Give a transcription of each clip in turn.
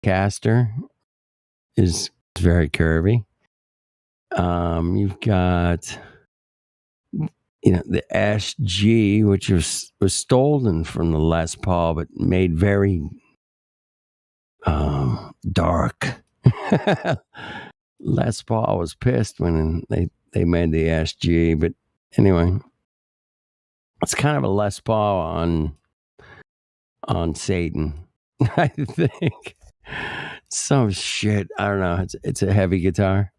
Caster is very curvy. You've got, the SG, which was stolen from the Les Paul, but made very dark. Les Paul was pissed when they made the SG, but anyway, it's kind of a Les Paul on Satan, I think. Some shit. I don't know. It's a heavy guitar.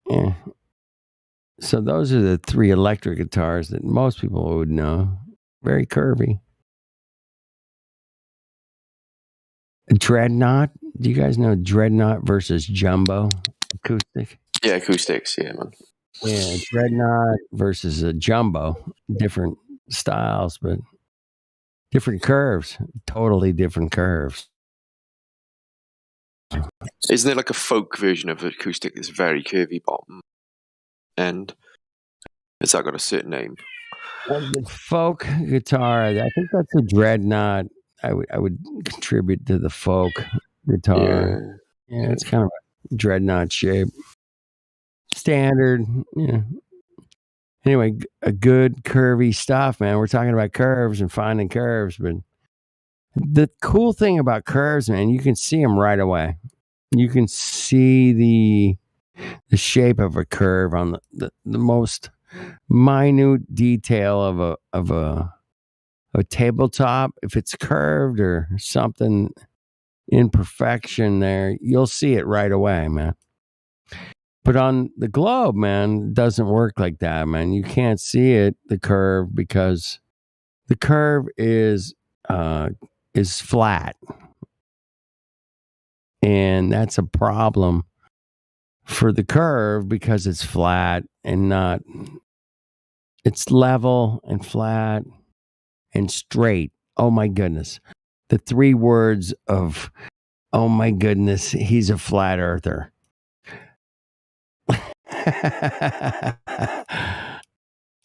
Yeah. So those are the 3 electric guitars that most people would know. Very curvy. Dreadnought. Do you guys know Dreadnought versus Jumbo acoustic? Yeah, acoustics. Yeah, man. Yeah, Dreadnought versus a Jumbo. Different styles, but different curves. Totally different curves. Isn't there like a folk version of acoustic that's very curvy bottom? And has that got a certain name? The folk guitar, I think that's a Dreadnought. I would contribute to the folk guitar. Yeah, it's kind of a Dreadnought shape. Standard, yeah. Anyway, a good curvy stuff, man. We're talking about curves and finding curves, but the cool thing about curves, man, you can see them right away. You can see the shape of a curve on the most minute detail of a tabletop. If it's curved or something imperfection there, you'll see it right away, man. But on the globe, man, it doesn't work like that, man. You can't see it, the curve, because the curve is flat. And that's a problem for the curve because it's flat and not, it's level and flat and straight. Oh my goodness. The 3 words of, oh my goodness, he's a flat earther.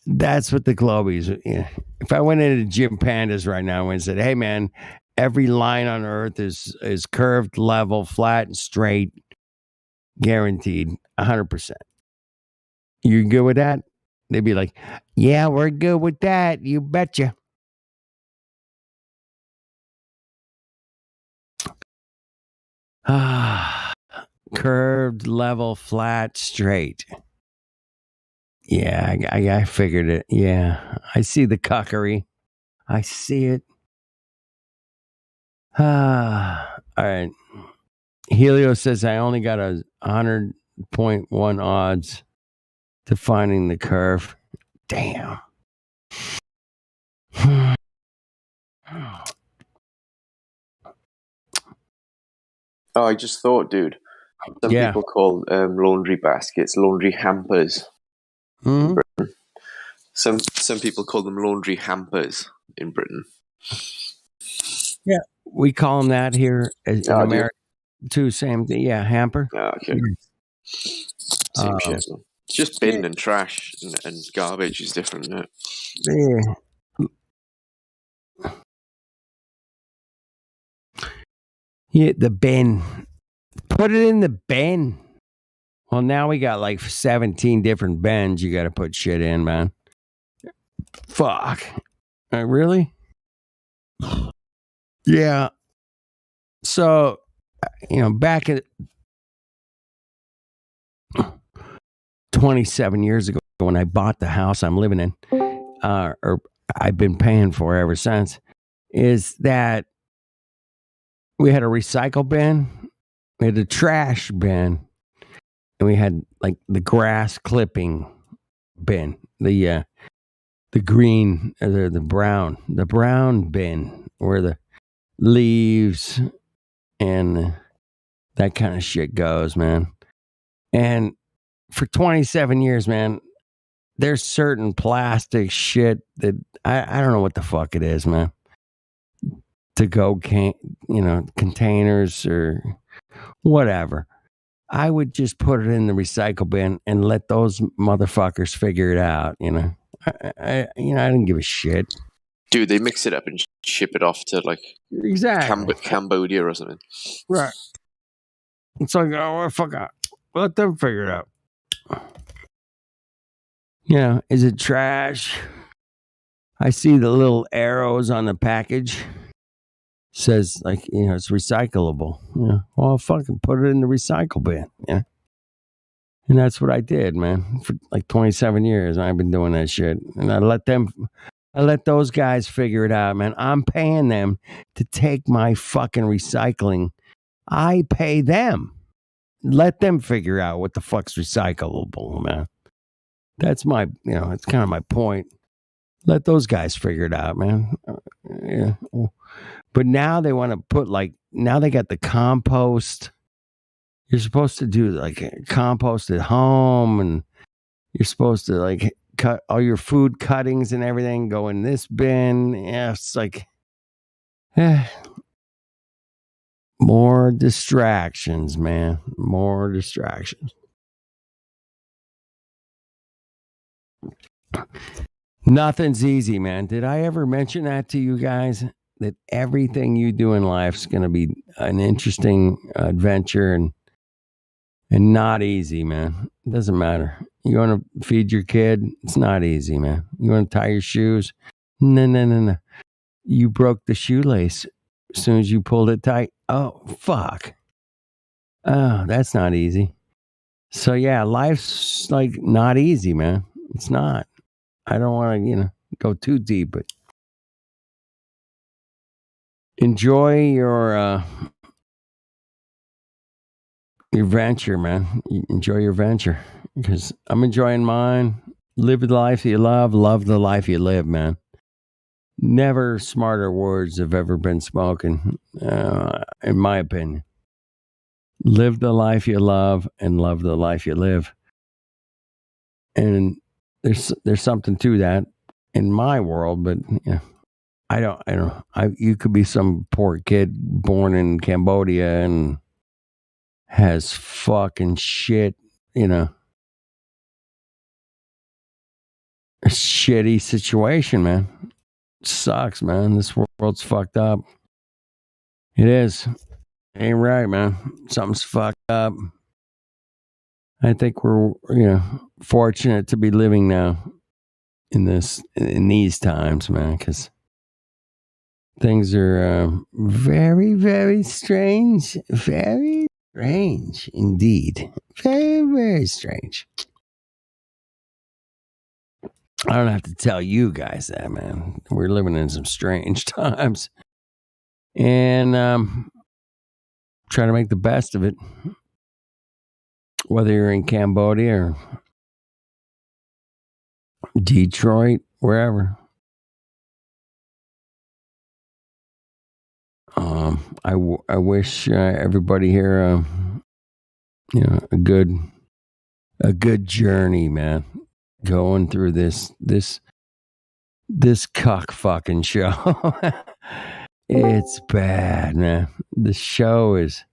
That's what the globies. If I went into Jim Pandas right now and said, hey man, every line on earth is curved, level, flat, and straight, guaranteed 100%. You good with that? They'd be like, yeah, we're good with that, you betcha. Curved, level, flat, straight. Yeah, I figured it. Yeah, I see the cuckery. I see it. All right. Helio says I only got 100.1 odds to finding the curve. Damn. Oh, I just thought, dude. Some people call laundry baskets laundry hampers. Mm-hmm. Some people call them laundry hampers in Britain. Yeah, we call them that here in America too. Same thing. Yeah, hamper. Oh, okay. Same shit. It's just bin and trash and garbage is different, isn't it? Yeah, the bin. Put it in the bin. Well, now we got like 17 different bins you got to put shit in, man. Fuck. Really? Yeah. So, back at 27 years ago when I bought the house I'm living in, or I've been paying for ever since, is that we had a recycle bin, we had a trash bin, and we had like the grass clipping bin, the green, the brown bin where the leaves and that kind of shit goes, man. And for 27 years, man, there's certain plastic shit that I don't know what the fuck it is, man. To go containers or whatever. I would just put it in the recycle bin and let those motherfuckers figure it out, I didn't give a shit. Dude, they mix it up and ship it off to like Cambodia or something. Right. It's like, oh, fuck up. Let them figure it out. Is it trash? I see the little arrows on the package. Says like, it's recyclable. Well, fucking put it in the recycle bin. Yeah. And that's what I did, man. For like 27 years, I've been doing that shit. And I let those guys figure it out, man. I'm paying them to take my fucking recycling. I pay them. Let them figure out what the fuck's recyclable, man. That's my, it's kind of my point. Let those guys figure it out, man. Yeah. But now they want to put now they got the compost. You're supposed to do like compost at home, and you're supposed to like cut all your food cuttings and everything, go in this bin. Yeah, it's like, more distractions, man. More distractions. Nothing's easy, man. Did I ever mention that to you guys? That everything you do in life is going to be an interesting adventure and not easy, man. It doesn't matter. You want to feed your kid? It's not easy, man. You want to tie your shoes? No. You broke the shoelace as soon as you pulled it tight. Oh, fuck. Oh, that's not easy. So, yeah, life's like not easy, man. It's not. I don't want to, go too deep, but enjoy your venture, man. Enjoy your venture, because I'm enjoying mine. Live the life you love the life you live, man. Never smarter words have ever been spoken, in my opinion. Live the life you love and love the life you live. And there's something to that in my world, but I don't know. You could be some poor kid born in Cambodia and has fucking shit, a shitty situation, man. It sucks, man. This world's fucked up. It is. Ain't right, man. Something's fucked up. I think we're, fortunate to be living now in these times, man, because things are very, very strange. Very strange indeed. Very, very strange. I don't have to tell you guys that, man. We're living in some strange times. And trying to make the best of it. Whether you're in Cambodia or Detroit, wherever. I wish everybody here, a good journey, man. Going through this cuck fucking show. It's bad, man. The show it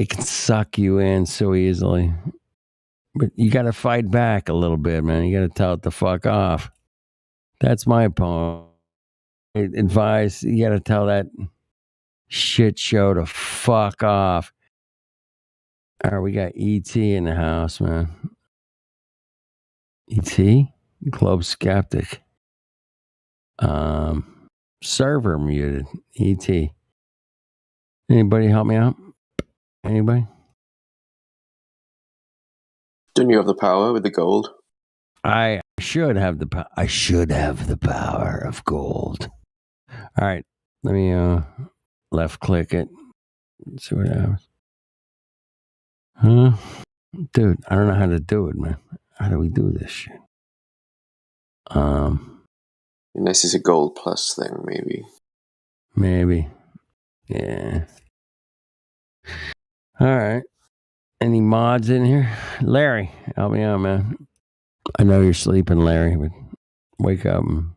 can suck you in so easily. But you got to fight back a little bit, man. You got to tell it to fuck off. That's my advice. You got to tell that shit show to fuck off. All right, we got E.T. in the house, man. E.T.? Globe Skeptic. Server muted. E.T. Anybody help me out? Anybody? Don't you have the power with the gold? I should have the power. I should have the power of gold. All right, let me left click it. Let's see what happens. Huh? Dude, I don't know how to do it, man. How do we do this shit? Unless it's a gold plus thing, maybe. Maybe. Yeah. All right. Any mods in here? Larry, help me out, man. I know you're sleeping, Larry, but wake up and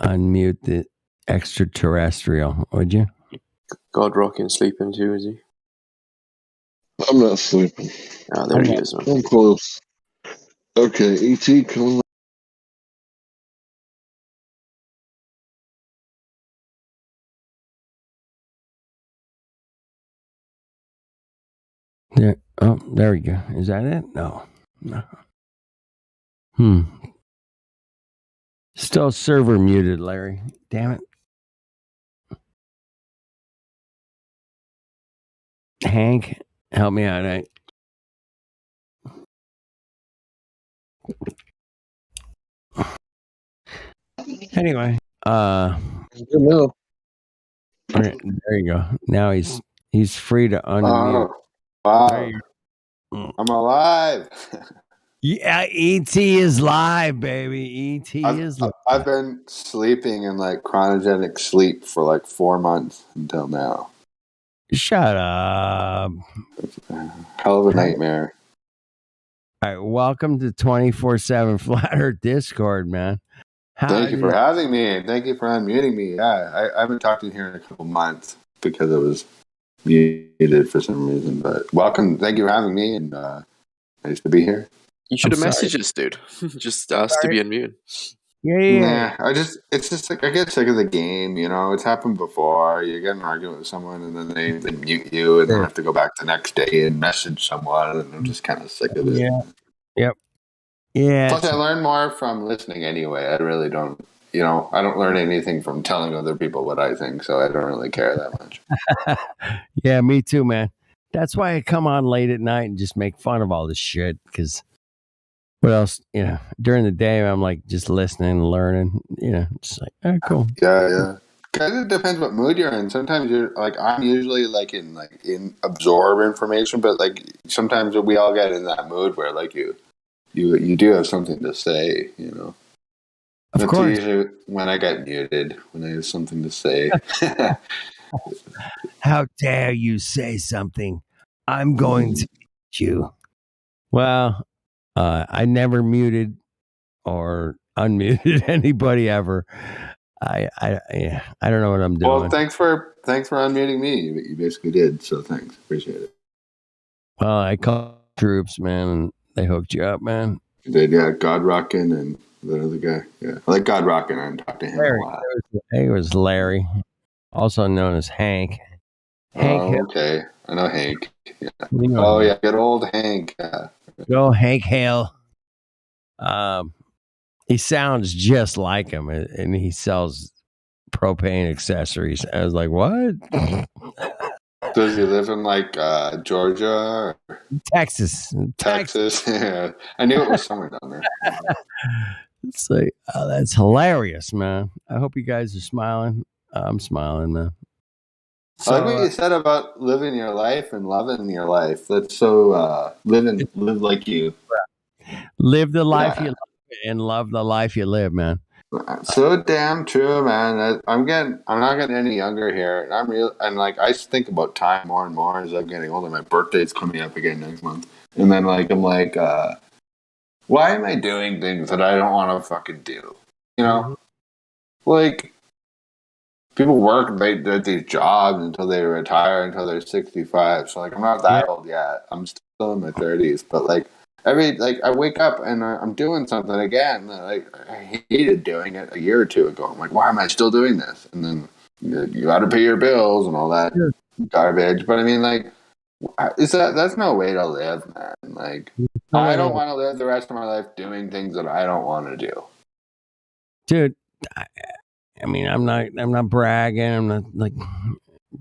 unmute the extraterrestrial, would you? God rocking sleeping too, is he? I'm not sleeping. Oh, there he is. I'm close. Okay, E.T., come Yeah. Oh, there we go. Is that it? No. Still server muted, Larry. Damn it. Hank, help me out. Anyway, Good now. there you go. Now he's free to unmute. Wow. I'm alive. Yeah, ET is live, baby. ET is live. I've been sleeping in like chronogenic sleep for like 4 months until now. Shut up. Hell of a nightmare. All right, welcome to 24/7 Flat Earth Discord, man. Thank you for having me, and thank you for unmuting me. Yeah, I haven't talked in here in a couple months because it was muted for some reason. But welcome, thank you for having me, and nice to be here. You should have messaged us, dude. Just asked to be unmuted. Yeah. It's just like I get sick of the game. You know, it's happened before. You get an argument with someone, and then they mute you, and then have to go back the next day and message someone, and I'm just kind of sick of it. Yeah. Yep. Yeah. Plus, I learn more from listening anyway. I really don't. You know, I don't learn anything from telling other people what I think, so I don't really care that much. Yeah, me too, man. That's why I come on late at night and just make fun of all this shit. Because what else? You know, during the day I'm like just listening and learning. You know, just like, oh, cool. Yeah. Kind of depends what mood you're in. Sometimes you're like, I'm usually like in absorb information, but like sometimes we all get in that mood where like you do have something to say, you know. Of course. Usually when I get muted, when I have something to say. How dare you say something? I'm going to mute you. Well, I never muted or unmuted anybody ever. I don't know what I'm doing. Well, thanks for unmuting me. You basically did, so thanks. Appreciate it. Well, I called troops, man, and they hooked you up, man. You did, yeah. God Rockin' and the other guy. Yeah. I like God Rockin'. I haven't talked to him in a while. It was Larry, also known as Hank. Hank okay. I know Hank. Yeah. Yeah, good old Hank. Go Hank Hale. He sounds just like him, and he sells propane accessories. I was like, what? Does he live in like Georgia? Or Texas. Yeah. I knew it was somewhere down there. It's like, oh, that's hilarious, man. I hope you guys are smiling. I'm smiling, man. So, I like what you said about living your life and loving your life. That's so live like you. Live the life you love and love the life you live, man. So damn true, man. I'm not getting any younger here, and like I think about time more and more as I'm getting older. My birthday's coming up again next month, and then like I'm like, why am I doing things that I don't want to fucking do? You know, like people work at these jobs until they retire, until they're 65. So like I'm not that old yet. I'm still in my 30s, but like. I wake up and I'm doing something again. Like I hated doing it a year or two ago. I'm like, why am I still doing this? And then you got to pay your bills and all that garbage. But I mean, like, that's no way to live, man. Like, I don't want to live the rest of my life doing things that I don't want to do. Dude, I mean, I'm not bragging. I'm not like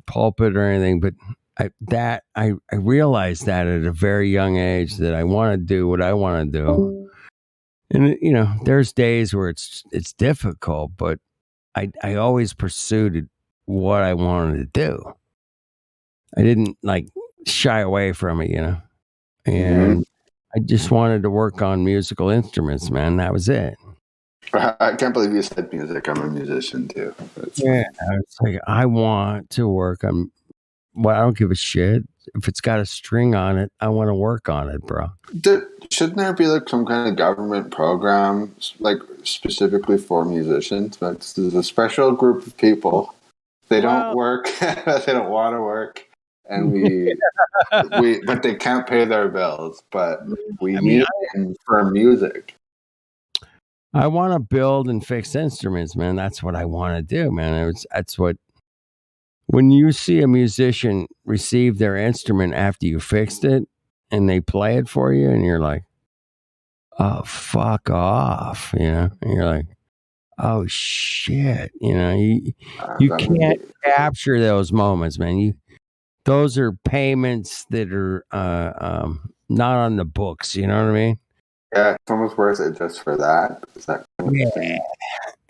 pulpit or anything, but I realized that at a very young age that I want to do what I want to do. And, you know, there's days where it's difficult, but I always pursued what I wanted to do. I didn't like shy away from it, you know, and I just wanted to work on musical instruments, man. That was it. I can't believe you said music. I'm a musician too. It's like, I want to work on. Well, I don't give a shit. If it's got a string on it, I want to work on it, bro. Shouldn't there be like some kind of government program like specifically for musicians? There's a special group of people. They don't work. They don't want to work, and but they can't pay their bills. But we need them for music. I want to build and fix instruments, man. That's what I want to do, man. That's what. When you see a musician receive their instrument after you fixed it, and they play it for you, and you're like, oh, fuck off, and you're like, oh shit, you can't capture those moments, man. Those are payments that are not on the books. You know what I mean? Yeah, it's almost worth it just for that. Is that kind of thing?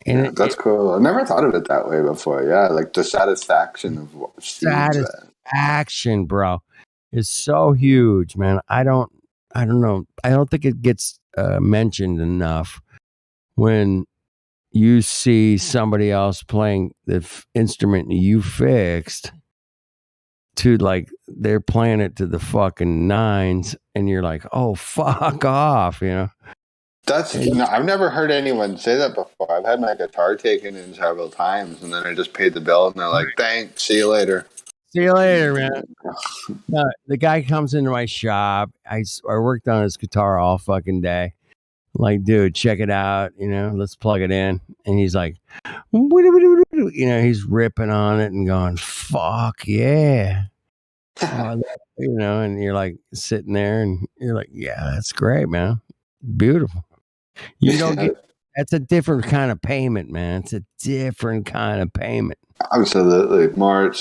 And that's cool. I've never thought of it that way before. Yeah, like the satisfaction of satisfaction, bro, is so huge, man. I don't know. I don't think it gets mentioned enough when you see somebody else playing the instrument you fixed to like they're playing it to the fucking nines, and you're like, oh, fuck off, I've never heard anyone say that before. I've had my guitar taken in several times, and then I just paid the bill, and they're like, thanks, see you later. See you later, man. The guy comes into my shop. I worked on his guitar all fucking day. Like, dude, check it out. Let's plug it in. And he's like, he's ripping on it and going, fuck yeah. And you're like sitting there and you're like, yeah, that's great, man. Beautiful. You don't get, that's a different kind of payment, man. It's a different kind of payment. Absolutely. More.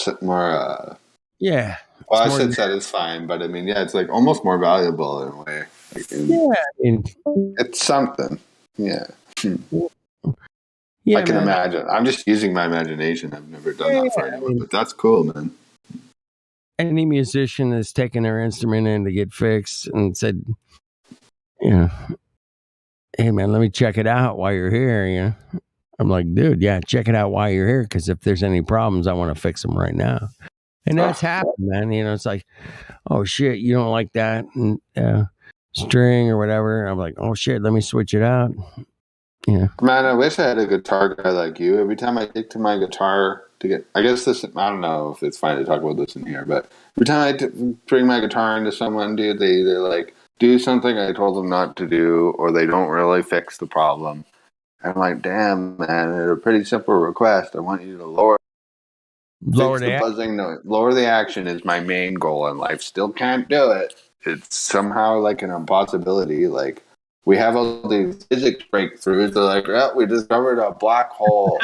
Yeah. Well, I said satisfying, but I mean, yeah, it's like almost more valuable in a way. It's something. Yeah. I can imagine. I'm just using my imagination. I've never done that for anyone, but that's cool, man. Any musician that's taken their instrument in to get fixed and said, hey, man, let me check it out while you're here, I'm like, dude, yeah, check it out while you're here, because if there's any problems, I want to fix them right now. And that's happened, man. It's like, oh, shit, you don't like that string or whatever. I'm like, oh, shit, let me switch it out. Yeah. Man, I wish I had a guitar guy like you. Every time I take to my guitar to get, I guess this, I don't know if it's fine to talk about this in here, but every time I bring my guitar into someone, dude, they either like do something I told them not to do, or they don't really fix the problem. I'm like, damn, man, it's a pretty simple request. I want you to lower the buzzing noise. Lower the action is my main goal in life. Still can't do it. It's somehow like an impossibility. Like, we have all these physics breakthroughs. They're like, oh, we discovered a black hole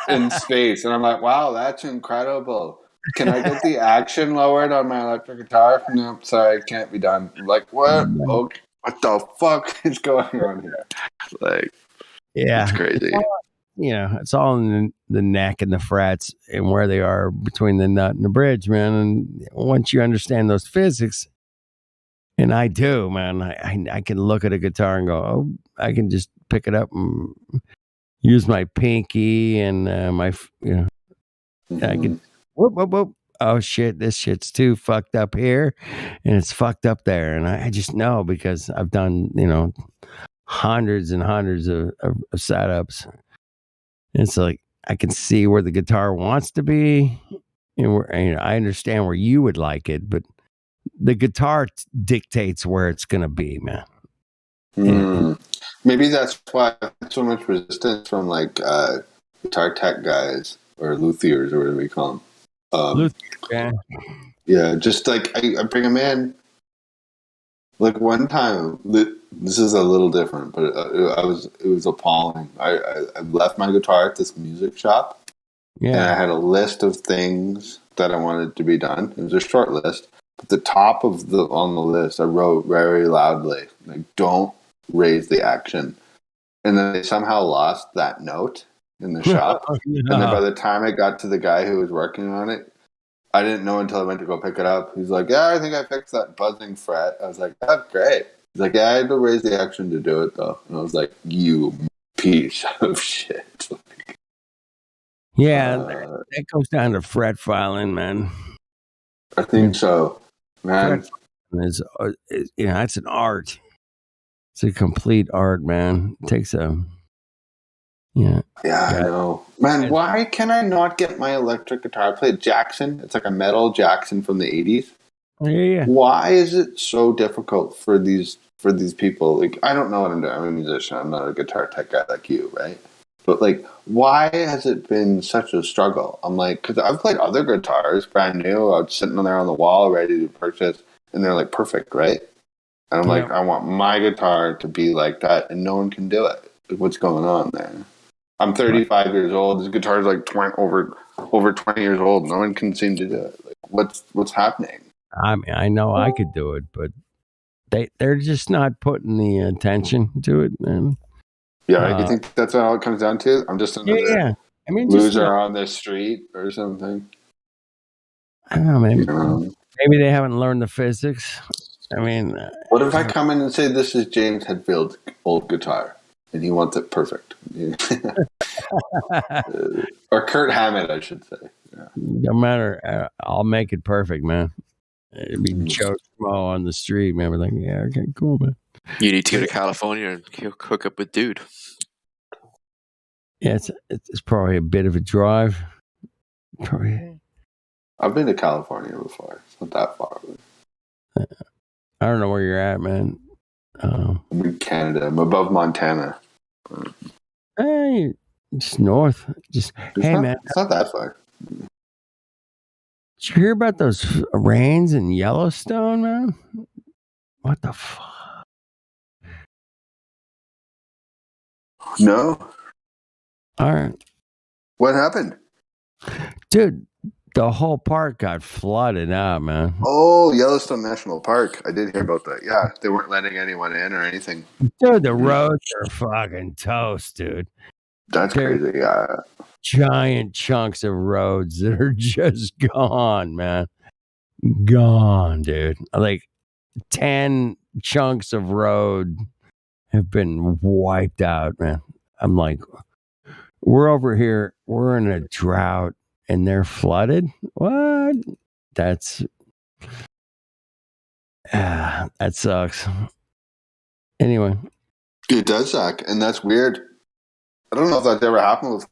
in space. And I'm like, wow, that's incredible. Can I get the action lowered on my electric guitar? No, sorry, it can't be done. I'm like, what? Okay, what the fuck is going on here? Like, yeah, it's crazy. It's all in the neck and the frets and where they are between the nut and the bridge, man. And once you understand those physics, and I do, man, I can look at a guitar and go, oh, I can just pick it up and use my pinky and my, I can, whoop, whoop, whoop. Oh shit, this shit's too fucked up here and it's fucked up there. And I just know, because I've done, hundreds and hundreds of setups. It's like, I can see where the guitar wants to be, and I understand where you would like it, but the guitar dictates where it's going to be, man. Maybe that's why so much resistance from like guitar tech guys or luthiers or whatever we call them. Yeah, just like I bring them in. Like one time, this is a little different, but it was appalling. I left my guitar at this music shop, and I had a list of things that I wanted to be done. It was a short list. At the top on the list, I wrote very loudly, like, don't raise the action. And then they somehow lost that note in the shop. And then by the time I got to the guy who was working on it, I didn't know until I went to go pick it up. He's like, yeah, I think I fixed that buzzing fret. I was like, that's great. He's like, yeah, I had to raise the action to do it, though. And I was like, you piece of shit. Yeah, that goes down to fret filing, man. I think so. Man, is that's an art. It's a complete art, man. It takes a I know, man. Why can I not get my electric guitar? I play Jackson. It's like a metal Jackson from the 80s. Yeah. Why is it so difficult for these people? Like, I don't know what I'm doing. I'm a musician. I'm not a guitar tech guy like you, right? But like, why has it been such a struggle? I'm like, because I've played other guitars, brand new. I was sitting there on the wall, ready to purchase, and they're like perfect, right? And I'm like, I want my guitar to be like that, and no one can do it. Like, what's going on there? I'm 35 years old. This guitar's like over 20 years old. No one can seem to do it. Like, what's happening? I mean, I know I could do it, but they're just not putting the attention to it, man. Yeah, you think that's all it comes down to? I'm just another loser on the street or something. I don't know, man. Maybe they haven't learned the physics. I mean, what if I come in and say this is James Hetfield's old guitar, and he wants it perfect? Or Kurt Hammett, I should say. Yeah. No matter, I'll make it perfect, man. It'd be Joe Schmo on the street, man. We're like, yeah, okay, cool, man. You need to go to California and hook up with Dude. Yeah, it's probably a bit of a drive. Probably. I've been to California before. It's not that far away. I don't know where you're at, man. I'm in Canada. I'm above Montana. Hey, just north. Man. It's not that far. Did you hear about those rains in Yellowstone, man? What the fuck? No. All right. What happened? Dude, the whole park got flooded out, man. Oh, Yellowstone National Park. I did hear about that. Yeah, they weren't letting anyone in or anything. Dude, the roads are fucking toast, dude. That's crazy, yeah. Giant chunks of roads that are just gone, man. Gone, dude. Like 10 chunks of road have been wiped out, man. I'm like, we're over here, we're in a drought and they're flooded? What? That sucks. Anyway. It does suck, and that's weird. I don't know if that's ever happened with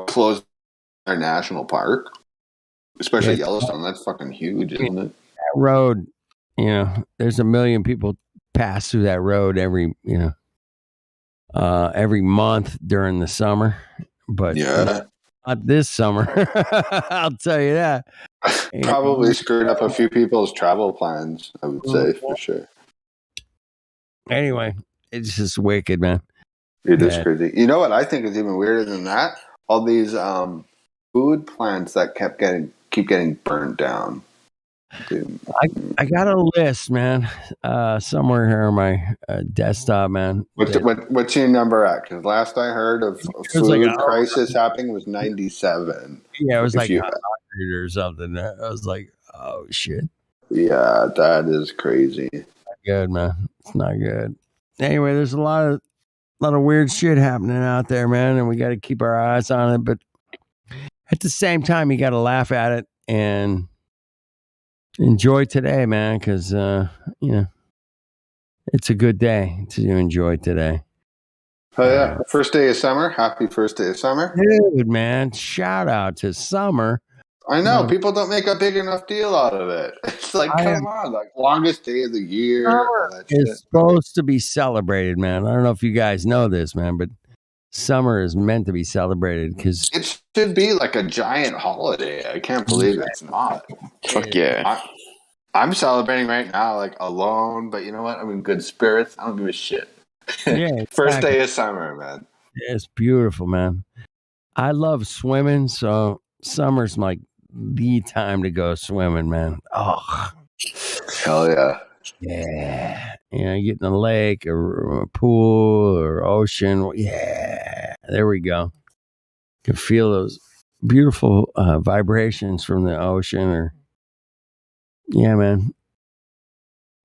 closed our national park, especially Yellowstone. That's fucking huge, isn't it? That road, there's a million people pass through that road every month during the summer, but not this summer. I'll tell you that. Probably screwed up a few people's travel plans, I would say, for sure. Anyway, it's just wicked, man. It is crazy. You know what I think is even weirder than that? All these food plants that keep getting burned down. Dude. I got a list, man. Somewhere here on my desktop, man. What's your number at? Because last I heard of food crisis happening was 97. Yeah, it was like 100 or something. I was like, oh shit. Yeah, that is crazy. Not good, man. It's not good. Anyway, there's a lot of weird shit happening out there, man, and we got to keep our eyes on it. But at the same time, you got to laugh at it and enjoy today, man, because it's a good day to enjoy today. Oh yeah, first day of summer. Happy first day of summer, dude, man! Shout out to summer. I know people don't make a big enough deal out of it. It's like, come on, like longest day of the year. Summer is supposed to be celebrated, man. I don't know if you guys know this, man, but summer is meant to be celebrated because it should be like a giant holiday. I can't believe it's not. Fuck yeah. I'm celebrating right now, like alone, but you know what? I'm in good spirits. I don't give a shit. Yeah, exactly. First day of summer, man. Yeah, it's beautiful, man. I love swimming, so summer's like the time to go swimming, man. Oh, hell yeah. Yeah. Get in a lake or a pool or ocean. Yeah. There we go. You can feel those beautiful vibrations from the ocean yeah, man.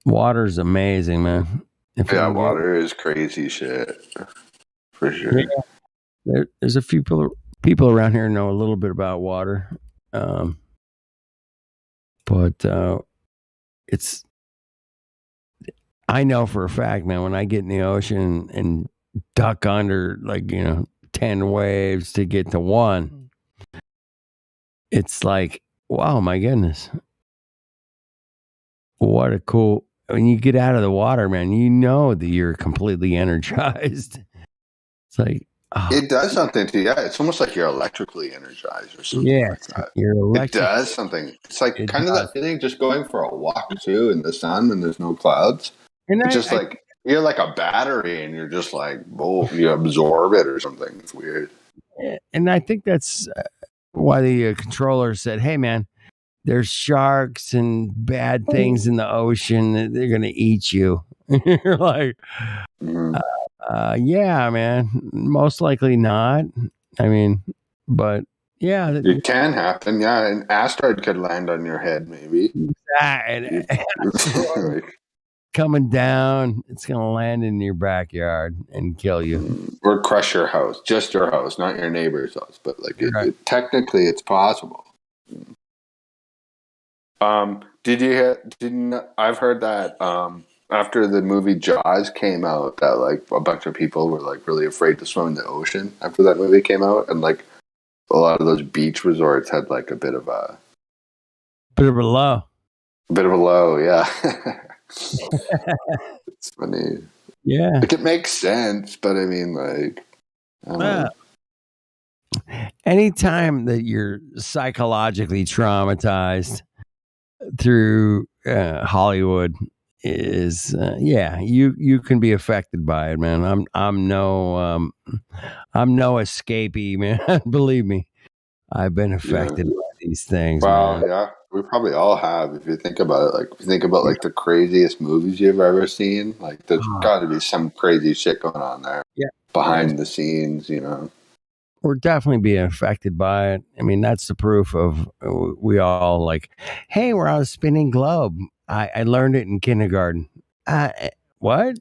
Water's amazing, man. Water is crazy shit. For sure. Yeah. There's a few people around here know a little bit about water. But I know for a fact, man, when I get in the ocean and duck under 10 waves to get to one, it's like, wow, my goodness. What a cool, when you get out of the water, man, you know that you're completely energized. It's like, It does something to you. Yeah, it's almost like you're electrically energized or something like that. You're It does something. It's like kind of that feeling just going for a walk too in the sun when there's no clouds. And it's just like you're like a battery and you're just like, you absorb it or something. It's weird. And I think that's why the controller said, hey, man, there's sharks and bad things in the ocean. They're going to eat you. You're like, yeah, man, most likely not. I mean, but yeah. It can happen. Yeah, an asteroid could land on your head, maybe. Coming down, it's going to land in your backyard and kill you. Or crush your house. Just your house, not your neighbor's house. But like technically, it's possible. Did you hear? I've heard that after the movie Jaws came out, that like a bunch of people were like really afraid to swim in the ocean after that movie came out, and like a lot of those beach resorts had like a bit of a low. Yeah. It's funny. Yeah. Like it makes sense, but I mean, like, I don't know. Anytime that you're psychologically traumatized through Hollywood is you can be affected by it, man. I'm no escapee, man. Believe me, I've been affected by these things. Wow, man. Yeah, we probably all have. If you think about it, like if you think about like the craziest movies you've ever seen, like there's got to be some crazy shit going on there. Yeah, behind the scenes, you know. We're definitely being affected by it. I mean, that's the proof of we all like, hey, we're on a spinning globe. I learned it in kindergarten. What?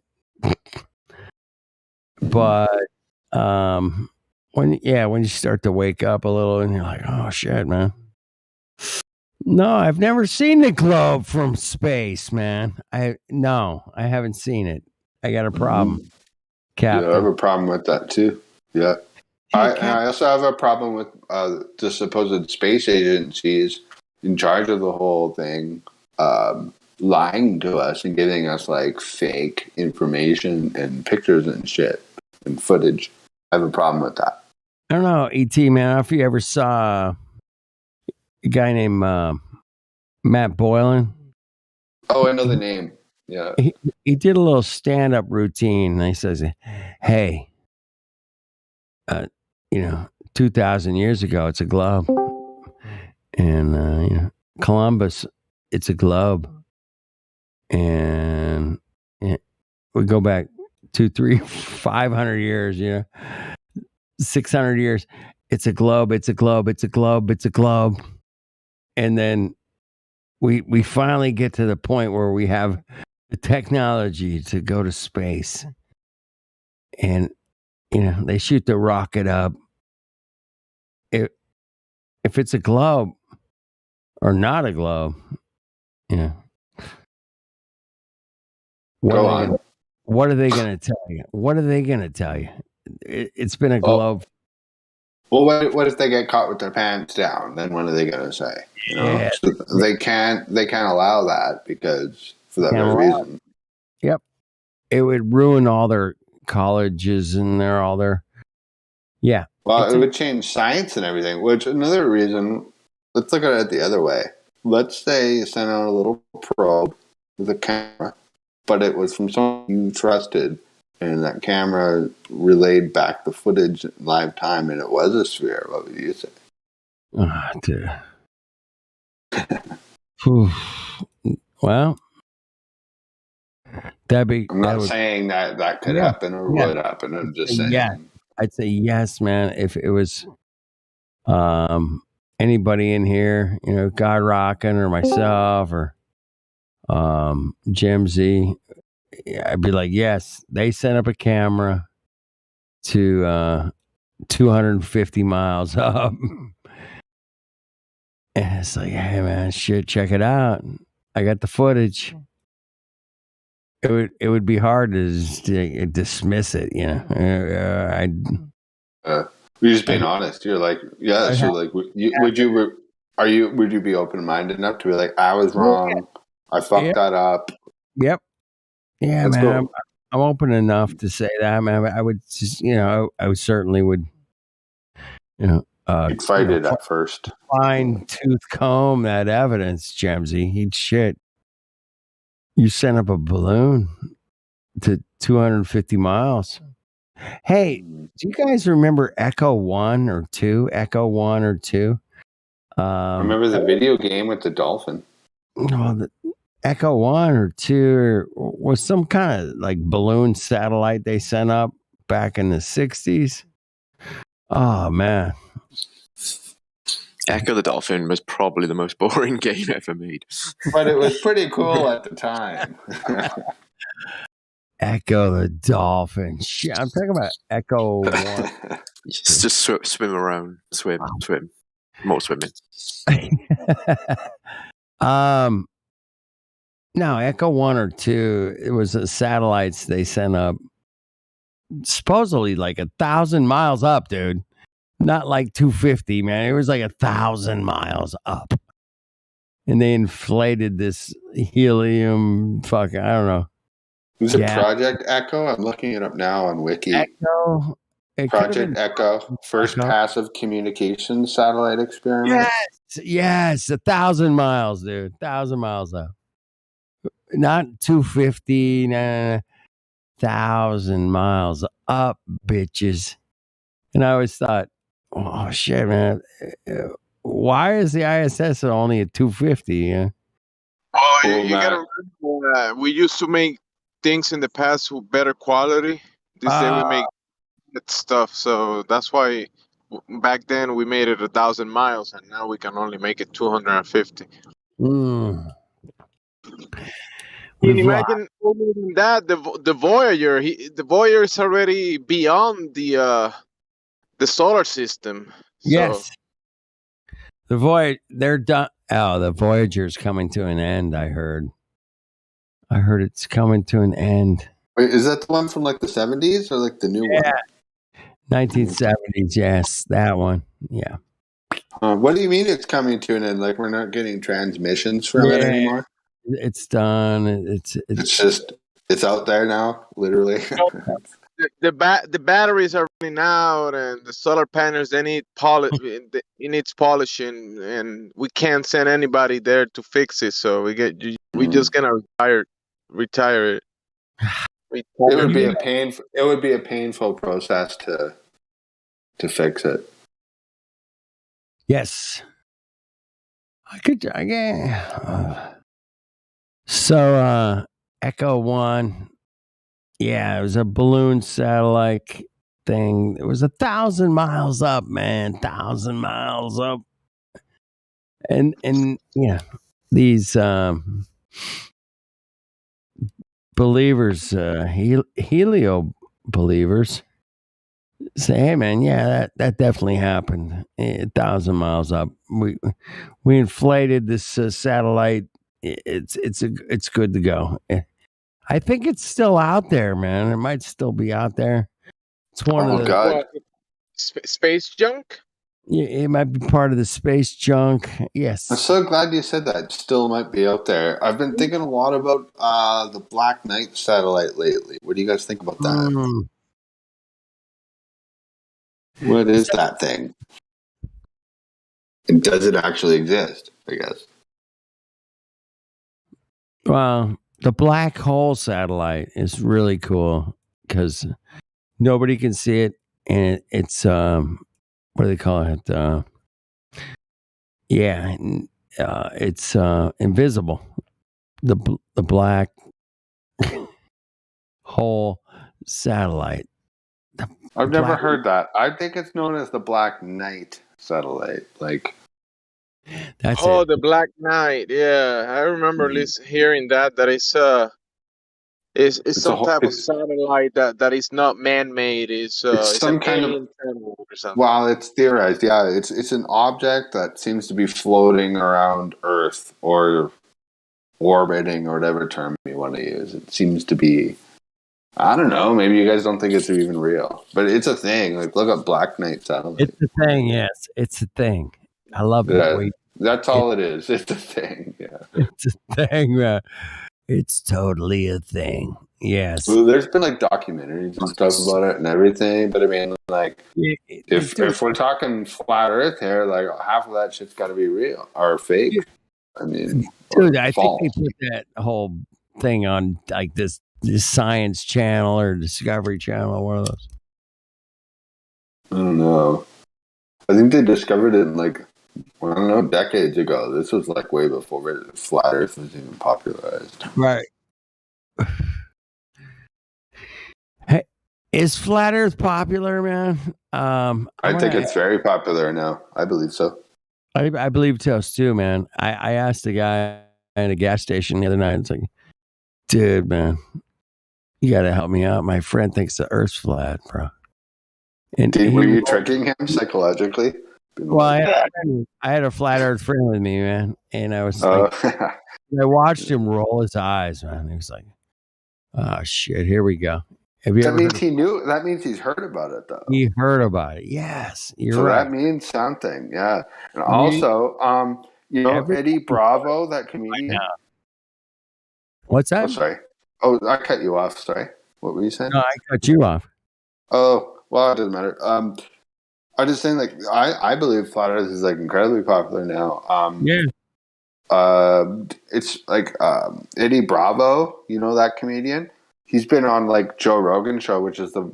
But when you start to wake up a little and you're like, oh shit, man. No, I've never seen the globe from space, man. I haven't seen it. I got a problem, Captain. Yeah, I have a problem with that too. Yeah. I also have a problem with the supposed space agencies in charge of the whole thing lying to us and giving us like fake information and pictures and shit and footage. I have a problem with that. I don't know, ET, man. I don't know if you ever saw a guy named Matt Boylan. Oh, I know the name. Yeah. He did a little stand-up routine. And he says, hey, 2,000 years ago, it's a globe. And, Columbus, it's a globe. And we go back 200, 300, 500 years, 600 years. It's a globe, it's a globe, it's a globe, it's a globe. And then we finally get to the point where we have the technology to go to space. And, they shoot the rocket up. If it's a globe or not a globe, what are they going to tell you? What are they going to tell you? It's been a globe. Well, what if they get caught with their pants down? Then what are they going to say? So they can't allow that because for that very reason. Yep, it would ruin all their colleges and all their. Yeah. Well, it would change science and everything. Which another reason. Let's look at it the other way. Let's say you sent out a little probe with a camera, but it was from someone you trusted. And that camera relayed back the footage in live time, and it was a sphere. What would you say? Oh, dude. Well, I'm not saying that could happen or would happen. I'm just saying. Yeah, I'd say yes, man. If it was anybody in here, God Rockin' or myself or Jim Z, I'd be like, yes, they sent up a camera to 250 miles up. And it's like, hey, man, shit, check it out. I got the footage. It would be hard to dismiss it, You're just being honest. You're like, yeah. So like, would you be open minded enough to be like, I was wrong. I fucked that up. Yep. Yeah, man. open enough to say that. I mean, I would just, I certainly would, He'd fight it at first. fine tooth comb that evidence, Gemsy. He'd shit. You sent up a balloon to 250 miles. Hey, do you guys remember Echo 1 or 2? Echo 1 or 2? Remember the video game with the dolphin? No, the Echo 1 or 2 was some kind of like balloon satellite they sent up back in the 60s. Oh, man. Echo the Dolphin was probably the most boring game ever made. But it was pretty cool at the time. Echo the Dolphin. Shit, I'm talking about Echo 1. Just swim around. Swim. More swimming. No, Echo 1 or 2, it was the satellites they sent up supposedly like 1,000 miles up, dude. Not like 250, man. It was like 1,000 miles up. And they inflated this helium I don't know. Was it Project Echo? I'm looking it up now on Wiki. Echo? Project Echo, first passive communication satellite experiment. Yes, 1,000 miles, dude. 1,000 miles up. Not 250, 1,000 miles up, bitches. And I always thought, oh shit, man. Why is the ISS only at 250? Yeah? Oh, you gotta remember, we used to make things in the past with better quality. This day we make that stuff, so that's why back then we made it 1,000 miles, and now we can only make it 250. Imagine only that the Voyager, the Voyager is already beyond the solar system. So. Yes, they're done. Oh, the Voyager's coming to an end. I heard it's coming to an end. Wait, is that the one from like the 70s or like the new one? 1970s, yes, that one. Yeah. What do you mean it's coming to an end? Like we're not getting transmissions from it anymore? It's done. It's out there now, literally. The batteries are running out, and the solar panels they need it needs polishing, and we can't send anybody there to fix it. So we just gonna retire it. It would be a painful process to fix it. Yes. So Echo 1, yeah, it was a balloon satellite thing. It was 1,000 miles up, man. 1,000 miles up. And these believers, helio believers, say, hey man, yeah, that definitely happened. 1,000 miles up. We inflated this satellite. It's good to go. I think it's still out there, man. It might still be out there. It's one of the space junk. Yeah, it might be part of the space junk. Yes. I'm so glad you said that. It still might be out there. I've been thinking a lot about the Black Knight satellite lately. What do you guys think about that? What is that thing? And does it actually exist? I guess. Well, the black hole satellite is really cool because nobody can see it, and it's what do they call it? It's invisible. The black hole satellite. I've never heard that. I think it's known as the Black Knight satellite. Like, that's the Black Knight. Yeah, I remember hearing that it's some type of satellite that is not man-made. It's some kind of or something. Well, it's theorized. Yeah, it's an object that seems to be floating around Earth or orbiting or whatever term you want to use. It seems to be. I don't know. Maybe you guys don't think it's even real, but it's a thing. Like, look up Black Knight satellite. It's a thing. Yes, it's a thing. I love it. That's all it is. It's a thing. Yeah, it's a thing. It's totally a thing. Yes. Well, there's been like documentaries and stuff about it and everything, but I mean, like, if we're talking flat Earth here, like half of that shit's got to be real or fake. I mean, dude, I false. think they put that whole thing on like this Science Channel or Discovery Channel, or one of those. I don't know. I think they discovered it in like, I don't know, decades ago. This was like way before flat Earth was even popularized. Right. Hey, is flat Earth popular, man? I think it's very popular now. I believe so. I believe so too, man. I asked a guy at a gas station the other night. It's like, dude, man, you got to help me out. My friend thinks the Earth's flat, bro. And were you tricking him psychologically? Well, I had a flat Earth friend with me, man, and I was like, I watched him roll his eyes, man. He was like, "Oh shit, here we go." That means he knew. That means he's heard about it, though. He heard about it. Yes, you're right. So that means something, yeah. And also, you know, Eddie Bravo, that comedian. What's that? Oh, sorry. Oh, I cut you off. Sorry. What were you saying? No, I cut you off. Oh, well, it doesn't matter. I'm just saying, like, I believe flat Earth is like incredibly popular now. It's like Eddie Bravo, you know that comedian. He's been on like Joe Rogan show, which is the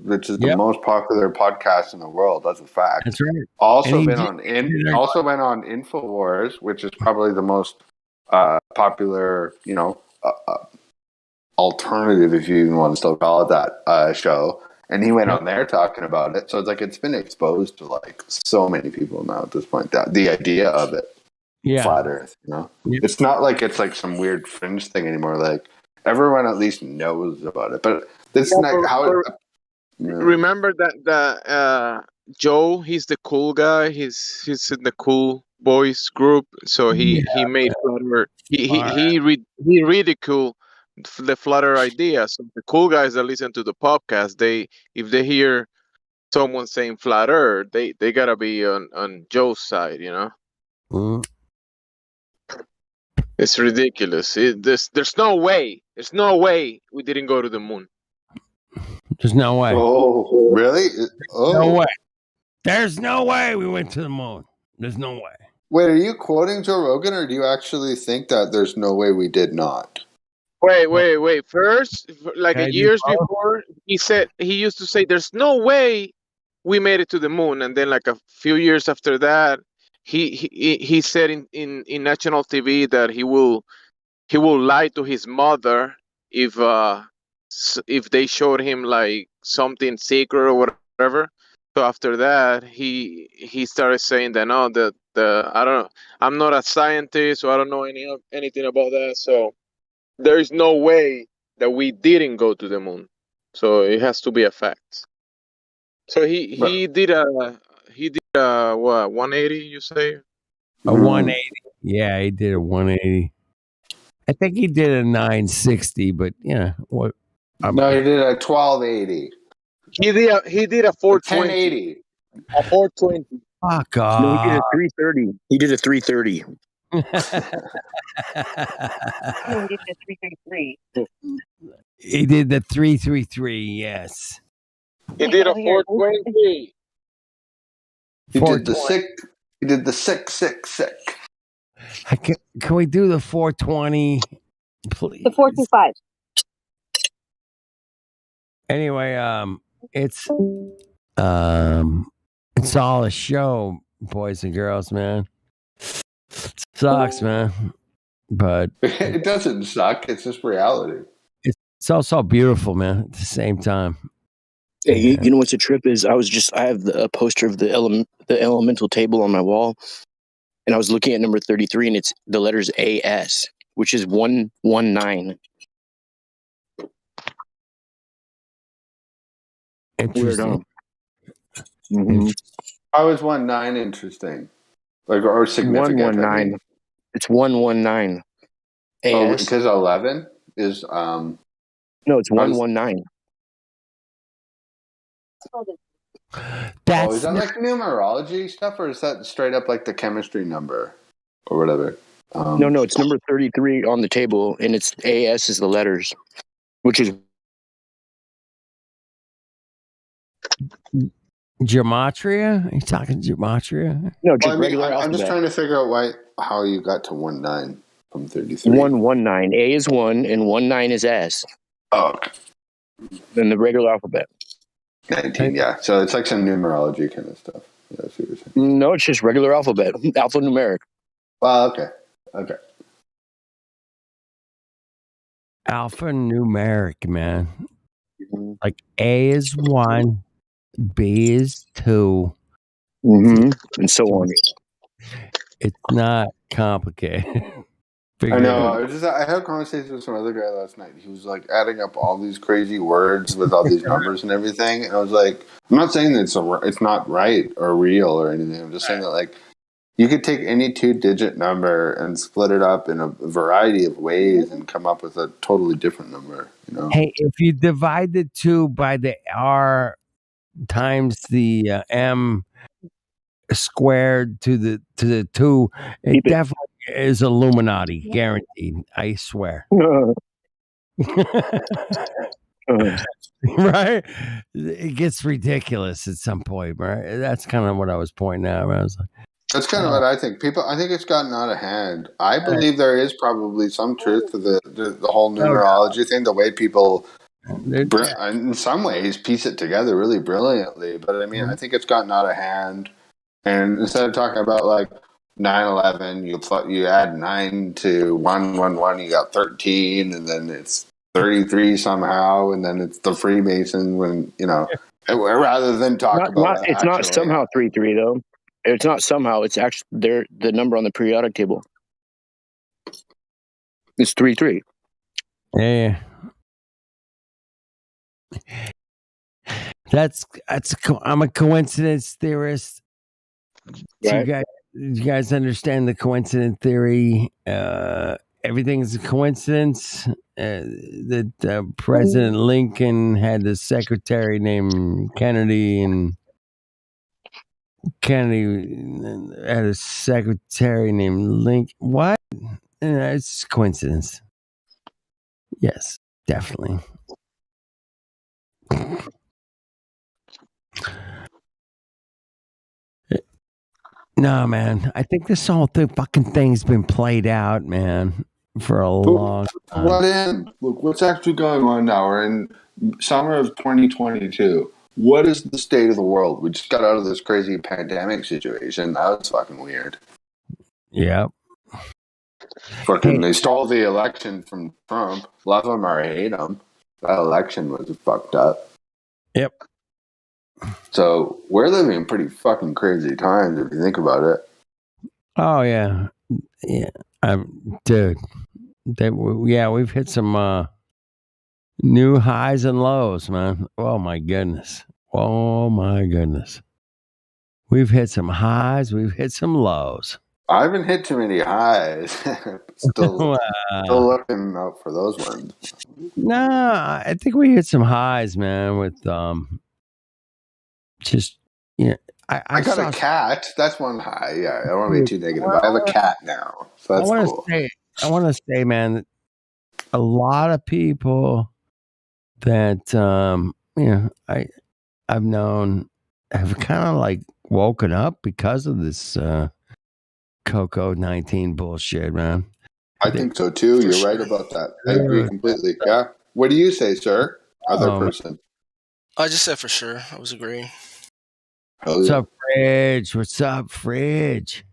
most popular podcast in the world. That's a fact. That's right. Also been on Infowars, which is probably the most popular, you know, alternative, if you even want to still call it that, show. And he went on there talking about it. So it's like it's been exposed to like so many people now at this point. That the idea of it, flat Earth, you know, it's not like it's like some weird fringe thing anymore. Like everyone at least knows about it. But it's not how. Remember that Joe? He's the cool guy. He's in the cool boys group. So he made Flutter. He ridiculed the Flutter idea. So the cool guys that listen to the podcast, if they hear someone saying flat Earth, they gotta be on Joe's side, you know. Mm. It's ridiculous. There's no way. There's no way we didn't go to the moon. There's no way. Oh, really? Oh. No way. There's no way we went to the moon. There's no way. Wait, are you quoting Joe Rogan, or do you actually think that there's no way we did not? Wait. First, like years before, he used to say, "There's no way we made it to the moon," and then like a few years after that, he said in national TV that he will lie to his mother if they showed him like something secret or whatever. So after that, he started saying that no, I'm not a scientist, so I don't know anything about that. So there is no way that we didn't go to the moon. So it has to be a fact. So he did a 180, you say? A 180. Yeah, he did a 180. I think he did a 960, but yeah, what? No, he did a 1280. He did a 420. 1080. A 420. Fuck off. No, he did a 330. He did a 330. No, he did the 333. He did the 333, yes. He did a 420. He did the 666. Can we do the 420, please? The 425. Anyway, it's all a show, boys and girls, man. It sucks, man. But it doesn't suck. It's just reality. It's also beautiful, man, at the same time. Hey, you know what's a trip is? I have a poster of the elemental table on my wall, and I was looking at number 33, and it's the letters AS, which is 119. Interesting. Mm-hmm. How is 19 interesting? Like, or significant? 119. It's 119. Oh, because 11 is no, it's 119. Is that like numerology stuff, or is that straight up like the chemistry number or whatever? No, it's number 33 on the table, and it's AS is the letters, which is Gematria? Are you talking gematria? No, just regular alphabet. I'm just trying to figure out how you got to 19 from 33. 119. A is 1 and 19 is S. Oh, okay. Then the regular alphabet. 19, yeah. So it's like some numerology kind of stuff. Yeah, that's what you're saying. No, it's just regular alphabet. Alphanumeric. Well, okay. Okay. Alphanumeric, man. Like A is 1, B is 2. Mm-hmm. And so on. It's not complicated. I know. I had a conversation with some other guy last night. He was like adding up all these crazy words with all these numbers and everything. And I was like, I'm not saying that it's not right or real or anything. I'm just saying that like you could take any 2-digit number and split it up in a variety of ways and come up with a totally different number. You know? Hey, if you divide the 2 by the R times the M squared to the 2, it definitely is Illuminati, guaranteed. I swear. Right? It gets ridiculous at some point, right? That's kind of what I was pointing out. I was like, that's kind of what I think. I think it's gotten out of hand. I believe there is probably some truth to the whole numerology thing, the way people in some ways piece it together really brilliantly. But I mean, I think it's gotten out of hand. And instead of talking about like 9/11, you add 9 to 111, you got 13, and then it's 33 somehow, and then it's the Freemason when, rather than talk about it's not somehow 33 though. It's not somehow. It's actually the number on the periodic table. It's 33. Yeah. I'm a coincidence theorist. Right. You guys understand the coincidence theory? Everything's a coincidence. That President Lincoln had a secretary named Kennedy, and Kennedy had a secretary named Lincoln. What? It's coincidence. Yes, definitely. No, man. I think this whole fucking thing's been played out, man, for a long time. Look, what's actually going on now? We're in summer of 2022. What is the state of the world? We just got out of this crazy pandemic situation. That was fucking weird. Yep. They stole the election from Trump. Love him or hate him. That election was fucked up. Yep. So we're living in pretty fucking crazy times if you think about it. Oh yeah, yeah, dude. We've hit some new highs and lows, man. Oh my goodness. We've hit some highs. We've hit some lows. I haven't hit too many highs. Still looking out for those ones. No, I think we hit some highs, man. With I got a cat. That's one high. Yeah, I don't want to be too negative. I have a cat now, so that's cool. I want to say, man, that a lot of people that I've known have kind of like woken up because of this COVID-19 bullshit, man. I think so too. You're right about that. I agree completely. Yeah. What do you say, sir? Other person. I just said for sure. I was agreeing. What's up, Fridge? What's up, Fridge?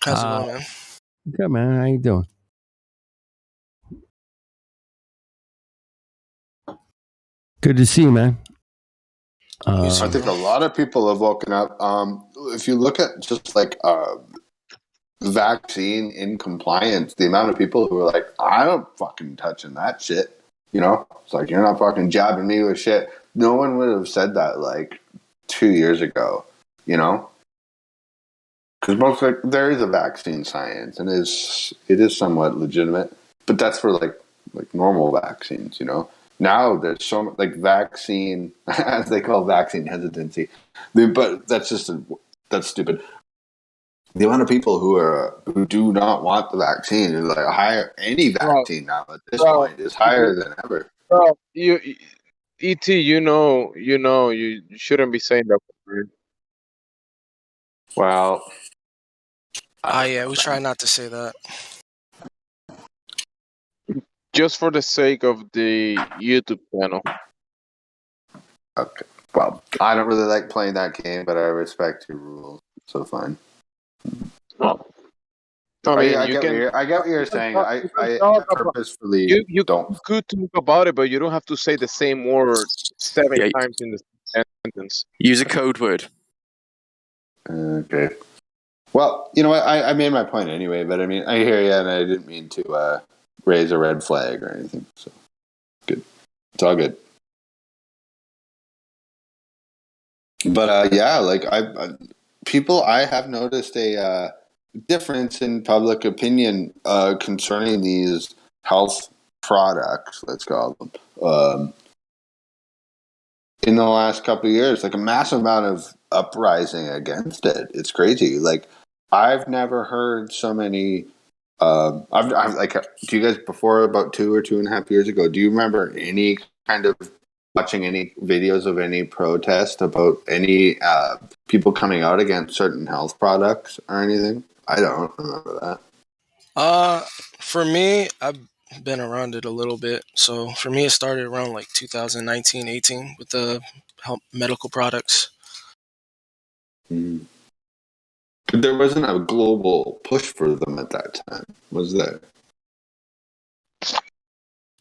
How's it going, man? Good, man. How you doing? Good to see you, man. I think a lot of people have woken up. If you look at just like vaccine incompliance, the amount of people who are like, I don't fucking touching that shit. It's like, you're not fucking jabbing me with shit. No one would have said that like 2 years ago, because there is a vaccine science and it is somewhat legitimate, but that's for like normal vaccines, Now there's so much like vaccine, as they call vaccine hesitancy, but that's stupid. The amount of people who do not want the vaccine is like higher. Any vaccine now at this point is higher than ever. Bro, ET, you shouldn't be saying that word. Well, Yeah, we try not to say that. Just for the sake of the YouTube channel. okay. Well, I don't really like playing that game, but I respect your rules. So fine. I mean, I get what you're saying. I purposefully you don't. could talk about it, but you don't have to say the same word 7 Yeah. times in the sentence. Use a code word. Okay. Well, you know what? I made my point anyway, but I mean, I hear you, and I didn't mean to raise a red flag or anything. So, good. It's all good. But yeah, like I have noticed a difference in public opinion concerning these health products. Let's call them. In the last couple of years, like a massive amount of uprising against it. It's crazy. Like I've never heard so many. I've like, do you guys before about 2 or 2.5 years ago? Do you remember any kind of watching any videos of any protest about any people coming out against certain health products or anything? I don't remember that. For me, I've been around it a little bit. So for me, it started around like 2019, 18 with the medical products. Mm. But there wasn't a global push for them at that time, was there?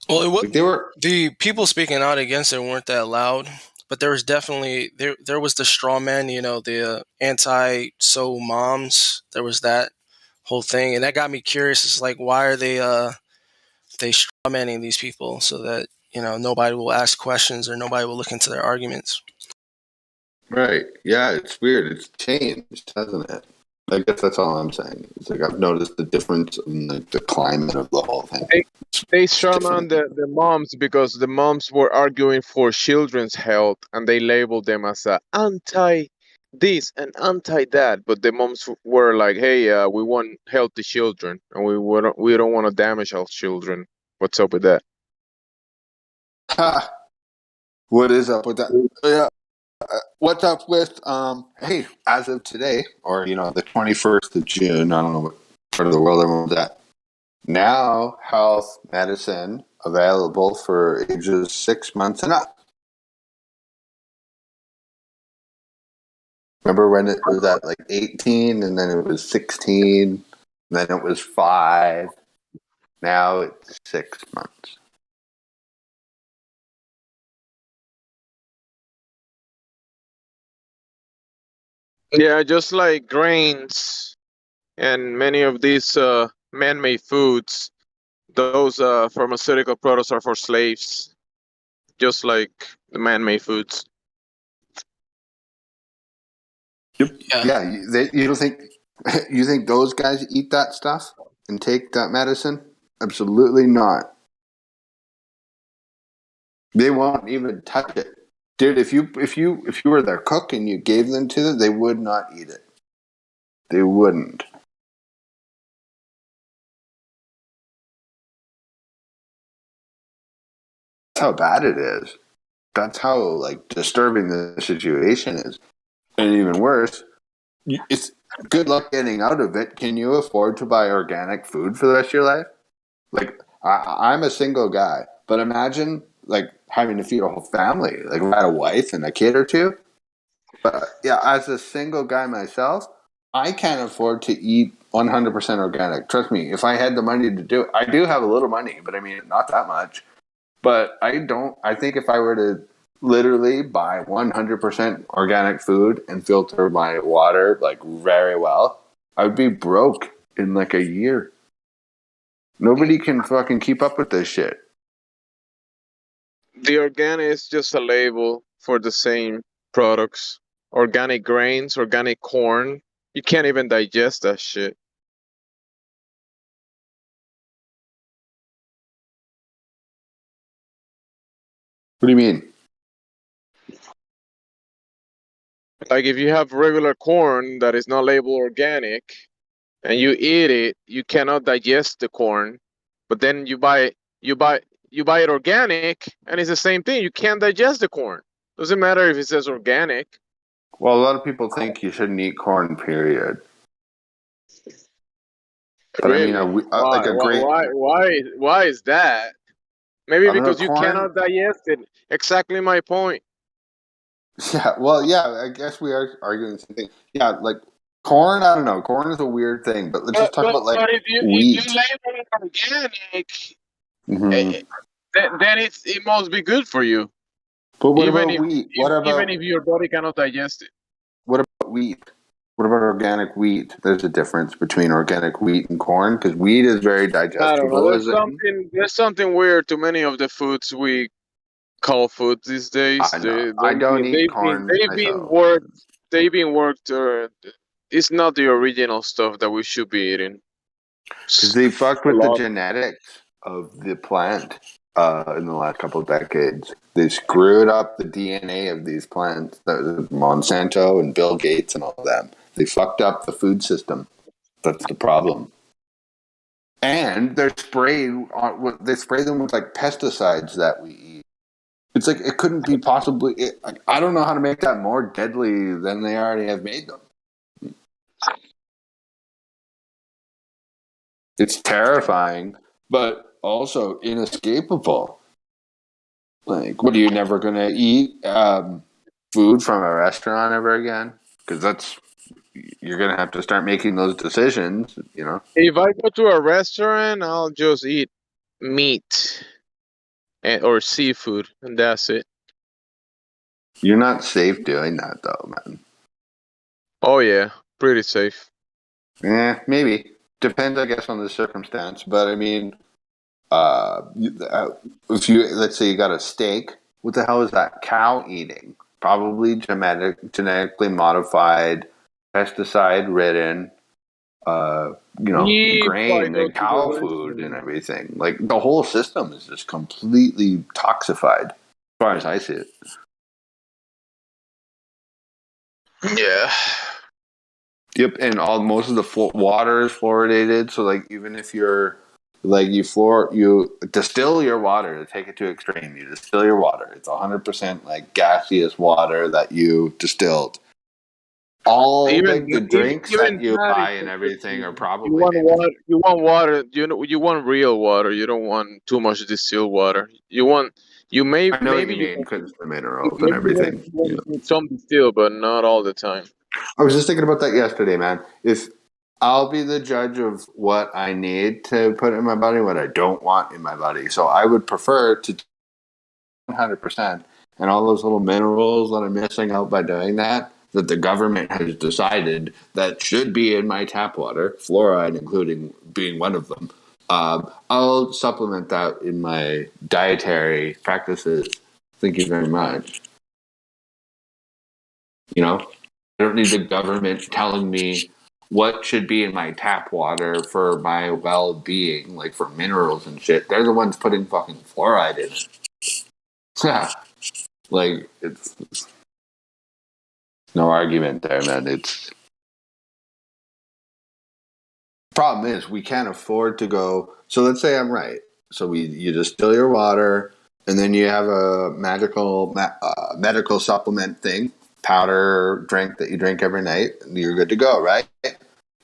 Well, it was, Like they were. the people speaking out against it weren't that loud, but there was definitely there was the straw man, the anti-so moms. There was that whole thing, and that got me curious. It's like, why are they straw manning these people so that nobody will ask questions or nobody will look into their arguments? Right. Yeah, it's weird. It's changed, hasn't it? I guess that's all I'm saying. It's like I've noticed the difference in like the climate of the whole thing. They shaman the moms because the moms were arguing for children's health, and they labeled them as anti this and anti that. But the moms were like, "Hey, we want healthy children, and we don't want to damage our children." What's up with that? Ha! What is up with that? Yeah. What's up with hey, as of today, or the 21st of June, I don't know what part of the world everyone's at. Now health medicine available for ages 6 months and up. Remember when it was at like 18 and then it was 16, then it was 5. Now it's 6 months. Yeah, just like grains and many of these man-made foods, those pharmaceutical products are for slaves, just like the man-made foods. Yep. Yeah, you don't think you think those guys eat that stuff and take that medicine? Absolutely not. They won't even touch it. Dude, if you were their cook and you gave them to them, they would not eat it. They wouldn't. That's how bad it is. That's how like disturbing the situation is. And even worse, it's good luck getting out of it. Can you afford to buy organic food for the rest of your life? Like I'm a single guy, but imagine like having to feed a whole family. Like I had a wife and a kid or two. But yeah, as a single guy myself, I can't afford to eat 100% organic. Trust me, if I had the money to do it, I do have a little money, but I mean, not that much. But I think if I were to literally buy 100% organic food and filter my water like very well, I would be broke in like a year. Nobody can fucking keep up with this shit. The organic is just a label for the same products. Organic grains, organic corn. You can't even digest that shit. What do you mean? Like if you have regular corn that is not labeled organic and you eat it, you cannot digest the corn. But then you buy you buy it organic, and it's the same thing. You can't digest the corn. Doesn't matter if it says organic. Well, a lot of people think you shouldn't eat corn, period. But Really? I mean, like a great. Why is that? Maybe I don't know, because you corn. cannot digest it. Exactly my point. Yeah, well, yeah, I guess we are arguing the same thing. Yeah, like corn, I don't know. Corn is a weird thing, but let's just talk about like if you wheat. label it organic, Mm-hmm. then it must be good for you. But what even about if wheat? even if your body cannot digest it. What about wheat? What about organic wheat? There's a difference between organic wheat and corn because wheat is very I don't know. digestible. There's something weird to many of the foods we call food these days. I know. I don't eat corn myself. They've been worked. It's not the original stuff that we should be eating. Because they fucked with the genetics of the plant in the last couple of decades. They screwed up the DNA of these plants. Monsanto and Bill Gates and all of them. They fucked up the food system. That's the problem. And they spray them with like pesticides that we eat. It's like it couldn't be possibly. I don't know how to make that more deadly than they already have made them. It's terrifying, but also inescapable. Like, what are you never going to eat food from a restaurant ever again? Because you're going to have to start making those decisions, you know? If I go to a restaurant, I'll just eat meat or seafood, and that's it. You're not safe doing that, though, man. Oh, yeah. Pretty safe. Maybe. Depends, I guess, on the circumstance. But, I mean, if let's say you got a steak, what the hell is that cow eating? Probably genetically modified, pesticide ridden, grain and cow food and everything. Like the whole system is just completely toxified, as far as I see it. Yeah. Yep, and most of the water is fluoridated. So, like, even if you're like you distill your water to take it to extreme, you distill your water. It's 100% like gaseous water that you distilled. All the drinks that you buy and everything are probably you want water. You want real water. You don't want too much distilled water. I know what you mean because the minerals and everything. Some distilled, but not all the time. I was just thinking about that yesterday, man. If I'll be the judge of what I need to put in my body, what I don't want in my body, so I would prefer to 100%, and all those little minerals that I'm missing out by doing that the government has decided that should be in my tap water, fluoride including being one of them. I'll supplement that in my dietary practices. Thank you very much. You know, I don't need the government telling me what should be in my tap water for my well-being, like for minerals and shit. They're the ones putting fucking fluoride in it. Yeah. Like, it's no argument there, man. Problem is, we can't afford to go. So let's say I'm right. So you distill your water, and then you have a medical supplement thing, powder drink that you drink every night, and you're good to go, right?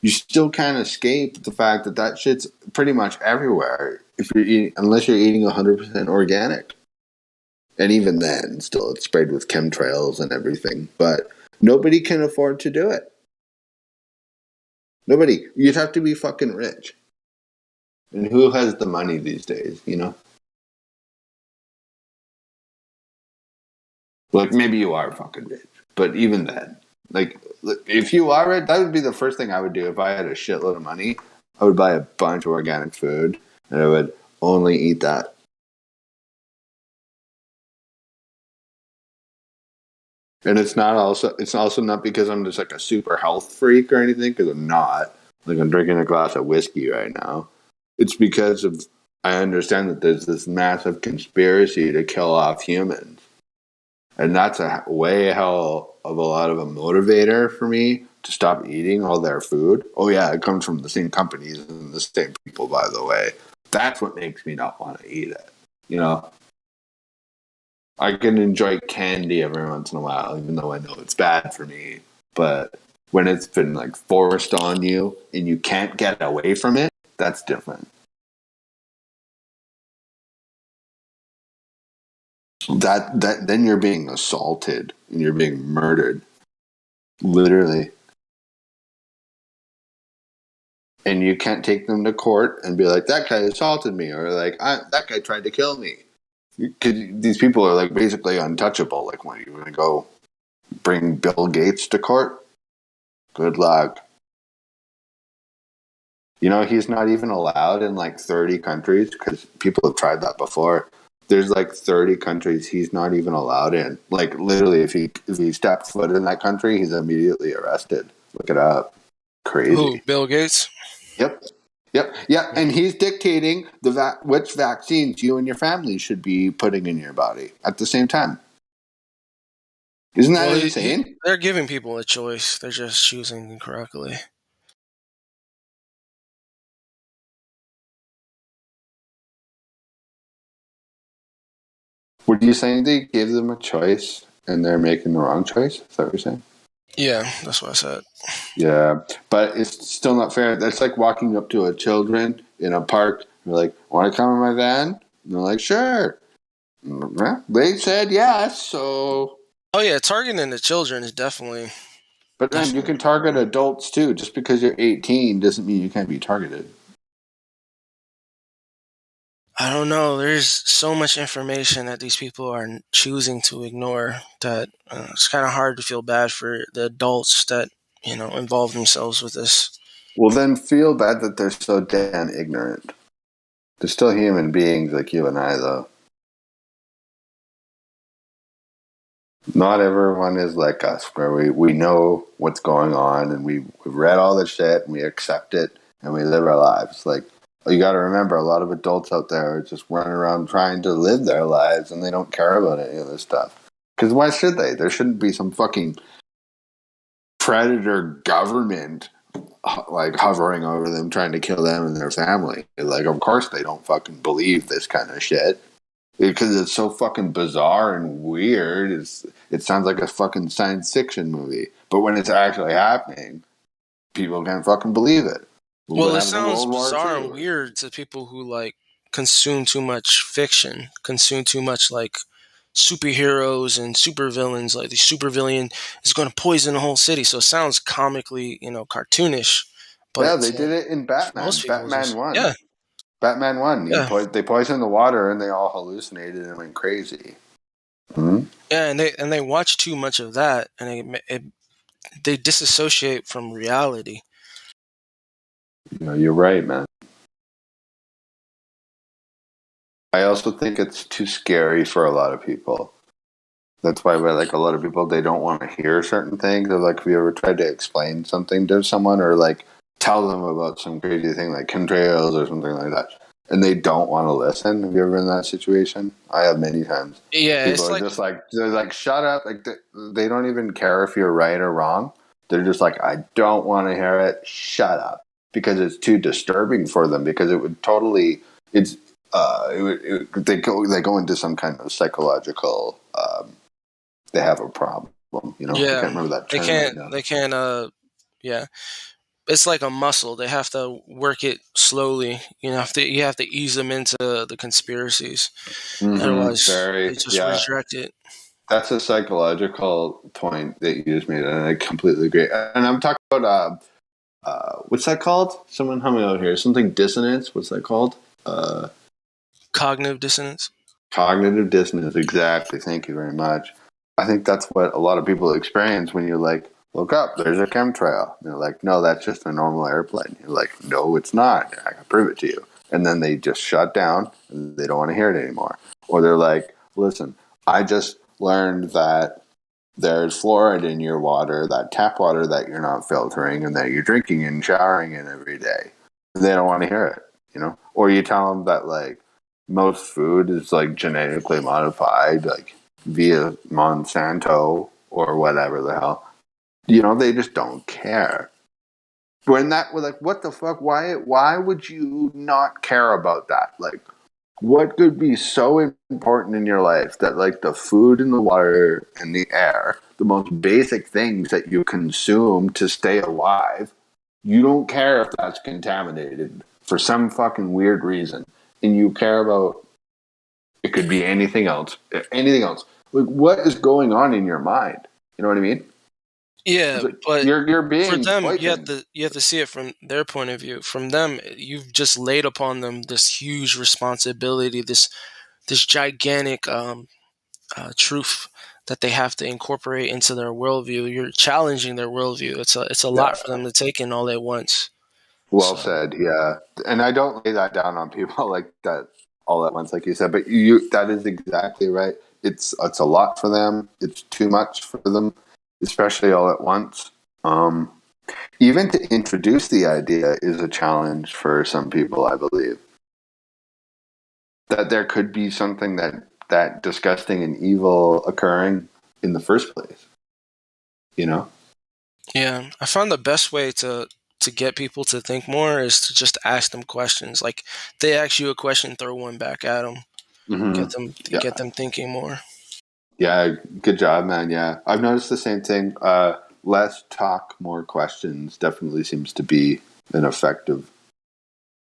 You still can't escape the fact that shit's pretty much everywhere unless you're eating 100% organic. And even then, still it's sprayed with chemtrails and everything. But nobody can afford to do it. Nobody. You'd have to be fucking rich. And who has the money these days, you know? Like, maybe you are fucking rich. But even then, like, if you are rich, that would be the first thing I would do if I had a shitload of money. I would buy a bunch of organic food, and I would only eat that. And it's also not because I'm just like a super health freak or anything, because I'm not. Like, I'm drinking a glass of whiskey right now. It's because I understand that there's this massive conspiracy to kill off humans. And that's a way hell of a lot of a motivator for me to stop eating all their food. Oh yeah, it comes from the same companies and the same people, by the way. That's what makes me not want to eat it. You know, I can enjoy candy every once in a while, even though I know it's bad for me. But when it's been like forced on you and you can't get away from it, that's different. That then you're being assaulted and you're being murdered, literally. And you can't take them to court and be like, that guy assaulted me, or like, that guy tried to kill me. These people are like basically untouchable. Like, when you're going to go bring Bill Gates to court, good luck. You know, he's not even allowed in like 30 countries, because people have tried that before. There's like 30 countries he's not even allowed in. Like, literally, if he stepped foot in that country, he's immediately arrested. Look it up. Crazy. Who? Bill Gates? Yep. Yeah, and he's dictating which vaccines you and your family should be putting in your body at the same time. Isn't that insane? They're giving people a choice. They're just choosing incorrectly. What are you saying? They gave them a choice and they're making the wrong choice? Is that what you're saying? Yeah, that's what I said. Yeah, but it's still not fair. That's like walking up to a children in a park. You're like, want to come in my van? And they're like, sure. They said yes, so... Oh, yeah, targeting the children is definitely... But then you can target adults, too. Just because you're 18 doesn't mean you can't be targeted. I don't know. There's so much information that these people are choosing to ignore that it's kind of hard to feel bad for the adults that, involve themselves with this. Well, then feel bad that they're so damn ignorant. They're still human beings like you and I, though. Not everyone is like us, where we know what's going on and we've read all the shit and we accept it and we live our lives. Like, you got to remember, a lot of adults out there are just running around trying to live their lives and they don't care about any of this stuff. Because why should they? There shouldn't be some fucking predator government like hovering over them, trying to kill them and their family. Like, of course they don't fucking believe this kind of shit. Because it's so fucking bizarre and weird. It sounds like a fucking science fiction movie. But when it's actually happening, people can't fucking believe it. Well, it sounds bizarre and weird to people who, consume too much fiction, consume too much, superheroes and supervillains. Like, the supervillain is going to poison the whole city. So it sounds comically, cartoonish. But yeah, they did it in Batman. Batman 1. Yeah. Batman 1. Yeah. They poisoned the water and they all hallucinated and went crazy. Mm-hmm. Yeah, and they watch too much of that, and they disassociate from reality. You're right, man. I also think it's too scary for a lot of people. That's why, a lot of people, they don't want to hear certain things. Or, if you ever tried to explain something to someone or, tell them about some crazy thing like chemtrails or something like that, and they don't want to listen. Have you ever been in that situation? I have many times. Yeah, people are just they're like, shut up. Like, they don't even care if you're right or wrong. They're just like, I don't want to hear it. Shut up. Because it's too disturbing for them. Because it would totally, they go into some kind of psychological, they have a problem. Yeah, I can't remember that term. They can't. Yeah. It's like a muscle. They have to work it slowly. You have to ease them into the conspiracies. Mm-hmm. Otherwise, they just reject it. That's a psychological point that you just made, and I completely agree. And I'm talking about what's that called? Someone help me out here. Something dissonance. What's that called? Cognitive dissonance. Cognitive dissonance. Exactly. Thank you very much. I think that's what a lot of people experience when you're like, look up, there's a chemtrail. And they're like, no, that's just a normal airplane. You're like, no, it's not. I can prove it to you. And then they just shut down and they don't want to hear it anymore. Or they're like, listen, I just learned that there's fluoride in your water, that tap water that you're not filtering and that you're drinking and showering in every day. And they don't want to hear it, Or you tell them that, most food is, genetically modified, via Monsanto or whatever the hell. They just don't care. When that was what the fuck? Why would you not care about that? what could be so important in your life that like the food and the water and the air, the most basic things that you consume to stay alive, you don't care if that's contaminated for some fucking weird reason. And you care about, it could be anything else. Anything else. Like, what is going on in your mind? You know what I mean? Yeah, Like, but you're for being them, poisoned. you have to see it from their point of view. From them, you've just laid upon them this huge responsibility, this gigantic truth that they have to incorporate into their worldview. You're challenging their worldview. It's a lot Yeah. for them to take in all at once. Well So said. Yeah. And I don't lay that down on people like that all at once, like you said, but that is exactly right. It's a lot for them. It's too much for them, especially all at once. Even to introduce the idea is a challenge for some people, I believe. That there could be something that disgusting and evil occurring in the first place. You know? yeah, I found the best way to get people to think more is to just ask them questions. Like they ask you a question, throw one back at them, Yeah. get them thinking more. Yeah, good job, man. Yeah, I've noticed the same thing. Less talk, more questions definitely seems to be an effective.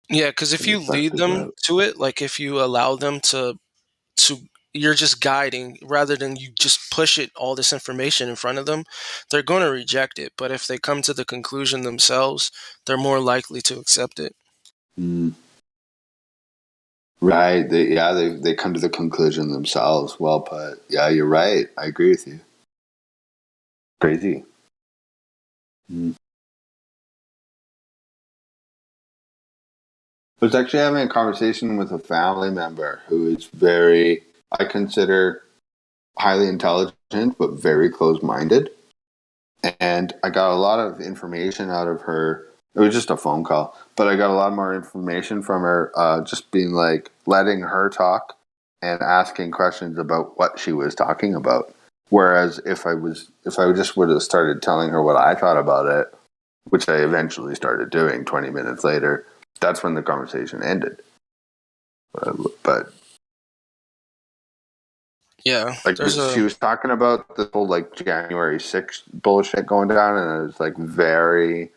Yeah, because if you lead them Route. to it, like if you allow them to you're just guiding rather than you just push it all this information in front of them, they're going to reject it. But if they come to the conclusion themselves, they're more likely to accept it. Mm. Right. They come to the conclusion themselves. Well put. Yeah, you're right. I agree with you. Crazy. Mm. I was actually having a conversation with a family member who is very, I consider, highly intelligent, but very close-minded. And I got a lot of information out of her. It was just a phone call, but I got a lot more information from her, just being like letting her talk and asking questions about what she was talking about. Whereas if I just would have started telling her what I thought about it, which I eventually started doing 20 minutes later, that's when the conversation ended. But Yeah, like she was talking about the whole like January 6th bullshit going down, and I was like very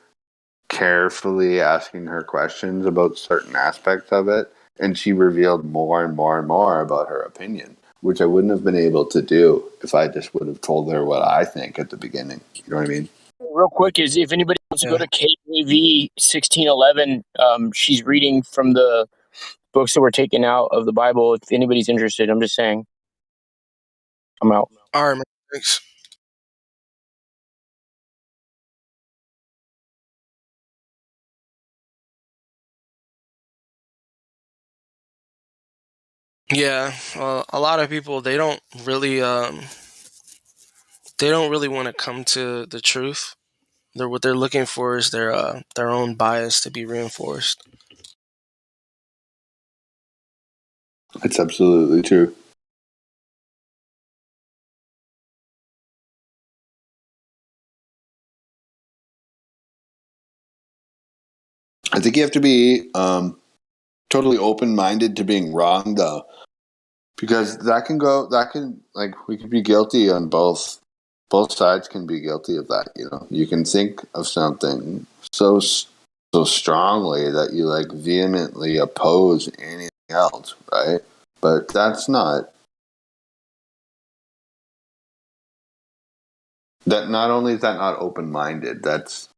carefully asking her questions about certain aspects of it, and she revealed more and more and more about her opinion, which I wouldn't have been able to do if I just would have told her what I think at the beginning. You know what I mean? Real quick, is if anybody wants to go to KJV 1611, she's reading from the books that were taken out of the Bible. If anybody's interested, I'm just saying. I'm out. All right, man. Thanks. Yeah, a lot of people they don't really want to come to the truth. What they're looking for is their own bias to be reinforced. It's absolutely true. I think you have to be totally open-minded to being wrong, though, because that can like we could be guilty on both sides can be guilty of that. You know, you can think of something so strongly that you like vehemently oppose anything else, right? But that's not that. Not only is that not open-minded, that's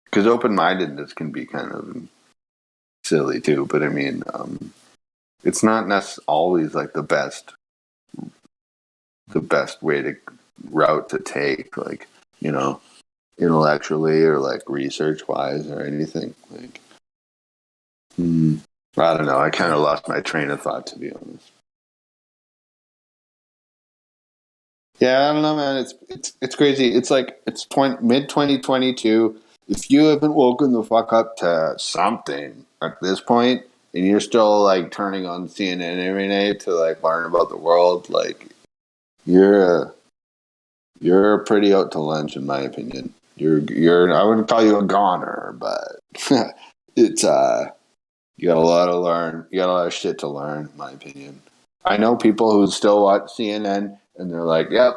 because open-mindedness can be kind of silly too. But I mean, it's not always like the best way to route to take, like, you know, intellectually or like research wise or anything. Like, I don't know. I kind of lost my train of thought, to be honest. Yeah, I don't know, man. It's crazy. It's like it's mid 2022. If you haven't woken the fuck up to something at this point, and you're still like turning on CNN every night to like learn about the world, like you're pretty out to lunch, in my opinion. You're I wouldn't call you a goner, but it's You got a lot to learn. You got a lot of shit to learn, in my opinion. I know people who still watch CNN and they're like, "Yep,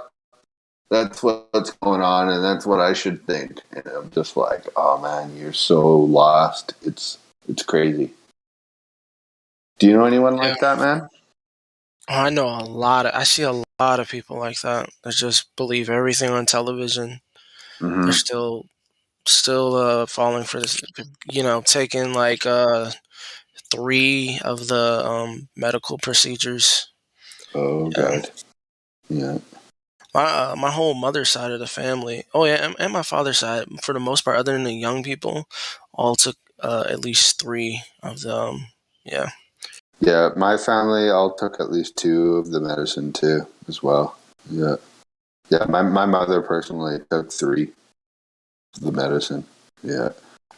that's what's going on, and that's what I should think." And I'm just like, "Oh man, you're so lost. It's crazy." Do you know anyone like that, man? I know a lot. I see a lot of people like that that just believe everything on television. Mm-hmm. They're still falling for this. Taking like 3 of the medical procedures. Oh God, yeah. My whole mother's side of the family. Oh yeah, and my father's side, for the most part, other than the young people, all took at least 3 of them. Yeah. Yeah, my family all took at least 2 of the medicine too, as well. Yeah. Yeah, my mother personally took 3 of the medicine. Yeah.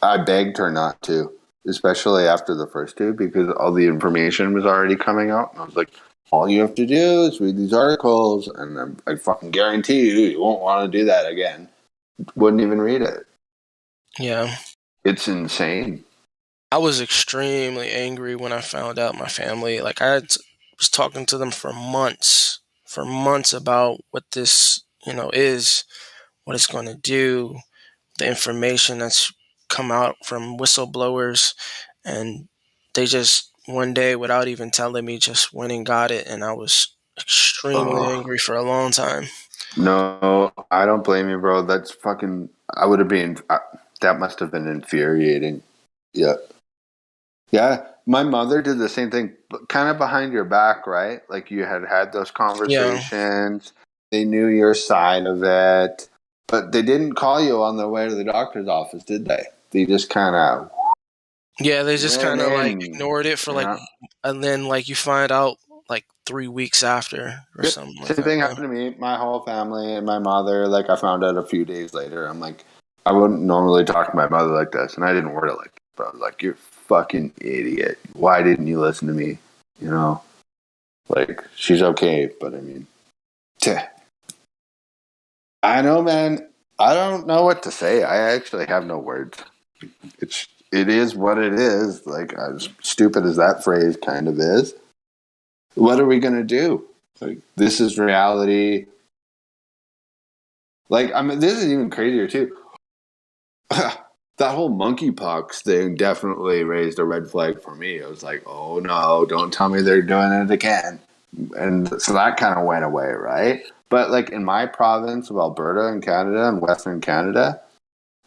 I begged her not to, especially after the first 2, because all the information was already coming out. And I was like, all you have to do is read these articles, and I fucking guarantee you won't want to do that again. Wouldn't even read it. Yeah. It's insane. I was extremely angry when I found out my family. Like was talking to them for months about what this, is, what it's going to do, the information that's come out from whistleblowers, and they just one day, without even telling me, just went and got it, and I was extremely angry for a long time. No, I don't blame you, bro. That's fucking. I would have been. That must have been infuriating. Yeah. Yeah, my mother did the same thing, but kind of behind your back, right? Like you had those conversations. They knew your side of it, but they didn't call you on the way to the doctor's office, did they? They just kind of they just went kind of like in. ignored it for Yeah. and then like you find out like 3 weeks after or Yep. something like Same that. thing happened to me. My whole family and my mother. Like I found out a few days later. I'm like, I wouldn't normally talk to my mother like this, and I didn't word it like this, but I was like, "You're a fucking idiot. Why didn't you listen to me?" You know. Like, she's okay, but I mean, I know, man. I don't know what to say. I actually have no words. It is what it is. Like, as stupid as that phrase kind of is, what are we going to do? Like, this is reality. Like, I mean, this is even crazier, too. That whole monkeypox thing definitely raised a red flag for me. I was like, oh no, don't tell me they're doing it again. And so that kind of went away, right? But like in my province of Alberta in Canada and Western Canada,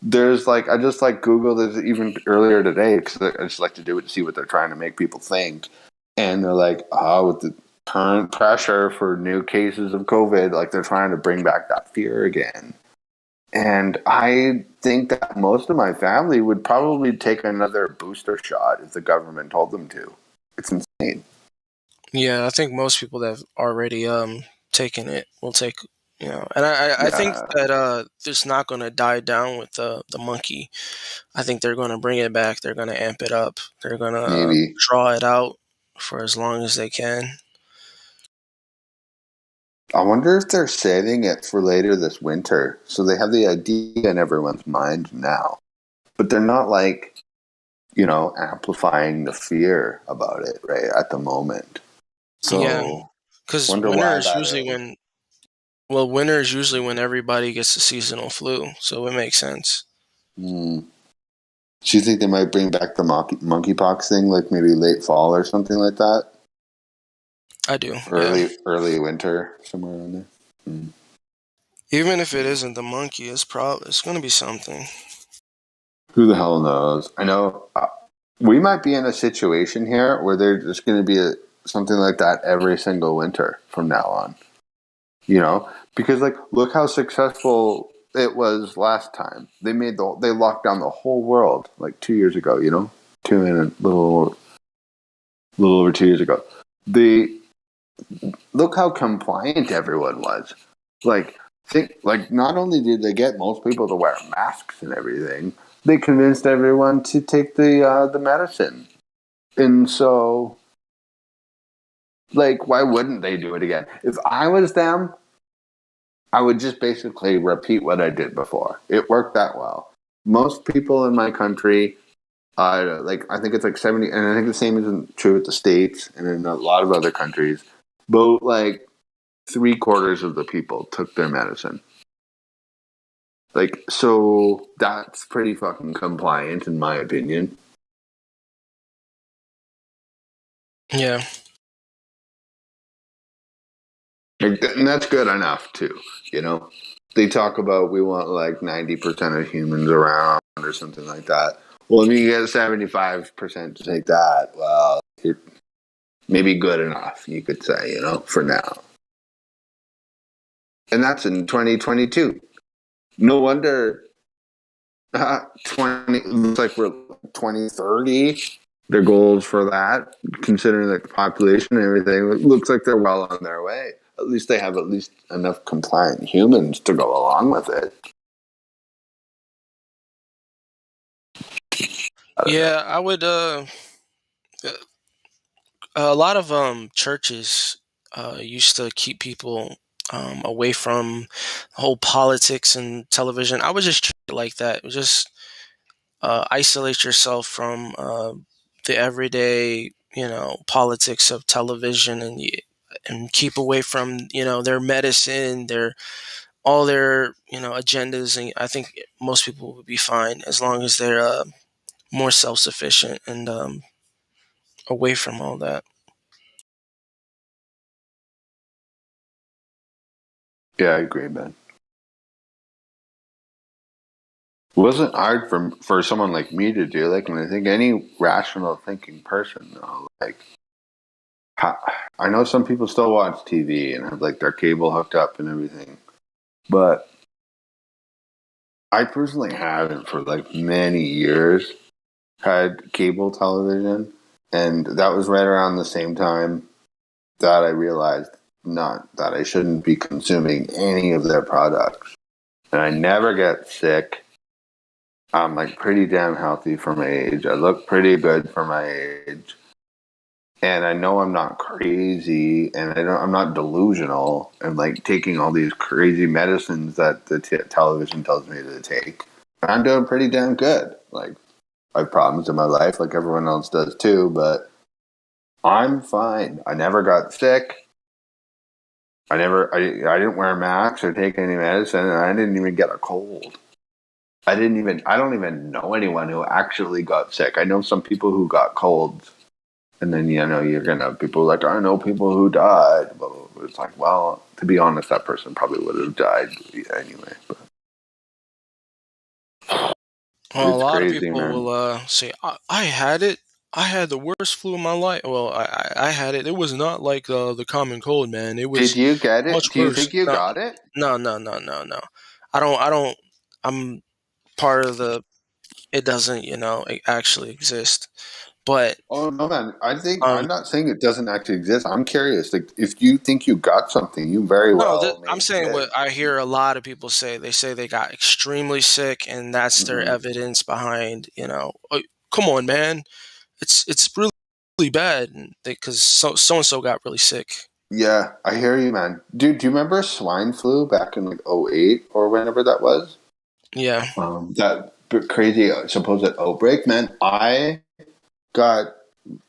there's like, I just like Googled it even earlier today because I just like to do it to see what they're trying to make people think. And they're like, oh, with the current pressure for new cases of COVID, like they're trying to bring back that fear again. And I think that most of my family would probably take another booster shot if the government told them to. It's insane. Yeah, I think most people that have already taken it will take, and I think that it's not going to die down with the monkey. I think they're going to bring it back. They're going to amp it up. They're going to draw it out for as long as they can. I wonder if they're saving it for later this winter. So they have the idea in everyone's mind now. But they're not like, amplifying the fear about it, right, at the moment. So, yeah, because winter is usually winter is usually when everybody gets the seasonal flu. So it makes sense. Do you think they might bring back the monkeypox thing, like maybe late fall or something like that? I do. Early winter, somewhere around there. Even if it isn't the monkey, it's going to be something. Who the hell knows? I know we might be in a situation here where there's just going to be something like that every single winter from now on. Because like, look how successful it was last time. They locked down the whole world like 2 years ago. A little over 2 years ago. Look how compliant everyone was. Not only did they get most people to wear masks and everything, they convinced everyone to take the medicine. And so, like, why wouldn't they do it again? If I was them, I would just basically repeat what I did before. It worked that well. Most people in my country I think it's like 70, and I think the same isn't true with the States and in a lot of other countries. But like 3/4 of the people took their medicine. Like, so that's pretty fucking compliant in my opinion. Yeah. And that's good enough too, you know? They talk about we want like 90% of humans around or something like that. Well, if you get 75% to take that, well, you're maybe good enough, you could say, you know, for now. And that's in 2022. No wonder 20 looks like we're 2030. Their goals for that, considering like the population and everything, it looks like they're well on their way. At least they have enough compliant humans to go along with it. Yeah, I would. A lot of churches used to keep people away from the whole politics and television. I would just treat it like that. Just isolate yourself from the everyday, politics of television, and keep away from their medicine, all their agendas. And I think most people would be fine as long as they're more self-sufficient and away from all that. Yeah, I agree, man. It wasn't hard for someone like me to do. Like, when I think any rational thinking person, like, I know some people still watch TV and have like their cable hooked up and everything, but I personally haven't for like many years had cable television, and that was right around the same time that I realized not that I shouldn't be consuming any of their products. And I never get sick. I'm like pretty damn healthy for my age. I look pretty good for my age. And I know I'm not crazy, and I'm not delusional and like taking all these crazy medicines that the television tells me to take. I'm doing pretty damn good. Like, I have problems in my life like everyone else does too, but I'm fine. I never got sick. I didn't wear masks or take any medicine, and I didn't even get a cold. I don't even know anyone who actually got sick. I know some people who got colds, and then, you're going to have people like, I know people who died. Blah, blah, blah. It's like, well, to be honest, that person probably would have died anyway. But Well, a it's lot of crazy, people man. will say, I had it. I had the worst flu of my life. Well, I had it. It was not like the common cold, man. It was Did you get much it? Do you worse. think you No, got it? no, no, no, no, no. I don't. I'm part of the. It doesn't, actually exist. But Oh, no, man. um, I'm not saying it doesn't actually exist. I'm curious. Like, if you think you got something, you very no, well I'm may saying did. what I hear a lot of people say. They say they got extremely sick, and that's their Mm-hmm. evidence behind. Oh, come on, man. It's really, really bad because so and so got really sick. Yeah, I hear you, man. Dude, do you remember swine flu back in like '08 or whenever that was? Yeah. That crazy supposed outbreak, man. Got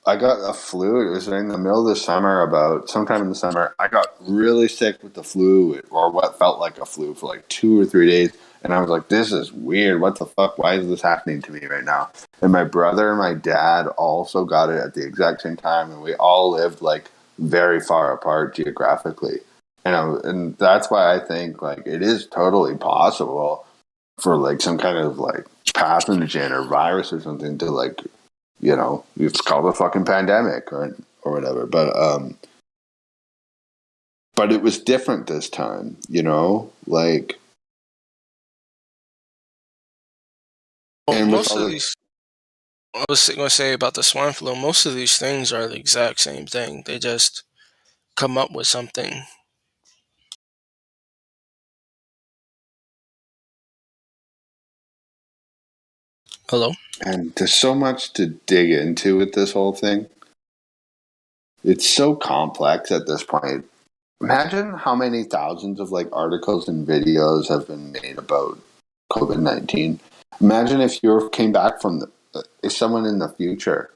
I got a flu. It was in the middle of the summer, about sometime in the summer. I got really sick with the flu, or what felt like a flu, for like 2 or 3 days. And I was like, this is weird. What the fuck? Why is this happening to me right now? And my brother and my dad also got it at the exact same time. And we all lived like very far apart geographically. And that's why I think like it is totally possible for like some kind of like pathogen or virus or something to like, it's called a fucking pandemic or whatever. But it was different this time, like. Well, And with most all of the, these, I was going to say about the swine flu, most of these things are the exact same thing. They just come up with something. Hello? and there's so much to dig into with this whole thing. It's so complex at this point. Imagine how many thousands of like articles and videos have been made about COVID-19. Imagine if you came back from if someone in the future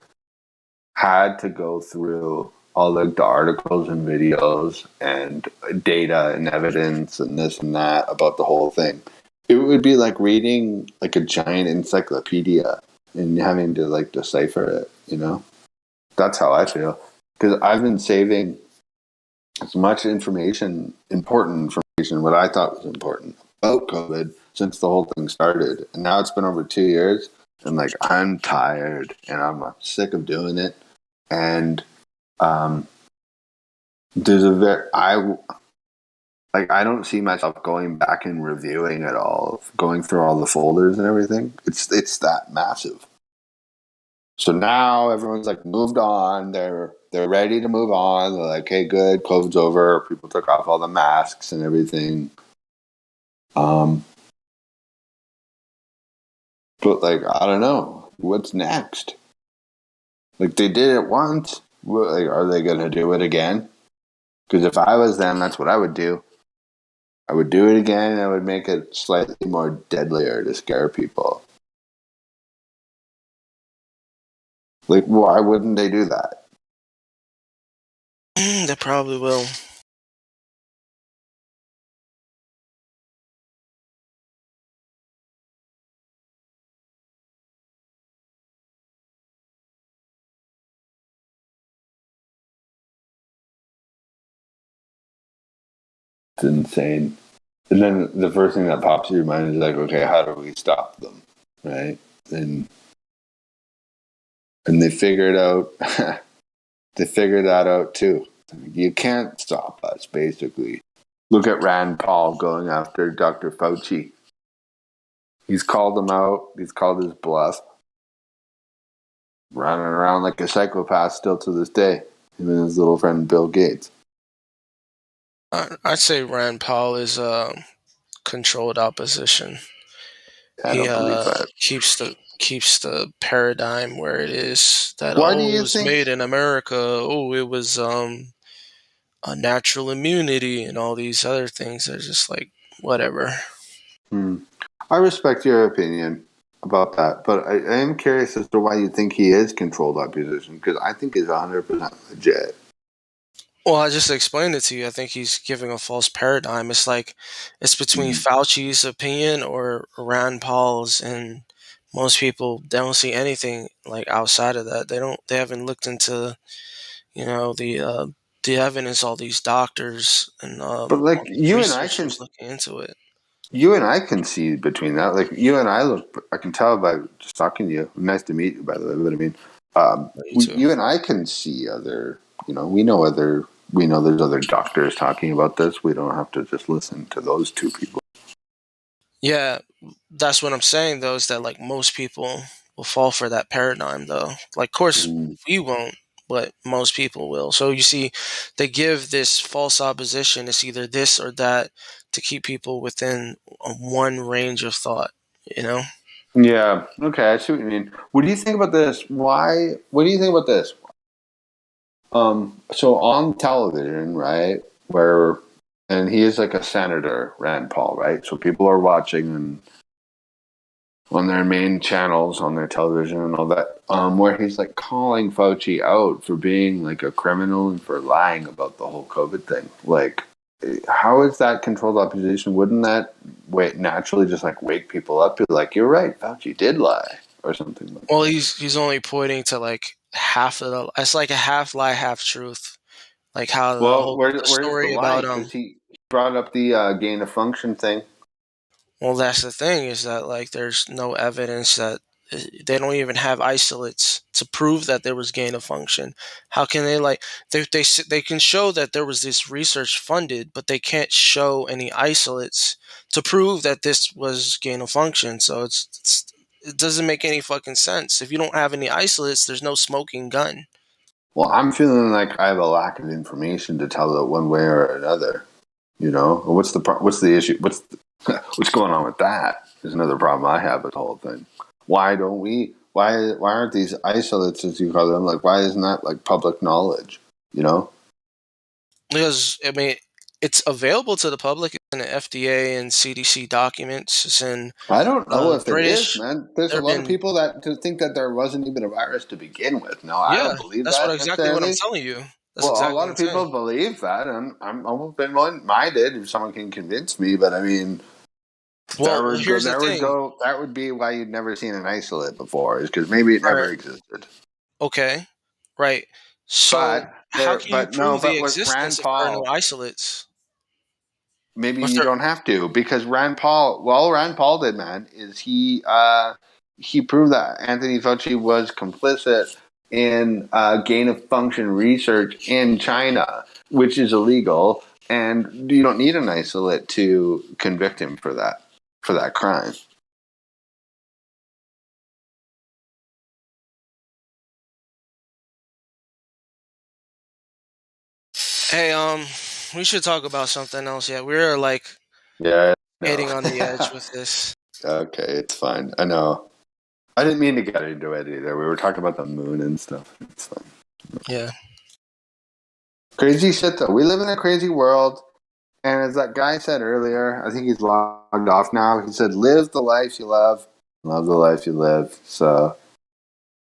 had to go through all like the articles and videos and data and evidence and this and that about the whole thing, it would be like reading like a giant encyclopedia and having to like decipher it, you know? That's how I feel. Because I've been saving as much information, important information, what I thought was important about COVID since the whole thing started. And now it's been over 2 years. And like, I'm tired and I'm sick of doing it. And there's I don't see myself going back and reviewing it all, going through all the folders and everything. It's that massive. So now everyone's like moved on. They're ready to move on. They're like, hey, good, COVID's over. People took off all the masks and everything. But like, I don't know, what's next? Like, they did it once. Like, are they going to do it again? Because if I was them, that's what I would do. I would do it again, and I would make it slightly more deadlier to scare people. Like, why wouldn't they do that? They probably will. It's insane. And then the first thing that pops in your mind is like, okay, how do we stop them? Right? And they figured out they figured that out too. You can't stop us, basically. Look at Rand Paul going after Dr. Fauci. He's called him out. He's called his bluff. Running around like a psychopath still to this day. Him and his little friend Bill Gates. I'd say Rand Paul is controlled opposition. I don't believe that. keeps the paradigm where it is. That Why do it you was think made in America. It was a natural immunity and all these other things. Are just like whatever. I respect your opinion about that, but I am curious as to why you think he is controlled opposition, because I think he's 100% legit. Well, I just explained it to you. I think he's giving a false paradigm. It's like it's between Fauci's opinion or Rand Paul's, and most people don't see anything like outside of that. They haven't looked into, the evidence. All these doctors and But like you and I can looking into it. You and I can see between that. Like you and I can tell by just talking to you. Nice to meet you, by the way. But I mean, you and I can see other. We know there's other doctors talking about this. We don't have to just listen to those two people. Yeah, that's what I'm saying. Though is that like most people will fall for that paradigm. Though, like, of course, we won't, but most people will. So you see, they give this false opposition. It's either this or that to keep people within one range of thought. Yeah. Okay. I see what you mean. What do you think about this? What do you think about this? So on television, right, and he is like a senator, Rand Paul, right? So people are watching and on their main channels, on their television and all that, where he's like calling Fauci out for being like a criminal and for lying about the whole COVID thing. Like, how is that controlled opposition? Wouldn't that naturally just like wake people up? Be like, you're right, Fauci did lie or something like Well, that. he's only pointing to like half of the. It's like a half lie, half truth. Like how the whole story about he brought up the gain of function thing. Well, that's the thing is that like there's no evidence that they don't even have isolates to prove that there was gain of function. How can they they can show that there was this research funded, but they can't show any isolates to prove that this was gain of function. So it doesn't make any fucking sense. If you don't have any isolates, there's no smoking gun. Well, I'm feeling like I have a lack of information to tell it one way or another. What's the issue? What's going on with that? Is another problem I have with the whole thing. Why aren't these isolates, as you call them, like, why isn't that like public knowledge? Because I mean, it's available to the public. It's in the FDA and CDC documents. It's in I don't know if it is, British. man. There's a There have lot of been, people that think that there wasn't even a virus to begin with. No, I yeah, don't believe that's that exactly what I'm necessarily. telling you. That's Well, a exactly lot what I'm of saying. people believe that, and I'm open-minded if someone can convince me. But I mean, Well, here's the thing. that would be why you'd never seen an isolate before, is because maybe it never existed. Okay, right. So how can you prove the With Rand existence if there are no Paul, isolates? maybe Or if you there, don't have to, because Rand Paul did, man, is he proved that Anthony Fauci was complicit in gain of function research in China, which is illegal, and you don't need an isolate to convict him for that crime. hey, we should talk about something else. Yeah, we're like hitting on the edge with this. Okay, it's fine. I know. I didn't mean to get into it either. We were talking about the moon and stuff. It's fine. Yeah. Crazy shit, though. We live in a crazy world. And as that guy said earlier, I think he's logged off now. He said, live the life you love the life you live. So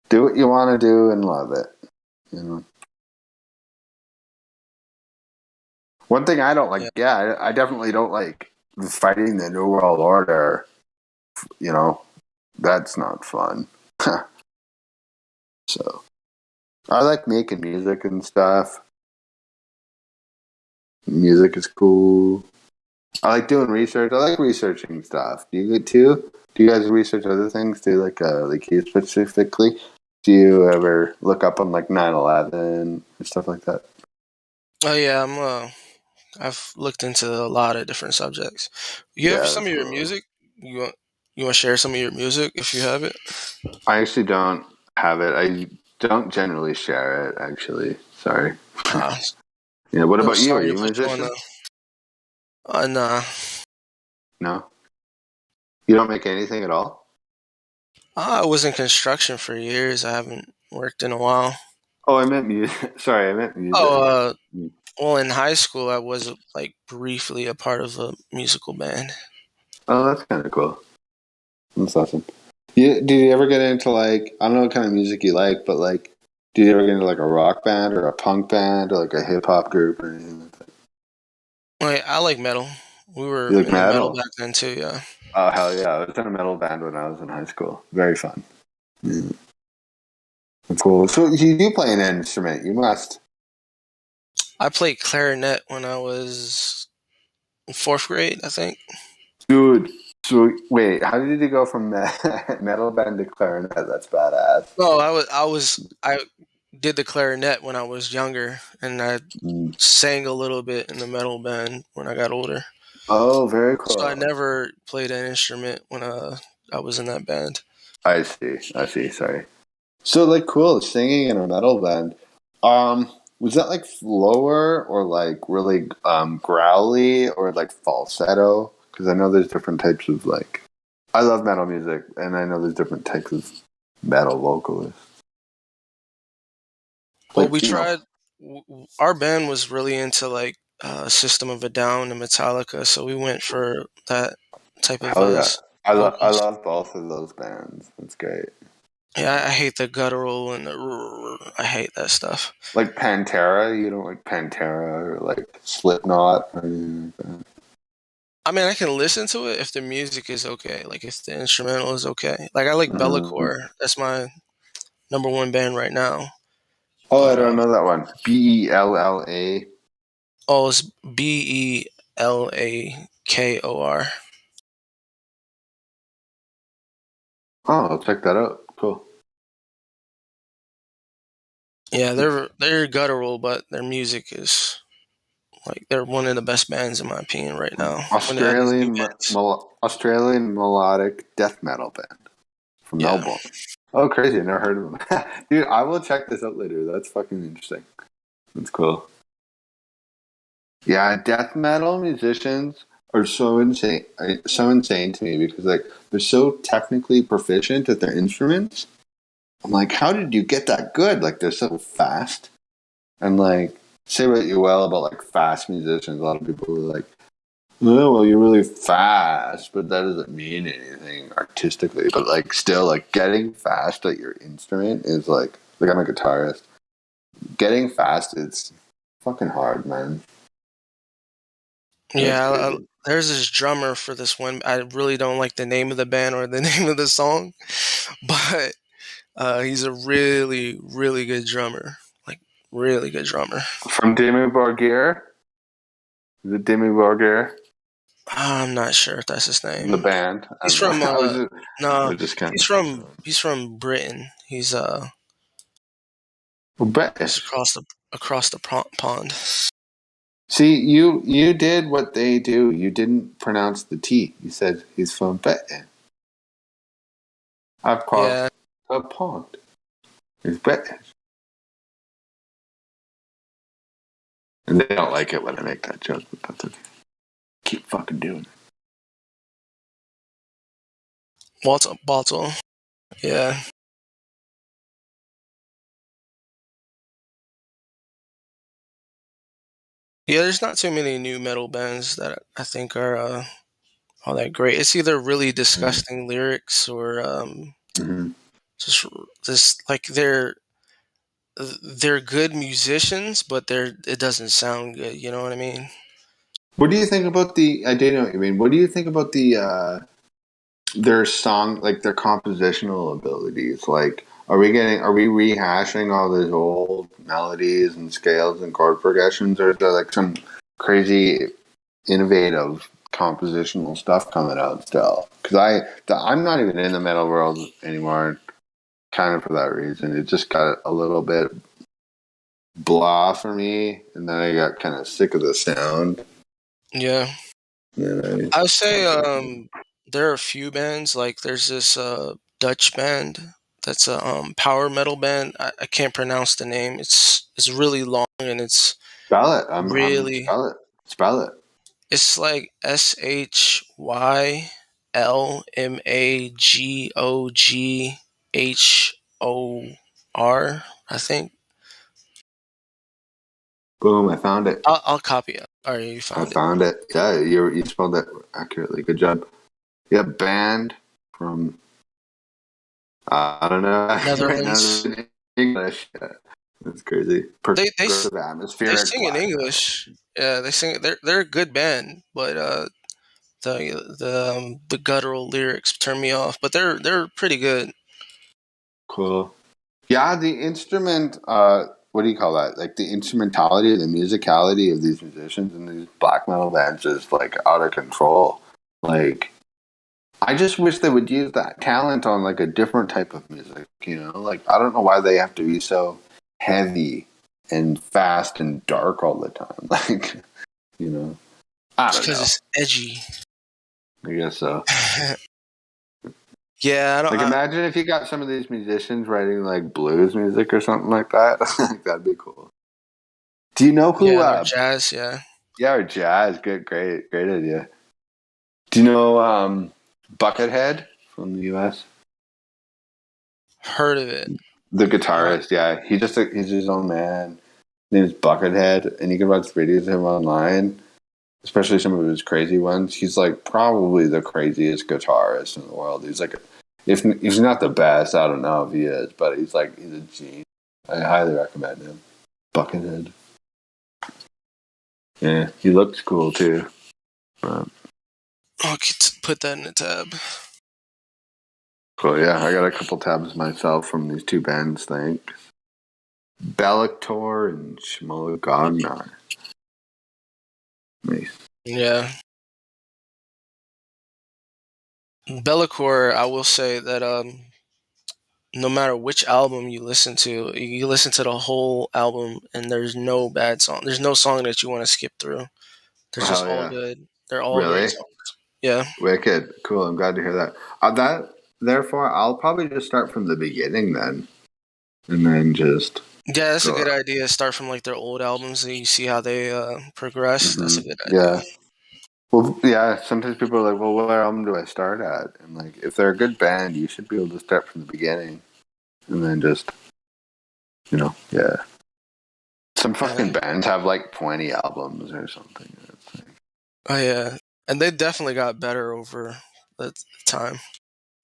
do what you want to do and love it. You know. One thing I don't like, I definitely don't like fighting the New World Order. You know, that's not fun. So I like making music and stuff. Music is cool. I like doing research. I like researching stuff. Do you get too? Do you guys research other things too, like you specifically? Do you ever look up on like 9/11 and stuff like that? Oh yeah, I've looked into a lot of different subjects. You have some of your music? You want to share some of your music if you have it? I actually don't have it. I don't generally share it, actually. Sorry. Yeah, what about you? Are you a musician? Nah. No? You don't make anything at all? I was in construction for years. I haven't worked in a while. Oh, I meant music. Sorry, I meant music. Oh, well, in high school, I was like briefly a part of a musical band. Oh, that's kind of cool. That's awesome. Did you ever get into like, I don't know what kind of music you like, but like, did you ever get into like a rock band or a punk band or like a hip hop group or anything like that? I like metal. We were You like in metal metal back then too, yeah. Oh, hell yeah. I was in a metal band when I was in high school. Very fun. Yeah. That's cool. So you do play an instrument. You must. I played clarinet when I was in 4th grade, I think. Dude, so wait, how did you go from metal band to clarinet? That's badass. No, I did the clarinet when I was younger, and I sang a little bit in the metal band when I got older. Oh, very cool. So I never played an instrument when I was in that band. I see. Sorry. So like, cool, singing in a metal band. Was that like lower or like really growly or like falsetto? Because I know there's different types of like. I love metal music, and I know there's different types of metal vocalists. Well, we tried. Our band was really into like System of a Down and Metallica, so we went for that type of vocals. I love both of those bands. That's great. Yeah, I hate the guttural and I hate that stuff. Like Pantera, you don't like Pantera or like Slipknot or anything like that? I mean, I can listen to it if the music is okay, like if the instrumental is okay. Like I like Bellacore. That's my number one band right now. Oh, I don't know that one. Bella. Oh, it's Belakor. Oh, I'll check that out. Cool. Yeah, they're guttural, but their music is like they're one of the best bands in my opinion right now. Australian melodic death metal band from Melbourne. Oh, crazy! I never heard of them. Dude, I will check this out later. That's fucking interesting. That's cool. Yeah, death metal musicians are so insane to me because like they're so technically proficient at their instruments. I'm like, how did you get that good? Like they're so fast, and like say what you will about like fast musicians. A lot of people are like, "Oh, well, you're really fast," but that doesn't mean anything artistically. But like, still, like getting fast at your instrument is like I'm a guitarist. Getting fast, it's fucking hard, man. Yeah, there's this drummer for this one. I really don't like the name of the band or the name of the song, but he's a really, really good drummer. Like, really good drummer. From Dimmu Borgir? Is it Dimmu Borgir? I'm not sure if that's his name. The band. He's from he's from Britain. He's across the pond. See, you did what they do. You didn't pronounce the T. You said he's from Britain. Across the pond. He's British. And they don't like it when I make that joke, but that's okay. Keep fucking doing it. Bottle. Yeah. Yeah, there's not too many new metal bands that I think are all that great. It's either really disgusting lyrics or just like they're good musicians, but it doesn't sound good. You know what I mean? What do you think about I do know what you mean. What do you think about their song, like their compositional abilities? Like, are we rehashing all those old melodies and scales and chord progressions, or is there like some crazy innovative compositional stuff coming out still? Because I'm not even in the metal world anymore, kind of for that reason. It just got a little bit blah for me, and then I got kind of sick of the sound. Yeah. I would say there are a few bands. Like there's this Dutch band that's a power metal band. I can't pronounce the name. It's really long and it's spell it. Spell it. It's like SHYLMAGOGHOR, I think. Boom! I found it. I'll copy it. All right, you found it. I found it. Yeah, you spelled that accurately. Good job. Yeah, band from I don't know. Netherlands. English. Yeah, that's crazy. Progressive atmospheric. They sing in English. Yeah, they sing. They're a good band, but the guttural lyrics turn me off. But they're pretty good. Cool. Yeah, the instrument. What do you call that? Like the instrumentality, the musicality of these musicians and these black metal bands is like out of control. Like, I just wish they would use that talent on like a different type of music. You know, like I don't know why they have to be so heavy and fast and dark all the time. Like, you know, I don't know. Because it's edgy. I guess so. Yeah, imagine if you got some of these musicians writing like blues music or something like that. That'd be cool. Do you know who? Or jazz, yeah. Yeah, or jazz. Good, great idea. Do you know Buckethead from the U.S.? Heard of it. The guitarist, yeah. He's his own man. His name is Buckethead, and you can watch videos of him online, especially some of his crazy ones. He's like probably the craziest guitarist in the world. He's like, if he's not the best, I don't know if he is, but he's a genius. I highly recommend him. Buckethead. Yeah, he looks cool too. I'll put that in the tab. Cool, yeah. I got a couple tabs myself from these two bands, thanks. Bellator and Shmologognar. Nice. Yeah. Bellator, I will say that no matter which album you listen to the whole album and there's no bad song. There's no song that you want to skip through. They're just all good. They're all great songs. Yeah. Wicked. Cool. I'm glad to hear that. Therefore, I'll probably just start from the beginning then. And then just... Yeah, that's a good idea. Start from like their old albums and you see how they progress. Mm-hmm. That's a good idea. Yeah. Well, yeah, sometimes people are like, well, what album do I start at? And like, if they're a good band, you should be able to start from the beginning. And then just, yeah. Some fucking bands have like 20 albums or something. Oh yeah, and they definitely got better over the time.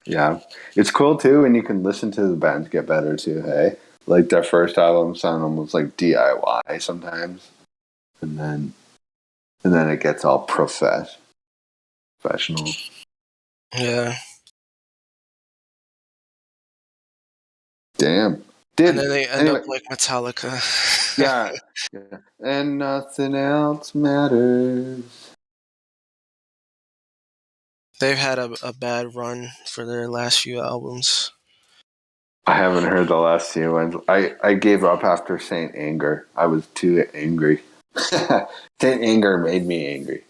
Yeah, it's cool too when you can listen to the bands get better too. Hey, like their first album sound almost like DIY sometimes, and then it gets all professional. Yeah. Damn. And then they end up like Metallica. Yeah. And nothing else matters. They've had a bad run for their last few albums. I haven't heard the last few ones. I gave up after Saint Anger. I was too angry. Saint Anger made me angry.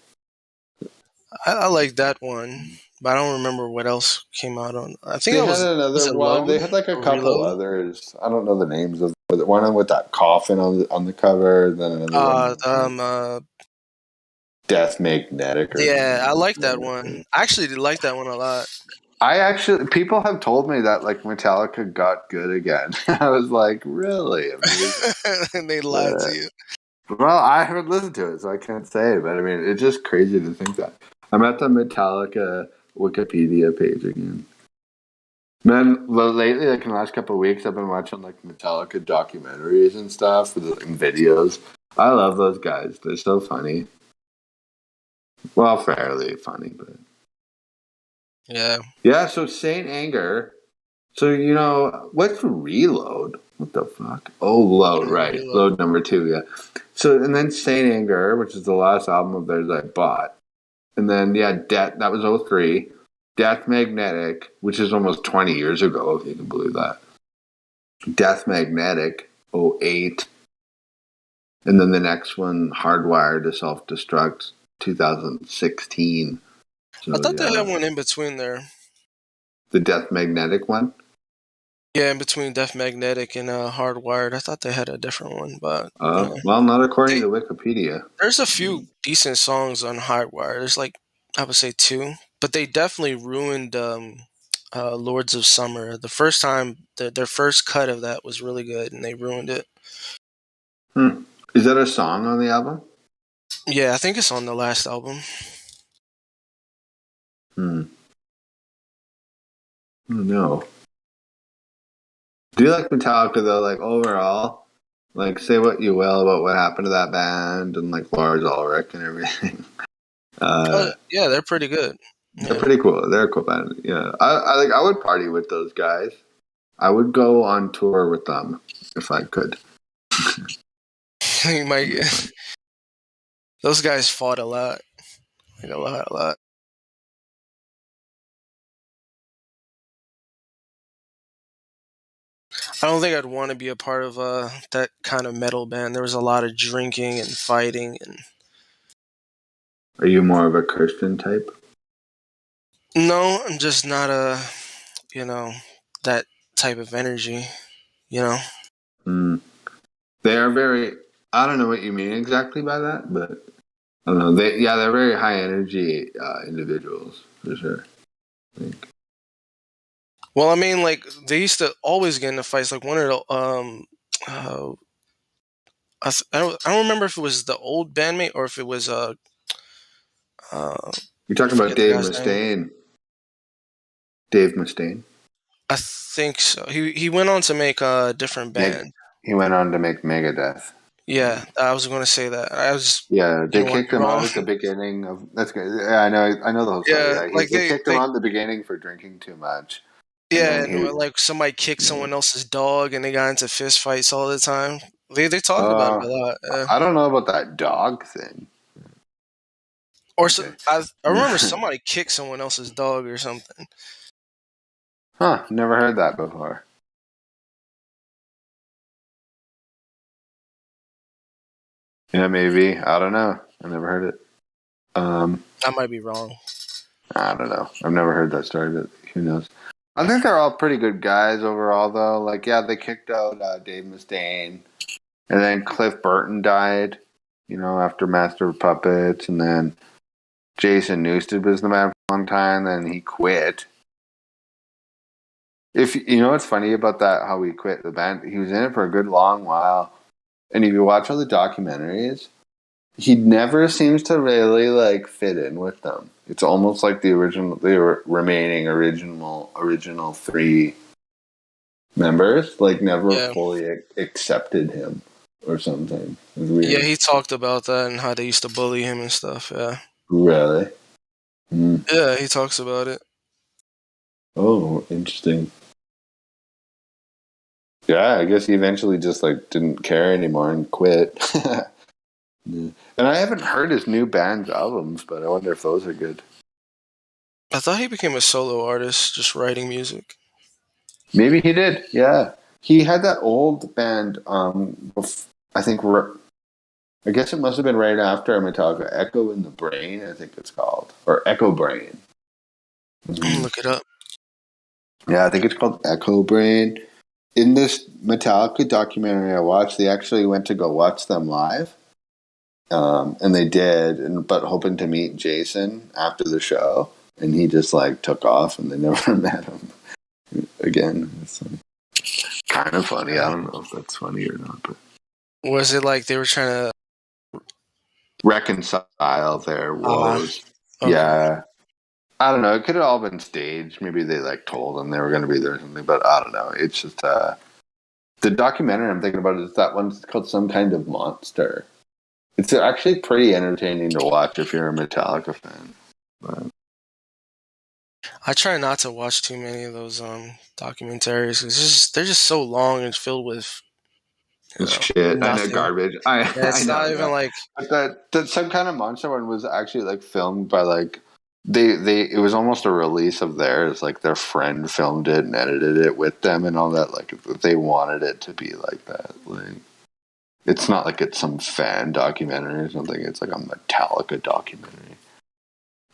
I like that one, but I don't remember what else came out on. I think they it was had another one. They had like a couple others. I don't know the names of the one with that coffin on the cover. Then another one. Death Magnetic. Yeah, I like that one. I actually did like that one a lot. People have told me that like Metallica got good again. I was like, really? And they lied to you. Well, I haven't listened to it, so I can't say. But I mean, it's just crazy to think that. I'm at the Metallica Wikipedia page again. Man, well, lately, like in the last couple of weeks, I've been watching like Metallica documentaries and stuff and videos. I love those guys. They're so funny. Well, fairly funny, but yeah. So Saint Anger. So what's Reload? What the fuck? Oh, Load, right? Load number 2, yeah. So and then Saint Anger, which is the last album of theirs I bought, and then Death. That was 2003. Death Magnetic, which is almost 20 years ago, if you can believe that. Death Magnetic, 2008. And then the next one, Hardwired to Self-Destruct, 2016. So, I thought they had one in between there. The Death Magnetic one? Yeah, in between Death Magnetic and Hardwired. I thought they had a different one, but... well, not according to Wikipedia. There's a few decent songs on Hardwired. There's like, I would say 2. But they definitely ruined Lords of Summer. The first time, their first cut of that was really good, and they ruined it. Is that a song on the album? Yeah, I think it's on the last album. No. Do you like Metallica though? Like overall, like say what you will about what happened to that band and like Lars Ulrich and everything. Yeah, they're pretty good. They're pretty cool. They're a cool band. Yeah, I would party with those guys. I would go on tour with them if I could. You might. Those guys fought a lot. Like a lot. I don't think I'd want to be a part of that kind of metal band. There was a lot of drinking and fighting. And are you more of a Christian type? No, I'm just not that type of energy. They are very. I don't know what you mean exactly by that, but I don't know. They're very high energy individuals for sure. I think. Well, I mean, like they used to always get into fights. Like one of the I don't remember if it was the old bandmate or if it was You're talking about Dave Mustaine. Dave Mustaine. I think so. He went on to make a different band. He went on to make Megadeth. Yeah, I was going to say that. They kicked him out at the beginning of. That's good. Yeah, I know the whole story. Yeah, like they kicked him out at the beginning for drinking too much. Yeah, and like somebody kicked someone else's dog, and they got into fist fights all the time. They talk about it a lot. I don't know about that dog thing. Or I remember somebody kicked someone else's dog or something. Huh? Never heard that before. Yeah, maybe. I don't know. I never heard it. I might be wrong. I don't know. I've never heard that story, but who knows? I think they're all pretty good guys overall, though. Like, yeah, they kicked out Dave Mustaine, and then Cliff Burton died, after Master of Puppets, and then Jason Newsted was the man for a long time, then he quit. If you know what's funny about that, how he quit the band, he was in it for a good long while, and if you watch all the documentaries, he never seems to really like fit in with them. It's almost like the remaining original three members like never fully accepted him or something. It was weird. Yeah, he talked about that and how they used to bully him and stuff. Yeah. Really? Mm. Yeah, he talks about it. Oh, interesting. Yeah, I guess he eventually just like didn't care anymore and quit. Yeah. And I haven't heard his new band's albums, but I wonder if those are good. I thought he became a solo artist, just writing music. Maybe he did. Yeah, he had that old band. I think I guess it must have been right after Metallica, Echo in the Brain. I think it's called, or Echo Brain. Look it up. Yeah, I think it's called Echo Brain. In this Metallica documentary I watched, they actually went to go watch them live. And they did, but hoping to meet Jason after the show, and he just like took off, and they never met him again. It's kind of funny. I don't know if that's funny or not, but was it like they were trying to reconcile their woes? Okay. Yeah, I don't know. It could have all been staged. Maybe they like told them they were going to be there or something, but I don't know. It's just the documentary I'm thinking about is that one's called Some Kind of Monster. It's actually pretty entertaining to watch if you're a Metallica fan. But I try not to watch too many of those documentaries because they're just so long and filled with shit. nothing. I know, garbage. It's not even like. But that Some Kind of Monster one was actually like filmed by like they it was almost a release of theirs. Like their friend filmed it and edited it with them and all that. Like they wanted it to be like that. Like. It's not like it's some fan documentary or something. It's like a Metallica documentary.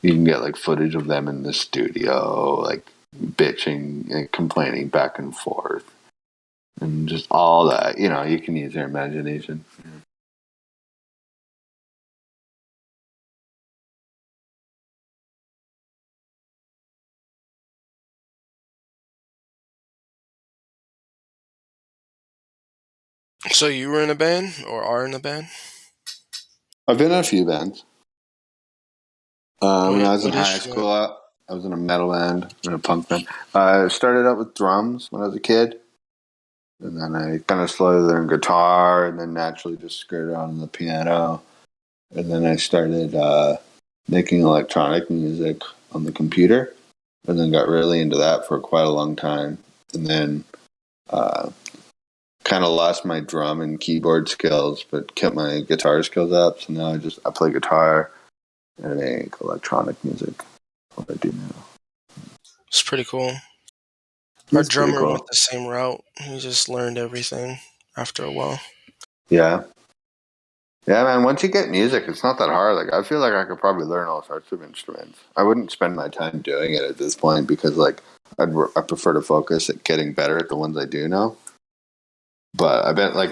You can get like footage of them in the studio, like bitching and complaining back and forth. And just all that. You know, you can use your imagination. So you were in a band or are in a band? I've been in a few bands. When I was in high school, I was in a metal band, in a punk band. I started out with drums when I was a kid. And then I kind of slowly learned guitar and then naturally just skirted on the piano. And then I started making electronic music on the computer and then got really into that for quite a long time. And then kind of lost my drum and keyboard skills, but kept my guitar skills up. So now I play guitar and I make electronic music. What I do now. It's pretty cool. Our drummer went the same route. He just learned everything after a while. Yeah. Yeah, man, once you get music, it's not that hard. Like, I feel like I could probably learn all sorts of instruments. I wouldn't spend my time doing it at this point because, like, I prefer to focus at getting better at the ones I do know. But I bet, like,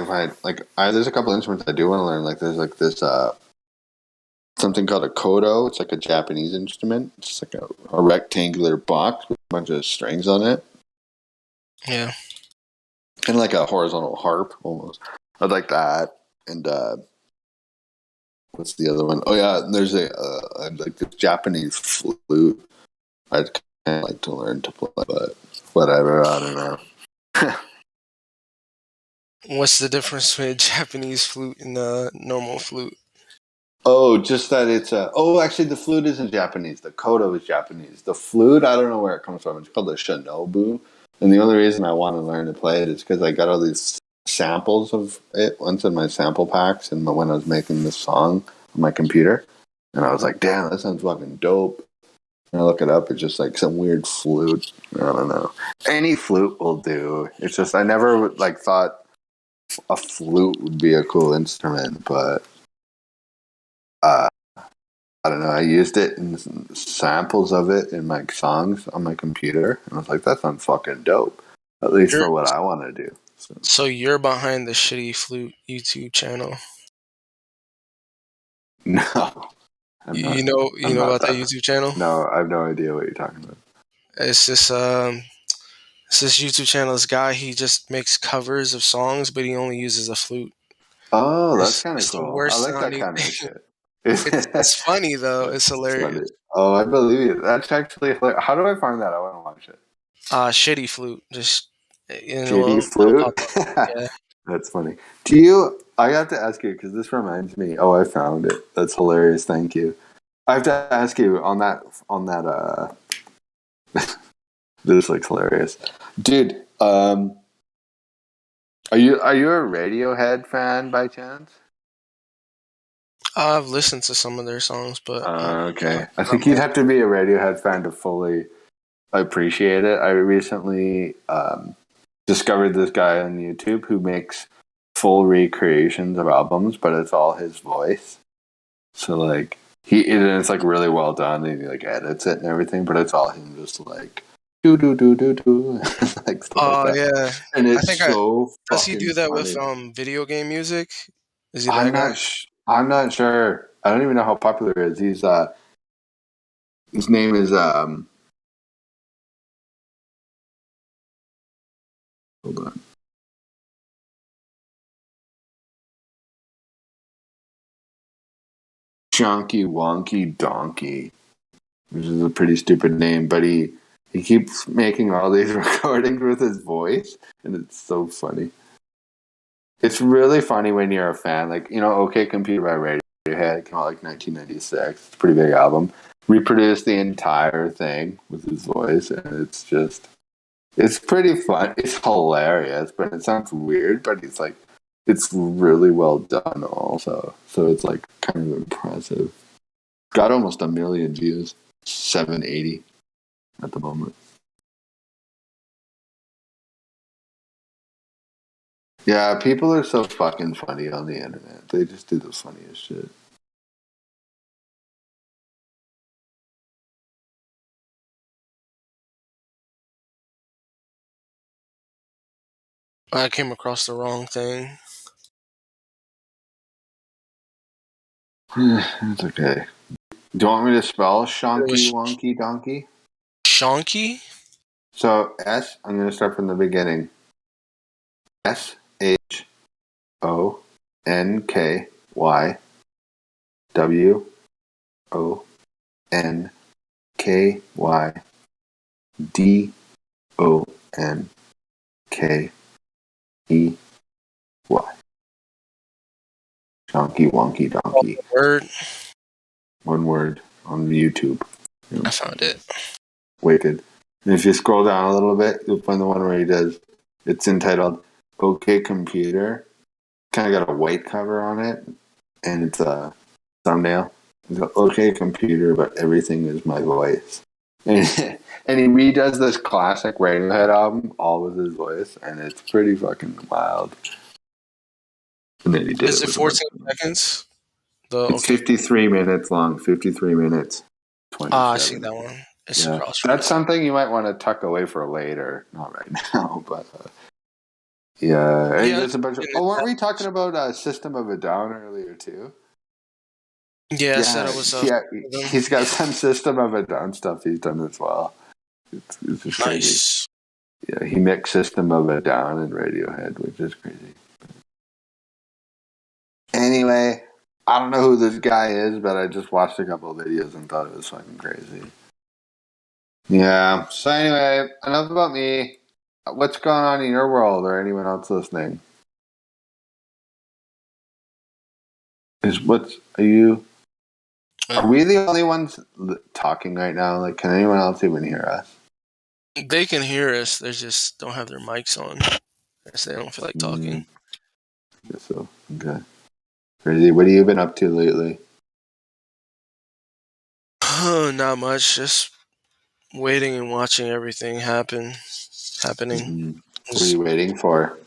there's a couple instruments I do want to learn. Like, there's, like, this, something called a koto. It's like a Japanese instrument. It's like a rectangular box with a bunch of strings on it. Yeah. Kind of like a horizontal harp, almost. I'd like that. And, what's the other one? Oh yeah, there's like the Japanese flute. I'd kind of like to learn to play, but whatever. I don't know. What's the difference between a Japanese flute and a normal flute? Oh, just that it's actually the flute isn't Japanese. The koto is Japanese. The flute, I don't know where it comes from. It's called the shinobu. And the only reason I want to learn to play it is because I got all these samples of it once in my sample packs and when I was making this song on my computer. And I was like, damn, that sounds fucking dope. And I look it up, it's just like some weird flute. I don't know. Any flute will do. It's just I never like thought a flute would be a cool instrument, but I don't know. I used it in samples of it in my songs on my computer, and I was like, that sounds fucking dope. At least for what I want to do. So you're behind the Shitty Flute YouTube channel? No. You know about that YouTube channel? No, I have no idea what you're talking about. It's this YouTube channel. This guy, he just makes covers of songs, but he only uses a flute. Oh, that's kind of It's the cool. I worst like that sounding kind of thing. shit. It's funny though. It's It's hilarious. funny. Oh, I believe you. That's actually hilarious. How do I find that? I want to watch it. Shitty flute. Just Shitty it'll pop flute. up. Yeah. That's funny. Do you? I have to ask you because this reminds me. Oh, I found it. That's hilarious. Thank you. I have to ask you on that. This looks hilarious, dude. Are you a Radiohead fan by chance? I've listened to some of their songs, but Okay. I not think you'd much. have to be a Radiohead fan to fully appreciate it. I recently discovered this guy on YouTube who makes full recreations of albums, but it's all his voice. So like it's like really well done, and he like edits it and everything, but it's all him just like do do do do do like stuff like Oh that. yeah, And I it's think so does he fucking do that with funny. video game music? Is he that guy? I'm not sure. I don't even know how popular he is. His name is hold on. Chonky Wonky Donkey, which is a pretty stupid name, but he keeps making all these recordings with his voice, and it's so funny. It's really funny when you're a fan. Like, OK Computer by Radiohead came out like 1996. It's a pretty big album. Reproduced the entire thing with his voice, and it's pretty fun. It's hilarious, but it sounds weird, but it's really well done also. So it's like kind of impressive. Got almost 1 million views, 780 at the moment. Yeah, people are so fucking funny on the internet. They just do the funniest shit. I came across the wrong thing. It's okay. Do you want me to spell It Shonky was Wonky Donkey? Shonky. So I'm going to start from the beginning. SHONKYWONKY. Shonky Wonky Donkey. Word. One word on YouTube. I found it. Wicked. And if you scroll down a little bit, you'll find the one where he does. It's entitled "OK Computer." Kind of got a white cover on it, and it's a thumbnail. It's got "OK Computer," but everything is my voice. And he redoes this classic Radiohead album all with his voice, and it's pretty fucking wild. And then he did Is it it with 14 seconds? It's 53 minutes long. 53 minutes. 27. I see that one. It's Yeah, across. that's something you might want to tuck away for later. Not right now, but yeah. And Yeah. there's a bunch of. Oh, weren't we talking about System of a Down earlier too? Yeah, I said it was. He's got some System of a Down stuff he's done as well. It's just Nice. crazy. Yeah, he mixed System of a Down and Radiohead, which is crazy. Anyway, I don't know who this guy is, but I just watched a couple of videos and thought it was fucking crazy. Yeah. So anyway, enough about me. What's going on in your world, or anyone else listening? Are we the only ones talking right now? Like, can anyone else even hear us? They can hear us. They just don't have their mics on. I guess they don't feel like talking. I guess so. Okay. Crazy. What have you been up to lately? Not much. Just waiting and watching everything happening. Mm-hmm. What are you waiting for?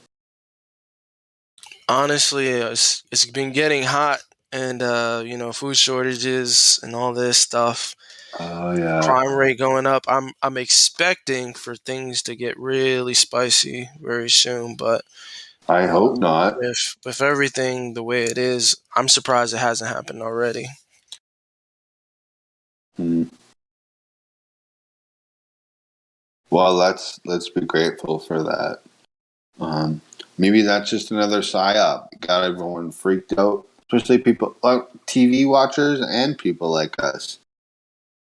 Honestly, it's been getting hot, and food shortages and all this stuff. Oh yeah. Crime rate going up. I'm expecting for things to get really spicy very soon, but I hope not. With everything the way it is, I'm surprised it hasn't happened already. Well, let's be grateful for that. Maybe that's just another psyop. Got everyone freaked out, especially people like TV watchers and people like us,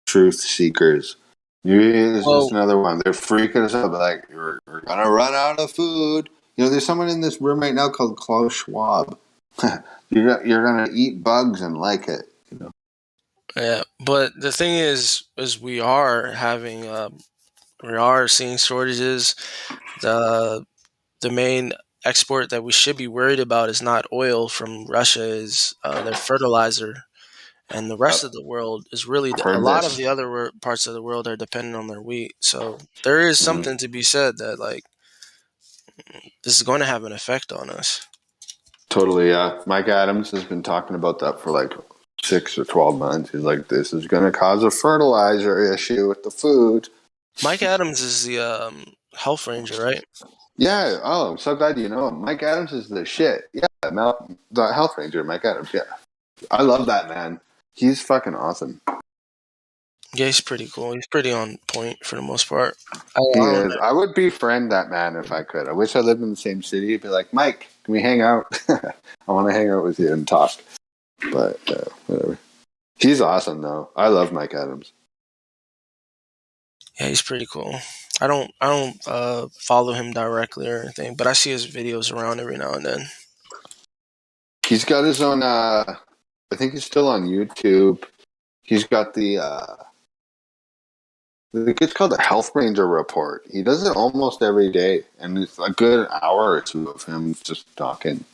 truth seekers. Maybe it's just another one. They're freaking us out. Like, we're gonna run out of food. You know, there's someone in this room right now called Klaus Schwab. You're gonna eat bugs and like it. You know. Yeah, but the thing is we are having we are seeing shortages. The main export that we should be worried about is not oil from Russia, is their fertilizer, and the rest of the world is really a lot of the other parts of the world are dependent on their wheat. So there is something to be said that like this is going to have an effect on us. Totally, yeah. Mike Adams has been talking about that for like 6 or 12 months. He's like, this is going to cause a fertilizer issue with the food. Mike Adams is the health ranger, right? Yeah. Oh, I'm so glad you know him. Mike Adams is the shit. Yeah, the health ranger, Mike Adams. Yeah. I love that man. He's fucking awesome. Yeah, he's pretty cool. He's pretty on point for the most part. He is. I would befriend that man if I could. I wish I lived in the same city. I'd be like, Mike, can we hang out? I want to hang out with you and talk. But whatever. He's awesome, though. I love Mike Adams. Yeah, he's pretty cool. I don't follow him directly or anything, but I see his videos around every now and then. He's got his own. I think he's still on YouTube. He's got it's called the Health Ranger Report. He does it almost every day, and it's a good hour or two of him just talking.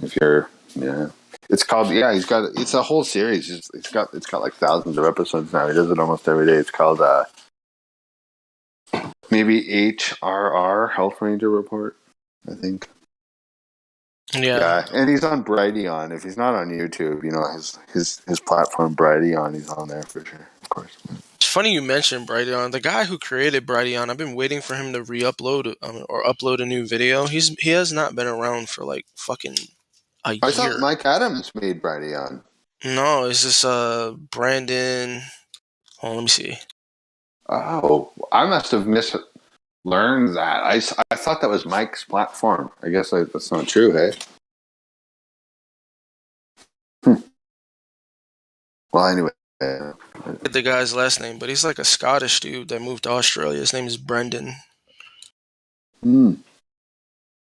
If you're, it's called. Yeah, it's a whole series. It's got like thousands of episodes now. He does it almost every day. It's called maybe HRR, Health Ranger Report, I think. Yeah, and he's on Brighteon. If he's not on YouTube, his platform Brighteon, he's on there for sure, of course. It's funny you mentioned Brighteon. The guy who created Brighteon, I've been waiting for him to re-upload or upload a new video. He has not been around for like fucking a year. I thought Mike Adams made Brighteon. No, it's just Brandon. Oh, let me see. Oh, I must have learned that. I thought that was Mike's platform. I guess that's not true, hey? Well, anyway. The guy's last name, but he's like a Scottish dude that moved to Australia. His name is Brendan.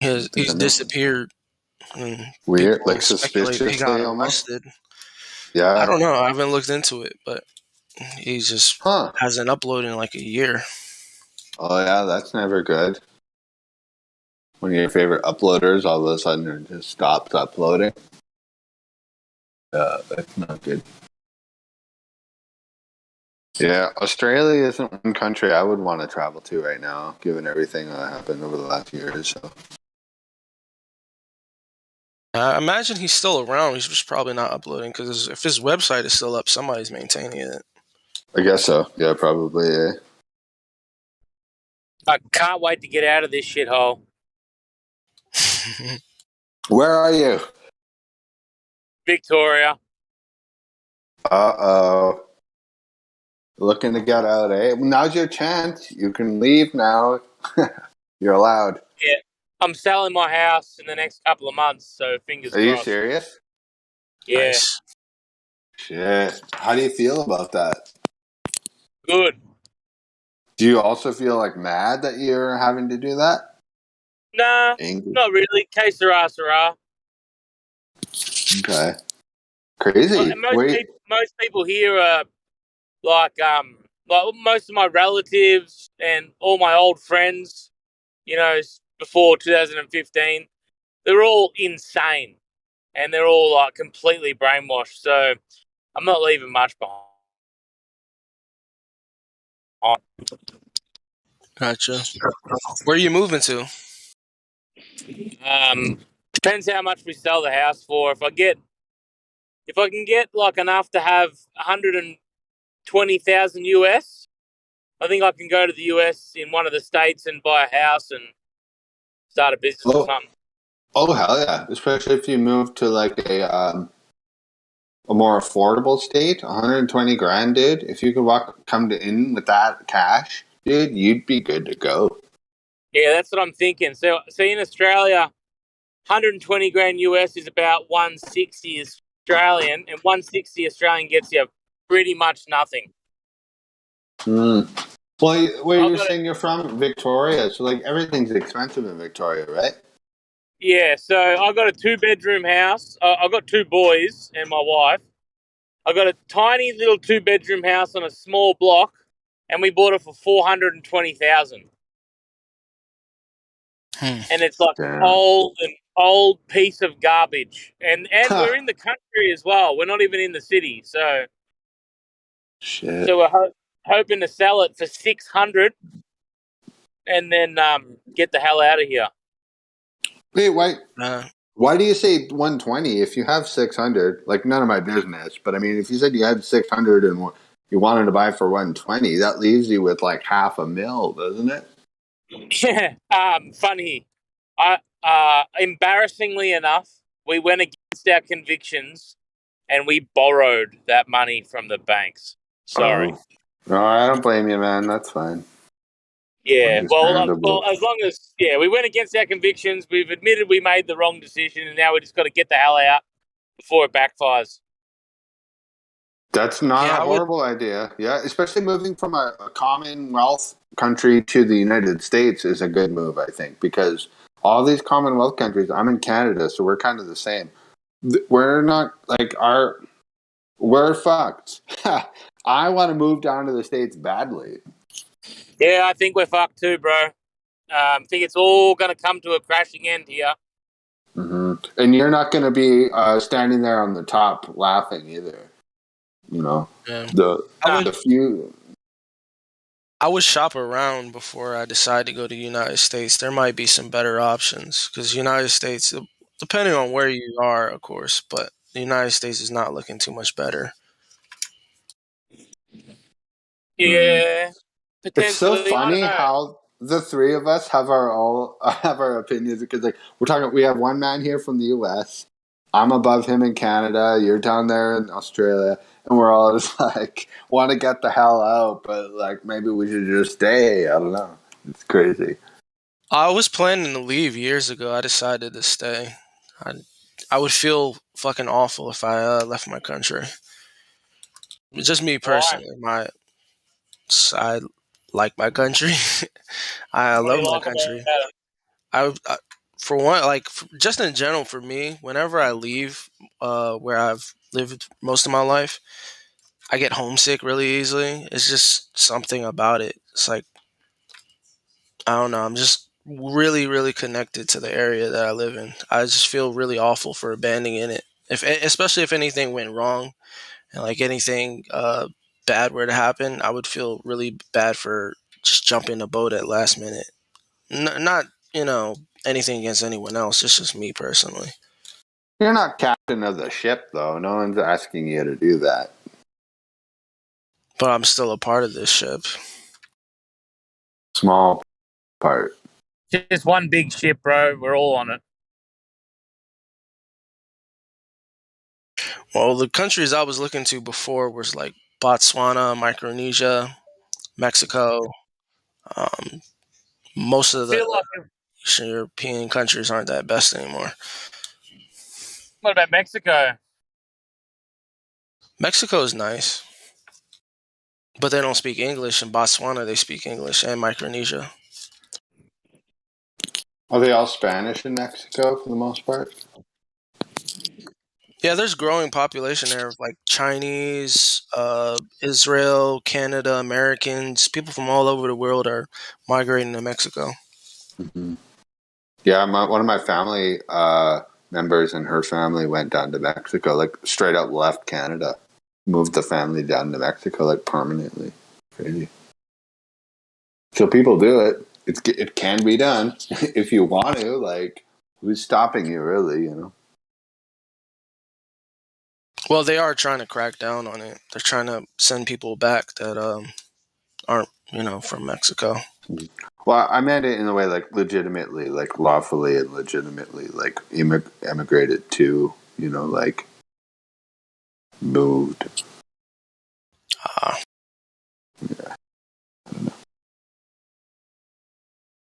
He's disappeared. Weird, like suspiciously he got almost? arrested. Yeah. I don't know. I haven't looked into it, but he just hasn't uploaded in like a year. Oh, yeah, that's never good. One of your favorite uploaders all of a sudden just stops uploading. That's not good. Yeah, Australia isn't one country I would want to travel to right now, given everything that happened over the last year or so. I imagine he's still around. He's just probably not uploading because if his website is still up, somebody's maintaining it. I guess so. Yeah, probably. Yeah. I can't wait to get out of this shithole. Where are you? Victoria. Uh-oh. Looking to get out, eh? Now's your chance. You can leave now. You're allowed. Yeah. I'm selling my house in the next couple of months, so fingers crossed. Are you serious? Yeah. Nice. Shit. How do you feel about that? Good. Do you also feel like mad that you're having to do that? Nah, Angry? not really. Que sera, sera. Okay. Crazy. Most people here are like most of my relatives and all my old friends, before 2015, they're all insane and they're all like completely brainwashed. So I'm not leaving much behind. Gotcha. Where are you moving to? Depends how much we sell the house for. If I can get like enough to have 120,000 US, I think I can go to the US in one of the states and buy a house and start a business or something. Oh, hell yeah. Especially if you move to like a more affordable state, 120 grand, dude. If you could come in with that cash, dude, you'd be good to go. Yeah, that's what I'm thinking. So in Australia, 120 grand US is about 160 Australian, and 160 Australian gets you pretty much nothing. Well, where I've you're got saying you're from Victoria, so like everything's expensive in Victoria, right? Yeah, so I got a 2-bedroom house. I got 2 boys and my wife. I got a tiny little 2-bedroom house on a small block, and we bought it for $420,000. And it's like Damn. old piece of garbage. And we're in the country as well. We're not even in the city. So Shit. so we're hoping to sell it for $600 and then get the hell out of here. Wait, why do you say 120 if you have 600? Like, none of my business, but I mean, if you said you had 600 and you wanted to buy for 120, that leaves you with like $500,000, doesn't it? Yeah. Funny. Embarrassingly enough, we went against our convictions and we borrowed that money from the banks. Sorry. Oh. No, I don't blame you, man. That's fine. Yeah, well, Understandable. as long as we went against our convictions, we've admitted we made the wrong decision, and now we just got to get the hell out before it backfires. That's not a horrible idea. Yeah, especially moving from a Commonwealth country to the United States is a good move, I think, because all these Commonwealth countries, I'm in Canada, so we're kind of the same. We're not like we're fucked. I want to move down to the States badly. Yeah, I think we're fucked too, bro. I think it's all going to come to a crashing end here. Mm-hmm. And you're not going to be standing there on the top laughing either. You know, the few. I would shop around before I decide to go to the United States. There might be some better options because the United States, depending on where you are, of course, but the United States is not looking too much better. Yeah, potentially. It's so funny how the three of us have our opinions, because like we have one man here from the U.S. I'm above him in Canada. You're down there in Australia, and we're all just like want to get the hell out, but like maybe we should just stay. I don't know. It's crazy. I was planning to leave years ago. I decided to stay. I would feel fucking awful if I left my country. Just me personally. I like my country. I love my country. For one, just in general, for me, whenever I leave where I've lived most of my life, I get homesick really easily. It's just something about it. It's like, I don't know. I'm just really, really connected to the area that I live in. I just feel really awful for abandoning it. Especially if anything went wrong and like anything bad were to happen, I would feel really bad for just jumping the boat at last minute. Not anything against anyone else. It's just me personally. You're not captain of the ship, though. No one's asking you to do that. But I'm still a part of this ship. Small part. Just one big ship, bro. We're all on it. Well, the countries I was looking to before was like Botswana, Micronesia, Mexico. Most of the Eastern European countries aren't that best anymore. What about Mexico? Mexico is nice, but they don't speak English. In Botswana, they speak English, and Micronesia. Are they all Spanish in Mexico for the most part? Yeah, there's growing population there of like Chinese, Israel, Canada, Americans. People from all over the world are migrating to Mexico. Mm-hmm. Yeah, one of my family members and her family went down to Mexico, like straight up left Canada, moved the family down to Mexico like permanently. Crazy. So people do it. It can be done if you want to. Like, who's stopping you, really? You know. Well, they are trying to crack down on it. They're trying to send people back that aren't, from Mexico. Well, I meant it in a way like legitimately, like lawfully and legitimately, like emigrated to, like moved. Yeah. I don't know.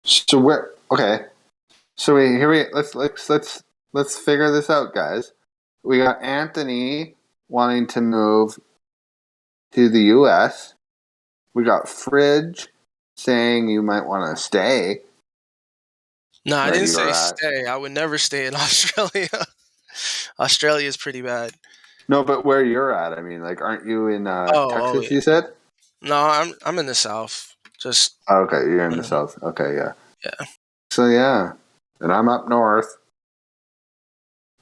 So So let's figure this out, guys. We got Anthony wanting to move to the U.S. We got Fridge saying you might want to stay. No, I didn't say stay. I would never stay in Australia. Australia is pretty bad. No, but where you're at, I mean, like, aren't you in Texas? Yeah. You said. No, I'm in the South. Just okay, you're in the South. Okay, yeah. Yeah. So yeah, and I'm up north.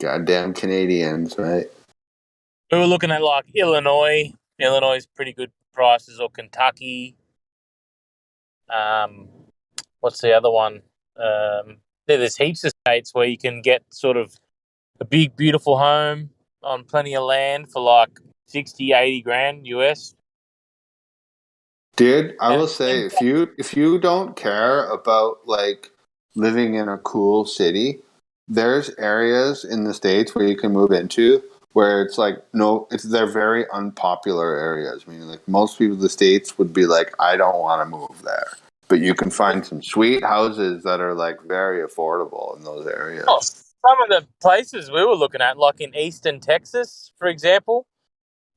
Goddamn Canadians, right? We were looking at like Illinois. Illinois is pretty good prices, or Kentucky. What's the other one? There's heaps of states where you can get sort of a big, beautiful home on plenty of land for like 60, 80 grand US. Dude, I will say if you don't care about like living in a cool city, there's areas in the States where you can move into where it's like they're very unpopular areas. I mean, like most people in the States would be like, I don't want to move there. But you can find some sweet houses that are like very affordable in those areas. Oh, some of the places we were looking at, like in eastern Texas, for example,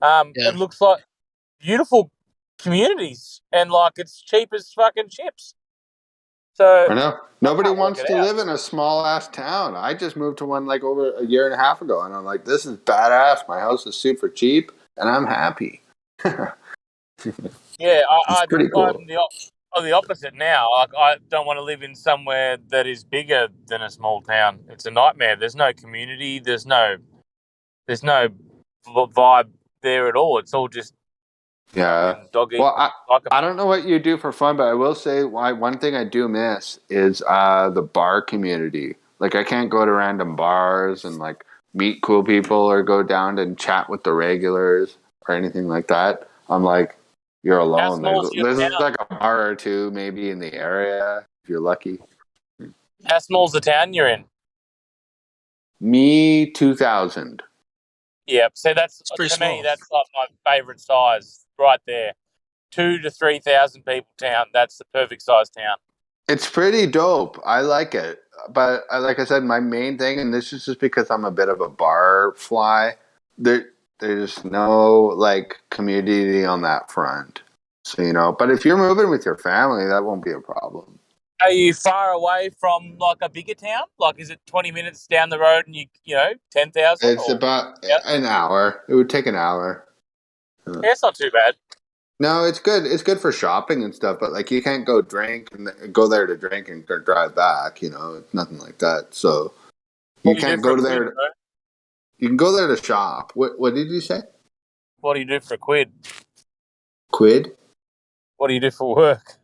it looks like beautiful communities and like it's cheap as fucking chips. So I know. Nobody wants to live in a small ass town. I just moved to one like over a year and a half ago, and I'm like, this is badass. My house is super cheap, and I'm happy. Yeah, pretty cool. I'm the opposite now. Like, I don't want to live in somewhere that is bigger than a small town. It's a nightmare. There's no community. There's no vibe there at all. It's all just dog eat. Well, I don't know what you do for fun, but I will say one thing I do miss is the bar community. Like I can't go to random bars and like meet cool people or go down and chat with the regulars or anything like that. I'm like, you're alone. There's like a bar or two maybe in the area if you're lucky. How small's the town you're in? Me 2,000. Yeah, so that's to small. me that's like my favorite size right there. 2,000 to 3,000 people town. That's the perfect size town. It's pretty dope. I like it. But like I said, my main thing, and this is just because I'm a bit of a bar fly, there's no like community on that front. So, but if you're moving with your family, that won't be a problem. Are you far away from like a bigger town? Like, is it 20 minutes down the road and 10,000? It's about an hour. It would take an hour. Yeah, it's not too bad. No, it's good. It's good for shopping and stuff, but like you can't go drink and go there to drink and drive back. It's nothing like that. So you can't go there. You can go there to shop. What did you say? What do you do for a quid? Quid? What do you do for work?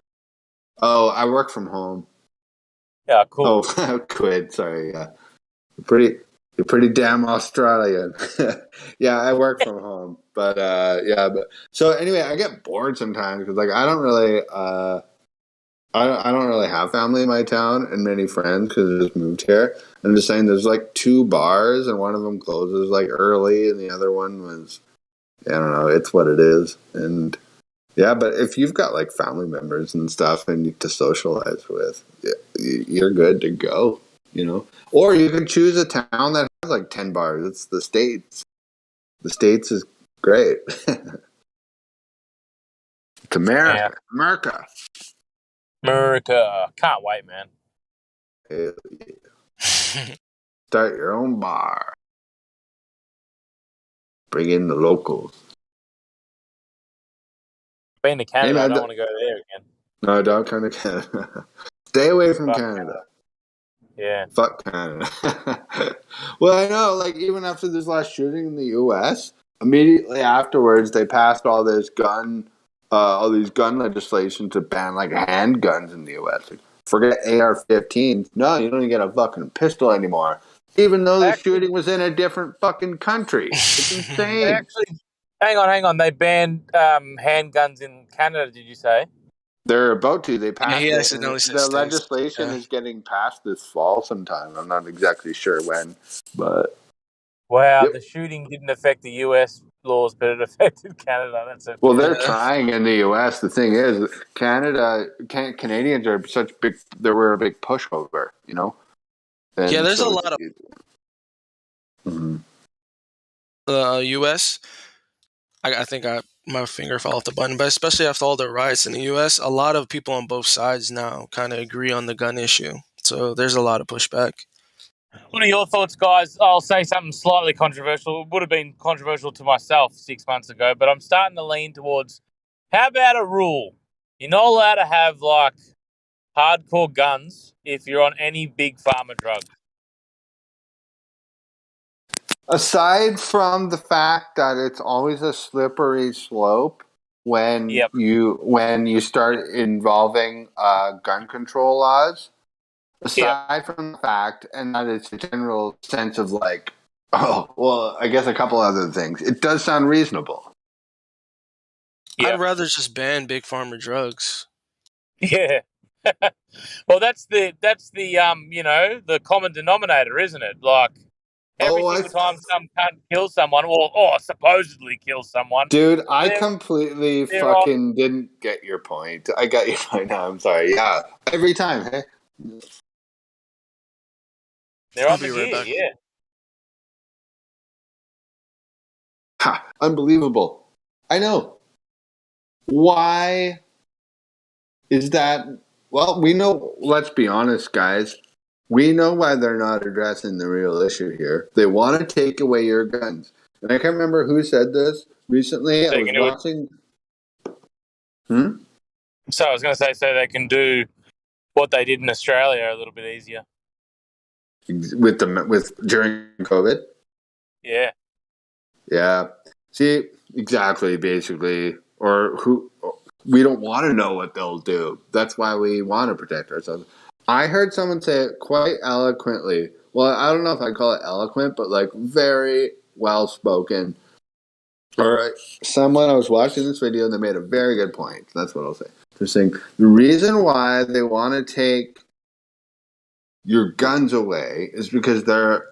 Oh, I work from home. Yeah, cool. Oh, quid. Sorry. Yeah, you're pretty damn Australian. Yeah, I work from home, but so anyway, I get bored sometimes because like I don't really have family in my town and many friends because I just moved here. I'm just saying there's like 2 bars and one of them closes like early and the other one was, I don't know, it's what it is. And yeah, but if you've got like family members and stuff and to socialize with, you're good to go, Or you can choose a town that has like 10 bars. It's the States. The States is great. It's America. Yeah. America. Can't wait, man. Hell yeah. Start your own bar. Bring in the locals. Been to Canada, I don't want to go there again. No, don't come to Canada. Stay away from Canada. Yeah. Fuck Canada. Well, I know, like, even after this last shooting in the U.S., immediately afterwards, they passed all these gun legislation to ban, like, handguns in the U.S. Like, forget AR-15s. No, you don't even get a fucking pistol anymore. Even though the shooting was in a different fucking country. It's insane. Hang on. They banned handguns in Canada, did you say? They're about to. They passed it. The legislation is getting passed this fall sometime. I'm not exactly sure when, but... Wow, The shooting didn't affect the U.S. laws, but it affected Canada. Well, they're trying in the U.S. The thing is, Canadians are such big... They were a big pushover, And yeah, there's so a lot of U.S. I think my finger fell off the button, but especially after all the riots in the U.S., a lot of people on both sides now kind of agree on the gun issue. So there's a lot of pushback. What are your thoughts, guys? I'll say something slightly controversial. It would have been controversial to myself 6 months ago, but I'm starting to lean towards, how about a rule? You're not allowed to have, like, hardcore guns if you're on any big pharma drug. Aside from the fact that it's always a slippery slope when you start involving gun control laws, aside from the fact, and that it's a general sense of like, oh, well, I guess a couple other things. It does sound reasonable. I'd rather just ban big pharma drugs. Yeah. Well, that's the the common denominator, isn't it? Like, every single time some cunt kills someone, or supposedly kills someone. Dude, I completely fucking didn't get your point. I got your point now. I'm sorry. Yeah, every time, hey? They're on the gear, yeah. Ha! Unbelievable. I know. Why is that? Well, we know, let's be honest, guys. We know why they're not addressing the real issue here. They want to take away your guns. And I can't remember who said this recently. I was watching. So I was going to say, so they can do what they did in Australia a little bit easier. With during COVID? Yeah. Yeah. See, exactly, basically. We don't want to know what they'll do. That's why we want to protect ourselves. I heard someone say it quite eloquently. Well, I don't know if I'd call it eloquent, but like very well spoken. Or someone, I was watching this video and they made a very good point. That's what I'll say. They're saying the reason why they want to take your guns away is because they're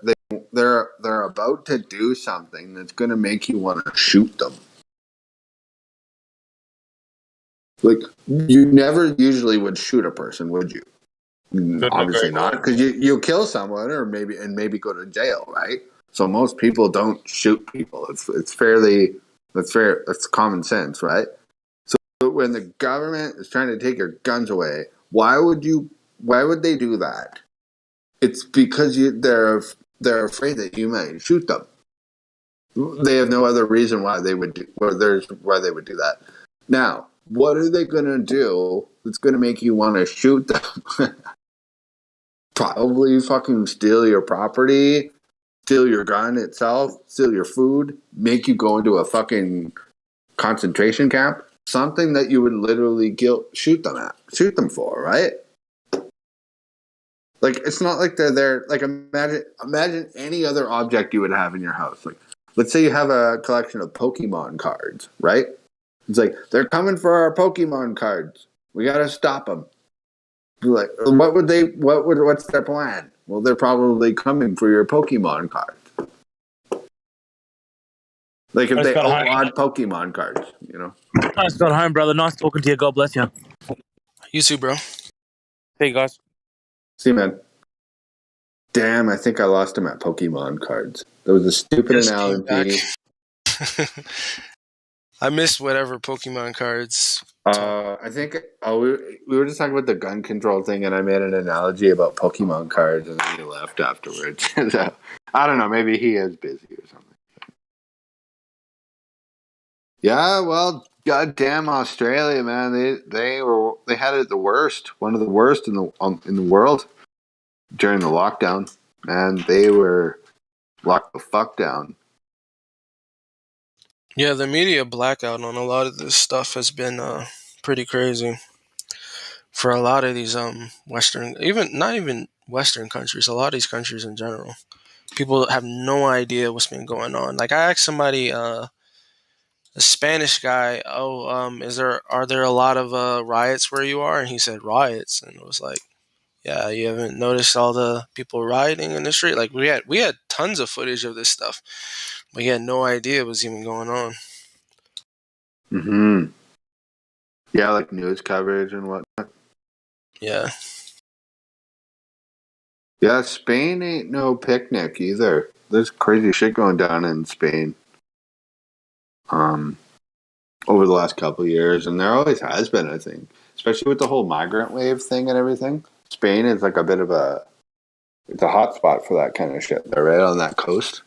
about to do something that's going to make you want to shoot them. Like, you never usually would shoot a person, would you? Obviously not, because you'll kill someone or maybe go to jail, right? So most people don't shoot people. It's common sense, right? So when the government is trying to take your guns away, why would they do that? It's because they're afraid that you might shoot them. They have no other reason why they would do that. Now, what are they going to do that's going to make you want to shoot them? Probably fucking steal your property, steal your gun itself, steal your food, make you go into a fucking concentration camp. Something that you would literally shoot them for, right? Like, it's not like they're there. Like, imagine any other object you would have in your house. Like, let's say you have a collection of Pokemon cards, right? It's like, they're coming for our Pokemon cards. We got to stop them. Like, what's their plan? Well, they're probably coming for your Pokemon cards. Like, if they outlawed Pokemon cards, you know? I just got home, brother. Nice talking to you. God bless you. You too, bro. See you guys. See you, man. Damn, I think I lost him at Pokemon cards. That was a stupid analogy. I missed whatever Pokemon cards. I think we were just talking about the gun control thing, and I made an analogy about Pokemon cards, and then he left afterwards. So, I don't know. Maybe he is busy or something. Yeah, well, goddamn Australia, man. They had it the worst, one of the worst in the world during the lockdown. Man, they were locked the fuck down. Yeah, the media blackout on a lot of this stuff has been pretty crazy for a lot of these not even Western countries, a lot of these countries in general. People have no idea what's been going on. Like, I asked somebody, a Spanish guy, are there a lot of riots where you are? And he said riots, and it was like, yeah, you haven't noticed all the people rioting in the street? Like, we had tons of footage of this stuff, but he had no idea what was even going on. Mm-hmm. Yeah, like news coverage and whatnot. Yeah. Yeah, Spain ain't no picnic either. There's crazy shit going down in Spain. Over the last couple of years, and there always has been, I think, especially with the whole migrant wave thing and everything. Spain is like a bit of it's a hot spot for that kind of shit. They're right on that coast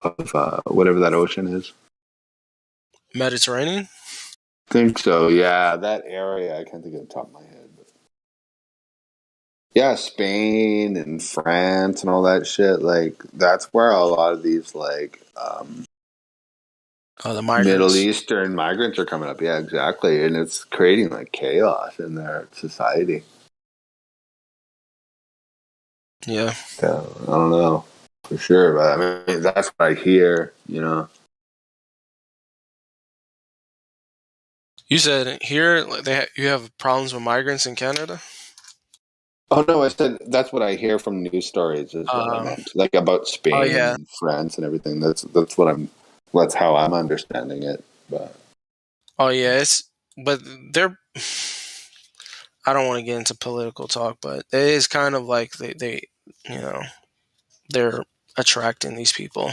of whatever that ocean is. Mediterranean? I think so, yeah. That area, I can't think of the top of my head. But yeah, Spain and France and all that shit. Like, that's where a lot of these, like, the migrants. Middle Eastern migrants are coming up. Yeah, exactly. And it's creating, like, chaos in their society. Yeah. Yeah, I don't know for sure, but I mean, that's what I hear, you know. You said here you have problems with migrants in Canada? Oh no, I said that's what I hear from news stories is what I meant. Like about Spain and France and everything. That's how I'm understanding it. But but they're I don't want to get into political talk, but it is kind of like they they're attracting these people.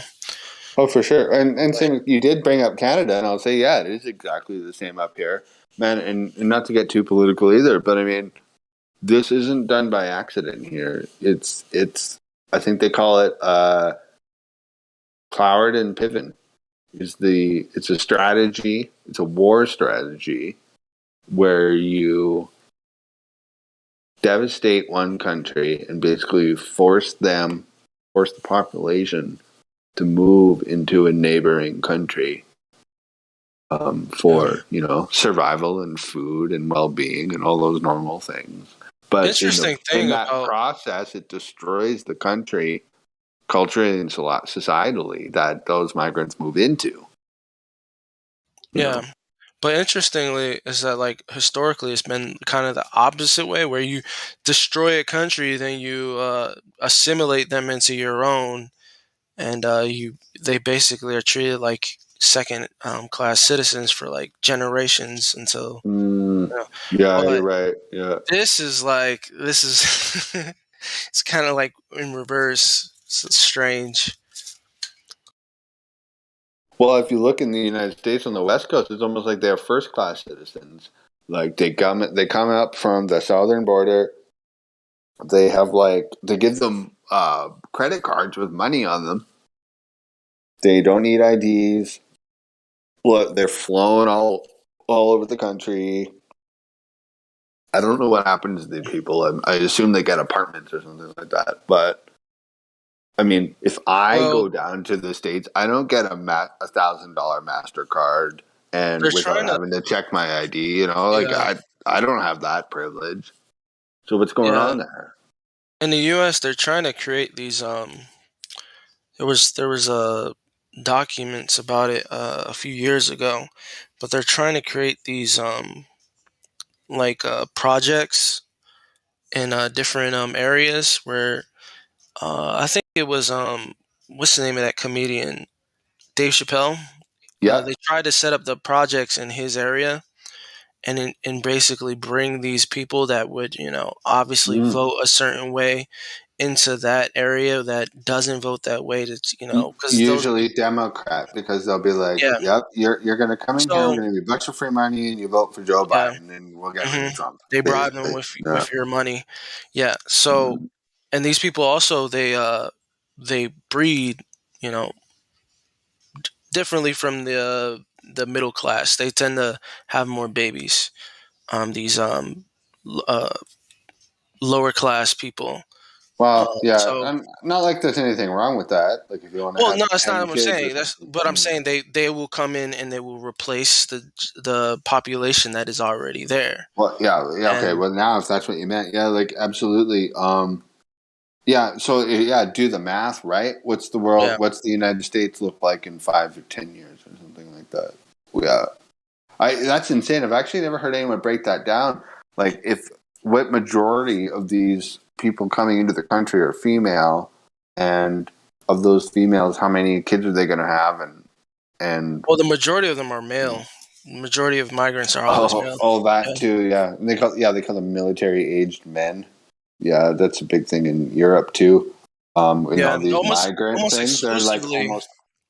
Oh, for sure. And same, you did bring up Canada, and I'll say, yeah, it is exactly the same up here, man. And not to get too political either, but I mean, this isn't done by accident here. It's I think they call it Cloward and Piven. It's a strategy. It's a war strategy where you devastate one country and basically force the population to move into a neighboring country for survival and food and well-being and all those normal things. But in that process, it destroys the country culturally and societally that those migrants move into. Yeah. But interestingly is that, like, historically it's been kind of the opposite way, where you destroy a country, then you assimilate them into your own, and they basically are treated like second class citizens for like generations until yeah, you're right. Yeah. This is it's kind of like in reverse. It's strange. Well, if you look in the United States on the West Coast, it's almost like they're first class citizens. Like they come up from the southern border. They give them credit cards with money on them. They don't need IDs. Well, they're flown all over the country. I don't know what happens to these people. I assume they get apartments or something like that. But I mean, if I go down to the States, I don't get a $1,000 MasterCard and without having to check my ID. You know, I don't have that privilege. So what's going on there? In the U.S., they're trying to create these. There was documents about it a few years ago, but they're trying to create these projects in different areas where I think it was what's the name of that comedian, Dave Chappelle? Yeah, they tried to set up the projects in his area, and basically bring these people that would obviously vote a certain way into that area that doesn't vote that way, to because usually Democrat, because they'll be like, yep, you're going to come in here, we're going to give you a bunch of free money and you vote for Joe Biden and we'll get rid of Trump. They bribe them with your money. So and these people also they breed differently from the middle class. They tend to have more babies. These lower class people. Well, I'm not like there's anything wrong with that. Like if you want to. Well, no, that's not what I'm saying. But I'm saying they will come in and they will replace the population that is already there. Well, yeah, okay. Well, now if that's what you meant, yeah, like absolutely. Yeah. So do the math, right? What's the world? Yeah. What's the United States look like in 5 or 10 years or something like that? Yeah. That's insane. I've actually never heard anyone break that down. Like what majority of these people coming into the country are female, and of those females, how many kids are they going to have? And well, the majority of them are male. The majority of migrants are always male. Oh, that too. Yeah, they call them military aged men. Yeah, that's a big thing in Europe too. In Yeah, all these migrant things, they're like exclusively. almost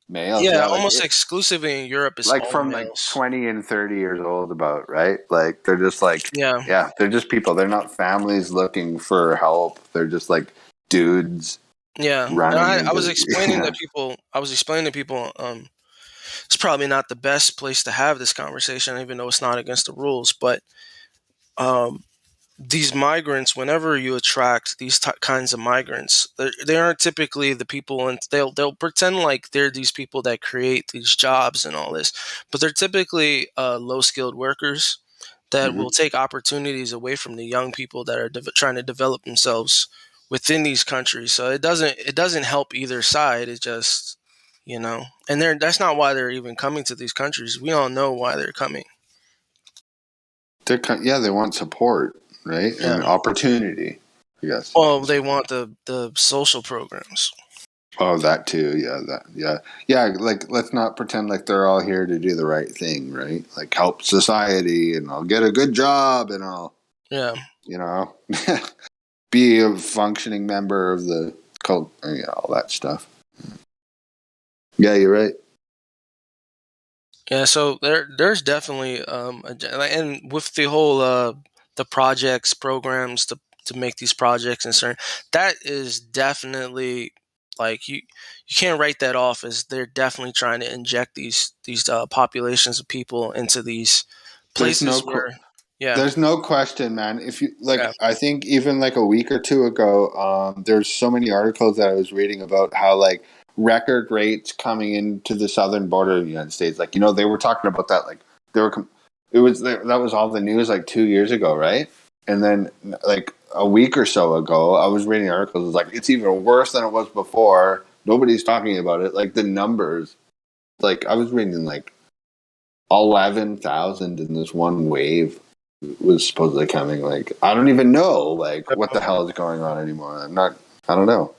males. Yeah, like almost exclusively in Europe is like all from like males. 20 and 30 years old, about, right? Like they're just like, Yeah, they're just people. They're not families looking for help. They're just like dudes yeah. And running I into was explaining yeah. to people. It's probably not the best place to have this conversation, even though it's not against the rules. But um, these migrants, whenever you attract these kinds of migrants, they aren't typically the people, and they'll pretend like they're these people that create these jobs and all this, but they're typically low skilled workers that will take opportunities away from the young people that are trying to develop themselves within these countries. So it doesn't help either side. It just and that's not why they're even coming to these countries. We all know why they're coming. They want support, right? Yeah. And opportunity, I guess. Well, they want the social programs. Oh, that too. Yeah. Like, let's not pretend like they're all here to do the right thing, right? Like, help society, and I'll get a good job, and I'll, be a functioning member of the cult, all that stuff. Yeah, you're right. Yeah, so there's definitely and with the whole the projects programs to make these projects and certain, that is definitely like you can't write that off as they're definitely trying to inject these populations of people into these places There's no question, man. If you I think even like a week or two ago, there's so many articles that I was reading about how like record rates coming into the southern border of the United States. Like, they were talking about that. Like, that was all the news like 2 years ago, right? And then like a week or so ago, I was reading articles. It's like, it's even worse than it was before. Nobody's talking about it. Like, the numbers. Like, I was reading like 11,000 in this one wave was supposedly coming. Like, I don't even know like what the hell is going on anymore. I don't know.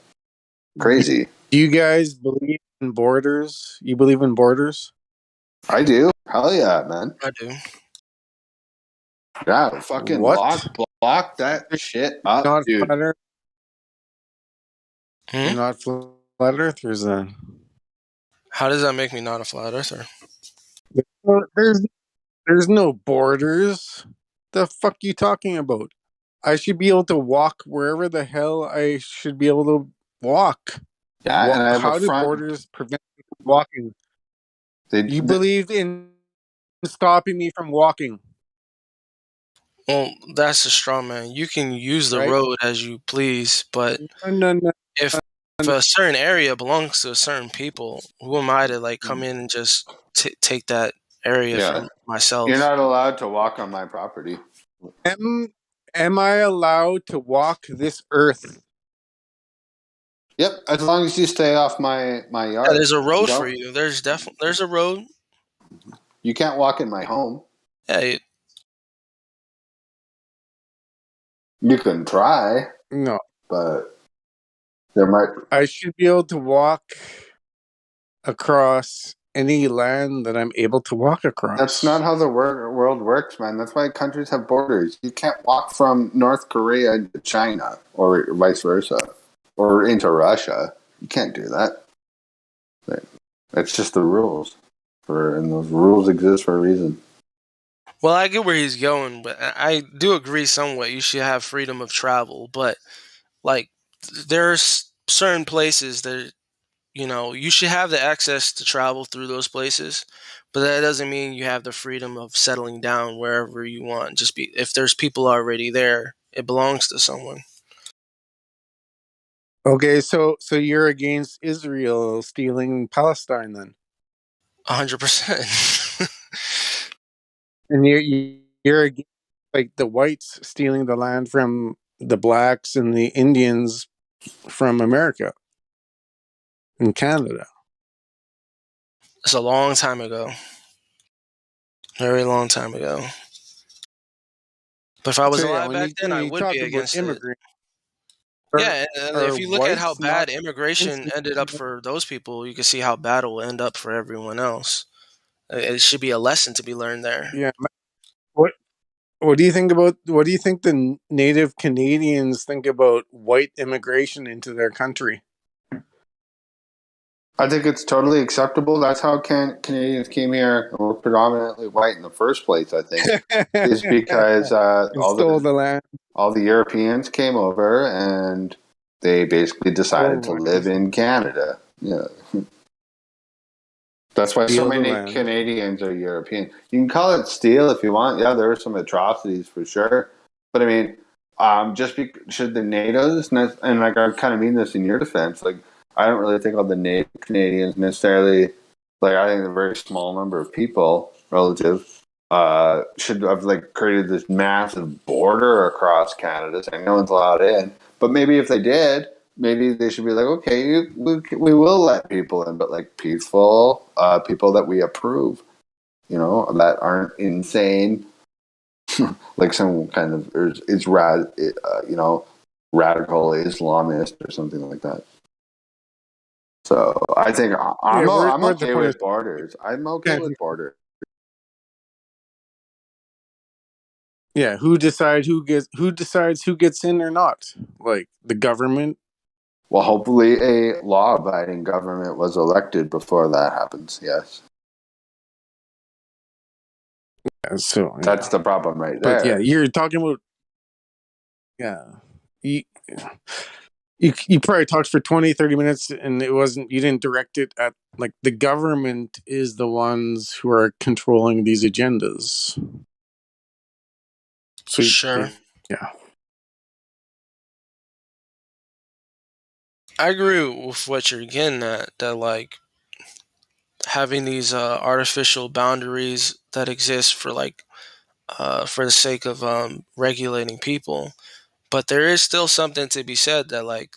Crazy. Do you guys believe in borders? You believe in borders? I do. Hell yeah, man. I do. Yeah, fucking block that shit up, not dude. Flat Earth? You're not flat earthers then? How does that make me not a flat earther? There's no borders. The fuck you talking about? I should be able to walk wherever the hell I should be able to walk. Yeah, and I have how do borders prevent me from walking? You believe in stopping me from walking? Well, that's a straw man. You can use the road as you please, but no. If a certain area belongs to a certain people, who am I to like come in and just take that area from myself? You're not allowed to walk on my property. Am I allowed to walk this earth? Yep, as long as you stay off my yard. Yeah, there's a road for you. There's a road. You can't walk in my home. Yeah. You can try. No. But there might. I should be able to walk across any land that I'm able to walk across. That's not how the world works, man. That's why countries have borders. You can't walk from North Korea into China or vice versa or into Russia. You can't do that. That's just the rules. And those rules exist for a reason. Well, I get where he's going, but I do agree somewhat. You should have freedom of travel, but like there's certain places that you should have the access to travel through those places, but that doesn't mean you have the freedom of settling down wherever you want. If there's people already there, it belongs to someone. Okay, so you're against Israel stealing Palestine then? 100%. And you're against, like, the whites stealing the land from the blacks and the Indians from America and Canada. It's a long time ago. Very long time ago. But if I was alive back then, I would be against it. Yeah, and if you look at how bad immigration ended up for those people, you can see how bad it will end up for everyone else. It should be a lesson to be learned there. Yeah. What do you think the native Canadians think about white immigration into their country? I think it's totally acceptable. That's how Canadians came here and were predominantly white in the first place, I think, is because stole the land. all the Europeans came over and they basically decided to live in Canada. Yeah. That's why so many Canadians are European. You can call it steal if you want. Yeah, there were some atrocities for sure. But I mean, should the natives, and like I kind of mean this in your defense, like I don't really think all the native Canadians necessarily, like I think a very small number of people relative should have like created this massive border across Canada saying no one's allowed in. But maybe if they did, maybe they should be like, okay, we will let people in, but like peaceful people that we approve, that aren't insane, like some kind of radical Islamist or something like that. So I think I'm okay with borders. I'm okay with borders. Yeah, who decides who gets in or not? Like the government? Well, hopefully a law-abiding government was elected before that happens. Yes. Yeah, so that's the problem right there. But yeah, you're talking about you probably talked for 20, 30 minutes and you didn't direct it at like the government is the ones who are controlling these agendas. So sure. Yeah. I agree with what you're getting at, that like having these artificial boundaries that exist for for the sake of regulating people. But there is still something to be said that like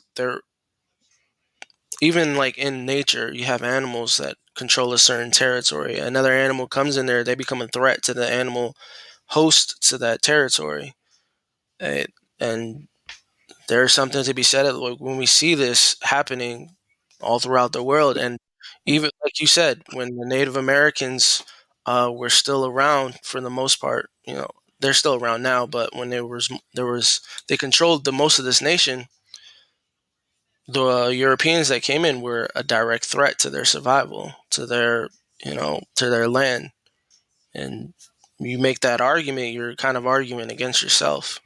even like in nature, you have animals that control a certain territory. Another animal comes in there, they become a threat to the animal host to that territory. And there's something to be said when we see this happening all throughout the world. And even like you said, when the Native Americans were still around for the most part, they're still around now, but when they controlled the most of this nation, the Europeans that came in were a direct threat to their survival, to their land. And you make that argument, you're kind of arguing against yourself.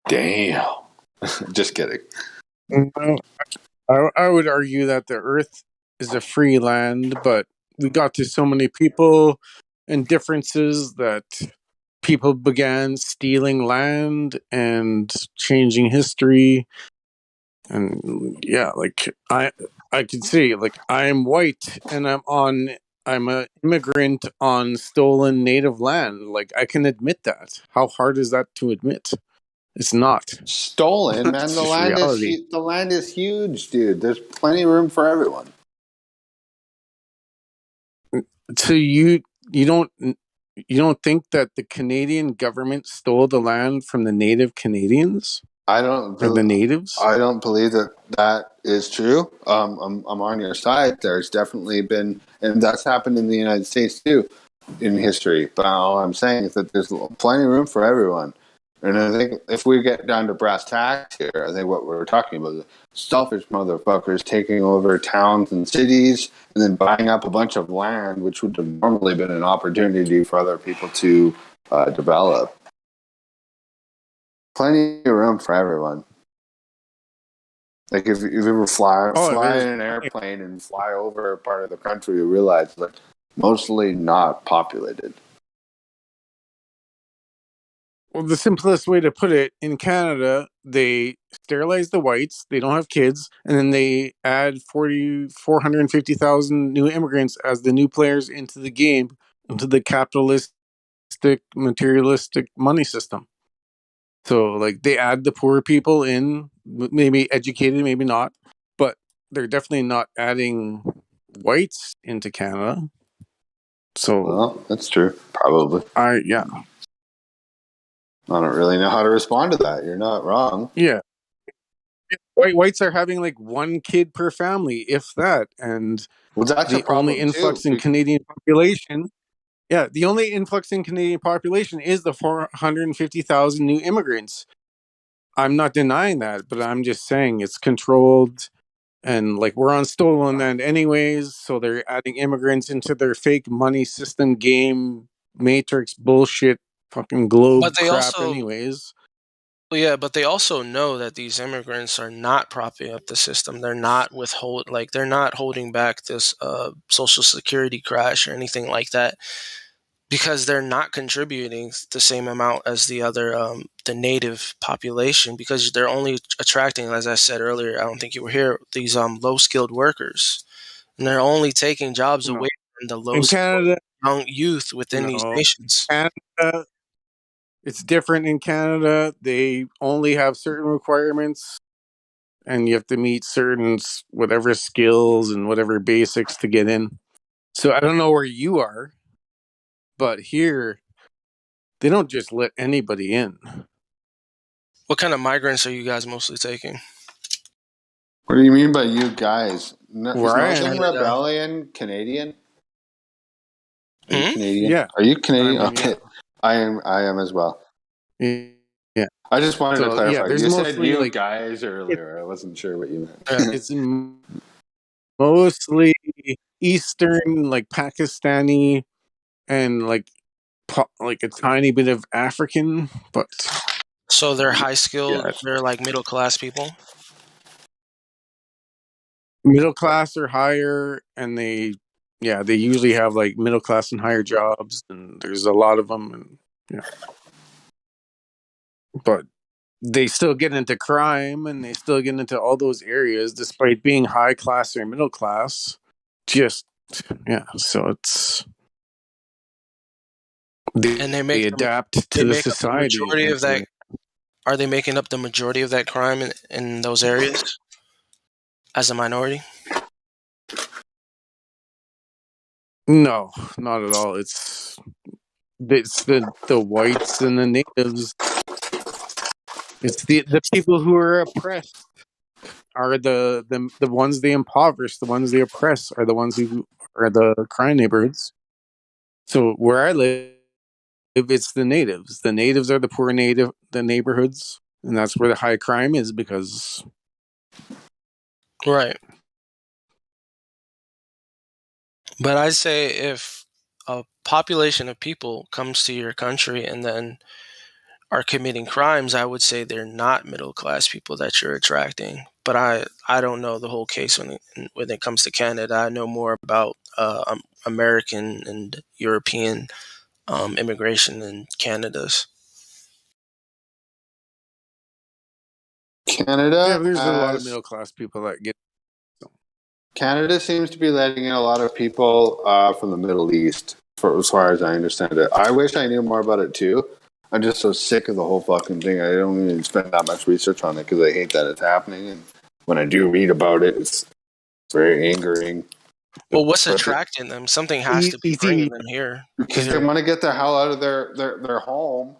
Damn. Just kidding. I would argue that the earth is a free land, but we got to so many people and differences that people began stealing land and changing history. And yeah, like I can see, like I'm white and I'm an immigrant on stolen native land. Like I can admit that. How hard is that to admit? It's not stolen, man. The land is huge, dude. There's plenty of room for everyone. So you don't think that the Canadian government stole the land from the native Canadians? The natives? I don't believe that is true. I'm on your side. There's definitely been, and that's happened in the United States too, in history. But all I'm saying is that there's plenty of room for everyone. And I think if we get down to brass tacks here, I think what we're talking about is selfish motherfuckers taking over towns and cities and then buying up a bunch of land, which would have normally been an opportunity for other people to develop. Plenty of room for everyone. Like if you ever fly in an airplane and fly over a part of the country, you realize that mostly not populated. Well, the simplest way to put it, in Canada, they sterilize the whites, they don't have kids, and then they add 450,000 new immigrants as the new players into the game, into the capitalistic, materialistic money system. So, like, they add the poor people in, maybe educated, maybe not, but they're definitely not adding whites into Canada. So, well, that's true. Probably. Yeah. I don't really know how to respond to that. You're not wrong. Yeah. Whites are having like one kid per family, if that. And that's the only influx in Canadian population Yeah, the only influx in Canadian population is the 450,000 new immigrants. I'm not denying that, but I'm just saying it's controlled, and like we're on stolen land anyways, so they're adding immigrants into their fake money system game matrix bullshit fucking globe But they crap also, anyways. yeah, but they also know that these immigrants are not propping up the system. They're not they're not holding back this social security crash or anything like that, because they're not contributing the same amount as the other the native population, because they're only attracting, as I said earlier, I don't think you were here, these low skilled workers, and they're only taking jobs No. away from the low In skilled Canada, young youth within these no. nations. Canada, it's different in Canada. They only have certain requirements, and you have to meet certain whatever skills and whatever basics to get in. So I don't know where you are, but here they don't just let anybody in. What kind of migrants are you guys mostly taking? What do you mean by you guys? Is Where I am, Northern Rebellion Canadian? Are you Hmm? Canadian? yeah, Are you Canadian? I mean, Okay, I am as well. yeah. I just wanted to So yeah, clarify. there's You said mostly you like guys earlier. I wasn't sure what you Yeah. meant. it's mostly Eastern, like Pakistani, and like a tiny bit of African, but So they're high skilled, yeah, they're like middle class people. middle class or higher, and they usually have like middle class and higher jobs, and there's a lot of them, and yeah, but they still get into crime and they still get into all those areas despite being high class or middle class. Just yeah, so it's And they they make adapt they to the make up the society. majority of that. Are they making up the majority of that crime in those areas as a minority? No, not at all. It's the whites and the natives. It's the people who are oppressed are the ones they impoverish, the ones they oppress are the ones who are the crime neighborhoods. So where I live, it's the natives. The natives are the poor the neighborhoods, and that's where the high crime is because Right. But I'd say if a population of people comes to your country and then are committing crimes, I would say they're not middle class people that you're attracting. But I don't know the whole case when it comes to Canada. I know more about American and European immigration than Canada's. Canada there's a lot of middle class people that get. Canada seems to be letting in a lot of people from the Middle East, for as far as I understand it. I wish I knew more about it too. I'm just so sick of the whole fucking thing. I don't even spend that much research on it because I hate that it's happening. And when I do read about it, it's very angering. Well, what's attracting them? Something has to be bringing them here. Because they want to get the hell out of their home.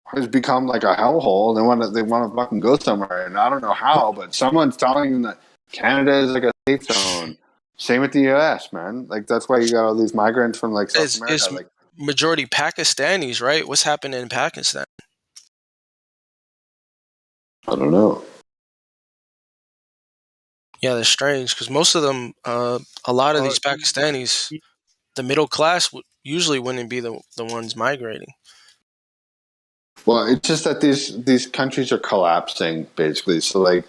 Has become like a hellhole. They want to fucking go somewhere, and I don't know how, but someone's telling them that Canada is like a safe zone. Same with the U.S., man. Like that's why you got all these migrants from like South America. It's Like majority Pakistanis, right? What's happening in Pakistan? I don't know. Yeah, that's strange because most of them, a lot of these Pakistanis, the middle class usually wouldn't be the ones migrating. Well, it's just that these countries are collapsing basically. So like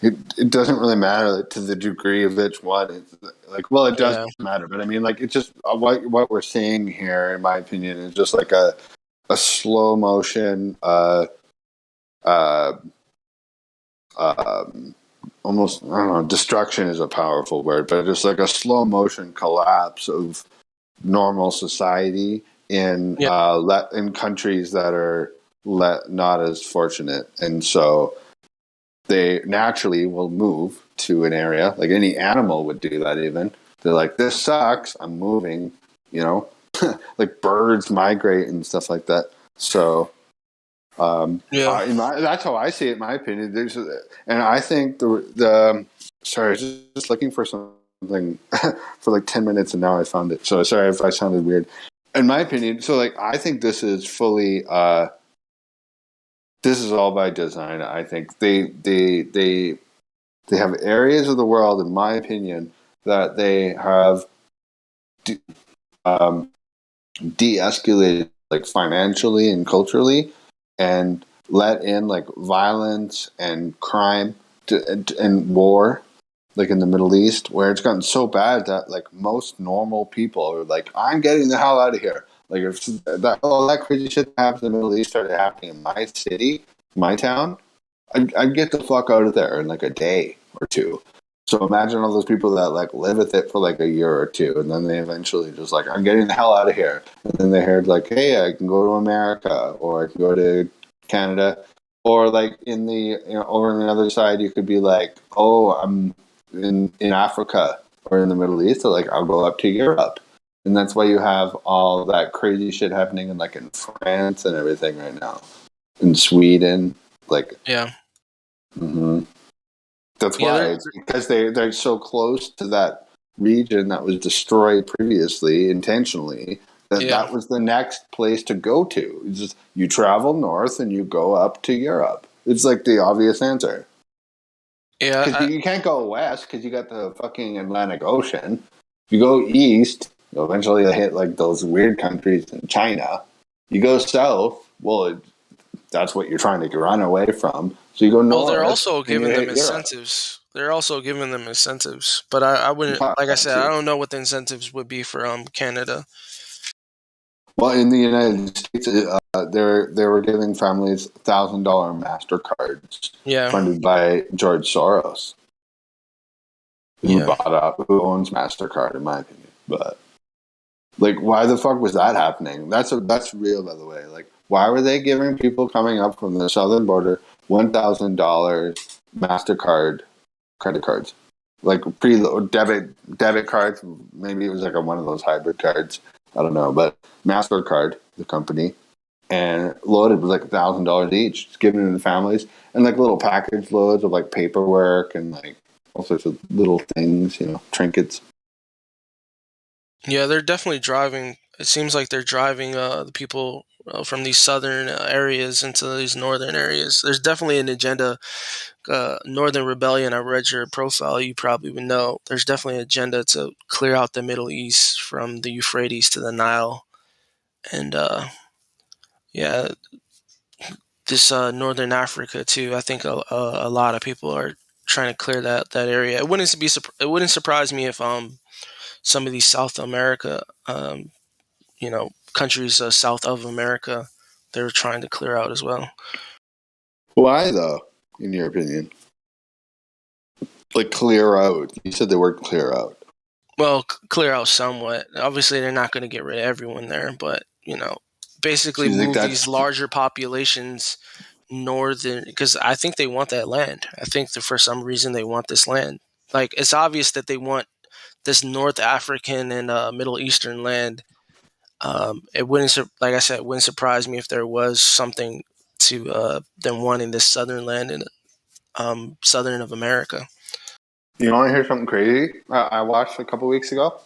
it doesn't really matter to the degree of which one. It's like well, it does matter, but I mean like it's just what we're seeing here, in my opinion, is just like a slow motion. Almost I don't know. Destruction is a powerful word, but just like a slow motion collapse of normal society in in countries that are not as fortunate, and so they naturally will move to an area like any animal would do that. Even they're like, "This sucks. I'm moving." You know, like birds migrate and stuff like that. So. That's how I see it. In my opinion, and I think the sorry, just looking for something for like 10 minutes, and now I found it. So sorry if I sounded weird. in my opinion, so like I think this is fully this is all by design. I think they have areas of the world, in my opinion, that they have de-escalated like financially and culturally, and let in like violence and crime and war, like in the Middle East, where it's gotten so bad that like most normal people are like, I'm getting the hell out of here. Like if all that crazy shit that happens in the Middle East started happening in my city, my town, I'd get the fuck out of there in like a day or two. So imagine all those people that like live with it for like a year or two, and then they eventually just like, I'm getting the hell out of here. And then they heard like, hey, I can go to America, or I can go to Canada, or like in the over on the other side, you could be like, oh, I'm in Africa or in the Middle East, so like I'll go up to Europe. And that's why you have all that crazy shit happening in like in France and everything right now, in Sweden, like Yeah. Mm-hmm. That's why it's because they're so close to that region that was destroyed previously intentionally. That was the next place to go to. It's just you travel north and you go up to Europe. It's like the obvious answer. Yeah, because you can't go west because you got the fucking Atlantic Ocean. If you go east, eventually you'll hit like those weird countries in China. You go south, well, that's what you're trying to run away from. So you go north. Well, they're also giving them incentives. They're also giving them incentives, but I wouldn't. Like I said, I don't know what the incentives would be for Canada. Well, in the United States, they were giving families $1,000 MasterCards, funded by George Soros, who who owns MasterCard, in my opinion. But like, why the fuck was that happening? That's real, by the way. Like, why were they giving people coming up from the southern border $1,000 MasterCard credit cards, like debit cards? Maybe it was like one of those hybrid cards. I don't know, but MasterCard, the company, and loaded with like $1,000 each, just giving it to families, and like little package loads of like paperwork and like all sorts of little things, trinkets. Yeah, they're definitely driving. It seems like they're driving the people from these southern areas into these northern areas. There's definitely an agenda. Northern Rebellion, I read your profile, you probably would know. There's definitely an agenda to clear out the Middle East from the Euphrates to the Nile. And this Northern Africa too. I think a lot of people are trying to clear that area. It wouldn't surprise me if some of these South America, countries south of America, they're trying to clear out as well. Why though, in your opinion? Like clear out? You said the word clear out. Well, clear out somewhat. Obviously, they're not going to get rid of everyone there, but basically move these larger populations northern, because I think they want that land. I think that for some reason they want this land. Like, it's obvious that they want this North African and Middle Eastern land. It wouldn't, like I said, it wouldn't surprise me if there was something to them wanting this southern land in southern of America. You want to hear something crazy? I watched a couple weeks ago.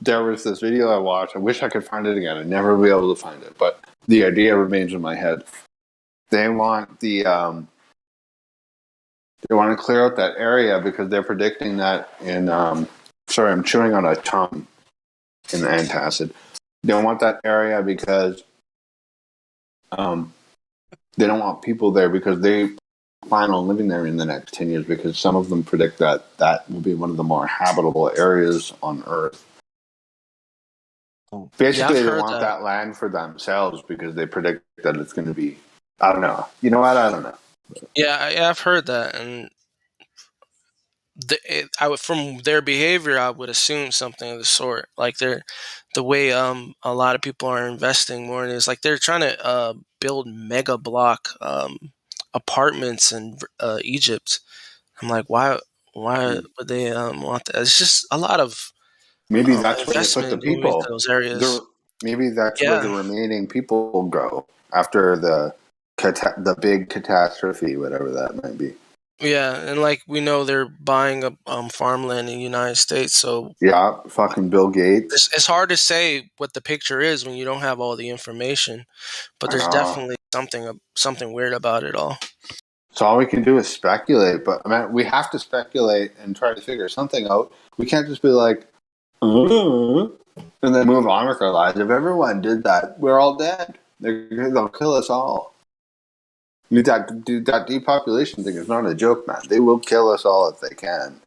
There was this video I watched. I wish I could find it again. I'd never be able to find it, but the idea remains in my head. They want they want to clear out that area because they're predicting that in sorry, I'm chewing on a tongue in the antacid. They don't want that area because they don't want people there because they plan on living there in the next 10 years, because some of them predict that will be one of the more habitable areas on Earth. Basically, they want that land for themselves because they predict that it's going to be, I don't know. You know what? I don't know. Yeah, I've heard that, and from their behavior, I would assume something of the sort. Like the way a lot of people are investing more in is like they're trying to build mega block apartments in Egypt. I'm like, why would they want that? It's just a lot of maybe that's where they put the people. Those areas. Maybe that's where the remaining people will go after the big catastrophe, whatever that might be. Yeah, and like we know, they're buying up farmland in the United States, so Yeah, fucking Bill Gates. it's hard to say what the picture is when you don't have all the information. But there's definitely something weird about it all. So all we can do is speculate, but I mean, we have to speculate and try to figure something out. We can't just be like, and then move on with our lives. If everyone did that, we're all dead. They'll kill us all. That depopulation thing is not a joke, man. They will kill us all if they can.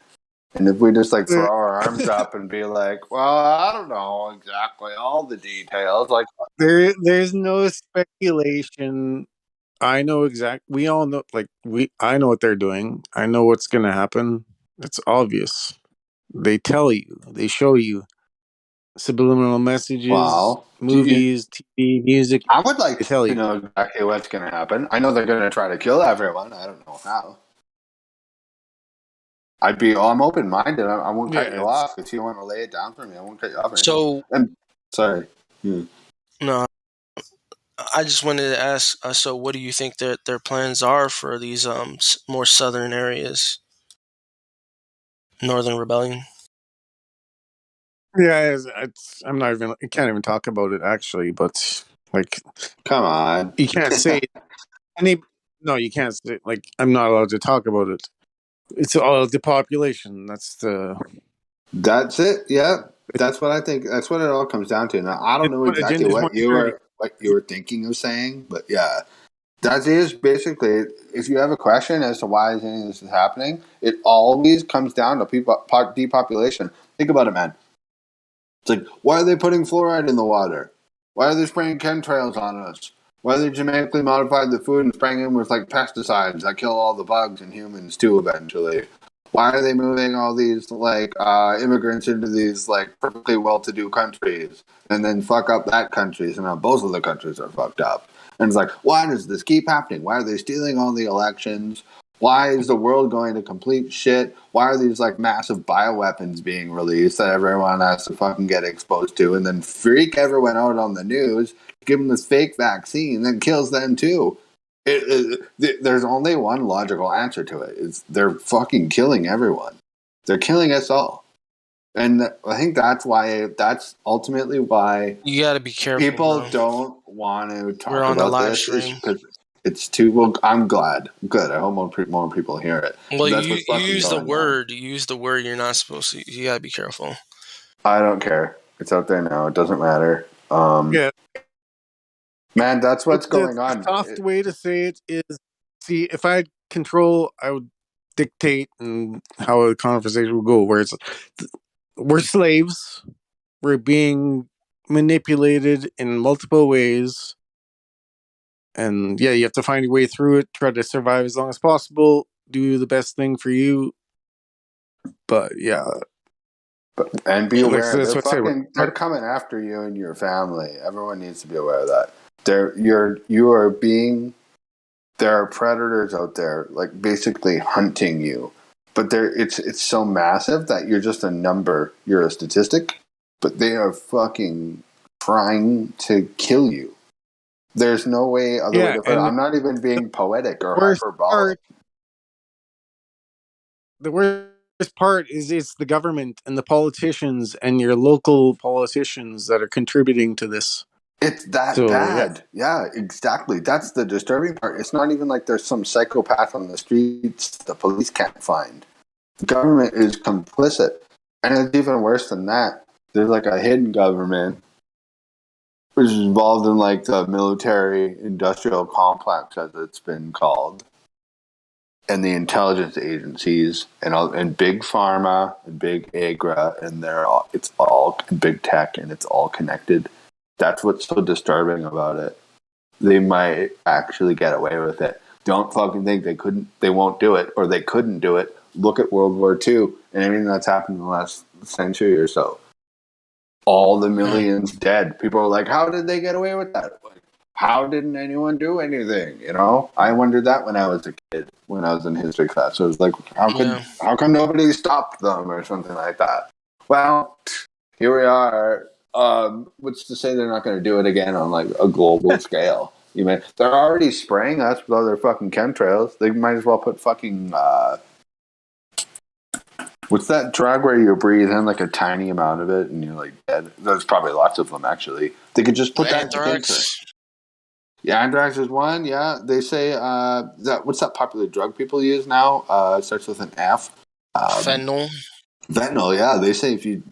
And if we just like throw our arms up and be like, well, I don't know exactly all the details, like there's no speculation. I know we all know, I know what they're doing. I know what's going to happen. It's obvious. They tell you, they show you subliminal messages, movies, TV, music. I would like to know exactly what's going to happen. I know they're going to try to kill everyone. I don't know how. I'm open-minded. I won't cut you off. If you want to lay it down for me, I won't cut you off. So, sorry. No, I just wanted to ask. So, what do you think that their plans are for these more southern areas, Northern Rebellion? Yeah, I'm not even. I can't even talk about it actually. But like, come on, you can't say No, you can't say I'm not allowed to talk about it. It's all the population. That's it. Yeah, that's what I think. That's what it all comes down to. Now, I don't know exactly what you were thinking of saying, but yeah, that is basically. If you have a question as to why any of this is happening, it always comes down to depopulation. Think about it, man. It's like, why are they putting fluoride in the water? Why are they spraying chemtrails on us? Why are they genetically modifying the food and spraying them with pesticides that kill all the bugs and humans too eventually? Why are they moving all these immigrants into these perfectly well-to-do countries and then fuck up that country? So now both of the countries are fucked up. And it's like, why does this keep happening? Why are they stealing all the elections? Why is the world going to complete shit? Why are these massive bioweapons being released that everyone has to fucking get exposed to and then freak everyone out on the news, give them this fake vaccine that kills them too? There's only one logical answer to it. They're fucking killing everyone. They're killing us all. And I think that's ultimately why you got to be careful. People don't want to talk about this because it's too. Well, I'm glad. Good. I hope more people hear it. Well, you use the word. You use the word you're not supposed to. You got to be careful. I don't care. It's out there now. It doesn't matter. Yeah. Man, that's what's going on. The soft way to say it is, see, if I had control, I would dictate and how a conversation would go. Where we're slaves, we're being manipulated in multiple ways, and yeah, you have to find your way through it. Try to survive as long as possible. Do the best thing for you. But yeah. And be aware, they're coming after you and your family. Everyone needs to be aware of that. There are predators out there, basically hunting you. But it's so massive that you're just a number. You're a statistic. But they are fucking trying to kill you. There's no way other way to put it. I'm not even being poetic or hyperbolic. The worst part is it's the government and the politicians and your local politicians that are contributing to this. It's that bad. Yeah, exactly. That's the disturbing part. It's not even like there's some psychopath on the streets the police can't find. The government is complicit. And it's even worse than that. There's a hidden government which is involved in the military industrial complex, as it's been called. And the intelligence agencies and big pharma and big agra and it's all big tech and it's all connected. That's what's so disturbing about it. They might actually get away with it. Don't fucking think they won't do it or they couldn't do it. Look at World War II and everything that's happened in the last century or so. All the millions dead. People are like, how did they get away with that? How didn't anyone do anything? I wondered that when I was a kid, when I was in history class. So it was how come nobody stopped them or something like that? Well, here we are. What's to say they're not going to do it again on a global scale? They're already spraying us with all their fucking chemtrails. They might as well put fucking what's that drug where you breathe in like a tiny amount of it and you're like dead? There's probably lots of them actually. They could just put that in chemtrails. Yeah, anthrax is one. Yeah, they say that what's that popular drug people use now? It starts with an F. Fentanyl. Fentanyl. Yeah, they say if you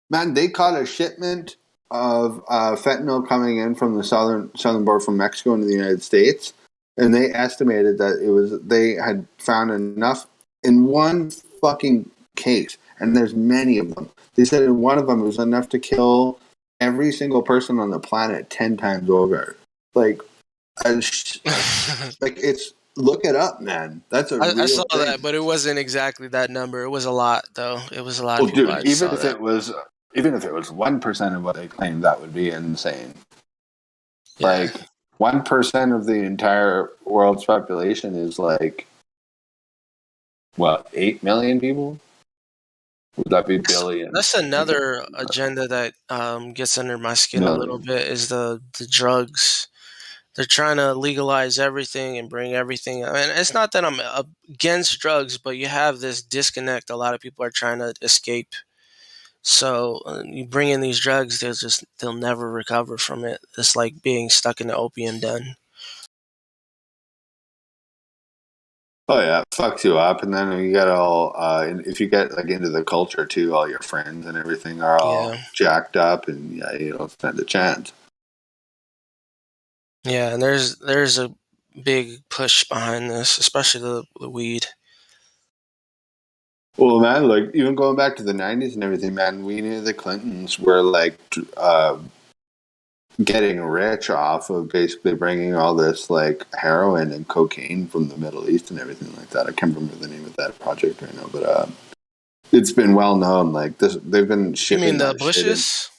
man, they caught a shipment of fentanyl coming in from the southern border from Mexico into the United States, and they estimated that they had found enough in one fucking case, and there's many of them. They said in one of them it was enough to kill every single person on the planet 10 times over. Like it's look it up, man. That's a real I saw thing. that, but it wasn't exactly that number. It was a lot, though. It was a lot. Well, dude, even if it was 1% of what they claimed, that would be insane. Yeah. Like 1% of the entire world's population is like what, 8 million people? Would that be billion? That's another agenda that gets under my skin a little bit is the drugs. They're trying to legalize everything and bring everything. I mean, it's not that I'm against drugs, but you have this disconnect. A lot of people are trying to escape. So you bring in these drugs, they'll never recover from it. It's like being stuck in the opium den. Oh yeah, it fucks you up, and then you get all. If you get like into the culture too, all your friends and everything are all jacked up, and yeah, you don't stand a chance. Yeah, and there's a big push behind this, especially the weed. Well, man, like even going back to the 90s and everything, man, we knew the Clintons were like getting rich off of basically bringing all this like heroin and cocaine from the Middle East and everything like that. I can't remember the name of that project right now, but it's been well known. Like this, they've been shipping. You mean the Bushes?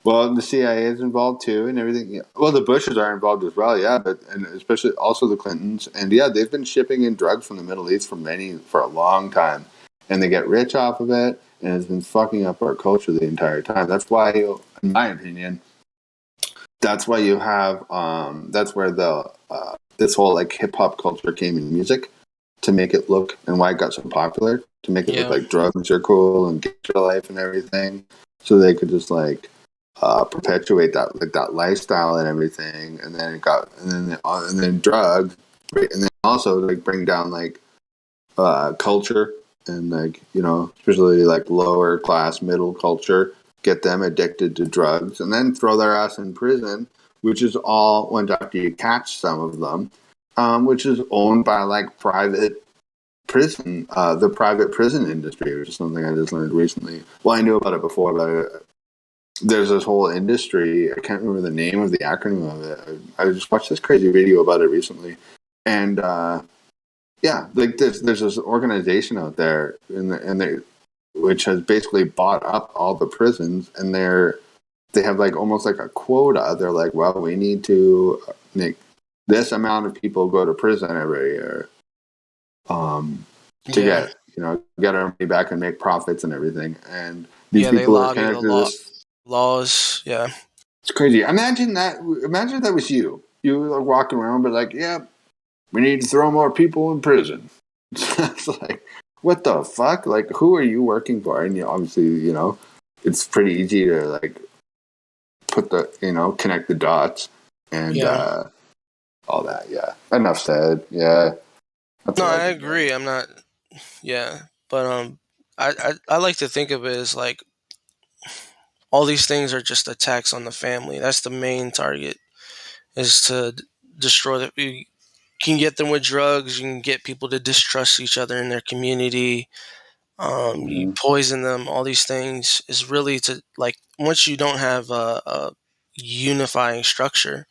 Well, the CIA is involved too, and everything. Yeah. Well, the Bushes are involved as well, yeah, and especially also the Clintons, and yeah, they've been shipping in drugs from the Middle East for a long time, and they get rich off of it, and it's been fucking up our culture the entire time. That's why, in my opinion, that's why you have. That's where the this whole like hip hop culture came in music to make it look, and why it got so popular to make it look like drugs are cool and get your life and everything, so they could just like. Perpetuate that lifestyle and everything, and then drugs, right? And then also like bring down like culture and like especially like lower class middle culture, get them addicted to drugs, and then throw their ass in prison, which is all when after you catch some of them, which is owned by like private prison, the private prison industry, which is something I just learned recently. Well, I knew about it before, but. There's this whole industry. I can't remember the name of the acronym of it. I just watched this crazy video about it recently, and like there's this organization out there, which has basically bought up all the prisons, and they have like almost like a quota. They're like, well, we need to make this amount of people go to prison every year, to get our money back and make profits and everything. And these people are connected to this. Laws, yeah. It's crazy. Imagine that was you. You were walking around, but like, yeah, we need to throw more people in prison. It's like, what the fuck? Like, who are you working for? And obviously, it's pretty easy to like put connect the dots and all that. Yeah. Enough said. Yeah. No, I agree. I'm not. Yeah, but I like to think of it as like. All these things are just attacks on the family. That's the main target, is to destroy them. You can get them with drugs. You can get people to distrust each other in their community. You poison them. All these things is really to like once you don't have a unifying structure,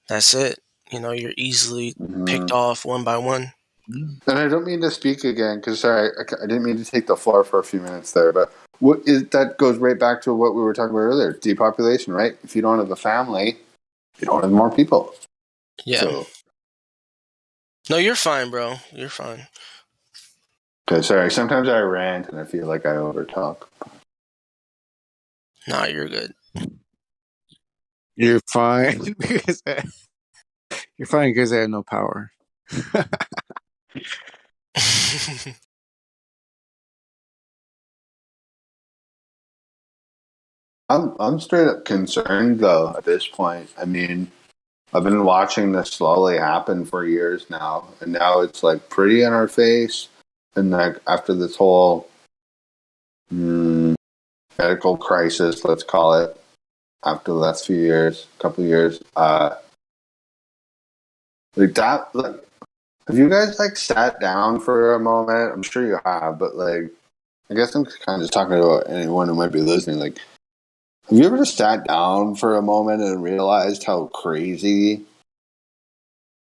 that's it. You're easily picked off one by one. And I don't mean to speak again because sorry, I didn't mean to take the floor for a few minutes there, but that goes right back to what we were talking about earlier: depopulation, right? If you don't have a family, you don't have more people. Yeah. So. No, you're fine, bro. You're fine. Okay, sorry. Sometimes I rant and I feel like I overtalk. Nah, you're good. You're fine because you're fine because I have no power. I'm straight up concerned though at this point. I mean, I've been watching this slowly happen for years now, and now it's like pretty in our face. And like after this whole medical crisis, let's call it, after the last few years, couple of years, like that. Like, have you guys like sat down for a moment? I'm sure you have, but like, I guess I'm kind of just talking about anyone who might be listening. Like, have you ever just sat down for a moment and realized how crazy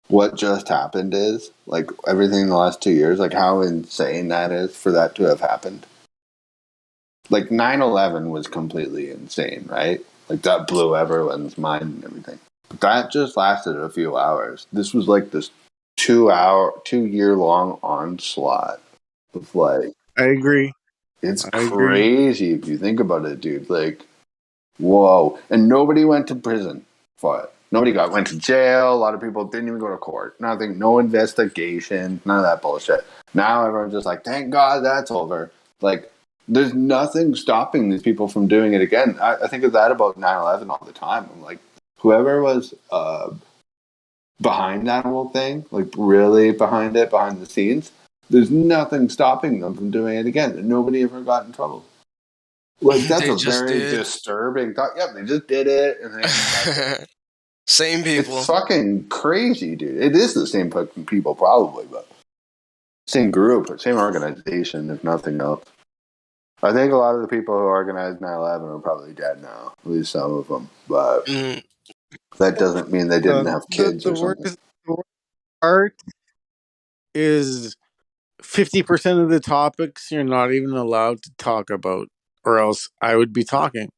what just happened is? Like everything in the last 2 years, like how insane that is for that to have happened. Like 9/11 was completely insane, right? Like that blew everyone's mind and everything. But that just lasted a few hours. This was like this 2 year long onslaught of like, I agree. it's I agree. crazy if you think about it, dude. Like, whoa. And nobody went to prison for it. Nobody went to jail. A lot of people didn't even go to court. Nothing, no investigation, none of that bullshit. Now everyone's just like, thank God that's over. Like, there's nothing stopping these people from doing it again. I think of that about 9/11 all the time. I'm like, whoever was behind that whole thing, like really behind it, behind the scenes, there's nothing stopping them from doing it again. And nobody ever got in trouble. Like, that's a very disturbing thought. Yep, they just did it. And they same people. It's fucking crazy, dude. It is the same fucking people, probably, but same group, same organization, if nothing else. I think a lot of the people who organized 9/11 are probably dead now, at least some of them. But that doesn't mean they didn't have kids or something. The worst part is 50% of the topics you're not even allowed to talk about, or else I would be talking.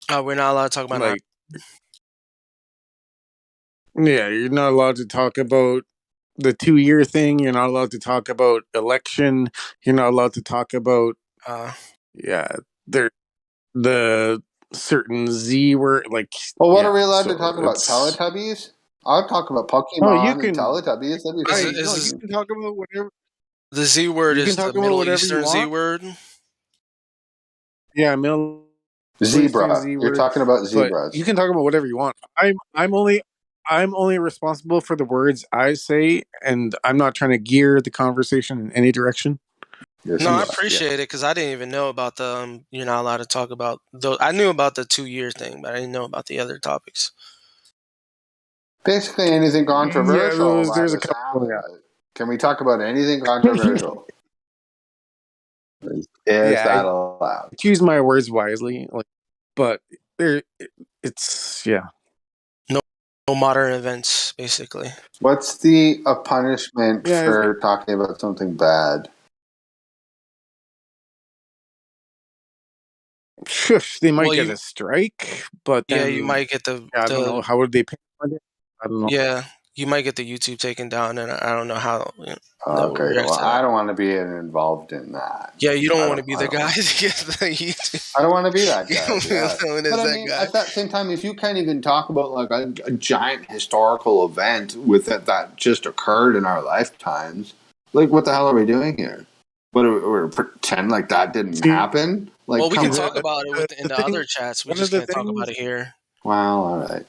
Oh, we're not allowed to talk about like. Yeah, you're not allowed to talk about the 2-year thing. You're not allowed to talk about election. You're not allowed to talk about the certain Z word. Like, well, what are we allowed to talk about? Teletubbies? I'll talk about Pokemon and Teletubbies. That'd be fun. You can talk about whatever. The Z word is the Middle Eastern Z word. Yeah, Middle Zebra. You're talking about zebras. You can talk about whatever you want. I'm only responsible for the words I say, and I'm not trying to gear the conversation in any direction. No, I appreciate it because I didn't even know about the you're not allowed to talk about those. I knew about the 2-year thing, but I didn't know about the other topics. Basically, anything controversial. Yeah, there's a couple. Can we talk about anything controversial? Is that allowed? Choose my words wisely, but it's no modern events, basically. What's the punishment for talking about something bad? They might get a strike, but then, you might get the. I don't know, how would they pay for it? I don't know. Yeah, you might get the YouTube taken down, and I don't know how. Okay, well, I don't want to be involved in that. Yeah, you don't want to be the guy to get the YouTube. I don't want to be that guy. But I mean, at that same time, if you can't even talk about like a giant historical event with that just occurred in our lifetimes, like what the hell are we doing here? What are we pretend like that didn't happen? Like, well, we can talk about it in the other chats. We just can't talk about it here. Well, all right.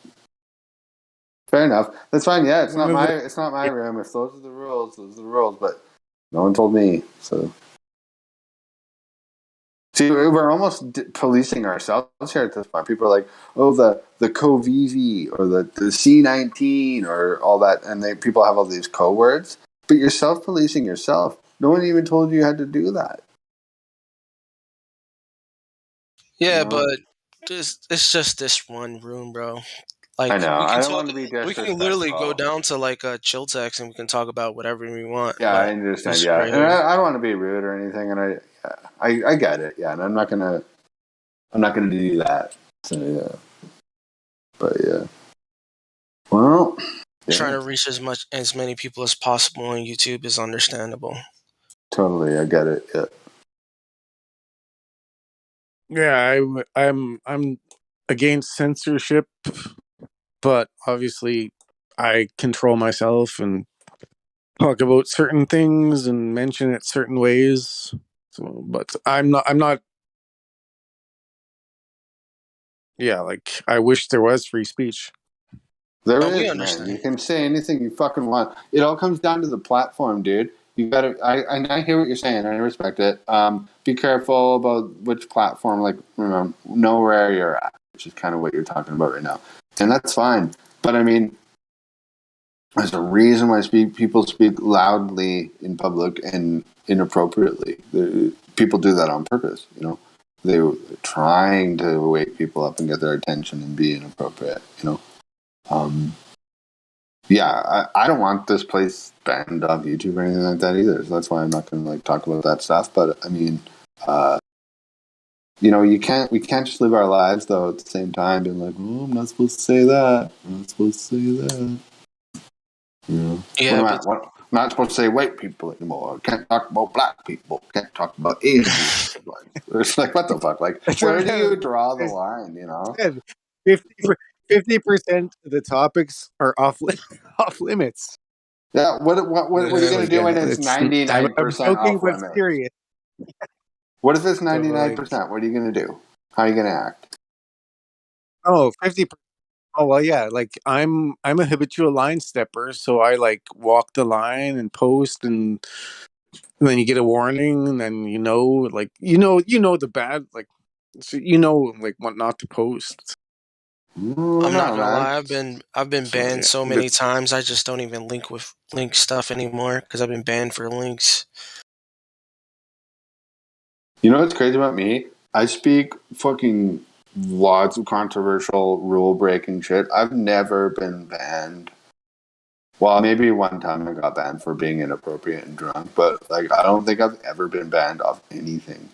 Fair enough. That's fine. Yeah, it's not my room. If those are the rules, those are the rules. But no one told me. So, see, we're almost policing ourselves here at this point. People are like, "Oh, the CoVV or the C19 or all that," and people have all these code words. But you're self-policing yourself. No one even told you had to do that. Yeah, but it's just this one room, bro. Like, I know. I don't want to be disrespectful. We can literally go down to like a chill text and we can talk about whatever we want. Yeah, I understand. Yeah, and I don't want to be rude or anything, and I get it. Yeah, and I'm not gonna do that. So yeah, but yeah. Well, trying to reach as many people as possible on YouTube is understandable. Totally, I get it. Yeah. Yeah, I'm against censorship, but obviously I control myself and talk about certain things and mention it certain ways. So, but I'm not. Yeah, like I wish there was free speech. There No, we is, man. You understand. can say anything you fucking want. It all comes down to the platform, dude. You gotta. I hear what you're saying. I respect it. Be careful about which platform. Like, know where you're at, which is kind of what you're talking about right now, and that's fine. But I mean, there's a reason why people speak loudly in public and inappropriately. People do that on purpose. They're trying to wake people up and get their attention and be inappropriate. Yeah, I don't want this place banned off YouTube or anything like that either. So that's why I'm not going to talk about that stuff. But I mean, we can't just live our lives though at the same time being like, oh, I'm not supposed to say that. I'm not supposed to say that. Yeah, I'm not supposed to say white people anymore. Can't talk about black people. Can't talk about Asian people. It's like, what the fuck? Like, where do you draw the line? 50% of the topics are off limits. Yeah. What are you going to do when it's 99% I'm joking, off but limits? serious. What if it's 99%? What are you going to do? How are you going to act? Oh, 50%. Oh well, yeah. Like I'm a habitual line stepper, so I walk the line and post, and then you get a warning, and then the bad so what not to post. I'm not gonna man. lie. I've been banned so many times. I just don't even link stuff anymore because I've been banned for links. You know what's crazy about me? I speak fucking lots of controversial rule breaking shit. I've never been banned. Well, maybe one time I got banned for being inappropriate and drunk, but I don't think I've ever been banned off anything.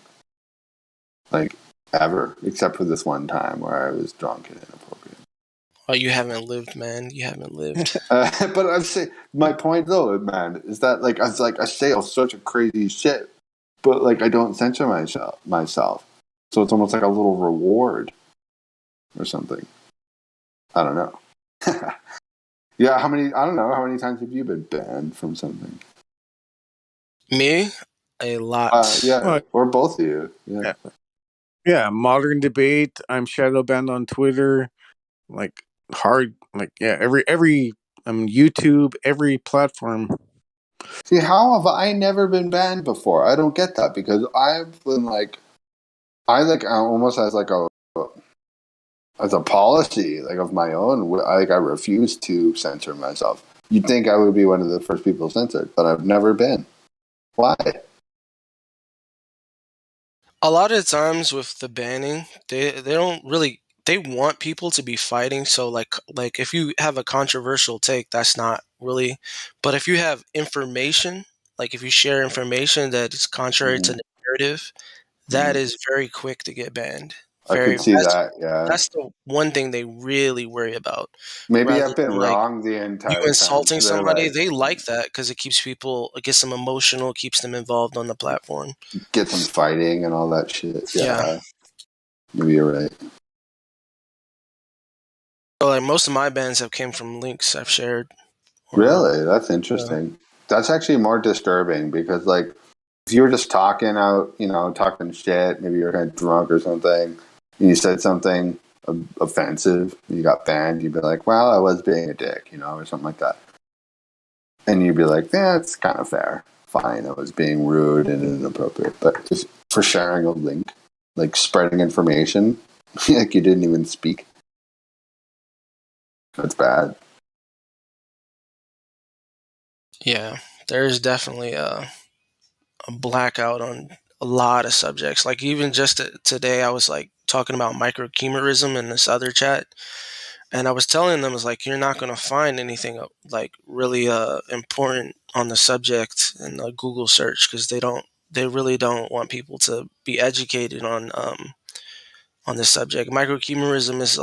Ever, except for this one time where I was drunk and inappropriate. Oh, you haven't lived, man. You haven't lived. But I'm saying, my point though, man, is that I say all sorts of crazy shit, but I don't censor myself. So it's almost like a little reward or something. I don't know. Yeah, I don't know, how many times have you been banned from something? Me? A lot. Yeah, or both of you. Yeah. Yeah, modern debate. I'm shadow banned on Twitter. Hard. Every YouTube, every platform. See, how have I never been banned before? I don't get that, because I've been almost as a policy of my own. I refuse to censor myself. You'd think I would be one of the first people censored, but I've never been. Why? A lot of times with the banning, they don't really, they want people to be fighting. So like if you have a controversial take, that's not really. But if you have information, if you share information that is contrary to the narrative, that is very quick to get banned. I could see that. Yeah, that's the one thing they really worry about. Maybe I've been wrong the entire time. You insulting somebody, they like that because it keeps people, it gets them emotional, keeps them involved on the platform. Get them fighting and all that shit. Yeah. Maybe you're right. So most of my bans have came from links I've shared. Really? That's interesting. That's actually more disturbing, because if you were just talking out, talking shit, maybe you're kind of drunk or something, and you said something offensive, and you got banned, you'd be like, well, I was being a dick, or something like that. And you'd be like, yeah, it's kind of fair. Fine, I was being rude and inappropriate. But just for sharing a link, spreading information, you didn't even speak. That's bad. Yeah, there's definitely a blackout on a lot of subjects. Even just today, I was talking about microchimerism in this other chat, and I was telling them, you're not going to find anything really important on the subject in the Google search, because they really don't want people to be educated on this subject. Microchimerism is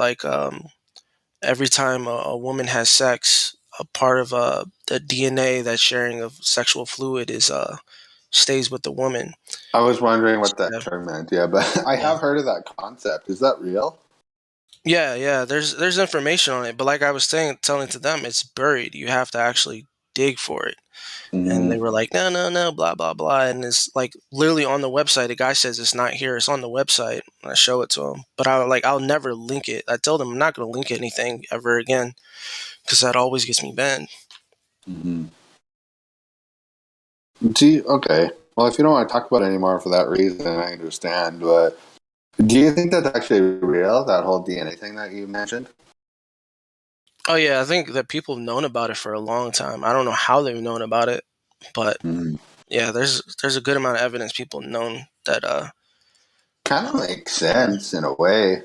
every time a woman has sex, a part of the DNA that's sharing of sexual fluid is stays with the woman. I was wondering what that term meant. Yeah, but I have heard of that concept. Is that real? Yeah. There's information on it, but like I was telling to them, it's buried. You have to actually dig for it. And they were like, no, blah, blah, blah. And it's like literally on the website. The guy says it's not here. It's on the website. And I show it to him. But I'll never link it. I told him I'm not going to link anything ever again because that always gets me banned. Okay. Well, if you don't want to talk about it anymore for that reason, I understand. But do you think that's actually real, that whole DNA thing that you mentioned? Oh, yeah. I think that people have known about it for a long time. I don't know how they've known about it. But yeah, there's a good amount of evidence people have known that. Kind of makes sense in a way.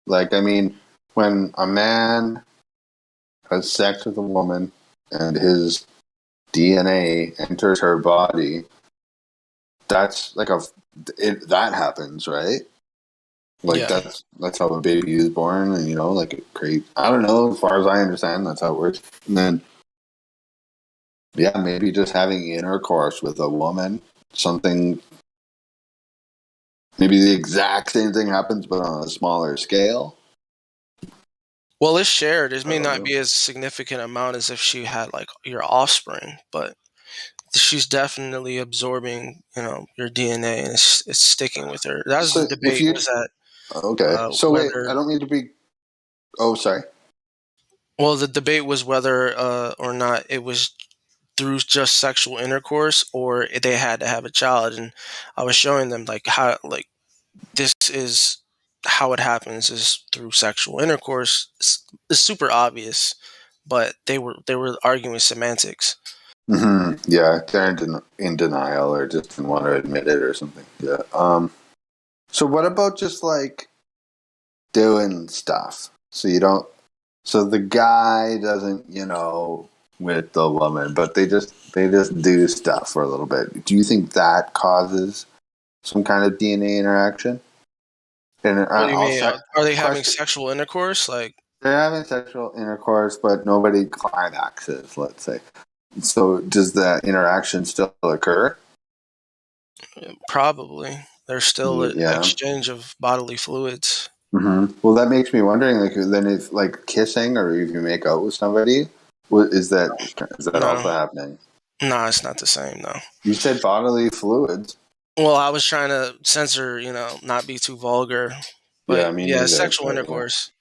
Like, I mean, when a man has sex with a woman and his DNA enters her body, that's like that happens, right? Like that's how a baby is born, and like it creates. I don't know. As far as I understand, that's how it works. And then, yeah, maybe just having intercourse with a woman, something. Maybe the exact same thing happens, but on a smaller scale. Well, it's shared. It may not be as significant amount as if she had like your offspring, but she's definitely absorbing, your DNA, and it's sticking with her. That was the debate. Was that okay? So wait, I don't mean to be. Oh, sorry. Well, the debate was whether or not it was through just sexual intercourse or they had to have a child, and I was showing them how this is how it happens is through sexual intercourse. It's super obvious, but they were arguing semantics. Yeah, they're in denial or just didn't want to admit it or something. Yeah. So what about just like doing stuff? So the guy doesn't, with the woman, but they just do stuff for a little bit. Do you think that causes some kind of DNA interaction? And what do you mean? Are they having sexual intercourse? Like they're having sexual intercourse, but nobody climaxes, let's say. So does that interaction still occur? Probably. There's still an exchange of bodily fluids. Well, that makes me wondering, then if kissing or if you make out with somebody, is that also happening? No, it's not the same, though. You said bodily fluids. Well, I was trying to censor, not be too vulgar. But sexual intercourse.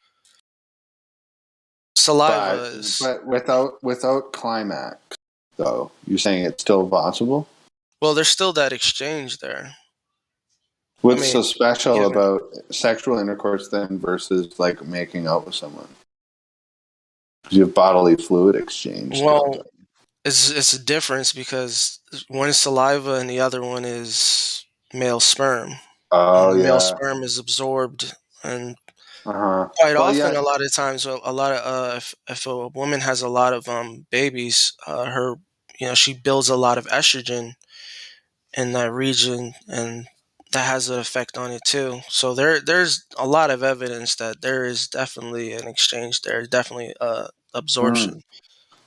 Saliva is. But without climax, though, you're saying it's still possible? Well, there's still that exchange there. What's so special about sexual intercourse then versus making out with someone? You have bodily fluid exchange. Well, it's a difference because one is saliva and the other one is male sperm. Oh, yeah. Male sperm is absorbed, and quite often, a lot of times, if a woman has a lot of babies, she builds a lot of estrogen in that region, and that has an effect on it too. So there's a lot of evidence that there is definitely an exchange there, definitely absorption.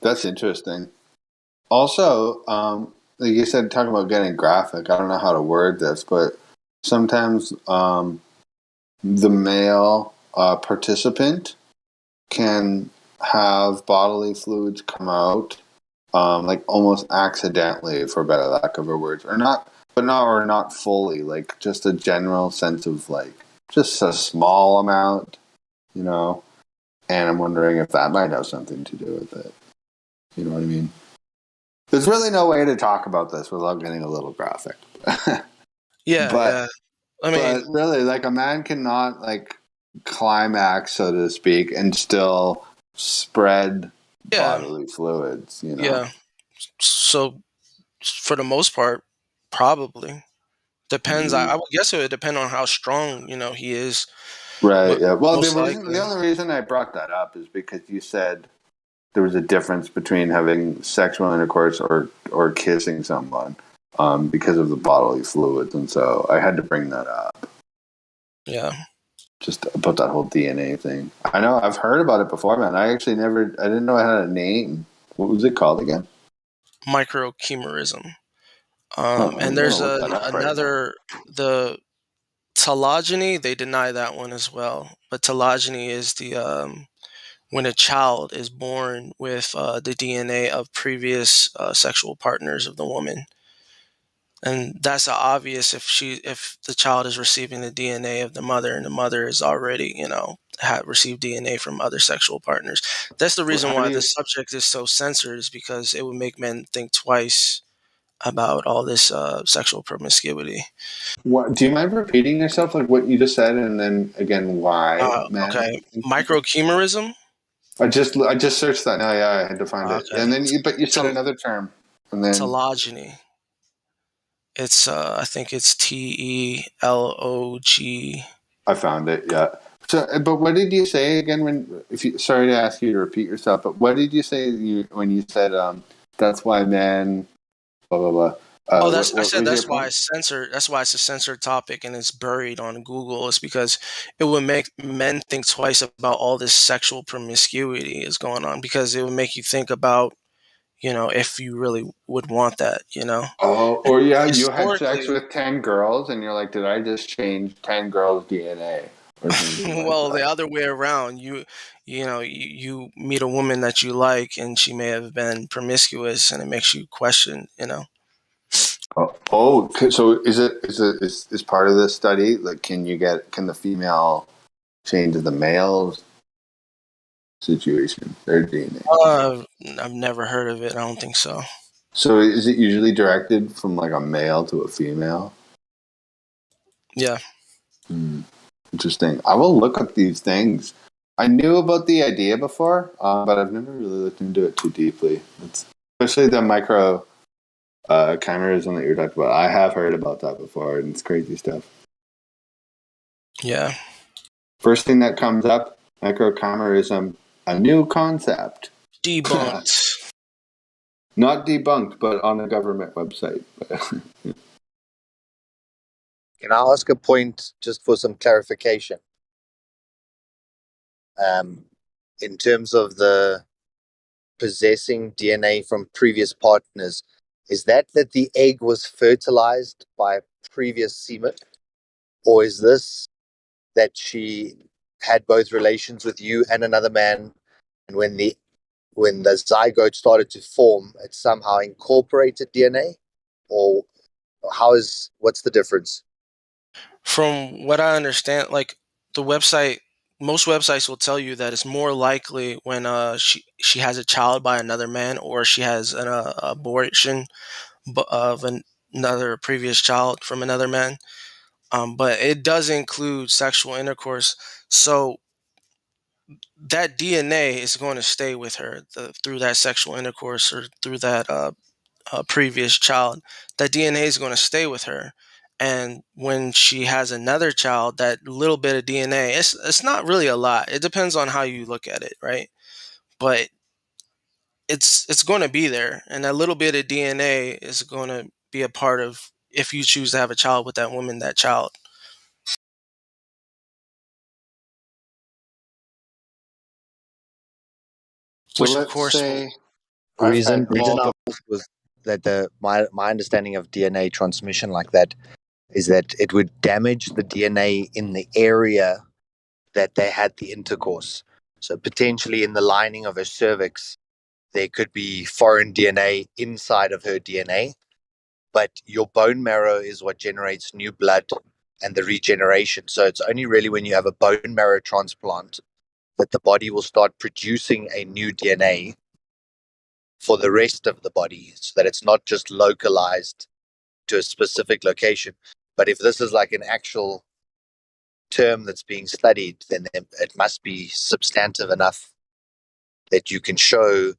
That's interesting. Also, like you said, talking about getting graphic, I don't know how to word this, but sometimes the male participant can have bodily fluids come out almost accidentally, for better lack of a word, or not fully, just a general sense of just a small amount, and I'm wondering if that might have something to do with it. You know what I mean? There's really no way to talk about this without getting a little graphic. Yeah. I mean, but really, a man cannot climax, so to speak, and still spread bodily fluids. Yeah. So, for the most part, probably depends. I would guess it would depend on how strong he is. Right. Yeah. Well, the only reason I brought that up is because you said there was a difference between having sexual intercourse or kissing someone because of the bodily fluids, and so I had to bring that up. Yeah. Just about that whole DNA thing. I know I've heard about it before, man. I didn't know it had a name. What was it called again? Microchimerism. And there's another, the telogeny. They deny that one as well. But telogeny is the when a child is born with the DNA of previous sexual partners of the woman. And that's obvious if the child is receiving the DNA of the mother, and the mother is already, received DNA from other sexual partners. That's the reason why the subject is so censored, is because it would make men think twice about all this sexual promiscuity. What, do you mind repeating yourself, like what you just said, and then again why? Okay, microchimerism. I just searched that now. Yeah, I had to find it. And then you said another term, and then telogeny. It's I think it's TELOG. I found it. Yeah. So, but what did you say again? Sorry to ask you to repeat yourself, but what did you say when you said that's why men blah blah blah? I said that's why it's censored. That's why it's a censored topic and it's buried on Google. It's because it would make men think twice about all this sexual promiscuity is going on, because it would make you think about, if you really would want that, Oh, or yeah, you had sex with 10 girls and you're like, did I just change 10 girls' DNA? Or something well, like the other way around, you meet a woman that you like and she may have been promiscuous, and it makes you question, So is part of this study, like, can the female change the male's situation, their DNA? I've never heard of it. I don't think so. So is it usually directed from like a male to a female? Yeah. Interesting. I will look up these things. I knew about the idea before, but I've never really looked into it too deeply. Especially the micro chimerism that you're talking about. I have heard about that before, and it's crazy stuff. Yeah. First thing that comes up, microchimerism, a new concept. Debunked. Not debunked, but on a government website. Can I ask a point just for some clarification? In terms of the possessing DNA from previous partners, is that the egg was fertilized by previous semen? Or is this that she had both relations with you and another man, and when the zygote started to form, it somehow incorporated DNA? Or what's the difference? From what I understand, like most websites will tell you that it's more likely when she has a child by another man, or she has an abortion of another previous child from another man. But it does include sexual intercourse, so that DNA is going to stay with her through that sexual intercourse, or through that previous child. That DNA is going to stay with her. And when she has another child, that little bit of DNA, it's not really a lot. It depends on how you look at it, right? But it's going to be there, and that little bit of DNA is going to be a part of, if you choose to have a child with that woman, that child. So which, of course, reason I asked was that my understanding of DNA transmission like that is that it would damage the DNA in the area that they had the intercourse. So potentially in the lining of her cervix, there could be foreign DNA inside of her DNA, but your bone marrow is what generates new blood and the regeneration. So it's only really when you have a bone marrow transplant that the body will start producing a new DNA for the rest of the body, so that it's not just localized to a specific location. But if this is like an actual term that's being studied, then it must be substantive enough that you can show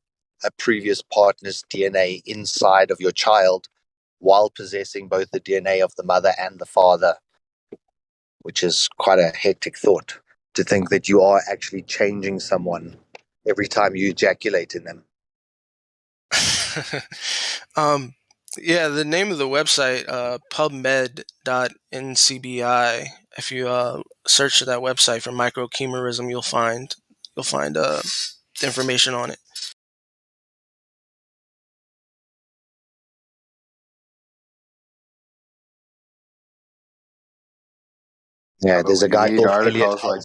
a previous partner's DNA inside of your child while possessing both the DNA of the mother and the father, which is quite a hectic thought, to think that you are actually changing someone every time you ejaculate in them. Yeah, the name of the website, pubmed.ncbi. If you search that website for microchimerism, you'll find information on it. Yeah, there's a guy called Elliot articles like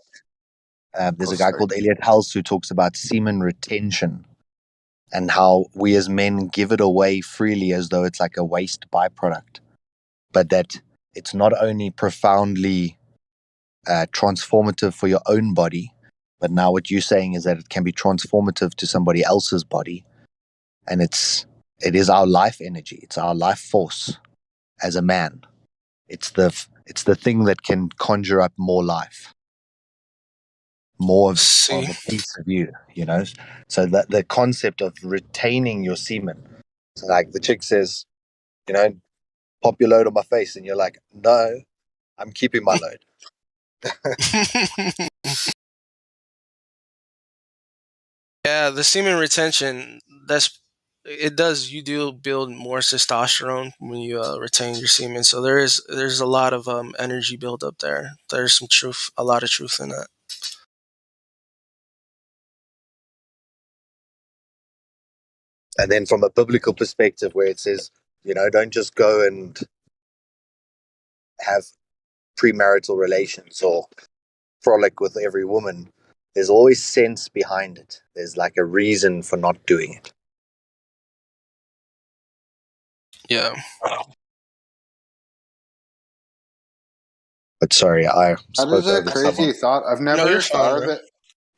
Hulse. There's a guy called Elliot Hulse who talks about semen retention and how we as men give it away freely as though it's like a waste byproduct, but that it's not only profoundly transformative for your own body, but now what you're saying is that it can be transformative to somebody else's body, and it is our life energy, it's our life force as a man. It's the thing that can conjure up more life, more of a piece of you, you know. So that the concept of retaining your semen. So like the chick says, you know, pop your load on my face, and you're like, no, I'm keeping my load. Yeah, the semen retention, you do build more testosterone when you retain your semen. So there's a lot of energy build up there. There's a lot of truth in that. And then from a biblical perspective, where it says, you know, don't just go and have premarital relations or frolic with every woman. There's always sense behind it. There's like a reason for not doing it. Yeah. But sorry, I that is a crazy thought. I've never thought of it.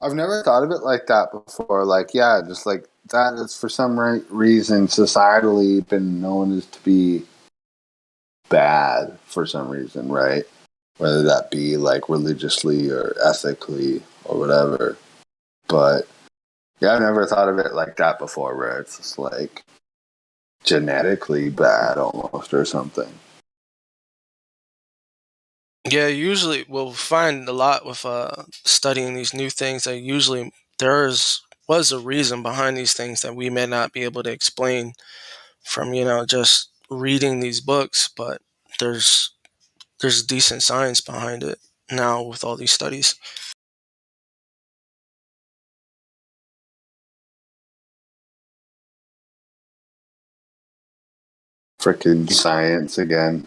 I've never thought of it like that before. Like, yeah, just like that is for some reason societally been known as to be bad for some reason, right? Whether that be like religiously or ethically or whatever. But yeah, I've never thought of it like that before, where it's just like genetically bad almost or something. Yeah, usually we'll find a lot with studying these new things that usually was a reason behind these things that we may not be able to explain from, you know, just reading these books, but there's decent science behind it now with all these studies. Freaking science again.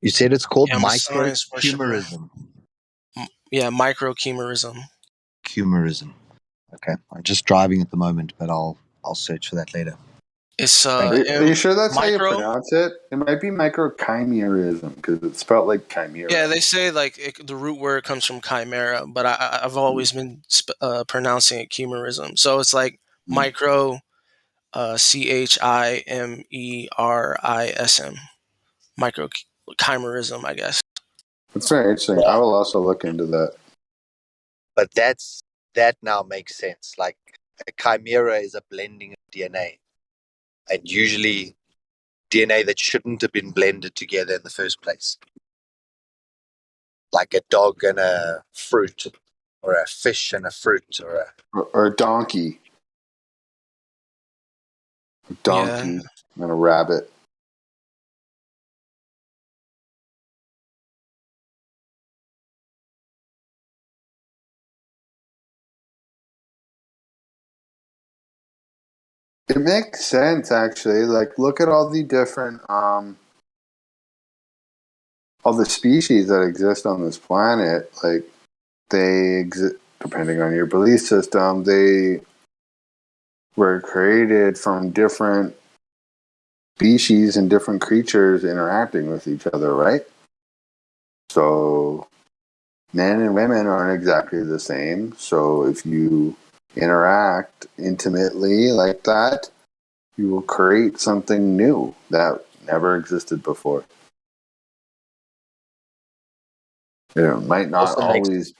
You said it's called microchimerism. Yeah, microchimerism. Chimerism. Okay, I'm just driving at the moment, but I'll search for that later. It's are you sure that's how you pronounce it? It might be microchimerism because it's spelled like chimera. Yeah, they say like the root word comes from chimera, but I've always been pronouncing it chimerism. So it's like micro, chimerism, microchimerism, I guess. That's very interesting. I will also look into that. But that now makes sense. Like a chimera is a blending of DNA, and usually DNA that shouldn't have been blended together in the first place. Like a dog and a fruit, or a fish and a fruit, or a donkey. A donkey and a rabbit. It makes sense, actually. Like, look at all the different, all the species that exist on this planet. Like, they exist, depending on your belief system, they were created from different species and different creatures interacting with each other, right? So, men and women aren't exactly the same. So, if you interact intimately like that, you will create something new that never existed before. It might not always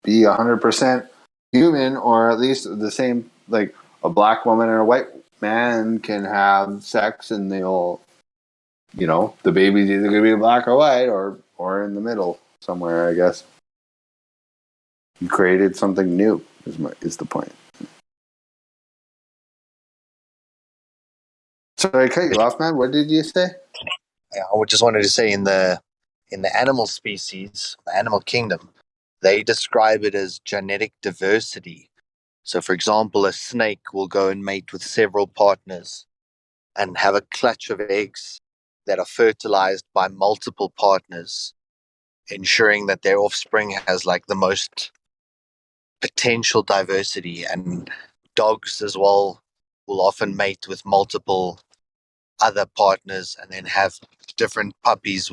be 100% human, or at least the same, like a black woman and a white man can have sex and they'll, you know, the baby's either going to be black or white or in the middle somewhere, I guess. You created something new is the point. Sorry, I cut you off, man. What did you say? I just wanted to say in the animal species, the animal kingdom, they describe it as genetic diversity. So, for example, a snake will go and mate with several partners and have a clutch of eggs that are fertilized by multiple partners. ensuring that their offspring has like the most potential diversity. And dogs as well will often mate with multiple other partners and then have different puppies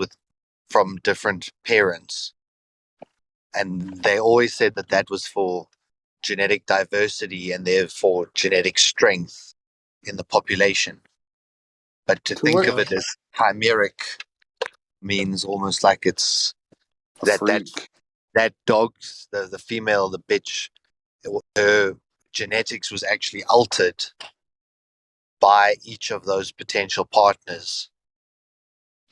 from different parents. And they always said that that was for genetic diversity and therefore genetic strength in the population. But to think of it as chimeric means almost like it's that dog's the female, the bitch, her genetics was actually altered by each of those potential partners.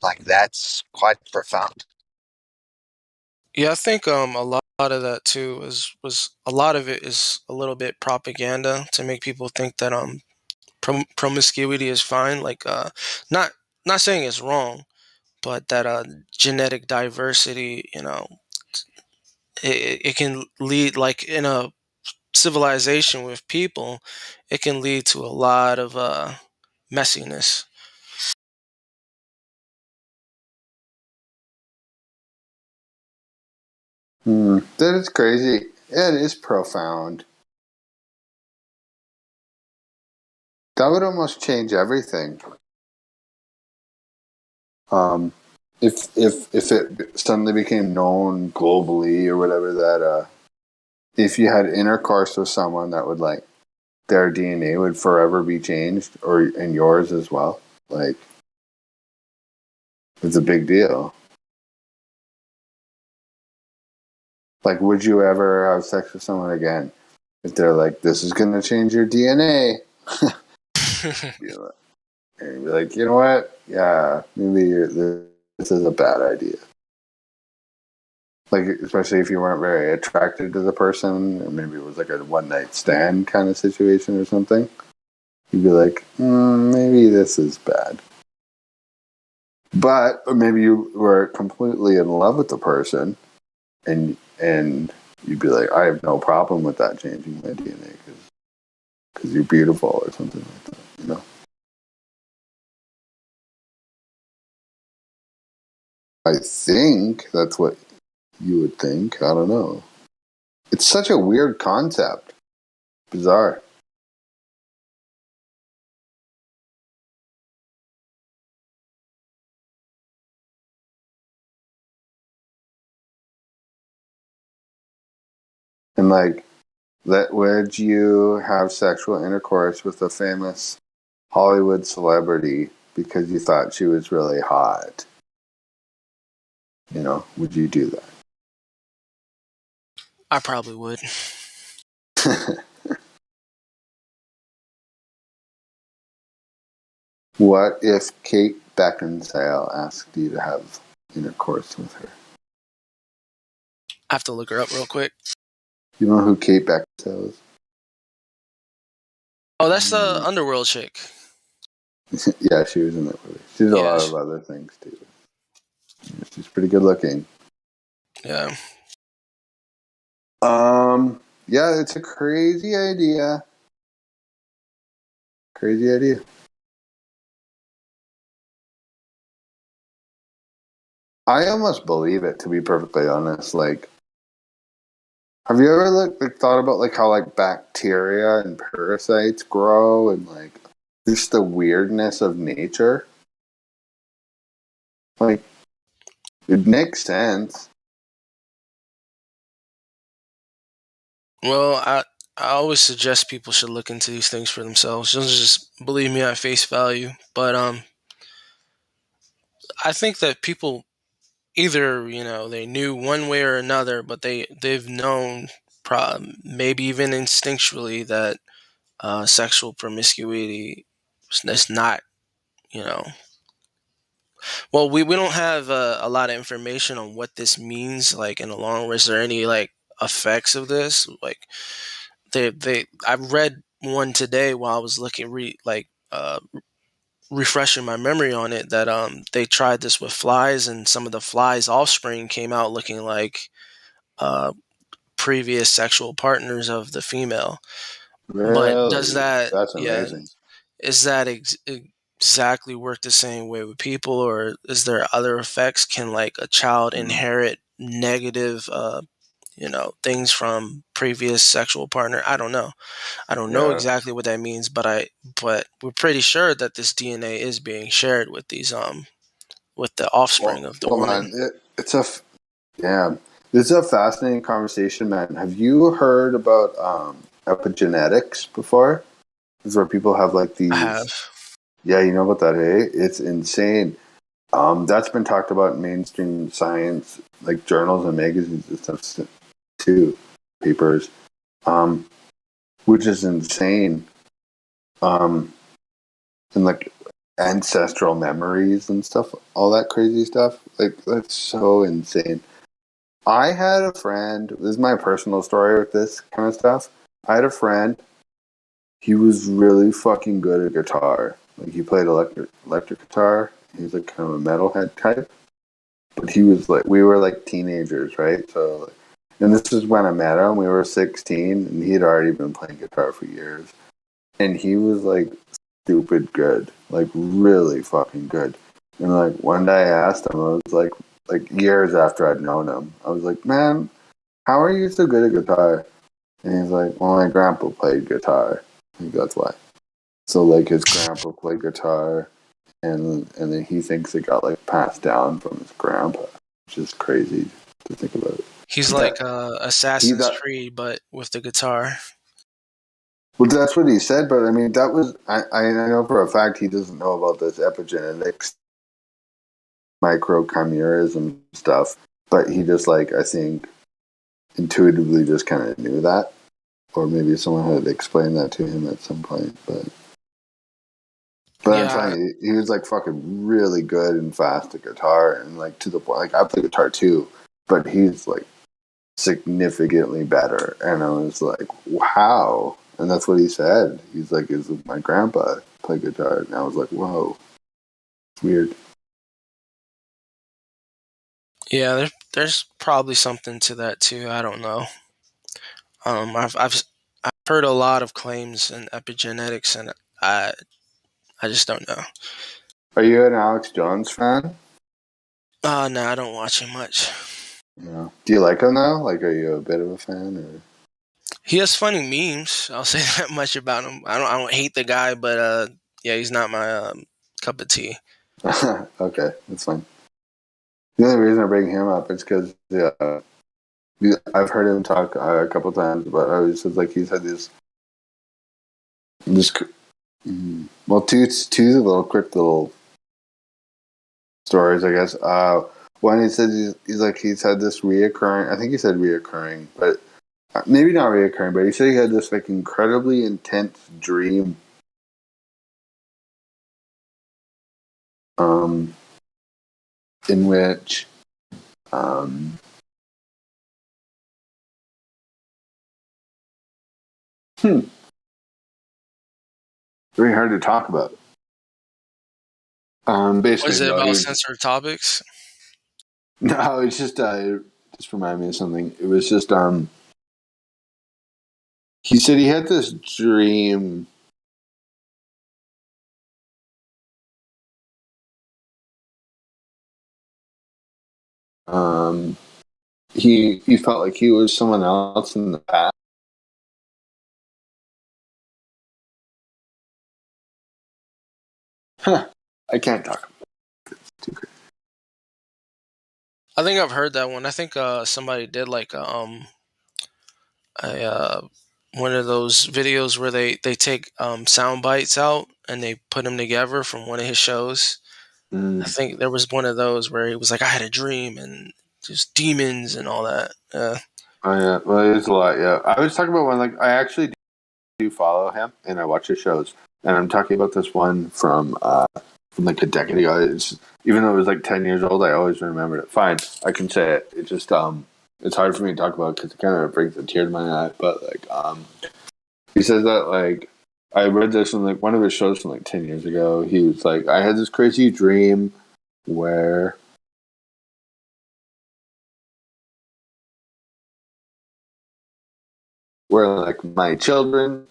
Like, that's quite profound. Yeah, I think a lot of that too was a lot of it is a little bit propaganda to make people think that promiscuity is fine. Like not not saying it's wrong, but that genetic diversity, it can lead, like in a civilization with people, it can lead to a lot of messiness. That is crazy. It is profound. That would almost change everything. If it suddenly became known globally or whatever that if you had intercourse with someone that would like their DNA would forever be changed, and yours as well, like it's a big deal. Like, would you ever have sex with someone again if they're like, "This is going to change your DNA"? And you'd be like, you know what? Yeah, maybe this is a bad idea. Like, especially if you weren't very attracted to the person, or maybe it was like a one-night stand kind of situation or something. You'd be like, maybe this is bad. But maybe you were completely in love with the person, and you'd be like, I have no problem with that changing my DNA because you're beautiful or something like that, I think that's what you would think. I don't know. It's such a weird concept. Bizarre. And like, would you have sexual intercourse with a famous Hollywood celebrity because you thought she was really hot? Would you do that? I probably would. What if Kate Beckinsale asked you to have intercourse with her? I have to look her up real quick. You know who Kate Beckinsale is? Oh, that's the Underworld chick. Yeah, she was in that movie. She did a lot of other things too. Yeah, she's pretty good looking. Yeah. Yeah, it's a crazy idea. Crazy idea. I almost believe it, to be perfectly honest. Like, have you ever thought about like how like bacteria and parasites grow and like just the weirdness of nature? Like, it makes sense. Well, I always suggest people should look into these things for themselves. Don't just believe me at face value. But I think that people either they knew one way or another, but they've known maybe even instinctually that sexual promiscuity is not well, we don't have a lot of information on what this means, like in the long run. Is there any like effects of this? Like I read one today while I was refreshing my memory on it, that they tried this with flies, and some of the flies' offspring came out looking like previous sexual partners of the female. Really? But does that, That's amazing. is that exactly work the same way with people, or is there other effects? Can like a child inherit negative, things from previous sexual partner. I don't know. I don't know exactly what that means, but we're pretty sure that this DNA is being shared with these with the offspring of the woman. Man, it's a fascinating conversation, man. Have you heard about epigenetics before? This is where people have like these. I have. Yeah, you know about that, eh? It's insane. That's been talked about in mainstream science, like journals and magazines and stuff too, papers, which is insane. And like ancestral memories and stuff, all that crazy stuff. Like that's so insane. I had a friend. This is my personal story with this kind of stuff. I had a friend. He was really fucking good at guitar. Like he played electric guitar. He was like kind of a metalhead type. But he was like, we were like teenagers, right? So, and this is when I met him. We were 16, and he had already been playing guitar for years. And he was like stupid good, like really fucking good. And like one day I asked him, I was like years after I'd known him, I was like, man, how are you so good at guitar? And he's like, well, my grandpa played guitar. I think that's why. So like his grandpa played guitar, and then he thinks it got like passed down from his grandpa, which is crazy to think about it. He's like Assassin's Creed, but with the guitar. Well, that's what he said, but I mean, that was I know for a fact he doesn't know about this epigenetics, microchimerism stuff, but he just like I think intuitively just kind of knew that, or maybe someone had explained that to him at some point, but I'm telling you, he was like fucking really good and fast at guitar, and like to the point, like I play guitar too, but he's like significantly better, and I was like, wow. And that's what he said. He's like, "Is my grandpa play guitar?" And I was like, "Whoa, it's weird." Yeah, there's probably something to that too. I don't know. I've heard a lot of claims in epigenetics, and I just don't know. Are you an Alex Jones fan? No, I don't watch him much. No. Do you like him now? Like, are you a bit of a fan, or? He has funny memes. I'll say that much about him. I don't hate the guy, but yeah, he's not my cup of tea. Okay, that's fine. The only reason I bring him up is because I've heard him talk a couple times, but I always said like he's had this well, two little quick little stories, I guess. One, he said he's had this reoccurring. I think he said reoccurring, but maybe not reoccurring. But he said he had this like incredibly intense dream. In which, very hard to talk about. Basically, was it about censored topics? No, it's just remind me of something. It was just he said he had this dream. He felt like he was someone else in the past. I can't talk about it. It's too crazy. I think I've heard that one. I think somebody did like one of those videos where they take sound bites out and they put them together from one of his shows. I think there was one of those where he was like, I had a dream and just demons and all that. Oh yeah, well, it's a lot. Yeah, I was talking about one like I actually do follow him and I watch his shows, and I'm talking about this one from like a decade ago. Even though it was like 10 years old, I always remembered it. Fine, I can say it. It just it's hard for me to talk about because it kind of brings a tear to my eye. But like he says that like I read this in like one of his shows from like 10 years ago. He was like, I had this crazy dream where like my children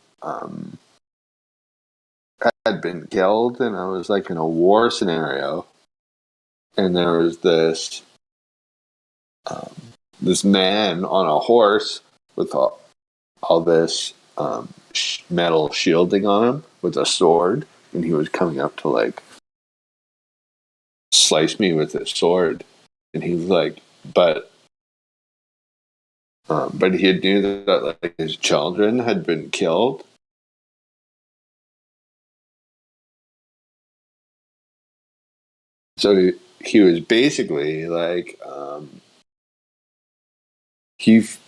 had been killed, and I was like in a war scenario, and there was this this man on a horse with all this metal shielding on him with a sword, and he was coming up to like slice me with his sword, and he was like, but he knew that like his children had been killed. So he was basically like,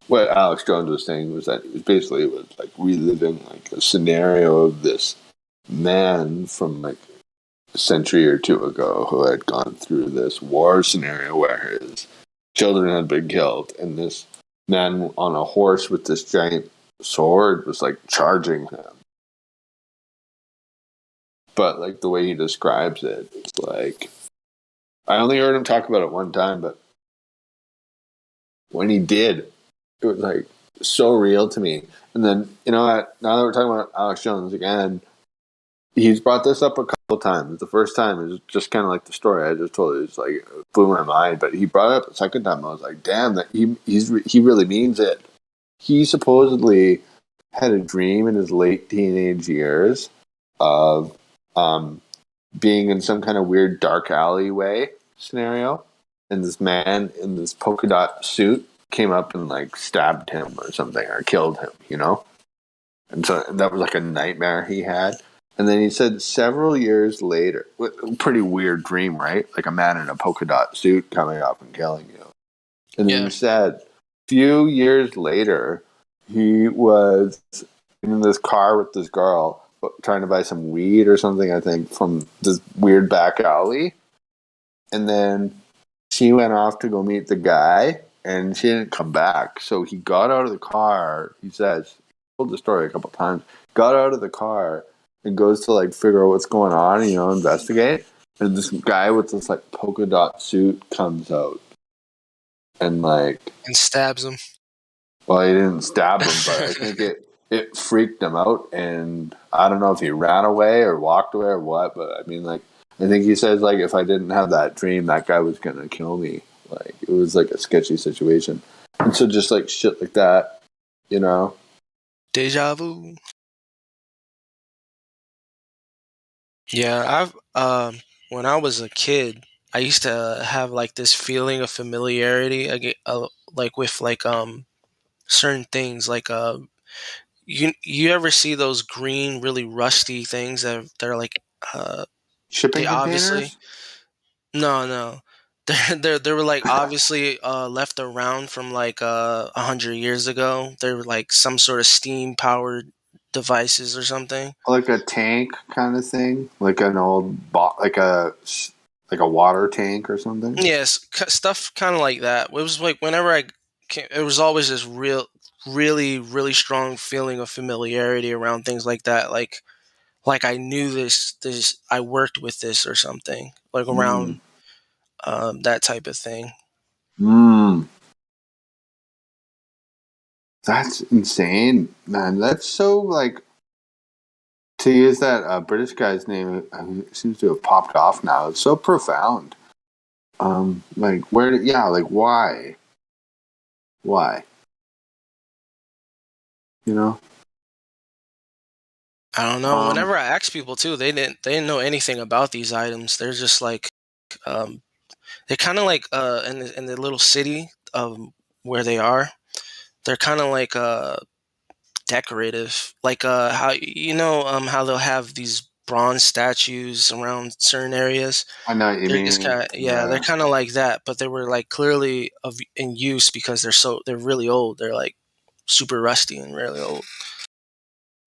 what Alex Jones was saying was that it was like reliving like a scenario of this man from like a century or two ago who had gone through this war scenario where his children had been killed, and this man on a horse with this giant sword was like charging him. But like the way he describes it, it's like, I only heard him talk about it one time, but when he did, it was like so real to me. And then, you know what, now that we're talking about Alex Jones again, he's brought this up a couple times. The first time is just kind of like the story I just told you. It's like, it blew my mind. But he brought it up the second time. I was like, damn, that he really means it. He supposedly had a dream in his late teenage years of being in some kind of weird dark alleyway scenario, and this man in this polka dot suit came up and like stabbed him or something, or killed him, you know? And so that was like a nightmare he had. And then he said several years later, pretty weird dream, right? Like a man in a polka dot suit coming up and killing you. And then he said, a few years later, he was in this car with this girl trying to buy some weed or something, I think, from this weird back alley. And then she went off to go meet the guy, and she didn't come back. So he got out of the car, he says, he told the story a couple times, got out of the car and goes to like figure out what's going on, you know, investigate. And this guy with this like polka dot suit comes out and stabs him. Well, he didn't stab him, but I think it freaked him out, and I don't know if he ran away or walked away or what, but I mean, like, I think he says, like, if I didn't have that dream, that guy was gonna kill me. Like, it was like a sketchy situation. And so just like shit like that, you know? Deja vu. Yeah, I've when I was a kid, I used to have like this feeling of familiarity, like with like certain things. Like you ever see those green, really rusty things that they're like shipping they obviously containers? no. They were like obviously left around from like 100 years ago. They were like some sort of steam powered devices or something. Like a tank kind of thing, like an old like a water tank or something. Yes, stuff kind of like that. It was like whenever it was always this really strong feeling of familiarity around things like that. Like I knew this, I worked with this or something, like around that type of thing. That's insane, man. That's so like, to use that British guy's name, it seems to have popped off now. It's so profound. Like why? Why? You know? I don't know. Whenever I asked people too, they didn't know anything about these items. They're just like, they're kind of like in the little city where they are. They're kind of like decorative, like how how they'll have these bronze statues around certain areas. I know what you mean. Just kind of, they're kind of like that, but they were like clearly in use because they're really old. They're like super rusty and really old.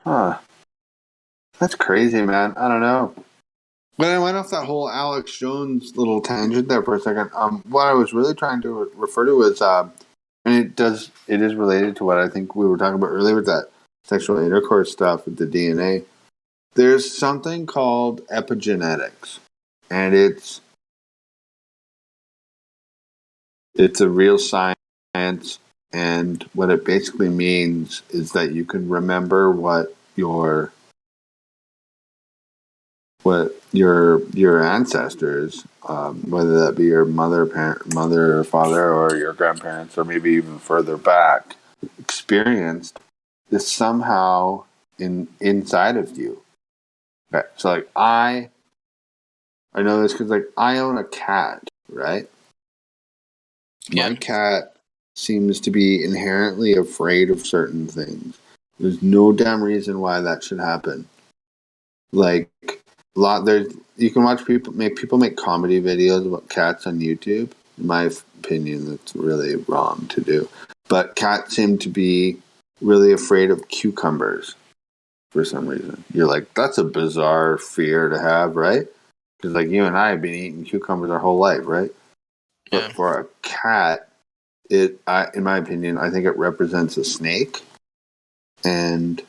Huh. That's crazy, man. I don't know. But I went off that whole Alex Jones little tangent there for a second. What I was really trying to refer to is, and it is related to what I think we were talking about earlier with that sexual intercourse stuff with the DNA. There's something called epigenetics, and it's a real science, and what it basically means is that you can remember what your ancestors, whether that be your mother or father, or your grandparents, or maybe even further back, experienced this somehow inside of you. Okay, so like I know this because like I own a cat, right? Yeah. My cat seems to be inherently afraid of certain things. There's no damn reason why that should happen. Like you can watch people make comedy videos about cats on YouTube. In my opinion, that's really wrong to do. But cats seem to be really afraid of cucumbers for some reason. You're like, that's a bizarre fear to have, right? Because like you and I have been eating cucumbers our whole life, right? Yeah. But for a cat, in my opinion, I think it represents a snake. And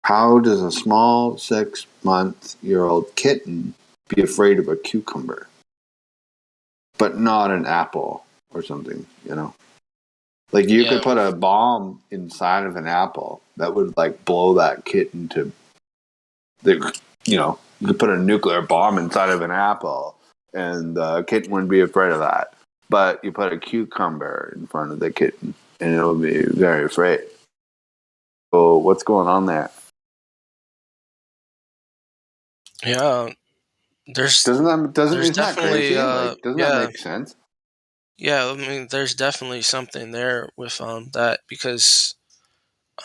how does a small 6-month-old kitten be afraid of a cucumber, but not an apple or something? You know, like you could put a bomb inside of an apple that would like blow that kitten to the. You know, you could put a nuclear bomb inside of an apple, and the kitten wouldn't be afraid of that. But you put a cucumber in front of the kitten, and it'll be very afraid. So what's going on there? Yeah. Isn't that crazy? Like, doesn't that make sense? Yeah, I mean, there's definitely something there with that because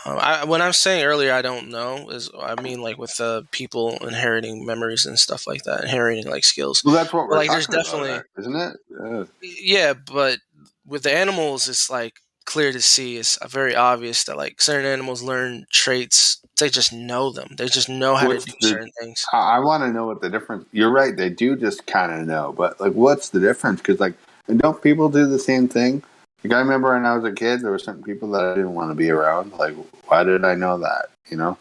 when I'm saying earlier I don't know I mean like with people inheriting memories and stuff like that, inheriting like skills. Well, that's what we're like there's talking definitely about, isn't it? yeah, but with the animals it's like clear to see. It's very obvious that like certain animals learn traits. They just know them. They just know how to do certain things. I want to know what the difference. You're right. They do just kind of know, but like, what's the difference? Because like, and don't people do the same thing? Like, I remember when I was a kid, there were certain people that I didn't want to be around. Like, why did I know that? You know?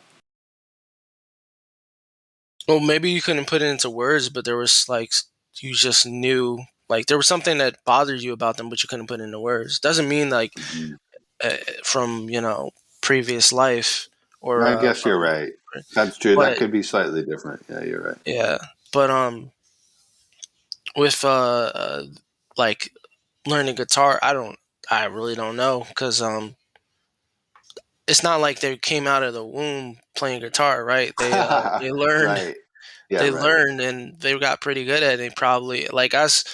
Well, maybe you couldn't put it into words, but there was like you just knew like there was something that bothered you about them, but you couldn't put it into words. Doesn't mean like from previous life or. I guess you're right. That's true. But, that could be slightly different. Yeah, you're right. Yeah, but with like learning guitar, I really don't know because it's not like they came out of the womb playing guitar, right? They learned. Right. Yeah, they right. learned and they got pretty good at it. They probably like us.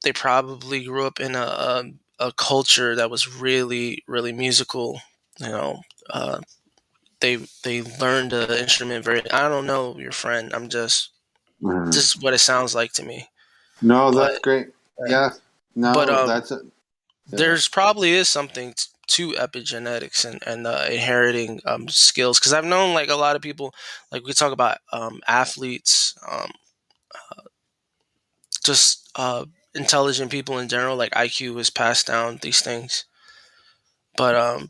They probably grew up in a culture that was really really musical. You know, they learned the instrument very. I don't know your friend. I'm just. This is what it sounds like to me. No, that's great. Yeah. No, but that's it. Yeah. There's probably is something to epigenetics and inheriting skills because I've known like a lot of people like we talk about athletes, just intelligent people in general. Like IQ is passed down these things, but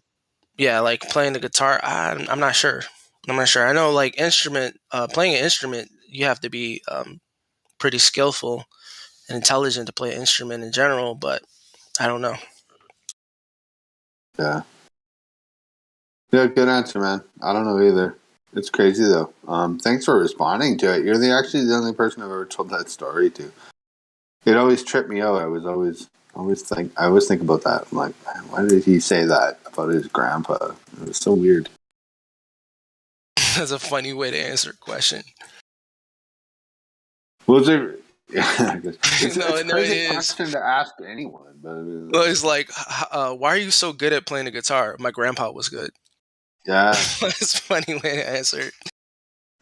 yeah, like playing the guitar, I'm not sure. I'm not sure. I know like playing an instrument, you have to be pretty skillful and intelligent to play an instrument in general, but I don't know. Yeah. Yeah, good answer, man. I don't know either. It's crazy though. Thanks for responding to it. You're actually the only person I've ever told that story to. It always tripped me out. I always think about that. I'm like, man, why did he say that about his grandpa? It was so weird. That's a funny way to answer a question. Was it? Yeah, I guess. It's No, a crazy question to ask anyone. But well, it's like, why are you so good at playing the guitar? My grandpa was good. Yeah, that's a funny way to answer it.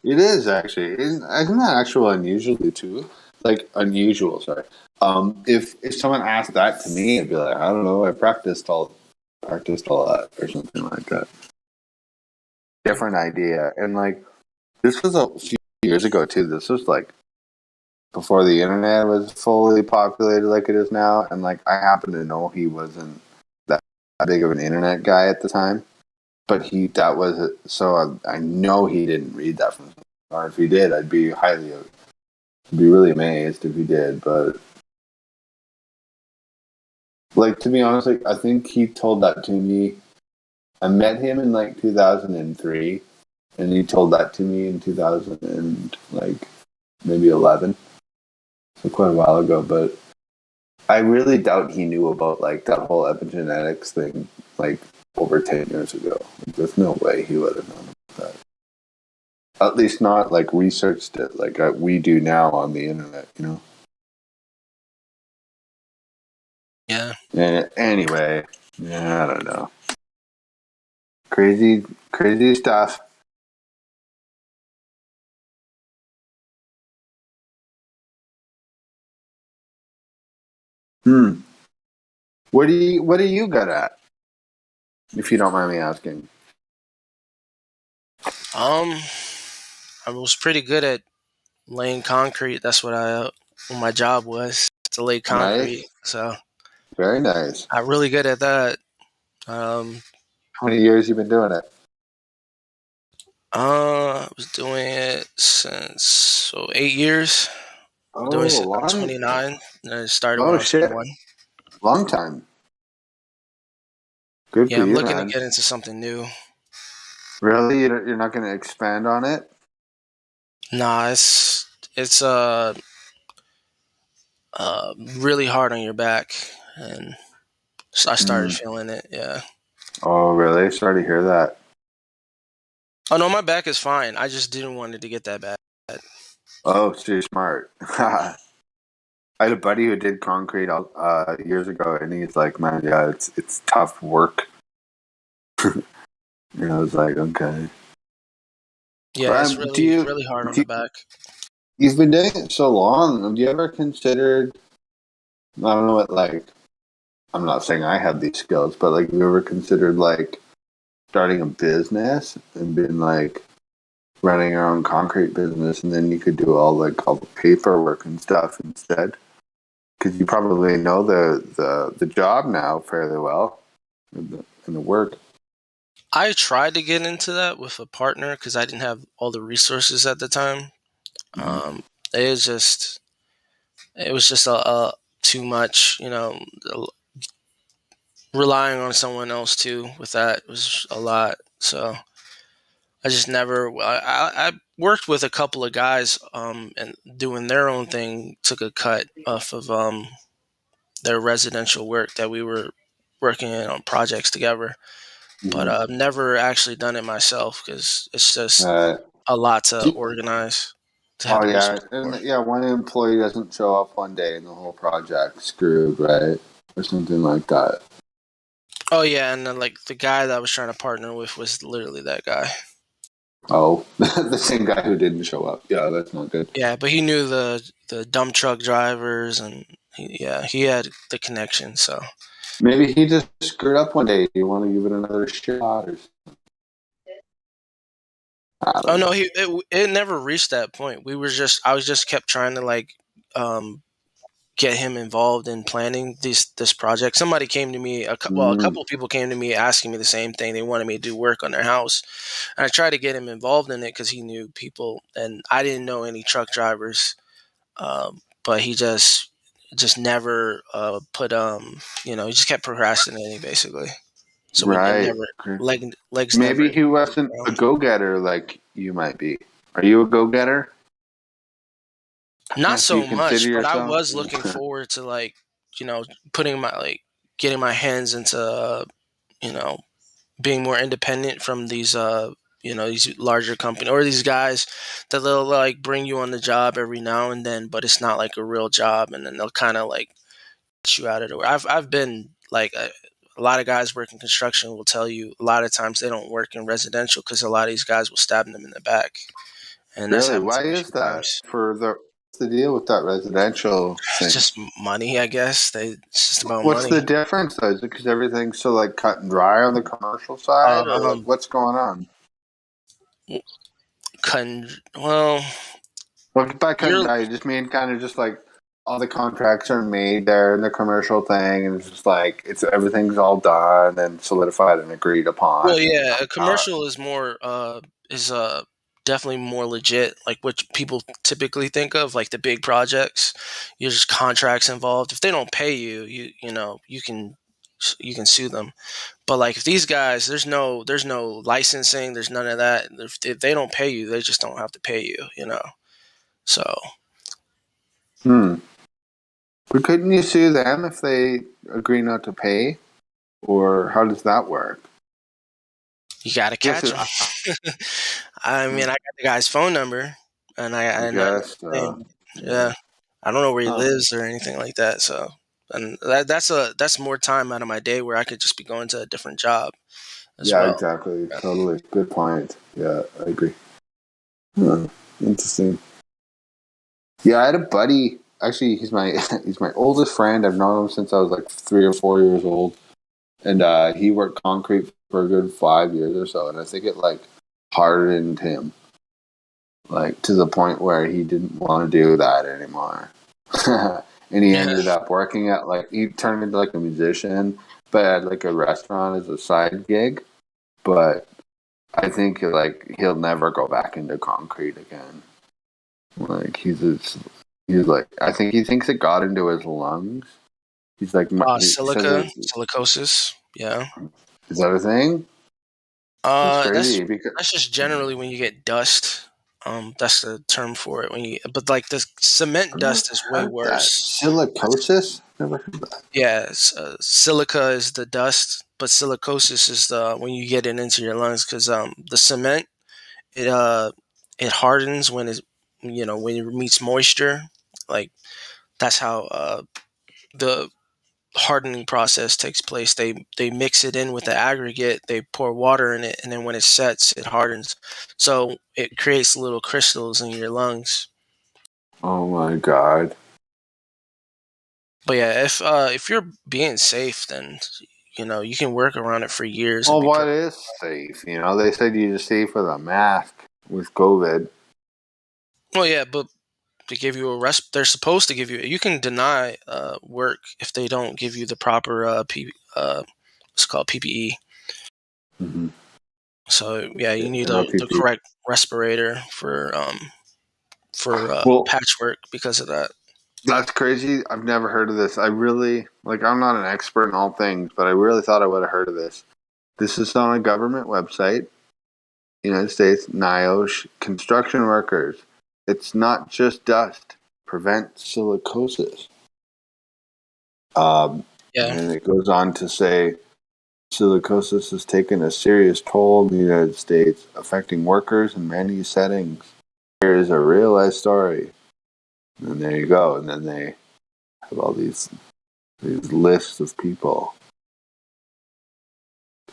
It is actually. Isn't that actually unusually too? Like unusual, sorry. If someone asked that to me, I'd be like, I don't know. I practiced a lot or something like that. Different idea, and like this was a few years ago too. This was like before the internet was fully populated like it is now, and like I happen to know he wasn't that big of an internet guy at the time, but so I know he didn't read that from. Or if he did, I'd be really amazed if he did. But like to be honest, like I think he told that to me. I met him in like 2003, and he told that to me in 2000 and like maybe 11, so quite a while ago. But I really doubt he knew about like that whole epigenetics thing like over 10 years ago. Like, there's no way he would have known about that. At least not like researched it like we do now on the internet, you know. Yeah. Anyway, yeah, I don't know. Crazy stuff. What are you good at? If you don't mind me asking. I was pretty good at laying concrete. That's what my job was, to lay concrete. Nice. So Very nice. I'm really good at that. How many years you been doing it? I was doing it since 8 years. Oh, Doing it long. I'm 29. And I started Oh when I was shit, 21. long time. Good Yeah, for I'm you, looking man. to get into something new. Really, you're not going to expand on it? Nah, it's really hard on your back, and so I started feeling it. Yeah. Oh, really? Sorry to hear that. Oh no, my back is fine. I just didn't want it to get that bad. Oh, so you're smart. I had a buddy who did concrete years ago, and he's like, "Man, yeah, it's tough work." And I was like, "Okay." Yeah, it's really hard on the back. You've been doing it so long. Have you ever considered? I don't know what like. I'm not saying I have these skills, but like, have you ever considered like starting a business and being like running your own concrete business, and then you could do all the paperwork and stuff instead? Because you probably know the job now fairly well, and the work. I tried to get into that with a partner because I didn't have all the resources at the time. It was just a too much, relying on someone else too. With that was a lot, so I just never. I worked with a couple of guys, and doing their own thing, took a cut off of their residential work that we were working on projects together. But I've never actually done it myself because it's just a lot to organize. Oh yeah, and yeah, one employee doesn't show up one day and the whole project's screwed, right? Or something like that. Oh yeah, and then like the guy that I was trying to partner with was literally that guy. Oh, the same guy who didn't show up. Yeah, that's not good. Yeah, but he knew the dump truck drivers, and he had the connection. So maybe he just screwed up one day. You want to give it another shot, or something? Oh no, it never reached that point. I was just kept trying to like get him involved in planning this project. Somebody came to me, a couple of people came to me asking me the same thing. They wanted me to do work on their house, and I tried to get him involved in it because he knew people, and I didn't know any truck drivers. But he just never put he just kept procrastinating basically. So right. Legs maybe never. He wasn't a go-getter like you might be. Are you a go-getter? Not so much, but I was looking forward to putting getting my hands into being more independent from these these larger companies or these guys that they'll like bring you on the job every now and then, but it's not like a real job, and then they'll kind of like get you out of the way. I've been like a lot of guys working construction will tell you a lot of times they don't work in residential because a lot of these guys will stab them in the back, and that's really, happened why to me a is few that? times. What's the deal with that residential thing? It's just money, I guess. It's just about What's money. the difference though? Is it because everything's so like cut and dry on the commercial side, or like, what's going on? Well, by cut and dry, you just mean kind of just like all the contracts are made there in the commercial thing, and it's just like everything's all done and solidified and agreed upon. Well, yeah, a commercial is more definitely more legit, like what people typically think of, like the big projects. There's contracts involved. If they don't pay you, you can you can sue them. But like if these guys, there's no licensing, there's none of that. If they don't pay you, they just don't have to pay you, you know. So. But couldn't you sue them if they agree not to pay, or how does that work? You gotta catch them. I mean, I got the guy's phone number, and I don't know where he lives or anything like that. So, and that's more time out of my day where I could just be going to a different job as well. Exactly. Yeah. Totally. Good point. Yeah, I agree. Interesting. Yeah, I had a buddy. Actually, he's my oldest friend. I've known him since I was like 3 or 4 years old, and he worked concrete for a good 5 years or so, and I think it like hardened him, like to the point where he didn't want to do that anymore. And he ended up working at he turned into like a musician, but at like a restaurant as a side gig. But I think he'll never go back into concrete again. Like I think he thinks it got into his lungs. He's like silicosis. Yeah. Is that a thing? That's crazy that's just generally when you get dust. That's the term for it. But like the cement dust is way worse. Silicosis? Never heard that. Yeah, silica is the dust, but silicosis is when you get it into your lungs because the cement it hardens when it meets moisture. Like that's how the hardening process takes place. They mix it in with the aggregate, they pour water in it, and then when it sets, it hardens. So it creates little crystals in your lungs. Oh my god. But yeah, if you're being safe, then you can work around it for years. Well, what is safe? They said you just safe with a mask with COVID. Well, yeah, but they give you a rest. They're supposed to give you. You can deny work if they don't give you the proper what's called PPE. Mm-hmm. So yeah, you need the correct respirator for patchwork because of that. That's crazy. I've never heard of this. I really I'm not an expert in all things, but I really thought I would have heard of this. This is on a government website, United States, NIOSH, construction workers. It's not just dust. Prevent silicosis. And it goes on to say silicosis has taken a serious toll in the United States, affecting workers in many settings. Here is a real life story. And there you go. And then they have all these lists of people.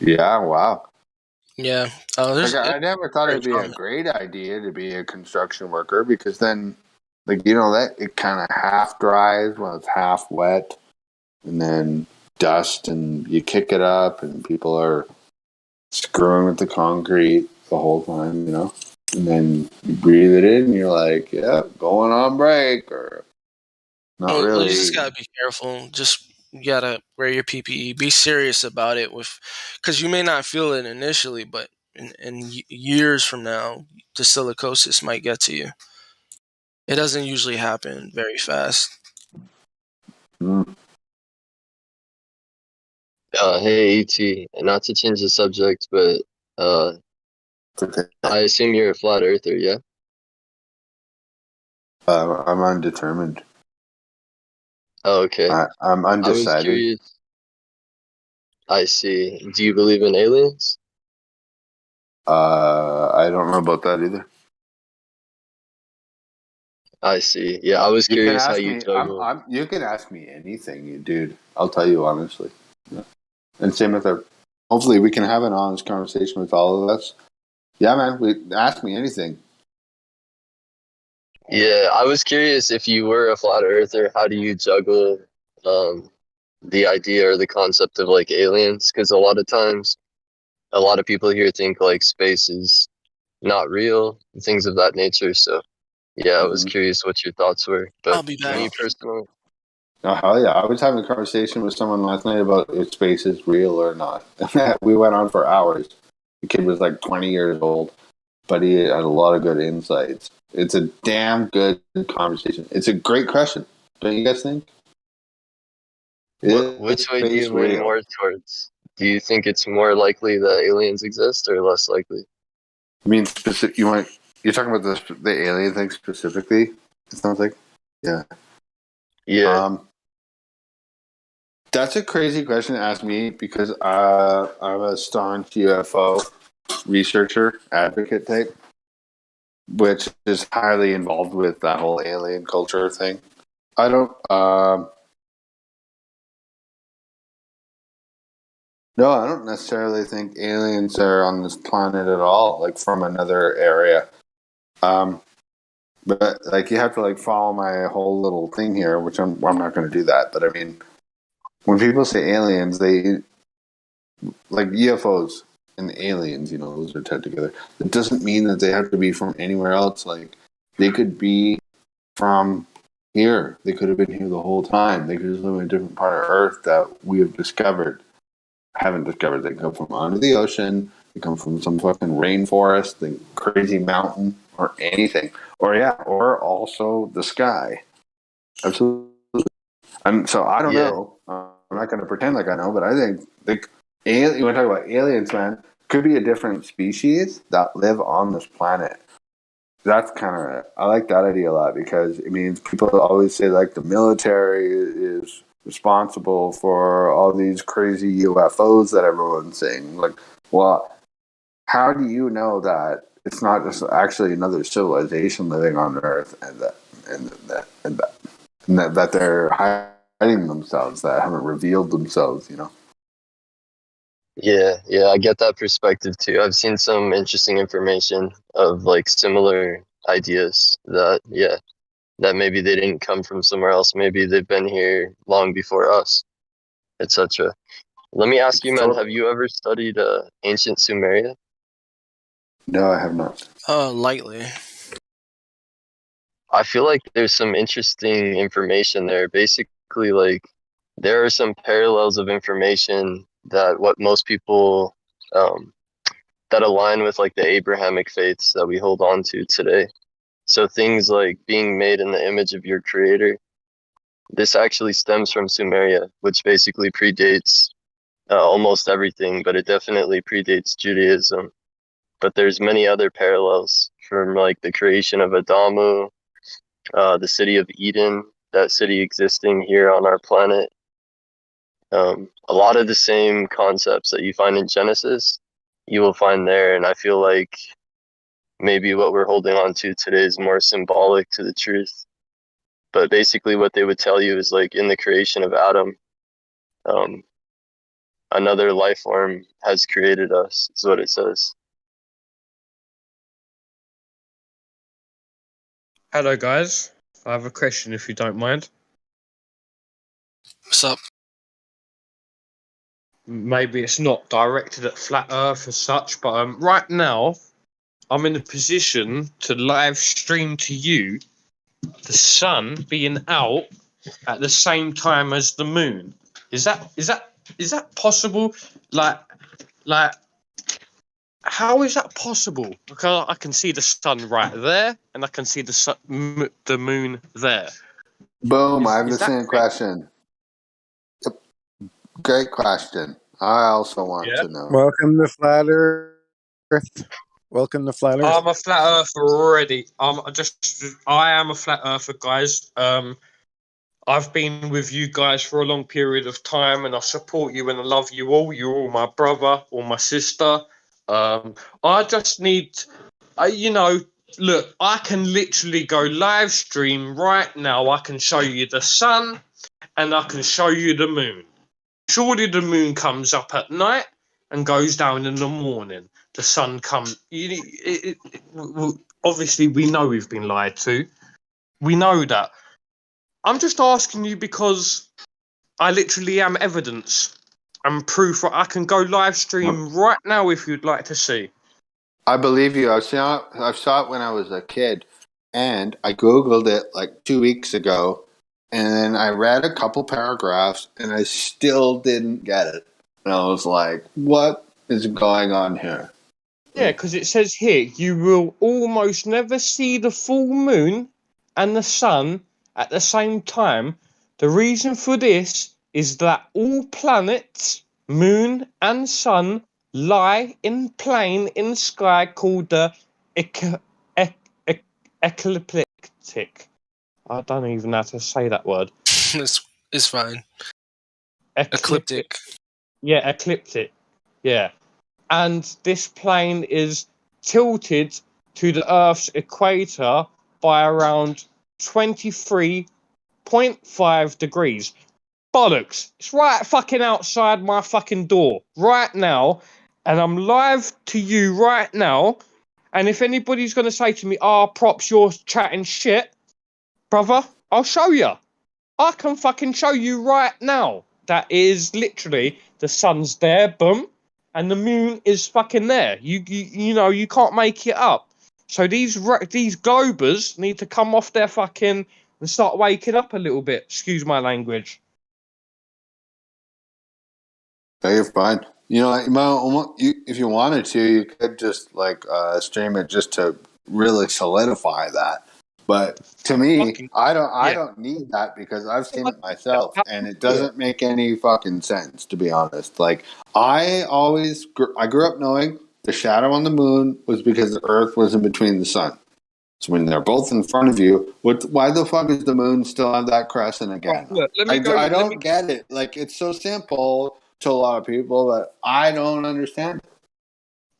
Yeah, wow. Yeah. I never thought it'd be a great idea to be a construction worker because then, that it kind of half dries while it's half wet, and then dust, and you kick it up, and people are screwing with the concrete the whole time, and then you breathe it in, and you're like, yeah, going on break, or not really. Well, you just gotta be careful. You gotta wear your PPE. Be serious about it, because you may not feel it initially, but in years from now, the silicosis might get to you. It doesn't usually happen very fast. Hey, ET, not to change the subject, but I assume you're a flat earther, yeah? I'm undetermined. Oh, okay. I'm undecided. I was curious. I see. Do you believe in aliens? I don't know about that either. I see. Yeah, I was curious how you juggle. You can ask me anything, dude. I'll tell you honestly. Yeah. And same with hopefully we can have an honest conversation with all of us. Yeah, man, ask me anything. Yeah, I was curious if you were a flat earther, how do you juggle the idea or the concept of aliens? Because a lot of times, a lot of people here think space is not real, things of that nature. So, yeah, I was curious what your thoughts were. But I'll be back. Me personally. Oh, hell yeah. I was having a conversation with someone last night about if space is real or not. We went on for hours. The kid was 20 years old, but he had a lot of good insights. It's a damn good conversation. It's a great question. Don't you guys think? Which way do you lean more towards? Do you think it's more likely that aliens exist or less likely? I mean, specific. You're talking about the alien thing specifically. It sounds like, yeah. That's a crazy question to ask me because I'm a staunch UFO researcher, advocate type, which is highly involved with that whole alien culture thing. I don't. No, I don't necessarily think aliens are on this planet at all, like from another area. But like you have to like follow my whole little thing here, which I'm not going to do that. But I mean, when people say aliens, they like UFOs and aliens. You know, those are tied together. It doesn't mean that they have to be from anywhere else. Like they could be from here. They could have been here the whole time. They could just live in a different part of Earth that we have discovered. Haven't discovered. They come from under the ocean. They come from some fucking rainforest, the crazy mountain, or anything. Or also the sky. Absolutely. So I don't know. I'm not going to pretend like I know, but I think you want to talk about aliens, man? Could be a different species that live on this planet. That's I like that idea a lot because it means people always say like the military is responsible for all these crazy UFOs that everyone's saying. Like, well, how do you know that it's not just actually another civilization living on Earth and that they're hiding themselves, that haven't revealed themselves, you know? Yeah, I get that perspective too. I've seen some interesting information of like similar ideas that maybe they didn't come from somewhere else. Maybe they've been here long before us, etc. Let me ask you, man, have you ever studied ancient Sumeria? No, I have not. Lightly. I feel like there's some interesting information there. Basically, like there are some parallels of information that what most people that align with like the Abrahamic faiths that we hold on to today. So things like being made in the image of your creator. This actually stems from Sumeria, which basically predates almost everything, but it definitely predates Judaism. But there's many other parallels from like the creation of Adamu, the city of Eden, that city existing here on our planet. A lot of the same concepts that you find in Genesis, you will find there. And I feel like maybe what we're holding on to today is more symbolic to the truth. But basically what they would tell you is like in the creation of Adam, another life form has created us, is what it says. Hello, guys. I have a question, if you don't mind. What's up? Maybe it's not directed at Flat Earth as such, but right now, I'm in a position to live stream to you the sun being out at the same time as the moon. Is that possible? Like, how is that possible? Because I can see the sun right there, and I can see the moon there. Boom! I have the same question. Yep. Great question. I also want to know. Welcome to Flat Earth. Welcome to Flat Earth. I'm a flat earther already. I am a flat earther, guys. I've been with you guys for a long period of time, and I support you and I love you all. You're all my brother or my sister. I just need, look, I can literally go live stream right now. I can show you the sun, and I can show you the moon. Surely the moon comes up at night and goes down in the morning. The sun comes. Obviously, we know we've been lied to. We know that. I'm just asking you because I literally am evidence and proof. I can go live stream right now if you'd like to see. I believe you. I saw it when I was a kid, and I Googled it like 2 weeks ago, and then I read a couple paragraphs, and I still didn't get it. And I was like, what is going on here? Yeah, because it says here, you will almost never see the full moon and the sun at the same time. The reason for this is that all planets, moon, and sun lie in plane in sky called the ecliptic. I don't even know how to say that word. It's fine. Ecliptic. Yeah, ecliptic. Yeah. And this plane is tilted to the Earth's equator by around 23.5 degrees. Bollocks. It's right fucking outside my fucking door right now. And I'm live to you right now. And if anybody's going to say to me, props, you're chatting shit, brother, I'll show you. I can fucking show you right now. That is literally the sun's there, boom, and the moon is fucking there. You know, you can't make it up. So these globers need to come off their fucking and start waking up a little bit. Excuse my language. No, you're fine. You know, if you wanted to, you could just like stream it just to really solidify that. But to me, I don't need that because I've seen it myself, and it doesn't make any fucking sense, to be honest. Like I grew up knowing the shadow on the moon was because the Earth was in between the sun. So when they're both in front of you, why the fuck does the moon still have that crescent again? I don't get it. Like it's so simple to a lot of people, but I don't understand it.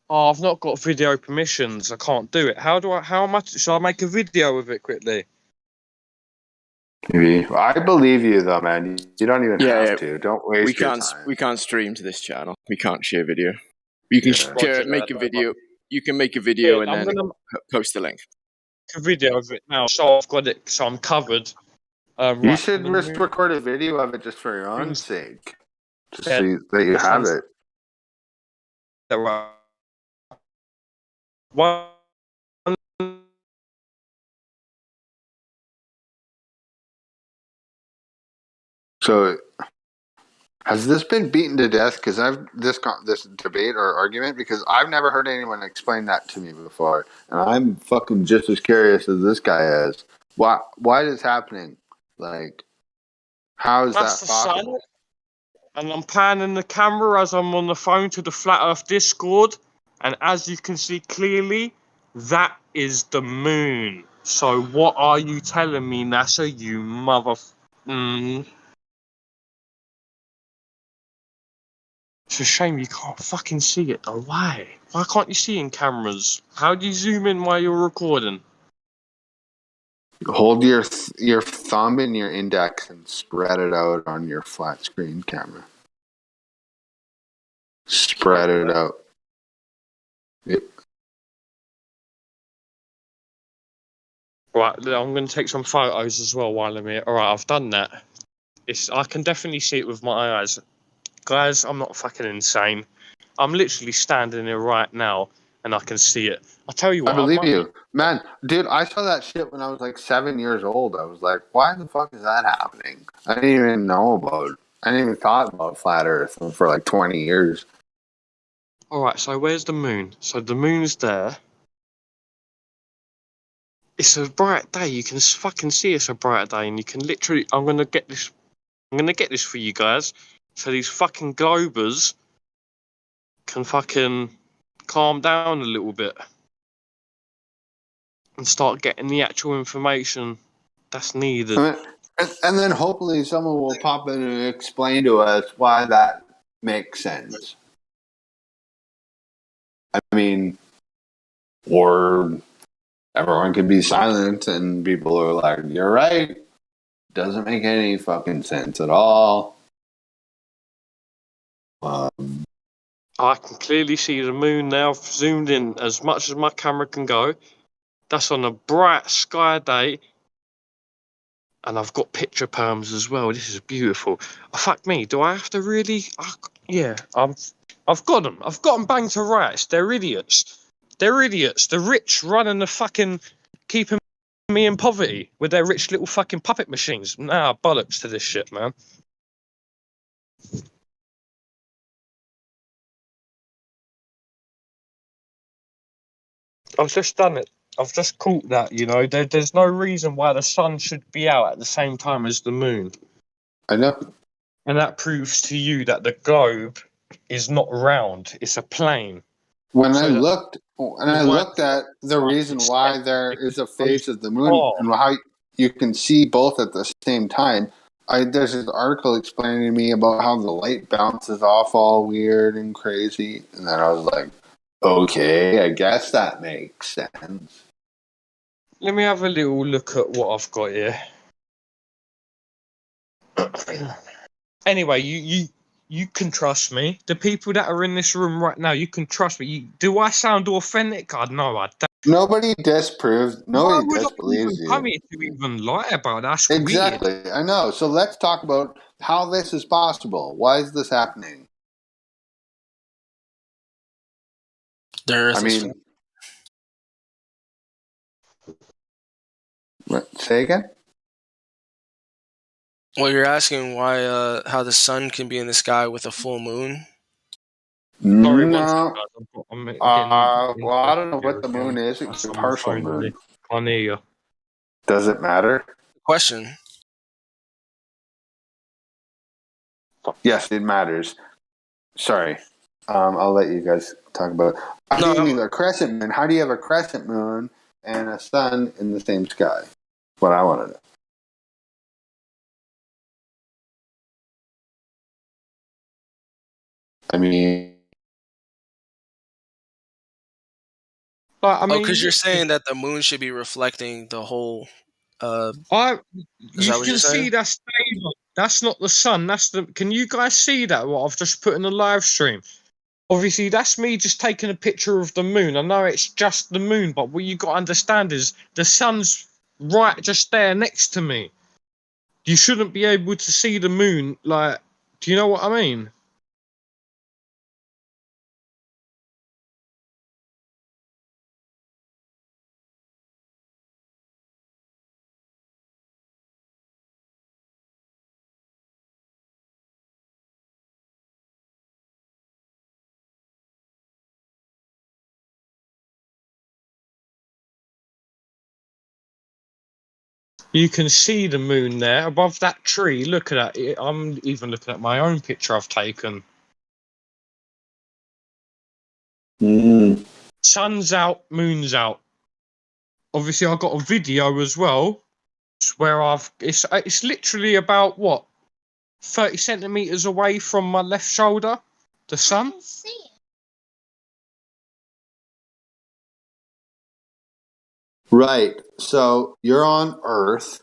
Oh, I've not got video permissions. I can't do it. How much shall I make a video of it quickly? Maybe. I believe you though, man. You don't even have to. Don't waste your time. We can't stream to this channel. We can't share video. You can make a video. You can make a video and then post the link. A video of it now, so I've got it. So I'm covered. You should just record a video of it just for your own sake, just so that you have it. So, has this been beaten to death? Because this debate or argument, because I've never heard anyone explain that to me before, and I'm fucking just as curious as this guy is. Why is happening? Like, how is that possible? And I'm panning the camera as I'm on the phone to the Flat Earth Discord, and as you can see clearly, that is the moon. So what are you telling me, NASA? You mother. It's a shame you can't fucking see it though. Why? Why can't you see in cameras? How do you zoom in while you're recording? Hold your thumb and your index and spread it out on your flat screen camera. Spread it out. Yep. Right, I'm going to take some photos as well while I'm here. Alright, I've done that. I can definitely see it with my eyes. Guys, I'm not fucking insane. I'm literally standing here right now and I can see it. I'll tell you what. I believe you. Man, dude, I saw that shit when I was like 7 years old. I was like, why the fuck is that happening? I didn't even know about it. I didn't even thought about flat Earth for like 20 years. Alright, so where's the moon? So the moon's there. It's a bright day. You can fucking see it's a bright day, and you can literally. I'm gonna get this for you guys, so these fucking globers can fucking calm down a little bit and start getting the actual information that's needed. And then hopefully someone will pop in and explain to us why that makes sense. I mean, or everyone could be silent and people are like, you're right. Doesn't make any fucking sense at all. I can clearly see the moon now, zoomed in as much as my camera can go. That's on a bright sky day. And I've got picture perms as well. This is beautiful. Oh, fuck me. Do I have to really? Yeah, I've got them. I've got them banged to rights. They're idiots. They're idiots. The rich running the fucking keeping me in poverty with their rich little fucking puppet machines. Nah, bollocks to this shit, man. I've just done it. I've just caught that, you know. There's no reason why the sun should be out at the same time as the moon. I know. And that proves to you that the globe is not round; it's a plane. When I looked at the reason why there is a phase of the moon and how you can see both at the same time, there's this article explaining to me about how the light bounces off all weird and crazy, and then I was like, okay, I guess that makes sense. Let me have a little look at what I've got here. Anyway, you can trust me. The people that are in this room right now, you can trust me. Do I sound authentic? God, no, I don't. Nobody disproves. Nobody Why would disbelieves I come you. here to even lie about that? That's Exactly, weird. I know. So let's talk about how this is possible. Why is this happening? The Earth is flat. Say again? Well, you're asking why, how the sun can be in the sky with a full moon? Sorry, No. I'm Well, I don't know what the moon is. It's a partial moon. Can't hear you. Does it matter? Question. Yes, it matters. Sorry. I'll let you guys talk about it. How do you mean a crescent moon? How do you have a crescent moon and a sun in the same sky? That's what I want to know. I mean... Because you're saying that the moon should be reflecting the whole... you can see that's daylight. That's not the sun. That's the... Can you guys see that? What I've just put in the live stream. Obviously, that's me just taking a picture of the moon. I know it's just the moon, but what you got to understand is the sun's right just there next to me. You shouldn't be able to see the moon. Like, do you know what I mean? You can see the moon there above that tree. Look at that. I'm even looking at my own picture I've taken. Sun's out, moon's out. Obviously, I've got a video as well where it's literally about what 30 centimeters away from my left shoulder. The sun. Right. So you're on Earth.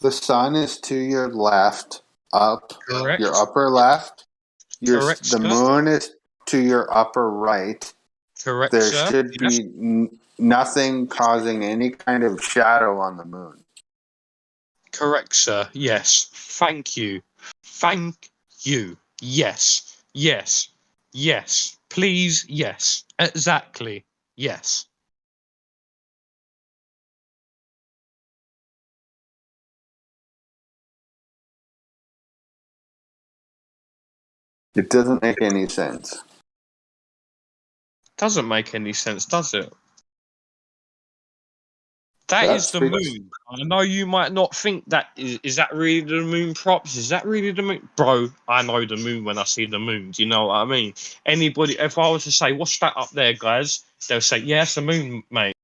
The sun is to your left, up. Correct. Your upper left. Correct, the moon is to your upper right. Correct, there sir. should be nothing causing any kind of shadow on the moon. Correct, sir. Yes. Thank you. Thank you. Yes. Yes. Yes. Please, yes. Exactly. Yes. It doesn't make any sense. Doesn't make any sense, does it? That is the moon. I know you might not think that is that really the moon props? Is that really the moon? Bro, I know the moon when I see the moon. Do you know what I mean? Anybody, if I was to say, what's that up there, guys? They'll say, yeah, it's the moon, mate.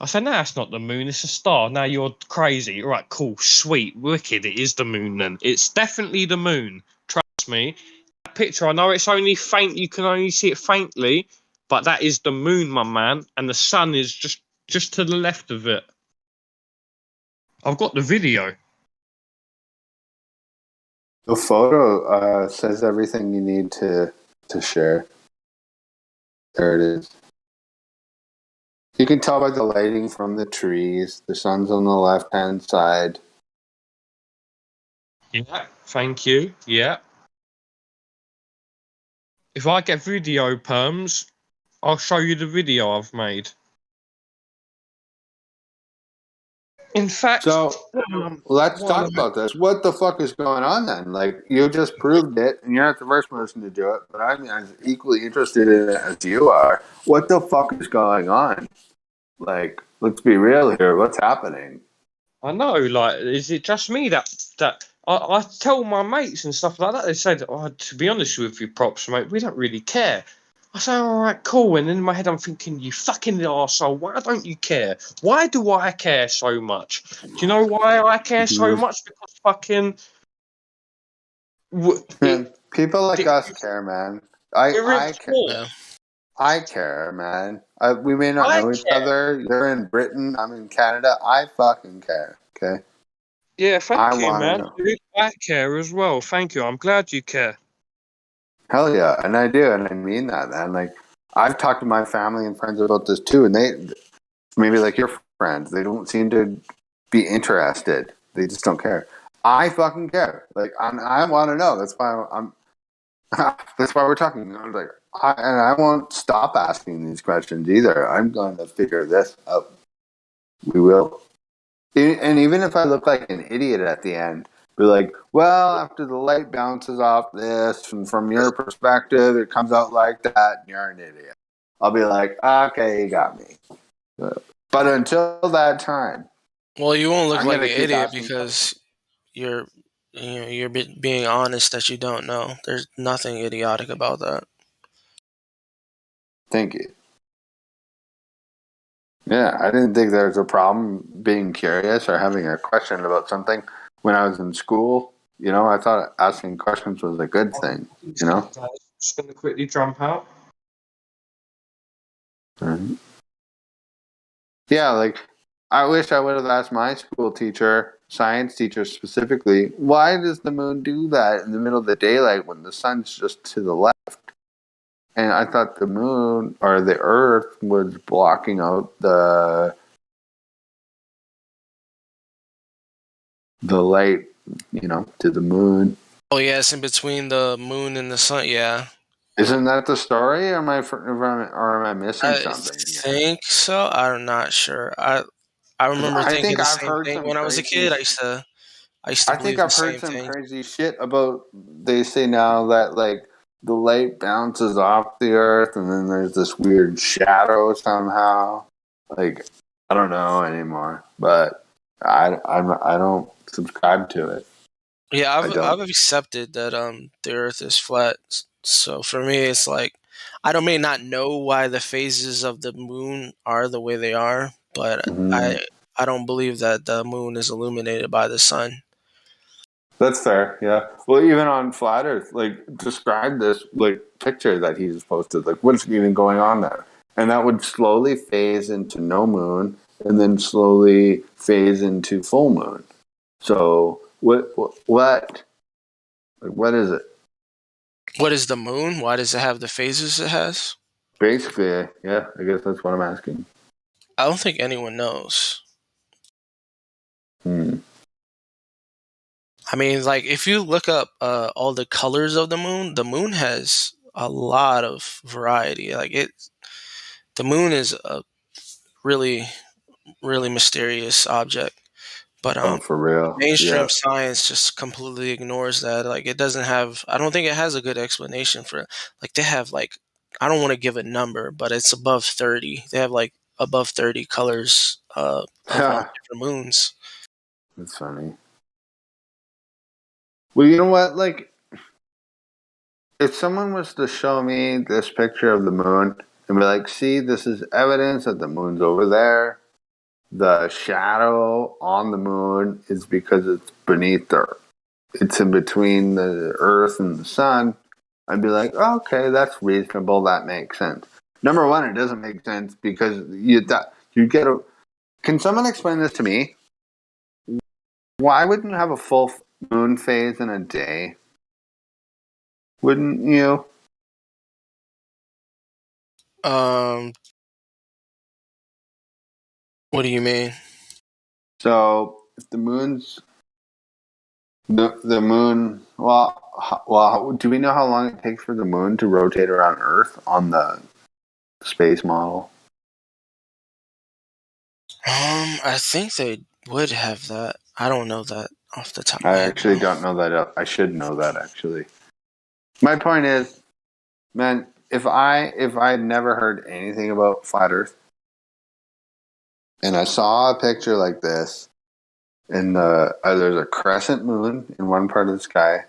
I said, no, that's not the moon. It's a star. Now you're crazy. All right, cool, sweet, wicked. It is the moon then. It's definitely the moon. Trust me. That picture, I know it's only faint. You can only see it faintly. But that is the moon, my man. And the sun is just to the left of it. I've got the video. The photo says everything you need to share. There it is. You can tell by the lighting from the trees. The sun's on the left-hand side. Yeah, thank you. Yeah. If I get video perms, I'll show you the video I've made. In fact, so let's talk about this. What the fuck is going on then? Like, you just proved it, and you're not the first person to do it, but I'm as equally interested in it as you are. What the fuck is going on? Like, let's be real here. What's happening? I know. Like, is it just me that I tell my mates and stuff like that. They say that, to be honest with you, Props, mate, we don't really care. I say, all right, cool. And in my head, I'm thinking, you fucking arsehole, why don't you care? Why do I care so much? Do you know why I care so much? Because fucking... Man, people like us care, man. I care. Yeah. I care, man. We may not I know each care. other. You're in Britain. I'm in Canada. I fucking care. Okay. Yeah, thank I you, want to man. know. Dude, I care as well. Thank you. I'm glad you care. Hell yeah, and I do, and I mean that, man. Like, I've talked to my family and friends about this too, and they maybe like your friends, they don't seem to be interested. They just don't care. I fucking care. Like, I want to know. That's why I'm. That's why we're talking. I'm like, and I won't stop asking these questions either. I'm going to figure this out. We will. And even if I look like an idiot at the end, be like, well, after the light bounces off this, and from your perspective, it comes out like that, and you're an idiot. I'll be like, okay, you got me. But until that time, Well, you won't look I'm like gonna an keep idiot asking because you're you're being honest that you don't know. There's nothing idiotic about that. Thank you. Yeah, I didn't think there was a problem being curious or having a question about something when I was in school. You know, I thought asking questions was a good thing. You know. Just going to quickly jump out. Mm-hmm. Yeah, like I wish I would have asked my school teacher, science teacher specifically, why does the moon do that in the middle of the daylight when the sun's just to the left? And I thought the moon or the earth was blocking out the light, you know, to the moon. Oh yeah, it's in between the moon and the sun. Yeah. Isn't that the story, or am I missing I something? think so. I'm not sure. I remember I thinking think the I've same heard thing some when I was a crazy. kid. I used to I think believe the I've heard same some thing. crazy shit about. They say now that like the light bounces off the earth, and then there's this weird shadow somehow. Like I don't know anymore, but I don't subscribe to it. Yeah, I don't. I've accepted that the Earth is flat. So for me, it's like I may not know why the phases of the moon are the way they are, but Mm-hmm. I don't believe that the moon is illuminated by the sun. That's fair. Yeah. Well, even on Flat Earth, like describe this like picture that he just posted. Like, what's even going on there? And that would slowly phase into no moon, and then slowly phase into full moon. So what what is it? What is the moon? Why does it have the phases it has? Basically, yeah. I guess that's what I'm asking. I don't think anyone knows. I mean, like if you look up all the colors of the moon has a lot of variety. The moon is a really, really mysterious object. But Oh, for real? mainstream Yeah. science just completely ignores that. Like it doesn't have. I don't think it has a good explanation for it. Like they have like I don't want to give a number, but it's above 30. They have like above 30 colors of different moons. That's funny. Well, you know what? Like, if someone was to show me this picture of the moon and be like, see, this is evidence that the moon's over there. The shadow on the moon is because it's beneath the earth. It's in between the earth and the sun. I'd be like, oh, okay, that's reasonable. That makes sense. Number one, it doesn't make sense because you get a. Can someone explain this to me? Why wouldn't you have a full moon phase in a day? Wouldn't you? What do you mean? So if the moon's the moon, well, do we know how long it takes for the moon to rotate around Earth on the space model? I think they would have that. I don't know that off the top of I my head. actually don't know that. I should know that actually. My point is, man, if I'd never heard anything about flat Earth, and I saw a picture like this, and there's a crescent moon in one part of the sky,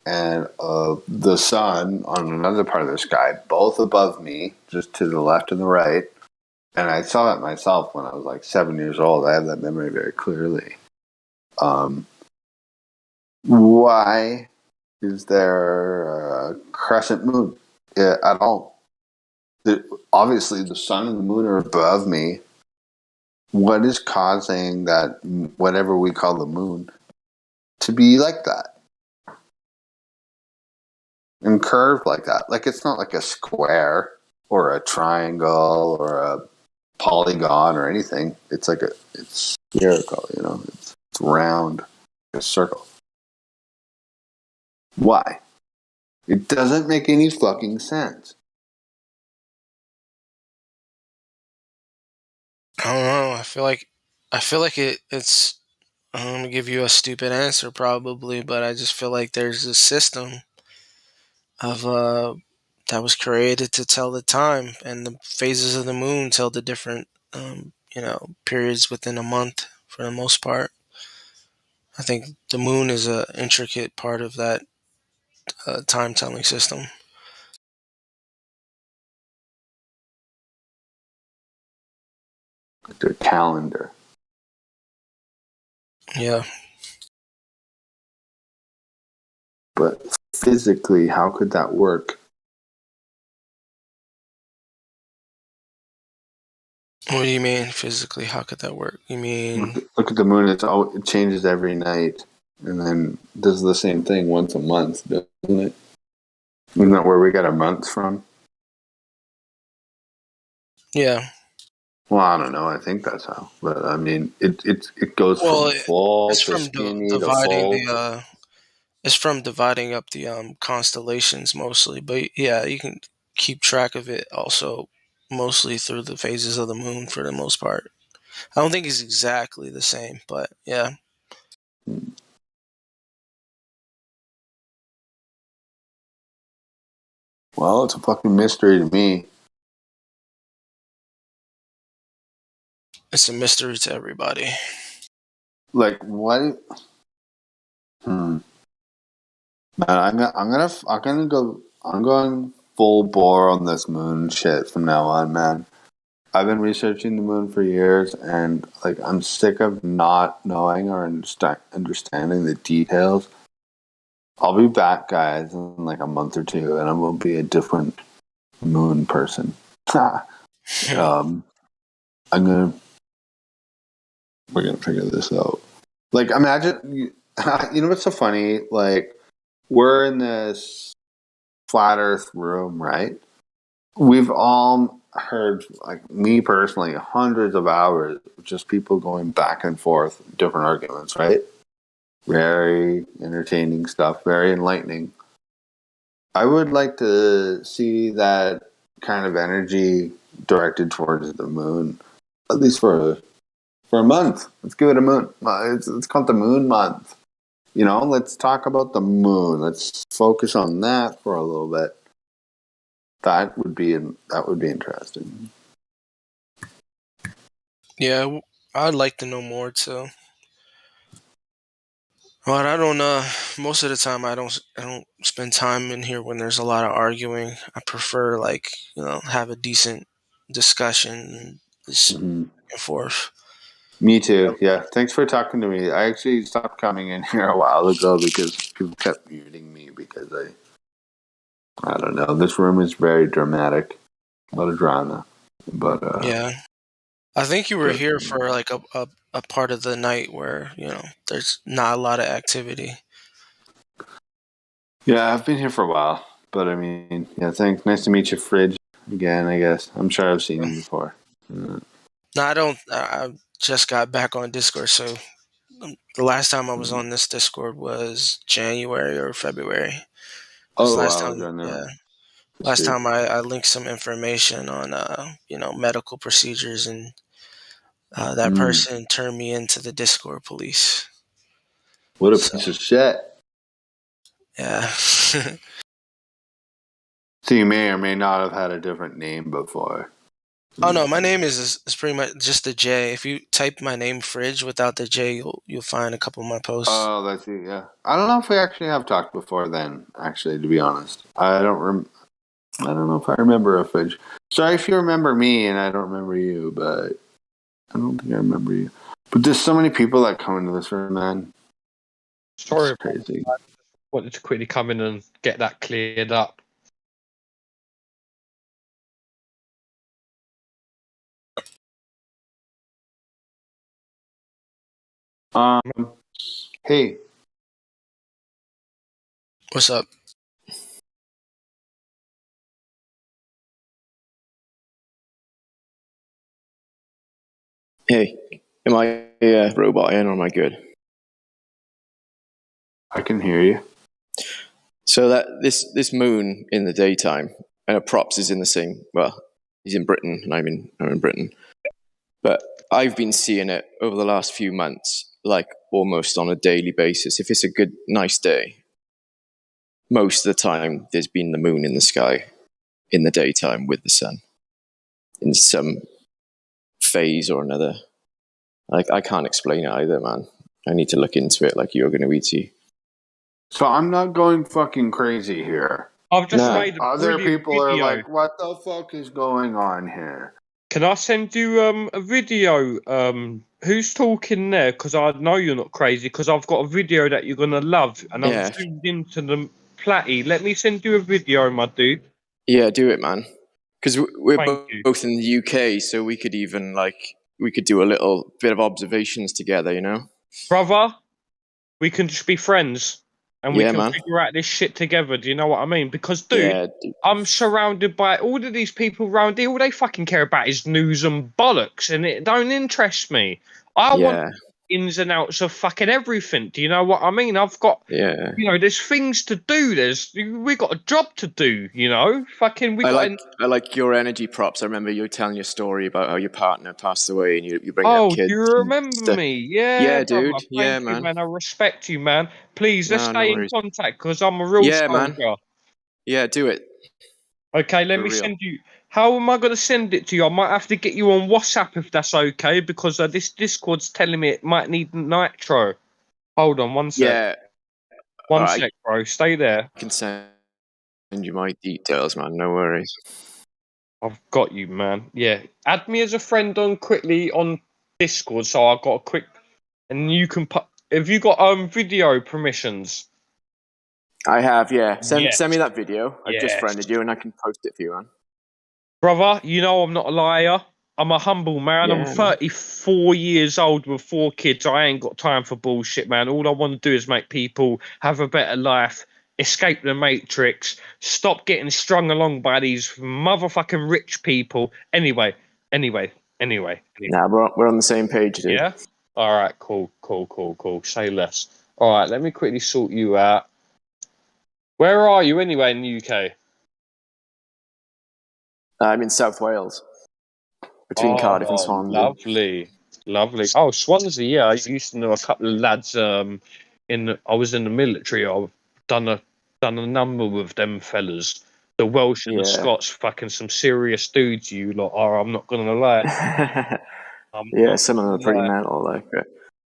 and the sun on another part of the sky, both above me, just to the left and the right. And I saw it myself when I was like 7 years old. I have that memory very clearly. Why is there a crescent moon at all? Obviously, the sun and the moon are above me. What is causing that, whatever we call the moon, to be like that? And curved like that? Like, it's not like a square or a triangle or a polygon or anything. It's like it's spherical, it's round, a circle. Why? It doesn't make any fucking sense. I don't know. I feel like it's. I'm gonna give you a stupid answer probably, but I just feel like there's a system of that was created to tell the time, and the phases of the moon tell the different periods within a month for the most part. I think the moon is an intricate part of that time telling system. The calendar. Yeah. But physically, how could that work? What do you mean physically? How could that work? You mean look at the moon? It changes every night, and then does the same thing once a month, doesn't it? Isn't that where we get our months from? Yeah. Well, I don't know. I think that's how, but I mean, it goes from full to skinny to full. It's from dividing up the constellations mostly, but yeah, you can keep track of it also mostly through the phases of the moon for the most part. I don't think it's exactly the same, but yeah. Well, it's a fucking mystery to me. It's a mystery to everybody. Like what? Man, I'm going full bore on this moon shit from now on, man. I've been researching the moon for years, and like I'm sick of not knowing or understanding the details. I'll be back, guys, in like a month or two, and I will be a different moon person. We're gonna figure this out. Like, imagine, you know what's so funny? Like, we're in this flat Earth room, right? We've all heard, like me personally, hundreds of hours of just people going back and forth, different arguments, right? Very entertaining stuff, very enlightening. I would like to see that kind of energy directed towards the moon, at least for a month. Let's give it a moon. It's called the Moon Month. Let's talk about the moon. Let's focus on that for a little bit. That would be interesting. Yeah, I'd like to know more too. But I don't. Most of the time, I don't spend time in here when there's a lot of arguing. I prefer have a decent discussion and just back and forth. Me too. Yeah. Thanks for talking to me. I actually stopped coming in here a while ago because people kept muting me because I don't know. This room is very dramatic. A lot of drama. But yeah. I think you were here for like a part of the night where, there's not a lot of activity. Yeah, I've been here for a while. But I mean, yeah, thanks. Nice to meet you, Fridge, again, I guess. I'm sure I've seen you before. No, I don't. I just got back on Discord, so the last time I was on this Discord was January or February. Last time I linked some information on medical procedures, and that person turned me into the Discord police. What a piece of shit. Yeah. So you may or may not have had a different name before. Oh no, my name is pretty much just the J. If you type my name Fridge without the J, you'll find a couple of my posts. Oh, that's it. Yeah, I don't know if we actually have talked before. Then, actually, to be honest, I don't know if I remember a Fridge. Sorry if you remember me and I don't remember you, but I don't think I remember you. But there's so many people that come into this room, man. Sorry, It's crazy. I wanted to quickly come in and get that cleared up. Hey, What's up? Hey, am I a robot in or am I good? I can hear you. So that this moon in the daytime, and props is in the same. Well, he's in Britain, and I'm in Britain. But I've been seeing it over the last few months, like almost on a daily basis. If it's a good, nice day, most of the time there's been the moon in the sky in the daytime with the sun in some phase or another. Like, I can't explain it either, man. I need to look into it like you're going to ET. So I'm not going fucking crazy here. I've just made a Other people video. are like, what the fuck is going on here? Can I send you a video? Who's talking there? Because I know you're not crazy. Because I've got a video that you're gonna love, and I've zoomed into the platty. Let me send you a video, my dude. Yeah, do it, man. Because we're Thank both in the UK, so we could even we could do a little bit of observations together, you know? Brother, we can just be friends, and we Yeah, can man. figure out this shit together. Do you know what I mean? Because, dude, Yeah, I'm surrounded by all of these people around here. All they fucking care about is news and bollocks, and it don't interest me. I want ins and outs of fucking everything. Do you know what I mean? I've got, you know, there's things to do. We got a job to do. You know, fucking. I like your energy props. I remember you telling your story about how your partner passed away, and you bring up kids. You remember me? Yeah, dude. brother. Yeah, Thank you, man. man. I respect you, man. Please, let's No stay in worries. contact because I'm a real Yeah, soldier. man. Yeah, do it. Okay, let me send you. How am I going to send it to you? I might have to get you on WhatsApp if that's okay, because this Discord's telling me it might need nitro. Hold on, one sec. Yeah. One sec, bro. Stay there. I can send you my details, man. No worries. I've got you, man. Yeah, add me as a friend on quickly on Discord, so I've got a quick, and you can put. Have you got video permissions? I have, yeah. Yes. Send me that video. I've just Yes. friended you, and I can post it for you, man. Brother, you know I'm not a liar. I'm a humble man. Yeah, I'm man. 34 years old with 4 kids. I ain't got time for bullshit, man. All I want to do is make people have a better life, escape the matrix, stop getting strung along by these motherfucking rich people. Anyway. Nah, we're on the same page, dude. Yeah? All right, cool. Say less. All right, let me quickly sort you out. Where are you anyway in the UK? I'm in South Wales, between Cardiff and Swansea. Lovely. Oh, Swansea. Yeah, I used to know a couple of lads. I was in the military. I've done a number with them fellas. The Welsh and the Scots, fucking some serious dudes. You lot are. I'm not gonna lie. Yeah, some of them are pretty mental, like.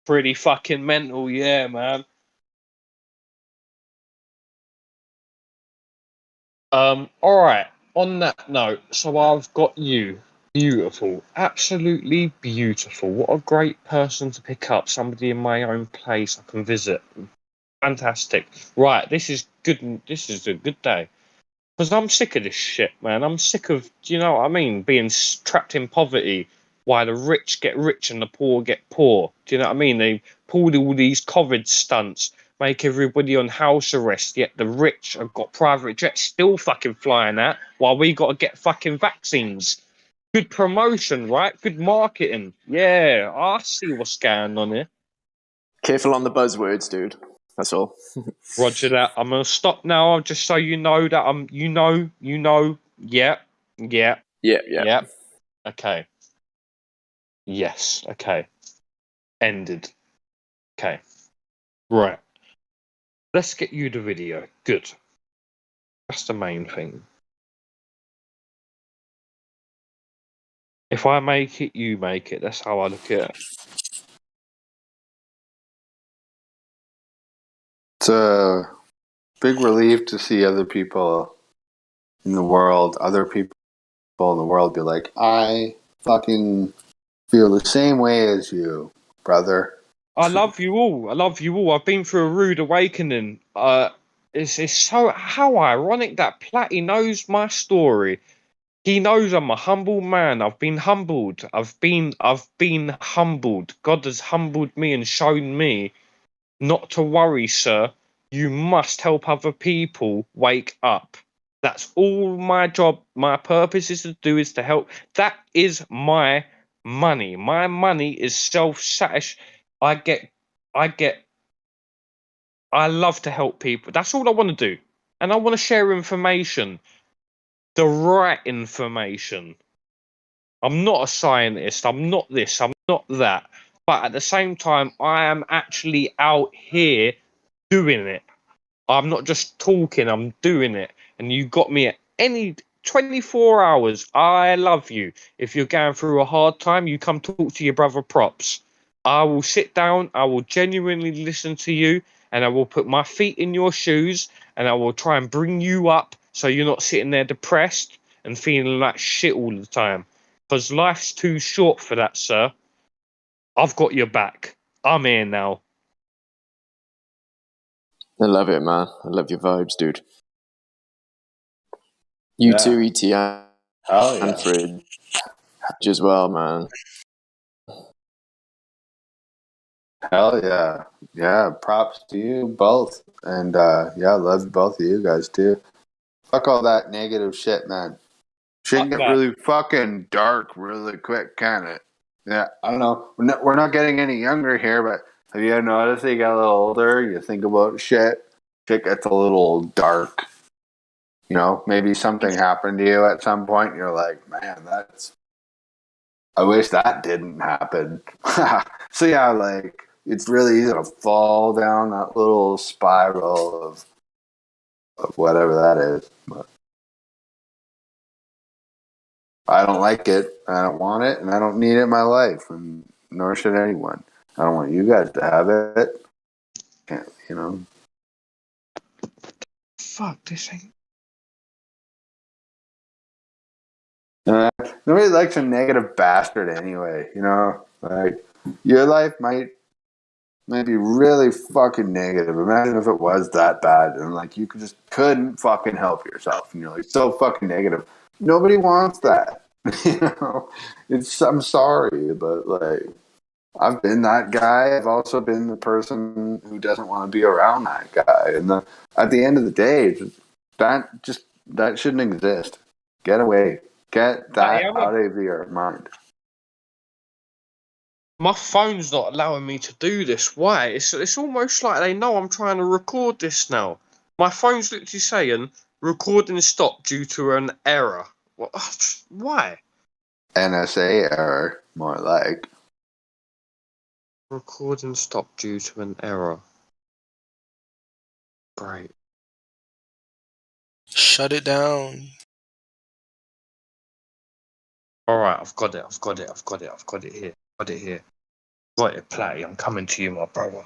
Pretty fucking mental, yeah, man. All right. On that note, so I've got you. Beautiful. Absolutely beautiful. What a great person to pick up. Somebody in my own place I can visit. Fantastic. Right, this is good. This is a good day. Because I'm sick of this shit, man. I'm sick of, do you know what I mean? Being trapped in poverty while the rich get rich and the poor get poor. Do you know what I mean? They pulled all these COVID stunts, make everybody on house arrest, yet the rich have got private jets still fucking flying out while we got to get fucking vaccines. Good promotion, right? Good marketing. Yeah, I see what's going on here. Careful on the buzzwords, dude. That's all. Roger that. I'm gonna stop now, just so you know that I'm. You know. Yeah. Okay. Yes. Okay. Ended. Okay. Right. Let's get you the video. Good. That's the main thing. If I make it, you make it. That's how I look at it. It's a big relief to see other people in the world, be like, I fucking feel the same way as you, brother. I love you all. I love you all. I've been through a rude awakening. It's so how ironic that Platty knows my story. He knows I'm a humble man. I've been humbled. I've been humbled. God has humbled me and shown me not to worry, sir. You must help other people wake up. That's all my job, my purpose is to do is to help. That is my money. My money is self-satisfied. I love to help people. That's all I want to do. And I want to share information. The right information. I'm not a scientist. I'm not this. I'm not that. But at the same time, I am actually out here doing it. I'm not just talking, I'm doing it. And you got me at any 24 hours. I love you. If you're going through a hard time, you come talk to your brother Props. I will sit down, I will genuinely listen to you, and I will put my feet in your shoes, and I will try and bring you up so you're not sitting there depressed and feeling like shit all the time. Because life's too short for that, sir. I've got your back. I'm here now. I love it, man. I love your vibes, dude. You too, ET, and Fridge as well, man. Hell yeah. Yeah, props to you both. And yeah, love both of you guys too. Fuck all that negative shit, man. Shit can get really fucking dark really quick, can it? Yeah, I don't know. We're not getting any younger here, but have you noticed that you get a little older, you think about shit gets a little dark. You know, maybe something happened to you at some point, and you're like, man, I wish that didn't happen. So yeah, like, it's really easy to fall down that little spiral of whatever that is. But I don't like it. I don't want it, and I don't need it in my life, and nor should anyone. I don't want you guys to have it. Can't, you know. Fuck, this ain't. Nobody likes a negative bastard anyway, you know? Like, your life might be really fucking negative. Imagine if it was that bad and like you couldn't fucking help yourself and you're like so fucking negative. Nobody wants that. You know? I'm sorry, but like I've been that guy. I've also been the person who doesn't want to be around that guy. And at the end of the day, that shouldn't exist. Get away. Get that out of your mind. My phone's not allowing me to do this. Why? It's almost like they know I'm trying to record this now. My phone's literally saying recording stopped due to an error. What? Why? NSA error, more like. Recording stopped due to an error. Great. Shut it down. Alright, I've got it here. Got it, Platty. I'm coming to you, my brother.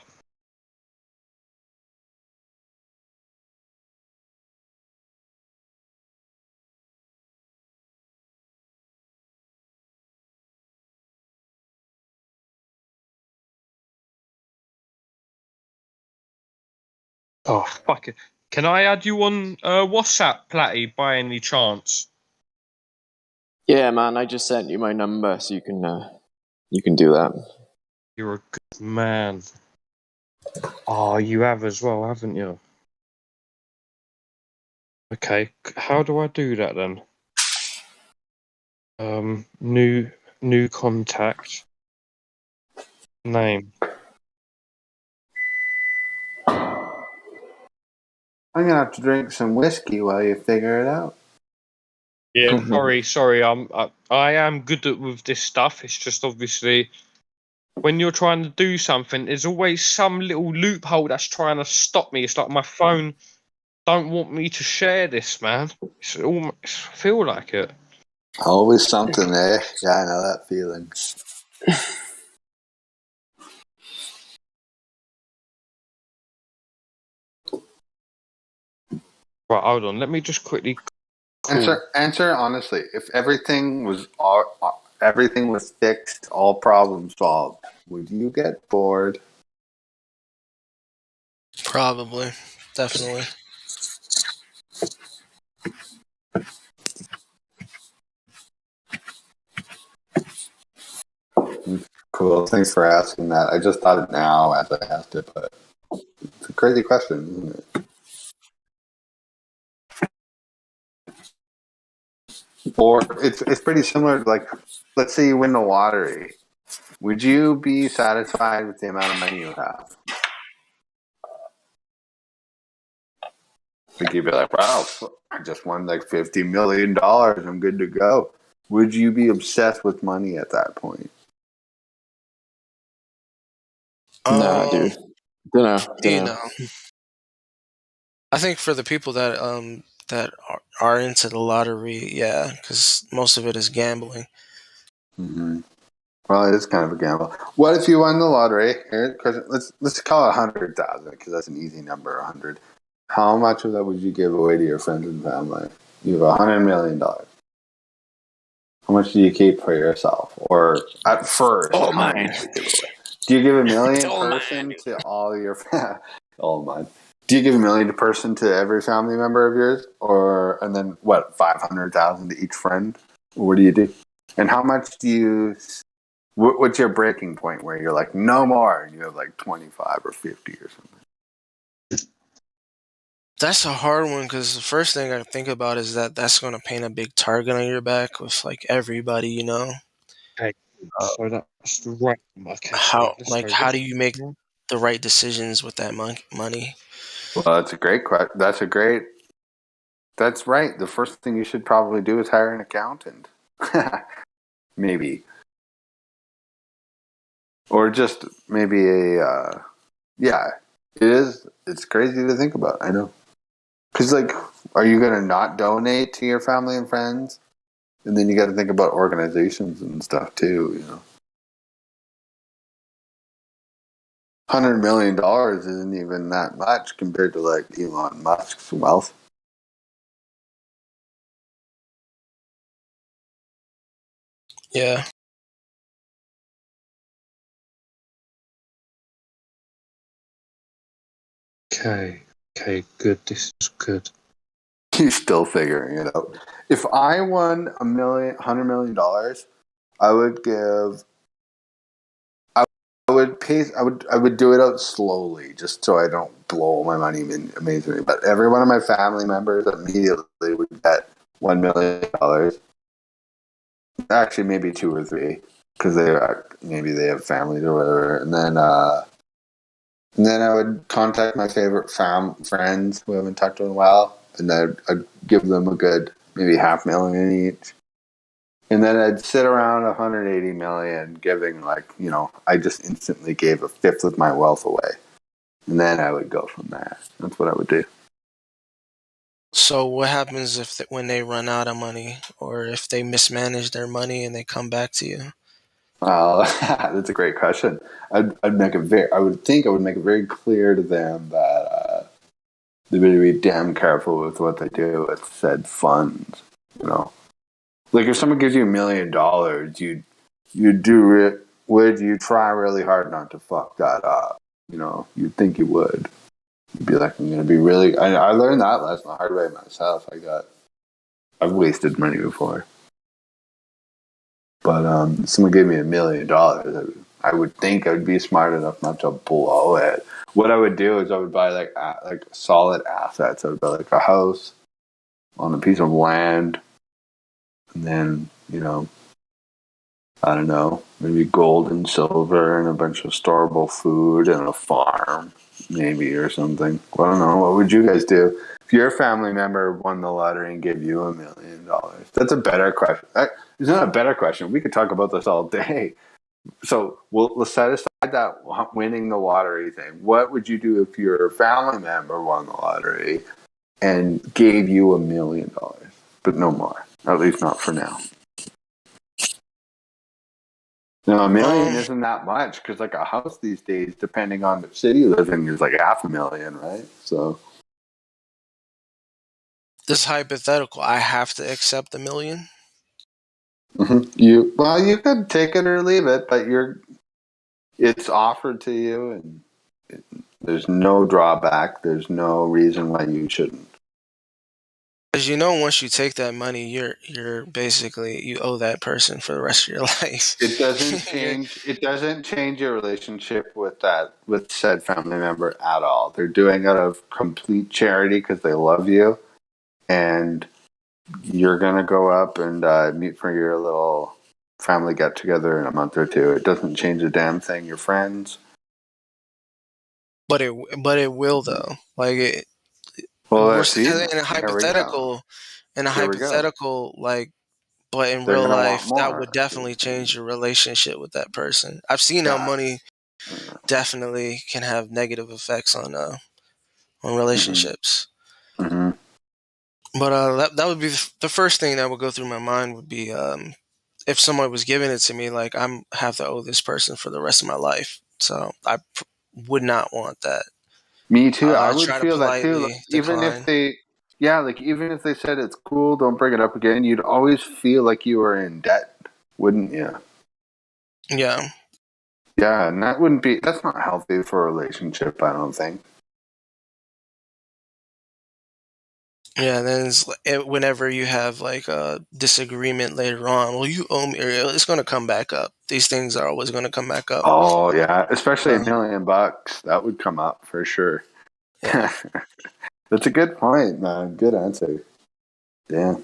Oh, fuck it. Can I add you on WhatsApp, Platty, by any chance? Yeah, man, I just sent you my number so you can do that. You're a good man. Oh, you have as well, haven't you? Okay, how do I do that then? New contact. Name. I'm gonna have to drink some whiskey while you figure it out. Yeah, sorry. I am good with this stuff. It's just obviously when you're trying to do something, there's always some little loophole that's trying to stop me. It's like my phone don't want me to share this, man. I feel like it. Always something, eh? Yeah, I know that feeling. Right, hold on. Let me just quickly Answer honestly. If everything was fixed, all problems solved, would you get bored? Probably, definitely. Cool. Thanks for asking that. I just thought it now as I asked it, but it's a crazy question, isn't it? Or it's pretty similar. Like, let's say you win the lottery. Would you be satisfied with the amount of money you have? Like you'd be like, wow, I just won like $50 million. I'm good to go. Would you be obsessed with money at that point? Nah, dude. Dunno. I think for the people that are into the lottery, yeah, because most of it is gambling. Mm-hmm. Well, it is kind of a gamble. What if you won the lottery? Let's call it 100,000 because that's an easy number. 100. How much of that would you give away to your friends and family? You have $100 million. How much do you keep for yourself? Or at first, All how mine. much do you give away? Do you give $1 million It's all person mine. to all your all mine? Do you give $1 million person to every family member of yours, and then what? 500,000 to each friend? What do you do? And how much do you? What's your breaking point where you're like no more, and you have like 25 or 50 or something? That's a hard one because the first thing I think about is that's going to paint a big target on your back with like everybody, you know. Okay, so that's the right. Okay, How do you make the right decisions with that money? Well, that's a great question. That's right. The first thing you should probably do is hire an accountant. Maybe. Or just maybe yeah, it is. It's crazy to think about. I know. Because, like, are you going to not donate to your family and friends? And then you got to think about organizations and stuff, too, you know. $100 million isn't even that much compared to, like, Elon Musk's wealth. Yeah. Okay, good. This is good. He's still figuring it out. If I won $100 million, I would give. I would do it out slowly, just so I don't blow my money amazingly. But every one of my family members immediately would get $1 million. Actually, maybe 2 or 3, because maybe they have families or whatever. And then I would contact my favorite friends who I haven't talked to in a while, and I'd give them a good maybe $500,000 each. And then I'd sit around 180 million, giving I just instantly gave a fifth of my wealth away, and then I would go from there. That's what I would do. So what happens when they run out of money, or if they mismanage their money and they come back to you? That's a great question. I would make it very clear to them that they better be damn careful with what they do with said funds. You know, like if someone gives you $1 million, would you try really hard not to fuck that up? You know, you'd think you would. You'd be like, I'm going to be really. I learned that lesson the hard way myself. I've wasted money before. But if someone gave me $1 million, I would think I would be smart enough not to blow it. What I would do is I would buy like solid assets. I would buy like a house on a piece of land, and then I don't know, maybe gold and silver and a bunch of storable food and a farm, maybe, or something. I don't know. What would you guys do if your family member won the lottery and gave you $1 million? That's a better question. It's not a better question. We could talk about this all day. So let's set aside that winning the lottery thing. What would you do if your family member won the lottery and gave you $1 million, but no more? At least not for now. No, $1 million isn't that much because like a house these days, depending on the city you live in, is like $500,000, right? So This hypothetical, I have to accept $1 million. you could take it or leave it, but it's offered to you, and there's no drawback. There's no reason why you shouldn't. Because once you take that money, you're basically, you owe that person for the rest of your life. It doesn't change. It doesn't change your relationship with said family member at all. They're doing it out of complete charity because they love you, and you're gonna go up and meet for your little family get together in a month or two. It doesn't change a damn thing. You're friends. But it will though. Like it. Well, We're see, in a hypothetical, like, but in They're real gonna life, want more. that would definitely change your relationship with that person. I've seen how money definitely can have negative effects on relationships. Mm-hmm. But that would be the first thing that would go through my mind would be if someone was giving it to me, like have to owe this person for the rest of my life. So I would not want that. Me too. I would try to feel that too. politely Even decline. if even if they said it's cool, don't bring it up again, you'd always feel like you were in debt, wouldn't you? Yeah. Yeah, and that's not healthy for a relationship, I don't think. Yeah, then whenever you have like a disagreement later on, well, you owe me, it's going to come back up. These things are always going to come back up. Oh yeah, especially $1 million, that would come up for sure. Yeah. That's a good point, man. Good answer. Yeah.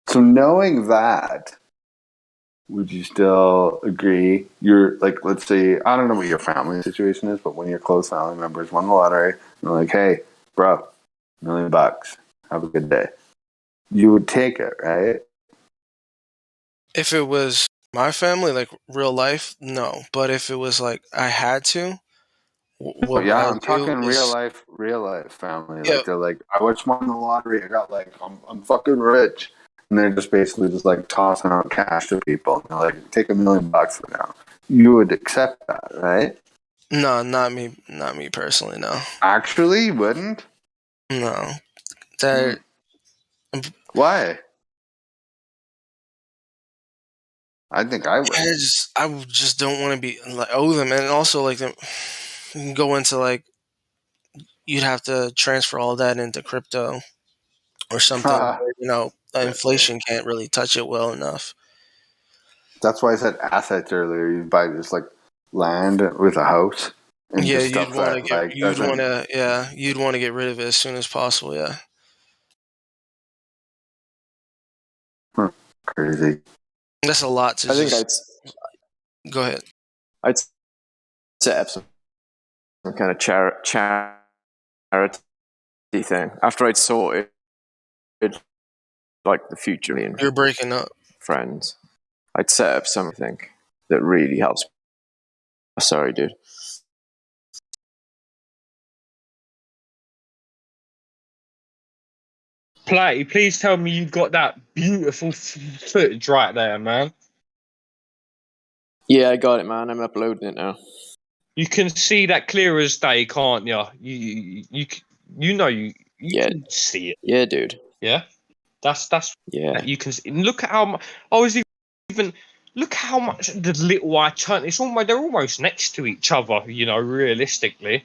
So knowing that, would you still agree? You're like, let's say, I don't know what your family situation is, but when your close family members won the lottery, they're like, hey, bro, $1 million, have a good day. You would take it, right? If it was my family, like real life, no. But if it was like I had to, what would I I'm do? talking real life family. Yeah. Like they're like, I just won the lottery. I got I'm fucking rich. And they're just basically just like tossing out cash to people. And they're like, take $1 million for now. You would accept that, right? No, not me. Not me personally. No. Actually, you wouldn't. No. That. Why? I think I would. I just don't want to be like owe them, and also like them go into like you'd have to transfer all that into crypto or something. Where, inflation can't really touch it well enough. That's why I said assets earlier. You buy just like land with a house. And Yeah, just you'd want to get rid of it as soon as possible. Yeah. Crazy. That's a lot to go ahead. I'd set up some kind of charity thing after I'd sorted like the future. You're breaking up. Friends. I'd set up something that really helps. Sorry, dude. Platty, please tell me you got that beautiful footage right there, man. Yeah, I got it, man. I'm uploading it now. You can see that clear as day, can't you? You can see it. Yeah, dude. Yeah, that's yeah. You can see. Look at how much. I was even look how much the little I turned. They're almost next to each other. Realistically.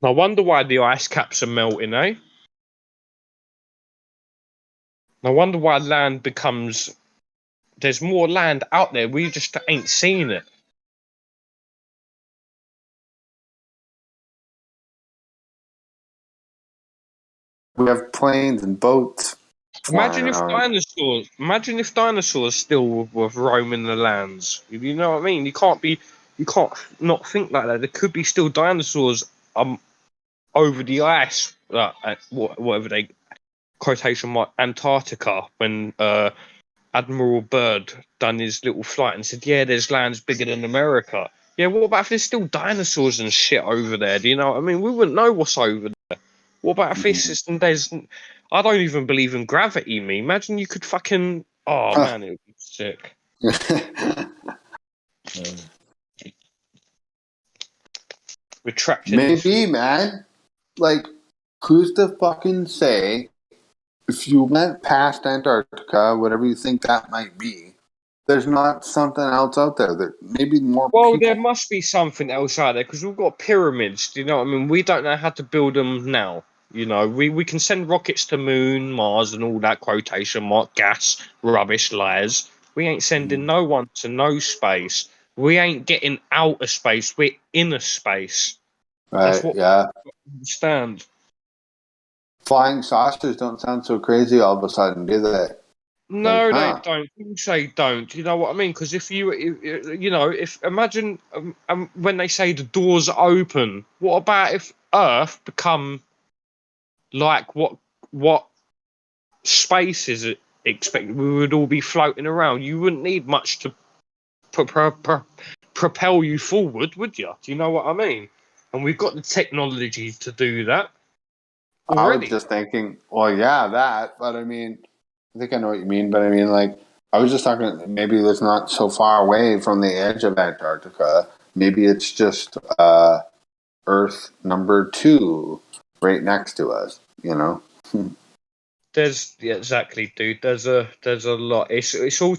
I wonder why the ice caps are melting, eh? I wonder why land becomes. There's more land out there. We just ain't seen it. We have planes and boats. Imagine if dinosaurs still were roaming the lands. You know what I mean? You can't not think like that. There could be still dinosaurs over the ice, whatever they quotation mark Antarctica, when Admiral Byrd done his little flight and said, yeah, there's lands bigger than America. Yeah, what about if there's still dinosaurs and shit over there? Do you know what I mean? We wouldn't know what's over there. What about if it's just, and there's, I don't even believe in gravity, me. Imagine you could fucking, oh man, it would be sick. Retracting. Maybe, man. Like, who's to fucking say if you went past Antarctica, whatever you think that might be, there's not something else out there that maybe more Well, people. there must be something else out there because we've got pyramids. Do you know what I mean? We don't know how to build them now. You know, we can send rockets to moon, Mars, and all that quotation mark gas, rubbish, lies. We ain't sending no one to no space. We ain't getting out of space. We're inner space. That's Right, what yeah. we understand. Flying saucers don't sound so crazy all of a sudden, do they? No, they Huh. don't. You say don't. You know what I mean? Because if you know, if imagine when they say the doors are open, what about if Earth become like what space is it expected? We would all be floating around. You wouldn't need much to propel you forward, would you? Do you know what I mean? And we've got the technology to do that I was already. just thinking, well, yeah, that, but I mean, I think I know what you mean, but I mean, like, I was just talking, maybe it's not so far away from the edge of Antarctica. Maybe it's just Earth number 2 right next to us, you know? There's exactly, dude. There's a lot. It's all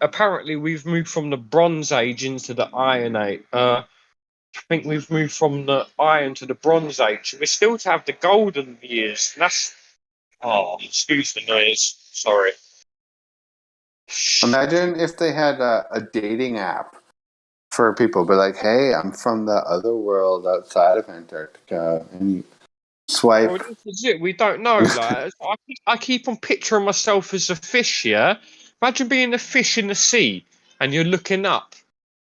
apparently we've moved from the Bronze Age into the Iron Age. I think we've moved from the Iron to the Bronze Age. We're still to have the Golden Years. That's excuse the noise. Sorry. Imagine if they had a dating app for people, be like, hey, I'm from the other world outside of Antarctica, and you swipe. Well, this is it. We don't know. Like I keep on picturing myself as a fish. Yeah. Imagine being a fish in the sea and you're looking up.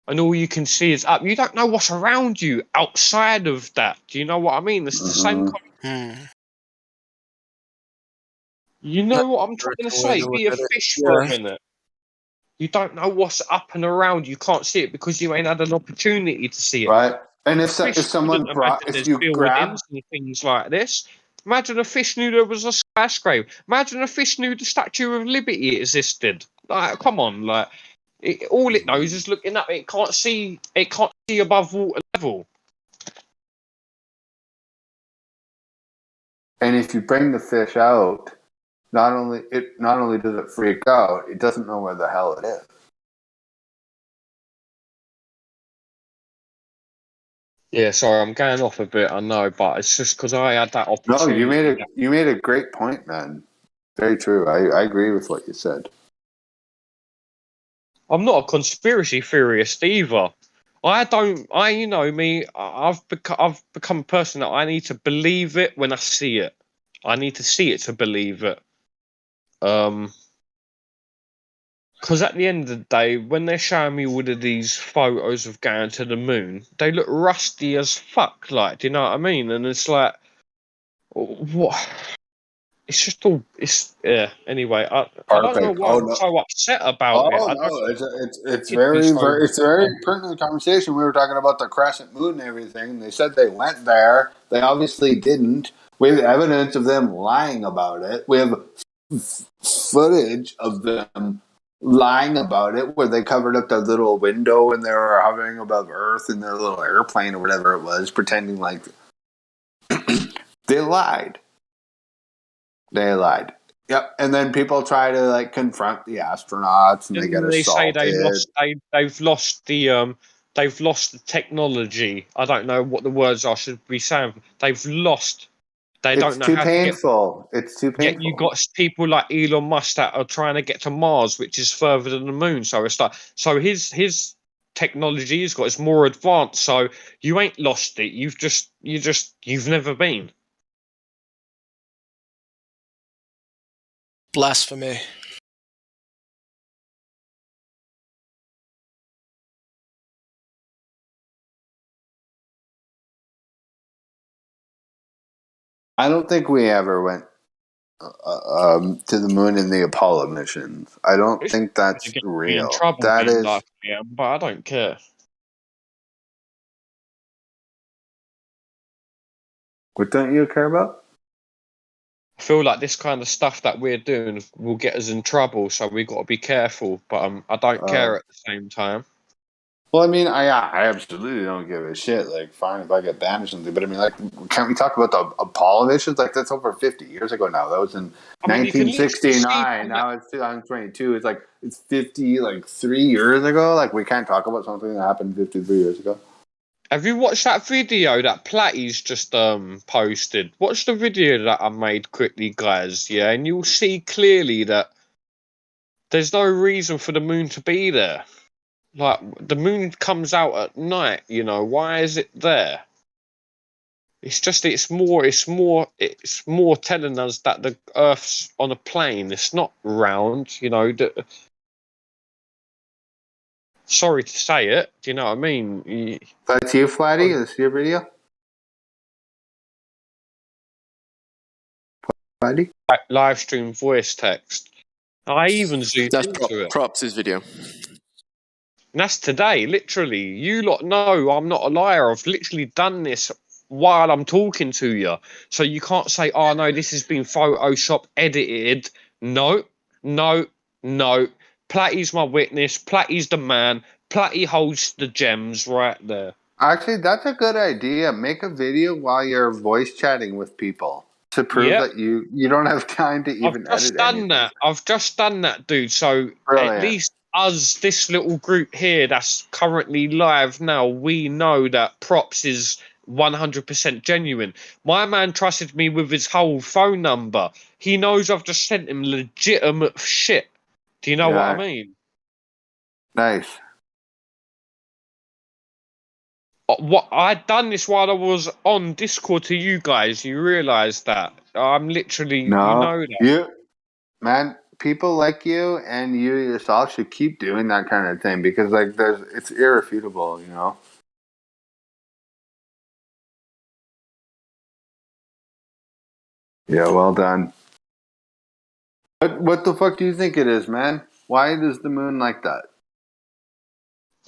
And all you can see is up. You don't know what's around you outside of that. Do you know what I mean? It's the same. You know what I'm trying to say? Be a fish for a minute. You don't know what's up and around. You can't see it because you ain't had an opportunity to see it. Right. And if Fish someone wouldn't imagine if there's you grab, buildings and things like this. Imagine a fish knew there was a skyscraper. Imagine a fish knew the Statue of Liberty existed. Like, come on, like all it knows is looking up. It can't see. It can't see above water level. and if you bring the fish out, not only does it freak out, it doesn't know where the hell it is. Yeah, sorry, I'm going off a bit. I know, but it's just because I had that No, opportunity. you made a great point, man. Very true. I agree with what you said. I'm not a conspiracy theorist either. You know me. I've become a person that I need to believe it when I see it. I need to see it to believe it. Because at the end of the day, when they're showing me all of these photos of going to the moon, they look rusty as fuck. Like, do you know what I mean? And it's like, what? It's just all. It's yeah. Anyway, I don't know Perfect. why Oh I'm no. so upset about it. Oh I don't no, it's get me so. it's a very pertinent conversation. We were talking about the crescent moon and everything. They said they went there. They obviously didn't. We have evidence of them lying about it. We have footage of them lying about it, where they covered up their little window and they were hovering above Earth in their little airplane or whatever it was, pretending like they lied. They lied. Yep. And then people try to like confront the astronauts, and they get Didn't they say they assaulted. lost? They've lost the technology. I don't know what the words I should be saying. They've lost. They It's don't know too how to get. painful. It's too Yet you painful. got people like Elon Musk that are trying to get to Mars, which is further than the moon. So it's like, so his technology has got it's more advanced. So you ain't lost it. You've never been. Blasphemy. I don't think we ever went to the moon in the Apollo missions. I don't It's think to that's get me in real. trouble That being is. like I am, but I don't care. What don't you care about? I feel like this kind of stuff that we're doing will get us in trouble, so we've got to be careful. But I don't care at the same time. Well, I mean, I absolutely don't give a shit. Like, fine if I get banned or something, but I mean, like, can't we talk about the Apollo missions? Like, that's over 50 years ago now. That was in 1969. Now it's 2022. It's like it's 3 years ago. Like, we can't talk about something that happened 53 years ago. Have you watched that video that Platty's just posted? Watch the video that I made quickly, guys. Yeah, and you'll see clearly that there's no reason for the moon to be there. Like, the moon comes out at night, you know, why is it there? It's more telling us that the Earth's on a plane. It's not round, you know. Sorry to say it, do you know what I mean? That's you, Flatty? Is this your video? Flatty? Livestream voice text. I even zoomed into it. Props' video. And that's today, literally. You lot know I'm not a liar. I've literally done this while I'm talking to you. So you can't say, oh, no, this has been Photoshop edited. No. Platty's my witness. Platty's the man. Platty holds the gems right there. Actually, that's a good idea. Make a video while you're voice chatting with people to prove that you don't have time to even edit anything. I've just done that, dude. So at least us, this little group here that's currently live now, we know that Props is 100% genuine. My man trusted me with his whole phone number. He knows I've just sent him legitimate shit. Do you know what I mean? Nice. What I'd done this while I was on Discord to you guys. You realise that I'm literally, you know that. Man, people like you and you yourself should keep doing that kind of thing because, like, it's irrefutable, you know. Yeah, well done. What the fuck do you think it is, man? Why is the moon like that?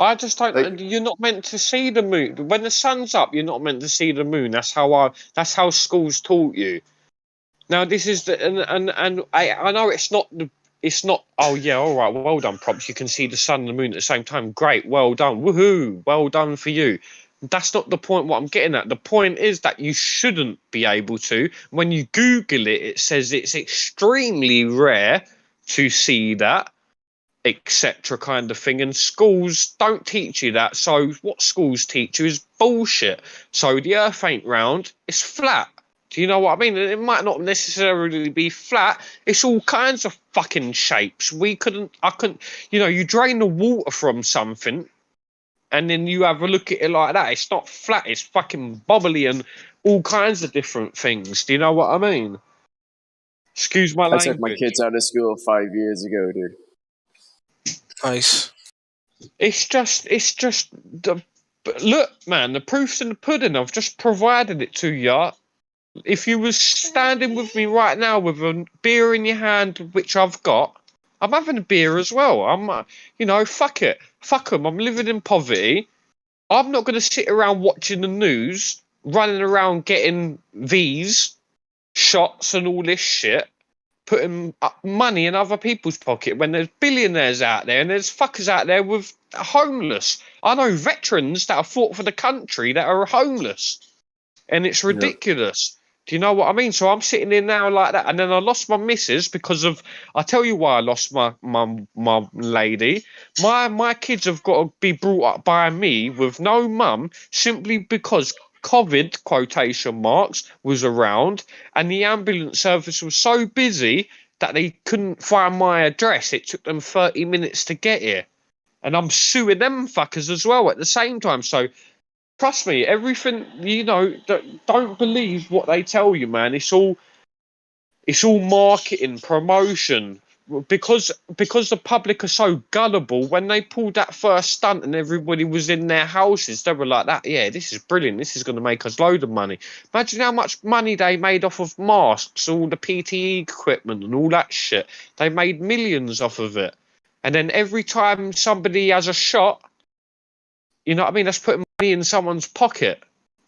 I just don't. Like, you're not meant to see the moon when the sun's up. You're not meant to see the moon. That's how schools taught you. Now this is and I know it's not. Oh yeah, all right. Well done, Props. You can see the sun and the moon at the same time. Great. Well done. Woohoo. Well done for you. That's not the point. What I'm getting at. The point is that you shouldn't be able to. When you Google it, it says it's extremely rare to see that, etc. kind of thing, and schools don't teach you that. So what schools teach you is bullshit. So the earth ain't round, it's flat. Do you know what I mean? It might not necessarily be flat, it's all kinds of fucking shapes. I couldn't, you know, you drain the water from something and then you have a look at it like that. It's not flat, it's fucking bobbly and all kinds of different things. Do you know what I mean? Excuse my language. I took my kids out of school 5 years ago, dude. Nice. It's just look, man, the proof's in the pudding. I've just provided it to you. If you was standing with me right now with a beer in your hand, which I've got, I'm having a beer as well. I'm, you know, fuck it. Fuck them. I'm living in poverty. I'm not going to sit around watching the news, running around getting these shots and all this shit, putting money in other people's pocket when there's billionaires out there and there's fuckers out there with homeless. I know veterans that have fought for the country that are homeless, and it's ridiculous. Do you know what I mean? So I'm sitting there now like that, and then I lost my missus because of. I tell you why I lost my lady. My kids have got to be brought up by me with no mum simply because COVID quotation marks was around, and the ambulance service was so busy that they couldn't find my address. It took them 30 minutes to get here, and I'm suing them fuckers as well at the same time. So. Trust me, everything, you know, don't believe what they tell you, man. It's all marketing, promotion. Because the public are so gullible, when they pulled that first stunt and everybody was in their houses, they were like, "That, yeah, this is brilliant. This is going to make us load of money." Imagine how much money they made off of masks, all the PPE equipment and all that shit. They made millions off of it. And then every time somebody has a shot, you know what I mean? That's putting money in someone's pocket.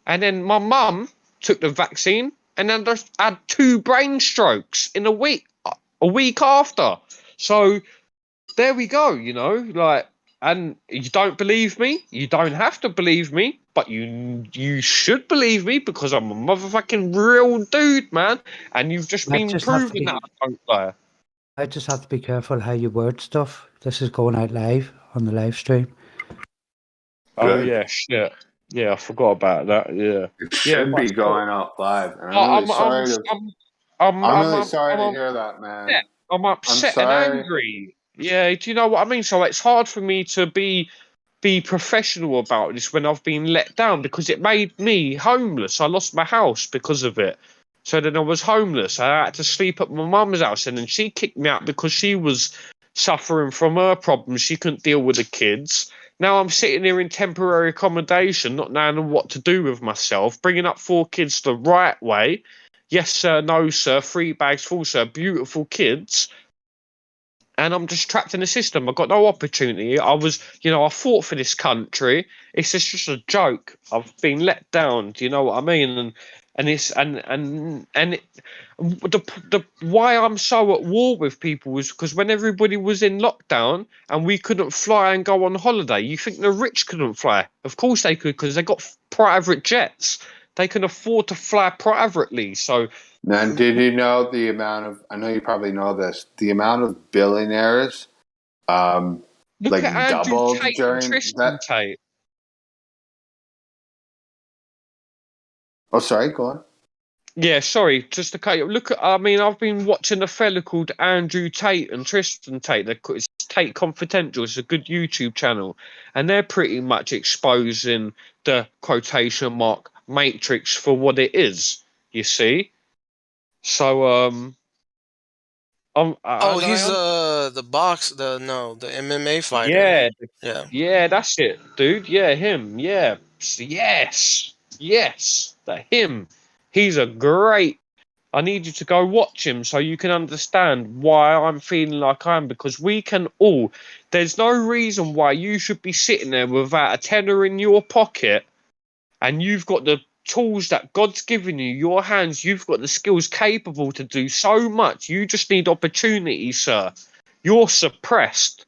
And then my mum took the vaccine and then just had 2 brain strokes in a week after. So there we go, you know, like, and you don't believe me, you don't have to believe me, but you should believe me because I'm a motherfucking real dude, man, and you've just been proven that I don't lie. I just have to be careful how you word stuff. This is going out live on the live stream. Oh yeah, shit. Yeah, I forgot about that. Yeah, it should be going out live. And I'm really sorry to hear that, man. I'm upset and angry. Yeah, do you know what I mean? So it's hard for me to be professional about this when I've been let down because it made me homeless. I lost my house because of it. So then I was homeless. I had to sleep at my mum's house, and then she kicked me out because she was suffering from her problems. She couldn't deal with the kids. Now I'm sitting here in temporary accommodation, not knowing what to do with myself, bringing up 4 kids the right way. Yes, sir, no, sir, 3 bags full, sir, beautiful kids. And I'm just trapped in the system. I've got no opportunity. I fought for this country. It's just a joke. I've been let down. Do you know what I mean? The why I'm so at war with people is because when everybody was in lockdown and we couldn't fly and go on holiday, you think the rich couldn't fly? Of course they could, because they got private jets. They can afford to fly privately. So. Now, did you know the amount of? I know you probably know this. The amount of billionaires, Look like at Andrew doubled Tate during and Tristan Tate. Oh, sorry. Go on. Yeah, sorry, just to cut you. Look, I've been watching a fella called Andrew Tate and Tristan Tate. It's Tate Confidential. It's a good YouTube channel, and they're pretty much exposing the quotation mark matrix for what it is. You see, so he's the MMA fighter. Yeah, that's it, dude. Yeah, him. Yeah, yes, him. He's a great. I need you to go watch him so you can understand why I'm feeling like I am, because we can all. There's no reason why you should be sitting there without a tenner in your pocket, and you've got the tools that God's given you, your hands, you've got the skills capable to do so much. You just need opportunity, sir. You're suppressed.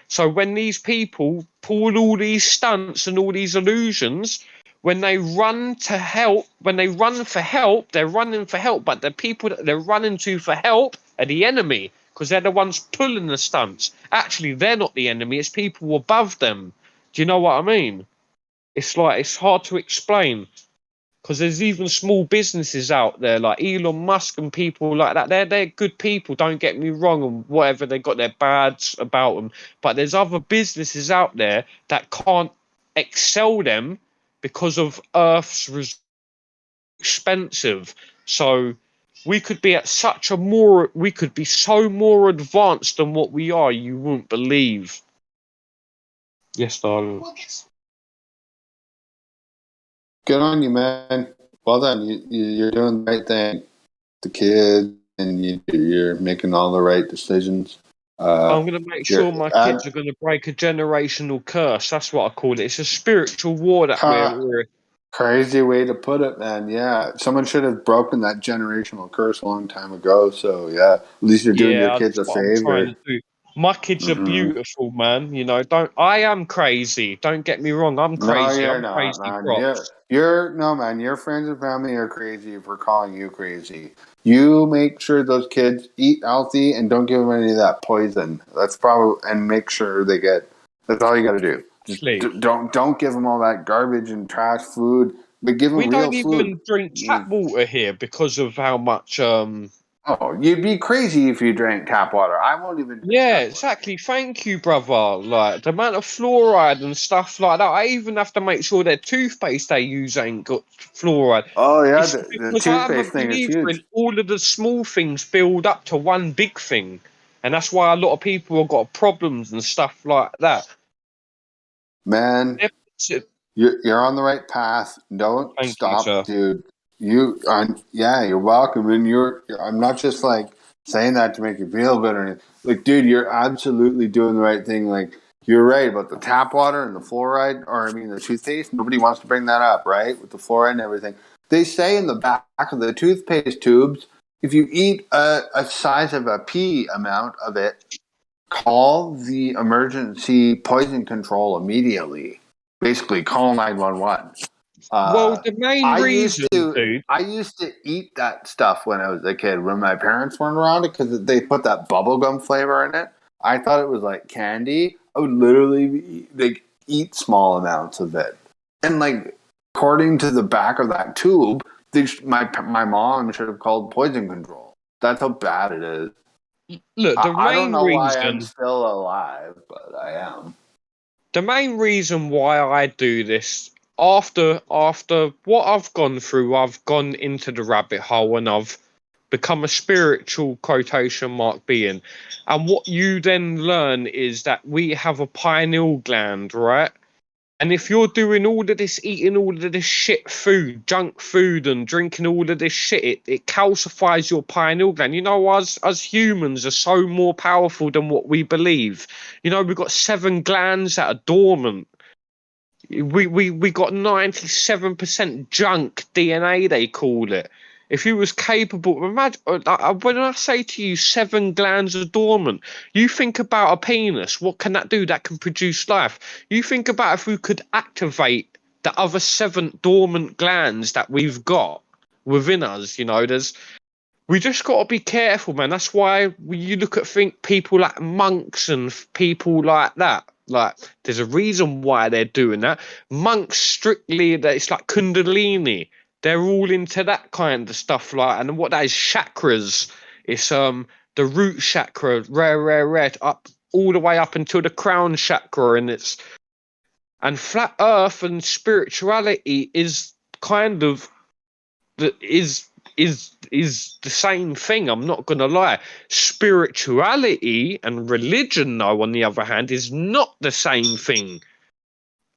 So when these people pull all these stunts and all these illusions, when they run to help, when they run for help, they're running for help, but the people that they're running to for help are the enemy, because they're the ones pulling the stunts. Actually, they're not the enemy, it's people above them. Do you know what I mean? It's hard to explain. Because there's even small businesses out there like Elon Musk and people like that. They're good people, don't get me wrong, and whatever, they got their bads about them. But there's other businesses out there that can't excel them because of Earth's expensive. So we could be we could be so more advanced than what we are, you wouldn't believe. Yes, darling. Good on you, man. Well done. You're doing the right thing. The kid, and you're making all the right decisions. I'm going to make sure my kids are going to break a generational curse. That's what I call it. It's a spiritual war that we're. Crazy way to put it, man. Yeah, someone should have broken that generational curse a long time ago. So yeah, at least you're doing your kids a favor. My kids are beautiful, man. You know, I am crazy. Don't get me wrong. I'm crazy. No, you're I'm not, crazy, man. Your friends and family are crazy for calling you crazy. You make sure those kids eat healthy and don't give them any of that poison. And make sure they get. That's all you got to do. Just don't give them all that garbage and trash food, but give them real food. We don't even drink tap water here because of how much. Oh, you'd be crazy if you drank tap water. I won't even. Yeah, exactly. Thank you, brother. Like the amount of fluoride and stuff like that. I even have to make sure their toothpaste they use ain't got fluoride. Oh yeah, the toothpaste thing is huge. All of the small things build up to one big thing, and that's why a lot of people have got problems and stuff like that. Man, you're on the right path. Don't stop, dude. You're welcome. And I'm not just like saying that to make you feel better. Like, dude, you're absolutely doing the right thing. Like, you're right about the tap water and the fluoride, the toothpaste. Nobody wants to bring that up, right? With the fluoride and everything. They say in the back of the toothpaste tubes, if you eat a size of a pea amount of it, call the emergency poison control immediately. Basically, call 911. Well, the main reason, dude. I used to eat that stuff when I was a kid when my parents weren't around because they put that bubblegum flavor in it. I thought it was like candy. I would literally eat small amounts of it, and like according to the back of that tube, my mom should have called poison control. That's how bad it is. Look, I don't know why I'm still alive, but I am. The main reason why I do this, after what I've gone through, I've gone into the rabbit hole and I've become a spiritual quotation mark being. And what you then learn is that we have a pineal gland, right? And if you're doing all of this, eating all of this shit food, junk food, and drinking all of this shit, it calcifies your pineal gland. You know, us humans are so more powerful than what we believe. You know, we've got 7 glands that are dormant. We got 97% junk DNA, they call it. If you was capable, imagine when I say to you 7 glands are dormant, you think about a penis. What can that do? That can produce life. You think about if we could activate the other 7 dormant glands that we've got within us. You know, we just got to be careful, man. That's why you look at people like monks and people like that. Like, there's a reason why they're doing that. Monks strictly, it's like Kundalini. They're all into that kind of stuff, like, and what that is, chakras. It's the root chakra, rare, up all the way up until the crown chakra, and flat Earth and spirituality is kind of is the same thing. I'm not gonna lie. Spirituality and religion, though, on the other hand, is not the same thing.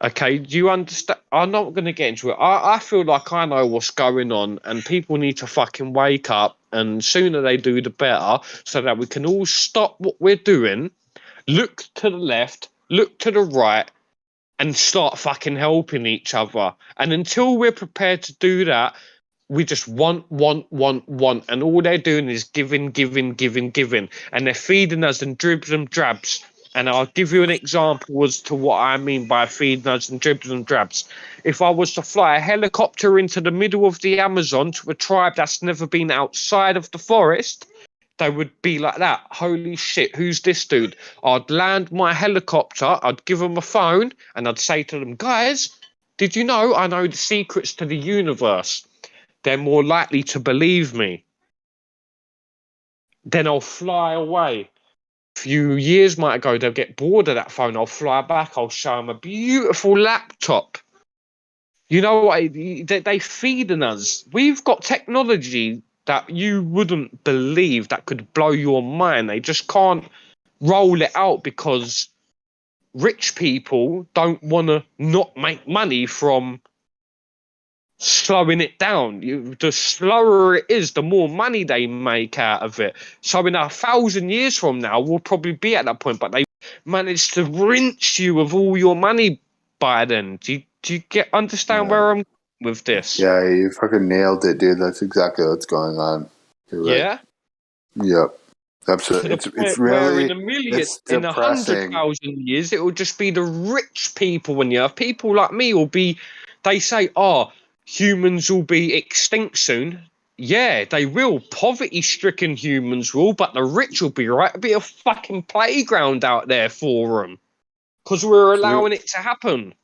Okay, do you understand? I'm not going to get into it. I feel like I know what's going on, and people need to fucking wake up, and sooner they do, the better, so that we can all stop what we're doing, look to the left, look to the right, and start fucking helping each other. And until we're prepared to do that, we just want. And all they're doing is giving. And they're feeding us in dribs and drabs. And I'll give you an example as to what I mean by feeding us in dribs and drabs. If I was to fly a helicopter into the middle of the Amazon to a tribe that's never been outside of the forest, they would be like that. Holy shit, who's this dude? I'd land my helicopter, I'd give them a phone, and I'd say to them, guys, did you know I know the secrets to the universe? They're more likely to believe me. Then I'll fly away. A few years might go, they'll get bored of that phone. I'll fly back. I'll show them a beautiful laptop. You know what? They feeding us. We've got technology that you wouldn't believe that could blow your mind. They just can't roll it out because rich people don't want to not make money from slowing it down. The slower it is, the more money they make out of it. So in 1,000 years from now, we'll probably be at that point, but they managed to rinse you of all your money by then. Do you understand where I'm with this? Yeah, you fucking nailed it, dude. That's exactly what's going on. You're right. Yeah? Yep. Absolutely. It's really, in a million, it's in depressing. 100,000 years, it will just be the rich people in the earth. People like me will be, they say, humans will be extinct soon. Yeah, they will. Poverty-stricken humans will, but the rich will be right. It'll be a fucking playground out there for them because we're allowing it to happen.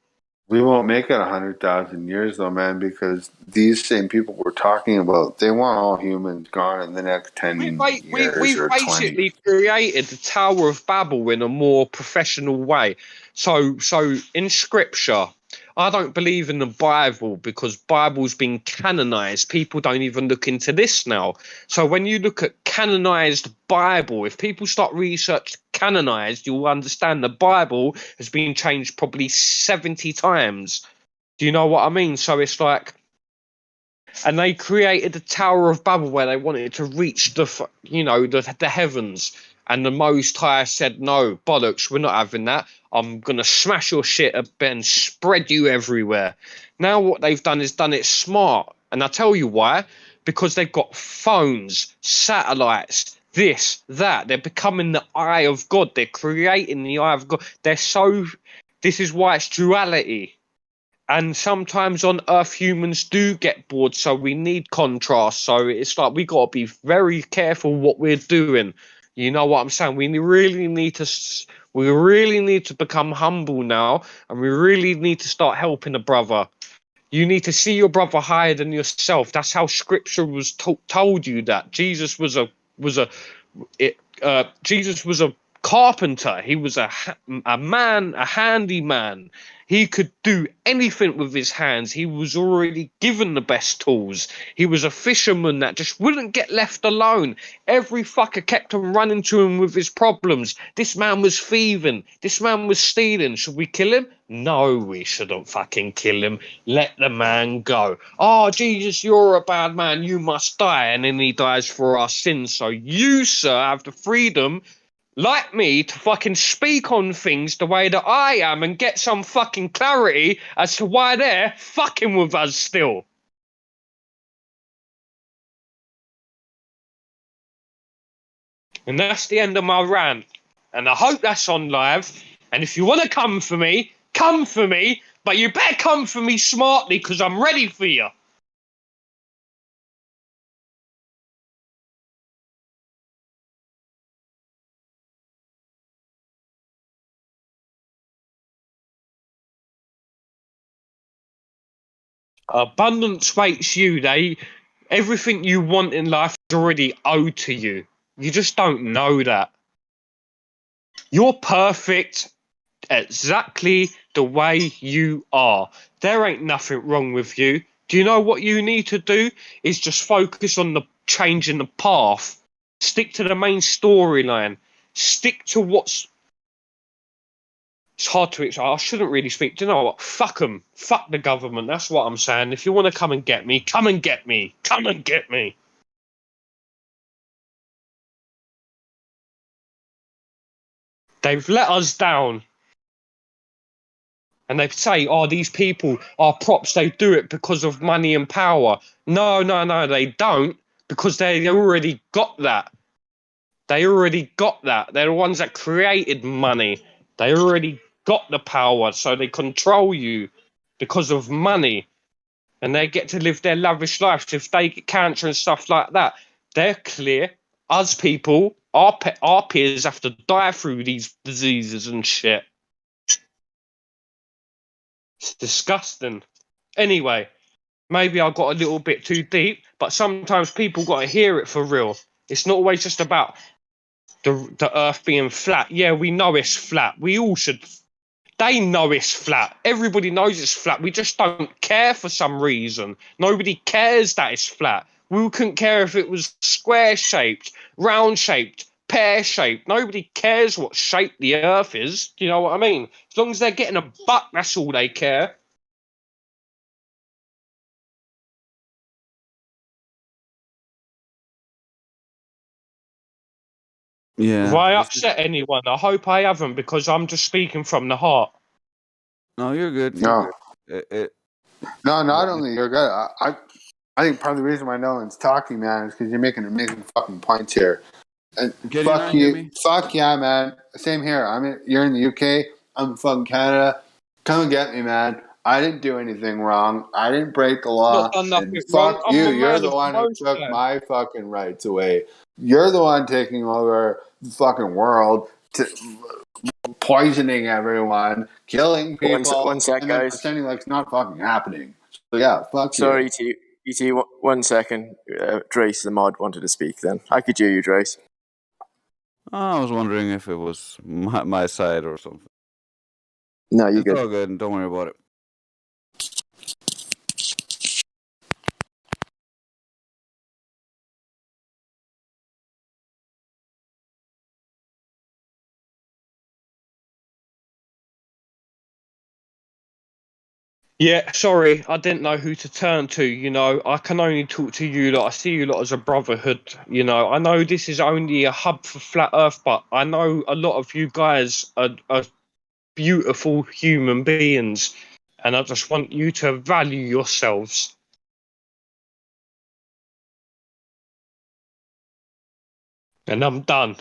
We won't make it 100,000 years, though, man, because these same people we're talking about, they want all humans gone in the next 10 years We've or 20. basically created the Tower of Babel in a more professional way. So in Scripture, I don't believe in the Bible because Bible's been canonized. People don't even look into this now. So when you look at canonized Bible, if people start research canonized, you'll understand the Bible has been changed probably 70 times. Do you know what I mean? So it's like, and they created the Tower of Babel where they wanted to reach the heavens. And the Most High said, no, bollocks, we're not having that. I'm going to smash your shit up and spread you everywhere. Now what they've done is done it smart. And I tell you why. Because they've got phones, satellites, this, that. They're becoming the eye of God. They're creating the eye of God. This is why it's duality. And sometimes on Earth, humans do get bored, so we need contrast. So it's like we got to be very careful what we're doing. You know what I'm saying? We really need to become humble now, and we really need to start helping a brother. You need to see your brother higher than yourself. That's how Scripture was told you that Jesus was a carpenter. He was a handyman. He could do anything with his hands. He was already given the best tools. He was a fisherman that just wouldn't get left alone. Every fucker kept on running to him with his problems. This man was thieving. This man was stealing. Should we kill him? No, we shouldn't fucking kill him. Let the man go. Oh, Jesus, you're a bad man. You must die. And then he dies for our sins. So you, sir, have the freedom, like me, to fucking speak on things the way that I am and get some fucking clarity as to why they're fucking with us still. And that's the end of my rant. And I hope that's on live. And if you want to come for me, but you better come for me smartly because I'm ready for you. Abundance waits you. Everything you want in life is already owed to you. You just don't know that. You're perfect exactly the way you are. There ain't nothing wrong with you. Do you know what you need to do? Is just focus on the changing the path. Stick to the main storyline. Stick to what's... It's hard to explain. I shouldn't really speak. Do you know what? Fuck them. Fuck the government. That's what I'm saying. If you want to come and get me, come and get me. Come and get me. They've let us down. And they say, oh, these people are props. They do it because of money and power. No, they don't. Because they already got that. They already got that. They're the ones that created money. They already got the power. So they control you because of money. And they get to live their lavish lives. If they get cancer and stuff like that, they're clear. Us people, our peers have to die through these diseases and shit. It's disgusting. Anyway, maybe I got a little bit too deep, but sometimes people got to hear it for real. It's not always just about the earth being flat. Yeah, we know it's flat. We all should. They know it's flat. Everybody knows it's flat. We just don't care for some reason. Nobody cares that it's flat. We couldn't care if it was square-shaped, round-shaped, pear-shaped. Nobody cares what shape the earth is. Do you know what I mean? As long as they're getting a buck, that's all they care. Yeah. If I upset anyone, I hope I haven't, because I'm just speaking from the heart. No, you're good. No. No, not only you're good. I think part of the reason why no one's talking, man, is because you're making amazing fucking points here. And fuck you. Fuck yeah, man. Same here. You're in the UK. I'm in fucking Canada. Come and get me, man. I didn't do anything wrong. I didn't break the law. And fuck you. You're the one who took my fucking rights away. You're the one taking over the fucking world, poisoning everyone, killing people, one sec, and then guys. pretending like it's not fucking happening. So yeah, fuck Sorry, you. ET, 1 second. Drace, the mod, wanted to speak then. I could hear you, Drace. I was wondering if it was my side or something. No, you're good. good. It's all good. Don't worry about it. Yeah, sorry, I didn't know who to turn to, you know. I can only talk to you lot. I see you lot as a brotherhood, you know. I know this is only a hub for Flat Earth, but I know a lot of you guys are beautiful human beings, and I just want you to value yourselves. And I'm done.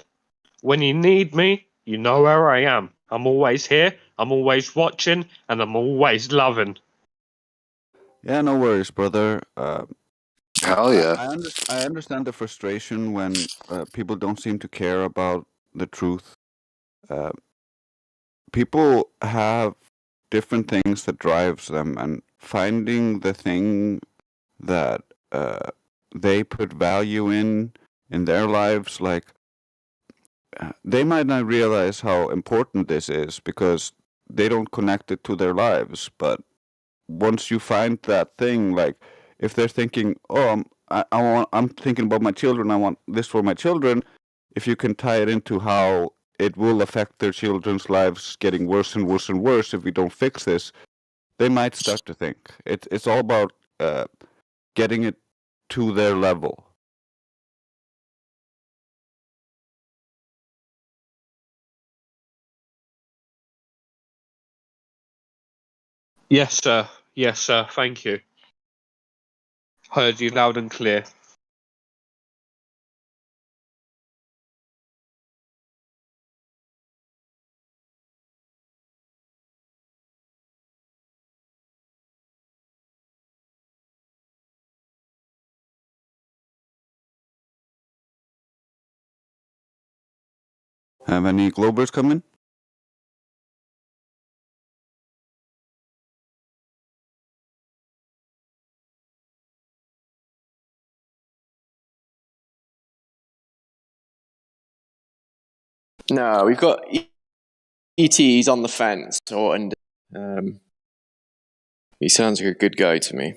When you need me, you know where I am. I'm always here, I'm always watching, and I'm always loving. Yeah, no worries, brother. Hell yeah. I understand the frustration when people don't seem to care about the truth. People have different things that drives them, and finding the thing that they put value in their lives, like they might not realize how important this is because they don't connect it to their lives. But once you find that thing, like if they're thinking, oh, I'm thinking about my children, I want this for my children. If you can tie it into how it will affect their children's lives getting worse and worse and worse if we don't fix this, they might start to think. It's all about getting it to their level. Yes, sir. Yes, sir. Thank you. Heard you loud and clear. Have any Globers come in? No, we've got ET's on the fence, and he sounds like a good guy to me.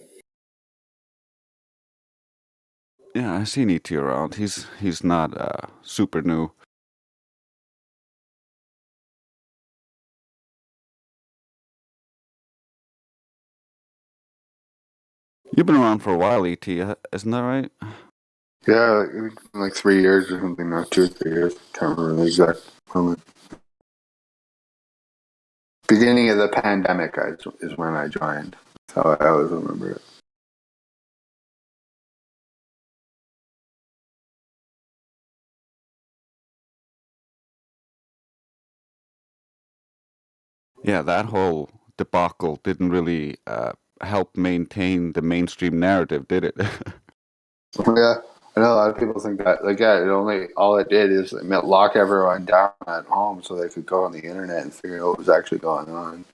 Yeah, I've seen ET around. He's not super new. You've been around for a while, ET, isn't that right? Yeah, like 3 years or something, not 2 or 3 years. Can't remember the exact moment. Beginning of the pandemic is when I joined. That's how I always remember it. Yeah, that whole debacle didn't really help maintain the mainstream narrative, did it? Yeah, I know a lot of people think that. Like, yeah, all it did is it meant lock everyone down at home so they could go on the internet and figure out what was actually going on.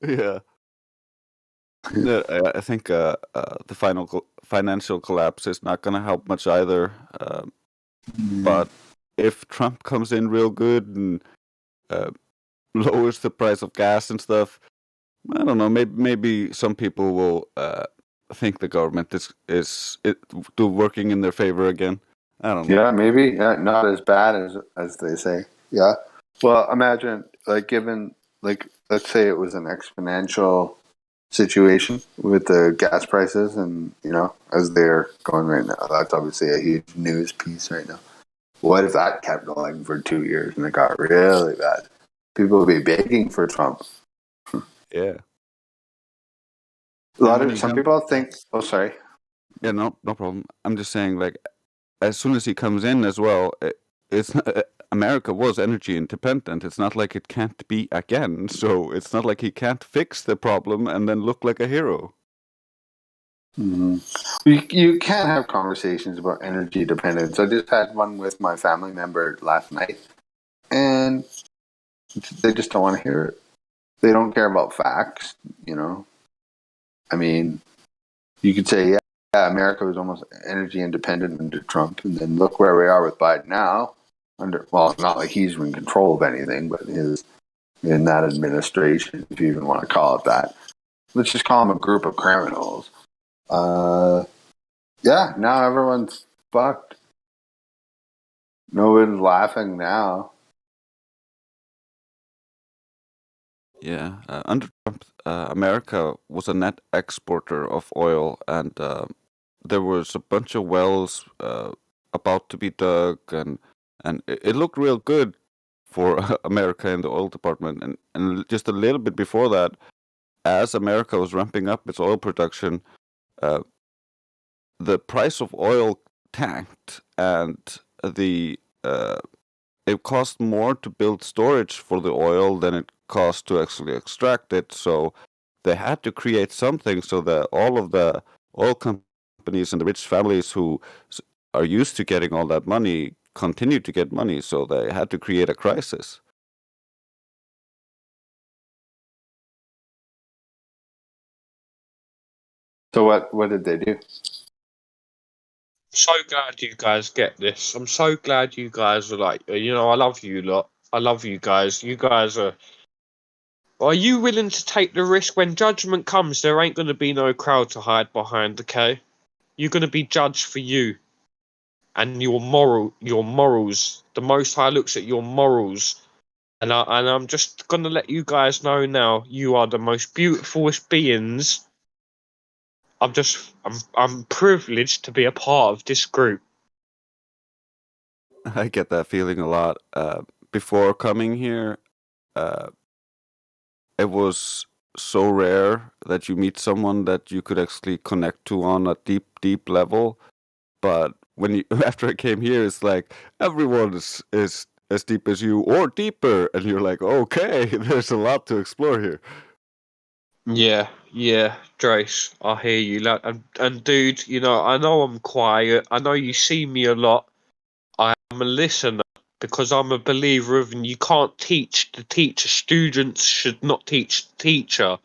Yeah. I think the financial collapse is not going to help much either. But if Trump comes in real good and lowers the price of gas and stuff, I don't know. Maybe some people will think the government is working in their favor again. I don't know. Yeah, maybe not as bad as they say. Yeah. Well, imagine given let's say it was an exponential situation with the gas prices, and as they're going right now, that's obviously a huge news piece right now. What if that kept going for 2 years and it got really bad? People would be begging for Trump. Yeah. Some people think. Oh, sorry. Yeah, no problem. I'm just saying, like, as soon as he comes in as well, it's America was energy independent. It's not like it can't be again. So it's not like he can't fix the problem and then look like a hero. Mm-hmm. You can't have conversations about energy dependence. I just had one with my family member last night, and they just don't want to hear it. They don't care about facts, I mean, you could say, yeah, America was almost energy independent under Trump, and then look where we are with Biden now. Well, it's not like he's in control of anything, but in that administration, if you even want to call it that. Let's just call them a group of criminals. Yeah, now everyone's fucked. Nobody's laughing now. Yeah, under Trump, America was a net exporter of oil, and there was a bunch of wells about to be dug, and it looked real good for America in the oil department. And just a little bit before that, as America was ramping up its oil production, the price of oil tanked, and the it costs more to build storage for the oil than it costs to actually extract it. So they had to create something so that all of the oil companies and the rich families who are used to getting all that money continue to get money. So they had to create a crisis. So what did they do? So glad you guys get this. I'm so glad you guys are like, I love you lot. I love you guys. You guys are. Are you willing to take the risk when judgment comes? There ain't going to be no crowd to hide behind, okay? You're going to be judged for you and your morals. The Most High looks at your morals. And I'm just going to let you guys know now, you are the most beautifulest beings. I'm privileged to be a part of this group. I get that feeling a lot. Before coming here, it was so rare that you meet someone that you could actually connect to on a deep, deep level. But after I came here, it's like everyone is as deep as you or deeper, and you're like, okay, there's a lot to explore here. Yeah, Drace, I hear you. And dude, I know I'm quiet. I know you see me a lot. I am a listener because I'm a believer of, and you can't teach the teacher. Students should not teach the teacher.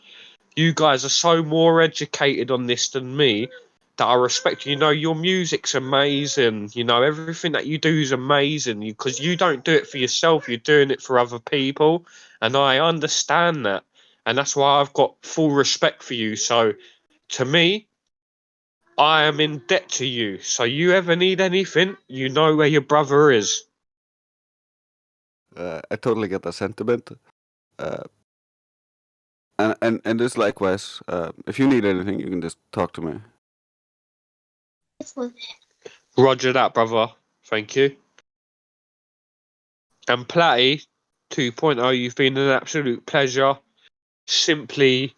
You guys are so more educated on this than me that I respect you. Your music's amazing. Everything that you do is amazing because you don't do it for yourself. You're doing it for other people. And I understand that. And that's why I've got full respect for you. So to me, I am in debt to you. So you ever need anything, you know where your brother is. I totally get that sentiment. And this likewise, if you need anything, you can just talk to me. Roger that, brother. Thank you. And Platty 2.0, you've been an absolute pleasure. Simply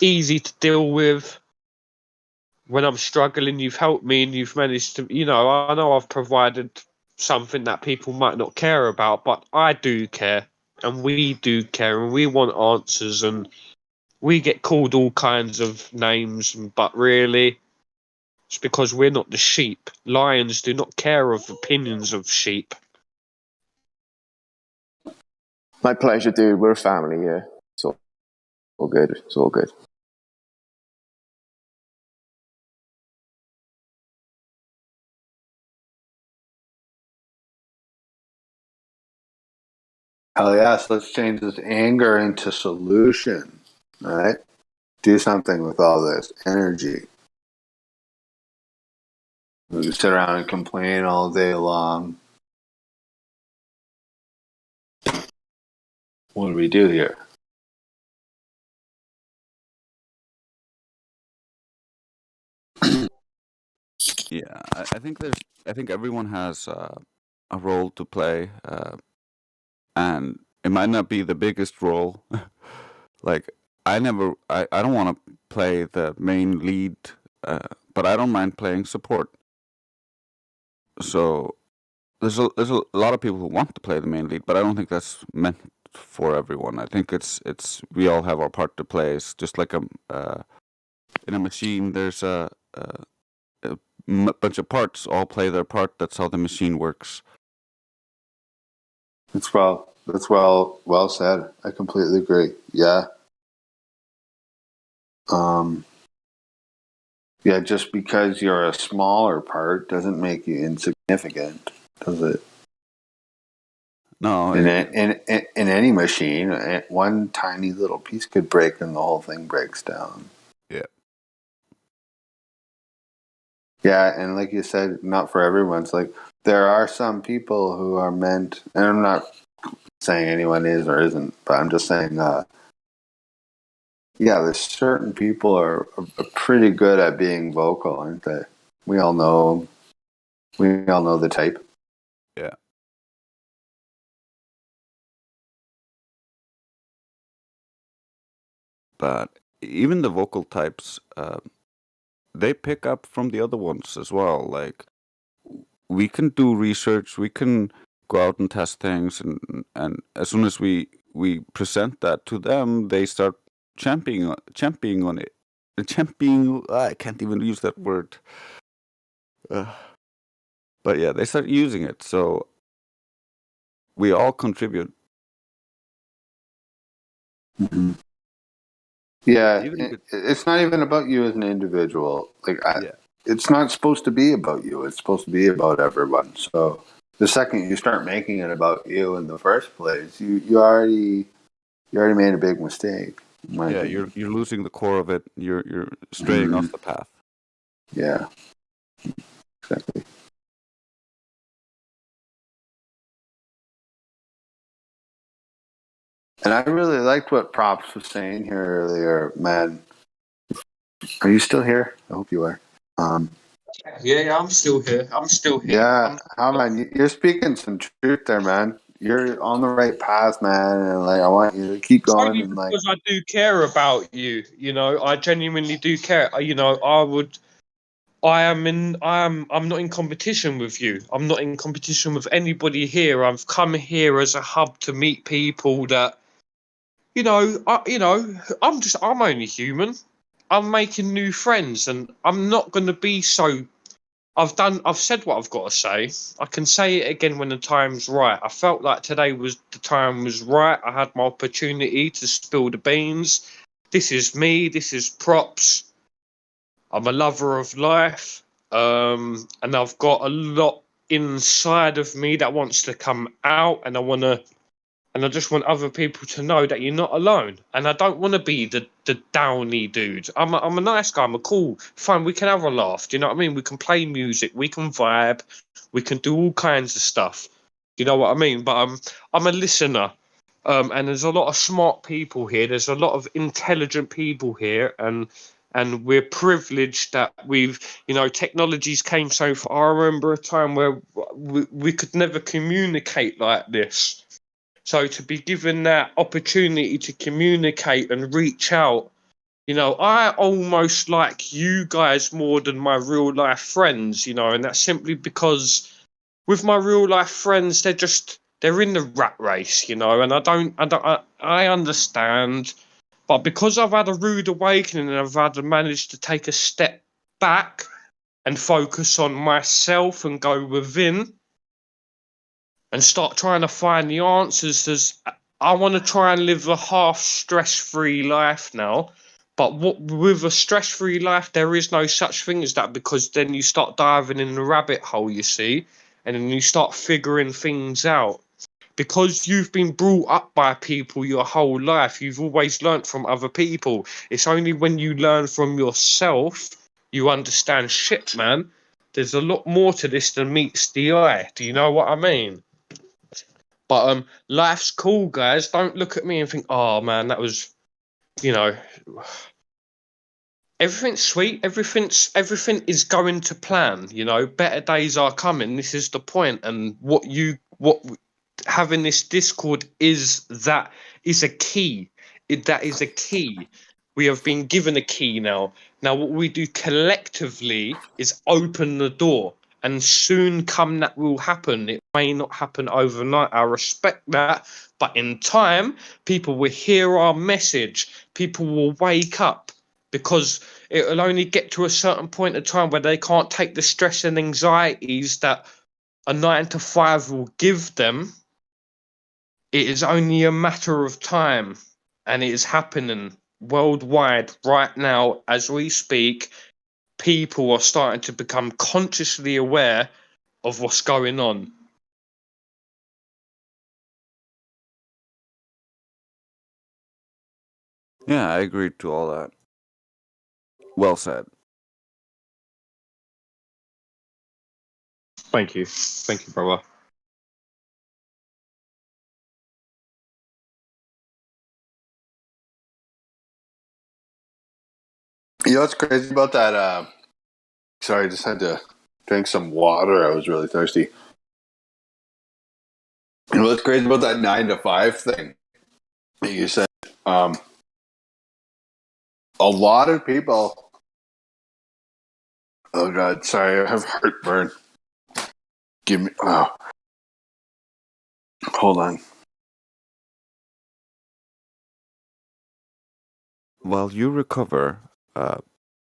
easy to deal with. When I'm struggling, you've helped me and you've managed to, I know I've provided something that people might not care about, but I do care and we do care and we want answers and we get called all kinds of names, but really it's because we're not the sheep. Lions do not care of opinions of sheep. My pleasure, dude. We're a family here. It's all good. It's all good. Hell yes, let's change this anger into solution. All right? Do something with all this energy. We can sit around and complain all day long. What do we do here? Yeah, I think everyone has a role to play, and it might not be the biggest role. Like I don't want to play the main lead, but I don't mind playing support. So there's a lot of people who want to play the main lead, but I don't think that's meant for everyone. I think it's we all have our part to play. It's just like in a machine. There's a bunch of parts all play their part. That's how the machine works. That's well said. I completely agree. Yeah. Yeah, just because you're a smaller part doesn't make you insignificant, does it? No. In any machine, one tiny little piece could break and the whole thing breaks down. Yeah. Yeah, and like you said, not for everyone. It's like there are some people who are meant, and I'm not saying anyone is or isn't, but I'm just saying, yeah, there's certain people are pretty good at being vocal, aren't they? We all know the type. Yeah. But even the vocal types, they pick up from the other ones as well. Like we can do research, we can go out and test things, and as soon as we present that to them, they start championing on it. I can't even use that word. But yeah, they start using it, so we all contribute. Mm-hmm. Yeah, it's not even about you as an individual. It's not supposed to be about you. It's supposed to be about everyone. So the second you start making it about you in the first place, you already made a big mistake. Yeah, you're losing the core of it. You're straying off the path. Yeah, exactly. And I really liked what Props was saying here earlier, man. Are you still here? I hope you are. Yeah, I'm still here. Yeah, how man? You're speaking some truth there, man. You're on the right path, man, and like I want you to keep going. Only And like, because I do care about you. You know, I genuinely do care. You know, I'm not in competition with you. I'm not in competition with anybody here. I've come here as a hub to meet people that, I'm only human. I'm making new friends, and I'm not going to be so. I've said what I've got to say. I can say it again when the time's right. I felt like today the time was right. I had my opportunity to spill the beans. This is me. This is Props. I'm a lover of life, and I've got a lot inside of me that wants to come out, and I just want other people to know that you're not alone. And I don't want to be the downy dude. I'm a nice guy. I'm a cool, fun. We can have a laugh. Do you know what I mean? We can play music. We can vibe. We can do all kinds of stuff. You know what I mean? But I'm a listener. And there's a lot of smart people here. There's a lot of intelligent people here, and we're privileged that technologies came so far. I remember a time where we could never communicate like this. So to be given that opportunity to communicate and reach out, I almost like you guys more than my real life friends, and that's simply because with my real life friends, they're in the rat race, and I understand, but because I've had a rude awakening and I've had to manage to take a step back and focus on myself and go within and start trying to find the answers. I want to try and live a half stress-free life now. But with a stress-free life, there is no such thing as that, because then you start diving in the rabbit hole, you see, and then you start figuring things out. Because you've been brought up by people your whole life, you've always learnt from other people. It's only when you learn from yourself you understand, shit, man, there's a lot more to this than meets the eye. Do you know what I mean? But life's cool, guys. Don't look at me and think, oh man, that was, everything's sweet. Everything is going to plan. Better days are coming. This is the point. And what having this Discord is a key. That is a key. We have been given a key now. Now, what we do collectively is open the door. And soon come that will happen. It may not happen overnight. I respect that. But in time, people will hear our message. People will wake up, because it will only get to a certain point of time where they can't take the stress and anxieties that a 9-to-5 will give them. It is only a matter of time, and it is happening worldwide right now as we speak. People are starting to become consciously aware of what's going on. Yeah, I agree to all that. Well said. Thank you, brother. You know what's crazy about that? Sorry, I just had to drink some water. I was really thirsty. You know what's crazy about that 9-to-5 thing that you said? A lot of people. Oh God, sorry, I have heartburn. Give me. Oh, hold on. While you recover,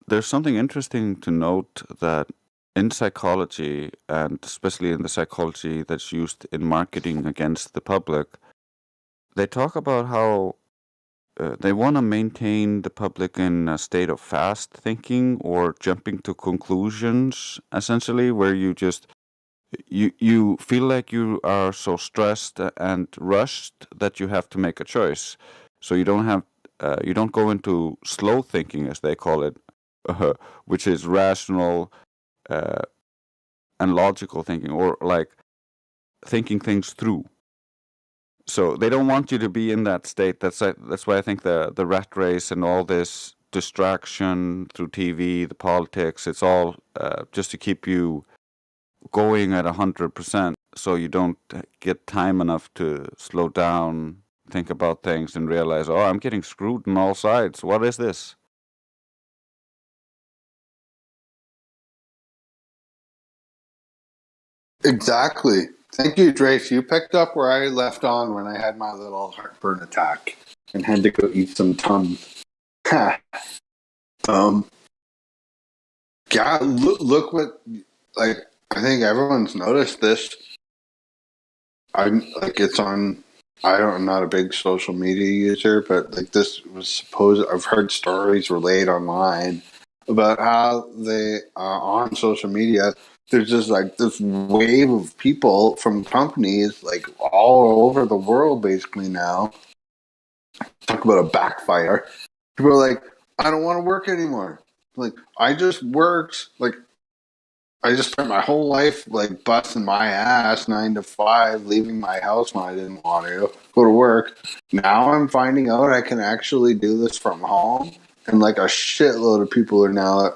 there's something interesting to note that in psychology, and especially in the psychology that's used in marketing against the public, they talk about how they want to maintain the public in a state of fast thinking or jumping to conclusions, essentially, where you feel like you are so stressed and rushed that you have to make a choice. So you don't go into slow thinking, as they call it, which is rational and logical thinking, or like thinking things through. So they don't want you to be in that state. That's why I think the rat race and all this distraction through TV, the politics, it's all just to keep you going at 100%, so you don't get time enough to slow down, think about things, and realize, oh, I'm getting screwed on all sides. What is this? Exactly. Thank you, Drace. You picked up where I left on when I had my little heartburn attack and had to go eat some Tums. Yeah, look what, like, I think everyone's noticed this. I'm like, it's on, I'm not a big social media user, but like this was supposed, I've heard stories relayed online about how they, on social media, there's just like this wave of people from companies like all over the world basically now. Talk about a backfire. People are like, I don't want to work anymore. Like, I just worked, like, I just spent my whole life like busting my ass 9 to 5, leaving my house when I didn't want to go to work. Now I'm finding out I can actually do this from home, and like a shitload of people are now,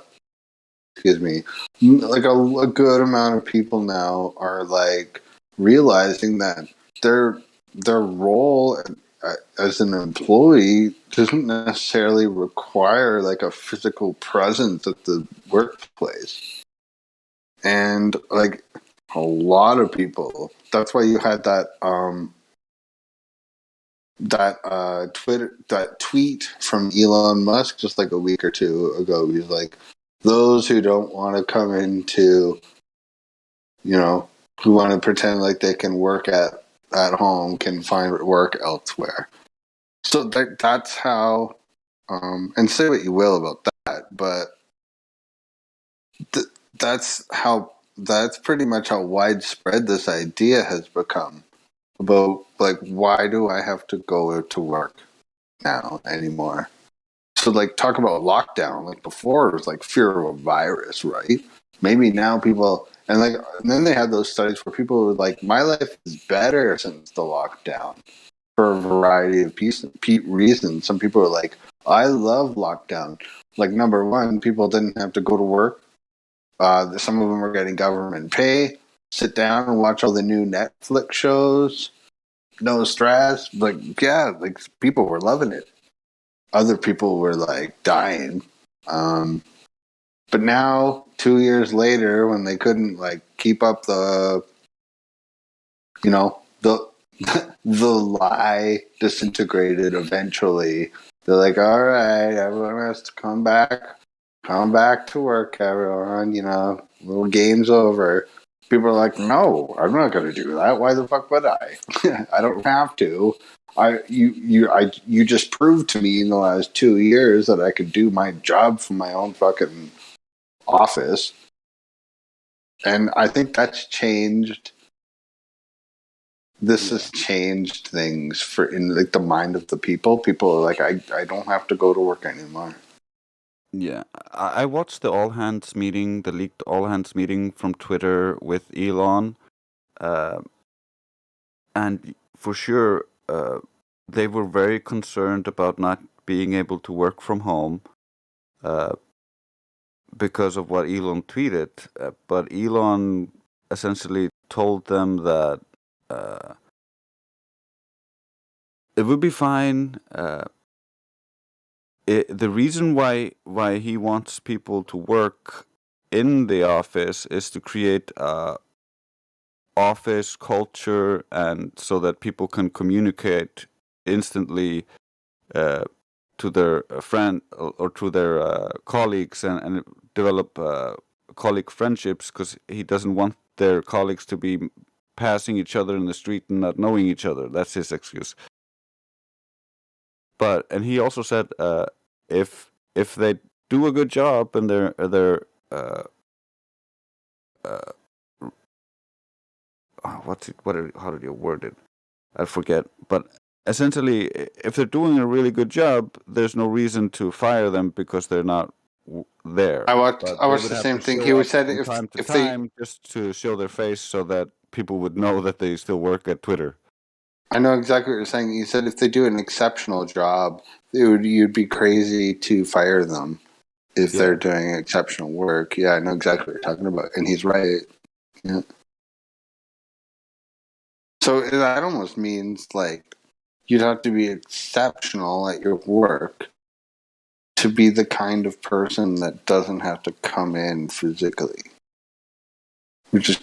excuse me, like a good amount of people now are like realizing that their role as an employee doesn't necessarily require like a physical presence at the workplace. And like a lot of people, that's why you had that tweet from Elon Musk just like a week or two ago. He's like, those who don't want to come into, who want to pretend like they can work at home can find work elsewhere. So that's how, and say what you will about that, but that's pretty much how widespread this idea has become about like, why do I have to go to work now anymore? So like, talk about lockdown. Like before it was like fear of a virus, right? Maybe now people, and then they had those studies where people were like, my life is better since the lockdown for a variety of reasons. Some people are like, I love lockdown. Like, number one, people didn't have to go to work. Some of them are getting government pay, sit down and watch all the new Netflix shows, no stress. Like, yeah, like people were loving it. Other people were like dying. But now, 2 years later, when they couldn't like keep up the the lie disintegrated eventually. They're like, all right, everyone has to come back to work, everyone, little game's over. People are like, no, I'm not going to do that. Why the fuck would I? I don't have to. You just proved to me in the last 2 years that I could do my job from my own fucking office. And I think that's changed. This has changed things in like the mind of the people. People are like, I don't have to go to work anymore. Yeah, I watched the all hands meeting, the leaked all hands meeting from Twitter with Elon, and for sure, they were very concerned about not being able to work from home because of what Elon tweeted. But Elon essentially told them that it would be fine. The reason why he wants people to work in the office is to create office culture, and so that people can communicate instantly to their friend or to their colleagues and develop colleague friendships, because he doesn't want their colleagues to be passing each other in the street and not knowing each other. That's his excuse. And he also said if they do a good job and they're how did you word it? I forget. But essentially, if they're doing a really good job, there's no reason to fire them because they're not there. I watched the same thing. He said from time to time just to show their face so that people would know that they still work at Twitter. I know exactly what you're saying. He said if they do an exceptional job, you'd be crazy to fire them if they're doing exceptional work. Yeah, I know exactly what you're talking about, and he's right. Yeah. So that almost means like you'd have to be exceptional at your work to be the kind of person that doesn't have to come in physically, which is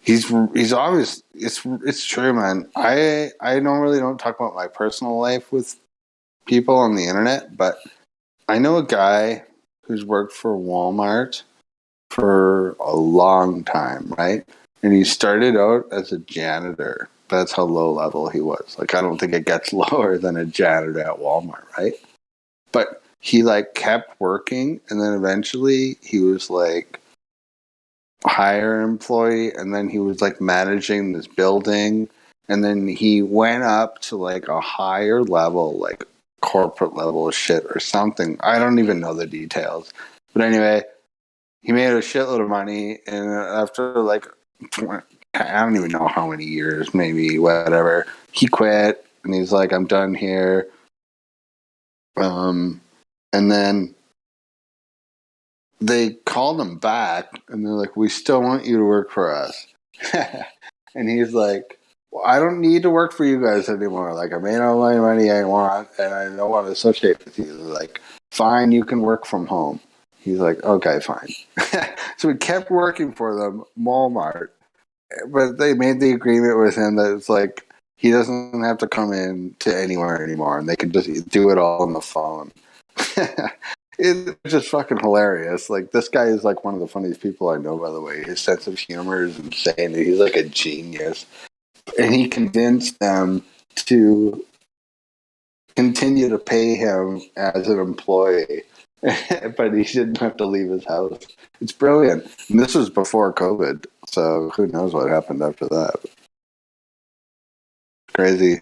he's obvious. It's true, man. I don't talk about my personal life with people on the internet, but I know a guy who's worked for Walmart for a long time, right? And he started out as a janitor. That's how low level he was. Like, I don't think it gets lower than a janitor at Walmart, right? But he like kept working, and then eventually he was like higher employee, and then he was like managing this building, and then he went up to like a higher level, like corporate level shit or something. I don't even know the details. But anyway, he made a shitload of money, and after like I don't even know how many years, maybe whatever, he quit, and he's like, I'm done here. And then they called him back, and they're like, we still want you to work for us. And he's like, well, I don't need to work for you guys anymore. Like, I made all my money I want, and I don't want to associate with you. They're like, fine, you can work from home. He's like, okay, fine. So he kept working for them, Walmart, but they made the agreement with him that it's like he doesn't have to come in to anywhere anymore, and they can just do it all on the phone. It's just fucking hilarious. Like, this guy is like one of the funniest people I know, by the way. His sense of humor is insane. He's like a genius. And he convinced them to continue to pay him as an employee, but he didn't have to leave his house. It's brilliant. And this was before COVID, so who knows what happened after that. Crazy.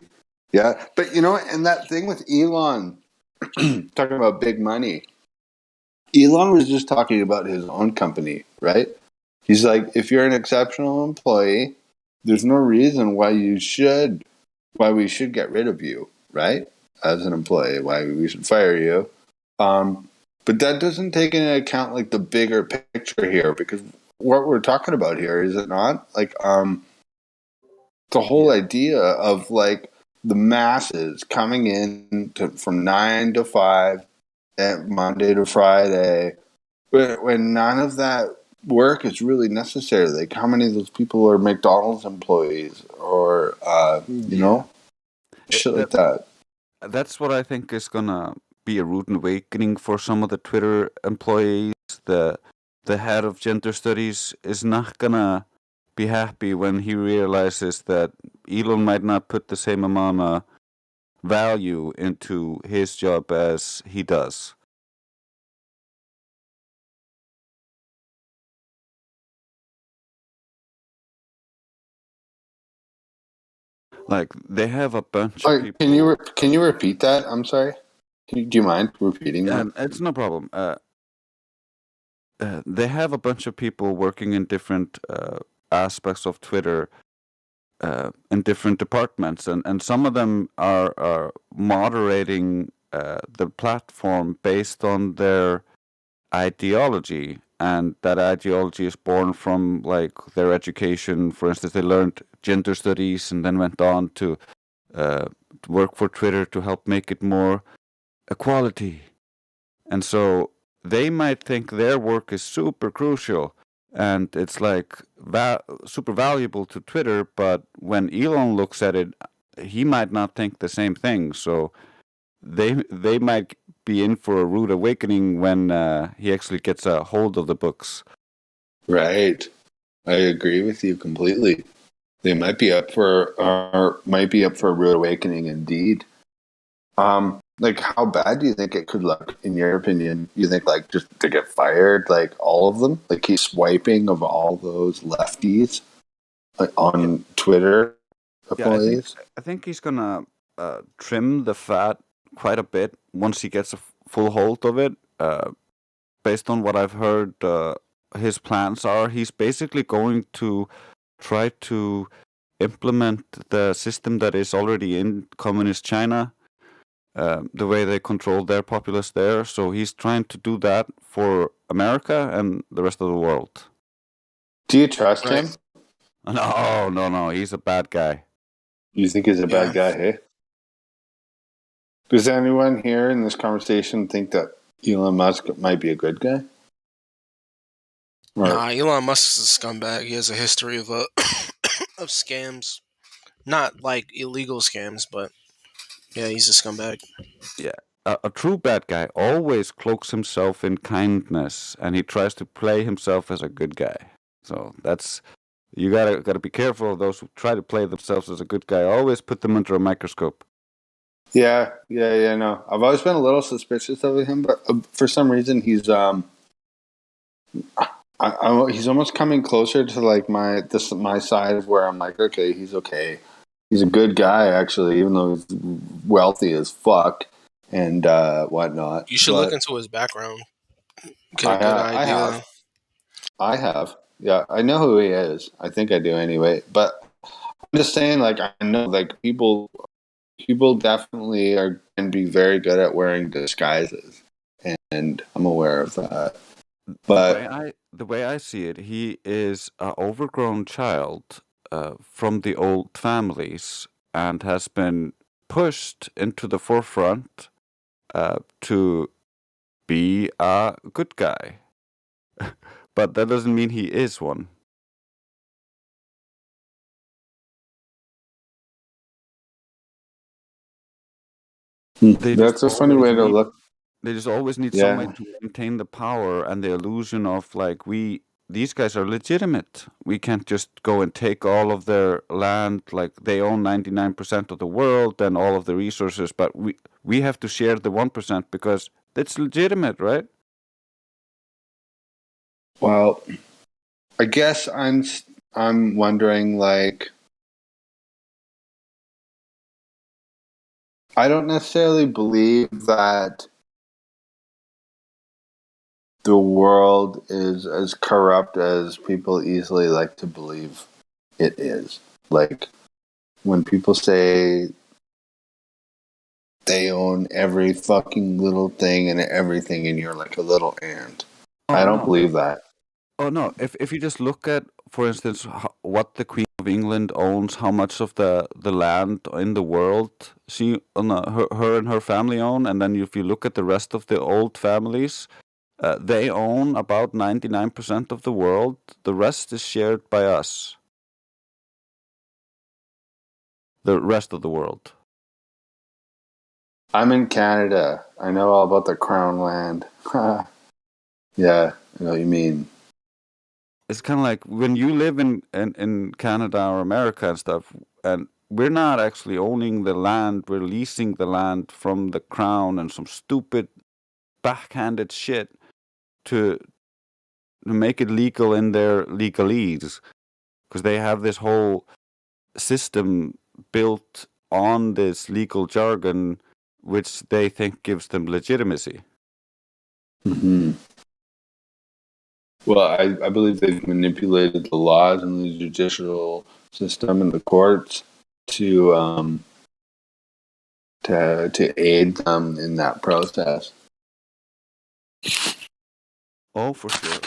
Yeah, but you know, and that thing with Elon, talking about big money, Elon was just talking about his own company, right? He's like, if you're an exceptional employee, there's no reason why we should get rid of you, right? As an employee, why we should fire you. But that doesn't take into account like the bigger picture here, because what we're talking about here, is it not? Like, the whole idea of like the masses coming in from 9 to 5 at Monday to Friday, when none of that work is really necessary. Like, how many of those people are McDonald's employees or, you know, shit like that? That's what I think is gonna be a rude awakening for some of the Twitter employees. The head of gender studies is not gonna be happy when he realizes that Elon might not put the same amount of value into his job as he does. Like, they have a bunch of people. Can you repeat that? I'm sorry. Do you mind repeating that? It's no problem. They have a bunch of people working in different aspects of Twitter, in different departments, and some of them are moderating the platform based on their ideology, and that ideology is born from like their education. For instance, they learned gender studies and then went on to work for Twitter to help make it more equality. And so they might think their work is super crucial, and it's like super valuable to Twitter. But when Elon looks at it, he might not think the same thing. So they might be in for a rude awakening when he actually gets a hold of the books. Right. I agree with you completely. They might be up for a rude awakening indeed. Like, how bad do you think it could look, in your opinion? You think, like, just to get fired, like, all of them? Like, he's swiping of all those lefties on Twitter employees? Yeah, I think he's gonna trim the fat quite a bit once he gets a full hold of it. Based on what I've heard, his plans are he's basically going to try to implement the system that is already in communist China, the way they control their populace there. So he's trying to do that for America and the rest of the world. Do you trust him? No, he's a bad guy. You think he's a bad guy, hey? Does anyone here in this conversation think that Elon Musk might be a good guy? Nah, Elon Musk is a scumbag. He has a history of of scams. Not like illegal scams, but yeah, he's a scumbag. Yeah. A true bad guy always cloaks himself in kindness, and he tries to play himself as a good guy. So that's you gotta be careful of those who try to play themselves as a good guy. Always put them under a microscope. Yeah, no. I've always been a little suspicious of him, but for some reason he's he's almost coming closer to like my side where I'm like, okay. He's a good guy actually, even though he's wealthy as fuck and whatnot. You should look into his background. Get a good idea. I have. Yeah, I know who he is. I think I do anyway. But I'm just saying, like, I know, like, people definitely can be very good at wearing disguises, and I'm aware of that. But the way I see it, he is an overgrown child from the old families and has been pushed into the forefront to be a good guy. But that doesn't mean he is one. That's a funny way to look. They just always need some way to maintain the power and the illusion of like these guys are legitimate. We can't just go and take all of their land, like they own 99% of the world and all of the resources, but we have to share the 1% because it's legitimate, right? Well, I guess I'm wondering, like, I don't necessarily believe that the world is as corrupt as people easily like to believe it is. Like, when people say they own every fucking little thing and everything and you're like a little ant. I don't believe that. Oh no, if you just look at, for instance, what the Queen of England owns, how much of the land in the world her and her family own, and then if you look at the rest of the old families, they own about 99% of the world. The rest is shared by us. The rest of the world. I'm in Canada. I know all about the Crown land. Yeah, I know what you mean. It's kind of like when you live in Canada or America and stuff, and we're not actually owning the land, we're leasing the land from the Crown and some stupid backhanded shit to make it legal in their legalese, because they have this whole system built on this legal jargon which they think gives them legitimacy. Mm-hmm. Well, I believe they've manipulated the laws and the judicial system and the courts to aid them in that process. Oh, for sure.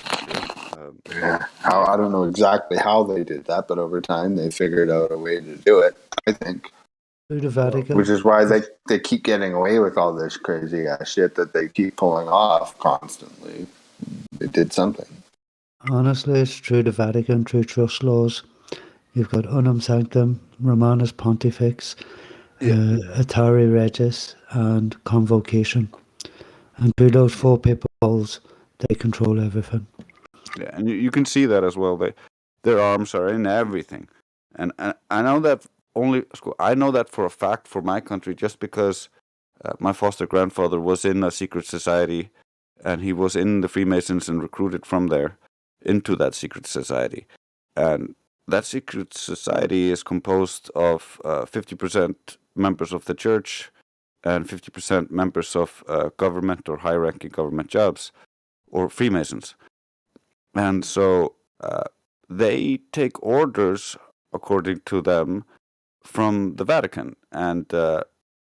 Yeah. I don't know exactly how they did that, but over time they figured out a way to do it, I think. Which is why they keep getting away with all this crazy ass shit that they keep pulling off constantly. They did something. Honestly, it's through the Vatican, through trust laws. You've got Unum Sanctum, Romanus Pontifex, Atari Regis, and Convocation. And through those four peoples, they control everything. Yeah, and you can see that as well. Their arms are in everything, and I know that I know that for a fact for my country, just because my foster grandfather was in a secret society, and he was in the Freemasons and recruited from there into that secret society, and that secret society is composed of 50% members of the church and 50% members of government or high-ranking government jobs or Freemasons. And so they take orders, according to them, from the Vatican. And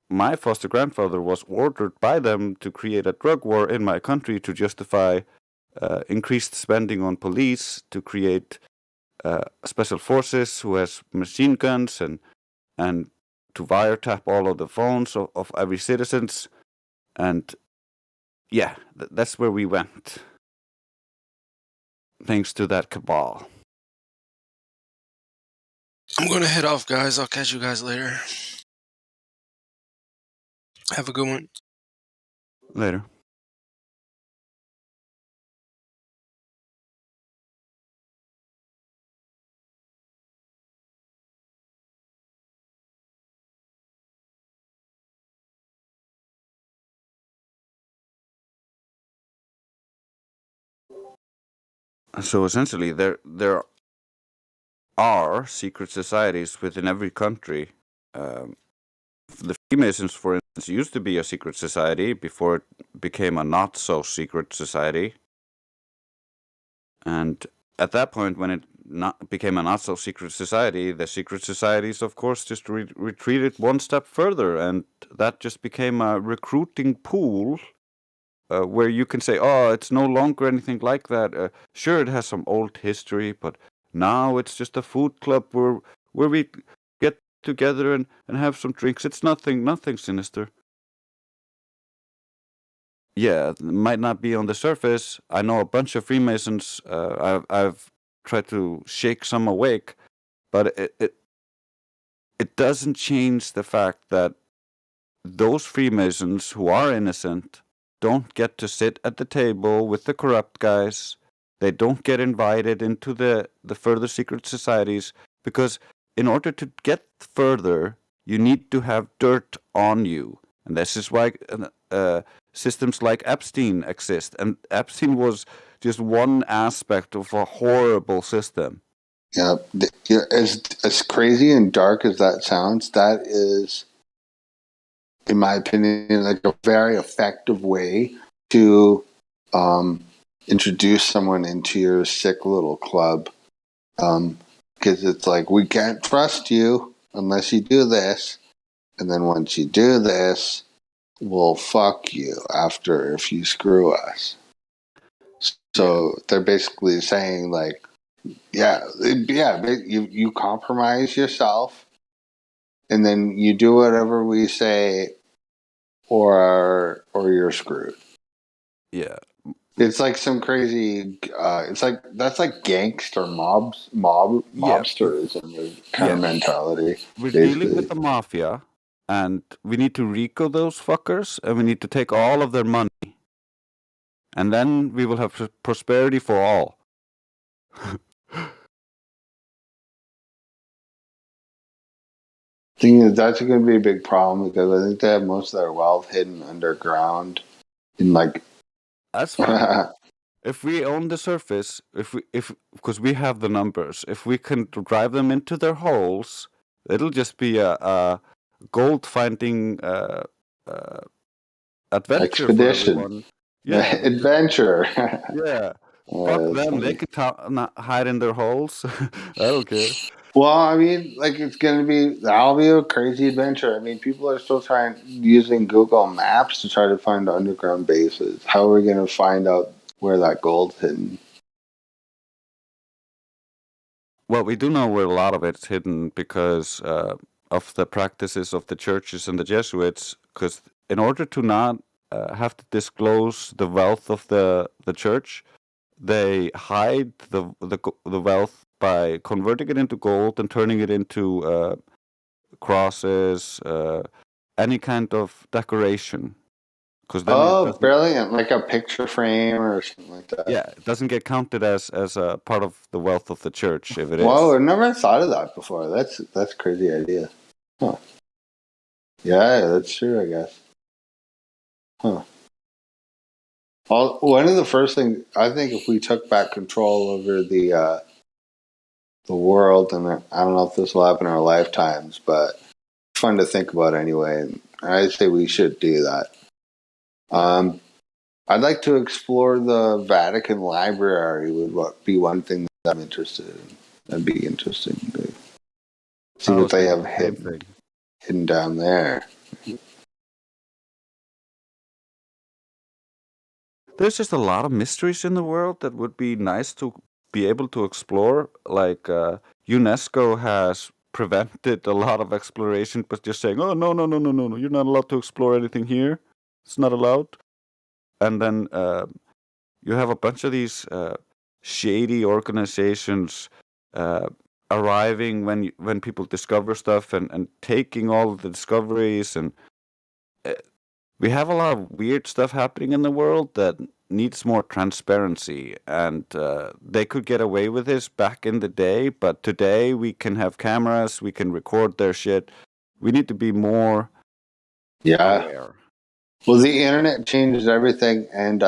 my foster grandfather was ordered by them to create a drug war in my country to justify increased spending on police, to create special forces who has machine guns, and to wiretap all of the phones of every citizens. And yeah, that's where we went. Thanks to that cabal. I'm going to head off, guys. I'll catch you guys later. Have a good one. Later. So essentially, there are secret societies within every country. The Freemasons, for instance, used to be a secret society before it became a not-so-secret society. And at that point, when it became a not-so-secret society, the secret societies, of course, just retreated one step further, and that just became a recruiting pool where you can say, oh, it's no longer anything like that. Sure, it has some old history, but now it's just a food club where we get together and have some drinks. It's nothing sinister. Yeah, it might not be on the surface. I know a bunch of Freemasons. I've tried to shake some awake, but it doesn't change the fact that those Freemasons who are innocent don't get to sit at the table with the corrupt guys. They don't get invited into the further secret societies, because in order to get further, you need to have dirt on you. And this is why systems like Epstein exist. And Epstein was just one aspect of a horrible system. Yeah, as crazy and dark as that sounds, that is, in my opinion, like a very effective way to introduce someone into your sick little club. Because it's like, we can't trust you unless you do this. And then once you do this, we'll fuck you after if you screw us. So they're basically saying, like, you compromise yourself, and then you do whatever we say, or you're screwed. Yeah, it's like some crazy. It's like that's like gangster mobsterism kind of mentality. We're basically. dealing with the mafia, and we need to RICO those fuckers, and we need to take all of their money, and then we will have prosperity for all. Thing is, that's going to be a big problem, because I think they have most of their wealth hidden underground. In like, that's fine. If we own the surface, because we have the numbers, if we can drive them into their holes, it'll just be a gold finding adventure expedition. For everyone. Yeah, adventure. Yeah, fuck them. Funny. They can not hide in their holes. I don't care. Well, I mean, like, that'll be a crazy adventure. I mean, people are still using Google Maps to try to find underground bases. How are we going to find out where that gold's hidden? Well, we do know where a lot of it's hidden because of the practices of the churches and the Jesuits. Because in order to not have to disclose the wealth of the church, they hide the wealth by converting it into gold and turning it into crosses, any kind of decoration. Oh, brilliant! Like a picture frame or something like that. Yeah, it doesn't get counted as a part of the wealth of the church if it is. Whoa, I never thought of that before. That's a crazy idea. Huh. Yeah, that's true, I guess. Huh. One of the first things, I think, if we took back control over the world, and I don't know if this will happen in our lifetimes, but it's fun to think about anyway. And I'd say we should do that. I'd like to explore the Vatican Library. Would be one thing that I'm interested in. That'd be interesting to see what they have hidden down there. There's just a lot of mysteries in the world that would be nice to be able to explore. Like UNESCO has prevented a lot of exploration, but just saying, "Oh no, you're not allowed to explore anything here. It's not allowed." And then you have a bunch of these shady organizations arriving when people discover stuff and taking all of the discoveries, and we have a lot of weird stuff happening in the world that needs more transparency, and they could get away with this back in the day, but today we can have cameras, we can record their shit. We need to be more aware. Well, the internet changes everything, and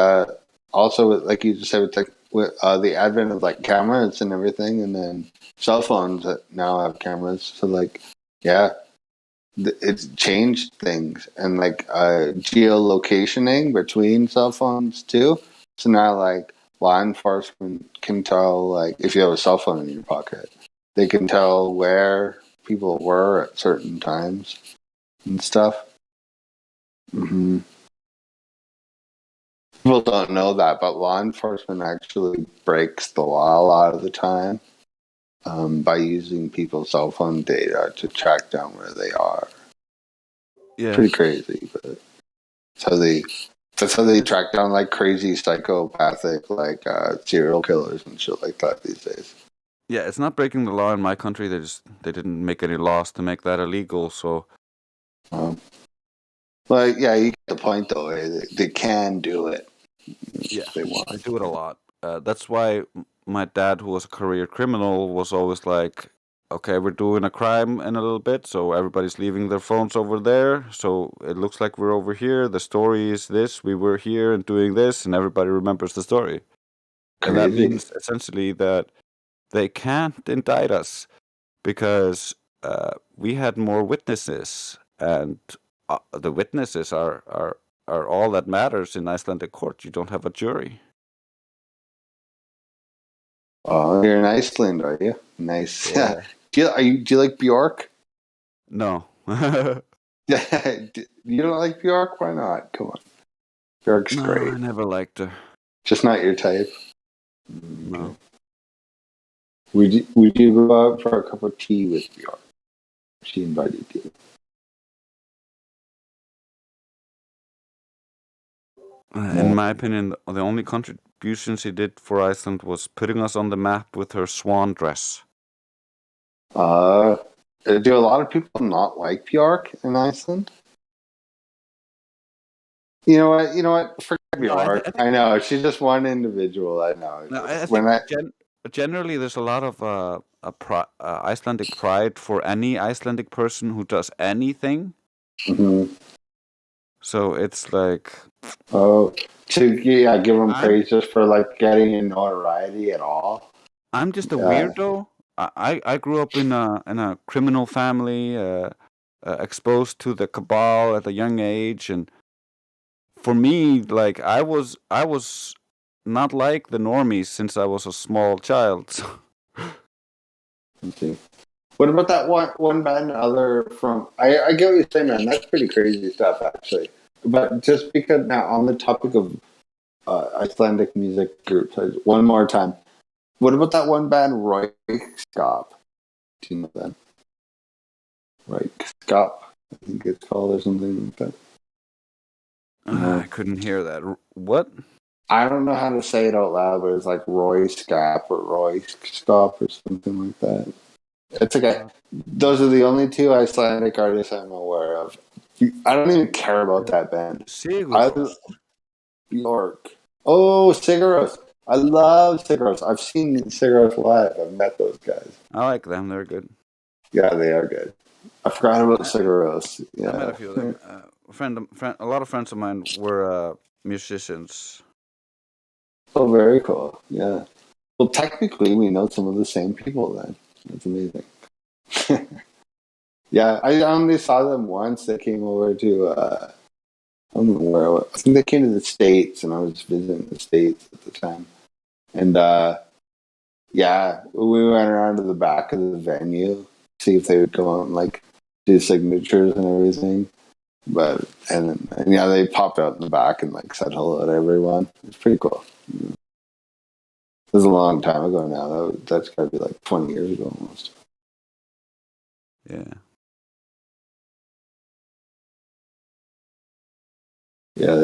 also, like you just said, with the advent of like cameras and everything, and then cell phones that now have cameras. So, like, yeah, it's changed things, and like geolocationing between cell phones too. So now, like, law enforcement can tell, like, if you have a cell phone in your pocket, they can tell where people were at certain times and stuff. Mm-hmm. People don't know that, but law enforcement actually breaks the law a lot of the time by using people's cell phone data to track down where they are. Yeah, pretty crazy, but that's how they track down like crazy psychopathic like serial killers and shit like that these days. Yeah, it's not breaking the law in my country. They didn't make any laws to make that illegal. So, but yeah, you get the point though. They can do it. Yeah, they want. They do it a lot. That's why my dad, who was a career criminal, was always like, "Okay, we're doing a crime in a little bit, so everybody's leaving their phones over there. So it looks like we're over here. The story is this: we were here and doing this, and everybody remembers the story." And that means essentially that they can't indict us because we had more witnesses, and the witnesses are all that matters in Icelandic court. You don't have a jury. Oh, you're in Iceland, are you? Nice. Yeah. do you like Bjork? No. You don't like Bjork? Why not? Come on. Bjork's great. I never liked her. Just not your type? No. Would you go out for a cup of tea with Bjork? She invited you. In my opinion, the only contribution she did for Iceland was putting us on the map with her swan dress. Do a lot of people not like Bjork in Iceland? You know what? Forget Bjork. I know she's just one individual. I know. No, I think generally there's a lot of Icelandic pride for any Icelandic person who does anything. Mm-hmm. So it's like, give them praise just for like getting in notoriety at all. I'm just a weirdo. I grew up in a criminal family, exposed to the cabal at a young age, and for me, like I was not like the normies since I was a small child. Okay. What about that one band other from? I get what you're saying, man. That's pretty crazy stuff, actually. But just because now on the topic of Icelandic music groups, one more time. What about that one band, Roykskap? Do you know that? Roykskap, I think it's called, or something like that. I couldn't hear that. What? I don't know how to say it out loud, but it's like Royskap or Royskop or something like that. It's okay. Those are the only two Icelandic artists I'm aware of. I don't even care about that band. Bjork. Oh, Sigur Rós. I love Sigur Rós. I've seen Sigur Rós live. I've met those guys. I like them. They're good. Yeah, they are good. I forgot about Sigur Rós. Yeah. I met a few of them. A lot of friends of mine were musicians. Oh, very cool. Yeah. Well, technically, we know some of the same people then. That's amazing. Yeah, I only saw them once. They came over to, I don't know where, I think they came to the States, and I was visiting the States at the time. And, yeah, we went around to the back of the venue, see if they would come out and, like, do signatures and everything. But, and yeah, they popped out in the back and, like, said hello to everyone. It's pretty cool. It was a long time ago now. That's got to be like 20 years ago almost. Yeah. Yeah.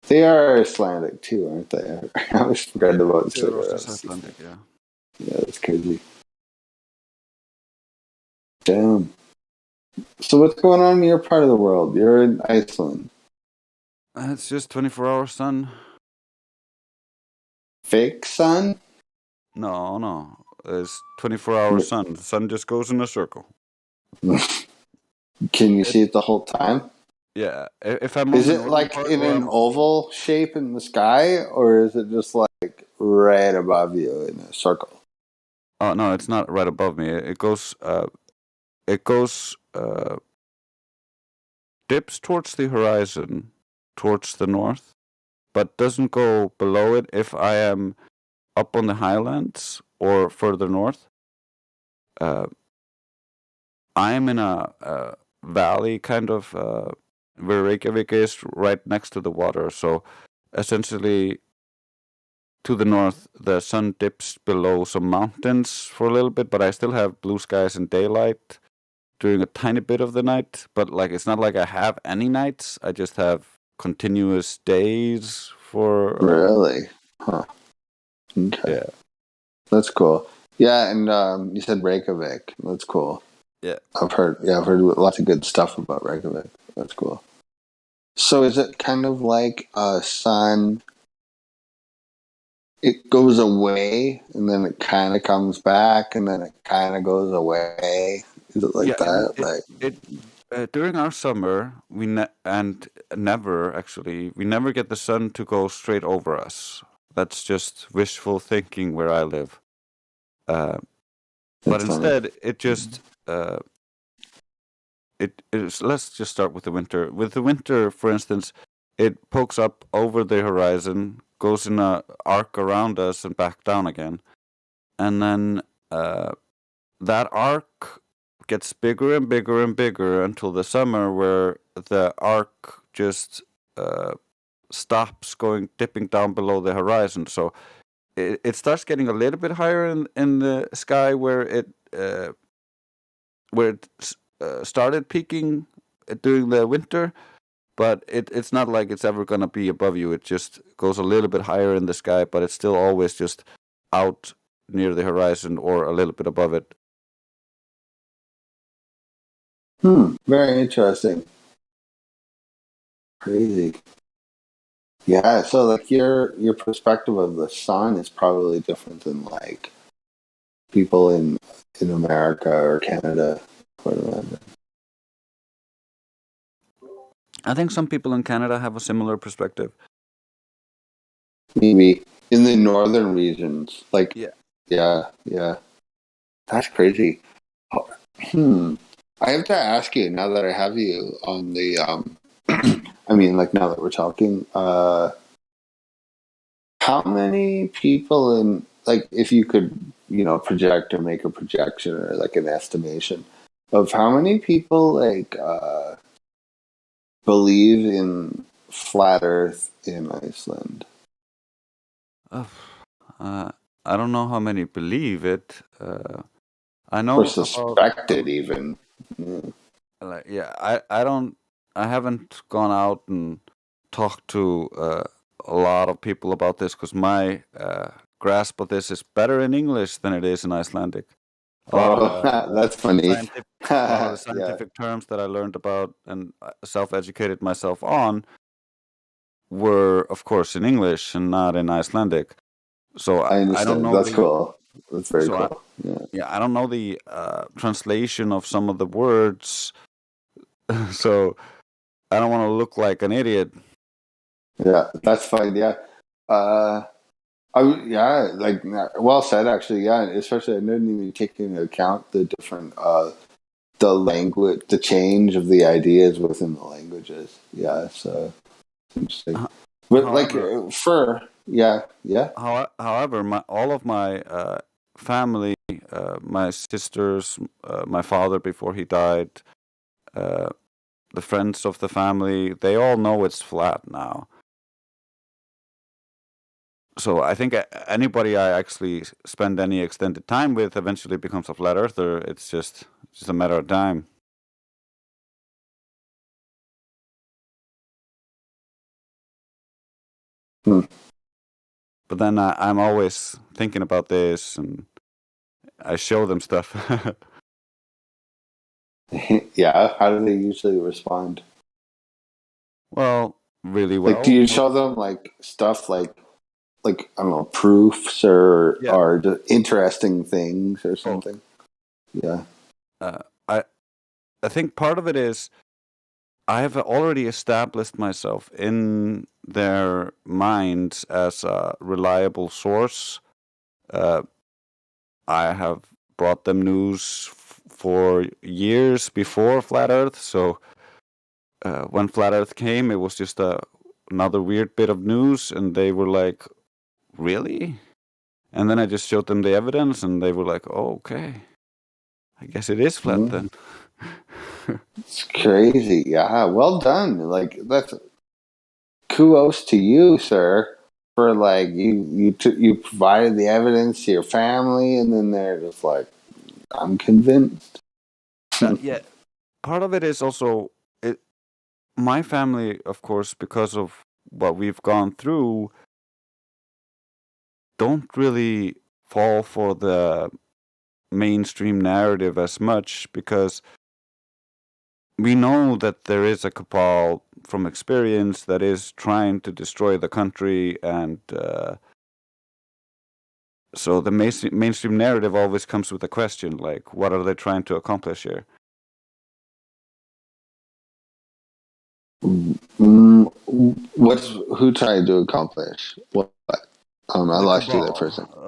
They are Icelandic too, aren't they? I always forgot about Sigur Rós. Icelandic, yeah. Yeah, that's crazy. Damn. So what's going on in your part of the world? You're in Iceland. It's just 24-hour sun. Fake sun? No. It's 24-hour sun. The sun just goes in a circle. Can you see it the whole time? Yeah. If I'm is it like in an oval shape in the sky, or is it just like right above you in a circle? Oh no, it's not right above me. It goes dips towards the horizon, towards the north, but doesn't go below it if I am up on the highlands or further north. I'm in a valley kind of where Reykjavik is, right next to the water. So essentially, to the north, the sun dips below some mountains for a little bit, but I still have blue skies and daylight during a tiny bit of the night. But like, it's not like I have any nights. I just have continuous days for. Really? Huh. Okay. Yeah. That's cool. Yeah, and you said Reykjavik. That's cool. Yeah. I've heard lots of good stuff about Reykjavik. That's cool. So is it kind of like a sun? It goes away and then it kind of comes back and then it kind of goes away. Is it like that? During our summer, we never get the sun to go straight over us. That's just wishful thinking where I live. But instead, it just let's just start with the winter. With the winter, for instance, it pokes up over the horizon, goes in an arc around us and back down again. And then that arc gets bigger and bigger and bigger until the summer, where the arc just stops dipping down below the horizon. So it starts getting a little bit higher in the sky where it started peaking during the winter, but it's not like it's ever going to be above you. It just goes a little bit higher in the sky, but it's still always just out near the horizon or a little bit above it. Very interesting. Crazy. Yeah, so like your perspective of the sun is probably different than like people in America or Canada or whatever. I think some people in Canada have a similar perspective. Maybe in the northern regions, like yeah. That's crazy. I have to ask you now that I have you on the. I mean, like now that we're talking, how many people in like if you could, project or make a projection or like an estimation of how many people like believe in flat Earth in Iceland? I don't know how many believe it. I know or suspect it even. I haven't gone out and talked to a lot of people about this because my grasp of this is better in English than it is in Icelandic. That's funny. A lot of the scientific terms that I learned about and self-educated myself on were, of course, in English and not in Icelandic. So I understand. I don't know. That's cool. That's very cool. I don't know the translation of some of the words, so I don't want to look like an idiot. Yeah, that's fine. Yeah. Like well said, actually. Yeah, especially I didn't even take into account the different, the language, the change of the ideas within the languages. Yeah, so interesting. But However, However, all of my family, my sisters, my father before he died, the friends of the family, they all know it's flat now. So I think anybody I actually spend any extended time with eventually becomes a flat earther. It's just a matter of time. But then I'm always thinking about this, and I show them stuff. Yeah, how do they usually respond? Well, really well. Like, do you show them like stuff like I don't know, proofs or interesting things or something? Yeah. I think part of it is I have already established myself in their minds as a reliable source. I have brought them news for years before Flat Earth, so when Flat Earth came, it was just another weird bit of news, and they were like, really? And then I just showed them the evidence, and they were like, oh, okay. I guess it is flat then. It's crazy. Yeah, well done. Like, that's kudos to you, sir, for like you provided the evidence to your family, and then they're just like, I'm convinced. Yeah, part of it is also my family, of course, because of what we've gone through, don't really fall for the mainstream narrative as much because we know that there is a cabal from experience that is trying to destroy the country, and so the mainstream narrative always comes with a question like, what are they trying to accomplish here? Who tried to accomplish what? I lost cabal, you there for a second.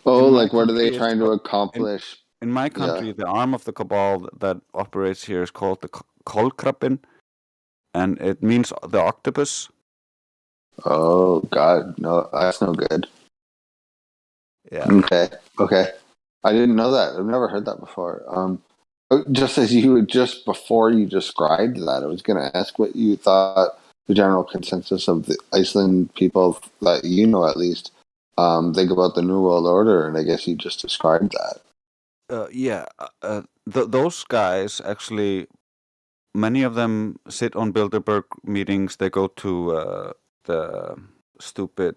Like what are they trying to accomplish? In my country, the arm of the cabal that operates here is called the Kolkrabbin, and it means the octopus. Oh God, no, that's no good. Yeah. Okay. I didn't know that. I've never heard that before. Just as just before you described that, I was going to ask what you thought the general consensus of the Iceland people that you know at least think about the New World Order, and I guess you just described that. Those guys actually, many of them sit on Bilderberg meetings. They go to the stupid.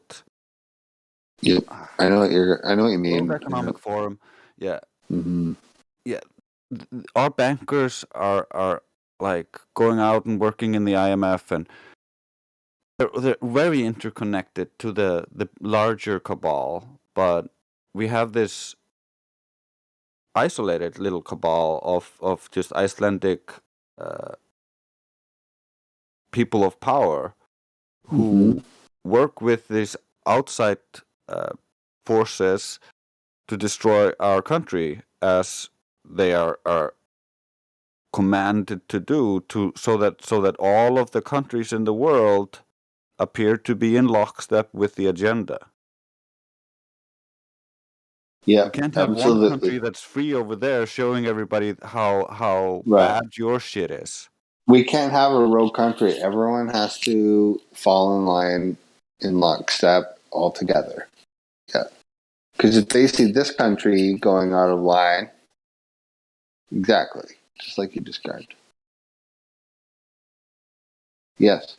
Yeah, I know what you mean. World Economic Forum. Yeah. Mm-hmm. Yeah. Our bankers are like going out and working in the IMF, and they're very interconnected to the larger cabal, but we have this isolated little cabal of just Icelandic people of power who work with these outside forces to destroy our country, as they are commanded to do, so that all of the countries in the world appear to be in lockstep with the agenda. Yeah, you can't have one country that's free over there showing everybody how bad your shit is. We can't have a rogue country. Everyone has to fall in line in lockstep all together. Yeah. Because if they see this country going out of line, exactly, just like you described. Yes.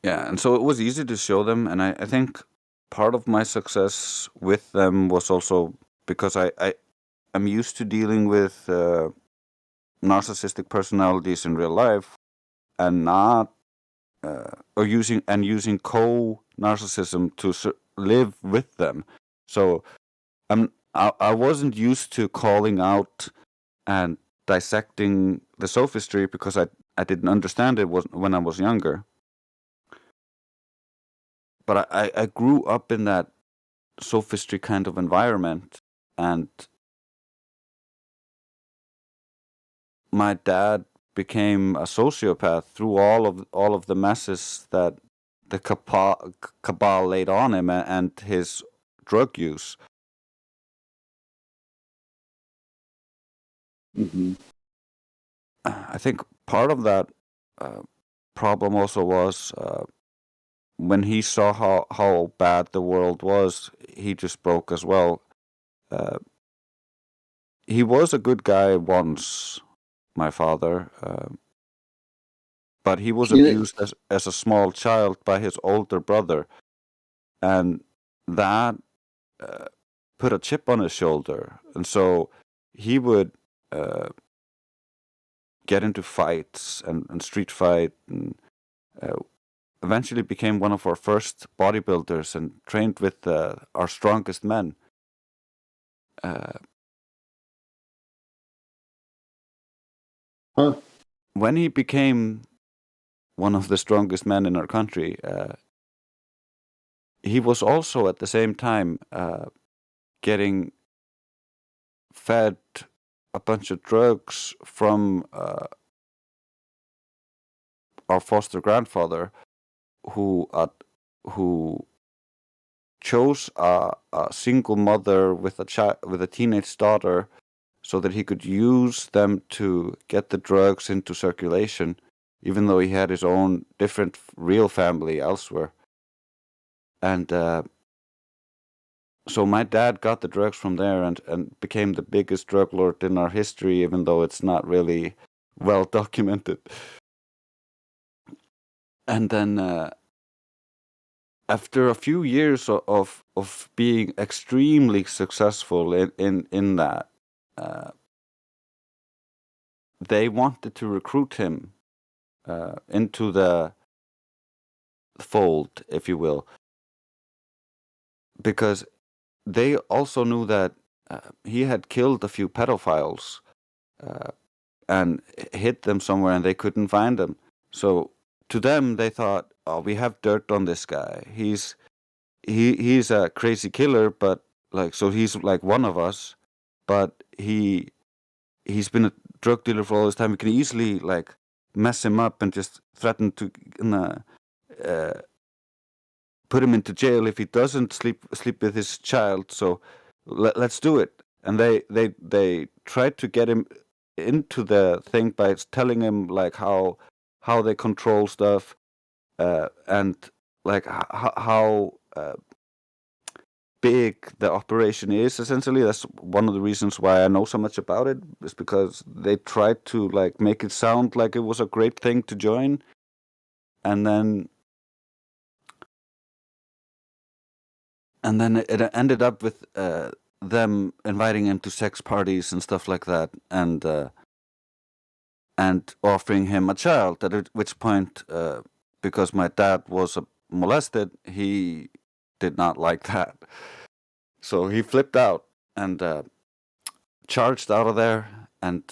Yeah, and so it was easy to show them, and I think part of my success with them was also because I'm used to dealing with narcissistic personalities in real life, and not or using co-narcissism to live with them. So I wasn't used to calling out and dissecting the sophistry because I didn't understand it when I was younger. But I grew up in that sophistry kind of environment, and my dad became a sociopath through all of the messes that the cabal laid on him and his drug use. Mm-hmm. I think part of that problem also was when he saw how bad the world was, he just broke as well. He was a good guy once, my father, but he was abused as a small child by his older brother, and that put a chip on his shoulder, and so he would get into fights and street fight, and eventually became one of our first bodybuilders and trained with our strongest men. When he became one of the strongest men in our country, he was also at the same time getting fed a bunch of drugs from our foster grandfather, who chose a single mother with a teenage daughter, so that he could use them to get the drugs into circulation, even though he had his own different real family elsewhere. And so my dad got the drugs from there and became the biggest drug lord in our history, even though it's not really well documented. And then after a few years of being extremely successful in that, they wanted to recruit him into the fold, if you will, because they also knew that he had killed a few pedophiles and hid them somewhere, and they couldn't find them. So to them, they thought, "Oh, we have dirt on this guy. He's a crazy killer, but so he's like one of us, but he's been a drug dealer for all this time. We can easily mess him up and just threaten to put him into jail if he doesn't sleep with his child. So let's do it." And they tried to get him into the thing by telling him how they control stuff, and how big the operation is. Essentially, that's one of the reasons why I know so much about it, is because they tried to make it sound like it was a great thing to join, and then it ended up with them inviting him to sex parties and stuff like that, and offering him a child. At which point, because my dad was molested, he did not like that. So he flipped out and charged out of there and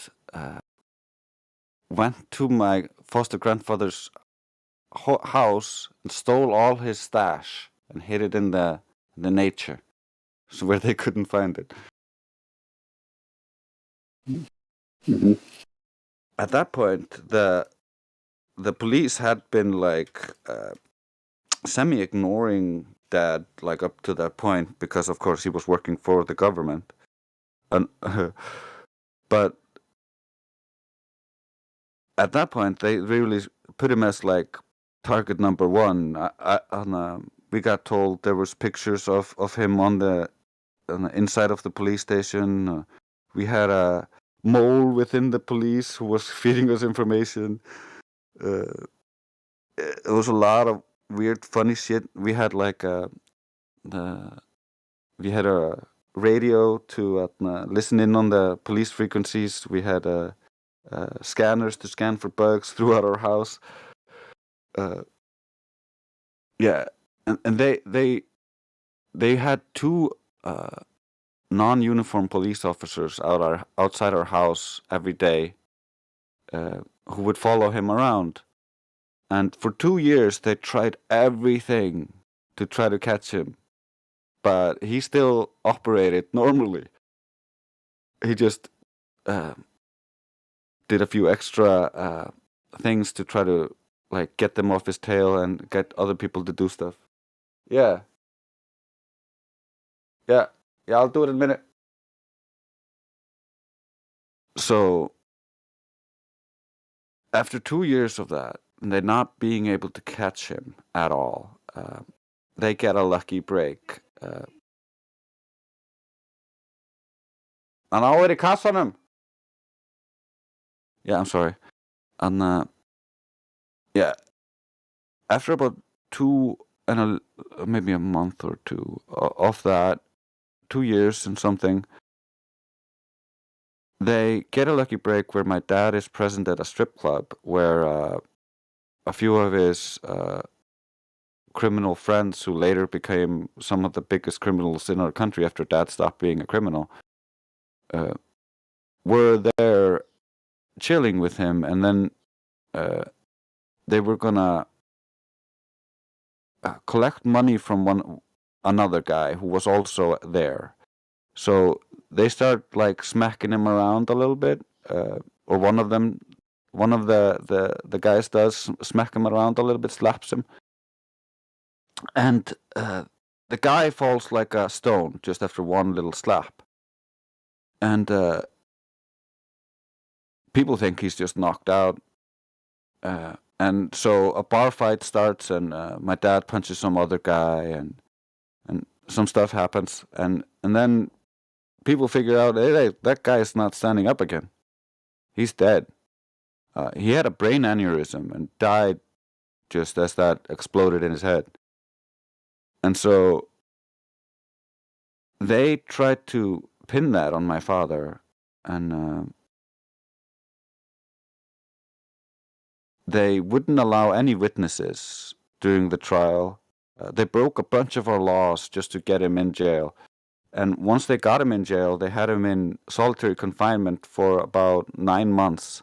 went to my foster grandfather's house and stole all his stash and hid it in the nature, so where they couldn't find it. Mm-hmm. At that point, the police had been semi-ignoring Dad up to that point, because of course he was working for the government, and but at that point they really put him as target number one. We got told there was pictures of him on the inside of the police station. We had a mole within the police who was feeding us information. It was a lot weird, funny shit. We had like we had a radio to listen in on the police frequencies. We had scanners to scan for bugs throughout our house. Yeah, and they had two non-uniform police officers outside our house every day, who would follow him around. And for 2 years, they tried everything to try to catch him, but he still operated normally. He just did a few extra things to try to like get them off his tail and get other people to do stuff. Yeah. Yeah, I'll do it in a minute. So, after 2 years of that, and they not being able to catch him at all, they get a lucky break. Han har varit i kassan him. Yeah, I'm sorry. And yeah, after about 2 and maybe a month or two of that, 2 years and something, they get a lucky break where my dad is present at a strip club where a few of his criminal friends, who later became some of the biggest criminals in our country after dad stopped being a criminal, were there chilling with him, and then they were gonna collect money from another guy who was also there. So they start like smacking him around a little bit, or one of the guys does smack him around a little bit, slaps him, and the guy falls like a stone just after one little slap, and people think he's just knocked out. And so a bar fight starts, and my dad punches some other guy, and some stuff happens, and then people figure out, hey, that guy is not standing up again. He's dead. He had a brain aneurysm and died just as that exploded in his head. And so they tried to pin that on my father, and they wouldn't allow any witnesses during the trial. They broke a bunch of our laws just to get him in jail. And once they got him in jail, they had him in solitary confinement for about 9 months.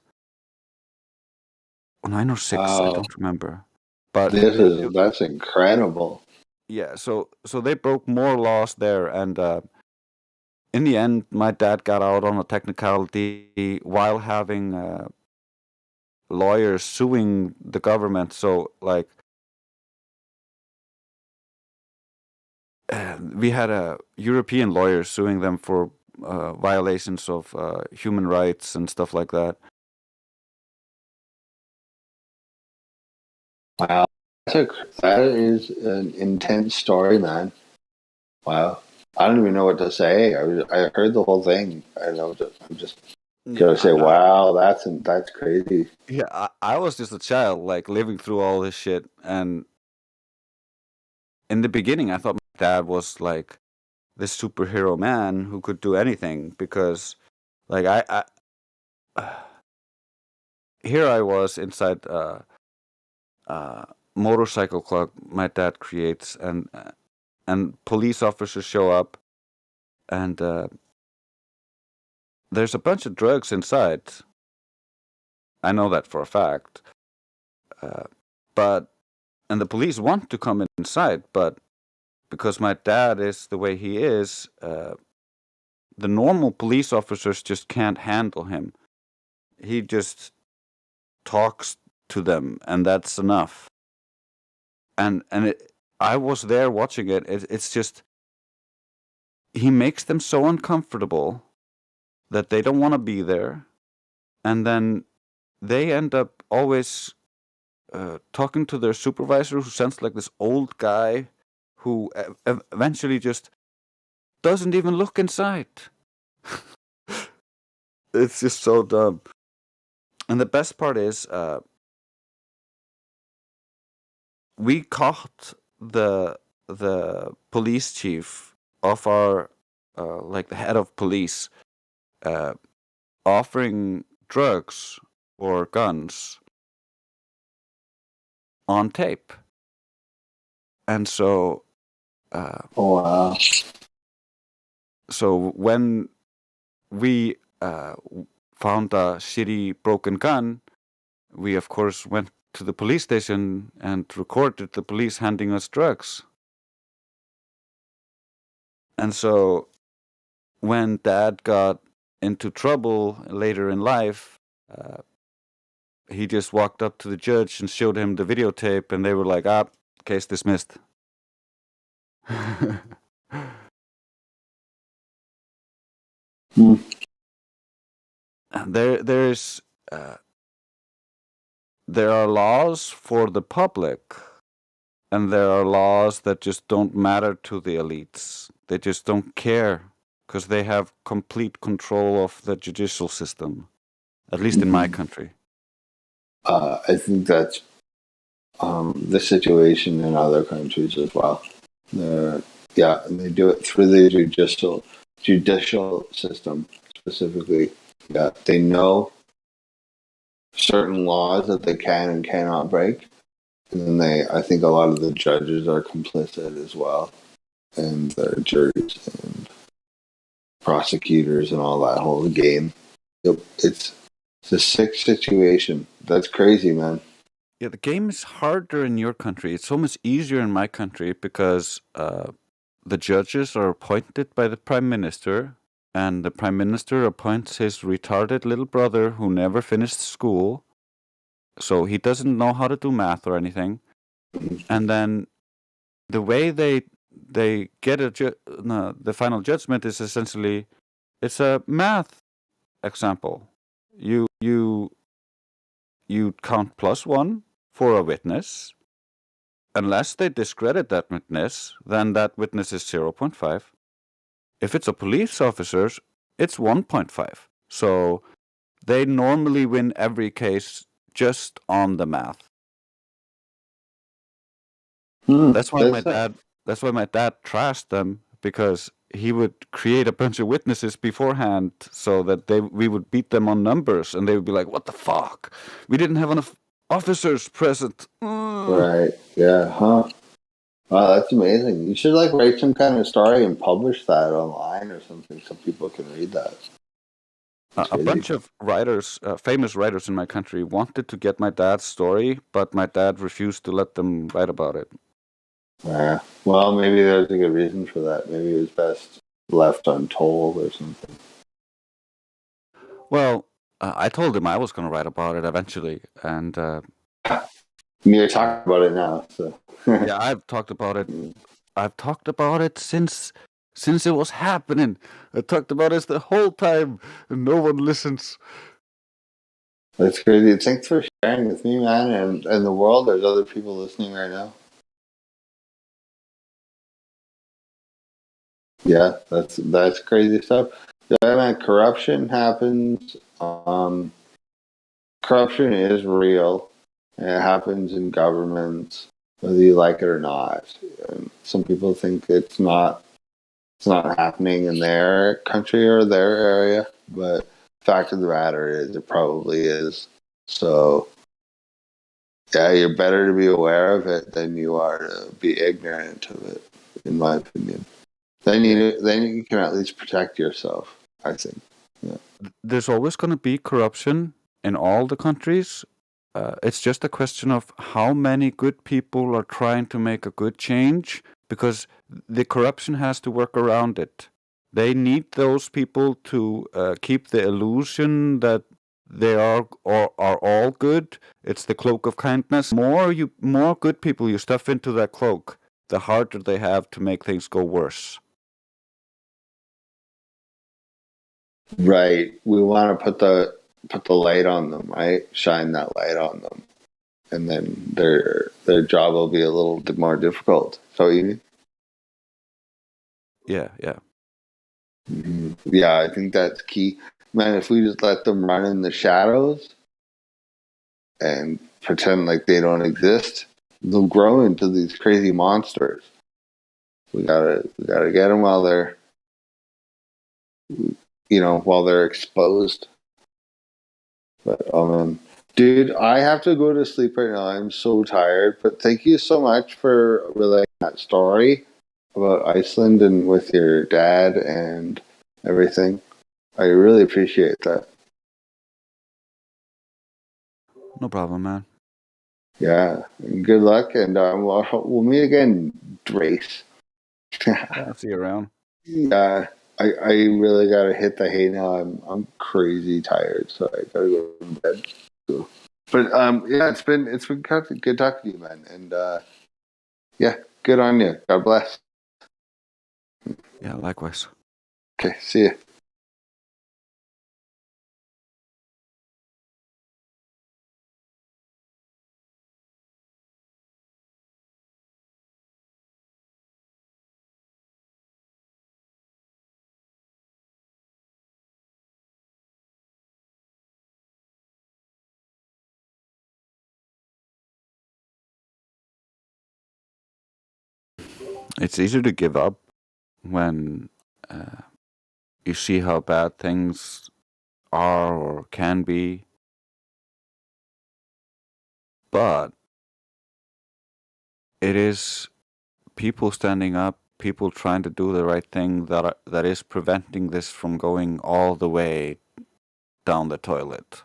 9 or 6, I don't remember. But that's incredible. Yeah, so they broke more laws there, and in the end, my dad got out on a technicality while having lawyers suing the government. So, like, we had European lawyers suing them for violations of human rights and stuff like that. Wow, that is an intense story, man. Wow, I don't even know what to say. I heard the whole thing. I'm just gonna say, wow, that's crazy. Yeah, I was just a child, like living through all this shit, and in the beginning, I thought my dad was like this superhero man who could do anything, because, like, I here I was inside motorcycle club my dad creates, and police officers show up, and there's a bunch of drugs inside. I know that for a fact. And the police want to come inside, but because my dad is the way he is, the normal police officers just can't handle him. He just talks to them, and that's enough. And I was there watching it. It's just, he makes them so uncomfortable that they don't want to be there, and then they end up always talking to their supervisor, who sounds like this old guy who eventually just doesn't even look inside. It's just so dumb. And the best part is, we caught the police chief of our like the head of police offering drugs or guns on tape. And so oh wow. So when we found a shitty broken gun, we of course went to the police station and recorded the police handing us drugs. And so when Dad got into trouble later in life, he just walked up to the judge and showed him the videotape, and they were like, case dismissed. There are laws for the public, and there are laws that just don't matter to the elites. They just don't care because they have complete control of the judicial system, at least in my country. I think that's the situation in other countries as well. And they do it through the judicial system specifically. Yeah, they know certain laws that they can and cannot break, and then I think a lot of the judges are complicit as well, and the juries and prosecutors and all that whole game. It's a sick situation. That's crazy, man. Yeah, the game is harder in your country. It's so much easier in my country because the judges are appointed by the prime minister, and the prime minister appoints his retarded little brother who never finished school, so he doesn't know how to do math or anything. And then the way they get the final judgment is essentially it's a math example. You count +1 for a witness. Unless they discredit that witness, then that witness is 0.5. If it's a police officer, it's 1.5. So they normally win every case just on the math. That's why my dad trashed them, because he would create a bunch of witnesses beforehand so that we would beat them on numbers, and they would be like, "What the fuck? We didn't have enough officers present." Right. Yeah. Huh. Wow, that's amazing. You should write some kind of story and publish that online or something so people can read that. A bunch of writers, famous writers in my country, wanted to get my dad's story, but my dad refused to let them write about it. Yeah. Well, maybe there's a good reason for that. Maybe it was best left untold or something. Well, I told him I was going to write about it eventually, and you're talking about it now, so yeah, I've talked about it. I've talked about it since it was happening. I talked about it the whole time, and no one listens. That's crazy. Thanks for sharing with me, man, and the world. There's other people listening right now. Yeah, that's crazy stuff. Yeah, man, corruption happens. Corruption is real. And it happens in governments, whether you like it or not. And some people think it's not happening in their country or their area, but fact of the matter is it probably is. So yeah, you're better to be aware of it than you are to be ignorant of it, in my opinion. Then you can at least protect yourself, I think. Yeah. There's always going to be corruption in all the countries. It's just a question of how many good people are trying to make a good change, because the corruption has to work around it. They need those people to keep the illusion that they are all good. It's the cloak of kindness. More good people you stuff into that cloak, the harder they have to make things go worse. Right. We want to put the light on them, right? Shine that light on them, and then their job will be a little bit more difficult. So you mean? Yeah. Mm-hmm. Yeah, I think that's key, man. If we just let them run in the shadows and pretend like they don't exist, they'll grow into these crazy monsters. We gotta get them while they're, while they're exposed. But dude, I have to go to sleep right now. I'm so tired. But thank you so much for relaying that story about Iceland and with your dad and everything. I really appreciate that. No problem, man. Yeah, good luck, and we'll meet again, Drace. Yeah, see you around. Yeah, I really gotta hit the hay now. I'm crazy tired, so I gotta go to bed. So, but yeah, it's been good talking to you, man, and yeah, good on you. God bless. Yeah, likewise. Okay, see you. It's easy to give up when you see how bad things are or can be. But it is people standing up, people trying to do the right thing that is preventing this from going all the way down the toilet.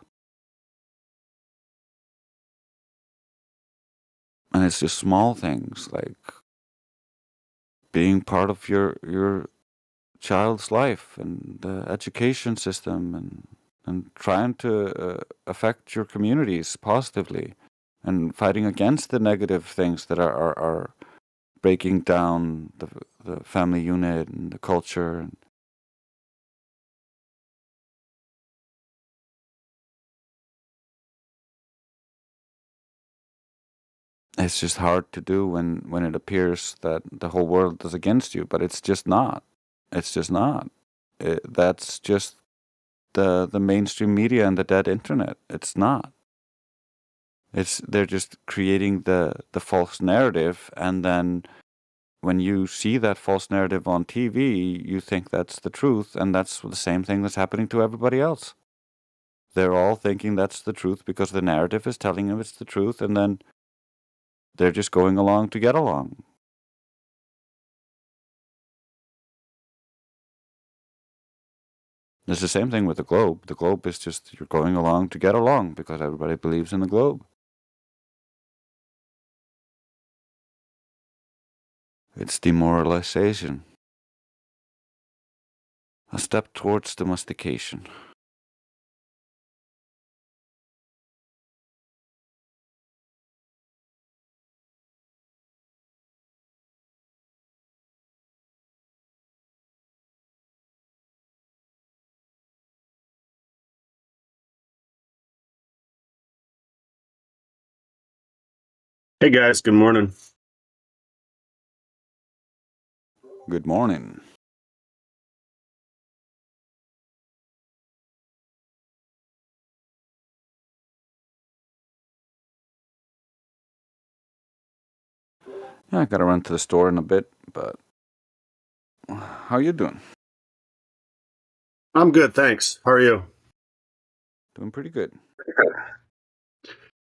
And it's just small things like being part of your child's life and the education system and trying to affect your communities positively and fighting against the negative things that are breaking down the family unit and the culture. It's just hard to do when it appears that the whole world is against you, but it's just not. It's just not. That's just the mainstream media and the dead internet. It's not. They're just creating the false narrative, and then when you see that false narrative on TV, you think that's the truth, and that's the same thing that's happening to everybody else. They're all thinking that's the truth because the narrative is telling them it's the truth, and then they're just going along to get along. It's the same thing with the globe. The globe is just you're going along to get along because everybody believes in the globe. It's demoralization. A step towards domestication. Hey guys, good morning. Good morning. Yeah, I gotta run to the store in a bit, but how you doing? I'm good, thanks. How are you? Doing pretty good.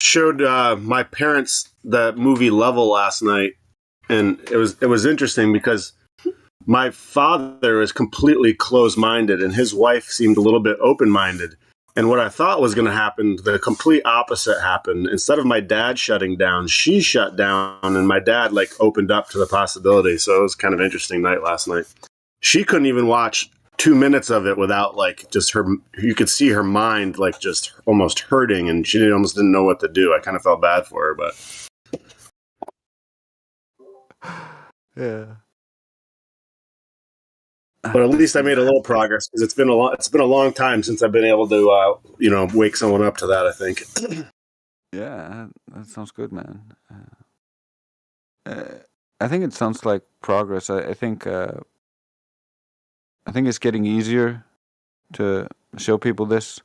Showed my parents the movie Level last night, and it was interesting because my father is completely closed-minded, and his wife seemed a little bit open-minded. And what I thought was going to happen, the complete opposite happened. Instead of my dad shutting down, she shut down, and my dad opened up to the possibility. So it was kind of an interesting night last night. She couldn't even watch 2 minutes of it without just her. You could see her mind just almost hurting, and she almost didn't know what to do. I kind of felt bad for her, but yeah. But at least I made a little progress because it's been a long time since I've been able to wake someone up to that. I think. Yeah, that sounds good, man. I think it sounds like progress. I think it's getting easier to show people this.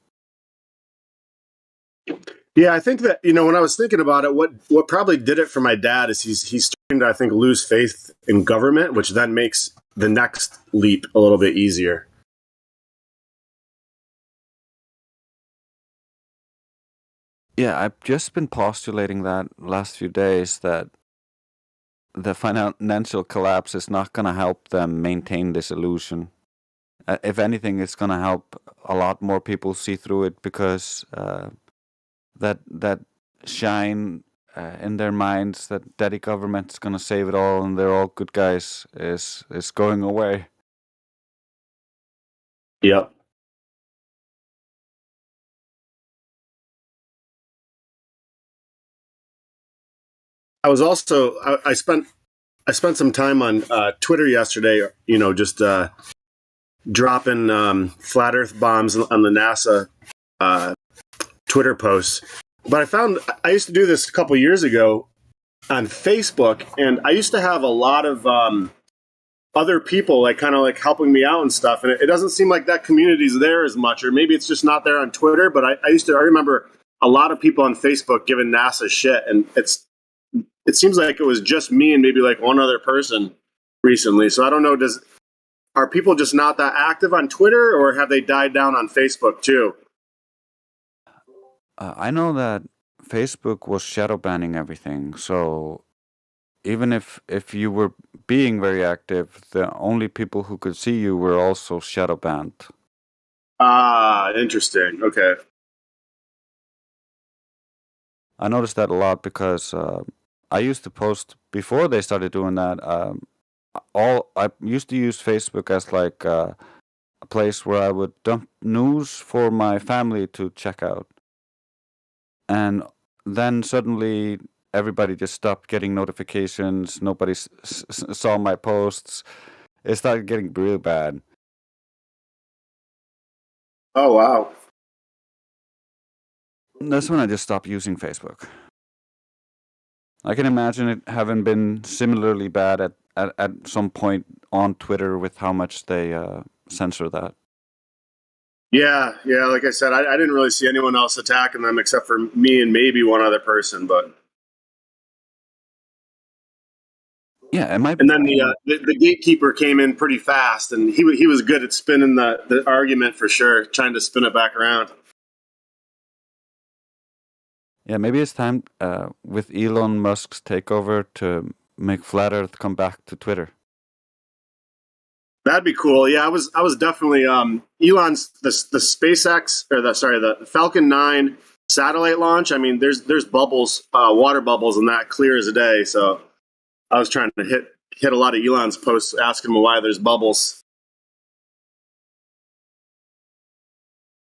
Yeah, I think that when I was thinking about it, what probably did it for my dad is he's starting to, I think, lose faith in government, which then makes the next leap a little bit easier. Yeah, I've just been postulating that last few days that the financial collapse is not going to help them maintain this illusion. If anything, it's going to help a lot more people see through it because that shine in their minds that daddy government's going to save it all and they're all good guys is going away. Yep. I was also I spent some time on Twitter yesterday, just dropping flat Earth bombs on the NASA Twitter posts. But I used to do this a couple years ago on Facebook, and I used to have a lot of other people kind of helping me out and stuff. And it doesn't seem like that community's there as much, or maybe it's just not there on Twitter. But I remember a lot of people on Facebook giving NASA shit, and it seems like it was just me and maybe one other person recently. So I don't know, are people just not that active on Twitter, or have they died down on Facebook too? I know that Facebook was shadow banning everything, so even if you were being very active, the only people who could see you were also shadow banned. Ah, interesting. Okay. I noticed that a lot because I used to post before they started doing that. I used to use Facebook as a place where I would dump news for my family to check out. And then suddenly everybody just stopped getting notifications. Nobody saw my posts. It started getting real bad. Oh, wow. That's when I just stopped using Facebook. I can imagine it having been similarly bad at some point on Twitter with how much they censor that. Yeah. Like I said, I didn't really see anyone else attacking them except for me and maybe one other person. But yeah, it might. And then the gatekeeper came in pretty fast, and he was good at spinning the argument for sure, trying to spin it back around. Yeah, maybe it's time with Elon Musk's takeover to make Flat Earth come back to Twitter. That'd be cool. Yeah, I was definitely Elon's the SpaceX or the Falcon 9 satellite launch. I mean, there's bubbles, water bubbles, in that clear as a day. So I was trying to hit a lot of Elon's posts, asking him why there's bubbles.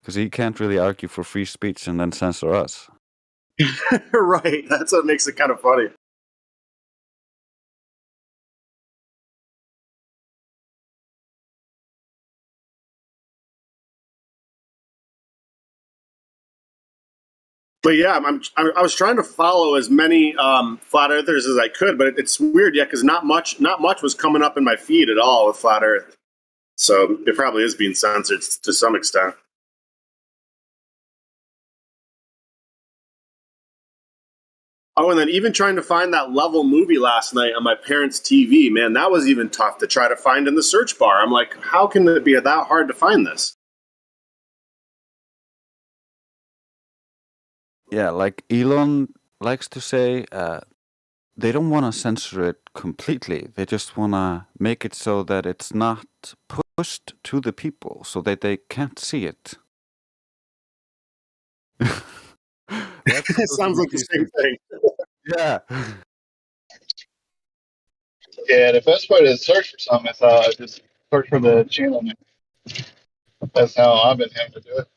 Because he can't really argue for free speech and then censor us. Right. That's what makes it kind of funny. But yeah, I was trying to follow as many flat earthers as I could, but it's weird, yeah, because not much was coming up in my feed at all with flat Earth. So it probably is being censored to some extent. Oh, and then even trying to find that Level movie last night on my parents' TV, man, that was even tough to try to find in the search bar. I'm like, how can it be that hard to find this? Yeah, like Elon likes to say, they don't want to censor it completely. They just want to make it so that it's not pushed to the people so that they can't see it. It sounds like the same thing. Yeah. Yeah, the best way to search for something is just search for the channel name. That's how I've been having to do it.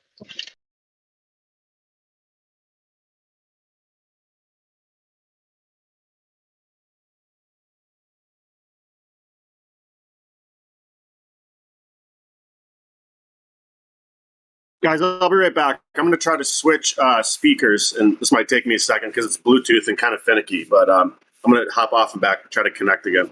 Guys, I'll be right back. I'm going to try to switch speakers, and this might take me a second because it's Bluetooth and kind of finicky, but I'm going to hop off and back and try to connect again.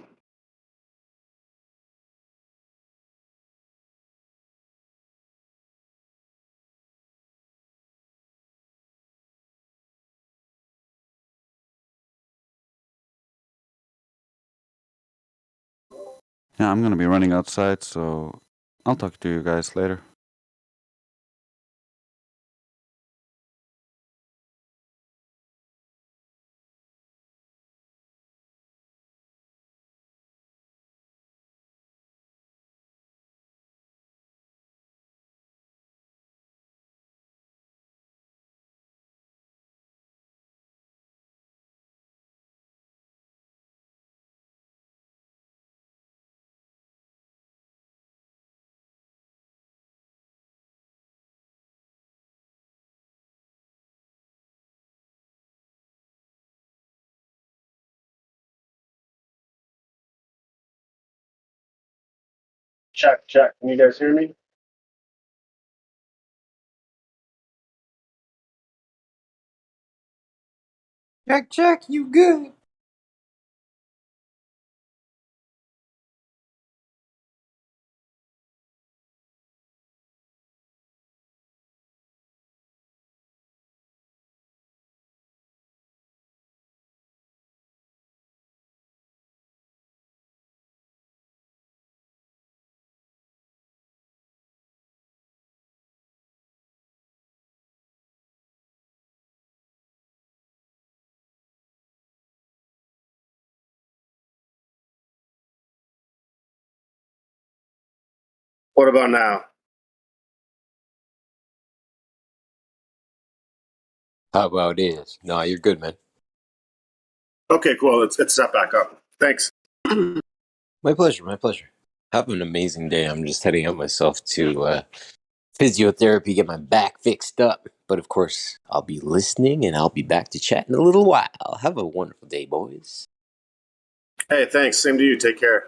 Yeah, I'm going to be running outside, so I'll talk to you guys later. Check. Can you guys hear me? Check, you good? What about now? How about this? No, you're good, man. Okay, cool. It's set back up. Thanks. My pleasure. Have an amazing day. I'm just heading out myself to physiotherapy, get my back fixed up. But of course, I'll be listening and I'll be back to chat in a little while. Have a wonderful day, boys. Hey, thanks. Same to you. Take care.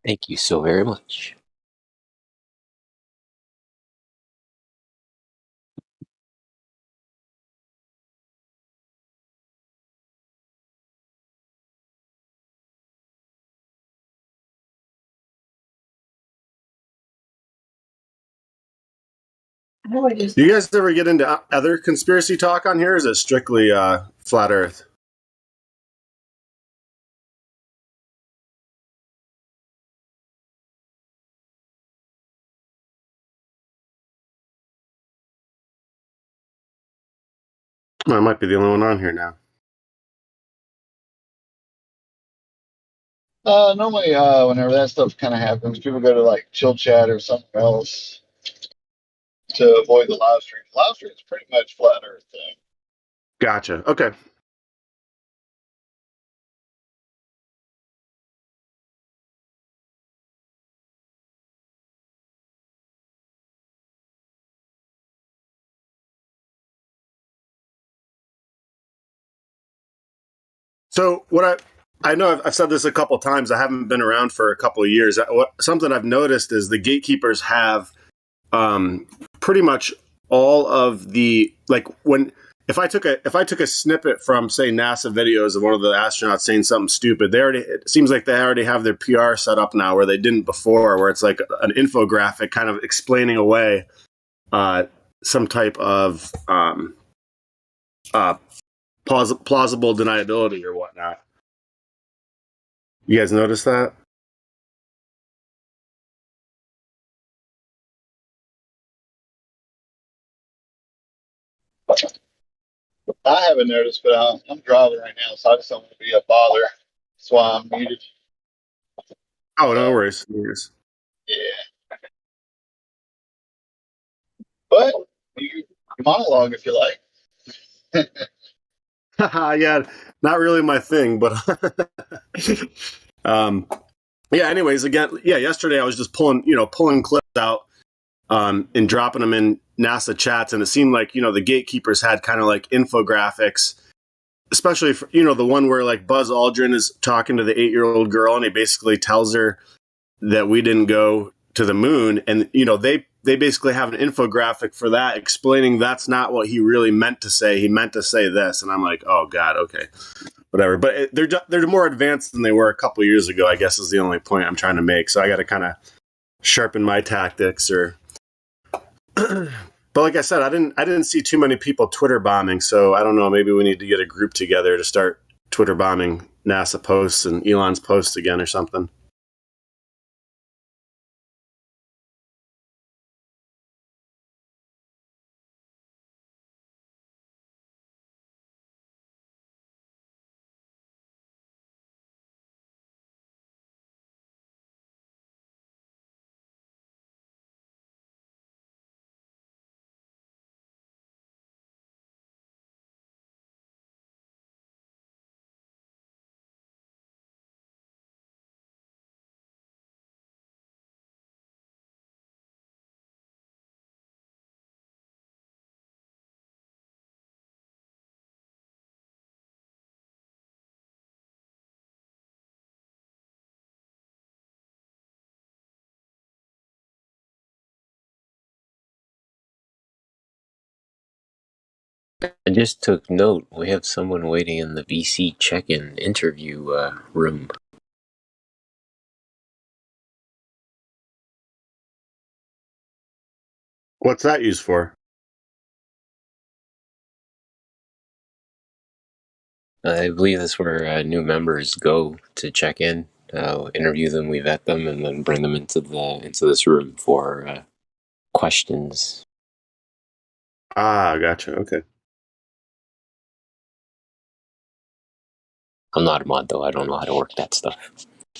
Thank you so very much. Do you guys ever get into other conspiracy talk on here, or is it strictly flat Earth? I might be the only one on here now. Normally, whenever that stuff kind of happens, people go to like chill chat or something else to avoid the live stream. The live stream is pretty much flat Earth thing. Gotcha. Okay. So what I know I've said this a couple times. I haven't been around for a couple of years. Something I've noticed is the gatekeepers have pretty much all of the if I took a snippet from say NASA videos of one of the astronauts saying something stupid, it seems like they already have their PR set up now where they didn't before, where it's like an infographic kind of explaining away some type of plausible deniability or whatnot. You guys notice that? I haven't noticed, but I'm driving right now, so I just don't want to be a bother. That's why I'm muted. Oh, no worries. Yeah. But you monologue if you like. Yeah, not really my thing, but yeah. Anyways, yesterday I was just pulling clips out and dropping them in NASA chats, and it seemed like the gatekeepers had kind of like infographics, especially for, the one where like Buzz Aldrin is talking to the 8-year-old girl, and he basically tells her that we didn't go to the moon, and they basically have an infographic for that explaining that's not what he really meant to say. He meant to say this, and I'm like, oh god, okay, whatever. But they're more advanced than they were a couple years ago, I guess, is the only point I'm trying to make. So I got to kind of sharpen my tactics, or But like I said, I didn't see too many people Twitter bombing. So I don't know. Maybe we need to get a group together to start Twitter bombing NASA posts and Elon's posts again or something. I just took note. We have someone waiting in the VC check-in interview room. What's that used for? I believe that's where new members go to check in. Interview them, we vet them, and then bring them into this room for questions. Ah, gotcha. Okay. I'm not a mod though. I don't know how to work that stuff.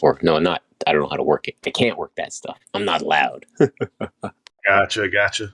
Or no, not. I don't know how to work it. I can't work that stuff. I'm not allowed. Gotcha.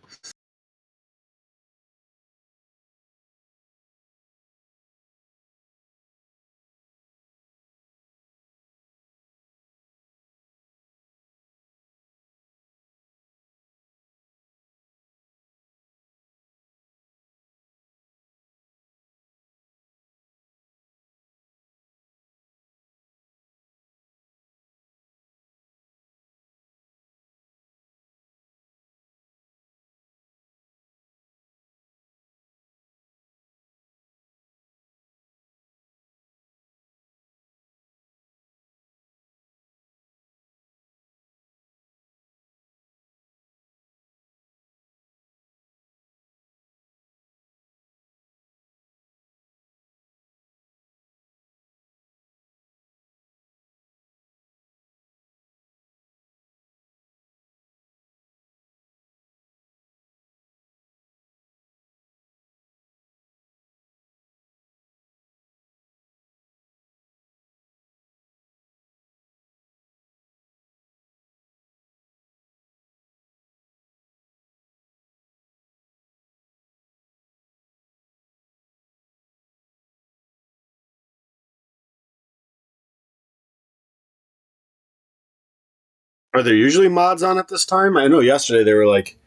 Are there usually mods on at this time? I know yesterday they were like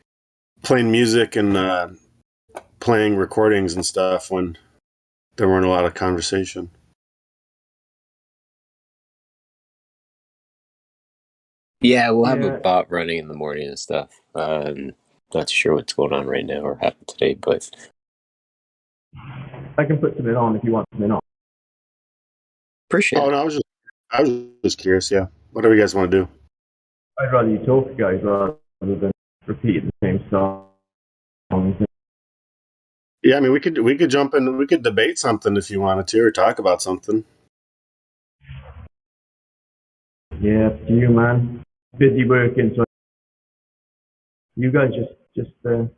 playing music and playing recordings and stuff when there weren't a lot of conversation. Yeah, we'll have a bot running in the morning and stuff. Not sure what's going on right now or happened today, but I can put something on if you want something on. appreciate it. No, I was just curious. Yeah, whatever you guys want to do. I'd rather you talk, guys, rather than repeat the same song. Yeah, I mean, we could jump in. We could debate something if you wanted to, or talk about something. Yeah, it's you, man. Busy working, so you guys just flow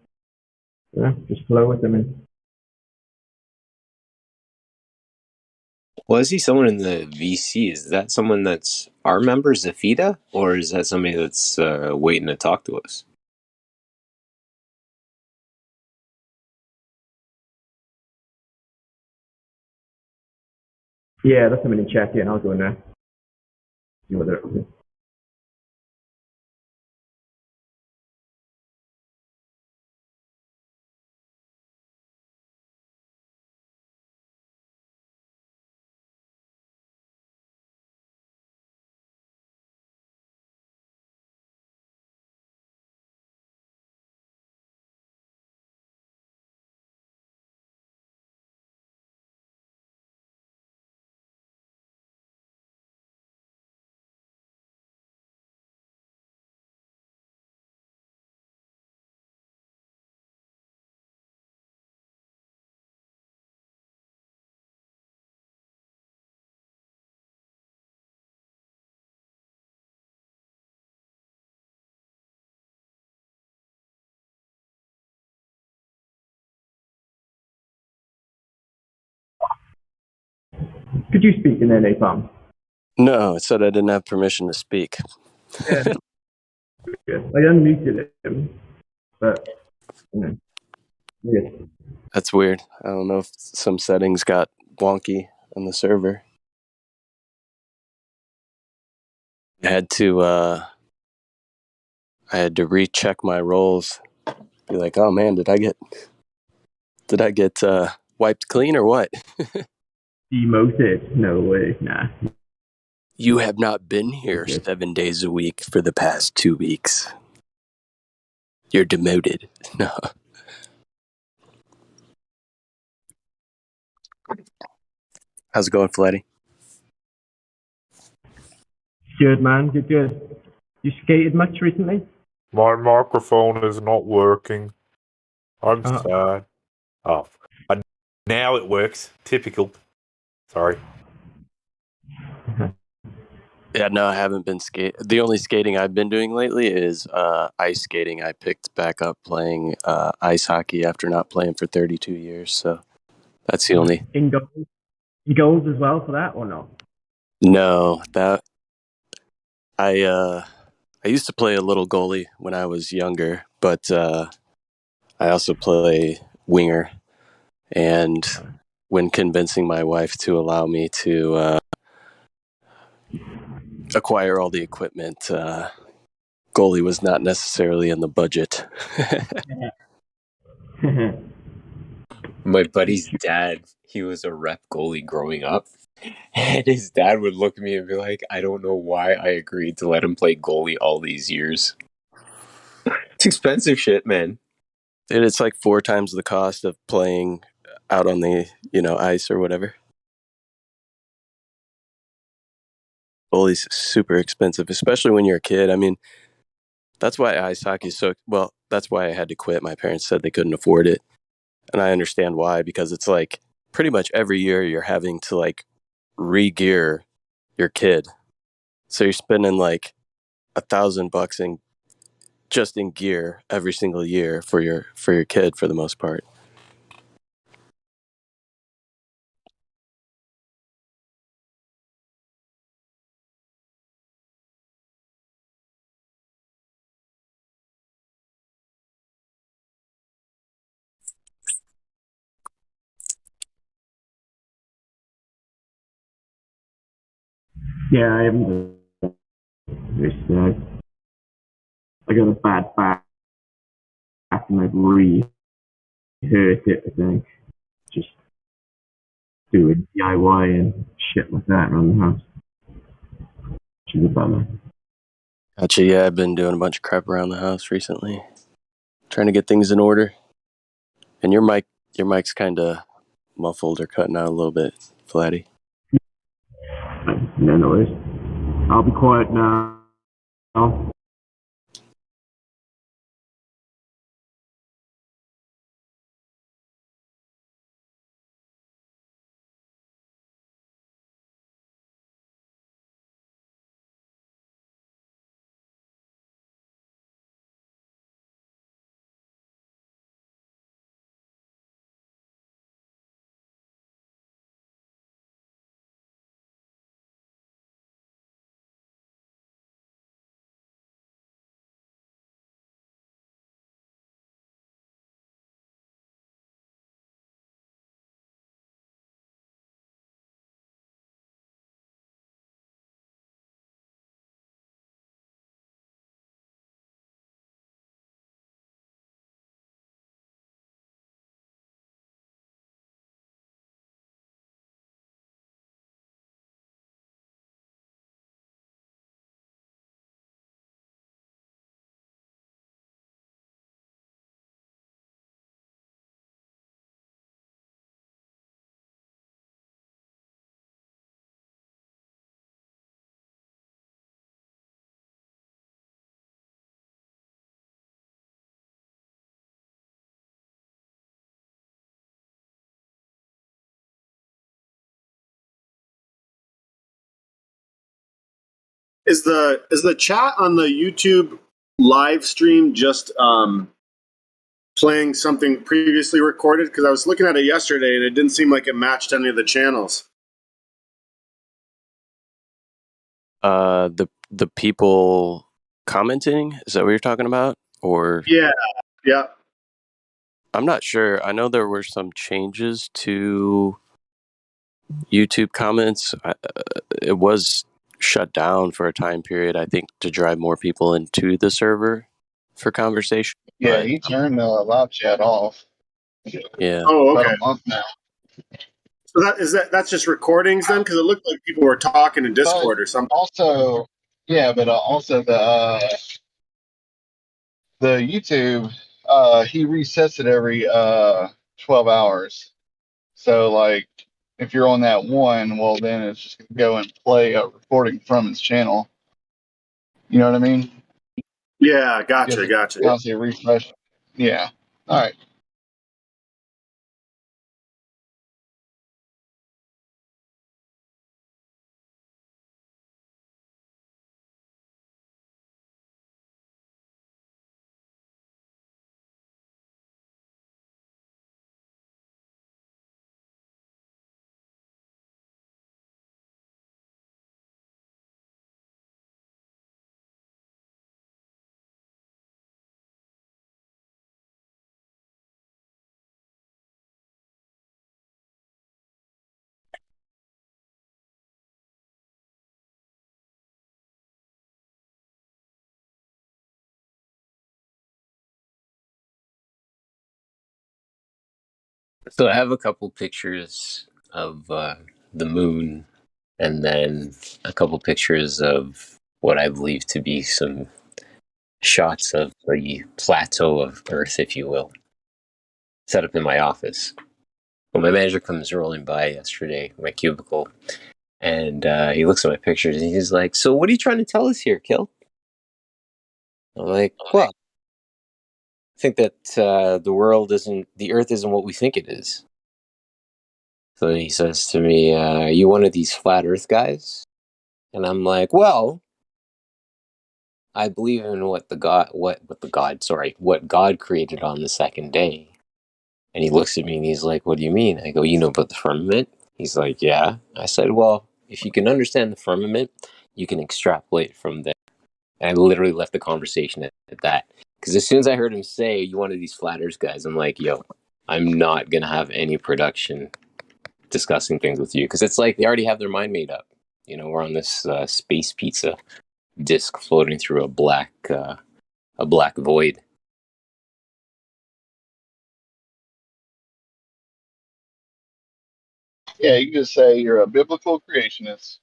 with them. And Well, I see someone in the VC. Is that someone that's our member, Zafita, or is that somebody that's waiting to talk to us? yeah, that's something to check in. I'll go in there. See what they're up to. Could you speak in NA, Tom? No, it said I didn't have permission to speak. Yeah. I unmuted him, but yes. That's weird. I don't know if some settings got wonky on the server. I had to recheck my roles. Be like, oh man, did I get wiped clean or what? Demoted? No way, nah. You have not been here 7 days a week for the past 2 weeks. You're demoted. No. How's it going, Fletty? Good, man. Good. You skated much recently? My microphone is not working. I'm sad. Oh, now it works. Typical. Sorry. Yeah, no, I haven't been skating. The only skating I've been doing lately is ice skating. I picked back up playing ice hockey after not playing for 32 years. So that's the only. In goals as well for that or not? No, that I used to play a little goalie when I was younger, but I also play winger. And when convincing my wife to allow me to acquire all the equipment, goalie was not necessarily in the budget. My buddy's dad, he was a rep goalie growing up. And his dad would look at me and be like, I don't know why I agreed to let him play goalie all these years. It's expensive shit, man. Dude, it's like 4 times the cost of playing out on the, ice or whatever. Goalie's super expensive, especially when you're a kid. I mean, that's why ice hockey is that's why I had to quit. My parents said they couldn't afford it. And I understand why, because it's like pretty much every year you're having to like re-gear your kid. So you're spending like $1,000 just in gear every single year for your kid for the most part. Yeah, I haven't done this. I got a bad back and I've re-hurt it, I think. Just doing DIY and shit like that around the house. Which is a bummer. Gotcha. Yeah, I've been doing a bunch of crap around the house recently. Trying to get things in order. And your mic's kind of muffled or cutting out a little bit, Flatty. No noise. I'll be quiet now. Is the chat on the YouTube live stream just playing something previously recorded? Because I was looking at it yesterday and it didn't seem like it matched any of the channels. The people commenting, is that what you're talking about? Or yeah. I'm not sure. I know there were some changes to YouTube comments. It was shut down for a time period, I think, to drive more people into the server for conversation. Yeah, But he turned live chat off. yeah. Oh, About okay. a month now. So that's just recordings then, because it looked like people were talking in Discord or something. Also, yeah, but also the YouTube, he resets it every 12 hours. So like, if you're on that one, well, then it's just gonna go and play a recording from his channel. You know what I mean? Yeah, gotcha. Constantly refresh. Yeah. All right. So I have a couple pictures of the moon, and then a couple pictures of what I believe to be some shots of the plateau of Earth, if you will, set up in my office. Well, my manager comes rolling by yesterday, my cubicle, and he looks at my pictures and he's like, "So what are you trying to tell us here, Kill?" I'm like, "Well, I think that the Earth isn't what we think it is." So he says to me, "Are you one of these flat Earth guys?" And I'm like, "Well, I believe in what God created on the second day." And he looks at me and he's like, "What do you mean?" I go, "You know about the firmament?" He's like, "Yeah." I said, "Well, if you can understand the firmament, you can extrapolate from there." And I literally left the conversation at that. Because as soon as I heard him say, "You one of these flat Earth guys," I'm like, "Yo, I'm not going to have any production discussing things with you." Because it's like they already have their mind made up. You know, we're on this space pizza disc floating through a black void. Yeah, you can just say you're a biblical creationist.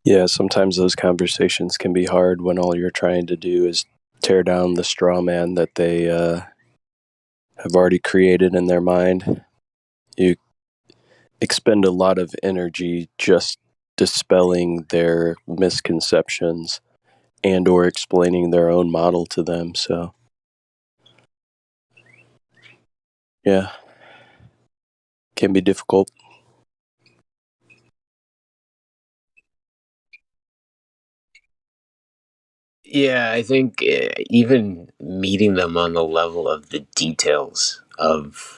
Yeah, sometimes those conversations can be hard when all you're trying to do is tear down the straw man that they have already created in their mind. You expend a lot of energy just dispelling their misconceptions and or explaining their own model to them. So, yeah, can be difficult. Yeah, I think even meeting them on the level of the details of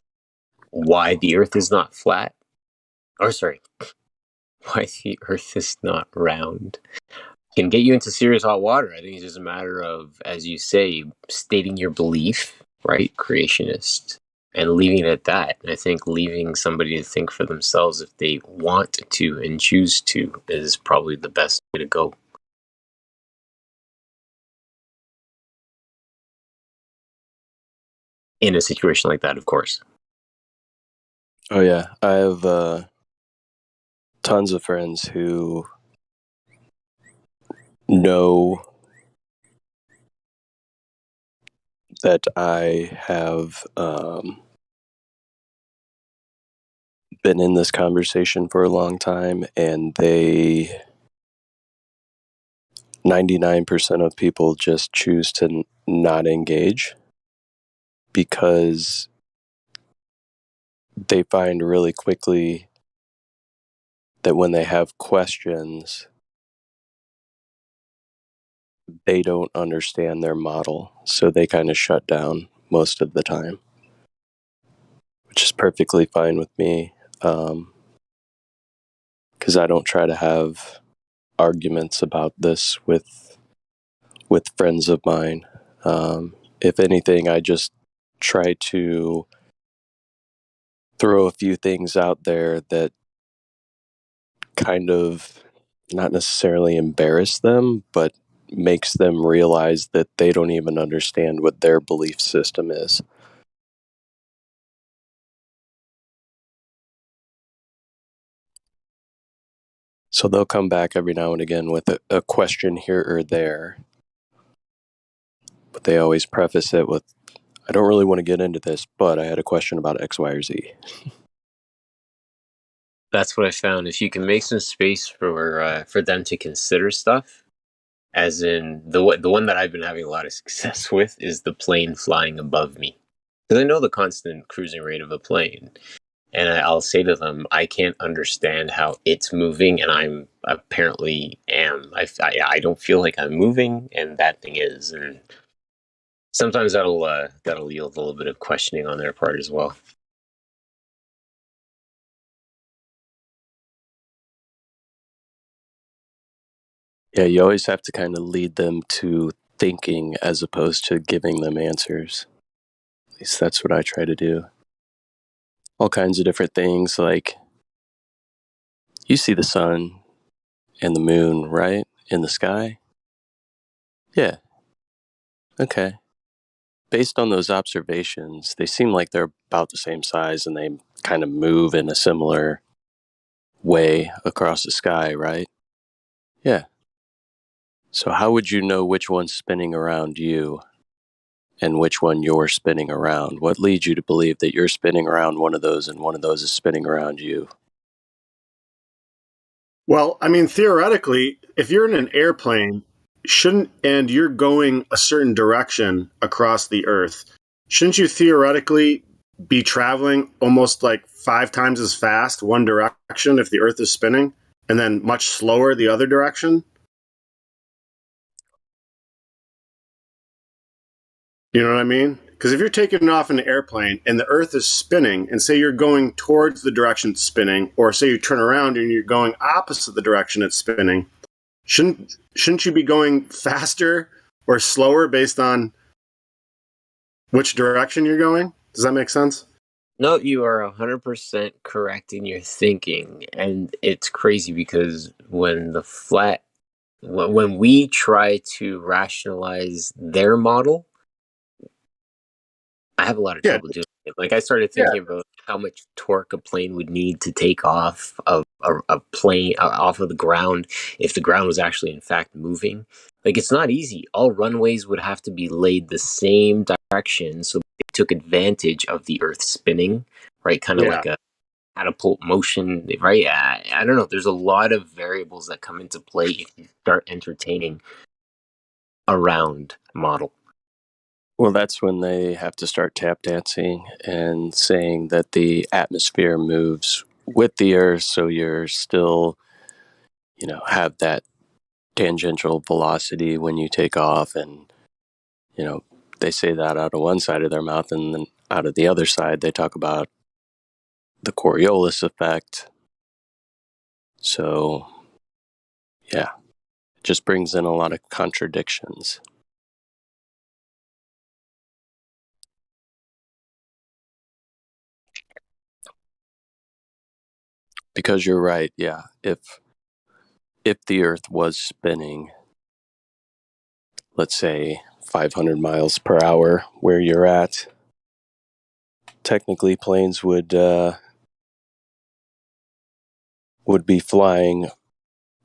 why the Earth is not flat, or sorry, why the Earth is not round, can get you into serious hot water. I think it's just a matter of, as you say, stating your belief, right? Creationist, and leaving it at that. And I think leaving somebody to think for themselves if they want to and choose to is probably the best way to go. In a situation like that, of course. Oh, yeah. I have tons of friends who know that I have been in this conversation for a long time, and they 99% of people just choose to not engage because they find really quickly that when they have questions, they don't understand their model, so they kind of shut down most of the time, which is perfectly fine with me, because I don't try to have arguments about this with friends of mine. If anything, I just try to throw a few things out there that kind of not necessarily embarrass them, but makes them realize that they don't even understand what their belief system is. So they'll come back every now and again with a question here or there, but they always preface it with, I don't really want to get into this, but I had a question about X, Y, or Z. That's what I found. If you can make some space for them to consider stuff, as in the one that I've been having a lot of success with is the plane flying above me, because I know the constant cruising rate of a plane, and I'll say to them, I can't understand how it's moving, and I'm apparently am. I don't feel like I'm moving, and that thing is, and sometimes that'll yield a little bit of questioning on their part as well. Yeah, you always have to kind of lead them to thinking as opposed to giving them answers. At least that's what I try to do. All kinds of different things, like you see the sun and the moon, right, in the sky? Yeah. Okay. Based on those observations, they seem like they're about the same size and they kind of move in a similar way across the sky, right? Yeah. So how would you know which one's spinning around you and which one you're spinning around? What leads you to believe that you're spinning around one of those and one of those is spinning around you? Well, I mean, theoretically, if you're in an airplane, and you're going a certain direction across the Earth, shouldn't you theoretically be traveling almost like 5 times as fast one direction if the Earth is spinning, and then much slower the other direction? You know what I mean? Because if you're taking off in an airplane and the Earth is spinning, and say you're going towards the direction it's spinning, or say you turn around and you're going opposite the direction it's spinning, shouldn't you be going faster or slower based on which direction you're going? Does that make sense? No, you are 100% correct in your thinking, and it's crazy because when we try to rationalize their model, I have a lot of trouble doing it. Like, I started thinking about how much torque a plane would need to take off of a plane off of the ground if the ground was actually in fact moving. Like, it's not easy. All runways would have to be laid the same direction so they took advantage of the Earth spinning, right? Kind of like a catapult motion, right? I don't know. There's a lot of variables that come into play if you start entertaining a round model. Well, that's when they have to start tap dancing and saying that the atmosphere moves with the Earth, so you're still, have that tangential velocity when you take off. And, they say that out of one side of their mouth, and then out of the other side, they talk about the Coriolis effect. So, yeah, it just brings in a lot of contradictions. Because you're right, yeah. If the Earth was spinning, let's say 500 miles per hour where you're at, technically planes would be flying,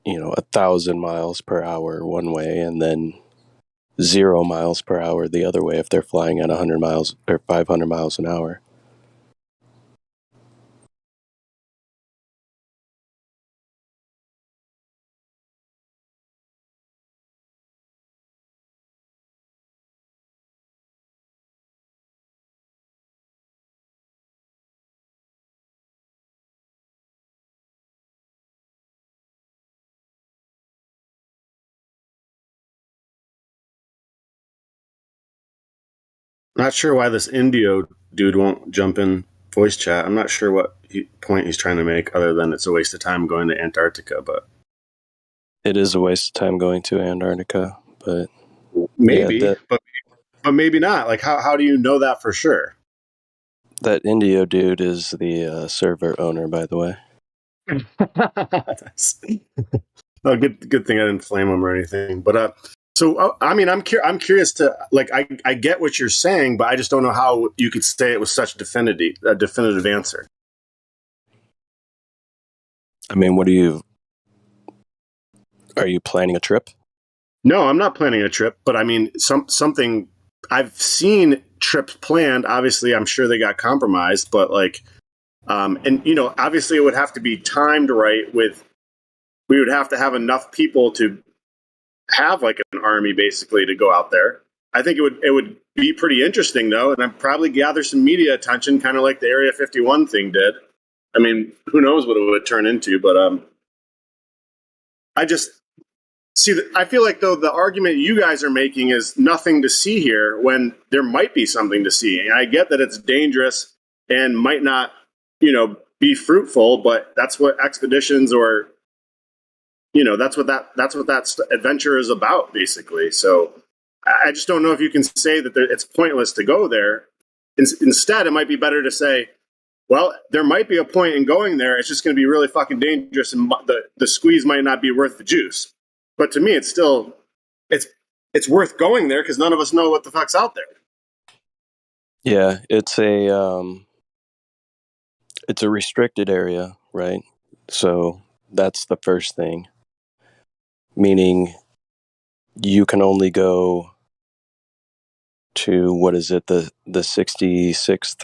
1,000 miles per hour one way, and then 0 miles per hour the other way if they're flying at 100 miles or 500 miles an hour. Not sure why this Indio dude won't jump in voice chat. I'm not sure what point he's trying to make, other than it's a waste of time going to Antarctica. But it is a waste of time going to Antarctica. But maybe, but maybe not. Like, how do you know that for sure? That Indio dude is the server owner, by the way. Oh, good thing I didn't flame him or anything. But so I mean, I'm curious to, like, I get what you're saying, but I just don't know how you could say it with such a definitive answer. I mean, are you planning a trip? No, I'm not planning a trip, but I mean, something I've seen trips planned. Obviously, I'm sure they got compromised, but like, and you know, obviously, it would have to be timed right. We would have to have enough people to have like an army basically to go out there. I think it would be pretty interesting though, and I'd probably gather some media attention, kind of like the Area 51 thing did. I mean, who knows what it would turn into, but I just see that. I feel like though the argument you guys are making is nothing to see here when there might be something to see. And I get that it's dangerous and might not, you know, be fruitful, but that's what expeditions or, you know, that's what that adventure is about, basically. So I just don't know if you can say that it's pointless to go there. Instead, it might be better to say, well, there might be a point in going there. It's just going to be really fucking dangerous, and the squeeze might not be worth the juice. But to me, it's still it's worth going there because none of us know what the fuck's out there. Yeah, it's a restricted area, right? So that's the first thing. Meaning you can only go to, what is it, the 66th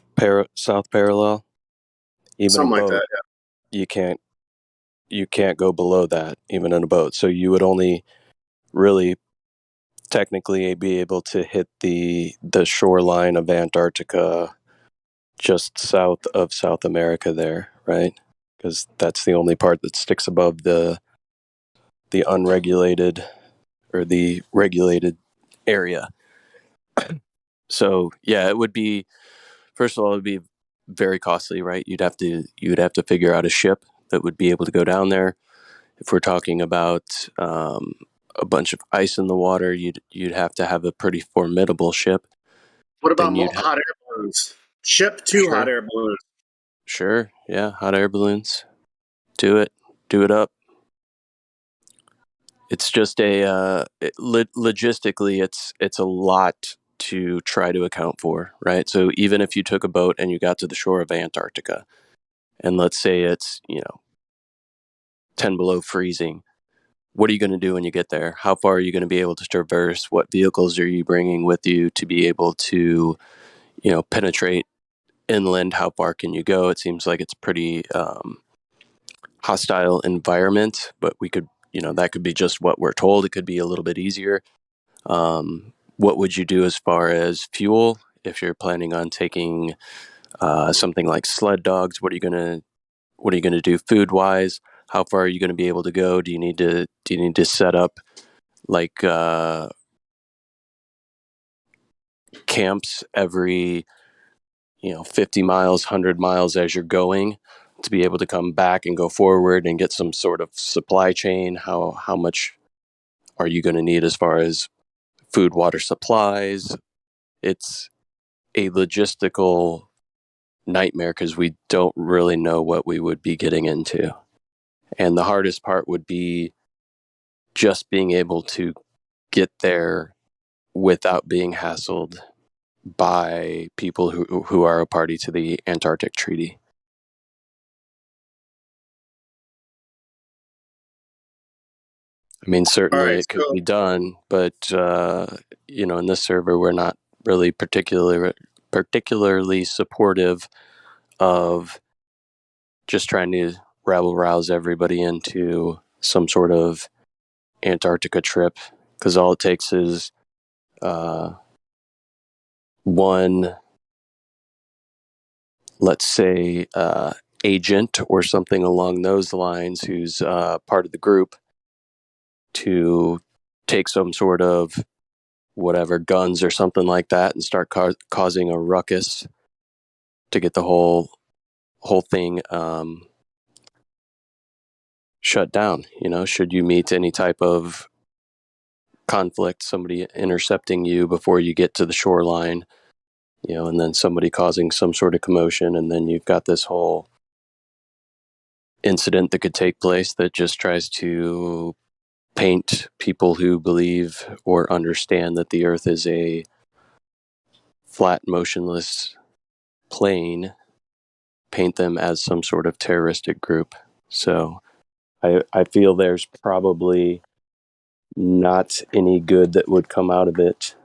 south parallel? Even something a boat, like that, yeah. You can't go below that, even in a boat. So you would only really technically be able to hit the shoreline of Antarctica just south of South America there, right? Because that's the only part that sticks above the unregulated or the regulated area. So yeah, it would be, first of all, it would be very costly, right? You'd have to figure out a ship that would be able to go down there. If we're talking about a bunch of ice in the water, you'd have to have a pretty formidable ship. What about hot air balloons? Ship two hot air balloons. Sure, yeah, hot air balloons. Do it up. It's just logistically, it's a lot to try to account for, right? So even if you took a boat and you got to the shore of Antarctica, and let's say it's 10 below freezing, what are you going to do when you get there? How far are you going to be able to traverse? What vehicles are you bringing with you to be able to, penetrate inland? How far can you go? It seems like it's pretty hostile environment, but we could, that could be just what we're told. It could be a little bit easier. What would you do as far as fuel? If you're planning on taking something like sled dogs, what are you gonna do food wise? How far are you going to be able to go? Do you need to set up like camps every 50 miles, 100 miles as you're going to be able to come back and go forward and get some sort of supply chain? How much are you going to need as far as food, water, supplies? It's a logistical nightmare because we don't really know what we would be getting into. And the hardest part would be just being able to get there without being hassled by people who are a party to the Antarctic Treaty. I mean, certainly it could be done, but in this server, we're not really particularly supportive of just trying to rabble-rouse everybody into some sort of Antarctica trip, because all it takes is one, let's say, agent or something along those lines who's part of the group to take some sort of whatever, guns or something like that, and start causing a ruckus to get the whole thing shut down. Should you meet any type of conflict, somebody intercepting you before you get to the shoreline, and then somebody causing some sort of commotion, and then you've got this whole incident that could take place that just tries to paint people who believe or understand that the earth is a flat, motionless plane, paint them as some sort of terroristic group. So I feel there's probably not any good that would come out of it.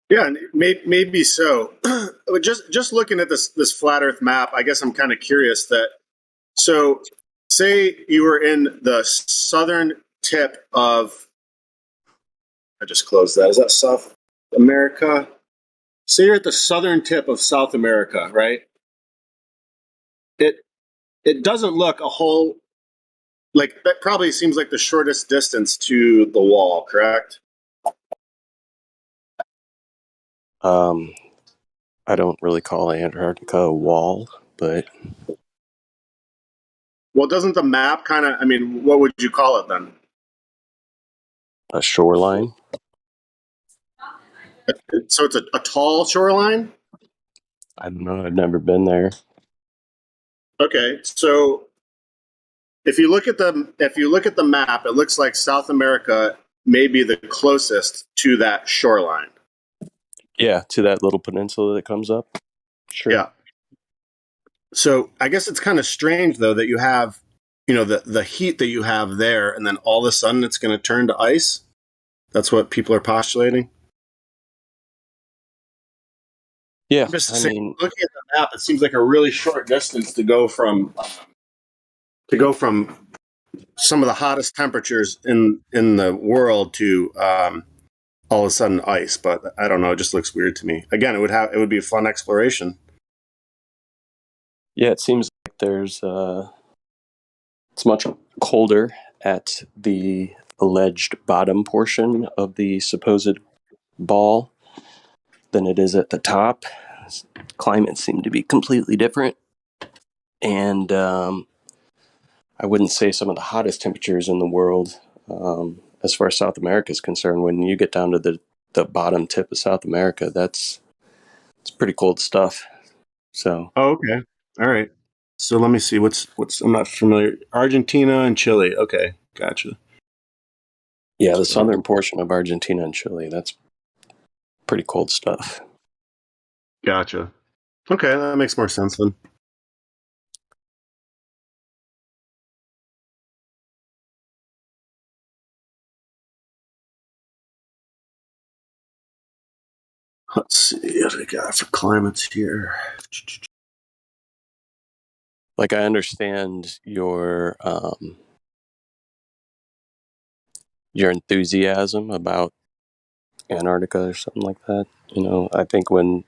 Yeah, maybe so. just looking at this flat Earth map, I guess I'm kind of curious that. So, say you were in the southern tip of. I just closed that. Is that South America? Say you're at the southern tip of South America, right? It doesn't look a whole. Like, that probably seems like the shortest distance to the wall, correct? I don't really call Antarctica a wall, but... Well, doesn't the map kind of... I mean, what would you call it then? A shoreline? So it's a tall shoreline? I don't know. I've never been there. Okay, so if you look at the map, it looks like South America may be the closest to that shoreline. Yeah, to that little peninsula that comes up. Sure. Yeah. So I guess it's kind of strange, though, that you have, the heat that you have there, and then all of a sudden it's going to turn to ice. That's what people are postulating. Yeah, looking at the map, it seems like a really short distance to go from some of the hottest temperatures in the world to all of a sudden ice. But I don't know, it just looks weird to me. Again, it would be a fun exploration. Yeah, it seems like there's it's much colder at the alleged bottom portion of the supposed ball than it is at the top. Climates seem to be completely different, and I wouldn't say some of the hottest temperatures in the world. As far as South America is concerned, when you get down to the bottom tip of South America, it's pretty cold stuff. So. Oh, okay. All right. So let me see. What's I'm not familiar. Argentina and Chile. Okay, gotcha. Yeah, the southern portion of Argentina and Chile. That's pretty cold stuff. Gotcha. Okay, that makes more sense then. Let's see what I got for climates here. Like, I understand your enthusiasm about Antarctica or something like that. I think when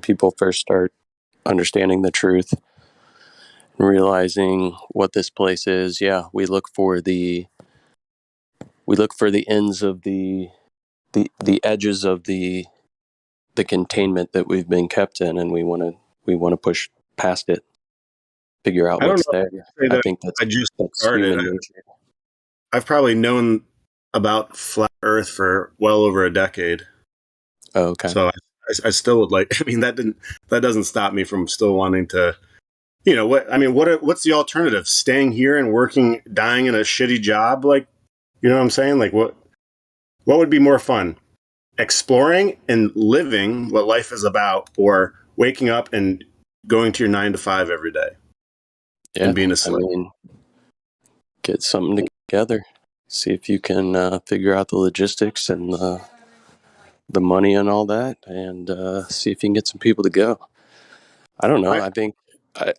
people first start understanding the truth and realizing what this place is, yeah, we look for the ends of the edges of the containment that we've been kept in, and we want to push past it, figure out what's there. I think that's human nature. I've probably known about flat Earth for well over a decade. Oh, okay. So I still would like. I mean, that doesn't stop me from still wanting to. What's the alternative? Staying here and working, dying in a shitty job? Like, you know what I'm saying? Like, what would be more fun? Exploring and living what life is about, or waking up and going to your 9 to 5 every day, and being a slave. Get something together. See if you can figure out the logistics and the money and all that, and see if you can get some people to go. I don't know. I think,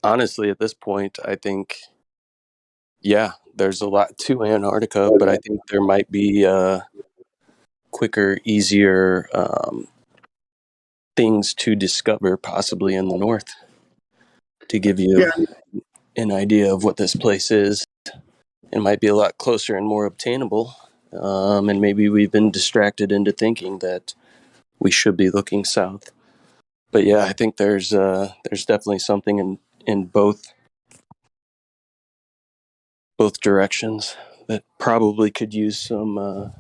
honestly, at this point, I think, yeah, there's a lot to Antarctica, but I think there might be quicker, easier things to discover, possibly in the north, to give you an idea of what this place is. It might be a lot closer and more obtainable, And maybe we've been distracted into thinking that we should be looking south. But yeah, I think there's definitely something in both directions that probably could use some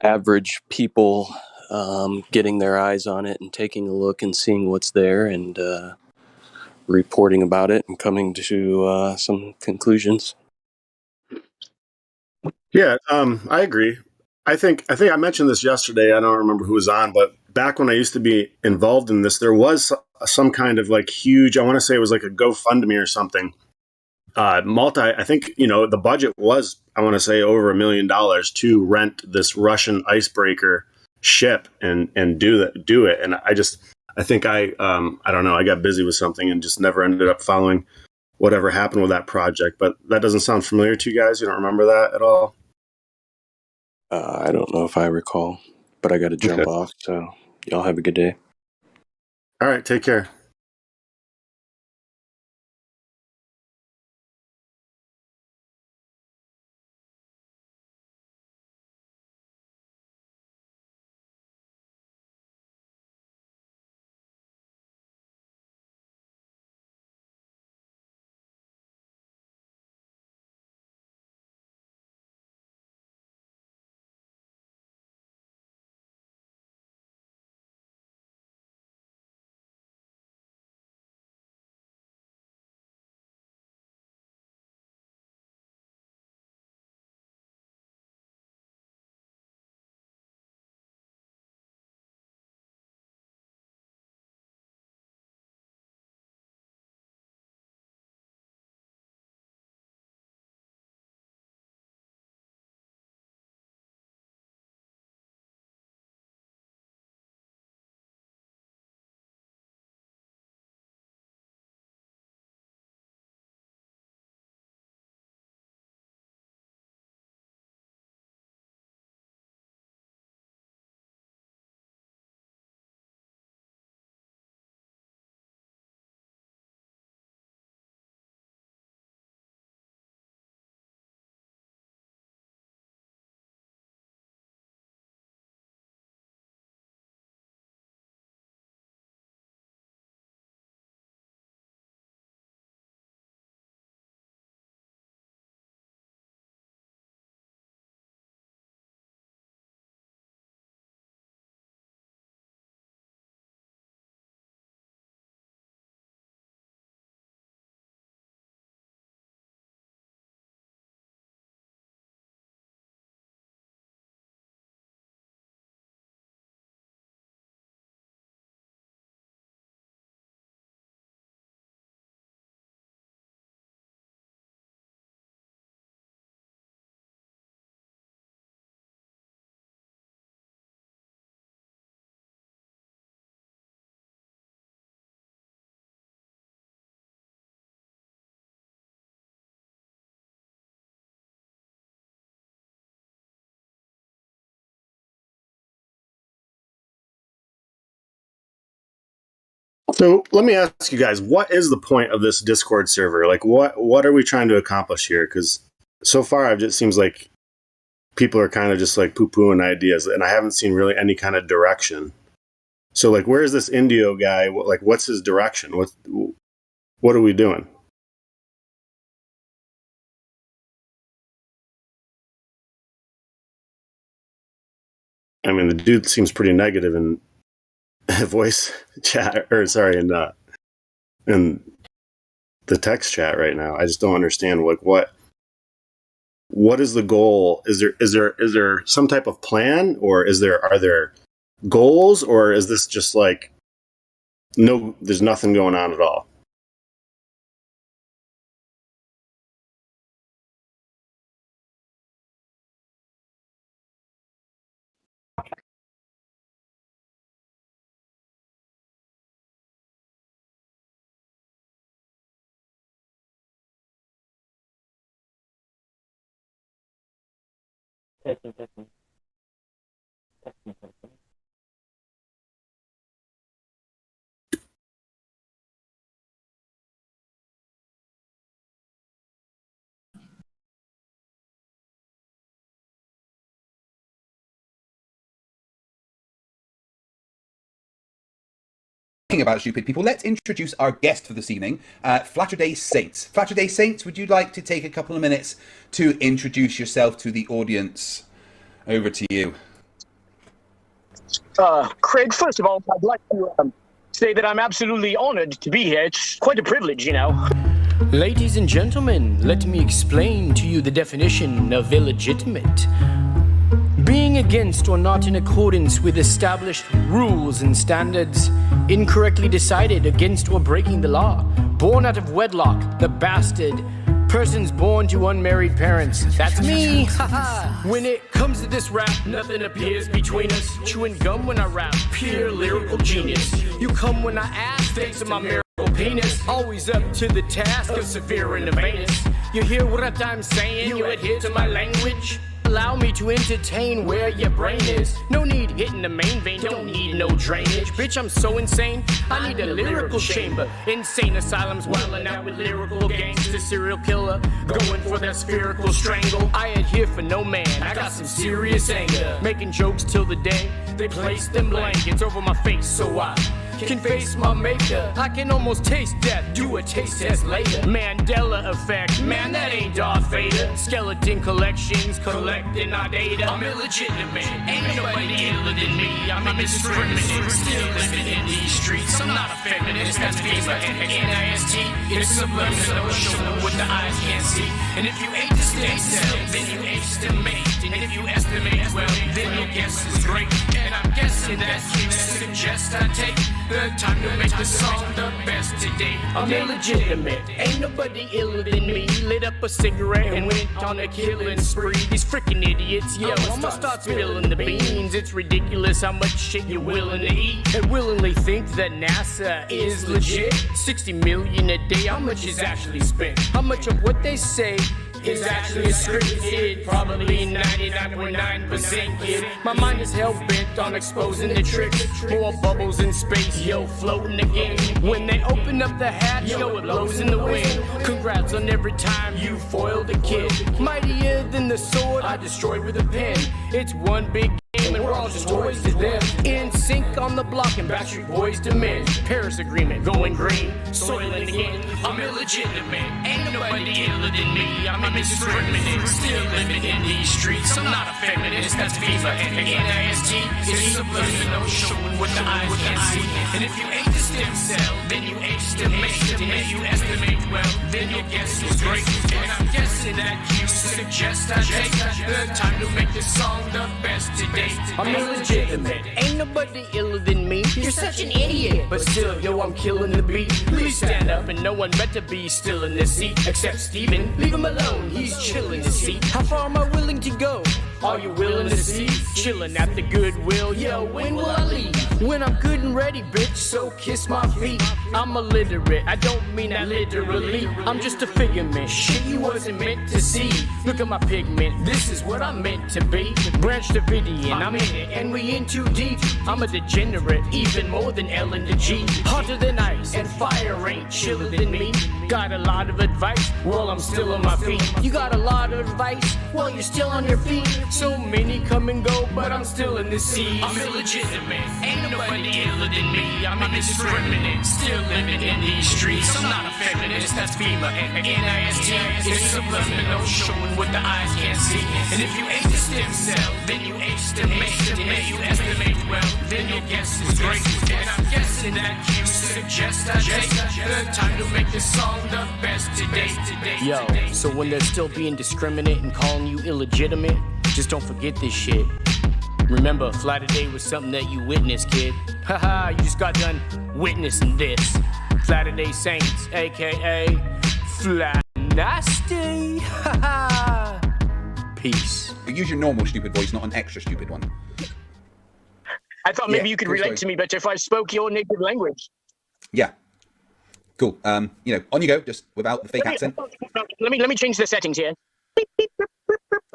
average people getting their eyes on it and taking a look and seeing what's there and reporting about it and coming to some conclusions. Yeah, I agree. I think I mentioned this yesterday. I don't remember who was on, but back when I used to be involved in this, there was some kind of like huge. I want to say it was like a GoFundMe or something. I think the budget was, I want to say, over $1 million to rent this Russian icebreaker ship and do it. And I think I don't know. I got busy with something and just never ended up following whatever happened with that project. But that doesn't sound familiar to you guys. You don't remember that at all? I don't know if I recall, but I got to jump off. So y'all have a good day. All right. Take care. So let me ask you guys, what is the point of this Discord server? Like, what are we trying to accomplish here? Because so far, it just seems like people are kind of just like poo-pooing ideas, and I haven't seen really any kind of direction. So, like, where is this Indio guy? Like, what's his direction? What are we doing? I mean, the dude seems pretty negative in voice chat, or sorry, in the text chat right now. I just don't understand what is the goal? Is there some type of plan, or are there goals, or is this just like there's nothing going on at all? about stupid people, let's introduce our guest for this evening, Flatter Day Saints. Flatter Day Saints, would you like to take a couple of minutes to introduce yourself to the audience? Over to you. Craig, first of all, I'd like to say that I'm absolutely honored to be here. It's quite a privilege, you know. Ladies and gentlemen, let me explain to you the definition of illegitimate. Being against or not in accordance with established rules and standards, incorrectly decided against or breaking the law, born out of wedlock, the bastard, persons born to unmarried parents. That's me. When it comes to this rap, nothing appears between us. Chewing gum when I rap, pure lyrical genius. You come when I ask, thanks to my miracle penis. Always up to the task of severe and venous. You hear what I'm saying? You adhere to my language? Allow me to entertain where your brain is. No need hitting the main vein, don't need no drainage. Bitch, I'm so insane, I need a lyrical chamber. Insane asylums wildin' out with lyrical gangster, serial killer, going for that spherical strangle. I adhere for no man, I got some serious anger. Making jokes till the day they place them blankets over my face so I can face my maker. I can almost taste death, do a taste test later. Mandela effect, man, that ain't Darth Vader. Skeleton collections, collecting our data. I'm illegitimate, ain't nobody iller than me. I'm indiscriminate, still living in these streets. I'm not a feminist, that's FEMA and NIST. It's subliminal, showing what the eyes can't see. And if you ate the stem cell, then you estimate. And if you estimate well, then your guess is great. And I'm guessing that you suggest I take the time to make the song the best today. I'm illegitimate, ain't nobody iller than me. Lit up a cigarette and went on a killing spree. These freaking idiots, yo, I'ma start spilling the beans. It's ridiculous how much shit you're willing to eat. And willingly think that NASA is legit. 60 million a day, how much is actually spent? How much of what they say is actually scripted, probably 99.9% kid. My mind is hell-bent on exposing the tricks. More bubbles in space, yo, floating again. When they open up the hatch, yo, it blows in the wind. Congrats on every time you foiled a kid. Mightier than the sword I destroyed with a pen. It's one big game and we're all just toys to them. In sync on the block and Backstreet Boys to men. Paris Agreement, going green, soiling again. I'm illegitimate, ain't nobody iller than me. I'm indiscriminate, still living in these streets. I'm not a feminist, that's FEMA and NIST. It's subliminal, showing what the eyes can't see. And if you ate the stem cell, then you estimate. And if you estimate well, then your guess is great. And I'm guessing that you suggest I take the time to make this song the best to date. I'm illegitimate, ain't nobody iller than me. You're such an idiot, but still, yo, I'm killing the beat. Please stand up and no one better be still in this seat. Except Steven, leave him alone, he's chilling the seat. How far am I willing to go? Are you willing to see? Chilling at the Goodwill, yo, when will I leave? When I'm good and ready, bitch, so kiss my feet. I'm illiterate, I don't mean that literally. I'm just a figment, shit you wasn't meant to see. Look at my pigment, this is what I'm meant to be. Branch Davidian, I'm in it, and we in too deep. I'm a degenerate, even more than L and the G. Hotter than ice, and fire ain't chiller than me. Got a lot of advice, well, I'm still on my feet. You got a lot of advice, well, you're still on your feet. So many come and go, but I'm still in the sea. I'm illegitimate, ain't nobody iller than me. I'm indiscriminate, still living in these streets. I'm not a feminist, that's FEMA and NIST. It's subliminal, showing what the eyes can't see. And if you ate the stem cell, then you estimate. And if you estimate well, then your guess is great. And I'm guessing that you suggest I take the time to make this song the best to date. Yo, so when they're still being discriminate and calling you illegitimate, just don't forget this shit. Remember, Flatter Day was something that you witnessed, kid. Haha, you just got done witnessing this. Flatter Day Saints, aka Flat Nasty. Haha. Peace. Use your normal stupid voice, not an extra stupid one. I thought maybe you could relate to me better if I spoke your native language. Yeah. Cool. On you go, just without the fake accent. Let me change the settings here.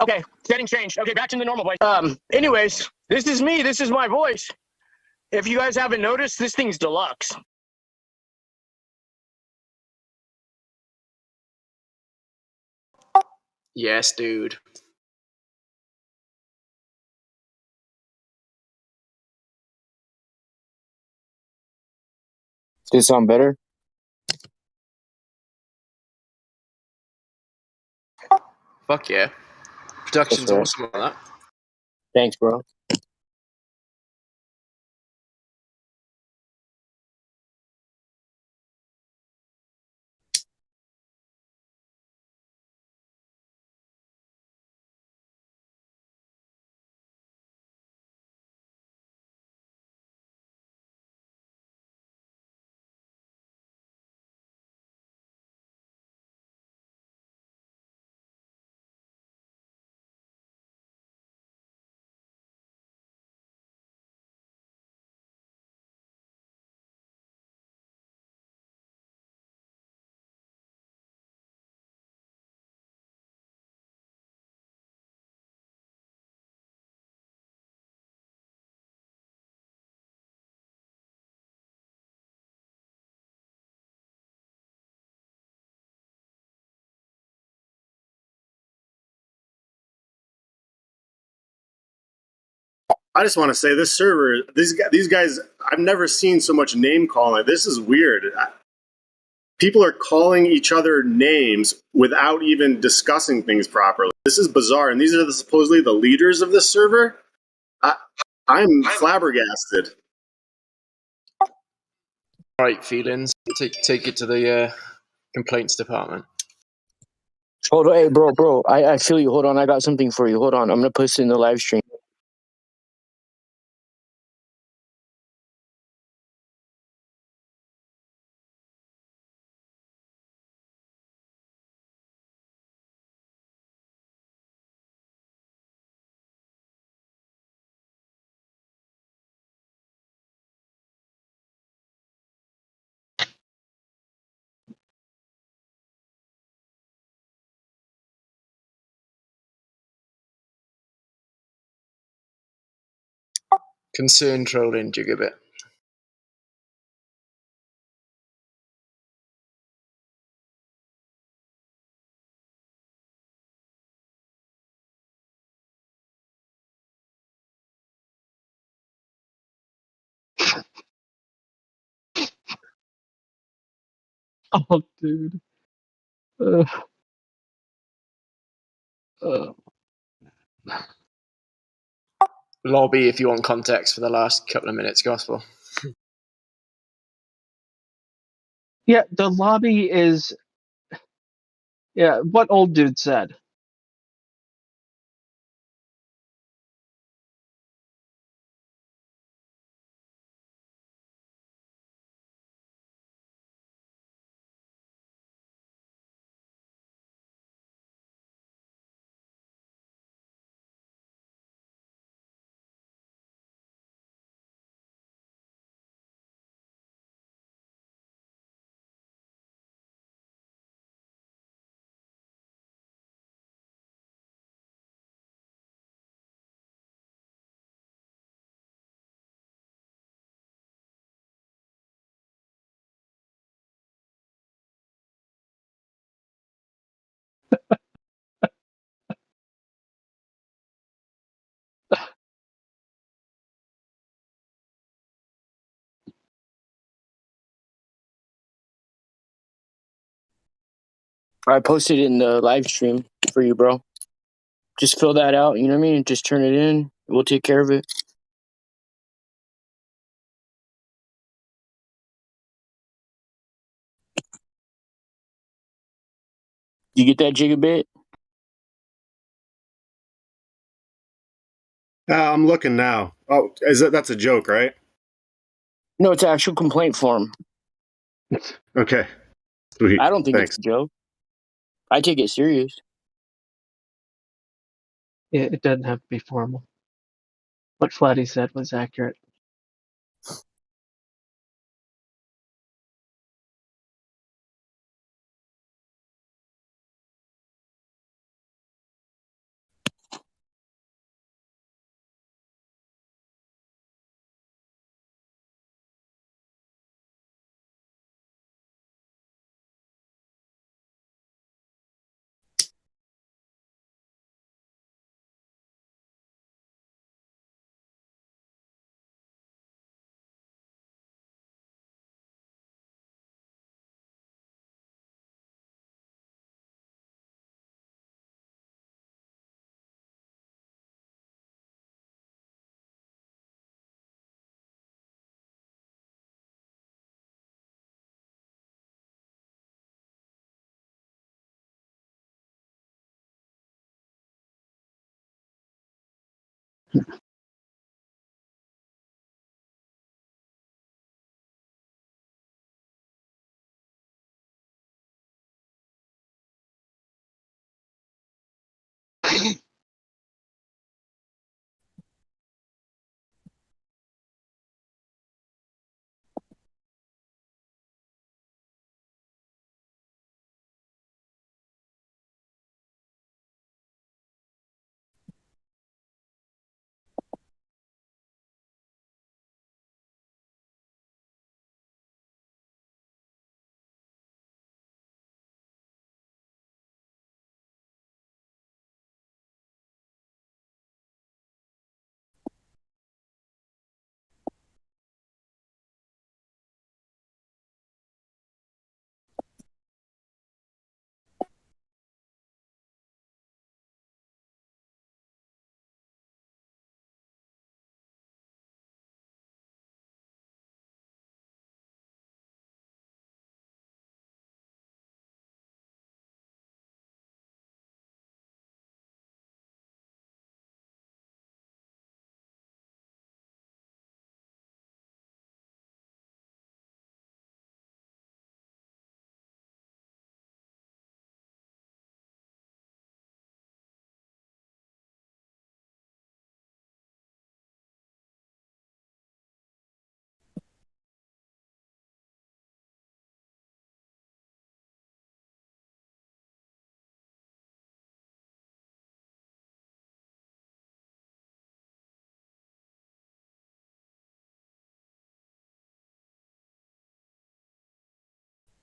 Okay, settings changed. Okay, back to the normal voice. Anyways, this is me. This is my voice. If you guys haven't noticed, this thing's deluxe. Yes, dude. Does it sound better? Fuck yeah. Production's That's right. awesome on that. Thanks, bro. I just want to say this server, these guys, I've never seen so much name calling. This is weird. People are calling each other names without even discussing things properly. This is bizarre. And these are supposedly the leaders of this server. I'm flabbergasted. Right, feelings. Take it to the complaints department. Hold on, hey, bro. I feel you. Hold on, I got something for you. Hold on, I'm gonna post it in the live stream. Concern trolling, Gigabit. Oh, dude. Lobby if you want context for the last couple of minutes, Gospel. Yeah, the lobby is. Yeah, what old dude said. I posted it in the live stream for you, bro. Just fill that out. You know what I mean? Just turn it in. We'll take care of it. You get that, Gigabit? I'm looking now. Oh, that's a joke, right? No, it's an actual complaint form. Okay. Sweet. I don't think Thanks. it's a joke. I take it serious. Yeah, it doesn't have to be formal. What Flatty said was accurate.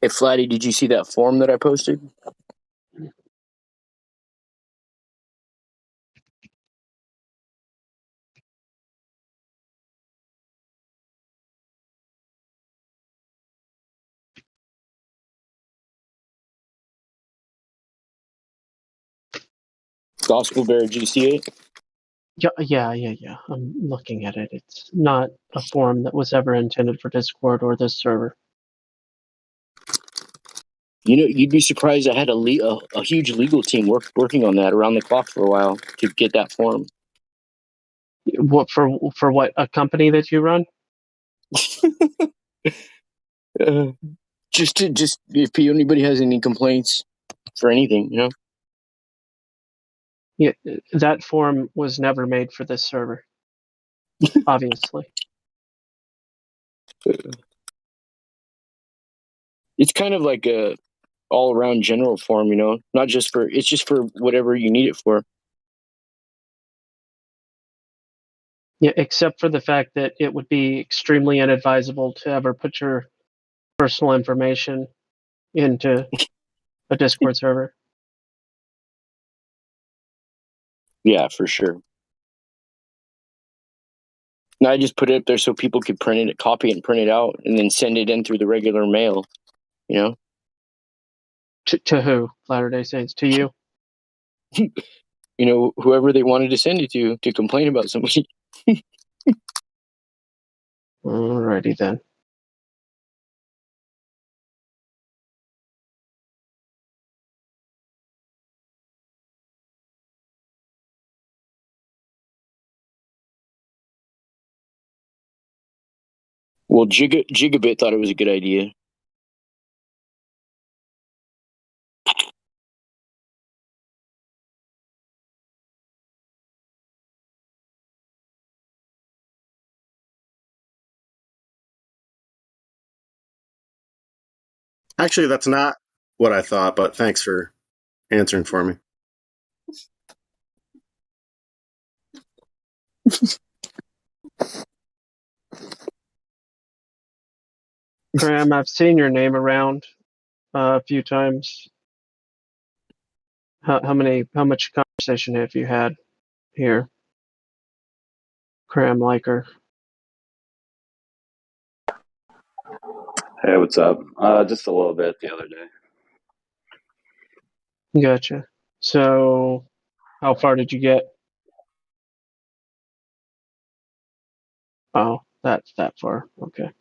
Hey, Flatty, did you see that form that I posted? Gospel Bear, did you see it? Yeah. I'm looking at it. It's not a form that was ever intended for Discord or this server. You know, you'd be surprised. I had a huge legal team working on that around the clock for a while to get that form. What for what, a company that you run? Just if anybody has any complaints for anything, you know. Yeah, that form was never made for this server. Obviously. It's kind of like a all around general form, you know. Not just for it's just for whatever you need it for. Yeah, except for the fact that it would be extremely inadvisable to ever put your personal information into a Discord server. Yeah, for sure. Now I just put it up there so people could print it, copy it, and print it out, and then send it in through the regular mail. You know. To who? Latter-day Saints? To you? You know, whoever they wanted to send it to complain about somebody. Alrighty then. Well, Gigabit thought it was a good idea. Actually, that's not what I thought, but thanks for answering for me. Graham, I've seen your name around a few times. How much conversation have you had here? Graham Liker. Hey, what's up? Just a little bit the other day. Gotcha. So, how far did you get? Oh, that's that far. Okay.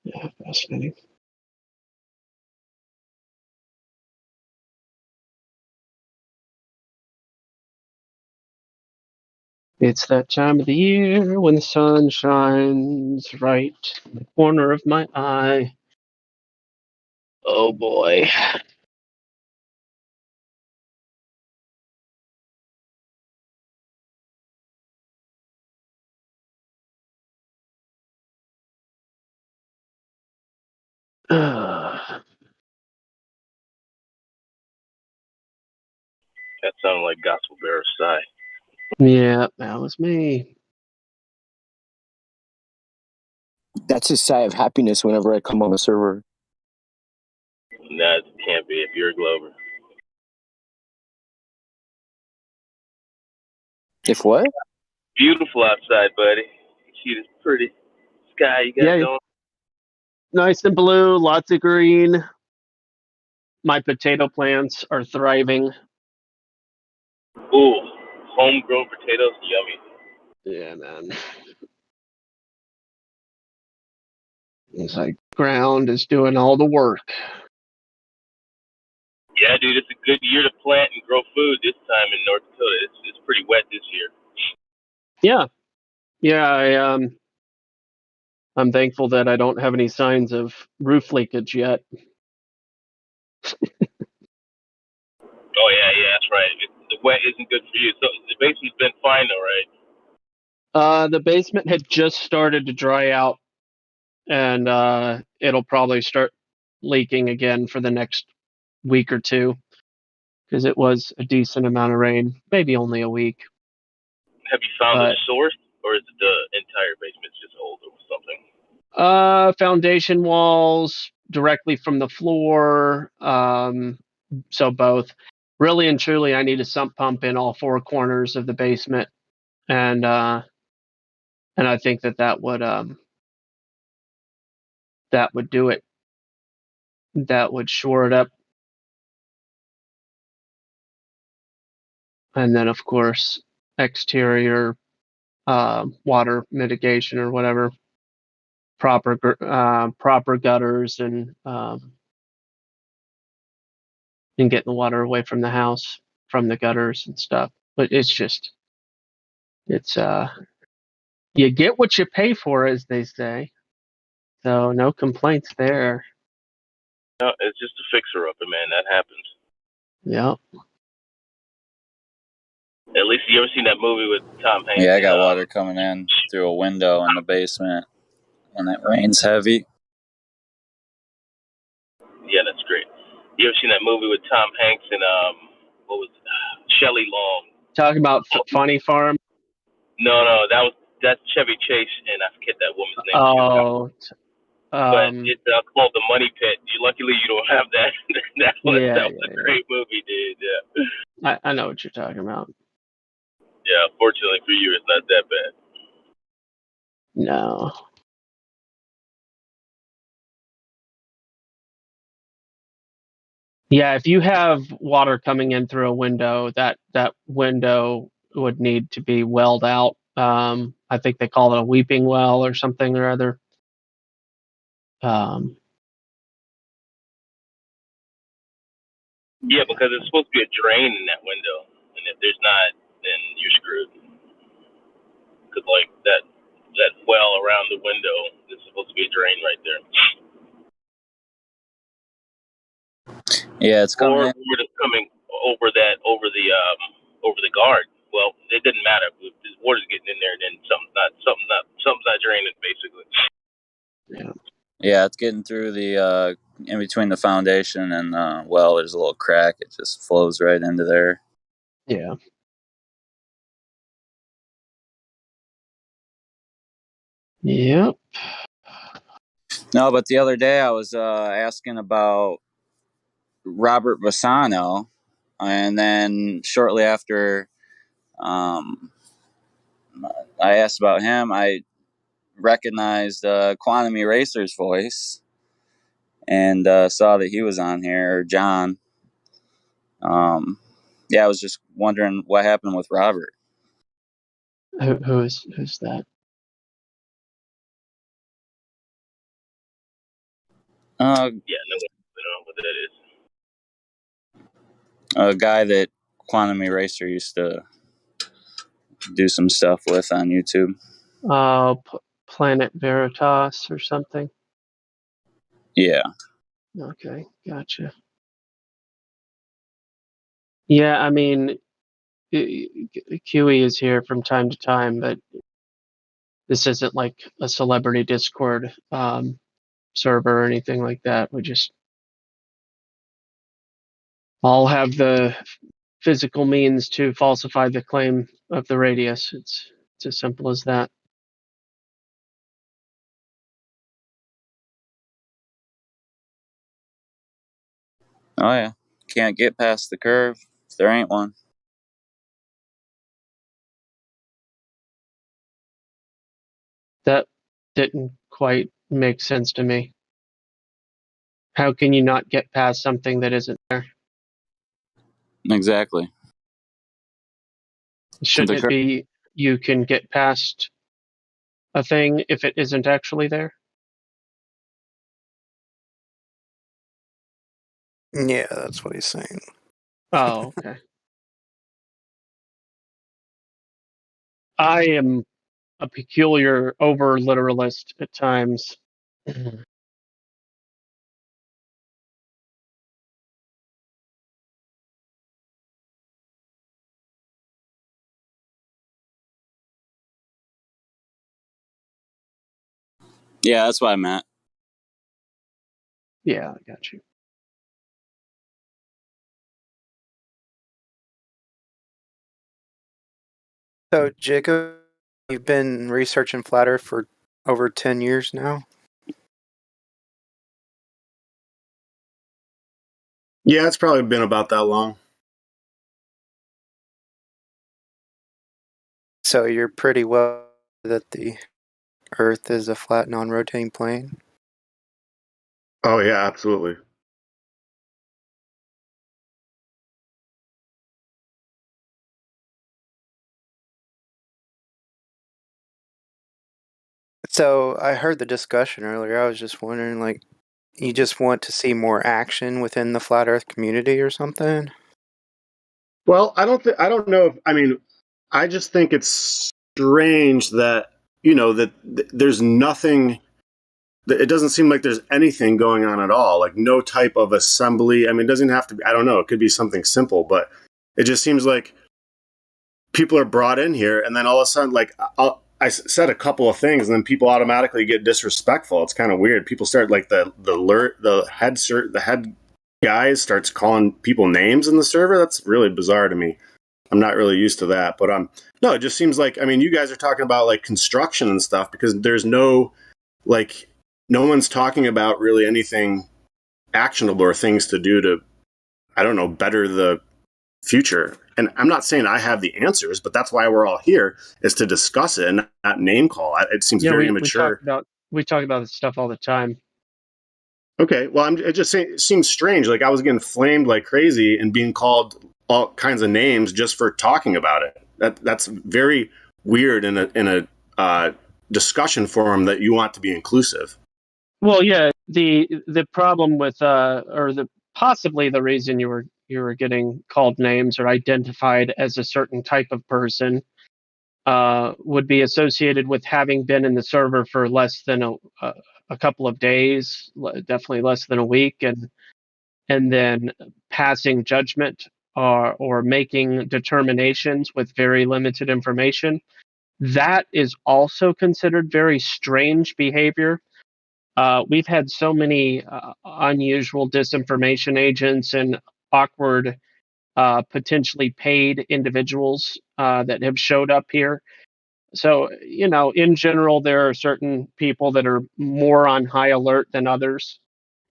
Yeah, fascinating. It's that time of the year when the sun shines right in the corner of my eye. Oh boy. That sounded like Gospel Bear's sigh. Yeah, that was me. That's his sigh of happiness whenever I come on the server. That can't be if you're a Glover. If what? Beautiful outside, buddy. See this pretty sky you got going. Nice and blue, lots of green. My potato plants are thriving. Ooh, homegrown potatoes, yummy. Yeah, man. It's like ground is doing all the work. Yeah, dude, it's a good year to plant and grow food this time in North Dakota. It's pretty wet this year. Yeah. I'm thankful that I don't have any signs of roof leakage yet. Oh yeah, that's right. The wet isn't good for you. So the basement's been fine though, right? The basement had just started to dry out, and it'll probably start leaking again for the next week or two because it was a decent amount of rain, maybe only a week. Have you found But the source, or is it the entire basement's just old or something? foundation walls directly from the floor. So both. Really and truly, I need a sump pump in all four corners of the basement, and I think that would do it. That would shore it up, and then of course exterior water mitigation or whatever, proper gutters and getting the water away from the house from the gutters and stuff. But it's you get what you pay for, as they say. So no complaints there. No, it's just a fixer-upper, man. That happens. Yeah. At least you ever seen that movie with Tom Hanks? Yeah, I got water coming in through a window in the basement when it rains heavy. Yeah, that's great. You ever seen that movie with Tom Hanks and what was it? Shelley Long? Talking about Funny Farm. No, that's Chevy Chase, and I forget that woman's name. Oh, But it's called The Money Pit. Luckily, you don't have that. that was a great movie, dude. Yeah. I know what you're talking about. Yeah, fortunately for you, it's not that bad. No. Yeah, if you have water coming in through a window, that window would need to be welled out. I think they call it a weeping well or something or other. Yeah, because it's supposed to be a drain in that window, and if there's not, then you're screwed. Because like that well around the window is supposed to be a drain right there. Yeah, it's coming or it's coming over the guard. Well, it didn't matter. The water's getting in there, and then something's not draining, basically. Yeah, it's getting through the in between the foundation and well, there's a little crack. It just flows right into there. Yeah. Yep. No, but the other day I was asking about Robert Bassano, and then shortly after I asked about him, I recognized Quantum Eraser's voice and saw that he was on here, or John. Yeah, I was just wondering what happened with Robert. Who's that? Yeah, no one knows what that is. A guy that Quantum Eraser used to do some stuff with on YouTube. Planet Veritas or something. Yeah. Okay, gotcha. Yeah, I mean, QE is here from time to time, but this isn't like a celebrity Discord server or anything like that. We just all have the physical means to falsify the claim of the radius. It's as simple as that. Oh yeah. Can't get past the curve if there ain't one. That didn't quite make sense to me. How can you not get past something that isn't there? Exactly. Shouldn't it be you can get past a thing if it isn't actually there? Yeah, that's what he's saying. Oh, okay. I am a peculiar over literalist at times. Yeah, that's what I meant. Yeah, I got you. So, Jacob, you've been researching Flat Earth for over 10 years now? Yeah, it's probably been about that long. So you're pretty well that the Earth is a flat, non-rotating plane? Oh yeah, absolutely. So I heard the discussion earlier. I was just wondering, like, you just want to see more action within the flat Earth community or something? Well, I don't know if, I mean, I just think it's strange that, that there's nothing, that it doesn't seem like there's anything going on at all, like no type of assembly. I mean, it doesn't have to be, I don't know, it could be something simple, but it just seems like people are brought in here and then all of a sudden, like, I said a couple of things and then people automatically get disrespectful. It's kind of weird. People start, like, the head guys starts calling people names in the server. That's really bizarre to me. I'm not really used to that, but no, it just seems like, I mean, you guys are talking about like construction and stuff because there's no one's talking about really anything actionable or things to do to, I don't know, better the future. And I'm not saying I have the answers, but that's why we're all here, is to discuss it and not name call. It seems very immature. We talk about this stuff all the time. Okay, well, it just saying, it seems strange. Like I was getting flamed like crazy and being called all kinds of names just for talking about it. That's very weird in a discussion forum that you want to be inclusive. Well, yeah, the problem with or possibly the reason you were getting called names or identified as a certain type of person would be associated with having been in the server for less than a couple of days, definitely less than a week, and then passing judgment or making determinations with very limited information. That is also considered very strange behavior. We've had so many unusual disinformation agents and awkward, potentially paid individuals that have showed up here. So, in general, there are certain people that are more on high alert than others,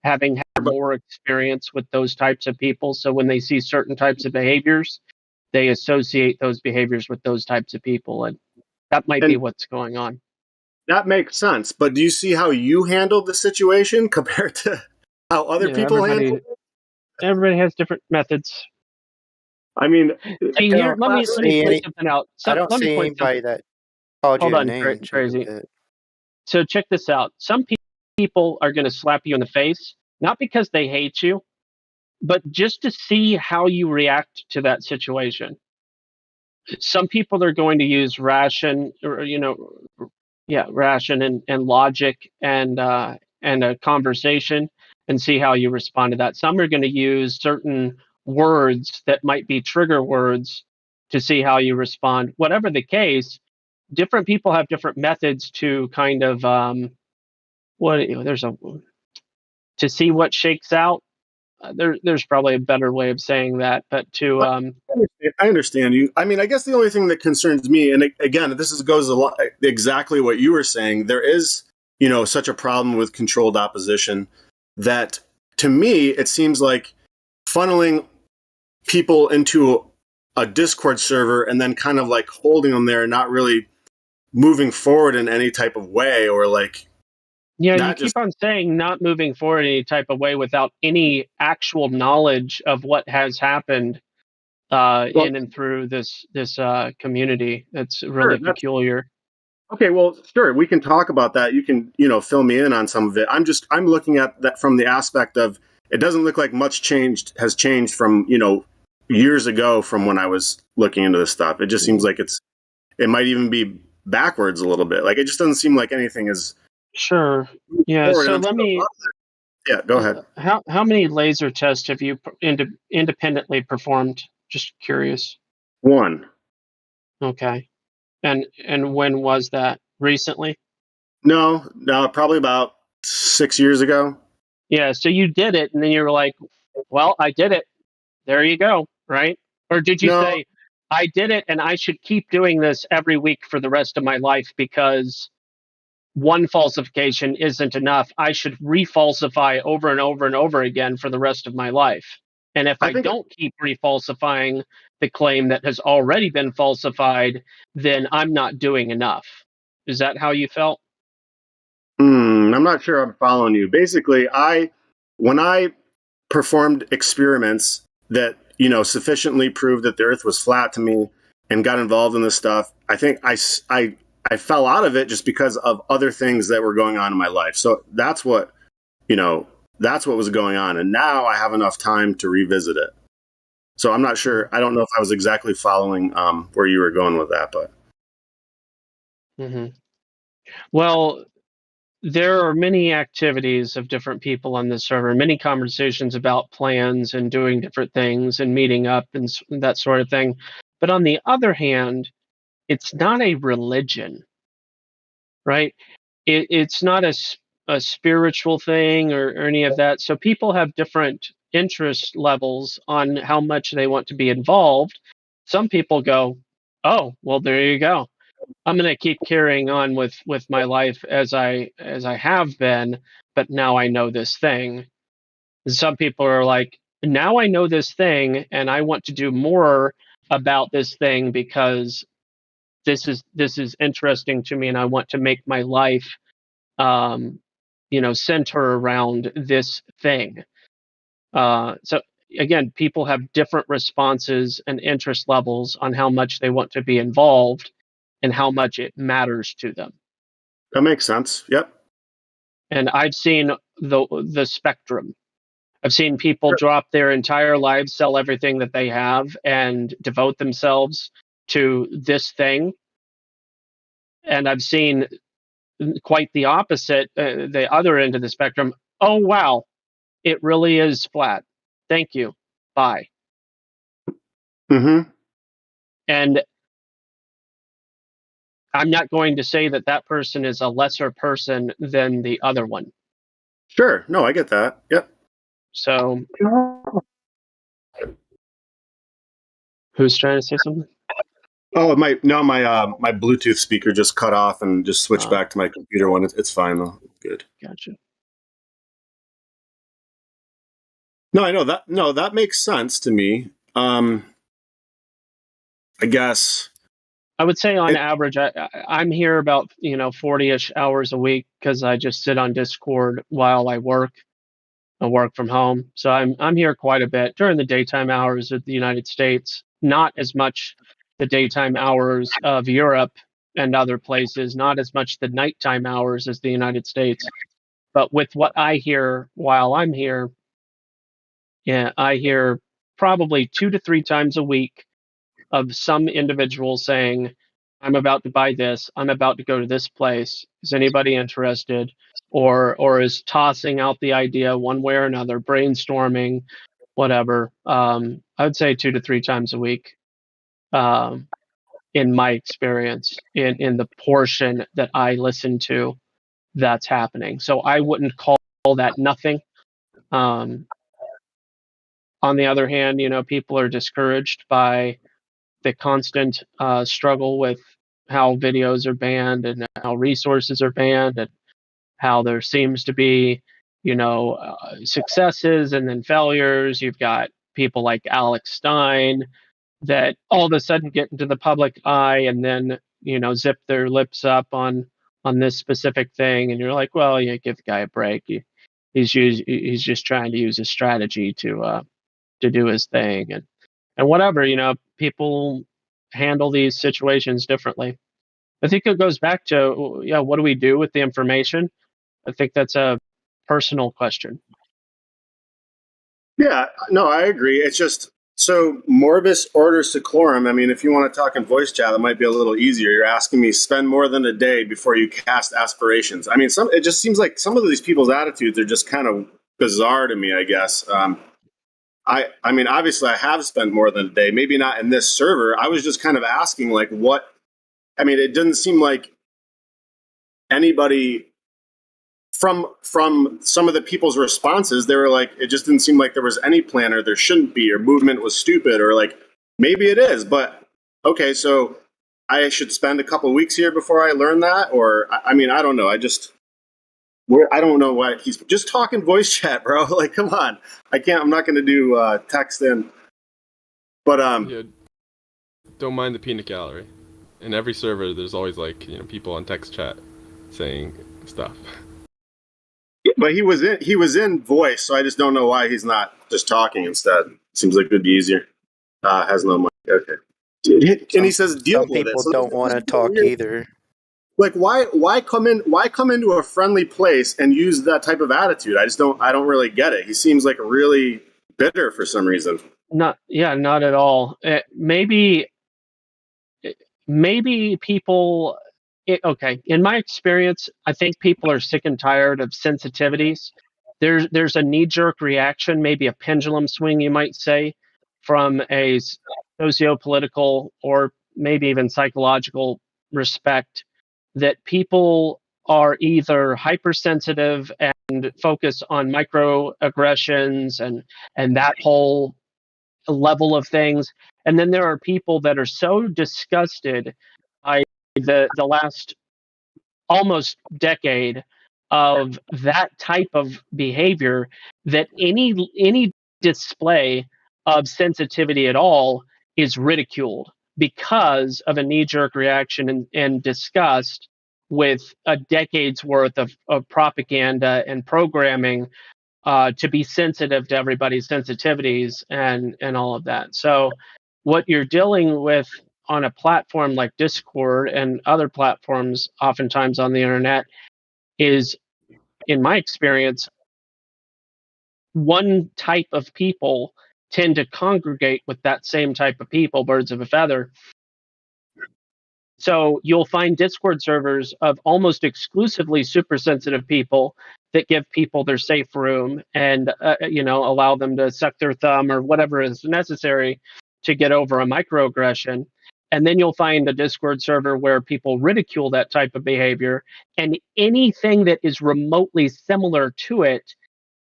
having had more experience with those types of people. So when they see certain types of behaviors, they associate those behaviors with those types of people. And that might be what's going on. That makes sense. But do you see how you handled the situation compared to how other people handled it? Everybody has different methods. I mean, See, here, let me point something out. I don't see anybody that called you a name. Crazy. So check this out. Some people are going to slap you in the face, not because they hate you, but just to see how you react to that situation. some people are going to use ration, or ration and logic and a conversation and see how you respond to that. Some are going to use certain words that might be trigger words to see how you respond. Whatever the case, different people have different methods to kind of to see what shakes out. There's probably a better way of saying that, but to I understand you. I mean, I guess the only thing that concerns me, and again, goes a lot exactly what you were saying. There is, such a problem with controlled opposition that, to me, it seems like funneling people into a Discord server and then kind of like holding them there and not really moving forward in any type of way, or like. Yeah, you keep on saying not moving forward in any type of way without any actual knowledge of what has happened in and through this community. That's really peculiar. Okay, well, sure, we can talk about that. You can, fill me in on some of it. I'm looking at that from the aspect of, it doesn't look like much has changed from, years ago from when I was looking into this stuff. It just seems like it might even be backwards a little bit. Like, it just doesn't seem like anything is. Sure. Yeah. So let me. Yeah, go ahead. How many laser tests have you independently performed? Just curious. 1. Okay. And when was that? Recently? No, probably about 6 years ago. Yeah. So you did it, and then you were like, "Well, I did it. There you go." Right? Or did you say, "I did it, and I should keep doing this every week for the rest of my life because one falsification isn't enough. I should refalsify over and over and over again for the rest of my life. And if I don't keep refalsifying the claim that has already been falsified, then I'm not doing enough." Is that how you felt? I'm not sure I'm following you. Basically, when I performed experiments that, sufficiently proved that the Earth was flat to me and got involved in this stuff, I think I fell out of it just because of other things that were going on in my life. So that's what was going on. And now I have enough time to revisit it. So I'm not sure. I don't know if I was exactly following where you were going with that, but. Mm-hmm. Well, there are many activities of different people on this server, many conversations about plans and doing different things and meeting up and that sort of thing. But on the other hand, it's not a religion, right? It's not a spiritual thing or any of that. So people have different interest levels on how much they want to be involved. Some people go, "Oh, well, there you go. I'm going to keep carrying on with my life as I have been, but now I know this thing." And some people are like, "Now I know this thing, and I want to do more about this thing because this is interesting to me, and I want to make my life, center around this thing." So again, people have different responses and interest levels on how much they want to be involved and how much it matters to them. That makes sense. Yep. And I've seen the spectrum. I've seen people drop their entire lives, sell everything that they have, and devote themselves to this thing. And I've seen quite the opposite, the other end of the spectrum. "Oh, wow, it really is flat. Thank you. Bye." Mm-hmm. And I'm not going to say that that person is a lesser person than the other one. Sure. No, I get that. Yep. So, who's trying to say something? Oh, my Bluetooth speaker just cut off and just switched back to my computer one. It's fine though. Good. Gotcha. No, I know that. No, that makes sense to me. I guess. I would say on average, I'm here about 40-ish hours a week because I just sit on Discord while I work. I work from home, so I'm here quite a bit during the daytime hours of the United States. Not as much the daytime hours of Europe and other places. Not as much the nighttime hours as the United States. But with what I hear while I'm here, yeah, I hear probably 2 to 3 times a week of some individual saying, I'm about to buy this, I'm about to go to this place, is anybody interested? Or is tossing out the idea one way or another, brainstorming, whatever. I would say 2 to 3 times a week, in my experience, in the portion that I listen to, that's happening. So I wouldn't call that nothing. On the other hand, people are discouraged by the constant struggle with how videos are banned and how resources are banned, and how there seems to be, successes and then failures. You've got people like Alex Stein that all of a sudden get into the public eye and then, zip their lips up on this specific thing, and you're like, well, give the guy a break. He's just trying to use a strategy to do his thing, and whatever. People handle these situations differently. I think it goes back to, what do we do with the information? I think that's a personal question. Yeah, no, I agree. It's just so morbus order seclorum. I mean, if you want to talk in voice chat, that might be a little easier. You're asking me spend more than a day before you cast aspirations. I mean, it just seems like some of these people's attitudes are just kind of bizarre to me, I guess. I mean, obviously, I have spent more than a day. Maybe not in this server. I was just kind of asking, like, what? I mean, it doesn't seem like anybody from some of the people's responses, they were like, it just didn't seem like there was any plan, or there shouldn't be, or movement was stupid, or like maybe it is, but okay, so I should spend a couple of weeks here before I learn that, or I mean, I don't know. I don't know why he's just talking voice chat, bro. Like, come on, I'm not going to do text in, but yeah, don't mind the peanut gallery. In every server, there's always like people on text chat saying stuff. But he was in voice, so I just don't know why he's not just talking instead. Seems like it would be easier. Has no mic. Okay. And he says deal with it. Some people So don't want to talk either. Like, why come into a friendly place and use that type of attitude? I don't really get it. He seems like really bitter for some reason. Not at all. Maybe people. Okay, in my experience, I think people are sick and tired of sensitivities. There's a knee-jerk reaction, maybe a pendulum swing, you might say, from a socio-political or maybe even psychological respect, that people are either hypersensitive and focus on microaggressions and that whole level of things, and then there are people that are so disgusted by the last almost decade of that type of behavior that any display of sensitivity at all is ridiculed because of a knee-jerk reaction and disgust with a decade's worth of propaganda and programming to be sensitive to everybody's sensitivities and all of that. So what you're dealing with on a platform like Discord and other platforms oftentimes on the internet is, in my experience, one type of people tend to congregate with that same type of people, birds of a feather. So you'll find Discord servers of almost exclusively super sensitive people that give people their safe room and allow them to suck their thumb or whatever is necessary to get over a microaggression. And then you'll find a Discord server where people ridicule that type of behavior, and anything that is remotely similar to it,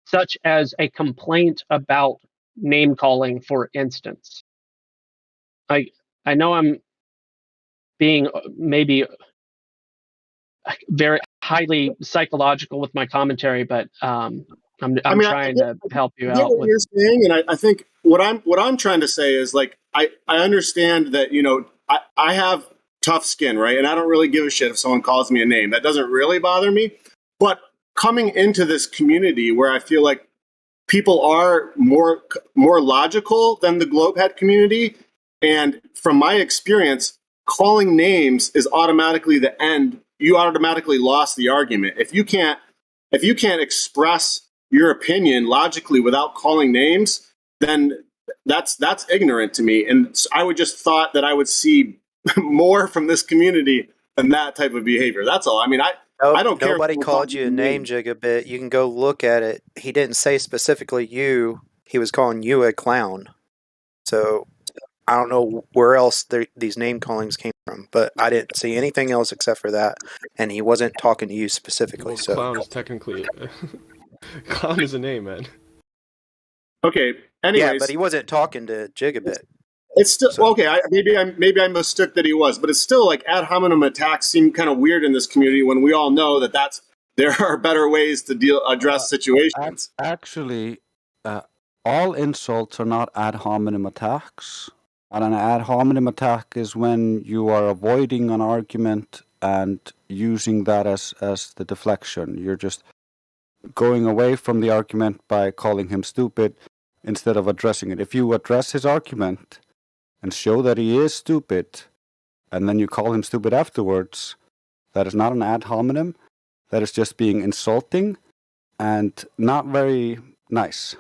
such as a complaint about name calling, for instance. I know I'm being maybe very highly psychological with my commentary, but I'm trying to help you I get out what with. you're saying, and I think what I'm trying to say is, like, I understand that I have tough skin, right, and I don't really give a shit if someone calls me a name. That doesn't really bother me. But coming into this community where I feel like people are more logical than the Globehead community, and from my experience, calling names is automatically the end. You automatically lost the argument. If you can't express your opinion logically without calling names, then that's ignorant to me. And I would just thought that I would see more from this community than that type of behavior. That's all. I mean, I don't care. Nobody If called you a name, Gigabit. You can go look at it. He didn't say specifically you. He was calling you a clown. So I don't know where else these name callings came from, but I didn't see anything else except for that. And he wasn't talking to you specifically. Well, So clown is technically clown is a name, man. Okay. yeah, Anyways, but he wasn't talking to Gigabit. it's still well, okay. Maybe I mistook that he was, but it's still like ad hominem attacks seem kind of weird in this community when we all know that there are better ways to address situations. Actually, all insults are not ad hominem attacks. And an ad hominem attack is when you are avoiding an argument and using that as the deflection. You're just going away from the argument by calling him stupid instead of addressing it. If you address his argument and show that he is stupid, and then you call him stupid afterwards, that is not an ad hominem. That is just being insulting and not very nice.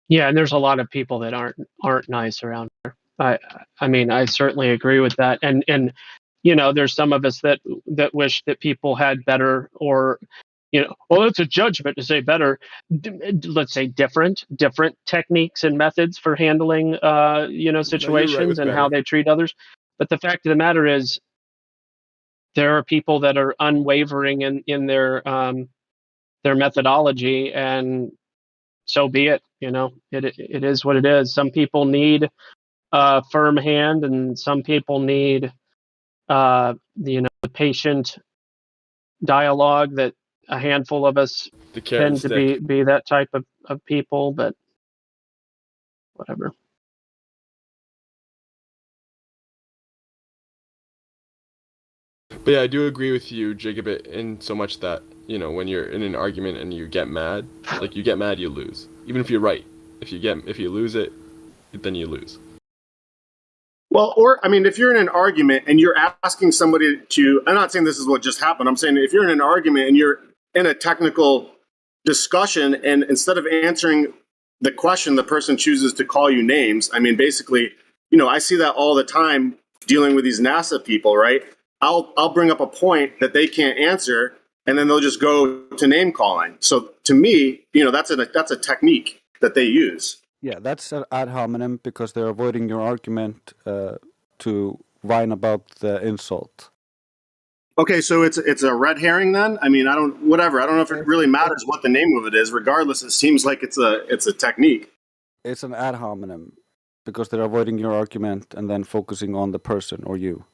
Yeah, and there's a lot of people that aren't nice around here. I mean, I certainly agree with that. And you know, there's some of us that wish that people had better, or well, it's a judgment to say better. Let's say different techniques and methods for handling situations and how they treat others. But the fact of the matter is, there are people that are unwavering in their methodology, and so be it. It is what it is. Some people need a firm hand, and some people need the patient dialogue that a handful of us The carrot and tend to stick. be that type of people. But whatever. But yeah, I do agree with you, Jigabit, in so much that, when you're in an argument and you get mad, you lose. Even if you're right. If you lose it, then you lose. Well, if you're in an argument and you're asking somebody I'm not saying this is what just happened. I'm saying if you're in an argument and you're in a technical discussion and instead of answering the question, the person chooses to call you names. I mean, basically, I see that all the time dealing with these NASA people, right? I'll bring up a point that they can't answer, and then they'll just go to name calling. So to me, that's a technique that they use. Yeah, that's an ad hominem because they're avoiding your argument to whine about the insult. Okay, so it's a red herring then? I mean, I don't know if it really matters what the name of it is. Regardless, it seems like it's a technique. It's an ad hominem because they're avoiding your argument and then focusing on the person or you.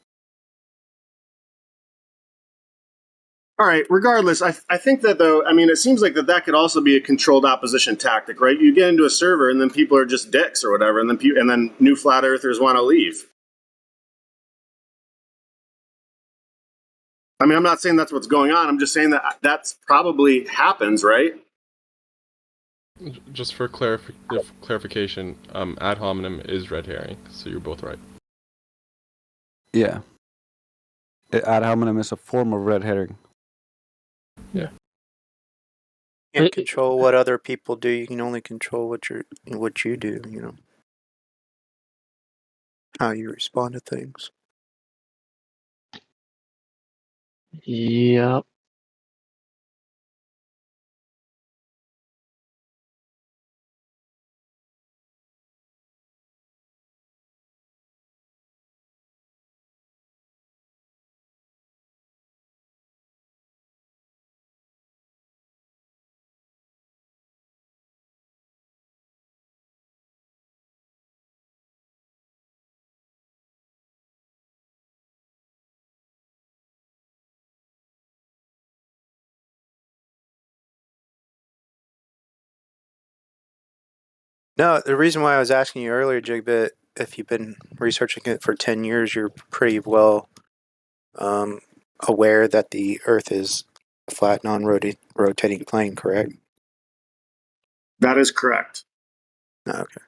All right, regardless, I think that though, it seems like that could also be a controlled opposition tactic, right? You get into a server and then people are just dicks or whatever, and then new flat earthers want to leave. I mean, I'm not saying that's what's going on. I'm just saying that that's probably happens, right? Just for clarification, ad hominem is red herring, so you're both right. Yeah. Ad hominem is a form of red herring. Yeah. You can't control what other people do. You can only control what you do. How you respond to things. Yep. No, the reason why I was asking you earlier, Jigbit, if you've been researching it for 10 years, you're pretty well aware that the Earth is a flat, non-rotating plane, correct? That is correct. Okay.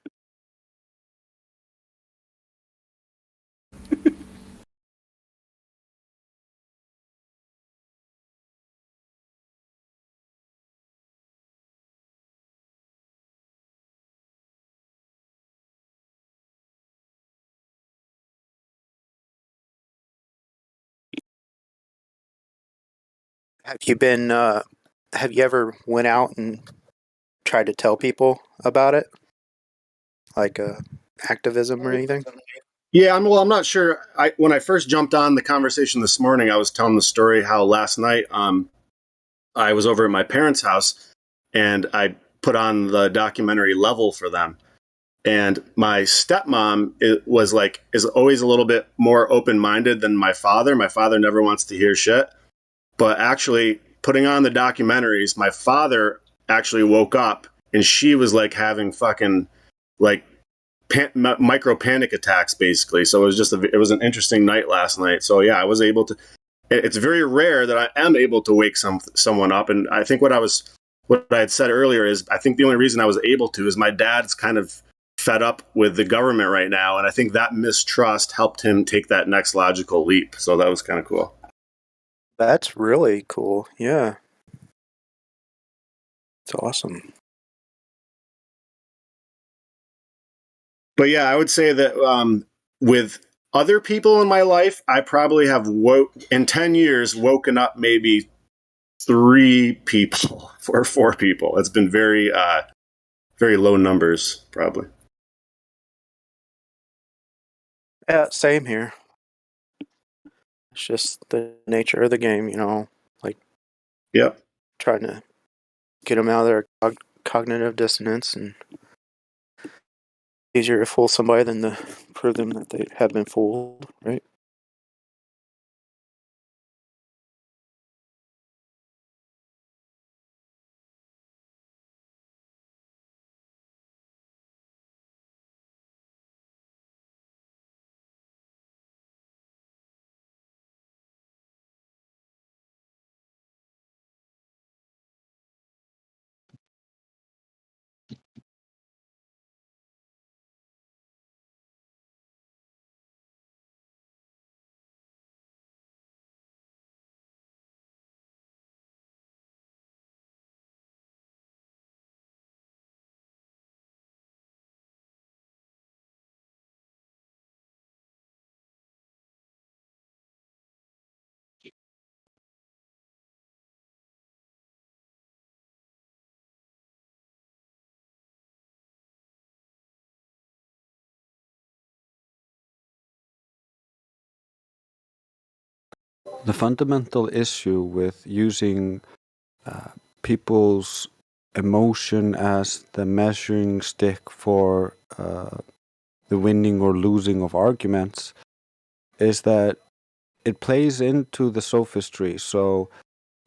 Have you been? Have you ever went out and tried to tell people about it, like activism or anything? Yeah, I'm not sure. When I first jumped on the conversation this morning, I was telling the story how last night I was over at my parents' house and I put on the documentary Level for them. And my stepmom is always a little bit more open-minded than my father. My father never wants to hear shit. But actually putting on the documentaries, my father actually woke up and she was like having fucking like micro panic attacks basically. So it was an interesting night last night. So yeah, I was able to. It's very rare that I am able to wake someone up. And I think what I had said earlier is I think the only reason I was able to is my dad's kind of fed up with the government right now, and I think that mistrust helped him take that next logical leap. So that was kind of cool. That's really cool. Yeah. It's awesome. But yeah, I would say that with other people in my life, I probably have in 10 years woken up maybe 3 people or 4 people. It's been very low numbers, probably. Yeah, same here. It's just the nature of the game, like Yep. trying to get them out of their cognitive dissonance, and easier to fool somebody than to prove them that they have been fooled, right? The fundamental issue with using people's emotion as the measuring stick for the winning or losing of arguments is that it plays into the sophistry. So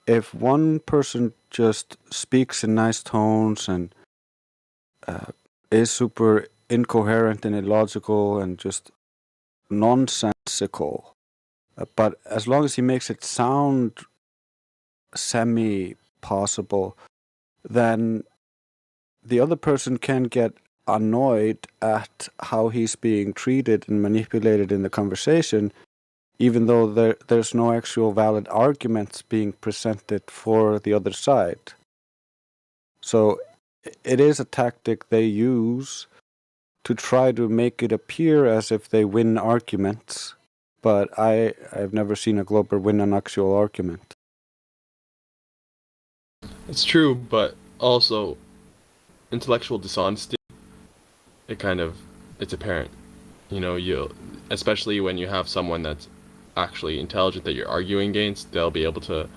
if one person just speaks in nice tones and is super incoherent and illogical and just nonsensical, but as long as he makes it sound semi-possible, then the other person can get annoyed at how he's being treated and manipulated in the conversation, even though there's no actual valid arguments being presented for the other side. So it is a tactic they use to try to make it appear as if they win arguments, but I've never seen a Glober win an actual argument. It's true, but also intellectual dishonesty, it's apparent. Especially when you have someone that's actually intelligent that you're arguing against, they'll be able to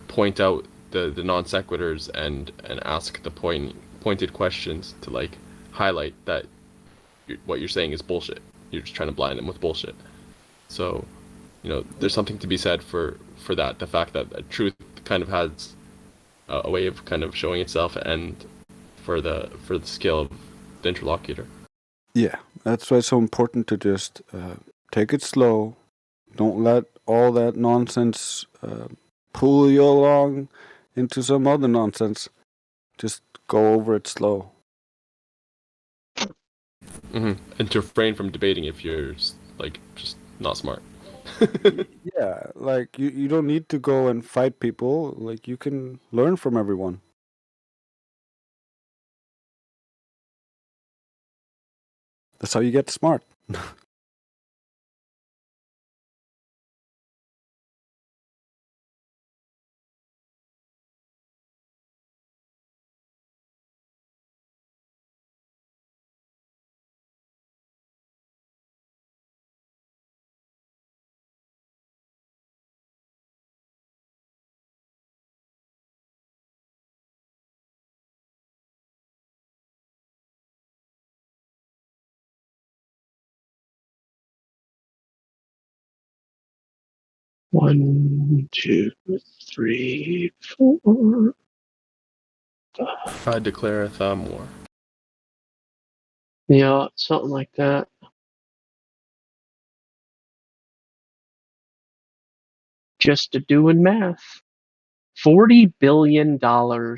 point out the non sequiturs and ask the pointed questions to highlight that what you're saying is bullshit. You're just trying to blind them with bullshit. So, there's something to be said for that. The fact that truth kind of has a way of kind of showing itself, and for the skill of the interlocutor. Yeah, that's why it's so important to just take it slow. Don't let all that nonsense pull you along into some other nonsense. Just go over it slow. Mm-hmm. And to refrain from debating if you're just not smart. Yeah, you don't need to go and fight people. You can learn from everyone. That's how you get smart. 1, 2, 3, 4. I declare a more. Yeah, something like that. Just doing math. $40 billion. I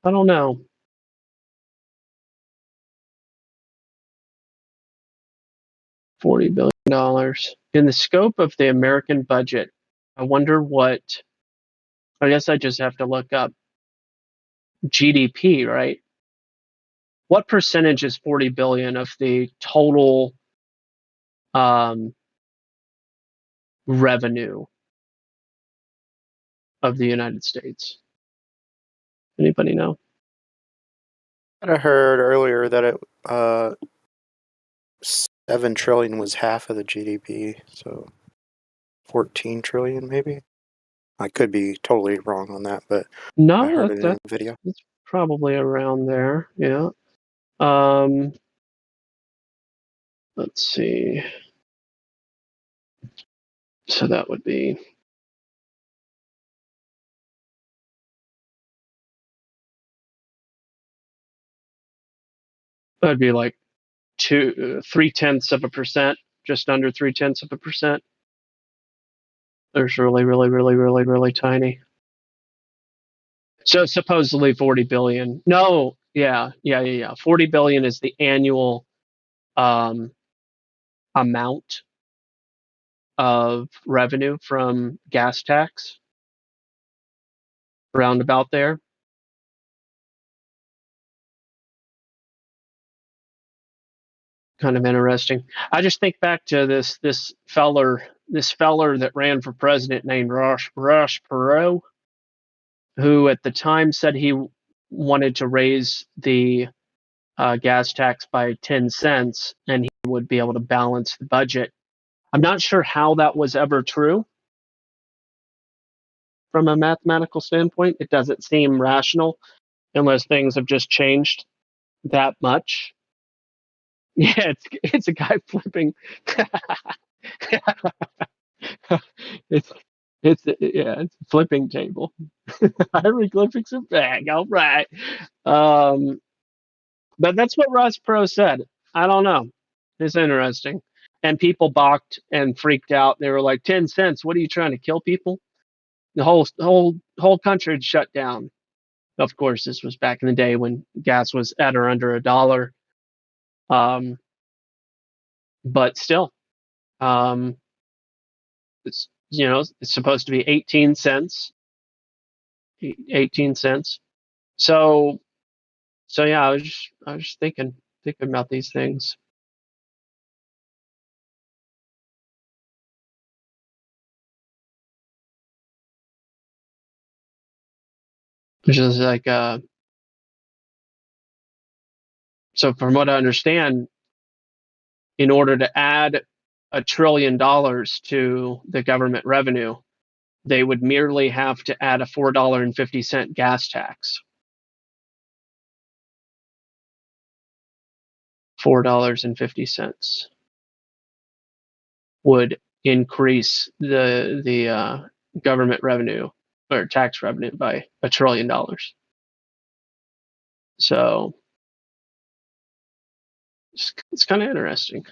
don't know. $40 billion. In the scope of the American budget, I wonder what, I guess I just have to look up GDP, right? What percentage is 40 billion of the total revenue of the United States? Anybody know? I heard earlier that it 7 trillion was half of the GDP, so 14 trillion maybe. I could be totally wrong on that, but I No, heard it in a video. that's probably around there. Yeah. Let's see. So that would be like 0.3%, just under 0.3%. There's really tiny. So supposedly 40 billion. No, yeah. 40 billion is the annual amount of revenue from gas tax. Roundabout there. Kind of interesting. I just think back to this feller that ran for president named Ross Perot, who at the time said he wanted to raise the gas tax by 10 cents and he would be able to balance the budget. I'm not sure how that was ever true from a mathematical standpoint. It doesn't seem rational unless things have just changed that much. Yeah, it's a guy flipping. it's it's a flipping table. Hieroglyphics are back. All right. But that's what Ross Perot said. I don't know. It's interesting. And people balked and freaked out. They were like, 10 cents. What are you trying to kill people? The whole country had shut down. Of course, this was back in the day when gas was at or under $1. But still, it's it's supposed to be 18 cents. 18 cents. So yeah, I was just thinking about these things. Which is like so from what I understand, in order to add $1 trillion to the government revenue, they would merely have to add a $4.50 gas tax. $4.50 would increase the government revenue or tax revenue by $1 trillion. So it's kind of interesting.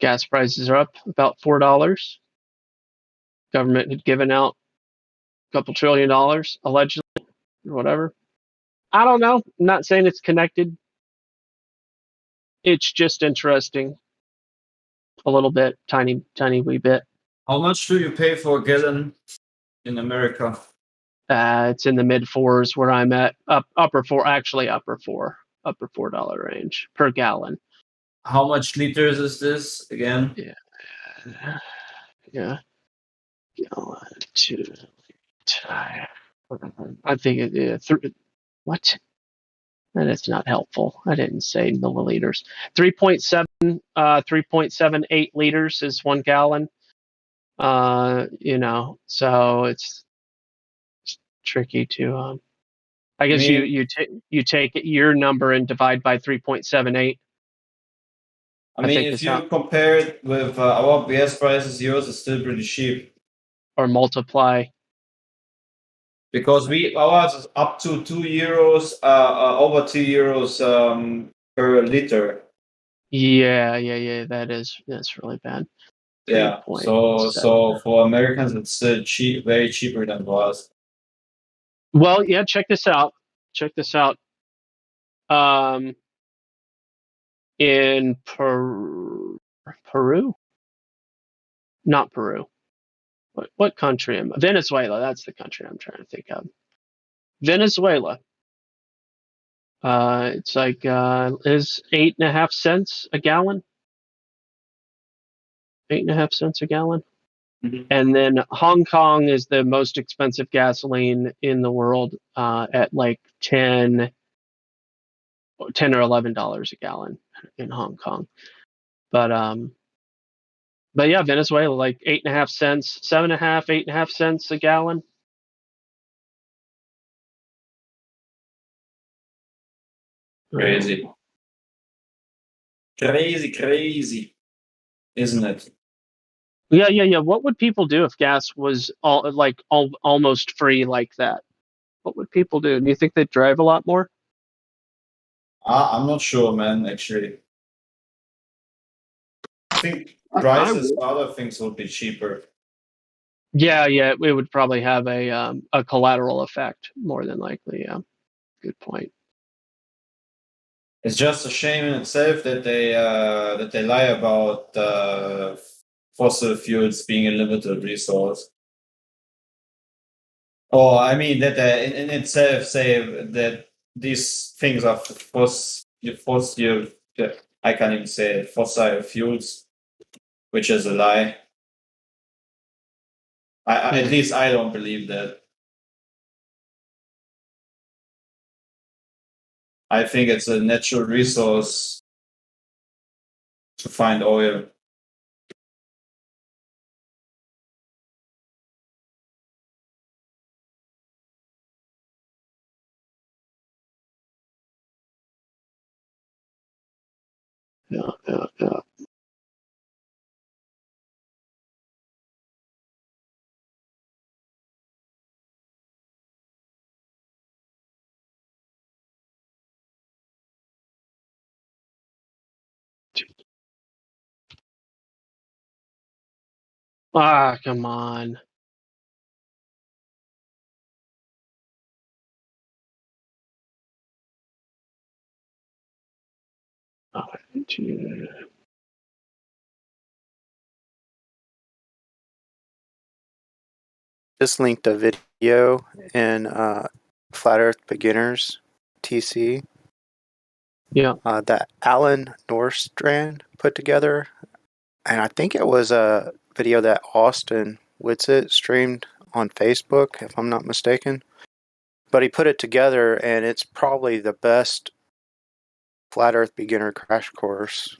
Gas prices are up about $4. Government had given out a couple $1 trillion allegedly or whatever. I don't know. I'm not saying it's connected. It's just interesting. A little bit, tiny wee bit. How much do you pay for a gallon in America? It's in the mid $4s where I'm at. Upper $4 range per gallon. How much liters is this again? Yeah. Gallon to I think what? And it's not helpful. I didn't say milliliters. 3.78 liters is 1 gallon. So it's tricky to. I guess you take your number and divide by 3.78. I mean, if you compare it with our gas prices, yours is still pretty cheap. Or multiply. Because ours is up to €2, over €2 per liter. Yeah. That's really bad. Yeah. So for Americans, it's still cheap, very cheaper than for us. Well, yeah. Check this out. In Peru, not Peru. What country am I? Venezuela. That's the country I'm trying to think of. Venezuela. It's like is 8.5 cents a gallon. 8.5 cents a gallon. Mm-hmm. And then Hong Kong is the most expensive gasoline in the world at like 10 or $11 a gallon in Hong Kong. But yeah, Venezuela like 8.5 cents, 7.5, 8.5 cents a gallon. Crazy, isn't it? Yeah. What would people do if gas was almost free like that? What would people do? Do you think they'd drive a lot more? I'm not sure, man. Actually, I think prices for other things would be cheaper. Yeah, it would probably have a collateral effect more than likely. Yeah, good point. It's just a shame in itself that they lie about fossil fuels being a limited resource. Or I mean that they in itself say that these things are fossil. I can't even say it, fossil fuels, which is a lie. At least I don't believe that. I think it's a natural resource to find oil. Yeah. Ah, come on. Just linked a video in Flat Earth Beginners TC. Yeah. That Alan Norstrand put together, and I think it was a video that Austin Whitsitt streamed on Facebook, if I'm not mistaken. But he put it together, and it's probably the best Flat Earth Beginner crash course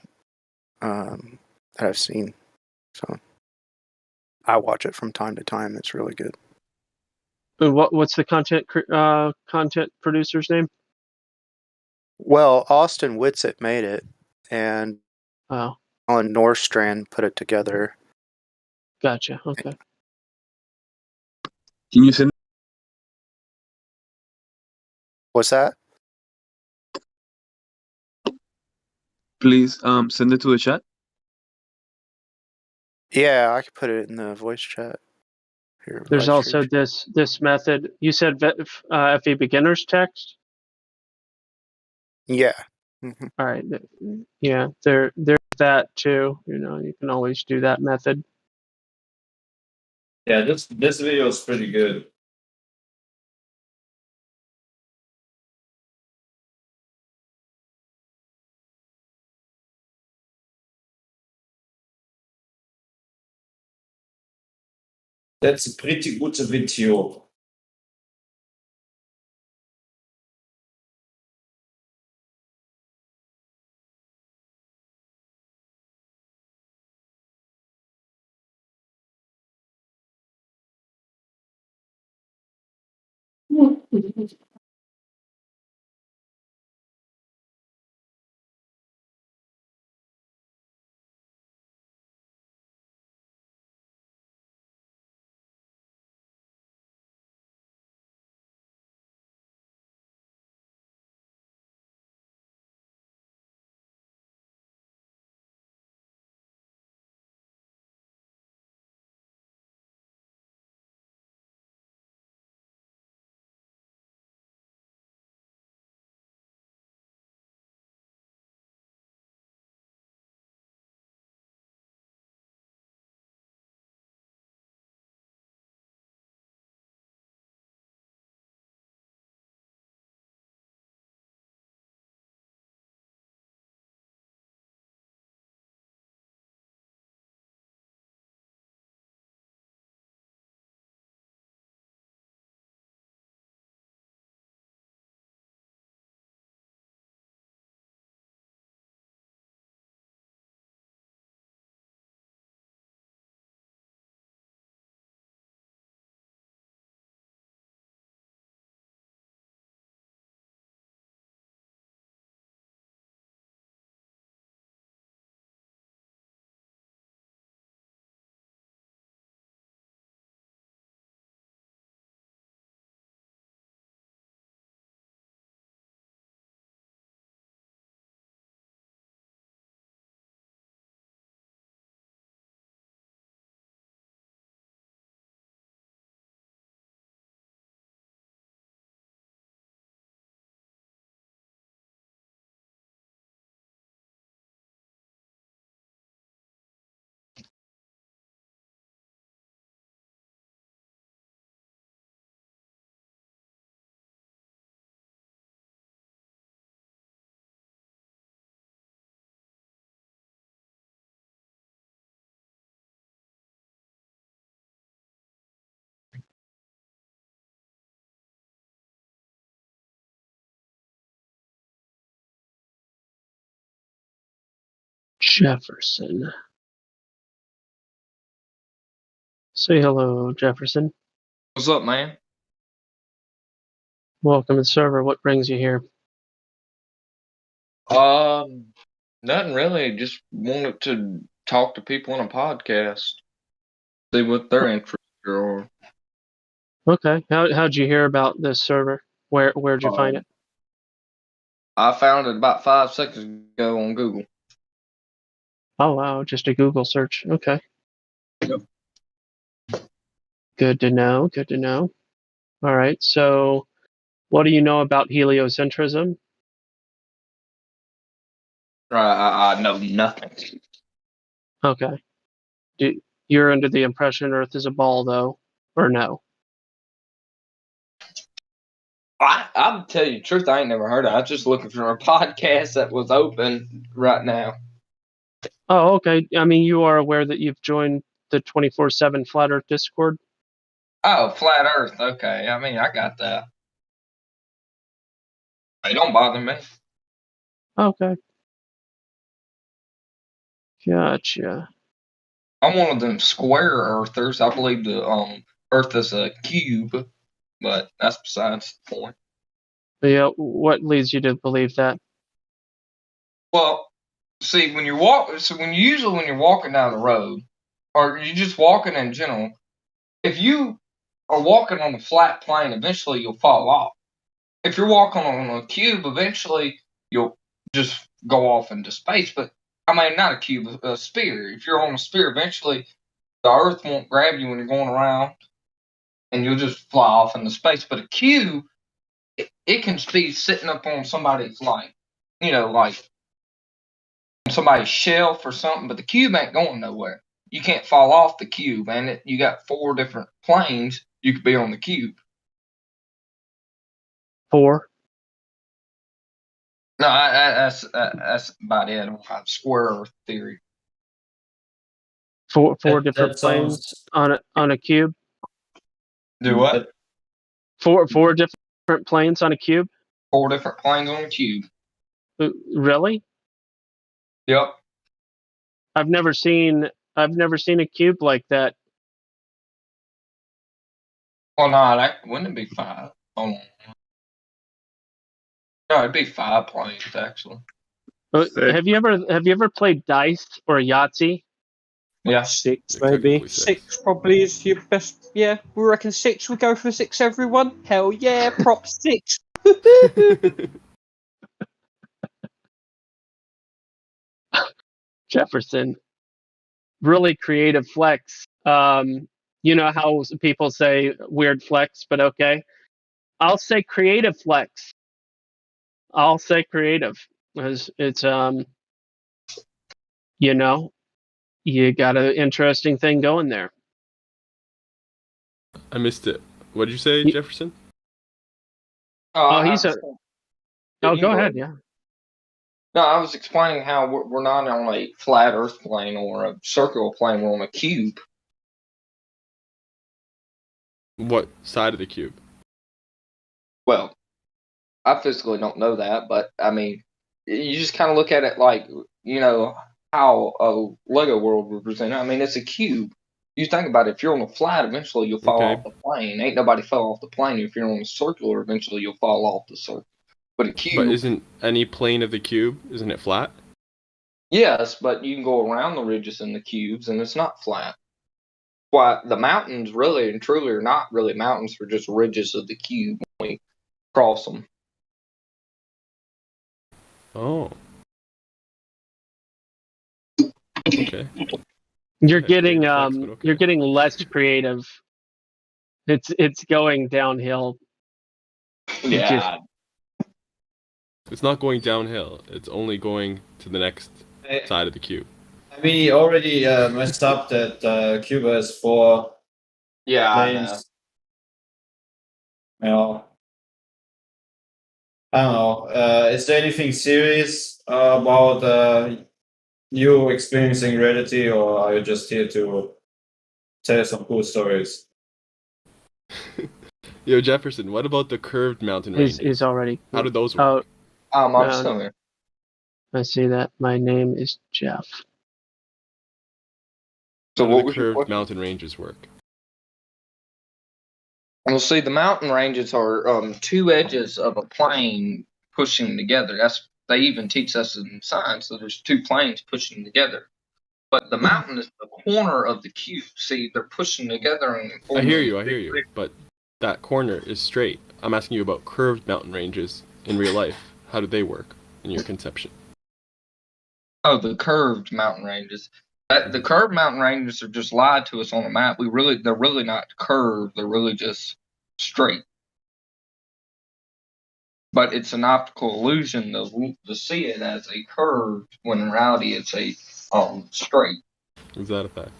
that I've seen. So I watch it from time to time. It's really good. What's the content producer's name? Well, Austin Whitsitt made it, and Alan Norstrand put it together. Gotcha. Okay. Can you send? What's that? Please send it to the chat. Yeah, I could put it in the voice chat. Here, There's also this method. You said FE beginners text. Yeah. Mm-hmm. All right. Yeah, there's that too. You can always do that method. Yeah, this video is pretty good. That's a pretty good video. Jefferson. Say hello, Jefferson. What's up, man? Welcome to the server. What brings you here? Nothing really. Just wanted to talk to people on a podcast, see what their interests are. Okay. How'd you hear about this server? Where'd you find it? I found it about 5 seconds ago on Google. Oh wow, just a Google search. Okay. Yep. Good to know. Good to know. All right. So, what do you know about heliocentrism? I know nothing. Okay. You're under the impression Earth is a ball, though, or no? I'll tell you the truth, I ain't never heard of it. I was just looking for a podcast that was open right now. Oh, okay. I mean, you are aware that you've joined the 24/7 Flat Earth Discord? Oh, Flat Earth. Okay. I mean, I got that. It don't bother me. Okay. Gotcha. I'm one of them square earthers. I believe the Earth is a cube, but that's besides the point. Yeah. What leads you to believe that? Well, see, when you're usually when you're walking down the road, or you're just walking in general, if you are walking on a flat plane, eventually you'll fall off. If you're walking on a cube, eventually you'll just go off into space. But I mean, not a cube, a sphere. If you're on a sphere, eventually the Earth won't grab you when you're going around, and you'll just fly off into space. But a cube, it can be sitting up on somebody's like on somebody's shelf or something. But the cube ain't going nowhere. You can't fall off the cube, and you got 4 different planes you could be on the cube. 4? No, that's about it. Square Earth theory. Four That different planes sounds- on a cube? Do what? Four different planes on a cube? 4 different planes on a cube. Really? Yep. I've never seen a cube like that. Well, no, that wouldn't it be 5? Hold on. No, it'd be 5 planes actually. Have you ever played dice or Yahtzee? Yeah. 6 maybe. 6 probably is your best. Yeah, we reckon 6. We go for 6, everyone. Hell yeah, prop 6. Jefferson, really creative flex. You know how people say weird flex, but okay. I'll say creative flex. I'll say creative. It's you got an interesting thing going there. I missed it. What did you say, Jefferson? He's a. Oh, you go go ahead. ahead. Yeah. No, I was explaining how we're not on a flat Earth plane or a circular plane. We're on a cube. What side of the cube? Well, I physically don't know that, but I mean, you just kind of look at it like how a Lego world would present it. I mean, it's a cube. You think about it, if you're on a flat, eventually you'll fall Okay. off the plane. Ain't nobody fell off the plane. If you're on a circular, eventually you'll fall off the circle. But a cube. But isn't any plane of the cube, isn't it flat? Yes, but you can go around the ridges in the cubes, and it's not flat. Why, the mountains really and truly are not really mountains, they're just ridges of the cube when we cross them. Oh. Okay. You're getting you're getting less creative. It's going downhill. Yeah. It's not going downhill. It's only going to the next side of the cube. We already messed up that Cuba has 4 Yeah, planes. I don't know. Is there anything serious about you experiencing reality, or are you just here to tell some cool stories? Yo, Jefferson, what about the curved mountain range? He's already. How did those work? I'm No, still here. I see that my name is Jeff. So How do what the was your curved question? mountain ranges work? Well, see, the mountain ranges are two edges of a plane pushing together. They even teach us in science that there's two planes pushing together. But the mountain is the corner of the cube. See, they're pushing together and I forming hear these you, big. but that corner is straight. I'm asking you about curved mountain ranges in real life. How do they work in your conception? Oh, the curved mountain ranges. The curved mountain ranges are just lied to us on a map. They're really not curved. They're really just straight. But it's an optical illusion to see it as a curve when in reality it's a straight Is that a fact?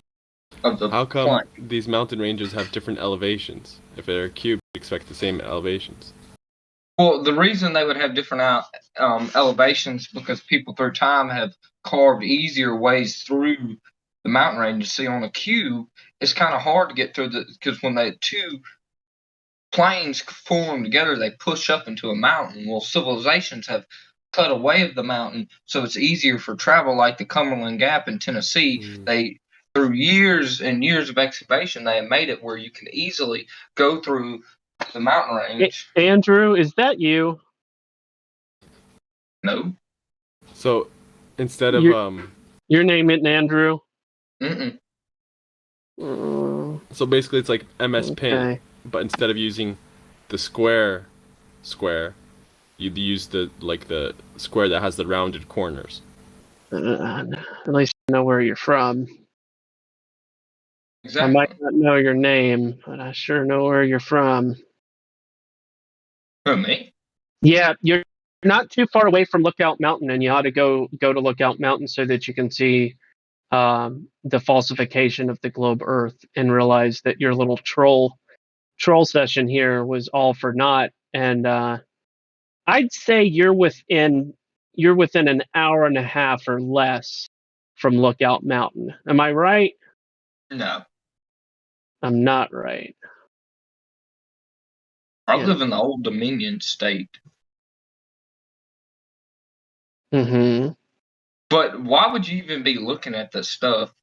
of the How come plane. these mountain ranges have different elevations? If they're a cube, you'd expect the same elevations. Well, the reason they would have different elevations because people through time have carved easier ways through the mountain range. See, on a cube, it's kind of hard to get through because when the two planes form together, they push up into a mountain. Well, civilizations have cut away of the mountain, so it's easier for travel. Like the Cumberland Gap in Tennessee, through years and years of excavation, they have made it where you can easily go through the mountain range. Andrew, is that you? No. So instead of your name isn't Andrew. Mm-mm. So basically, it's like MS Paint, Okay. but instead of using the square, you'd use the square that has the rounded corners. At least I know where you're from. Exactly. I might not know your name, but I sure know where you're from. Who, me? Yeah, you're not too far away from Lookout Mountain, and you ought to go to Lookout Mountain so that you can see the falsification of the globe Earth and realize that your little troll session here was all for naught. And I'd say you're within an hour and a half or less from Lookout Mountain. Am I right? No. I'm not right. I live in the Old Dominion state. Mm-hmm. But why would you even be looking at this stuff?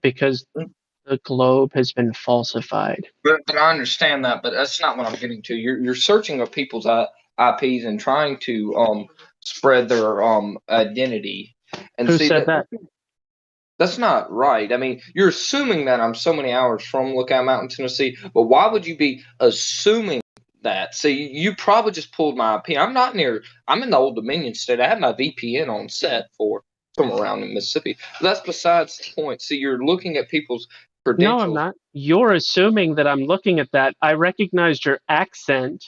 Because the globe has been falsified. But I understand that, but that's not what I'm getting to. You're searching of people's IPs and trying to spread their identity. And Who see said that? That's not right. I mean, you're assuming that I'm so many hours from Lookout Mountain, Tennessee, but why would you be assuming that? See, you probably just pulled my IP. I'm not near. I'm in the Old Dominion state. I have my VPN on set for somewhere around in Mississippi. But that's besides the point. See, you're looking at people's credentials. No, I'm not. You're assuming that I'm looking at that. I recognized your accent.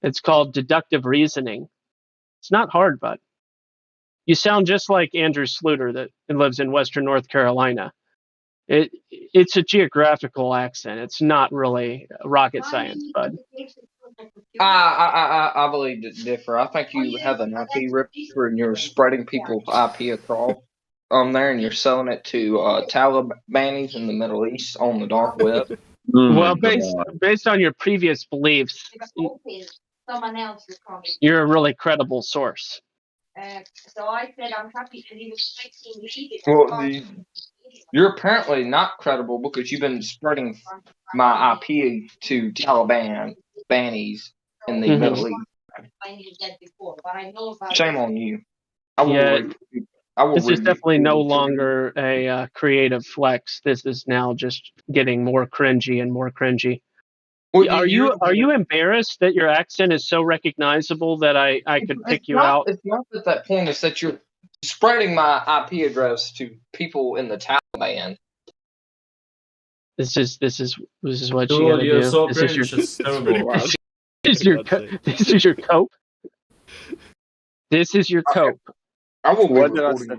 It's called deductive reasoning. It's not hard, bud. You sound just like Andrew Sluter that lives in Western North Carolina. It's a geographical accent. It's not really rocket science, bud. I believe it's differ. I think you have an IP ripper and you're spreading people's IP across there, and you're selling it to Talibanis in the Middle East on the dark web. Well, based on your previous beliefs, you're a really credible source. So I said I'm happy that he was 19 leaving. Well, you're apparently not credible because you've been spreading my IP to Taliban bannies in the Middle East. Shame on you. This is definitely no longer a creative flex. This is now just getting more cringy and more cringy. Well, are you embarrassed that your accent is so recognizable that I could pick you out? It's not at that point. It's that you're spreading my IP address to people in the Taliban. This is what you gotta do. So this is your this is your cope. This is your cope. I will What did I say?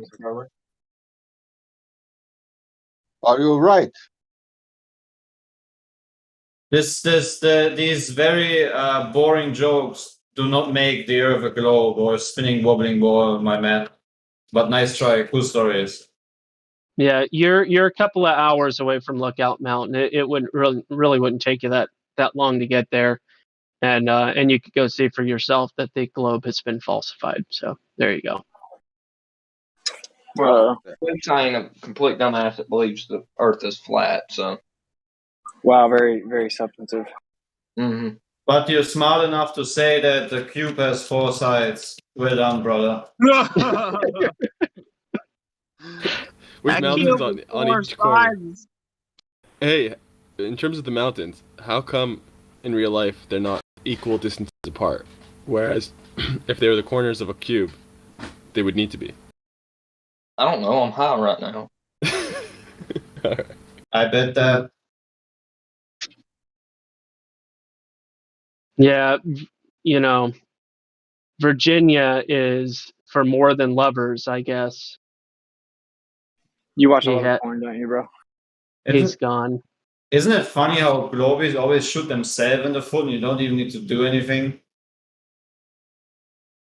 Are you right? These very boring jokes do not make the Earth a globe or a spinning wobbling ball, my man. But nice try, cool stories. Yeah, you're a couple of hours away from Lookout Mountain. It wouldn't really wouldn't take you that long to get there. and you could go see for yourself that the globe has been falsified. So there you go. Well, I ain't a complete dumbass that believes the Earth is flat. So, wow, very, very substantive. Mm-hmm. But you're smart enough to say that the cube has 4 sides. Well done, brother. With mountains on each corner. Hey, in terms of the mountains, how come in real life they're not equal distances apart? Whereas if they were the corners of a cube, they would need to be. I don't know. I'm high right now. Alright. I bet that. Yeah, you know, Virginia is for more than lovers, I guess. You watch a lot of porn, don't you, bro? He's gone. Isn't it funny how globies always shoot themselves in the foot and you don't even need to do anything?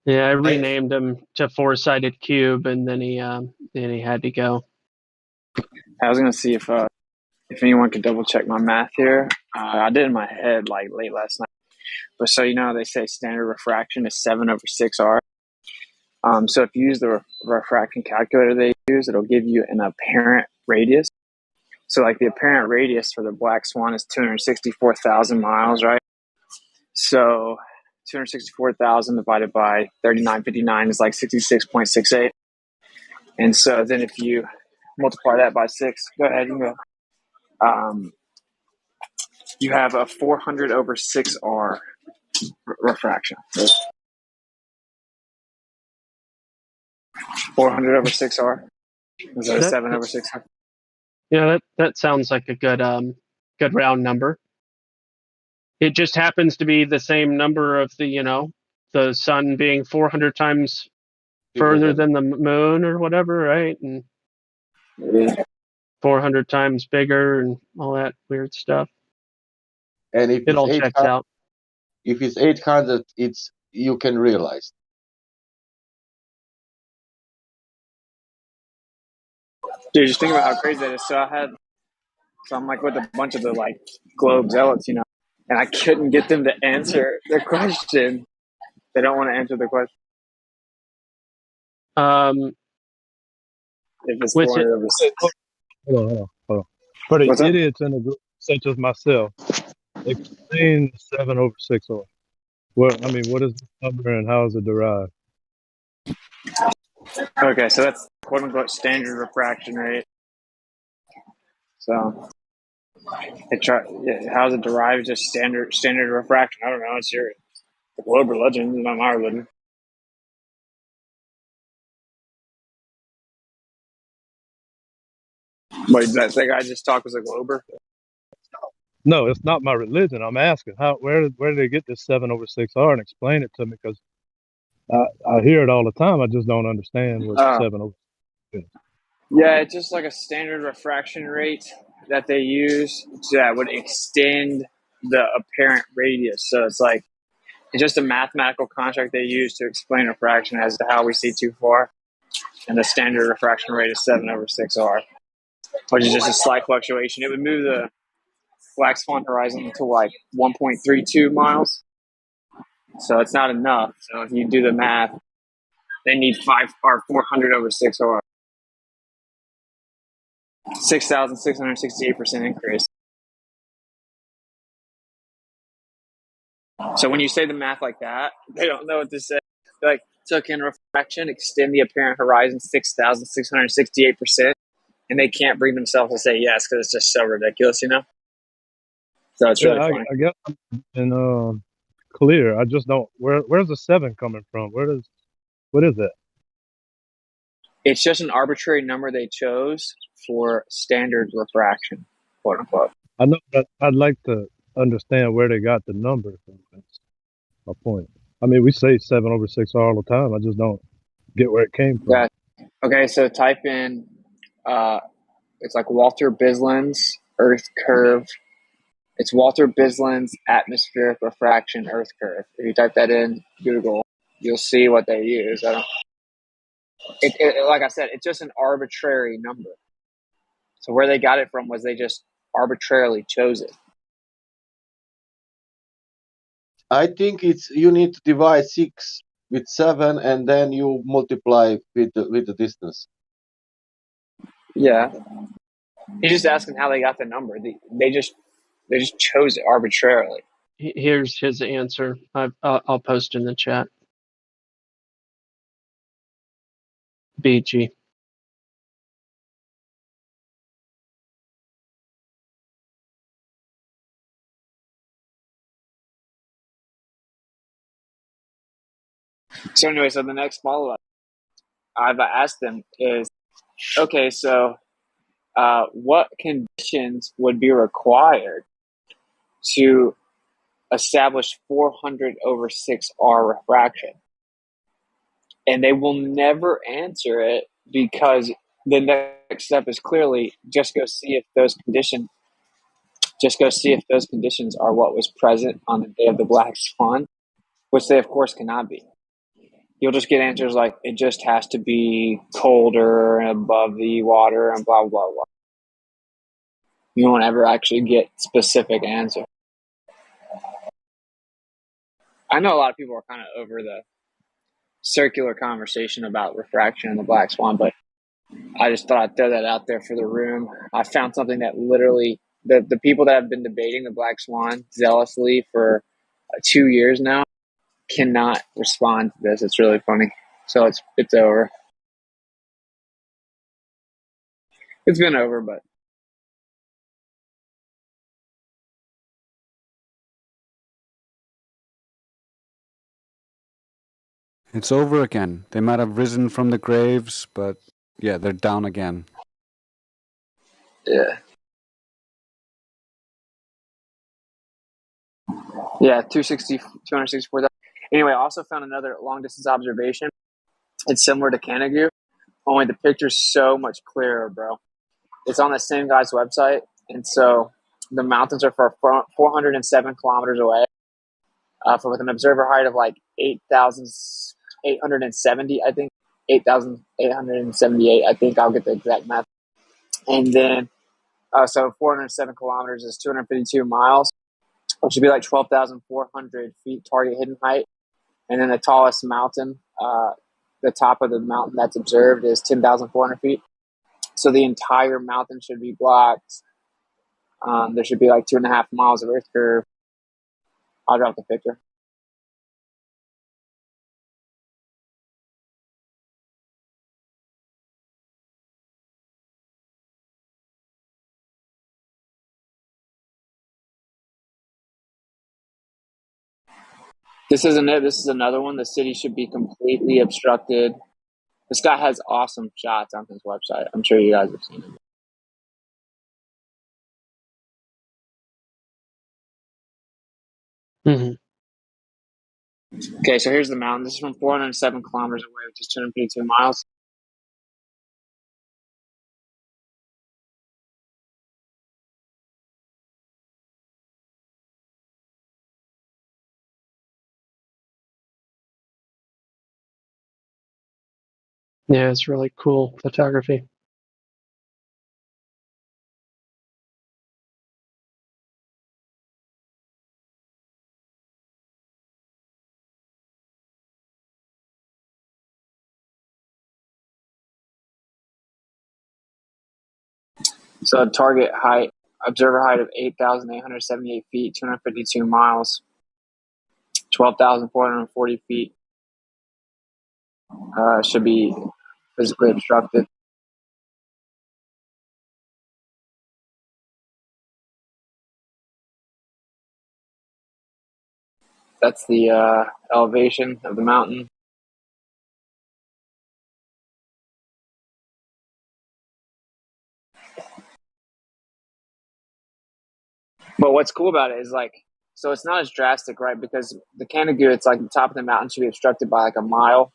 Yeah, I renamed him to Four-Sided Cube, and then he had to go. I was gonna see if anyone could double check my math here. I did in my head like late last night. But so you know they say standard refraction is 7/6R. So if you use the refraction calculator they use, it'll give you an apparent radius. So like the apparent radius for the black swan is 264,000 miles, right? So 264,000 divided by 3959 is like 66.68. And so then if you multiply that by 6, go ahead and go. You have a 400/6R refraction. 400/6R. Is that a 7/6R? Yeah, that sounds like a good round number. It just happens to be the same number of the sun being 400 times further than the moon or whatever, right? And 400 times bigger and all that weird stuff. And if it all it's checks 800, out. if it's 800, you can realize. Dude, just think about how crazy that is. So I'm like with a bunch of the like globe zealots, and I couldn't get them to answer the question. They don't want to answer the question. If it's 400/6. Hold on. For the What's that? idiots in the group, such as myself, explain 7/6R. What is the number and how is it derived? Okay, so that's quote unquote standard refraction rate. So how's it derived? Just standard refraction. I don't know. It's the globe religion, it's not my religion. Wait, that guy just talk was a glober? No, it's not my religion. I'm asking where did they get this 7/6R and explain it to me, because I hear it all the time. I just don't understand what 7/6 is. Yeah, it's just like a standard refraction rate that they use that would extend the apparent radius. So it's just a mathematical construct they use to explain refraction as to how we see too far. And the standard refraction rate is 7/6R, which is just a slight fluctuation. It would move the black swan horizon to like 1.32 miles. So it's not enough. So if you do the math, they need 400/6R. 6,668% increase. So when you say the math like that, they don't know what to say. They're like, took in refraction, extend the apparent horizon 6,668%, and they can't bring themselves to say yes because it's just so ridiculous, So it's really funny. I guess and clear. I just don't. Where's the 7 coming from? What is that? It's just an arbitrary number they chose for standard refraction, quote unquote. I know, but I'd like to understand where they got the number from. That's my point. I mean, we say 7/6R all the time. I just don't get where it came from. Yeah. Okay, so type in, it's like Walter Bislin's Earth curve. It's Walter Bislin's atmospheric refraction Earth curve. If you type that in Google, you'll see what they use. Like I said, it's just an arbitrary number. So where they got it from was they just arbitrarily chose it. I think it's you need to divide 6 with 7, and then you multiply with the distance. Yeah. He's just asking how they got the number. They just chose it arbitrarily. Here's his answer. I'll post in the chat. BG. So anyway, so the next follow-up I've asked them is, okay, so what conditions would be required to establish 400/6R refraction? And they will never answer it because the next step is clearly just go see if those conditions are what was present on the day of the black swan, which they of course cannot be. You'll just get answers like it just has to be colder and above the water and blah blah blah. You won't ever actually get specific answers. I know a lot of people are kind of over the circular conversation about refraction and the black swan, but I just thought I'd throw that out there for the room. I found something that literally the people that have been debating the black swan zealously for 2 years now cannot respond to this. It's really funny. So it's over. It's been over, but It's over again. They might have risen from the graves, but yeah, they're down again. yeah. Yeah, 264,000. Anyway, I also found another long distance observation. It's similar to Canigou, only the picture's so much clearer, bro. It's on the same guy's website, and so the mountains are for 407 kilometers away, with an observer height of like 8,870, I think. 8,878, I think. I'll get the exact math. And then, so 407 kilometers is 252 miles, which would be like 12,400 feet target hidden height. And then the tallest mountain, the top of the mountain that's observed is 10,400 feet. So the entire mountain should be blocked. There should be like 2.5 miles of earth curve. I'll drop the picture. This isn't it. This is another one. The city should be completely obstructed. This guy has awesome shots on his website. I'm sure you guys have seen him. Mm-hmm. Okay, so here's the mountain. This is from 407 kilometers away, which is 252 miles. Yeah, it's really cool photography. So target height, observer height of 8,878 feet, 252 miles, 12,440 feet. Should be physically obstructed. That's the elevation of the mountain. But what's cool about it is like, so it's not as drastic, right? Because the Canigou, it's like the top of the mountain should be obstructed by like a mile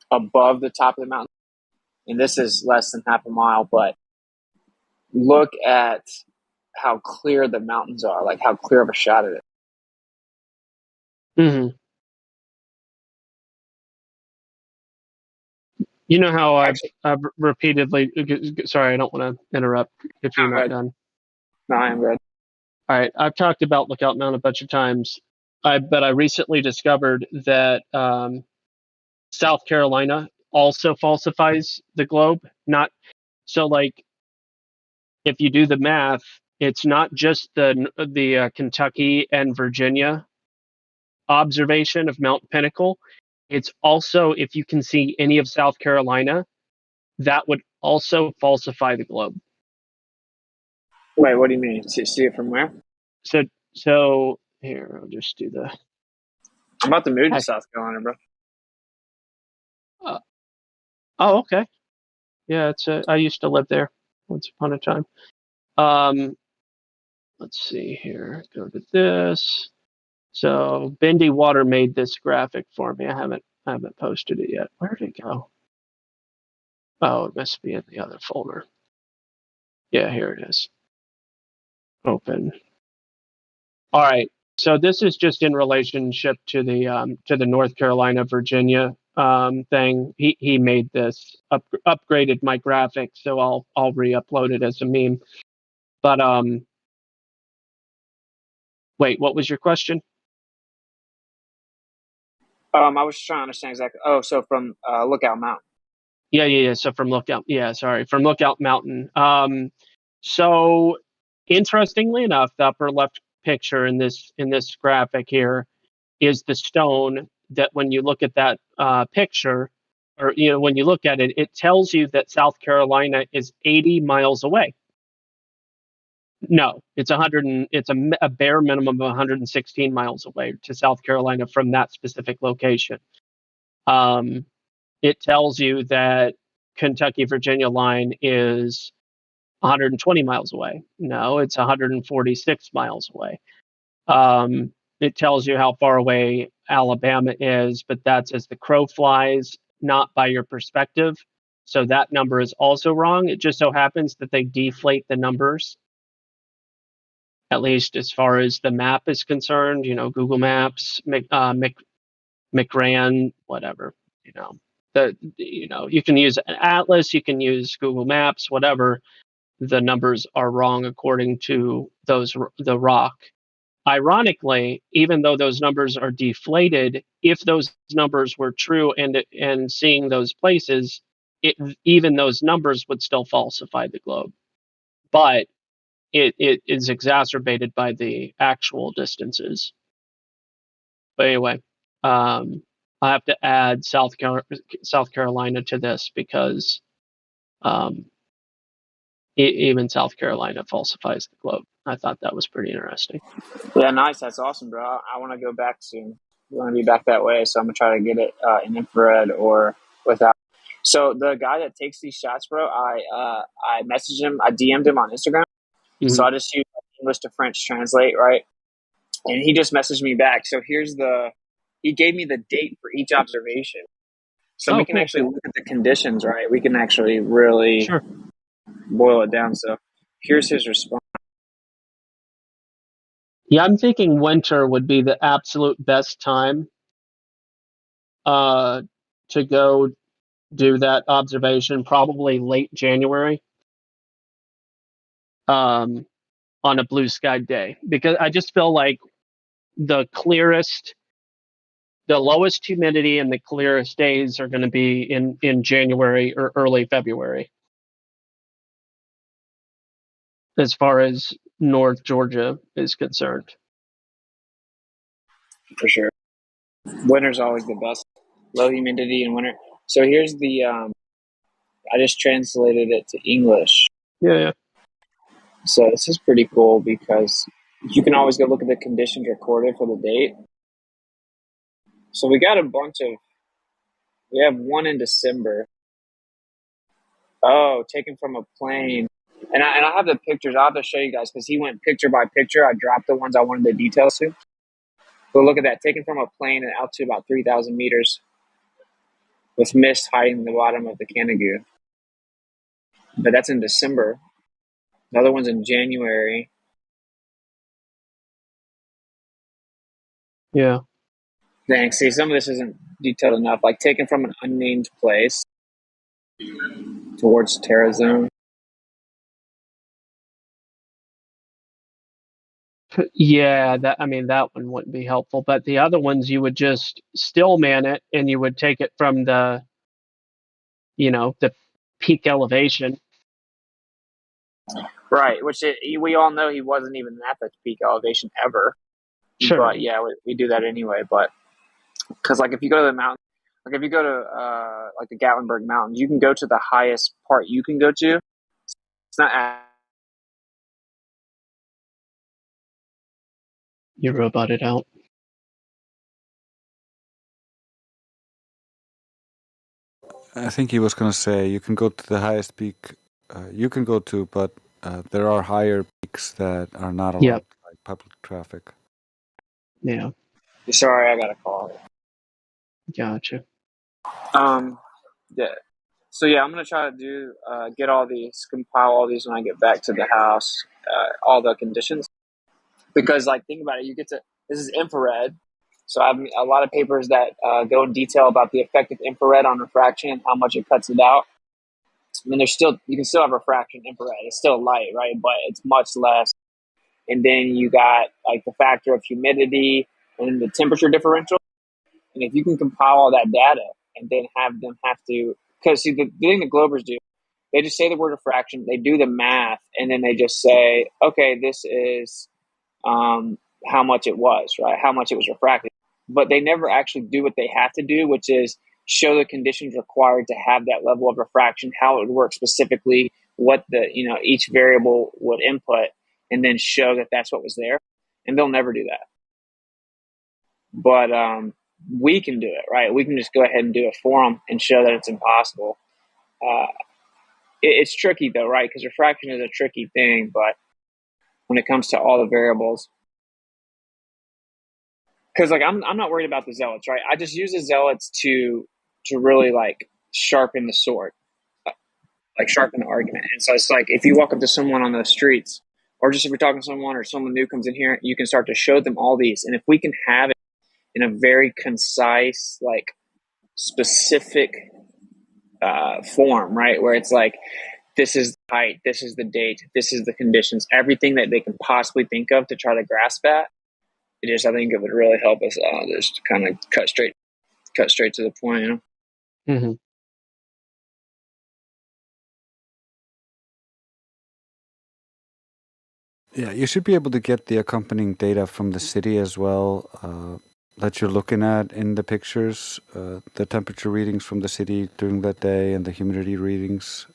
above the top of the mountain. And this is less than half a mile, but look at how clear the mountains are, like how clear of a shot it is. Mm-hmm. You know how I've repeatedly. Sorry, I don't want to interrupt if you're not done. No, I am good. All right, I've talked about Lookout Mountain a bunch of times. But I recently discovered that South Carolina also falsifies the globe. Not so like if you do the math, it's not just the Kentucky and Virginia observation of Mount Pinnacle. It's also if you can see any of South Carolina, that would also falsify the globe. Wait, what do you mean? See it from where? So here, I'll just do the. I'm about to move to South Carolina, bro. Oh, okay. Yeah, I used to live there once upon a time. Let's see here. Go to this. So Bendy Water made this graphic for me. I haven't posted it yet. Where did it go? Oh, it must be in the other folder. Yeah, here it is. Open. All right. So this is just in relationship to the North Carolina Virginia thing. He made this upgraded my graphic, so I'll re-upload it as a meme. But wait, what was your question? I was just trying to understand exactly. Oh, so from Lookout Mountain. Yeah. So from Lookout Mountain. So interestingly enough, the upper left picture in this graphic here is the stone that when you look at that picture, or when you look at it, it tells you that South Carolina is 80 miles away. No, it's a bare minimum of 116 miles away to South Carolina from that specific location. It tells you that Kentucky Virginia line is 120 miles away. No, it's 146 miles away. It tells you how far away Alabama is, but that's as the crow flies, not by your perspective. So that number is also wrong. It just so happens that they deflate the numbers, at least as far as the map is concerned. Google Maps, McRan, whatever. You can use an atlas, you can use Google Maps, whatever. The numbers are wrong according to the rock. Ironically, even though those numbers are deflated, if those numbers were true and seeing those places, even those numbers would still falsify the globe. But it is exacerbated by the actual distances. But anyway, I have to add South Carolina to this because even South Carolina falsifies the globe. I thought that was pretty interesting. Yeah, nice. That's awesome, bro. I want to go back soon. We want to be back that way, so I'm gonna try to get it in infrared or without. So the guy that takes these shots, bro, I messaged him. I DM'd him on Instagram. Mm-hmm. So I just used English to French translate, right? And he just messaged me back. So he gave me the date for each observation. So we can actually look at the conditions, right? We can actually really boil it down. So here's his response. Yeah, I'm thinking winter would be the absolute best time to go do that observation, probably late January on a blue sky day, because I just feel like the lowest humidity and the clearest days are going to be in January or early February, as far as North Georgia is concerned. For sure. Winter's always the best. Low humidity in winter. So here's the, I just translated it to English. Yeah. So this is pretty cool because you can always go look at the conditions recorded for the date. So we have one in December. Oh, taken from a plane. And I have the pictures. I'll have to show you guys because he went picture by picture. I dropped the ones I wanted the details to. But look at that. Taken from a plane at altitude about 3,000 meters with mist hiding the bottom of the Canigou. But that's in December. The other one's in January. Yeah. Thanks. See, some of this isn't detailed enough. Like taken from an unnamed place towards Terra Zone. Yeah, that one wouldn't be helpful. But the other ones, you would just still man it, and you would take it from the peak elevation. Right, which we all know he wasn't even at the peak elevation ever. Sure. But yeah, we do that anyway. But because like if you go to the mountain, like if you go to like the Gatlinburg Mountains, you can go to the highest part you can go to. It's not. You roboted out. I think he was going to say you can go to the highest peak you can go to, but there are higher peaks that are not allowed Yep. by public traffic. Yeah. Sorry, I got a call. Gotcha. Yeah. So yeah, I'm gonna try to do get all these, compile all these when I get back to the house, all the conditions, because like think about it, this is infrared, so I have a lot of papers that go in detail about the effect of infrared on refraction and how much it cuts it out. I mean, you can still have refraction infrared. It's still light, right? But it's much less. And then you got like the factor of humidity and the temperature differential. And if you can compile all that data and then have them have to, because see, the thing the Globers do, they just say the word refraction, they do the math, and then they just say, okay, this is how much it was, right? How much it was refracted. But they never actually do what they have to do, which is show the conditions required to have that level of refraction, how it would work specifically, what each variable would input, and then show that that's what was there. And they'll never do that. But we can do it, right? We can just go ahead and do it for them and show that it's impossible. It's tricky though, right? Because refraction is a tricky thing, but when it comes to all the variables, because like I'm not worried about the zealots, right? I just use the zealots to really like sharpen the sword, like sharpen the argument. And so it's like if you walk up to someone on the streets, or just if you're talking to someone or someone new comes in here, you can start to show them all these. And if we can have it in a very concise, like specific form, right? Where it's like, this is the height, this is the date, this is the conditions, everything that they can possibly think of to try to grasp at. I think it would really help us just kind of cut straight to the point, you know? Mm-hmm. Yeah, you should be able to get the accompanying data from the city as well that you're looking at in the pictures, the temperature readings from the city during that day and the humidity readings.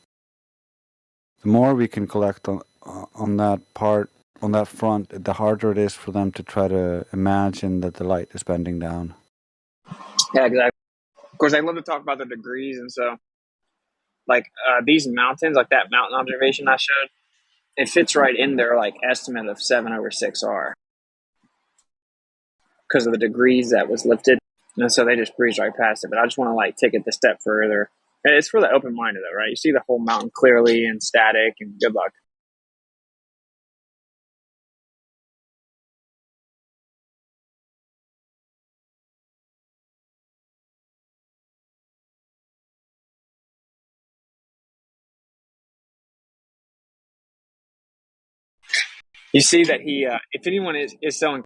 The more we can collect on that part, on that front, the harder it is for them to try to imagine that the light is bending down. Yeah, exactly. Of course, I love to talk about the degrees, and so like these mountains, like that mountain observation I showed, it fits right in their like estimate of 7/6R because of the degrees that was lifted, and so they just breeze right past it. But I just want to like take it the step further. And it's for the open-minded, though, right? You see the whole mountain clearly and static, and good luck. You see that he, if anyone is so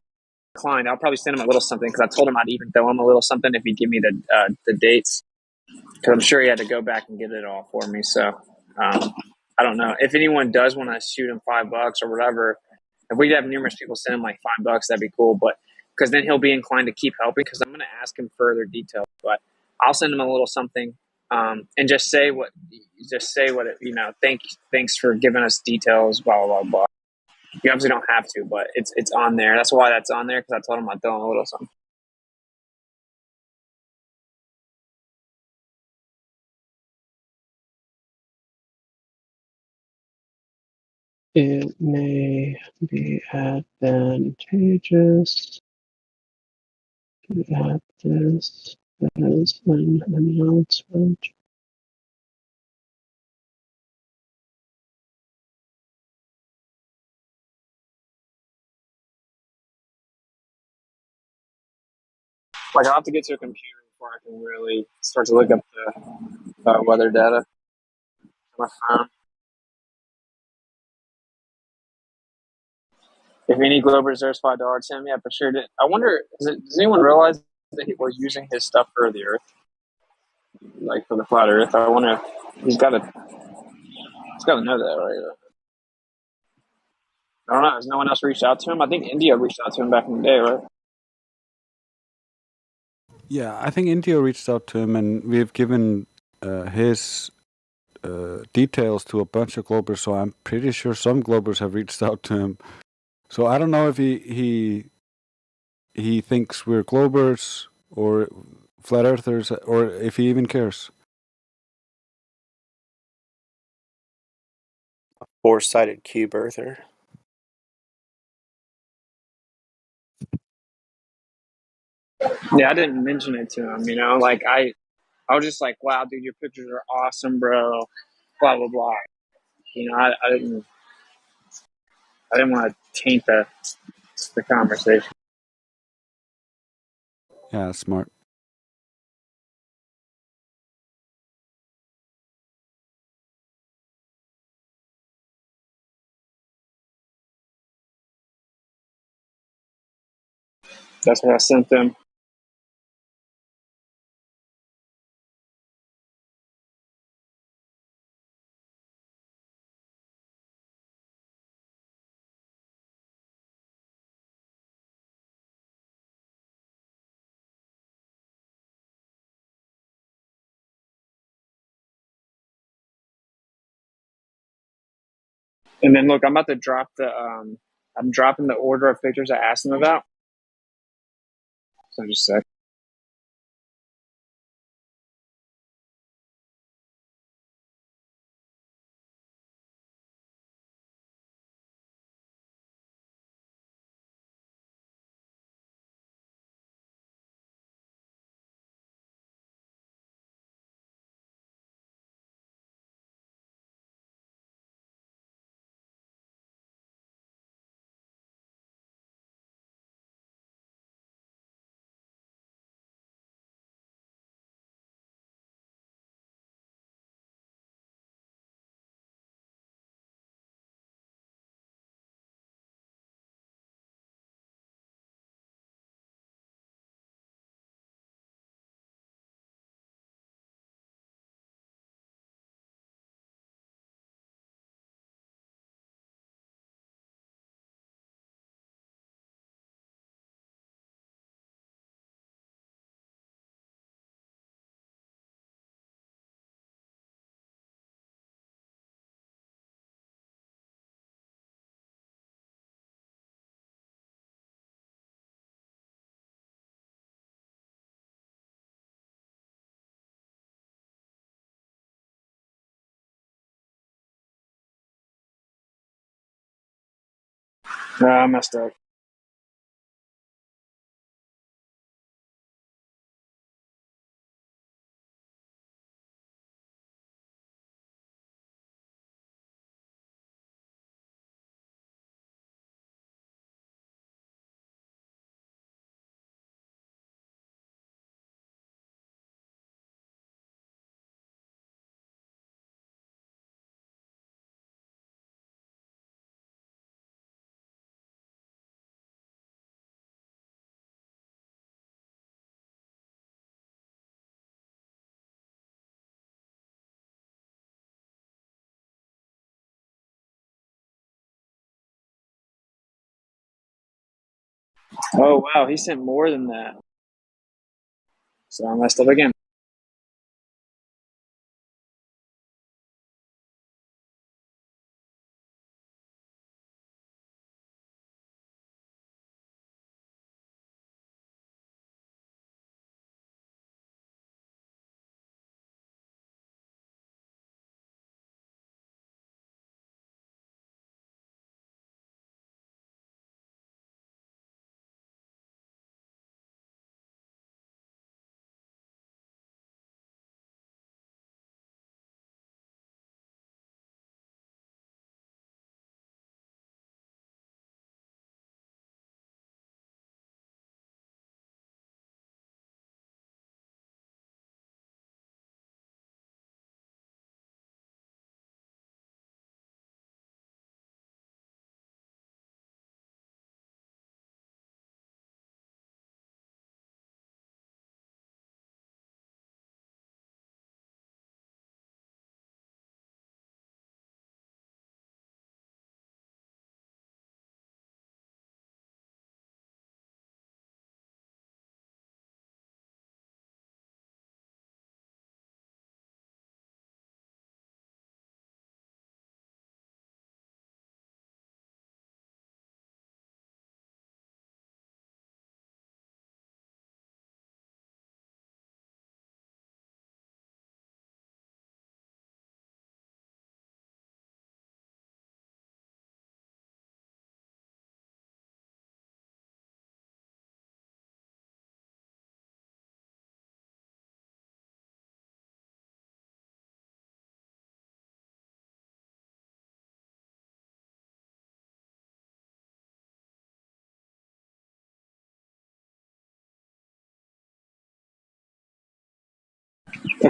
inclined, I'll probably send him a little something because I told him I'd even throw him a little something if he'd give me the dates, because I'm sure he had to go back and get it all for me. So I don't know if anyone does want to shoot him $5 or whatever. If we have numerous people send him like $5, that'd be cool. But because then he'll be inclined to keep helping, because I'm going to ask him further details. But I'll send him a little something and just say what it, thanks for giving us details, blah blah blah. You obviously don't have to, but it's on there. That's why that's on there, because I told him I'd throw him a little something. It may be advantageous to add this as an announcement. Like I'll have to get to a computer before I can really start to look up the weather data on my phone. If any globe reserves $5, Tim, yeah, for sure. I wonder, does anyone realize that we're using his stuff for the Earth, like for the flat Earth? I wonder if he's got to know that, right? I don't know. Has no one else reached out to him? I think India reached out to him back in the day, right? Yeah, I think India reached out to him, and we've given his details to a bunch of Globers. So I'm pretty sure some Globers have reached out to him. So I don't know if he thinks we're Globers or flat earthers, or if he even cares. Four-sided cube earther. Yeah, I didn't mention it to him. Like I was just like, wow, dude, your pictures are awesome, bro. Blah blah blah. I didn't want to taint the conversation. Yeah, smart. That's what I sent them. And then look, I'm about to drop I'm dropping the order of pictures I asked them about. So just a sec. No, I messed up. Oh wow, he sent more than that. So I messed up again.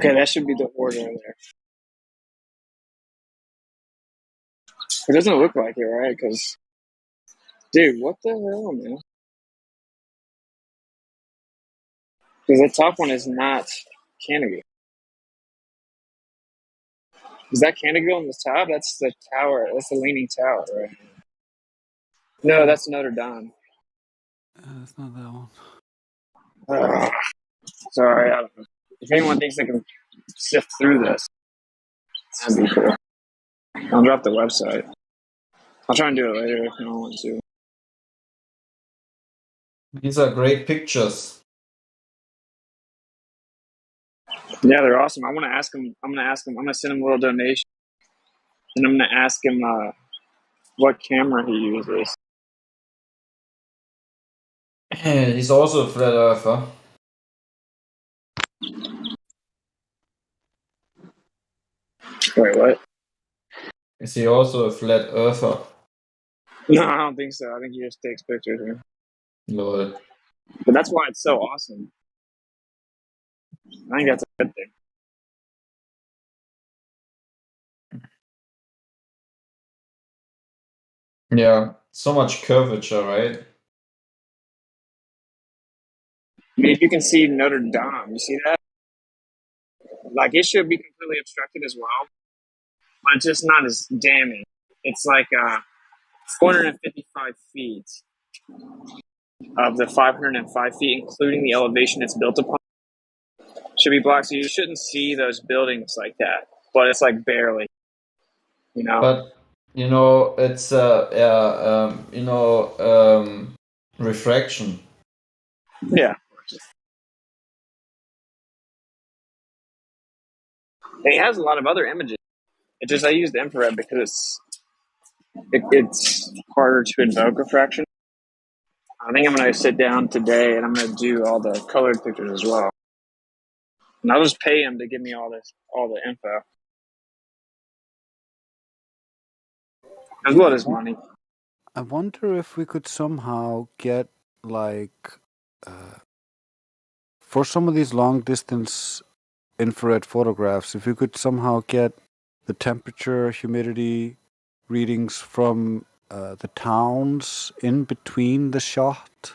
Okay, that should be the order there. It doesn't look like it, right? Because, dude, what the hell, man? Because the top one is not Canada. Is that Canada on the top? That's the tower. That's the Leaning Tower, right? No, that's Notre Dame. That's not that one. Ugh. Sorry, I don't know. If anyone thinks they can sift through this, that'd be cool. I'll drop the website. I'll try and do it later if no one wants to. These are great pictures. Yeah, they're awesome. I want to ask him. I'm gonna send him a little donation, and I'm gonna ask him what camera he uses. He's also a flat earther. Wait, what? Is he also a flat earther? No, I don't think so. I think he just takes pictures here. Lol. But that's why it's so awesome. I think that's a good thing. Yeah, so much curvature, right? I mean, if you can see Notre Dame, you see that? Like, it should be completely obstructed as well, but it's just not as damning. It's like 455 feet of the 505 feet, including the elevation it's built upon, should be blocked. So you shouldn't see those buildings like that, but it's like barely, you know? But it's refraction. Yeah. It has a lot of other images. It just, I used infrared because it's harder to invoke refraction. I think I'm going to sit down today and I'm going to do all the colored pictures as well. And I'll just pay him to give me all the info. As well as money. I wonder if we could somehow get, like, for some of these long distance infrared photographs, if we could somehow get the temperature, humidity readings from the towns in between the shot.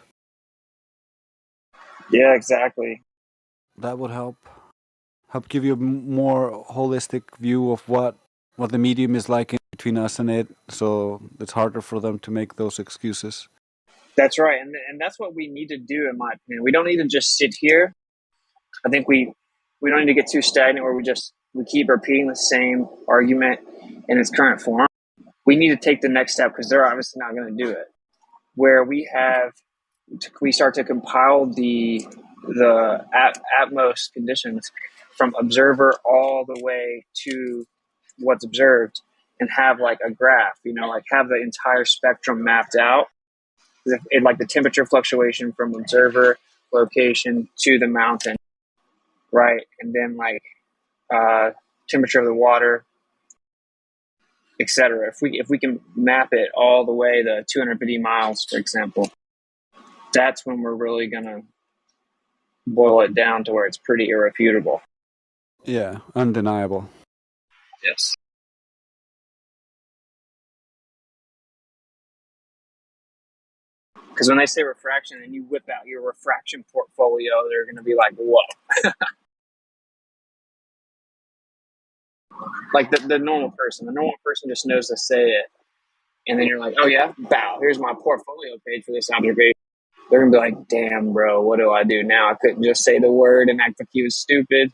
Yeah, exactly. That would help give you a more holistic view of what the medium is like in between us and it, so it's harder for them to make those excuses. That's right, and that's what we need to do, in my opinion. We don't need to just sit here. I think we don't need to get too stagnant where we keep repeating the same argument in its current form. We need to take the next step because they're obviously not going to do it. Where we start to compile the Atmos conditions from observer all the way to what's observed, and have like a graph, like have the entire spectrum mapped out, like the temperature fluctuation from observer location to the mountain, right? And then like temperature of the water, etc. If we can map it all the way to 250 miles, for example, that's when we're really gonna boil it down to where it's pretty irrefutable. Yeah, undeniable. Yes. Because when they say refraction and you whip out your refraction portfolio, they're going to be like, whoa. Like the normal person. The normal person just knows to say it. And then you're like, oh, yeah? Bow. Here's my portfolio page for this observation. They're going to be like, damn, bro, what do I do now? I couldn't just say the word and act like he was stupid.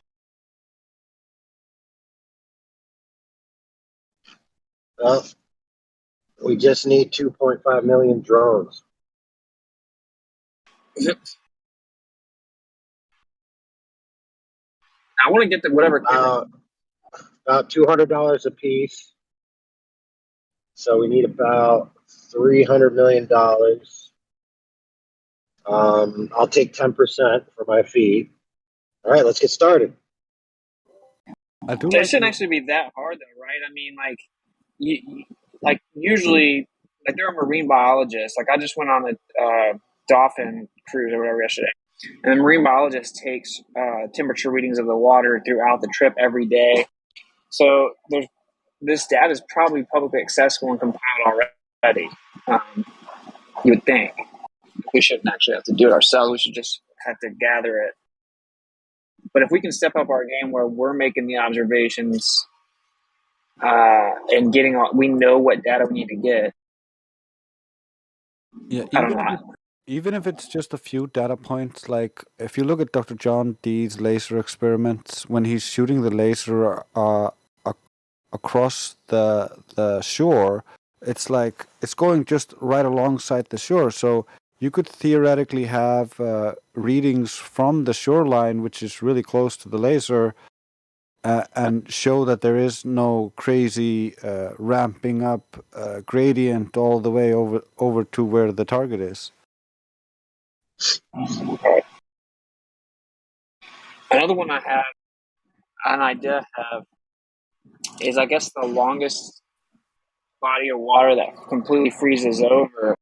Well, we just need 2.5 million drones. I want to get the whatever. About $200 a piece. So we need about $300 million. I'll take 10% for my fee. All right, let's get started. It shouldn't actually be that hard, though, right? I mean, usually, like, they're a marine biologist. Like, I just went on a dolphin cruise or whatever yesterday. And the marine biologist takes temperature readings of the water throughout the trip every day. So this data is probably publicly accessible and compiled already. You would think. We shouldn't actually have to do it ourselves. We should just have to gather it. But if we can step up our game where we're making the observations and getting we know what data we need to get. Yeah, I don't know. Even if it's just a few data points, like if you look at Dr. John Dee's laser experiments, when he's shooting the laser across the shore, it's like it's going just right alongside the shore. So you could theoretically have readings from the shoreline, which is really close to the laser, and show that there is no crazy ramping up gradient all the way over to where the target is. Another one I have, an idea I have, is I guess the longest body of water that completely freezes over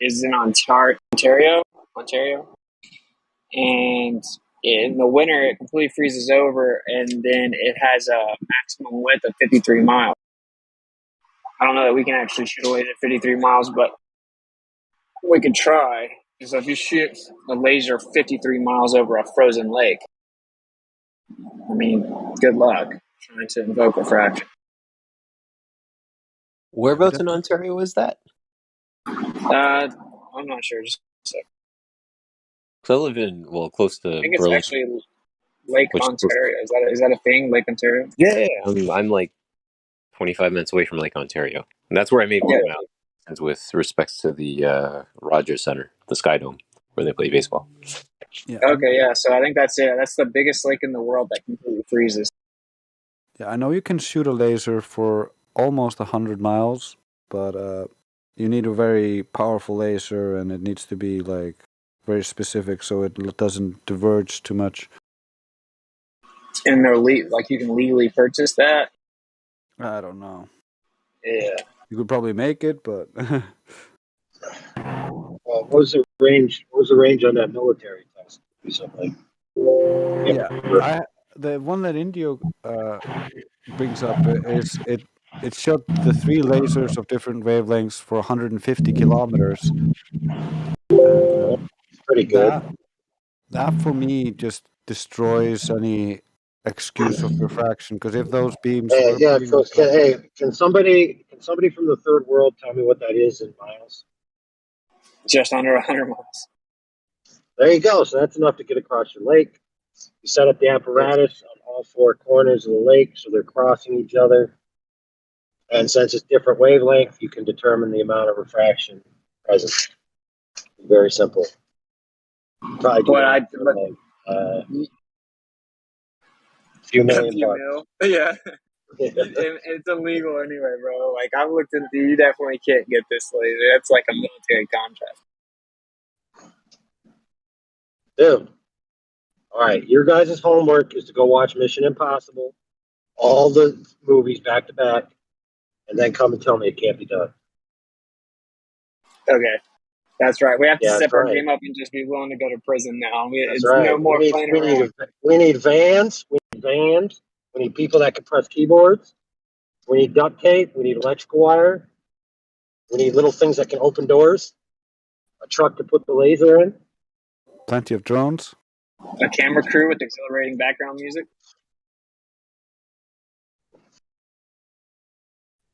is in Ontario, and in the winter it completely freezes over, and then it has a maximum width of 53 miles. I don't know that we can actually shoot a laser at 53 miles, but we could try. So if you shoot a laser 53 miles over a frozen lake, I mean, good luck trying to invoke refraction. Whereabouts in Ontario is that? I'm not sure. Just a sec. Because I live in, close to I think it's Burlington. actually Lake Ontario. Is that a thing, Lake Ontario? Yeah. I'm like 25 minutes away from Lake Ontario. And that's where I made one of my observations with respects to the Rogers Center, the Sky Dome, where they play baseball. Yeah. Okay, yeah. So I think that's it. That's the biggest lake in the world that completely freezes. Yeah, I know you can shoot a laser for almost 100 miles, but you need a very powerful laser, and it needs to be like very specific so it doesn't diverge too much. And they're you can legally purchase that. I don't know. Yeah. You could probably make it, but What was the range? What was the range on that military test? Something. yeah. The one that Indio brings up is it shot the 3 lasers of different wavelengths for 150 kilometers. And, pretty good. That for me just destroys any excuse of refraction, because if those beams were Can somebody from the third world tell me what that is in miles? Just under 100 miles. There you go. So that's enough to get across your lake. You set up the apparatus on all 4 corners of the lake so they're crossing each other. And since it's different wavelength, you can determine the amount of refraction present. Very simple. Probably do few million bucks. Yeah. It's illegal anyway, bro. Like, I've looked into you definitely can't get this laser. That's like a military contract. Dude. All right, your guys' homework is to go watch Mission Impossible, all the movies back to back, and then come and tell me it can't be done. Okay. That's right. We have to step our game up and just be willing to go to prison now. No more playing around. We need vans. We need vans. We need people that can press keyboards. We need duct tape. We need electrical wire. We need little things that can open doors. A truck to put the laser in. Plenty of drones. A camera crew with exhilarating background music.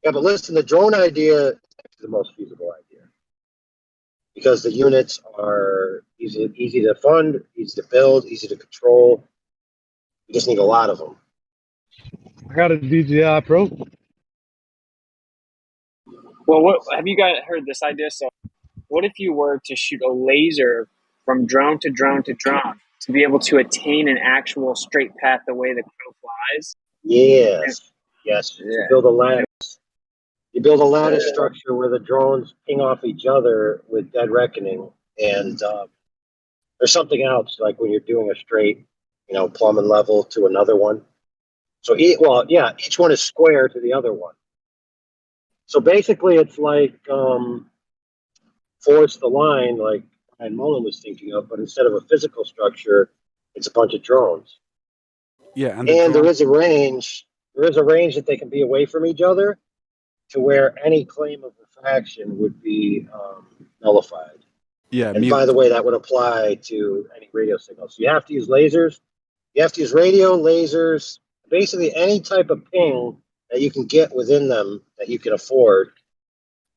Yeah, but listen, the drone idea is the most feasible idea because the units are easy to fund, easy to build, easy to control. You just need a lot of them. I got a DJI Pro. Well, what have you guys heard this idea? So, what if you were to shoot a laser from drone to drone to drone to be able to attain an actual straight path the way the crow flies? Yes. Yeah. You build a lattice. You build a lattice structure where the drones ping off each other with dead reckoning. And there's something else, like when you're doing a straight, plumb and level to another one. So, each one is square to the other one. So basically, it's like force the line, like Brian Mullen was thinking of, but instead of a physical structure, it's a bunch of drones. Yeah, and And there is a range. There is a range that they can be away from each other, to where any claim of refraction would be nullified. yeah, And by the way, that would apply to any radio signals. So you have to use lasers. You have to use radio, lasers, basically any type of ping that you can get within them that you can afford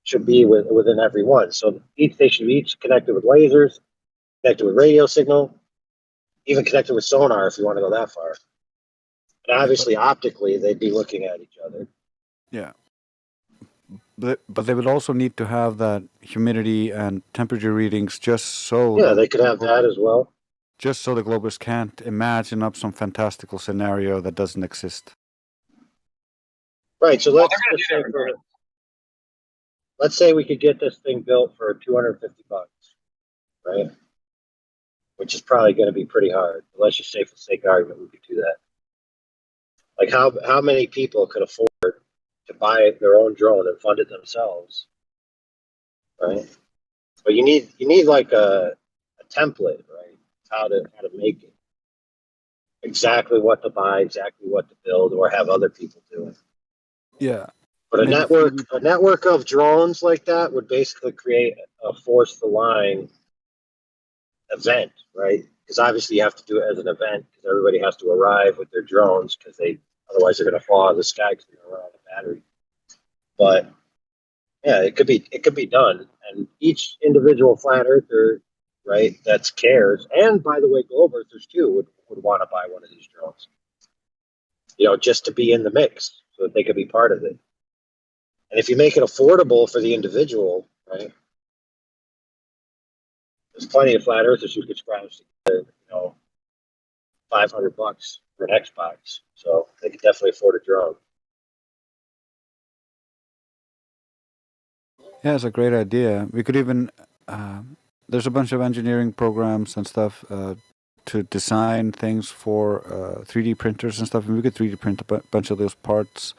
should be within every one. So they should be each connected with lasers, connected with radio signal, even connected with sonar if you want to go that far. And obviously, optically, they'd be looking at each other. Yeah. But they would also need to have that humidity and temperature readings just so. Yeah, they could have that as well. Just so the Globers can't imagine up some fantastical scenario that doesn't exist. Right. So let's say we could get this thing built for $250, right? Which is probably going to be pretty hard. But let's just say, for the sake of argument, we could do that. Like, how many people could afford to buy their own drone and fund it themselves, right? But you need like a template, right? How to make it, exactly what to buy, exactly what to build, or have other people do it. Yeah. But a network of drones like that would basically create a force the line event, right? Because obviously you have to do it as an event, because everybody has to arrive with their drones, because otherwise they're going to fall out of the sky because they're going to run out of battery. But yeah, it could be done, and each individual flat earther, right, that cares, and by the way, globe earthers too would want to buy one of these drones, just to be in the mix, so that they could be part of it. And if you make it affordable for the individual, right, there's plenty of flat earthers who could scrounge together, $500 for an Xbox, so they could definitely afford a drone. Yeah, it's a great idea. We could even there's a bunch of engineering programs and stuff to design things for 3D printers and stuff, and we could 3D print a bunch of those parts.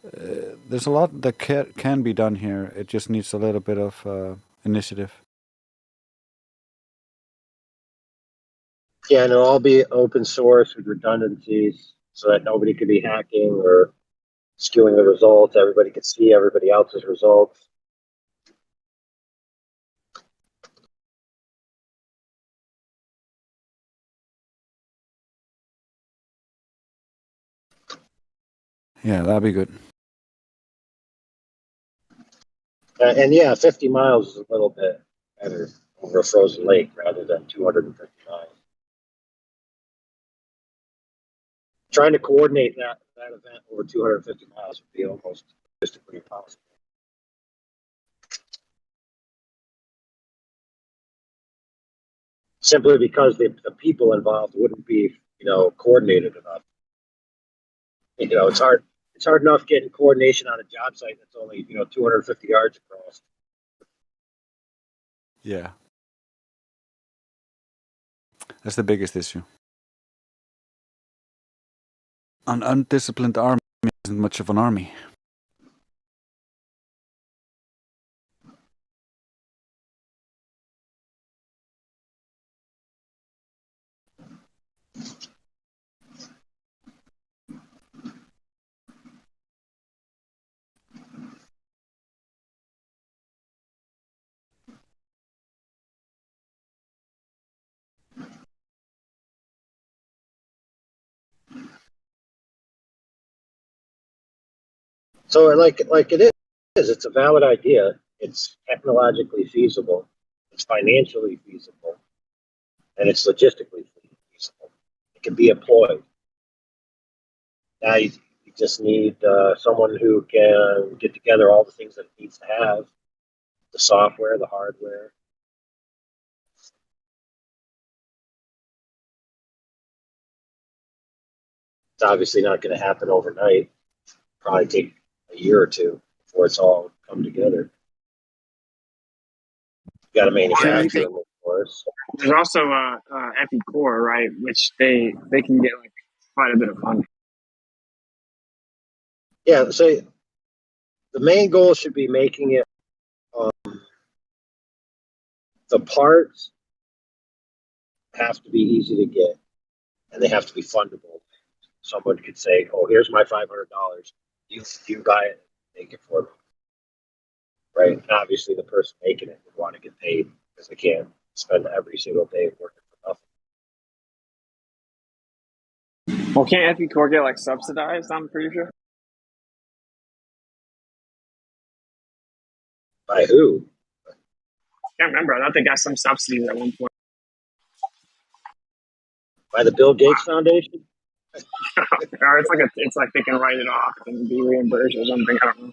There's a lot that can be done here. It just needs a little bit of initiative. Yeah, and it'll all be open source with redundancies, so that nobody could be hacking or skewing the results. Everybody could see everybody else's results. Yeah, that'd be good. And yeah, 50 miles is a little bit better over a frozen lake rather than 250 miles. Trying to coordinate that event over 250 miles would be almost logistically impossible. Simply because the people involved wouldn't be, coordinated enough. It's hard. It's hard enough getting coordination on a job site that's only 250 yards across. Yeah, that's the biggest issue. An undisciplined army isn't much of an army. So like it is. It's a valid idea. It's technologically feasible. It's financially feasible, and it's logistically feasible. It can be employed. Now you just need someone who can get together all the things that it needs to have: the software, the hardware. It's obviously not going to happen overnight. Probably take a year or two before it's all come together. You got to manufacture them, of course. There's also Epi Core, right, which they can get like quite a bit of funding. Yeah, so the main goal should be making it The parts have to be easy to get, and they have to be fundable. Someone could say, "Oh, here's my $500. You buy it, make it for me." Right? And obviously, the person making it would want to get paid because they can't spend every single day working for nothing. Well, can't FP Core get like subsidized? I'm pretty sure. By who? I can't remember. I thought they got some subsidies at one point. By the Bill Gates Foundation? Or it's like they can write it off and be reimbursed or something. I don't know.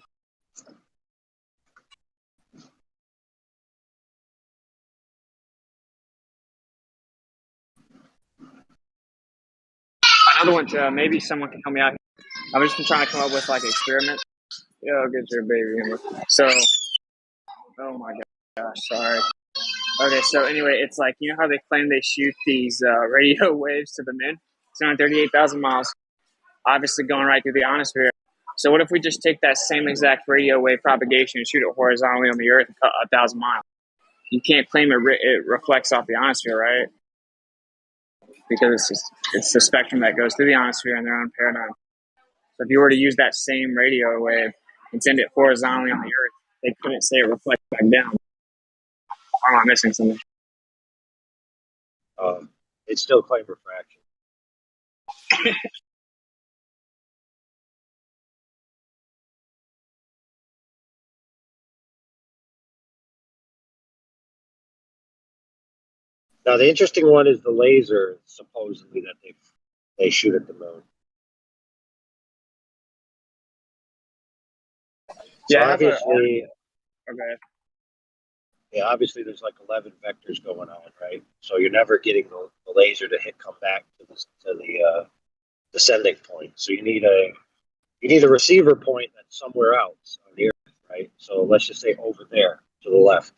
Another one too. Maybe someone can help me out. I've just been trying to come up with like experiments. Yo, get your baby. So, oh my gosh, sorry. Okay, so anyway, it's like, you know how they claim they shoot these radio waves to the moon? 238,000 miles, obviously going right through the ionosphere. So what if we just take that same exact radio wave propagation and shoot it horizontally on the Earth 1,000 miles? You can't claim it reflects off the ionosphere, right? Because it's the spectrum that goes through the ionosphere in their own paradigm. So if you were to use that same radio wave and send it horizontally on the Earth, they couldn't say it reflects back down. Or am I missing something? It's still claim refraction. Now, the interesting one is the laser, supposedly, that they shoot at the moon. So Yeah, obviously, okay. Yeah, obviously there's like 11 vectors going on, right? So you're never getting the laser to come back to the descending point. So you need a receiver point that's somewhere else on the Earth, right? So let's just say over there to the left,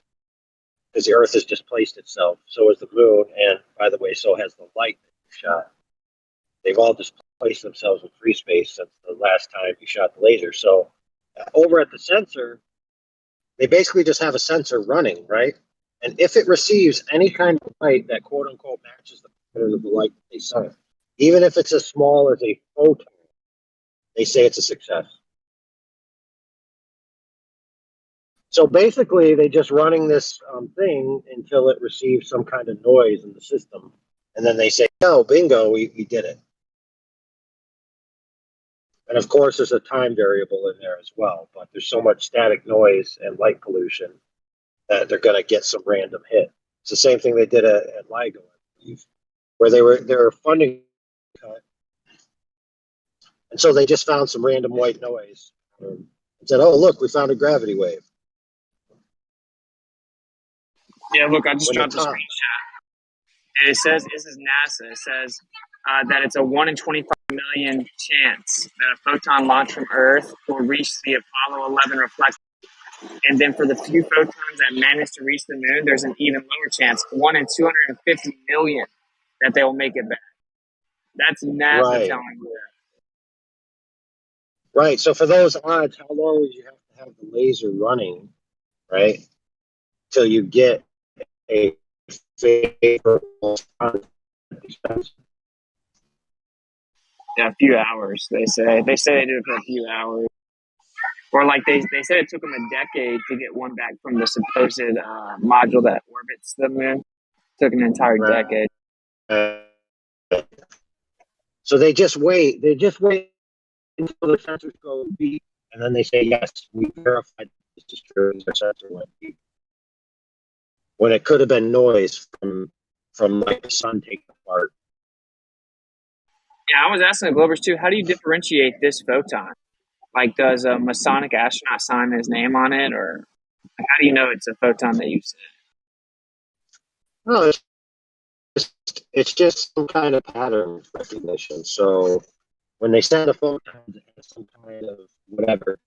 because the Earth has displaced itself. So has the moon, and by the way, so has the light that you shot. They've all displaced themselves in free space since the last time you shot the laser. So over at the sensor, they basically just have a sensor running, right? And if it receives any kind of light that quote unquote matches the pattern of the light that they sent, even if it's as small as a photon, they say it's a success. So basically, they're just running this thing until it receives some kind of noise in the system. And then they say, oh, bingo, we did it. And of course, there's a time variable in there as well. But there's so much static noise and light pollution that they're going to get some random hit. It's the same thing they did at LIGO, I believe, where they were funding cut. And so they just found some random white noise and said, oh, look, we found a gravity wave. Yeah, look, I just dropped a screenshot. And it says, this is NASA. It says that it's a 1 in 25 million chance that a photon launched from Earth will reach the Apollo 11 reflection. And then for the few photons that manage to reach the moon, there's an even lower chance, 1 in 250 million, that they will make it back. That's NASA telling you that. Right. So for those odds, how long would you have to have the laser running, right, till you get a favorable response? Yeah, a few hours, they say. They say they did it for a few hours. Or like they said it took them a decade to get one back from the supposed module that orbits the moon. It took an entire decade. So they just wait. They just wait until the sensors go beep, and then they say, yes, we verified this is true. The sensor went beep. When it could have been noise from like the sun taking apart. Yeah, I was asking the Globers too, how do you differentiate this photon? Like, does a Masonic astronaut sign his name on it, or how do you know it's a photon that you see? No, it's just some kind of pattern recognition. So when they send a photon that has some kind of whatever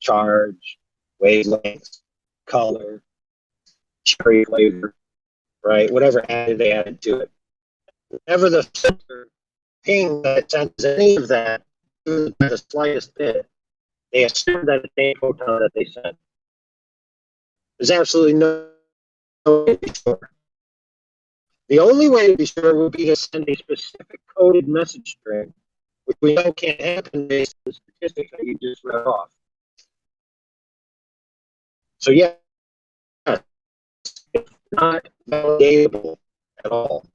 charge, wavelength, color, cherry flavor, right? Whatever they added to it. Whenever the sensor ping that sends any of that to the slightest bit, they assume that it's a photon that they sent. There's absolutely no way to be sure. The only way to be sure would be to send a specific coded message string, which we know can't happen based on the statistics that you just read off. So yeah, it's not validatable at all.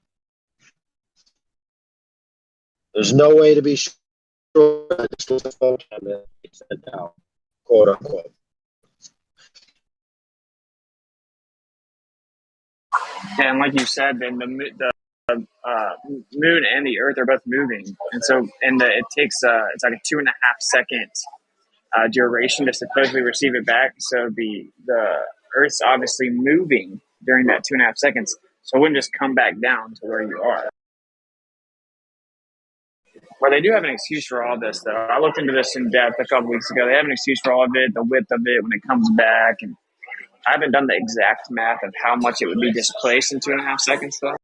There's no way to be sure that this was a photon that gets sent out, quote unquote. Yeah, and like you said, then the moon and the Earth are both moving, and so it takes it's like a 2.5 second duration to supposedly receive it back. So the Earth's obviously moving during that 2.5 seconds, so it wouldn't just come back down to where you are. Well, they do have an excuse for all this, though. I looked into this in depth a couple weeks ago. They have an excuse for all of it, the width of it when it comes back, and I haven't done the exact math of how much it would be displaced in 2.5 seconds, though.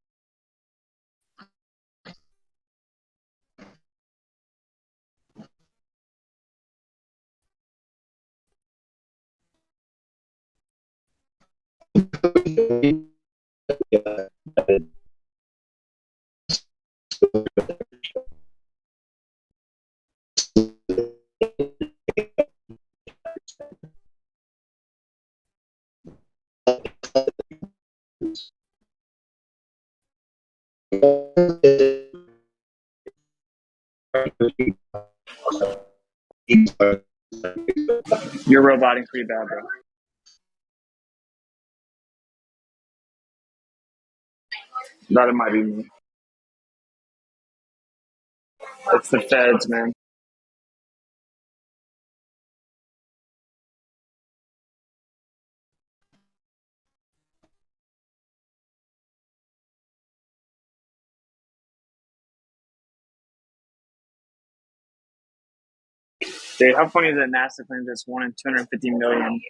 You're roboting pretty bad, bro. Thought it might be me. It's the feds, man. Dude, how funny is that NASA claims it's 1 in 250 million?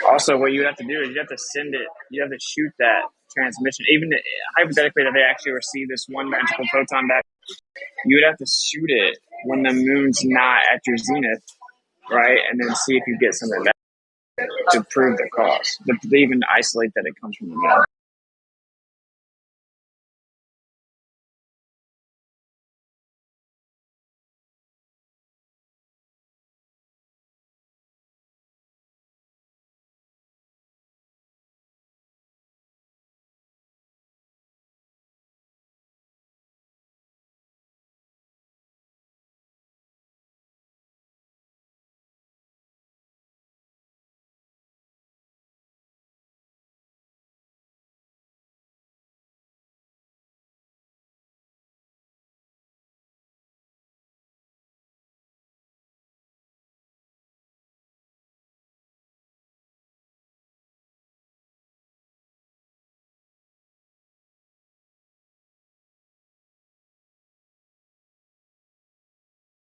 Also, what you have to do is you have to send it, you have to shoot that transmission. Even hypothetically, that they actually receive this one magical photon back, you would have to shoot it when the moon's not at your zenith, right? And then see if you get something back to prove the cause. But they even isolate that it comes from the moon.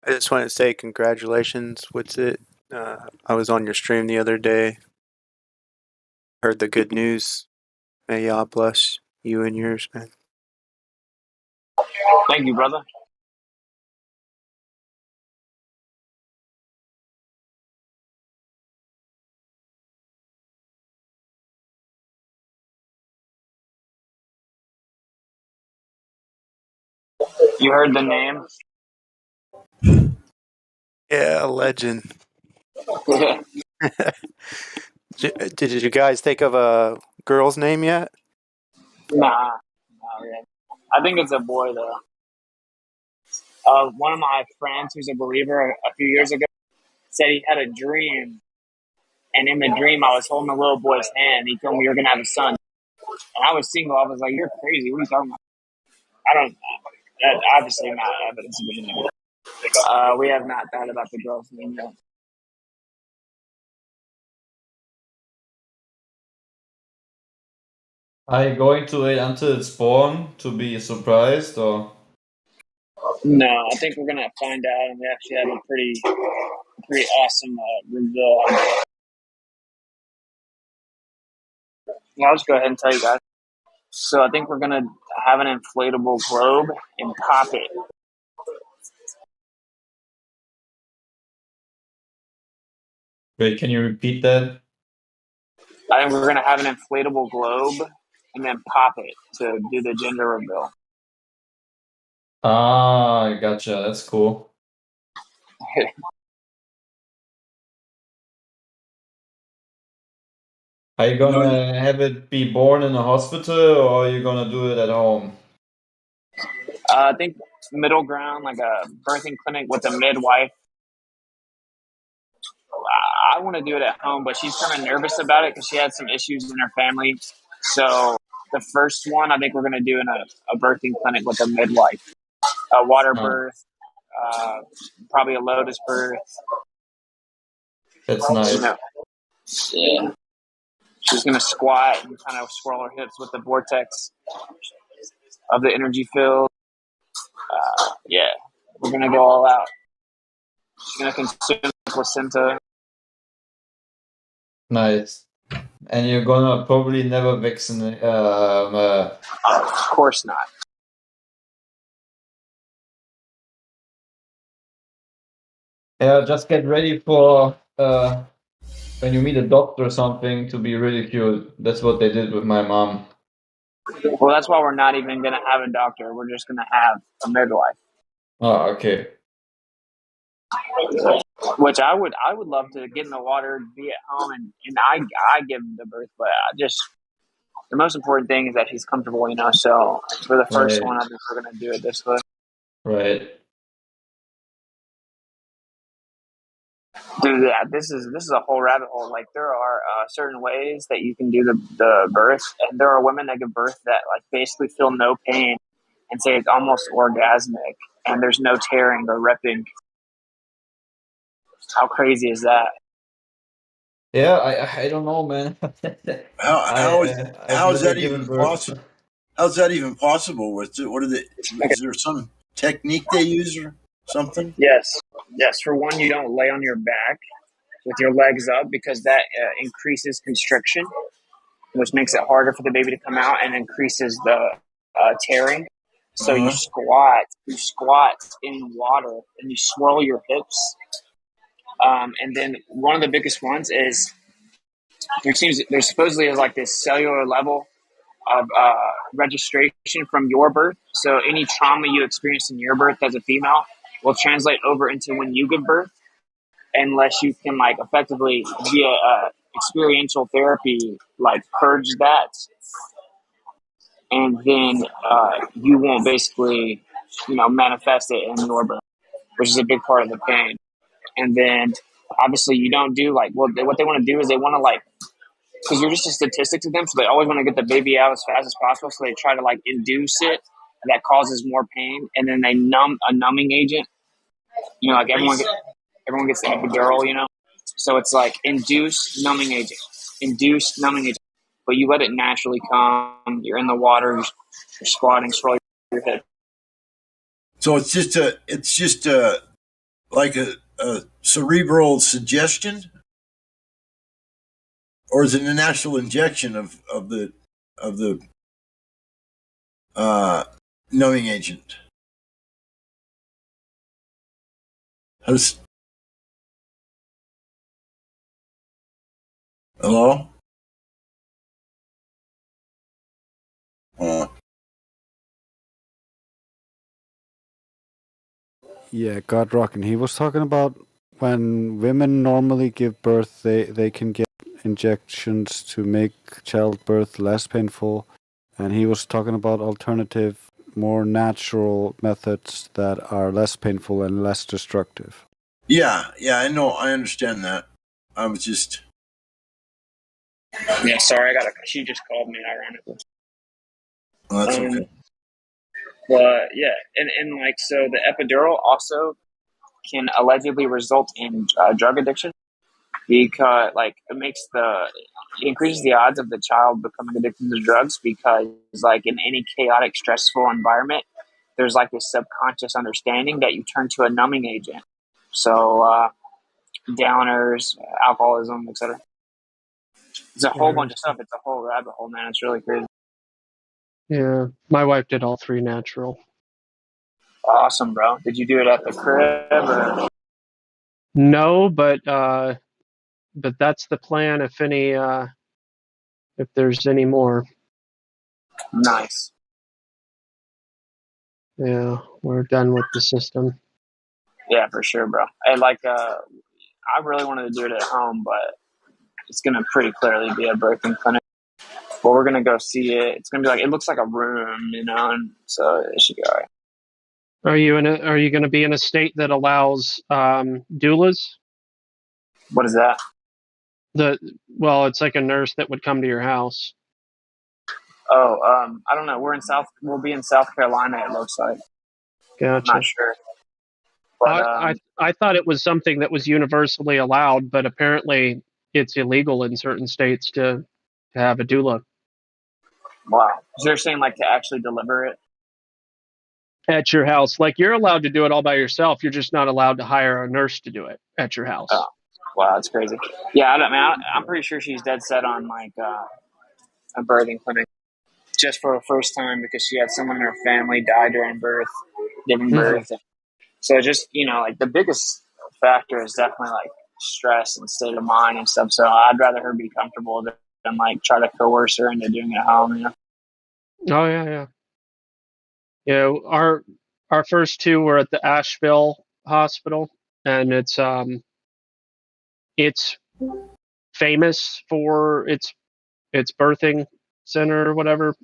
I just wanted to say congratulations. What's it? I was on your stream the other day. Heard the good news. May God bless you and yours, man. Thank you, brother. You heard the name? Yeah, a legend. Did you guys think of a girl's name yet? Nah, yeah. I think it's a boy though. One of my friends who's a believer a few years ago said he had a dream, and in the dream I was holding a little boy's hand. He told me you're gonna have a son, and I was single. I was like, "You're crazy. What are you talking about?" I don't. That obviously not evidence of anything. We have not thought about the girl's name yet. Are you going to wait until it's born to be surprised, or? No, I think we're gonna find out, and we actually have a pretty awesome reveal. Yeah, I'll just go ahead and tell you guys. So I think we're gonna have an inflatable globe and pop it Wait, can you repeat that? I think we're gonna have an inflatable globe and then pop it to do the gender reveal. Ah, gotcha. That's cool. Are you gonna have it be born in a hospital, or are you gonna do it at home? I think middle ground, like a birthing clinic with a midwife. I want to do it at home, but she's kind of nervous about it because she had some issues in her family. So the first one, I think we're going to do in a birthing clinic with a midwife, a water birth, probably a lotus birth. That's nice. You know, yeah. She's going to squat and kind of swirl her hips with the vortex of the energy field. Yeah, we're going to go all out. She's going to consume the placenta. Nice. And you're gonna probably never vaccinate. Of course not. Yeah, just get ready for when you meet a doctor or something to be ridiculed. That's what they did with my mom. Well, that's why we're not even going to have a doctor. We're just going to have a midwife. Oh, okay. Which I would love to get in the water, be at home, and I give the birth, but the most important thing is that she's comfortable, you know. So for the first Right. one, I think we're gonna do it this way. Right. Dude, yeah, this is a whole rabbit hole. Like there are certain ways that you can do the birth, and there are women that give birth that like basically feel no pain and say it's almost orgasmic, and there's no tearing or ripping. How crazy is that? Yeah, I don't know, man. How is I've that never even given birth. possible? How's that even possible? What are they? Is there some technique they use or something? Yes. For one, you don't lay on your back with your legs up because that increases constriction, which makes it harder for the baby to come out and increases the tearing. So you squat in water and you swirl your hips. And then one of the biggest ones is there supposedly is like this cellular level of registration from your birth. So any trauma you experienced in your birth as a female will translate over into when you give birth, unless you can like effectively via experiential therapy like purge that, and then you won't basically manifest it in your birth, which is a big part of the pain. And then obviously you don't do like what they want to do is they want to like, because you're just a statistic to them, so they always want to get the baby out as fast as possible, so they try to like induce it. That causes more pain, and then they numb a numbing agent. Like everyone gets the epidural, so it's like induced numbing agent, but you let it naturally come. You're in the water, you're squatting, swirling your head. So it's just like a cerebral suggestion, or is it an actual injection of the numbing agent? Hello? Yeah, God Rock, and he was talking about when women normally give birth, they can get injections to make childbirth less painful, and he was talking about alternative, more natural methods that are less painful and less destructive. Yeah, I know, I understand that. I was just... Yeah, sorry, she just called me, ironically. Oh, that's okay. But yeah, and like, so the epidural also can allegedly result in drug addiction, because like it increases the odds of the child becoming addicted to drugs, because like in any chaotic, stressful environment, there's like this subconscious understanding that you turn to a numbing agent. So downers, alcoholism, etc. It's a whole bunch of stuff. It's a whole rabbit hole, man. It's really crazy. Yeah, my wife did all three natural. Awesome, bro. Did you do it at the crib or? No, but that's the plan. If there's any more. Nice. Yeah, we're done with the system. Yeah, for sure, bro. And I really wanted to do it at home, but it's gonna pretty clearly be a birthing clinic. But we're gonna go see it. It's gonna be it looks like a room, and so it should be all right. Are you going to be in a state that allows doulas? What is that? Well, it's like a nurse that would come to your house. Oh, I don't know. We'll be in South Carolina. It looks like. Gotcha. I'm not sure. But I thought it was something that was universally allowed, but apparently it's illegal in certain states to have a doula. Wow. So you're saying to actually deliver it at your house? Like, you're allowed to do it all by yourself. You're just not allowed to hire a nurse to do it at your house. Oh, wow, that's crazy. Yeah, I'm pretty sure she's dead set on a birthing clinic just for her first time because she had someone in her family die during giving birth. So just the biggest factor is definitely stress and state of mind and stuff. So I'd rather her be comfortable than try to coerce her into doing it at home. Oh yeah. Our first two were at the Asheville hospital, and it's famous for its birthing center or whatever.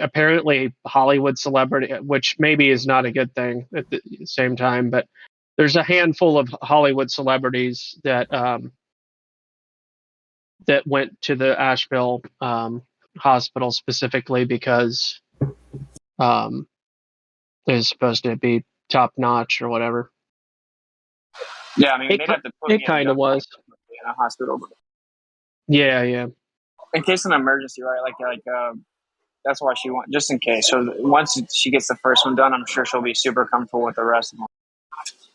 Apparently Hollywood celebrity, which maybe is not a good thing at the same time, but there's a handful of Hollywood celebrities that went to the Asheville hospital specifically because it's supposed to be top notch or whatever. Yeah, I mean, they'd have to put it kind of was in a hospital. Yeah. In case of an emergency, right? That's why she went, just in case. So once she gets the first one done, I'm sure she'll be super comfortable with the rest of them.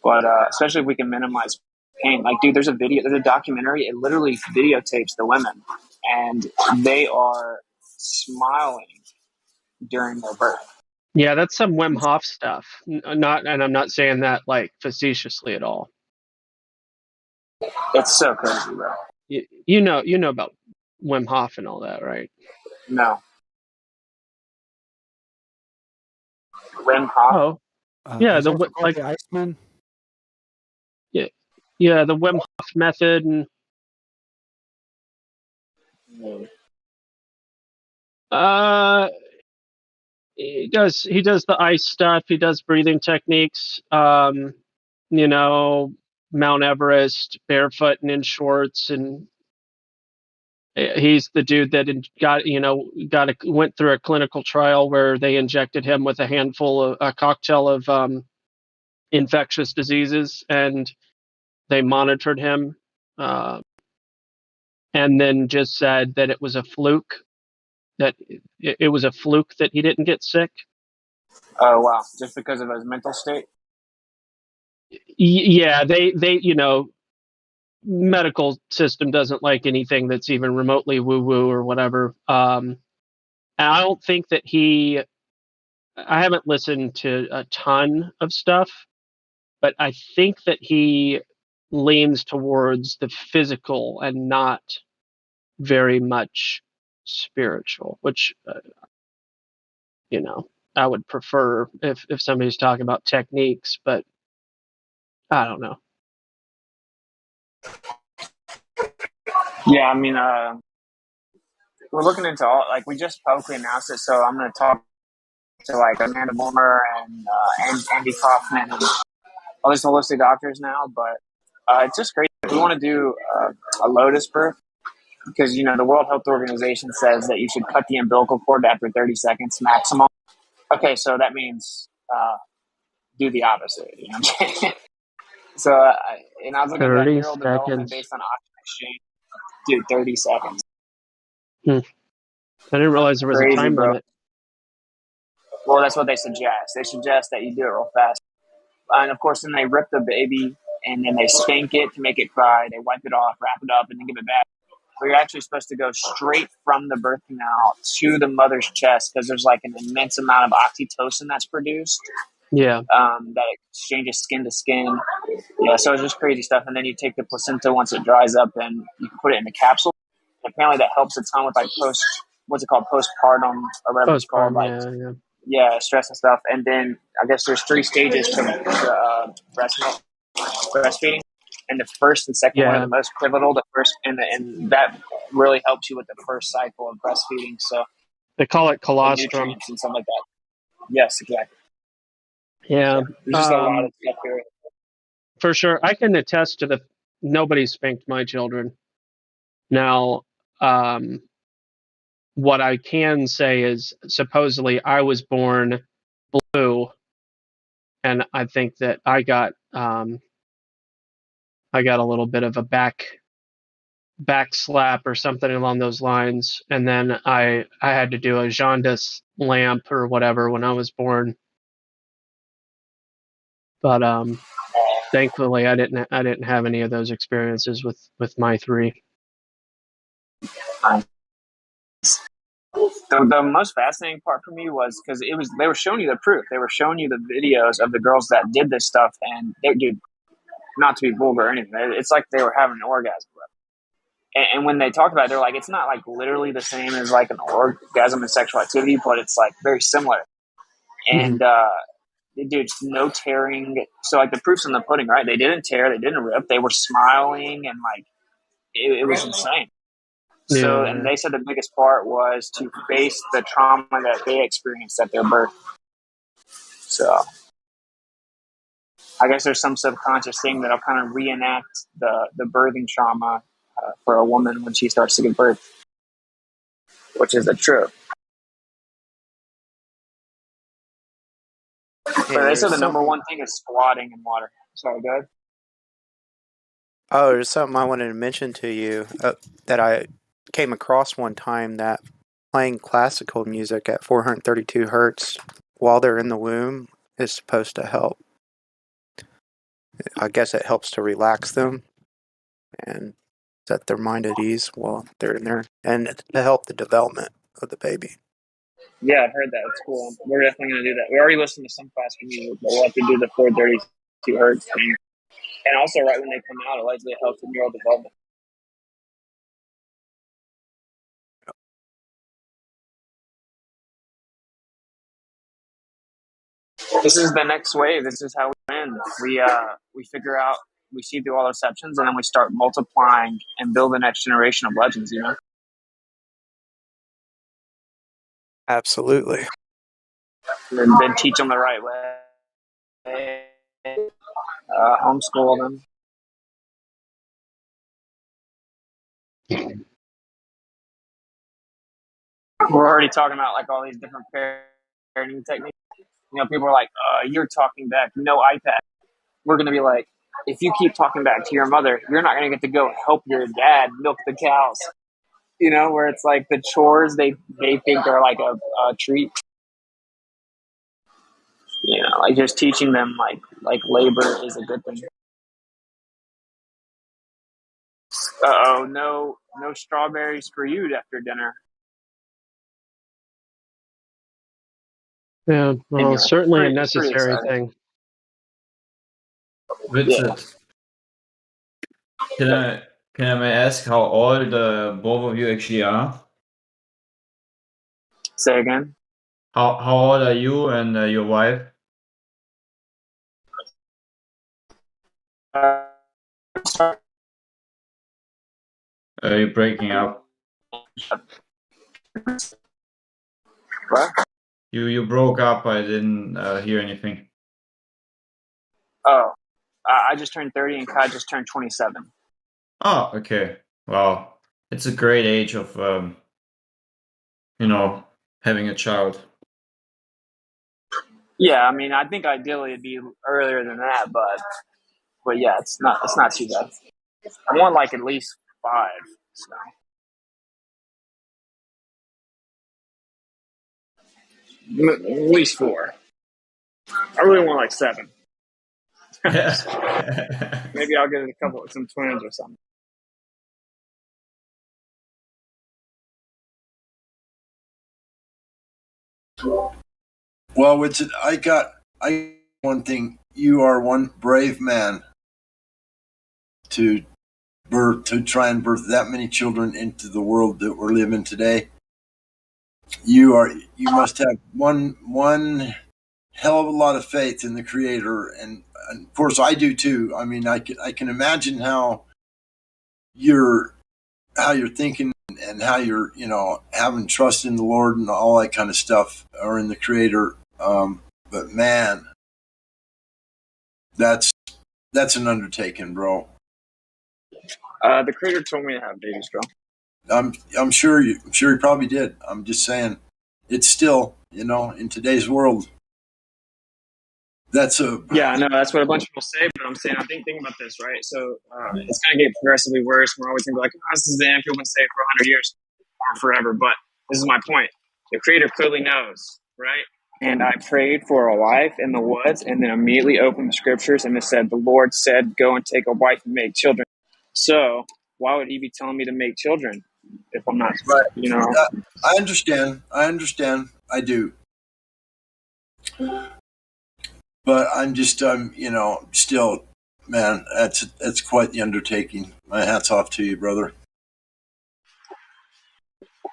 But especially if we can minimize pain. Dude, there's a documentary. It literally videotapes the women, and they are smiling during their birth. Yeah, that's some Wim Hof stuff. And I'm not saying that facetiously at all. It's so crazy, bro. You know about Wim Hof and all that, right? No. Wim Hof? Oh. Yeah, the Iceman. Yeah, the Wim Hof method and he does the ice stuff, he does breathing techniques, Mount Everest barefoot and in shorts, and he's the dude that went through a clinical trial where they injected him with a cocktail of infectious diseases, and they monitored him, and then just said that it was a fluke, that he didn't get sick. Oh wow! Just because of his mental state. Yeah, they medical system doesn't like anything that's even remotely woo-woo or whatever. And I don't think that I haven't listened to a ton of stuff, but I think that he leans towards the physical and not very much spiritual, which, I would prefer if somebody's talking about techniques, but I don't know. Yeah, I mean, we're looking into all, we just publicly announced it, so I'm going to talk to Amanda Bulmer and Andy Kaufman and all these holistic doctors now, but it's just great. We want to do a lotus birth because, the World Health Organization says that you should cut the umbilical cord after 30 seconds maximum. Okay, so that means do the opposite. You know what I'm saying? So, and I was looking at that neural development based on oxygen exchange. Dude, 30 seconds. I didn't realize there was a time limit. Well, that's what they suggest. They suggest that you do it real fast. And of course, then they rip the baby and then they spank it to make it cry. They wipe it off, wrap it up, and then give it back. But you're actually supposed to go straight from the birth canal to the mother's chest because there's an immense amount of oxytocin that's produced. Yeah. That exchanges skin to skin. Yeah, so it's just crazy stuff. And then you take the placenta once it dries up and you can put it in a capsule. And apparently that helps a ton with like what's it called, postpartum or whatever it's called, like stress and stuff. And then I guess there's 3 stages to breastfeeding, and the first and second one are the most pivotal. The first and that really helps you with the first cycle of breastfeeding. So They call it the colostrum. nutrients and stuff like that. Yes, exactly. Yeah. There's just a lot of stuff here. For sure. I can attest to nobody spanked my children. Now, what I can say is supposedly I was born blue, and I think that I got a little bit of a back slap or something along those lines, and then I had to do a jaundice lamp or whatever when I was born. But thankfully I didn't have any of those experiences with my 3. The most fascinating part for me was because they were showing you the proof. They were showing you the videos of the girls that did this stuff, and dude, not to be vulgar or anything, it's like they were having an orgasm. And when they talk about it, they're like, it's not like literally the same as like an orgasm in sexual activity, but it's like very similar. And dude, no tearing. So like the proof's in the pudding, right? They didn't tear, they didn't rip, they were smiling, and like it was insane. So, and they said the biggest part was to face the trauma that they experienced at their birth. So, I guess there's some subconscious thing that'll kind of reenact the birthing trauma for a woman when she starts to give birth, which is the truth. But they said the number one thing is squatting in water. Sorry, go ahead. Oh, there's something I wanted to mention to you that I came across one time, that playing classical music at 432 hertz while they're in the womb is supposed to help. I guess it helps to relax them and set their mind at ease while they're in there, and to help the development of the baby. Yeah, I've heard that. It's cool. We're definitely going to do that. We already listened to some classical music, but we'll have to do the 432 hertz thing. And also, right when they come out, allegedly it helps with neural development. This is the next wave. This is how we win. We figure out, we see through all exceptions, and then we start multiplying and build the next generation of legends, you know? Absolutely. And then teach them the right way. Homeschool them. We're already talking about like all these different parenting techniques. You know, people are like, you're talking back, no iPad. We're going to be like, if you keep talking back to your mother, you're not going to get to go help your dad milk the cows. You know, where it's like the chores they think are like a treat. You know, like just teaching them like labor is a good thing. No strawberries for you after dinner. Yeah, well, certainly a necessary thing. Richard, can I ask how old both of you actually are? Say again. How old are you and your wife? You're breaking up. What? You broke up. I didn't hear anything. Oh, I just turned 30 and Kai just turned 27. Oh, okay. Wow, it's a great age of having a child. Yeah, I mean, I think ideally it'd be earlier than that, but yeah, it's not too bad. I want like at least 5. So. At least 4. I really want like 7. Maybe I'll get some twins or something. Well, I got one thing. You are one brave man. to try and birth that many children into the world that we're living today. You must have one hell of a lot of faith in the Creator, and of course I do too. I mean, I can imagine how you're thinking and how you're having trust in the Lord and all that kind of stuff, or in the Creator. But man, that's an undertaking, bro. The Creator told me to have babies, bro. I'm sure he probably did. I'm just saying, it's still, in today's world, that's a Yeah, I know that's what a bunch of people say, but I'm saying think about this, right? So it's gonna get progressively worse. We're always gonna be like, oh, this is the end. People can say it for 100 years or forever, but this is my point. The Creator clearly knows, right? And I prayed for a wife in the woods, and then immediately opened the scriptures, and it said, "The Lord said, go and take a wife and make children." So why would He be telling me to make children if I'm not, right. I understand. I do. But I'm just, still, man, that's quite the undertaking. My hat's off to you, brother.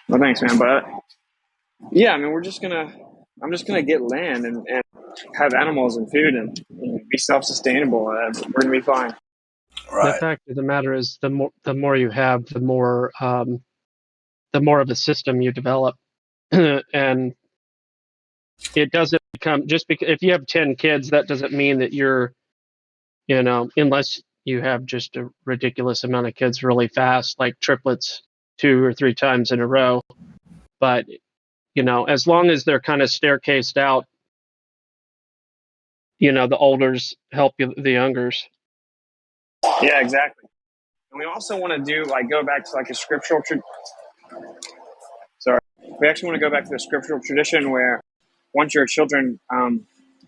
Well, thanks, man. But yeah, I mean, I'm just gonna get land and have animals and food and be self-sustainable. We're gonna be fine. The fact of the matter is, the more you have, the more of a system you develop, and it doesn't become just because if you have 10 kids, that doesn't mean that you're, unless you have just a ridiculous amount of kids really fast, like triplets 2 or 3 times in a row. But as long as they're kind of staircased out, the olders help the youngers. Yeah, exactly. And we also want to do go back to a scriptural. We actually want to go back to the scriptural tradition where once your children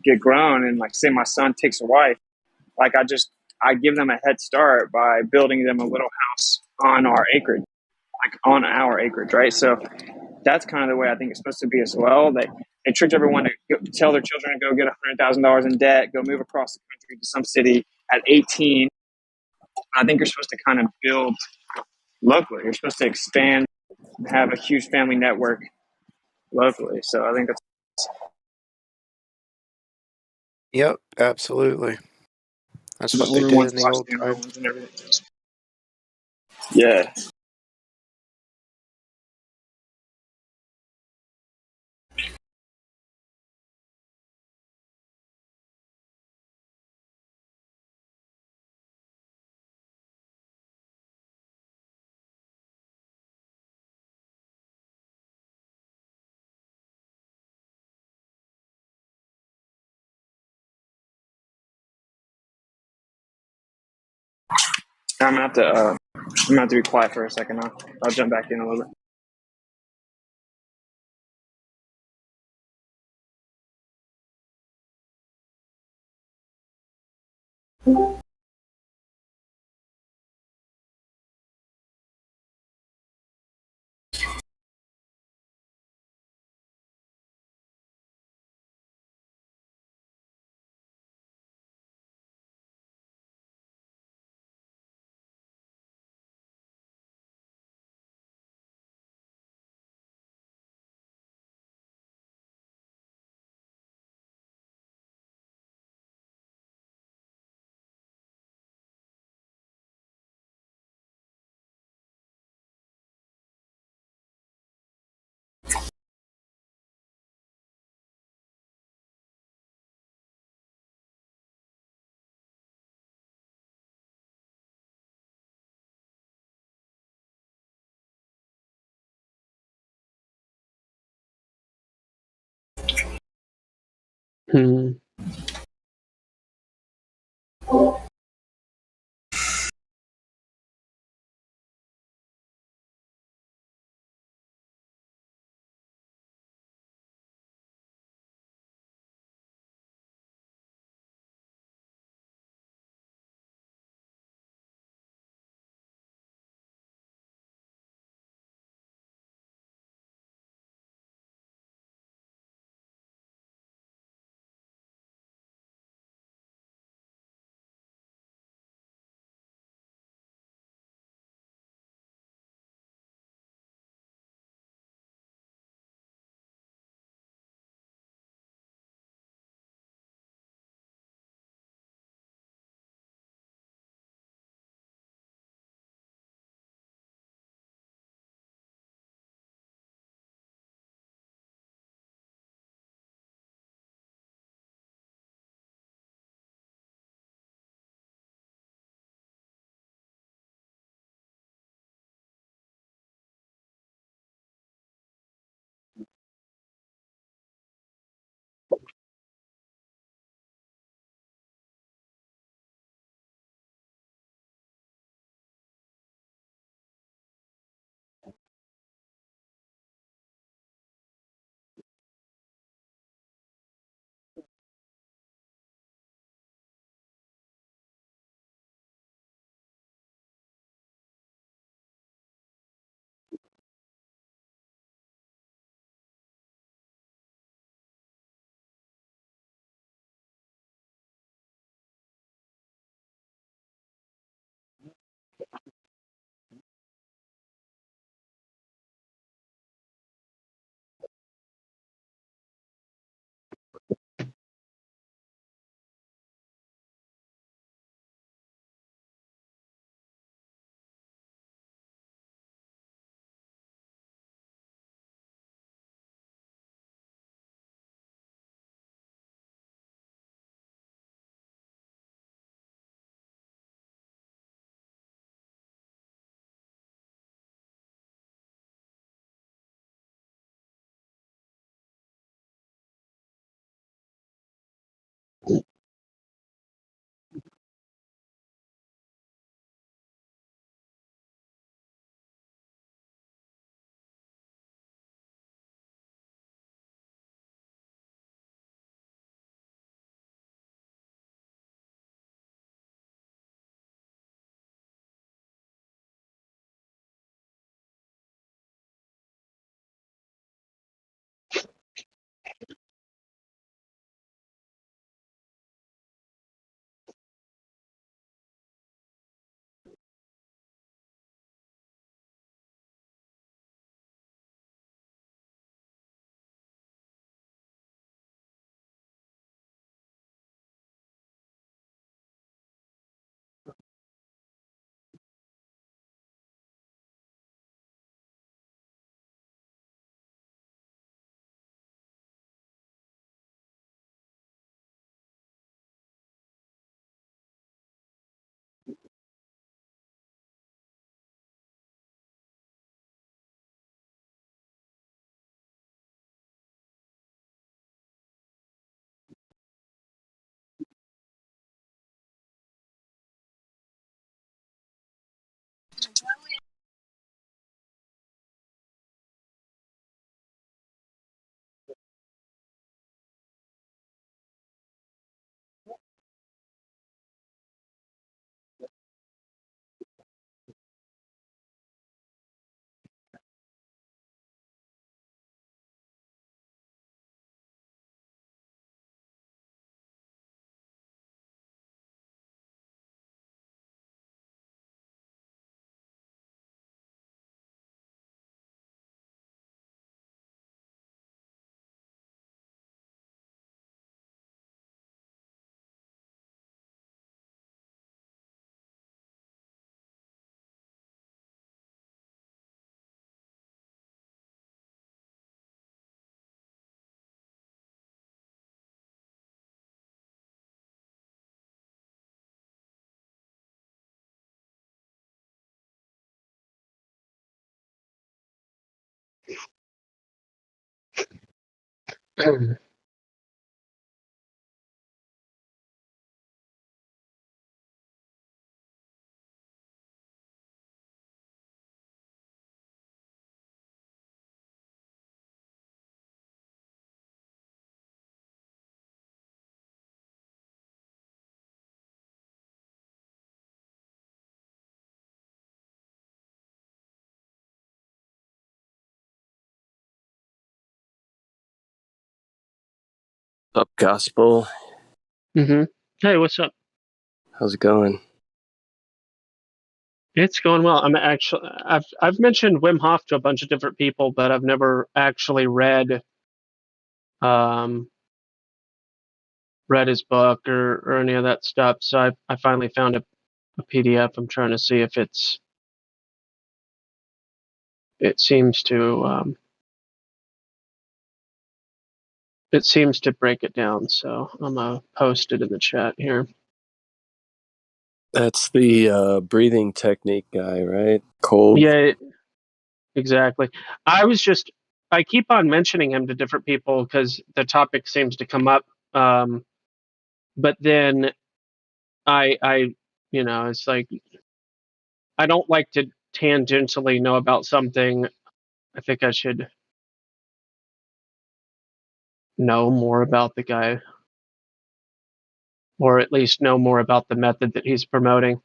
get grown and say my son takes a wife, I give them a head start by building them a little house on our acreage, right? So that's kind of the way I think it's supposed to be as well. They tricked everyone to tell their children to go get $100,000 in debt, go move across the country to some city at 18. I think you're supposed to kind of build locally. You're supposed to expand, have a huge family network locally. So I think that's. Yep, absolutely. That's what they did Everyone in the old time. and everything. Yeah. I'm gonna have to be quiet for a second. I'll jump back in a little bit. Hmm. Up, Gospel. Hey, what's up? How's it going? It's going well. I've mentioned Wim Hof to a bunch of different people, but I've never actually read his book or any of that stuff. So I finally found a PDF. I'm trying to see if it seems to break it down. So I'm gonna post it in the chat here. That's the breathing technique guy, right? Cold. Yeah, exactly. I keep on mentioning him to different people because the topic seems to come up. But then I, it's like I don't like to tangentially know about something. I think I should know more about the guy, or at least know more about the method that he's promoting. As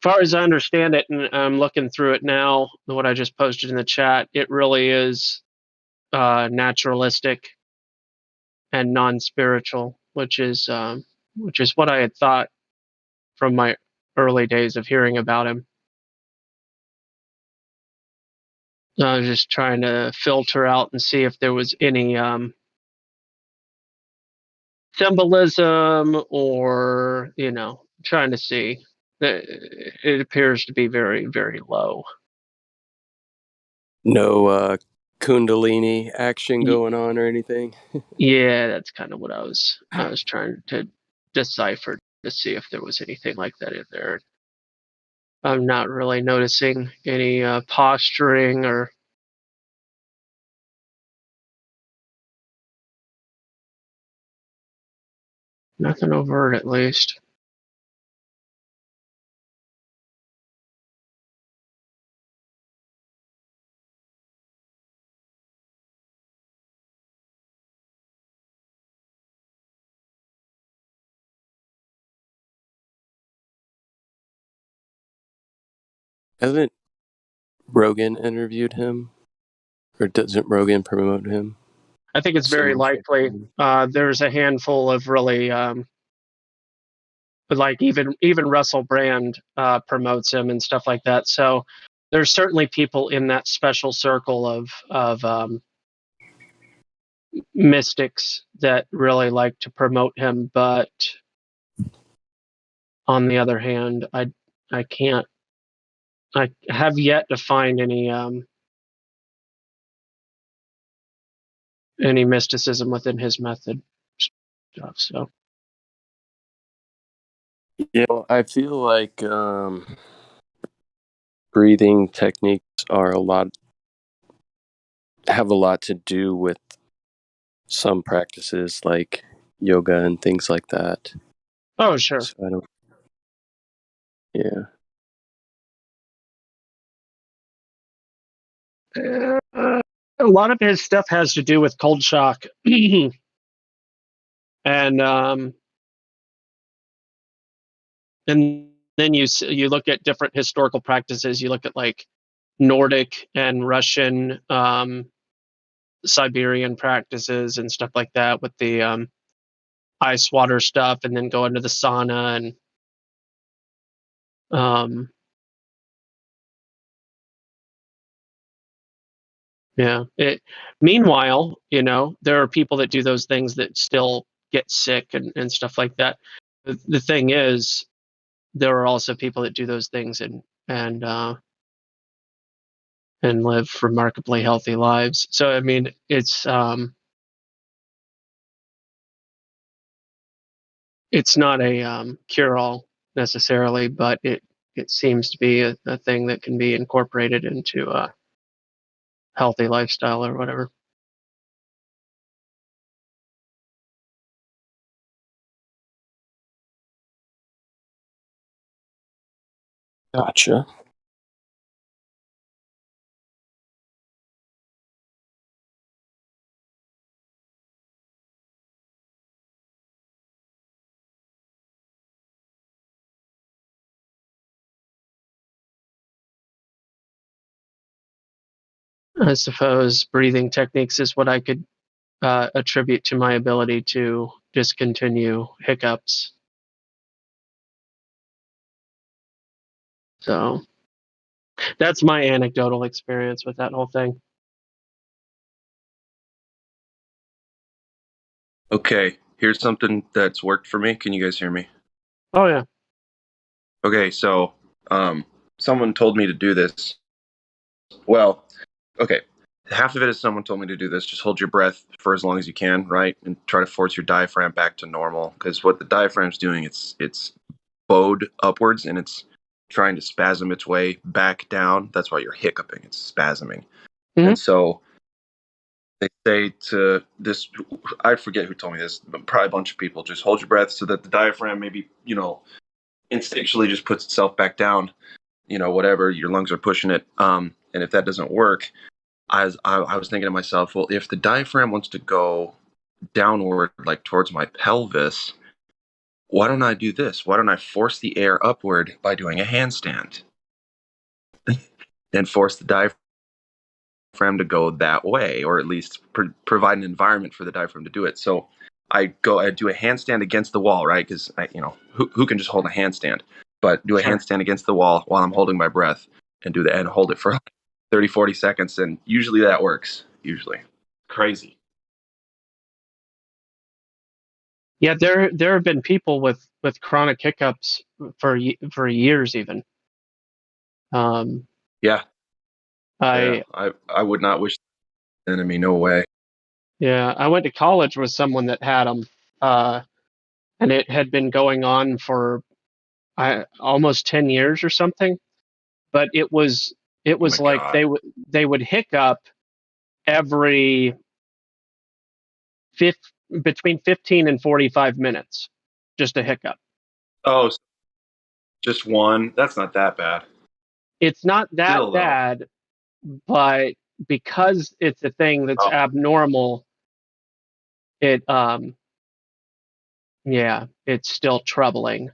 far as I understand it, and I'm looking through it now, what I just posted in the chat, it really is naturalistic and non-spiritual, which is what I had thought from my early days of hearing about him. I was just trying to filter out and see if there was any symbolism or, trying to see. It appears to be very, very low. No Kundalini action going on or anything. Yeah, that's kind of what I was trying to decipher to see if there was anything like that in there. I'm not really noticing any posturing or nothing overt, at least. Hasn't Rogan interviewed him? Or doesn't Rogan promote him? I think it's very likely. There's a handful of really, like even Russell Brand promotes him and stuff like that. So there's certainly people in that special circle of mystics that really like to promote him. But on the other hand, I have yet to find any mysticism within his method stuff. So I feel like breathing techniques have a lot to do with some practices like yoga and things like that. Oh, sure. So yeah. A lot of his stuff has to do with cold shock, and then you look at different historical practices. You look at like Nordic and Russian, Siberian practices and stuff like that with the ice water stuff, and then go into the sauna and yeah. Meanwhile, there are people that do those things that still get sick and stuff like that. The thing is, there are also people that do those things and live remarkably healthy lives. So I mean, it's not a cure-all necessarily, but it seems to be a thing that can be incorporated into a healthy lifestyle or whatever. Gotcha. I suppose breathing techniques is what I could attribute to my ability to discontinue hiccups. So that's my anecdotal experience with that whole thing. Okay, here's something that's worked for me. Can you guys hear me? Oh yeah. Okay, so someone told me to do this. Well, okay, half of it is someone told me to do this. Just hold your breath for as long as you can, right, and try to force your diaphragm back to normal. Because what the diaphragm's doing, it's bowed upwards and it's trying to spasm its way back down. That's why you're hiccuping. It's spasming, and so they say to this. I forget who told me this, but probably a bunch of people. Just hold your breath so that the diaphragm maybe instinctually just puts itself back down. Whatever your lungs are pushing it. And if that doesn't work, I was thinking to myself, well, if the diaphragm wants to go downward, like towards my pelvis, why don't I do this? Why don't I force the air upward by doing a handstand and force the diaphragm to go that way, or at least provide an environment for the diaphragm to do it. So I do a handstand against the wall, right? Because who can just hold a handstand? But do a handstand against the wall while I'm holding my breath and do that and hold it for 30, 40 seconds. And usually that works. Usually. Crazy. Yeah, there have been people with chronic hiccups for years even. Yeah. I would not wish the enemy no way. Yeah, I went to college with someone that had them, and it had been going on for almost 10 years or something. But it was like God. they would hiccup every between 15 and 45 minutes, just a hiccup. Oh, just one. That's not that bad. It's not that Still, though. bad, but because it's a thing that's abnormal, it yeah, it's still troubling.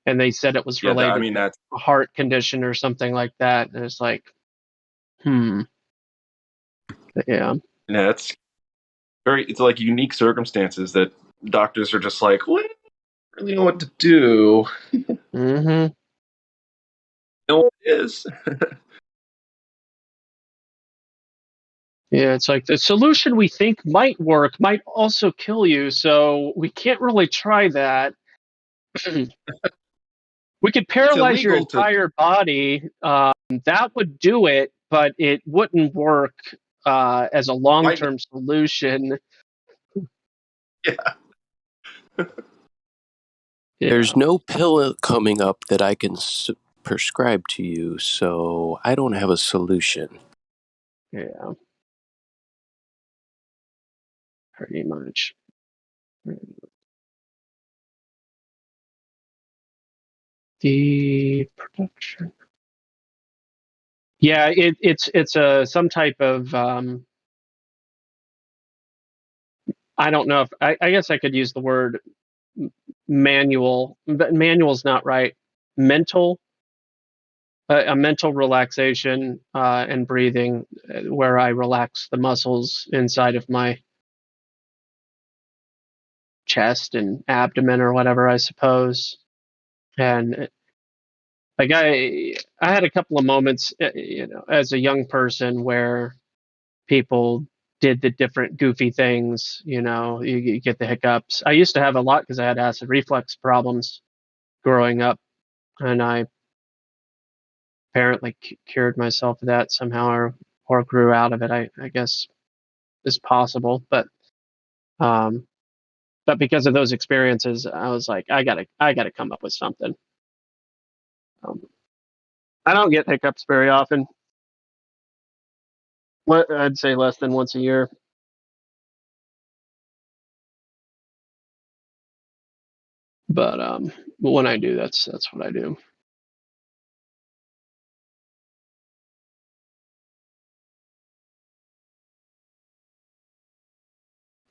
And they said it was related to a heart condition or something like that. And it's like, But yeah. Yeah, it's like unique circumstances that doctors are just like, well, I don't really know what to do. Mm-hmm. No, it is. Yeah, it's like the solution we think might work might also kill you, so we can't really try that. We could paralyze your entire body. That would do it, but it wouldn't work as a long-term solution. Yeah. There's no pill coming up that I can prescribe to you, so I don't have a solution. Yeah. Pretty much. The production. Yeah, it's a some type of I don't know if I guess I could use the word manual, but manual's not right. Mental, a mental relaxation and breathing, where I relax the muscles inside of my chest and abdomen or whatever, I suppose. And like I had a couple of moments, as a young person where people did the different goofy things. You get the hiccups. I used to have a lot because I had acid reflux problems growing up, and I apparently cured myself of that somehow, or grew out of it. I guess is possible, but because of those experiences, I was like, I gotta come up with something. I don't get hiccups very often. I'd say less than once a year. But when I do, that's what I do.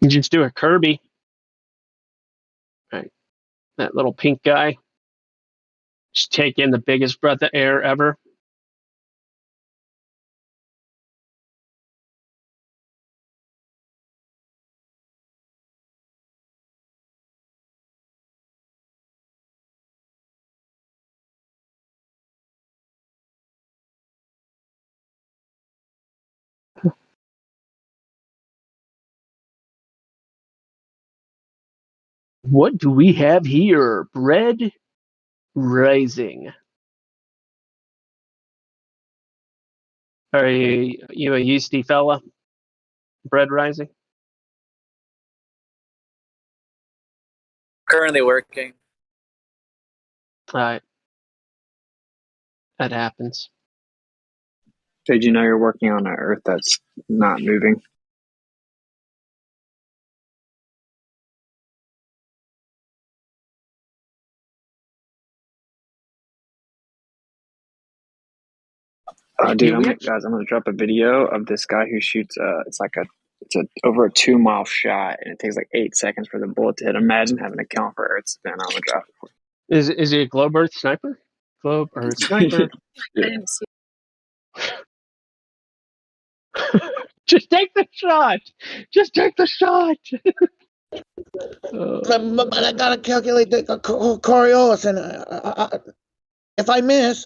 You just do a Kirby. Right. That little pink guy. Just take in the biggest breath of air ever. What do we have here? Bread rising. Are you a yeasty fella? Bread rising? Currently working. That happens. Did you know you're working on an Earth that's not moving? Dude, I'm gonna drop a video of this guy who shoots. It's over a 2 mile shot, and it takes like 8 seconds for the bullet to hit. Imagine having to count for Earth's spin. I'm gonna drop it for you. Is he a Globe Earth sniper? Globe Earth sniper. Yeah. Just take the shot. Just take the shot. But I gotta calculate the Coriolis, and if I miss,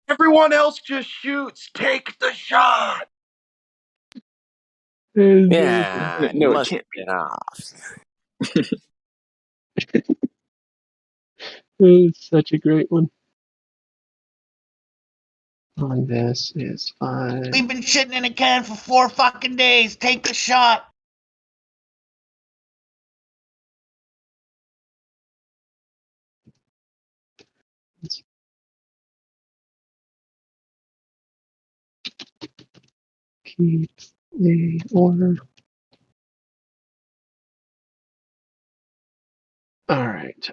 Everyone else just shoots. Take the shot. Yeah, No, it must can't get off. It's such a great one. On this is fine. we've been shitting in a can for 4 fucking days. Take the shot. Keep the order. All right.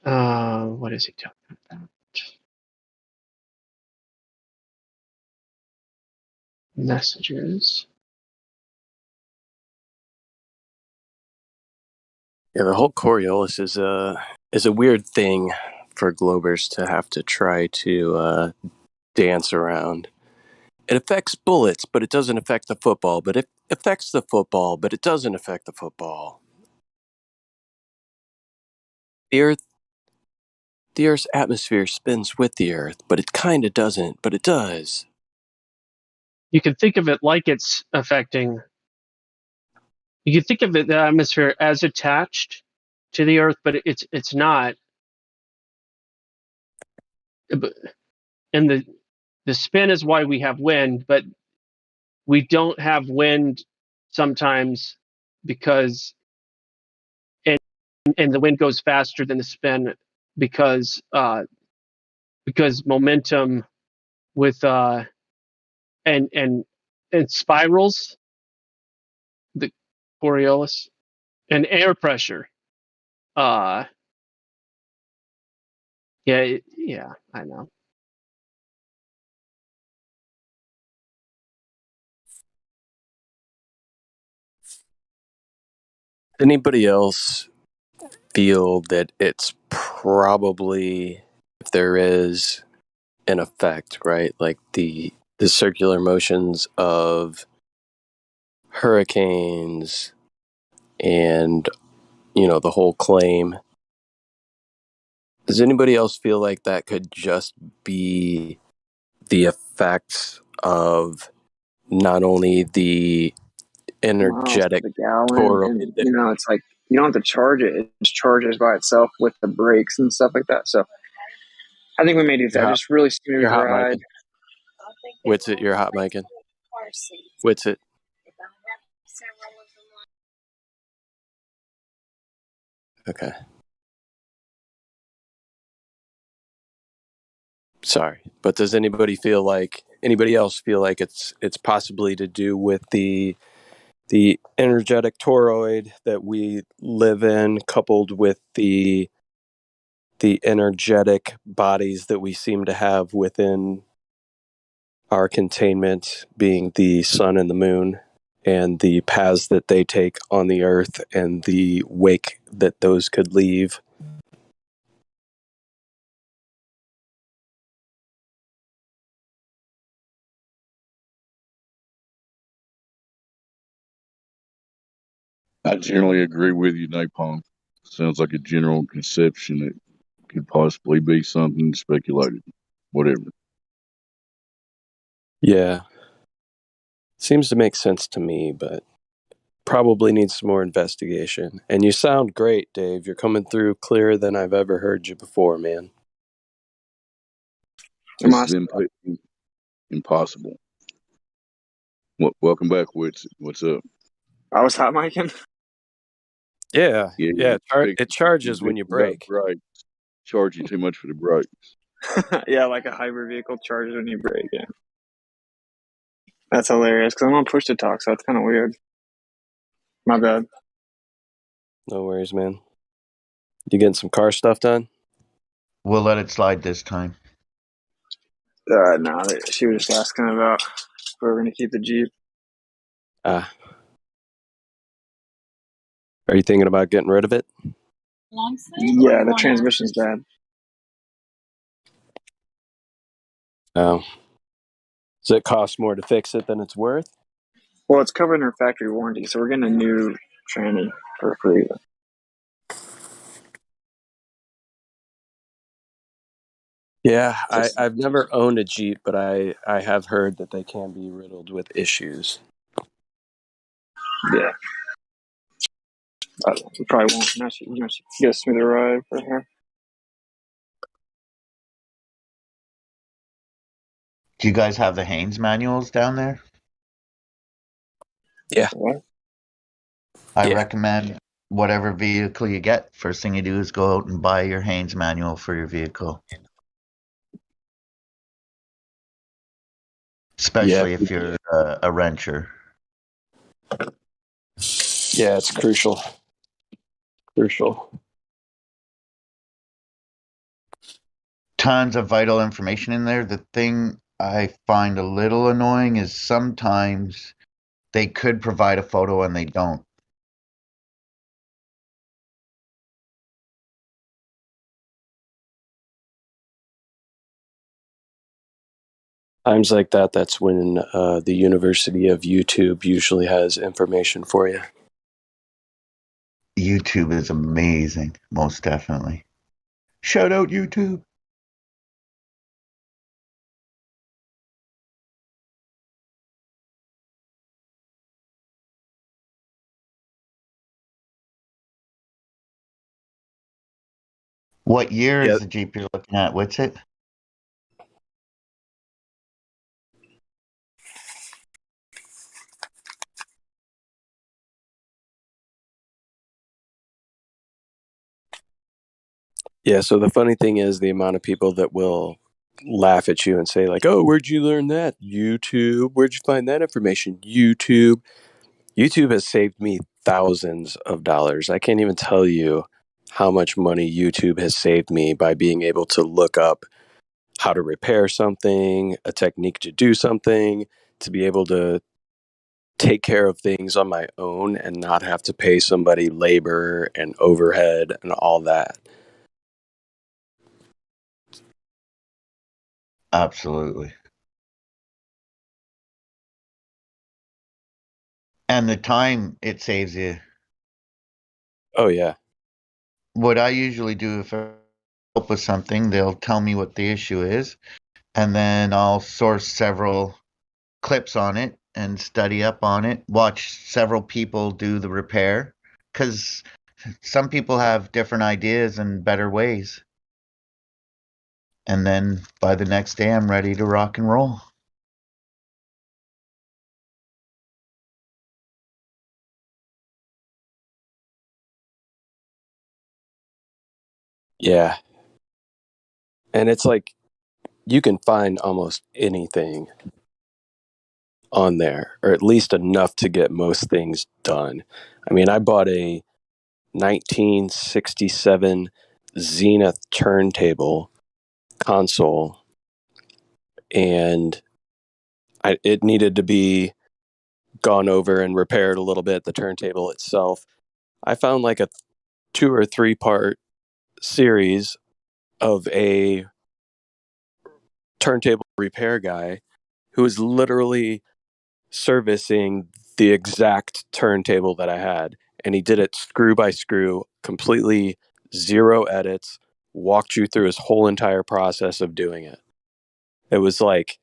What is he talking about? Messages. Yeah, the whole Coriolis is a weird thing for Globers to have to try to dance around. It affects bullets, but it doesn't affect the football. But it affects the football, but it doesn't affect the football. The Earth's atmosphere spins with the Earth, but it kind of doesn't, but it does. You can think of it like it's affecting. You can think of it, the atmosphere, as attached to the Earth, but it's not. And the spin is why we have wind, but we don't have wind sometimes because and the wind goes faster than the spin because momentum with and spirals, the Coriolis, and air pressure. Yeah, I know. Anybody else feel that it's probably, if there is an effect, right? Like the circular motions of hurricanes and, the whole claim. Does anybody else feel like that could just be the effects of not only the miles to energetic the gallon, toroid and it's like you don't have to charge it; it just charges by itself with the brakes and stuff like that. So I think we may do that. Just really smooth You're hot ride. micing. Witsit, you're hot micing. Witsit. Okay. Sorry, but does anybody else feel like it's possibly to do with the energetic toroid that we live in, coupled with the energetic bodies that we seem to have within our containment, being the sun and the moon, and the paths that they take on the earth and the wake that those could leave. I generally agree with you, Napalm. Sounds like a general conception that could possibly be something speculated. Whatever. Yeah. Seems to make sense to me, but probably needs some more investigation. And you sound great, Dave. You're coming through clearer than I've ever heard you before, man. This is impossible. Welcome back, Wits. What's up? I was hot micing. Yeah. Yeah. It charges when you break. Right. Charge you too much for the brakes. Yeah, like a hybrid vehicle charges when you brake. Yeah, that's hilarious because I'm on push to talk, so it's kind of weird. My bad. No worries, man. You getting some car stuff done? We'll let it slide this time. No, she was just asking about if we were going to keep the Jeep. Are you thinking about getting rid of it? Yeah, the transmission's bad. Oh. Does it cost more to fix it than it's worth? Well, it's covered in her factory warranty, so we're getting a new tranny for free. Yeah, I've never owned a Jeep, but I have heard that they can be riddled with issues. Yeah. We probably won't. She get a smoother ride for her. Do you guys have the Haynes manuals down there? Yeah. What? I recommend whatever vehicle you get, first thing you do is go out and buy your Haynes manual for your vehicle. Especially if you're a renter. Yeah, it's crucial. Tons of vital information in there. The thing I find a little annoying is sometimes they could provide a photo and they don't. Times like that, that's when the University of YouTube usually has information for you. YouTube is amazing, most definitely. Shout out YouTube. What year is the Jeep you're looking at? What's it? Yeah, so the funny thing is the amount of people that will laugh at you and say like, oh, where'd you learn that? YouTube. Where'd you find that information? YouTube. YouTube has saved me thousands of dollars. I can't even tell you how much money YouTube has saved me by being able to look up how to repair something, a technique to do something, to be able to take care of things on my own and not have to pay somebody labor and overhead and all that. Absolutely. And the time it saves you. Oh, yeah. What I usually do if I help with something, they'll tell me what the issue is, and then I'll source several clips on it and study up on it, watch several people do the repair, because some people have different ideas and better ways. And then by the next day, I'm ready to rock and roll. Yeah. And it's like you can find almost anything on there, or at least enough to get most things done. I mean, I bought a 1967 Zenith turntable console, and it needed to be gone over and repaired a little bit the turntable itself. I found like a 2 or 3 part series of a turntable repair guy who was literally servicing the exact turntable that I had. And he did it screw by screw, completely zero edits, walked you through his whole entire process of doing it. It was like,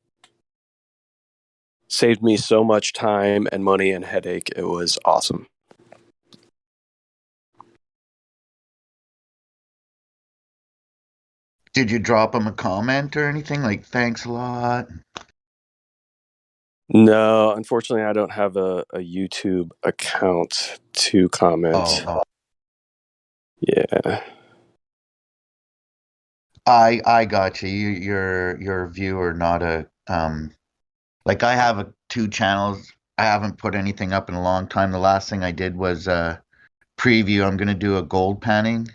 saved me so much time and money and headache. It was awesome. Did you drop him a comment or anything like "thanks a lot"? No, unfortunately, I don't have a YouTube account to comment. Oh, Yeah. I got you. You're a viewer, not a like I have 2 channels. I haven't put anything up in a long time. The last thing I did was preview. I'm gonna do a gold panning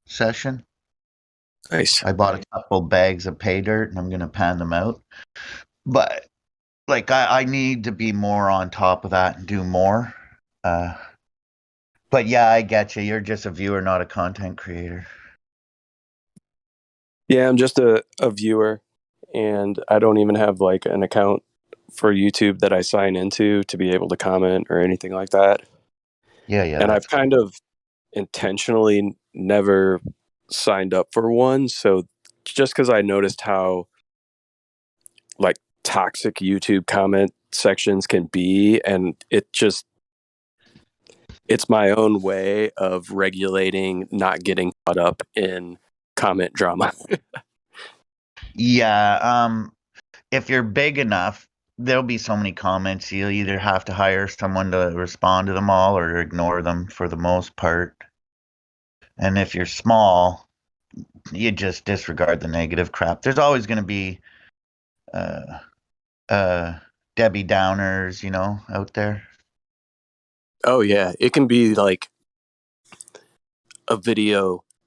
session. Nice. I bought a couple bags of pay dirt and I'm gonna pan them out. But like I need to be more on top of that and do more. But yeah, I get you. You're just a viewer, not a content creator. Yeah, I'm just a viewer, and I don't even have like an account for YouTube that I sign into to be able to comment or anything like that. Yeah, yeah. And I've kind of intentionally never signed up for one. So just because I noticed how like toxic YouTube comment sections can be, and it's my own way of regulating not getting caught up in comment drama. Yeah, if you're big enough, there'll be so many comments. You'll either have to hire someone to respond to them all or ignore them for the most part. And if you're small, you just disregard the negative crap. There's always going to be uh, Debbie Downers, out there. Oh yeah, it can be like a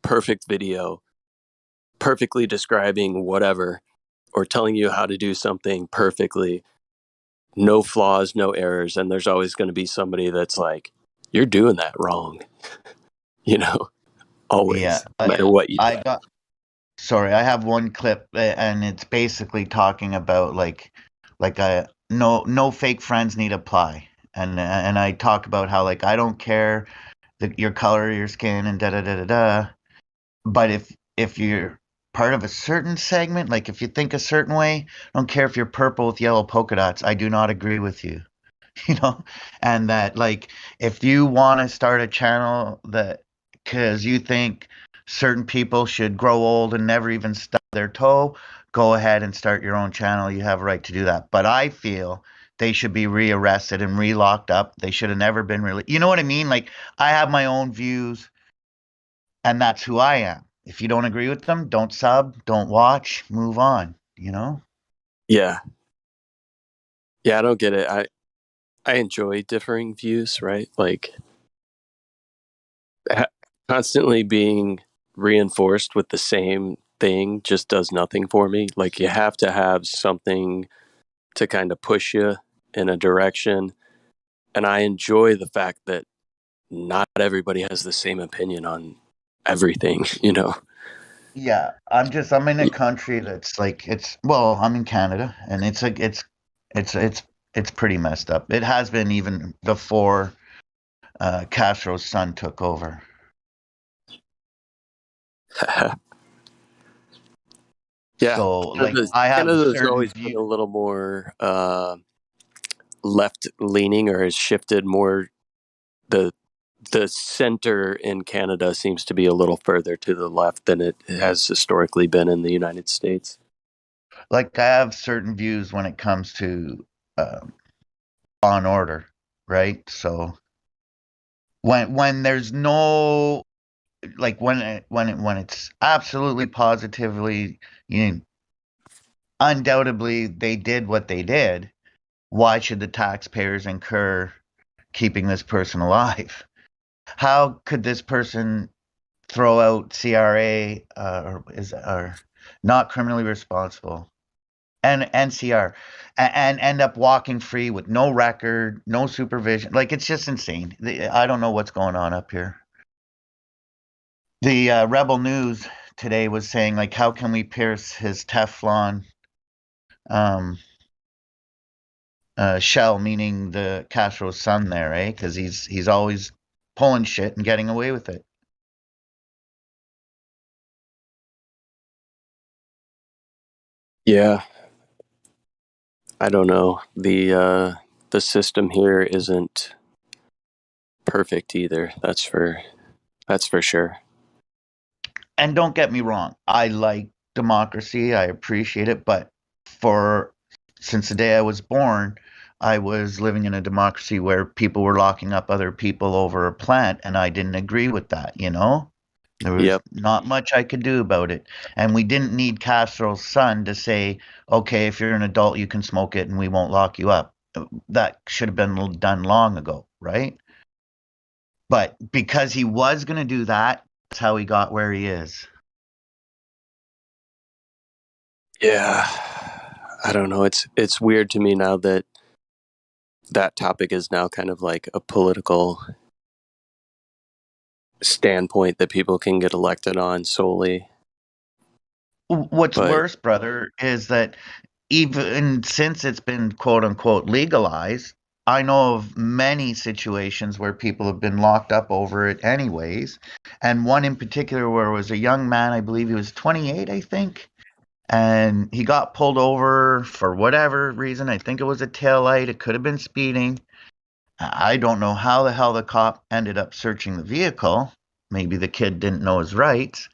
perfect video, perfectly describing whatever, or telling you how to do something perfectly, no flaws, no errors, and there's always going to be somebody that's like, "You're doing that wrong," you know, Yeah, always, no matter what you do. Sorry, I have one clip, and it's basically talking about like no fake friends need apply, and I talk about how like I don't care your color of your skin and da da da da da, but if you're part of a certain segment, like if you think a certain way, I don't care if you're purple with yellow polka dots, I do not agree with you. And that like if you want to start a channel that because you think certain people should grow old and never even stub their toe, go ahead and start your own channel. You have a right to do that. But I feel they should be rearrested and re-locked up. They should have never been really, you know what I mean? Like I have my own views and that's who I am. If you don't agree with them, don't sub, don't watch, move on, Yeah, I don't get it. I enjoy differing views, right? Like constantly being reinforced with the same thing just does nothing for me. Like you have to have something to kind of push you in a direction. And I enjoy the fact that not everybody has the same opinion on everything, you know? Yeah, I'm in a country that's like I'm in Canada and it's pretty messed up. It has been even before Castro's son took over. Yeah. So like I have a Canada's certain always been a little more left leaning, or has shifted more. The center in Canada seems to be a little further to the left than it has historically been in the United States. like I have certain views when it comes to law and order, right? So when there's no like when it's absolutely positively, undoubtedly they did what they did, why should the taxpayers incur keeping this person alive? How could this person throw out CRA or not criminally responsible and NCR, and end up walking free with no record, no supervision. Like, it's just insane. I don't know what's going on up here. The Rebel News today was saying, like, how can we pierce his Teflon shell, meaning the Castro's son there, eh? Because he's always pulling shit and getting away with it. Yeah, I don't know. The system here isn't perfect either. That's for sure. And don't get me wrong, I like democracy. I appreciate it, but since the day I was born, I was living in a democracy where people were locking up other people over a plant, and I didn't agree with that, you know? There was not much I could do about it. And we didn't need Castro's son to say, okay, if you're an adult, you can smoke it and we won't lock you up. That should have been done long ago, right? But because he was going to do that, that's how he got where he is. Yeah, I don't know. It's weird to me now that topic is now kind of like a political standpoint that people can get elected on solely. What's worse, brother, is that even since it's been quote unquote legalized, I know of many situations where people have been locked up over it anyways. And one in particular where it was a young man, I believe he was 28, I think. And he got pulled over for whatever reason. I think it was a taillight. It could have been speeding. I don't know how the hell the cop ended up searching the vehicle. Maybe the kid didn't know his rights,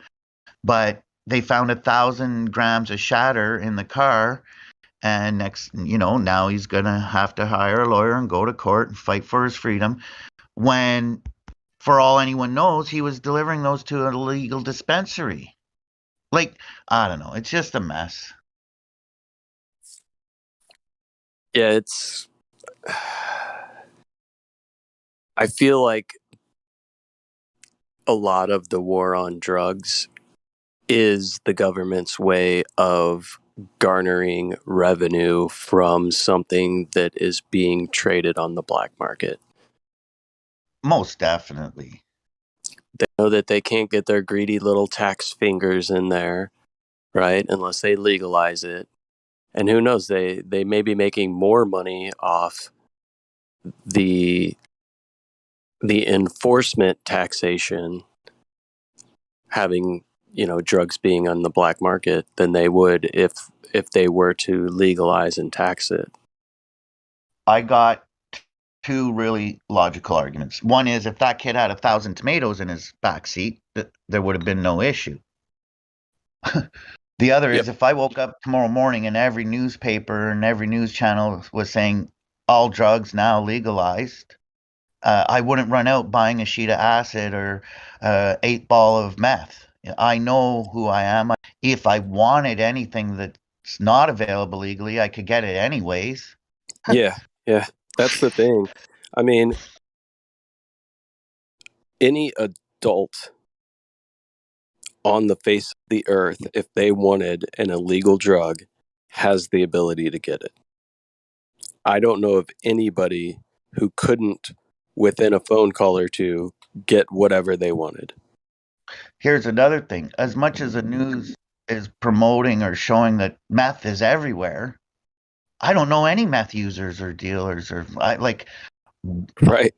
but they found 1,000 grams of shatter in the car. And now he's going to have to hire a lawyer and go to court and fight for his freedom. When, for all anyone knows, he was delivering those to an illegal dispensary. Like, I don't know. It's just a mess. Yeah, I feel like a lot of the war on drugs is the government's way of garnering revenue from something that is being traded on the black market. Most definitely. They know that they can't get their greedy little tax fingers in there, right? Unless they legalize it. And who knows, they may be making more money off the enforcement taxation, having drugs being on the black market, than they would if they were to legalize and tax it. I got two really logical arguments. One is, if that kid had 1,000 tomatoes in his back seat, there would have been no issue. The other is, if I woke up tomorrow morning and every newspaper and every news channel was saying all drugs now legalized, I wouldn't run out buying a sheet of acid or 8-ball of meth. I know who I am. If I wanted anything that's not available legally, I could get it anyways. Yeah, that's the thing. I mean, any adult on the face of the earth, if they wanted an illegal drug, has the ability to get it. I don't know of anybody who couldn't, within a phone call or two, get whatever they wanted. Here's another thing. As much as the news is promoting or showing that meth is everywhere, I don't know any meth users or dealers right.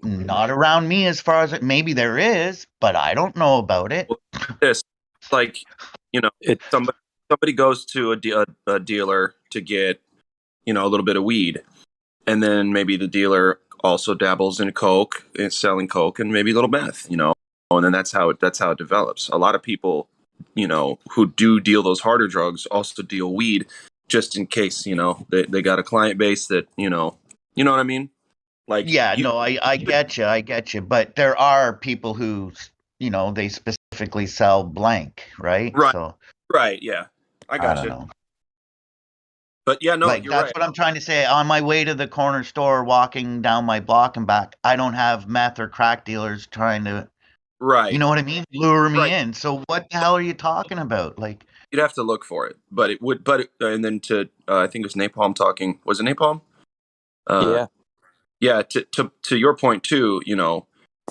Not around me, as far as maybe there is, but I don't know about it. This, like, somebody goes to a dealer to get, a little bit of weed, and then maybe the dealer also dabbles in coke, and selling coke, and maybe a little meth, and then that's how it develops. A lot of people, who do deal those harder drugs also deal weed, just in case, they got a client base that, you know what I mean? Like, I get you, but there are people who, they specifically sell blank, right? Right. So, right, yeah, I got you. don't know. But yeah, no, Like, you're that's right. what I'm trying to say. On my way to the corner store, walking down my block and back, I don't have meth or crack dealers trying to, right. You know what I mean? Lure me in. So what the hell are you talking about? Like, you'd have to look for it, but it would. But and then to I think it was Napalm talking. Was it Napalm? Yeah. Yeah. To your point too.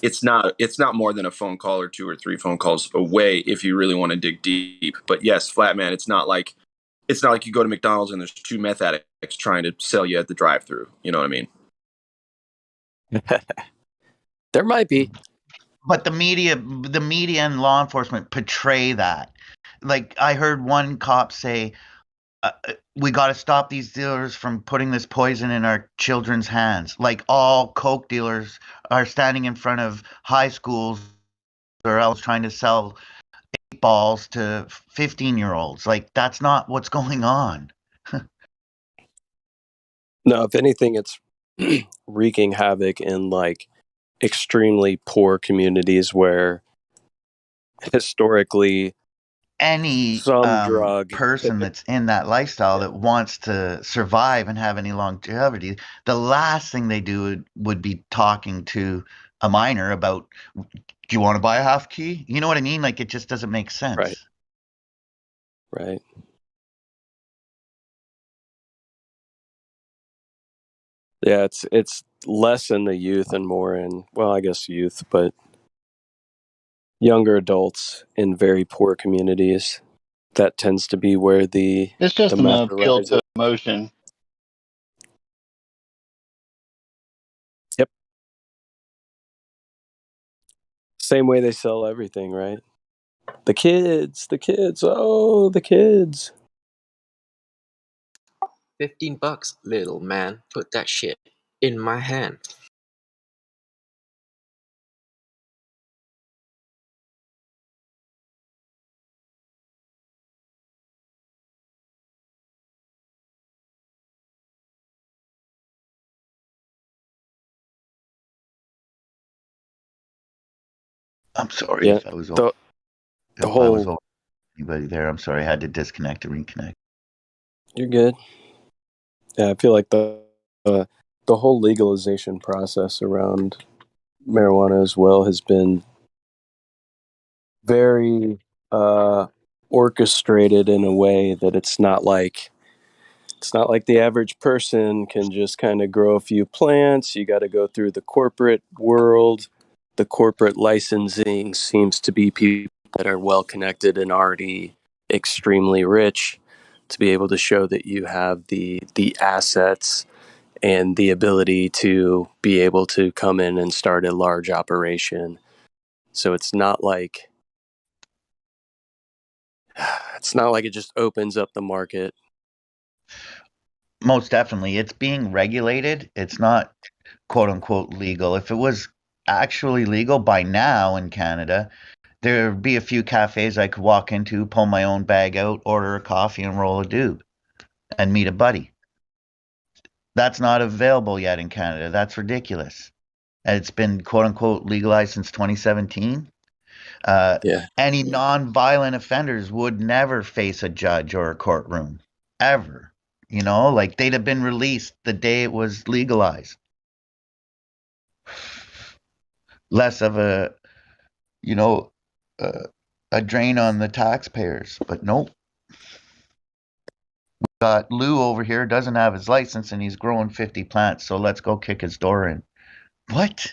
It's not more than a phone call or 2 or 3 phone calls away if you really want to dig deep. But yes, Flatman, it's not like you go to McDonald's and there's 2 meth addicts trying to sell you at the drive-thru. You know what I mean? There might be. But the media and law enforcement portray that. Like I heard one cop say, we got to stop these dealers from putting this poison in our children's hands. Like all coke dealers are standing in front of high schools or else trying to sell 8 balls to 15-year-olds. Like that's not what's going on. No, if anything, it's wreaking havoc in like extremely poor communities where historically Any some drug person that's in that lifestyle that wants to survive and have any longevity, the last thing they do would be talking to a minor about, do you want to buy a half key? You know what I mean? Like it just doesn't make sense. Right. Yeah, it's less in the youth and more in, well, I guess youth, but younger adults in very poor communities. That tends to be where It's just the an meth appeal arises. to emotion. Yep. Same way they sell everything, right? The kids, oh, the kids. $15, little man. Put that shit in my hand. I'm sorry Yeah. if I was The if I was whole over anybody there. I'm sorry. I had to disconnect and reconnect. You're good. Yeah, I feel like the whole legalization process around marijuana as well has been very orchestrated in a way that it's not like the average person can just kind of grow a few plants. You got to go through the corporate world. The corporate licensing seems to be people that are well connected and already extremely rich to be able to show that you have the assets and the ability to be able to come in and start a large operation. So it's not like it just opens up the market. Most definitely. It's being regulated. It's not quote unquote legal. If it was actually legal by now in Canada, there'd be a few cafes I could walk into, pull my own bag out, order a coffee, and roll a doob and meet a buddy. That's not available yet in Canada. That's ridiculous. And it's been quote unquote legalized since 2017. Yeah. Any non-violent offenders would never face a judge or a courtroom ever. Like they'd have been released the day it was legalized. Less of you know, a drain on the taxpayers. But nope. We got Lou over here, doesn't have his license, and he's growing 50 plants, so let's go kick his door in. What?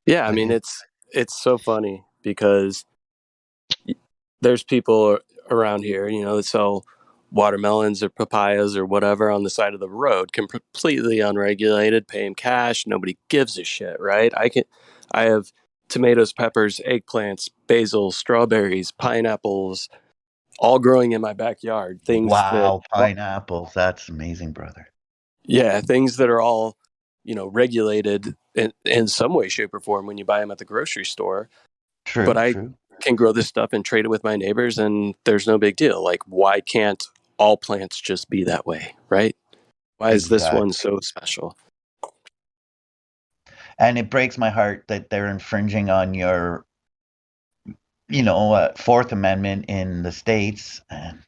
Yeah, I mean it's so funny because there's people around here, that sell watermelons or papayas or whatever on the side of the road, completely unregulated, pay them cash, nobody gives a shit, right? I have tomatoes, peppers, eggplants, basil, strawberries, pineapples, all growing in my backyard. Things that, Wow, pineapples. That's amazing, brother. yeah, things that are all, regulated in some way, shape, or form when you buy them at the grocery store. But I can grow this stuff and trade it with my neighbors, and there's no big deal. Like, why can't all plants just be that way, right? Why is this one so special? And it breaks my heart that they're infringing on your, Fourth Amendment in the States. And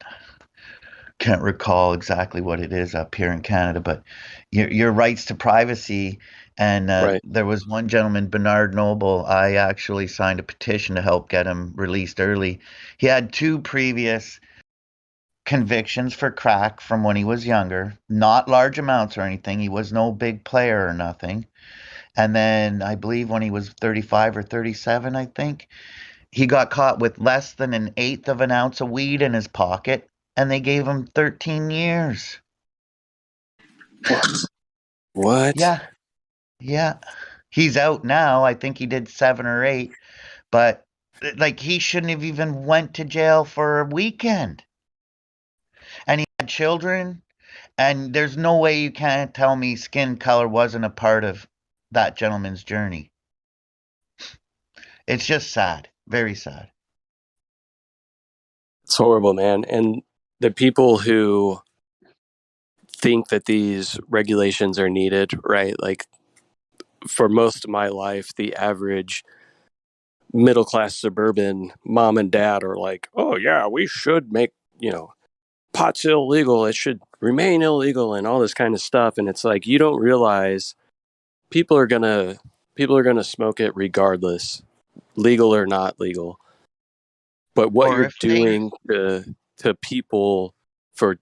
can't recall exactly what it is up here in Canada, but your rights to privacy And Right. there was one gentleman, Bernard Noble. I actually signed a petition to help get him released early. He had 2 previous convictions for crack from when he was younger, not large amounts or anything. He was no big player or nothing. And then I believe when he was 35 or 37, I think, he got caught with less than an eighth of an ounce of weed in his pocket, and they gave him 13 years. What? Yeah. Yeah. He's out now. I think he did 7 or 8, but like he shouldn't have even went to jail for a weekend. And he had children, and there's no way you can't tell me skin color wasn't a part of that gentleman's journey. It's just sad. Very sad. It's horrible, man. And the people who think that these regulations are needed, right? Like for most of my life, the average middle class suburban mom and dad are like, oh, yeah, we should make, pot's illegal. It should remain illegal and all this kind of stuff. And it's like, you don't realize people are going to smoke it regardless, legal or not legal. But what Or you're if they doing to people for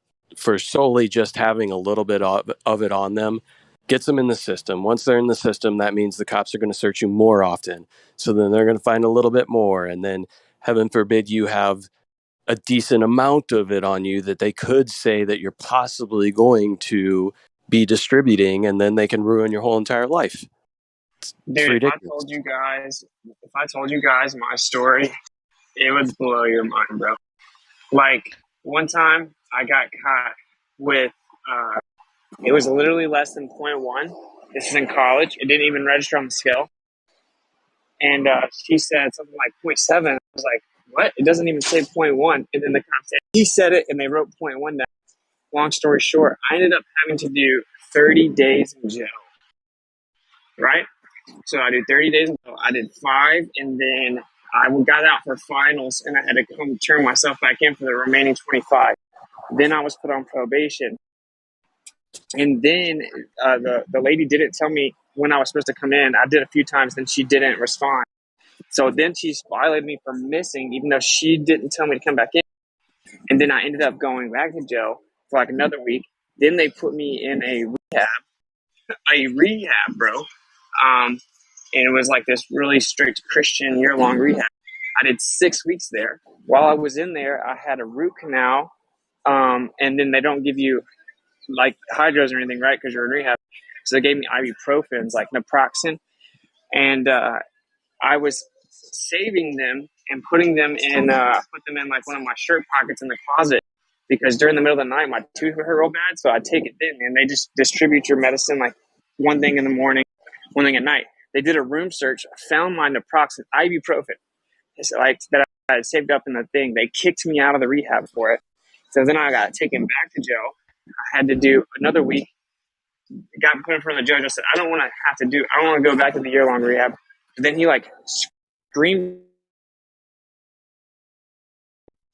solely just having a little bit of it on them gets them in the system. Once they're in the system, that means the cops are going to search you more often. So then they're going to find a little bit more. And then heaven forbid you have a decent amount of it on you that they could say that you're possibly going to be distributing, and then they can ruin your whole entire life. It's Dude, ridiculous. if I told you guys my story, it would blow your mind, bro. Like one time I got caught with, it was literally less than 0.1. This is in college. It didn't even register on the scale. And she said something like 0.7. I was like, what? It doesn't even say 0.1. And then the cop said, he said it, and they wrote 0.1 down. Long story short, I ended up having to do 30 days in jail, right? So I did 30 days in jail. I did 5, and then I got out for finals, and I had to come turn myself back in for the remaining 25. Then I was put on probation. And then the lady didn't tell me when I was supposed to come in. I did a few times, then she didn't respond. So then she violated me for missing, even though she didn't tell me to come back in. And then I ended up going back to jail for like another week. Then they put me in a rehab, bro. And it was like this really strict Christian year-long rehab. I did 6 weeks there. While I was in there, I had a root canal. And then they don't give you like hydros or anything, right? Because you're in rehab. So they gave me ibuprofens, like naproxen. And I was saving them and putting them in, put them in like one of my shirt pockets in the closet, because during the middle of the night, my tooth would hurt real bad. So I'd take it then, and they just distribute your medicine like one thing in the morning, one thing at night. They did a room search, found my naproxen, ibuprofen, like that I had saved up in the thing. They kicked me out of the rehab for it. So then I got taken back to jail. I had to do another week. Got put in front of the judge. I said, I don't want to go back to the year-long rehab. But then he like screamed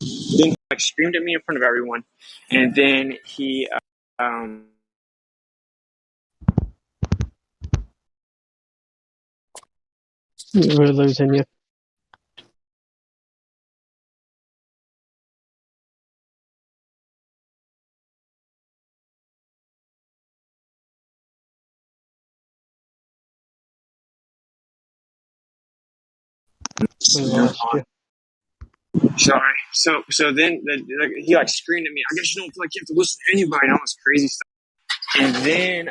at me in front of everyone. And then he We're losing you. We lost you. Sorry. So then he like screamed at me. I guess you don't feel like you have to listen to anybody and all this crazy stuff. And then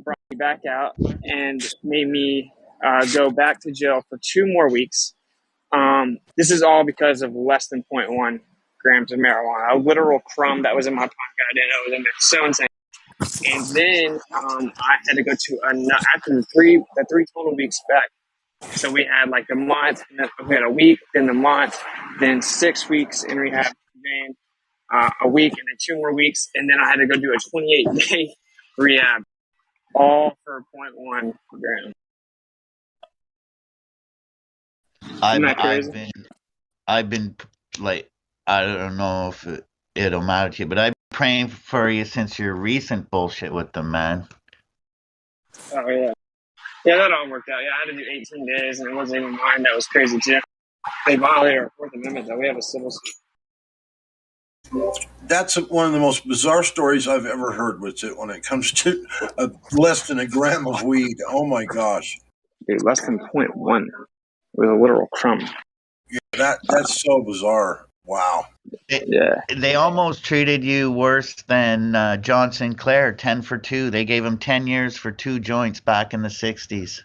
brought me back out and made me go back to jail for 2 more weeks. This is all because of less than 0.1 grams of marijuana, a literal crumb that was in my pocket. I didn't know it was in there. So insane. And then I had to go to after the three total weeks back. So we had like a month, we had a week, then the month, then 6 weeks in rehab, then a week, and then 2 more weeks, and then I had to go do a 28-day rehab, all for 0.1 grams. Isn't that crazy? I've been like, I don't know if it'll matter to you, but I've been praying for you since your recent bullshit with them, man. Oh yeah. Yeah, that all worked out. Yeah, I had to do 18 days, and it wasn't even mine. That was crazy too. They violated our Fourth Amendment, though. We have a civil suit. That's one of the most bizarre stories I've ever heard. With it when it comes to less than a gram of weed. Oh my gosh, Dude, less than 0.1 with a literal crumb. yeah, that's so bizarre. Wow. They almost treated you worse than John Sinclair, 10 for 2. They gave him 10 years for 2 joints back in the 60s.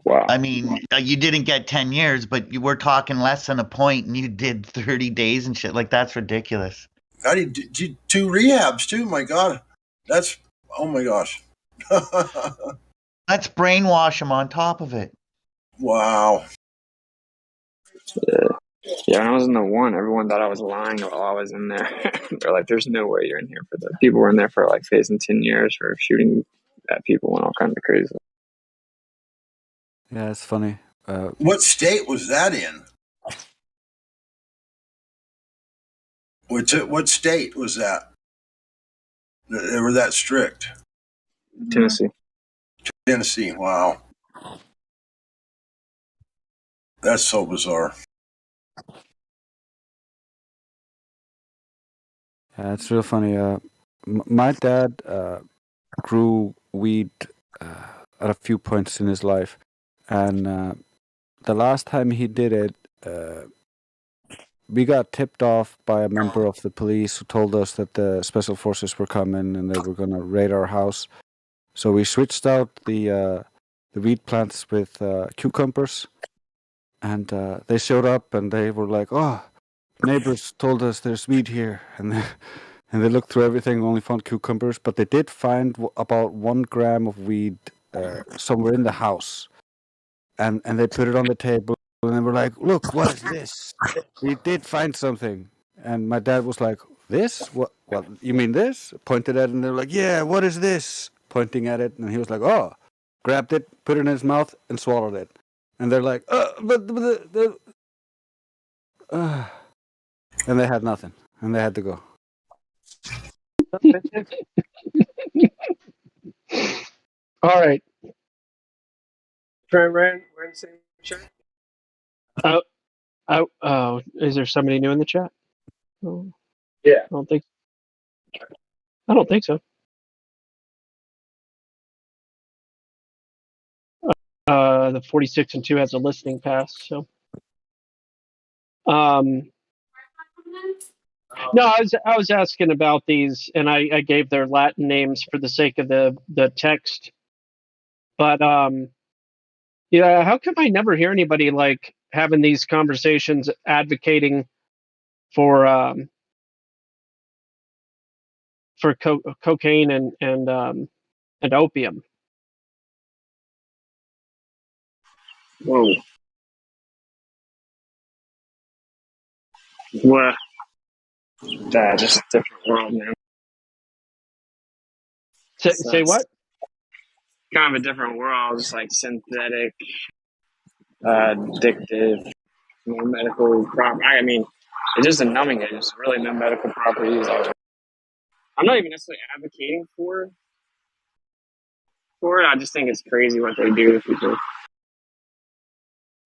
Wow. I mean, you didn't get 10 years, but you were talking less than a point, and you did 30 days and shit. Like, that's ridiculous. I did 2 rehabs too. My God, that's oh my gosh. Let's brainwash them on top of it. Wow. Yeah, when I was in the one, everyone thought I was lying while I was in there. They're like, "There's no way you're in here for that." People were in there for like facing 10 years for shooting at people and all kinds of crazy. Yeah, it's funny. What state was that in? What state was that? They were that strict. Tennessee. Tennessee. Wow. That's so bizarre. Yeah, it's real funny. My dad grew weed at a few points in his life, and the last time he did it, we got tipped off by a member of the police who told us that the special forces were coming and they were going to raid our house. So we switched out the weed plants with cucumbers, and they showed up and they were like, "Oh, neighbors told us there's weed here," and they looked through everything, only found cucumbers, but they did find about 1 gram of weed somewhere in the house, and they put it on the table, and they were like, "Look, what is this? We did find something." And my dad was like, "This? What? You mean this?" Pointed at it, and they were like, "Yeah, what is this?" Pointing at it, and he was like, "Oh," grabbed it, put it in his mouth, and swallowed it. And they're like, but and they had nothing, and they had to go. All right. We're in the same chat. Oh, is there somebody new in the chat? Oh, Yeah. I don't think so. The 46 and 2 has a listening pass, so. No, I was asking about these, and I gave their Latin names for the sake of the text. But yeah, how come I never hear anybody like having these conversations advocating for cocaine and opium? Whoa. Well, just a different world, man. Say what? Kind of a different world, just like synthetic, addictive, no medical property. I mean, it's just a numbing agent. It's really no medical properties. I'm not even necessarily advocating for it. I just think it's crazy what they do to people.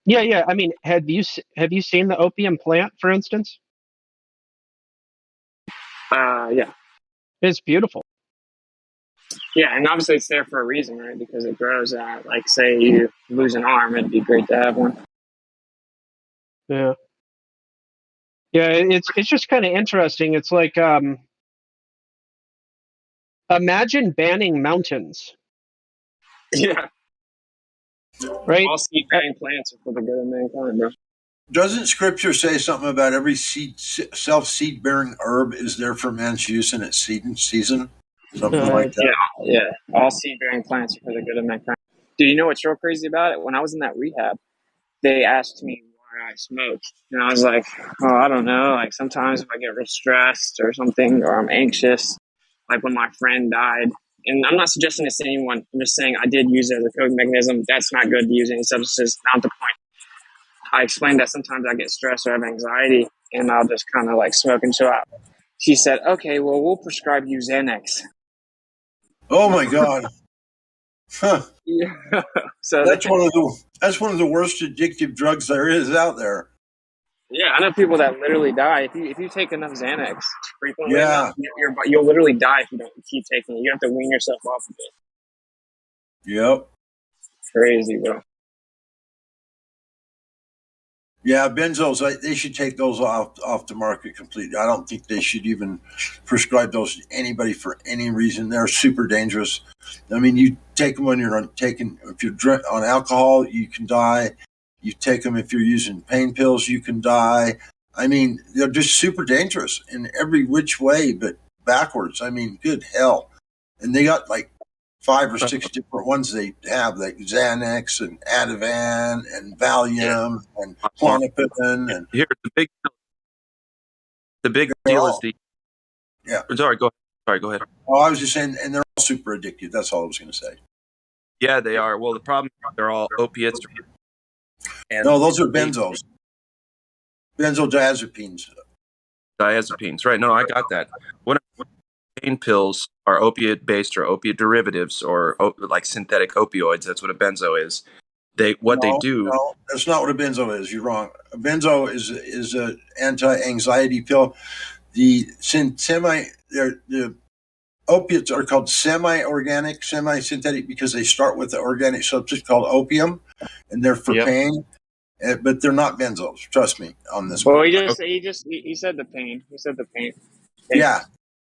Yeah. I mean, have you seen the opium plant, for instance? Yeah. It's beautiful. Yeah, and obviously it's there for a reason, right? Because it grows at, like, say you lose an arm, it'd be great to have one. Yeah. Yeah, it's just kind of interesting. It's like imagine banning mountains. Yeah. Right? All seed-bearing plants are for the good of mankind, bro. Doesn't Scripture say something about every seed bearing herb is there for man's use in its season? Something like that. Yeah. All seed-bearing plants are for the good of mankind. Do you know what's real crazy about it? When I was in that rehab, they asked me why I smoked, and I was like, "Oh, I don't know. Like sometimes if I get real stressed or something, or I'm anxious, like when my friend died." And I'm not suggesting this to anyone. I'm just saying I did use it as a coping mechanism. That's not good to use any substances. Not the point. I explained that sometimes I get stressed or have anxiety, and I'll just kind of like smoke and chill out. She said, "Okay, well, we'll prescribe you Xanax." Oh my God. Huh. Yeah. So That's one of the worst addictive drugs there is out there. yeah, I know people that literally die if you take enough Xanax frequently enough, Yeah. you'll literally die if you don't keep taking it. You have to wean yourself off of it. Yep. Crazy, bro. Yeah, benzos, they should take those off the market completely. I don't think they should even prescribe those to anybody for any reason. They're super dangerous. I mean, you take them when you're if you're on alcohol, you can die. You take them if you're using pain pills, you can die. I mean, they're just super dangerous in every which way, but backwards. I mean, good hell. And they got like 5 or 6 different ones they have, like Xanax and Ativan and Valium and Klonopin and Here, the big deal is the. Yeah. Sorry, go ahead. Oh, I was just saying, and they're all super addictive. That's all I was going to say. Yeah, they are. Well, the problem is they're all opiates. And no, those are benzos. Benzodiazepines. Diazepines, right? No, I got that. When pain pills are opiate-based or opiate derivatives or like synthetic opioids, that's what a benzo is. They do. No, that's not what a benzo is. You're wrong. A benzo is an anti-anxiety pill. The opiates are called semi-organic, semi-synthetic because they start with the organic substance called opium, and they're for pain. But they're not benzos. Trust me on this. Well, he said the pain. He said the pain. Yeah,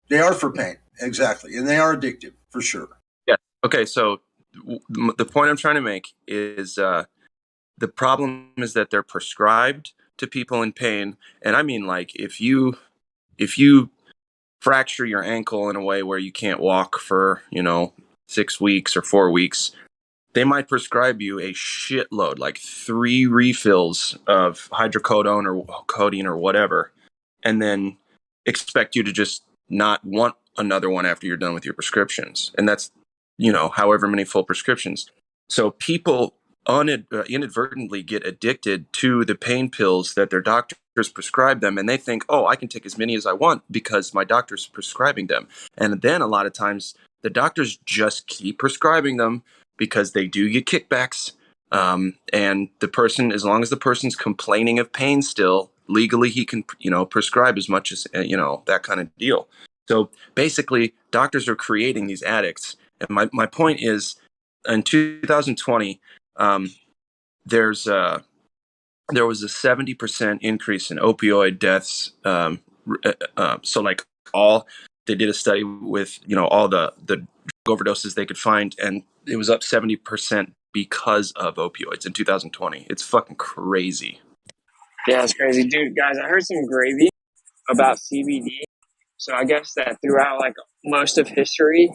they are for pain, exactly, and they are addictive for sure. Yeah. Okay. So the point I'm trying to make is the problem is that they're prescribed to people in pain, and I mean, like, if you fracture your ankle in a way where you can't walk for 6 weeks or 4 weeks, they might prescribe you a shitload, like 3 refills of hydrocodone or codeine or whatever, and then expect you to just not want another one after you're done with your prescriptions. And that's, however many full prescriptions. So people inadvertently get addicted to the pain pills that their doctors prescribe them, and they think, oh, I can take as many as I want because my doctor's prescribing them. And then a lot of times the doctors just keep prescribing them because they do get kickbacks. And the person, as long as the person's complaining of pain still, legally he can, prescribe as much as, that kind of deal. So basically, doctors are creating these addicts. And my point is, in 2020, there was a 70% increase in opioid deaths. So like they did a study with, all the overdoses they could find, and it was up 70% because of opioids in 2020. It's fucking crazy. Yeah, it's crazy. Dude, guys, I heard some gravy about CBD. So I guess that throughout like most of history,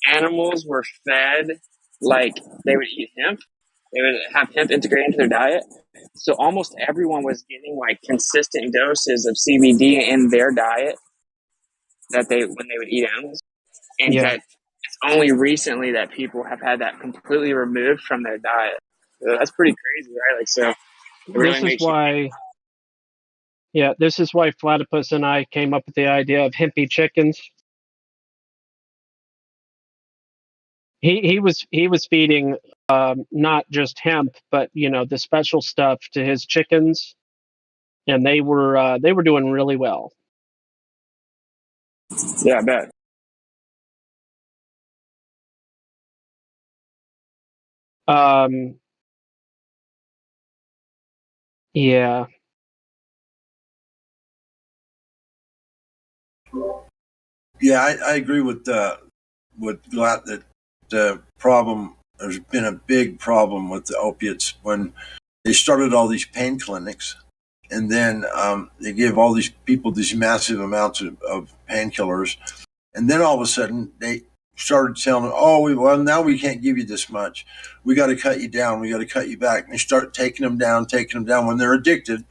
animals were fed, like they would eat hemp. They would have hemp integrated into their diet. So almost everyone was getting like consistent doses of CBD in their diet when they would eat animals. And that it's only recently that people have had that completely removed from their diet. So that's pretty crazy, right? Like, so it really makes you. Yeah, this is why Platypus and I came up with the idea of hempy chickens. He was feeding not just hemp, but the special stuff to his chickens, and they were doing really well. Yeah, I bet. Yeah. Yeah, I agree with Glatt that the problem. There's been a big problem with the opiates when they started all these pain clinics, and then they gave all these people these massive amounts of painkillers, and then all of a sudden they started telling them, "Oh, now we can't give you this much. We got to cut you down. We got to cut you back." And they start taking them down when they're addicted,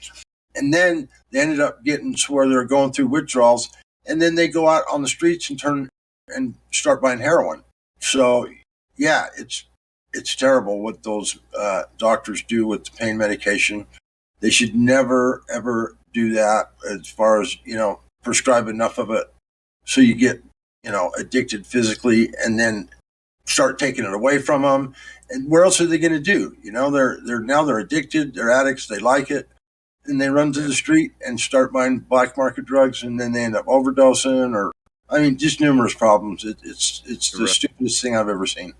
and then they ended up getting to where they're going through withdrawals, and then they go out on the streets and start buying heroin. So, yeah, it's terrible what those doctors do with the pain medication. They should never, ever do that as far as, prescribe enough of it so you get, addicted physically and then start taking it away from them. And where else are they going to do? You know, they're addicted. They're addicts. They like it, and they run to the street and start buying black market drugs, and then they end up overdosing, or I mean, just numerous problems. It's the stupidest thing I've ever seen.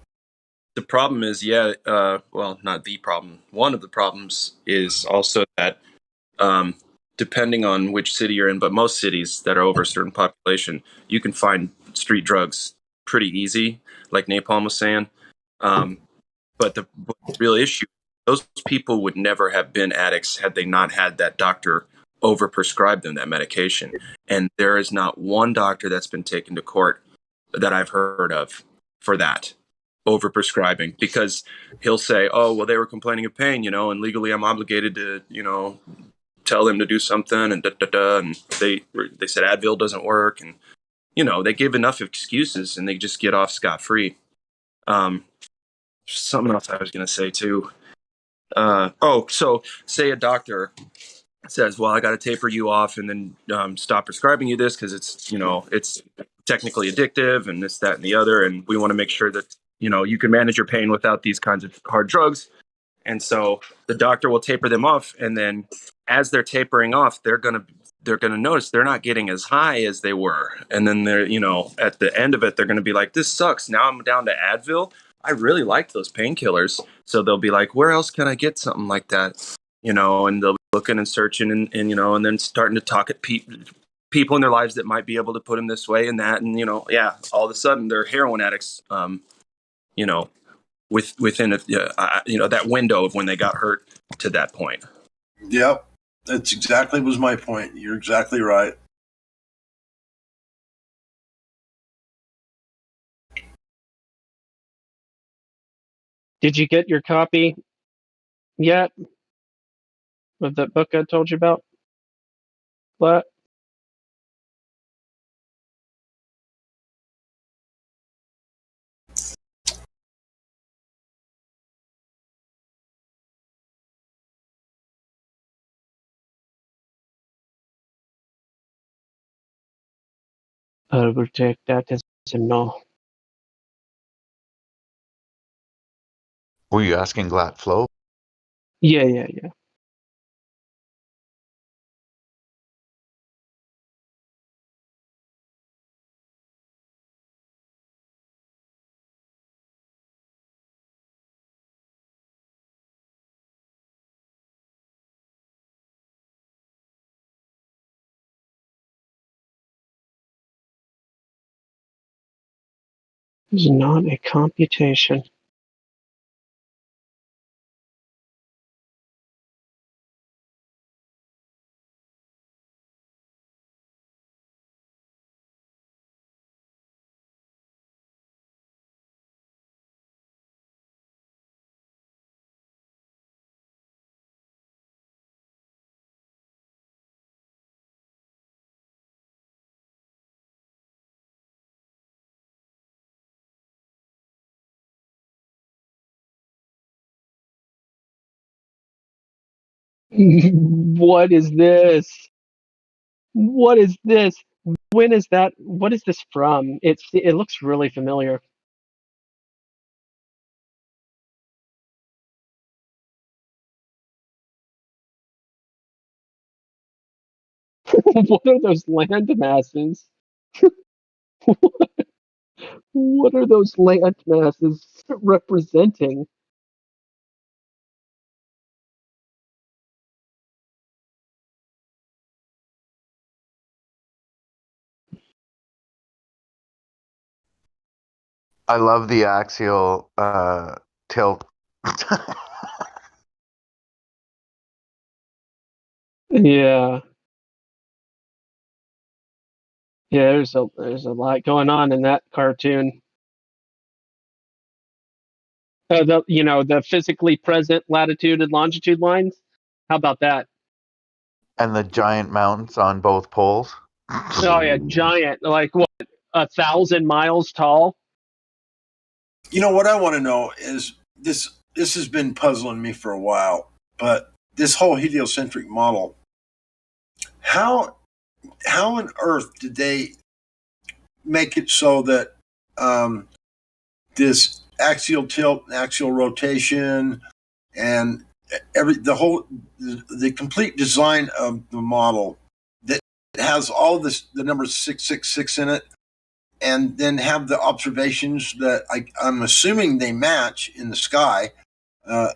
The problem is, well, not the problem. One of the problems is also that depending on which city you're in, but most cities that are over a certain population, you can find street drugs pretty easy, like Napalm was saying. But the real issue, those people would never have been addicts had they not had that doctor overprescribe them that medication. And there is not one doctor that's been taken to court that I've heard of for that overprescribing, because he'll say, oh, well, they were complaining of pain, you know, and legally I'm obligated to, you know, tell them to do something, and and they said Advil doesn't work, and you know, they give enough excuses and they just get off scot-free. Something else I was going to say too. So say a doctor says, well, I got to taper you off and then stop prescribing you this because it's, you know, it's technically addictive and this, that, and the other, and we want to make sure that, you know, you can manage your pain without these kinds of hard drugs. And so the doctor will taper them off, and then as they're tapering off, they're gonna notice they're not getting as high as they were, and then they're, you know, at the end of it, they're gonna be like, this sucks. Now I'm down to Advil. I really liked those painkillers, so they'll be like, where else can I get something like that? You know, and they'll be looking and searching, and you know, and then starting to talk at people in their lives that might be able to put them this way and that, and you know, yeah, all of a sudden they're heroin addicts. You know, within you know, that window of when they got hurt to that point. Yep, that's exactly was my point. You're exactly right. Did you get your copy yet of that book I told you about? What? I will take that as a no. Were you asking Glat Flow? Yeah. It's not a computation. What is this? What is this? When is that? What is this from? It looks really familiar. What are those land masses? What are those land masses representing? I love the axial tilt. Yeah. Yeah, there's a lot going on in that cartoon. The physically present latitude and longitude lines. How about that? And the giant mountains on both poles. Oh yeah, giant. Like what? 1,000 miles tall. You know what I want to know is this. This has been puzzling me for a while, but this whole heliocentric model. How on earth did they make it so that this axial tilt, axial rotation, and the complete design of the model that has all this, the number 666 in it, and then have the observations that I'm assuming they match in the sky,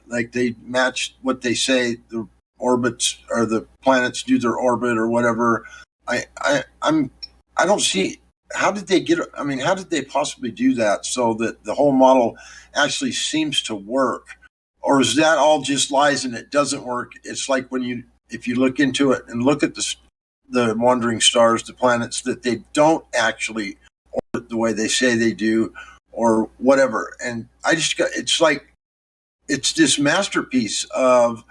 like they match what they say the orbits or the planets do their orbit or whatever. I don't see, how did they possibly do that so that the whole model actually seems to work? Or is that all just lies and it doesn't work? It's like if you look into it and look at the wandering stars, the planets, that they don't actually orbit the way they say they do, or whatever. And it's this masterpiece of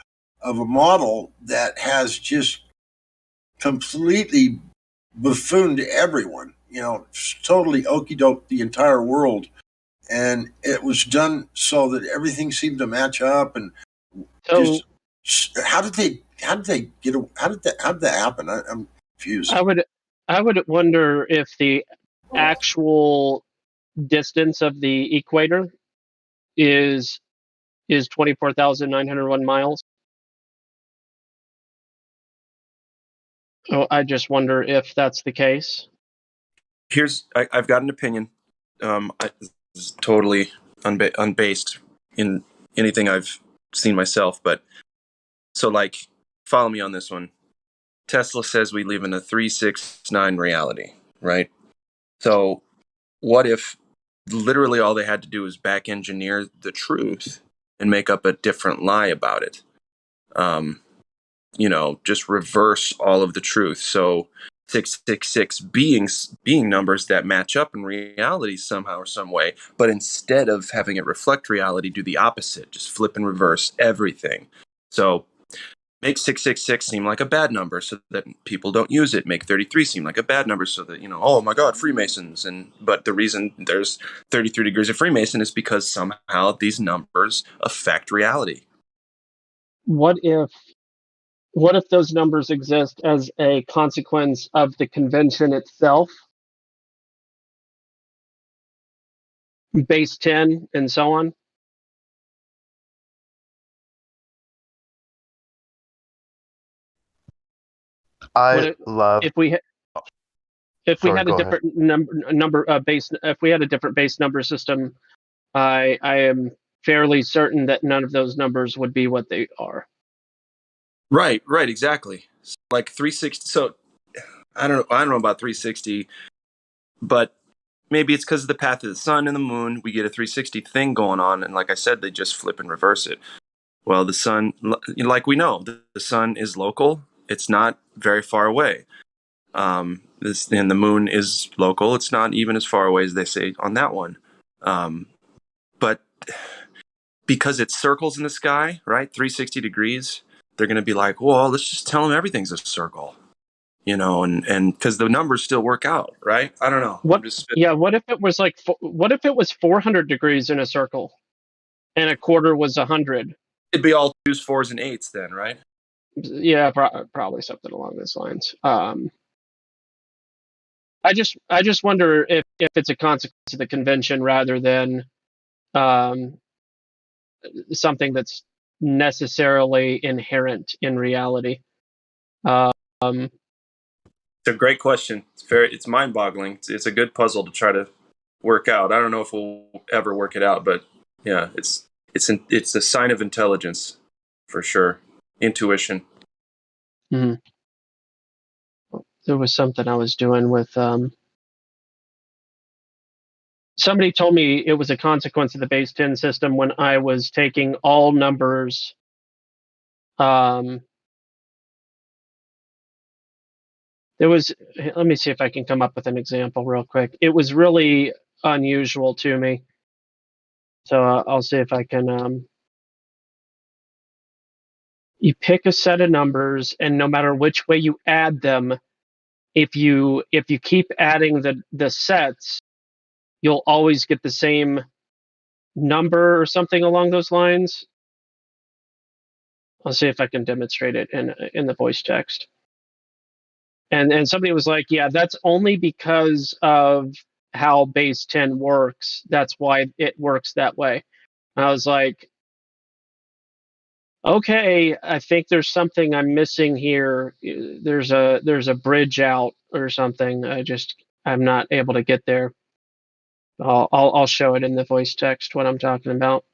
a model that has just completely buffooned everyone. Totally okey doke the entire world. And it was done so that everything seemed to match up. And So how did that happen? I'm confused. I would wonder if the actual distance of the equator is 24,901 miles. Oh, I just wonder if that's the case. I've got an opinion. This is totally unbased in anything I've seen myself, but so follow me on this one. Tesla says we live in a 369 reality, right? So what if literally all they had to do was back engineer the truth and make up a different lie about it? Just reverse all of the truth. So 666 being numbers that match up in reality somehow or some way, but instead of having it reflect reality, do the opposite, just flip and reverse everything. So make 666 seem like a bad number so that people don't use it. Make 33 seem like a bad number so that, oh my God, Freemasons. But the reason there's 33 degrees of Freemason is because somehow these numbers affect reality. What if those numbers exist as a consequence of the convention itself? Base 10 and so on? If we had a different number base, if we had a different base number system, I am fairly certain that none of those numbers would be what they are. Right, exactly. Like 360. So I don't know about 360, but maybe it's because of the path of the sun and the moon. We get a 360 thing going on, and like I said, they just flip and reverse it. Well, the sun, like we know, the sun is local. It's not very far away. And the moon is local. It's not even as far away as they say on that one. But because it's circles in the sky, right, 360 degrees, they're going to be like, well, let's just tell them everything's a circle, and because the numbers still work out, right? I don't know. What if it was what if it was 400 degrees in a circle and a quarter was 100? It'd be all 2s, 4s, and 8s then, right? Yeah, probably something along those lines. I just wonder if it's a consequence of the convention rather than something that's necessarily inherent in reality. It's a great question. It's mind-boggling. It's a good puzzle to try to work out. I don't know if we'll ever work it out, but yeah, it's a sign of intelligence for sure. Intuition. Mm-hmm. There was something I was doing with somebody told me it was a consequence of the base 10 system when I was taking all numbers. Let me see if I can come up with an example real quick. It was really unusual to me. So I'll see if I can. You pick a set of numbers, and no matter which way you add them, if you keep adding the sets, you'll always get the same number or something along those lines. I'll see if I can demonstrate it in the voice text. And somebody was like, yeah, that's only because of how base 10 works. That's why it works that way. And I was like, okay, I think there's something I'm missing here. There's a bridge out or something. I'm not able to get there. I'll show it in the voice text what I'm talking about.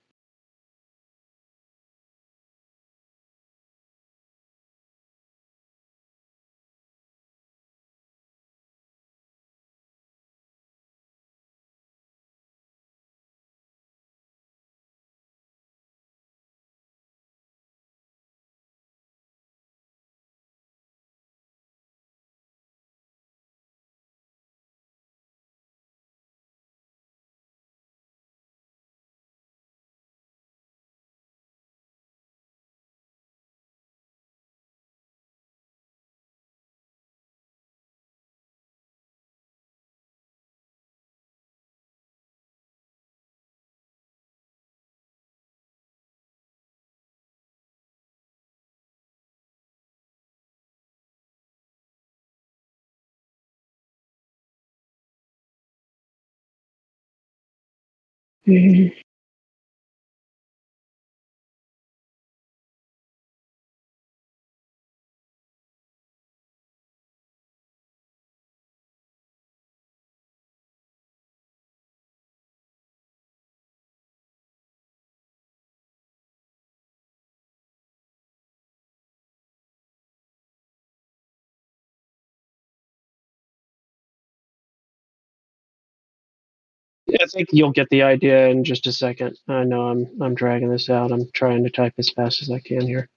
I think you'll get the idea in just a second. I know I'm dragging this out. I'm trying to type as fast as I can here.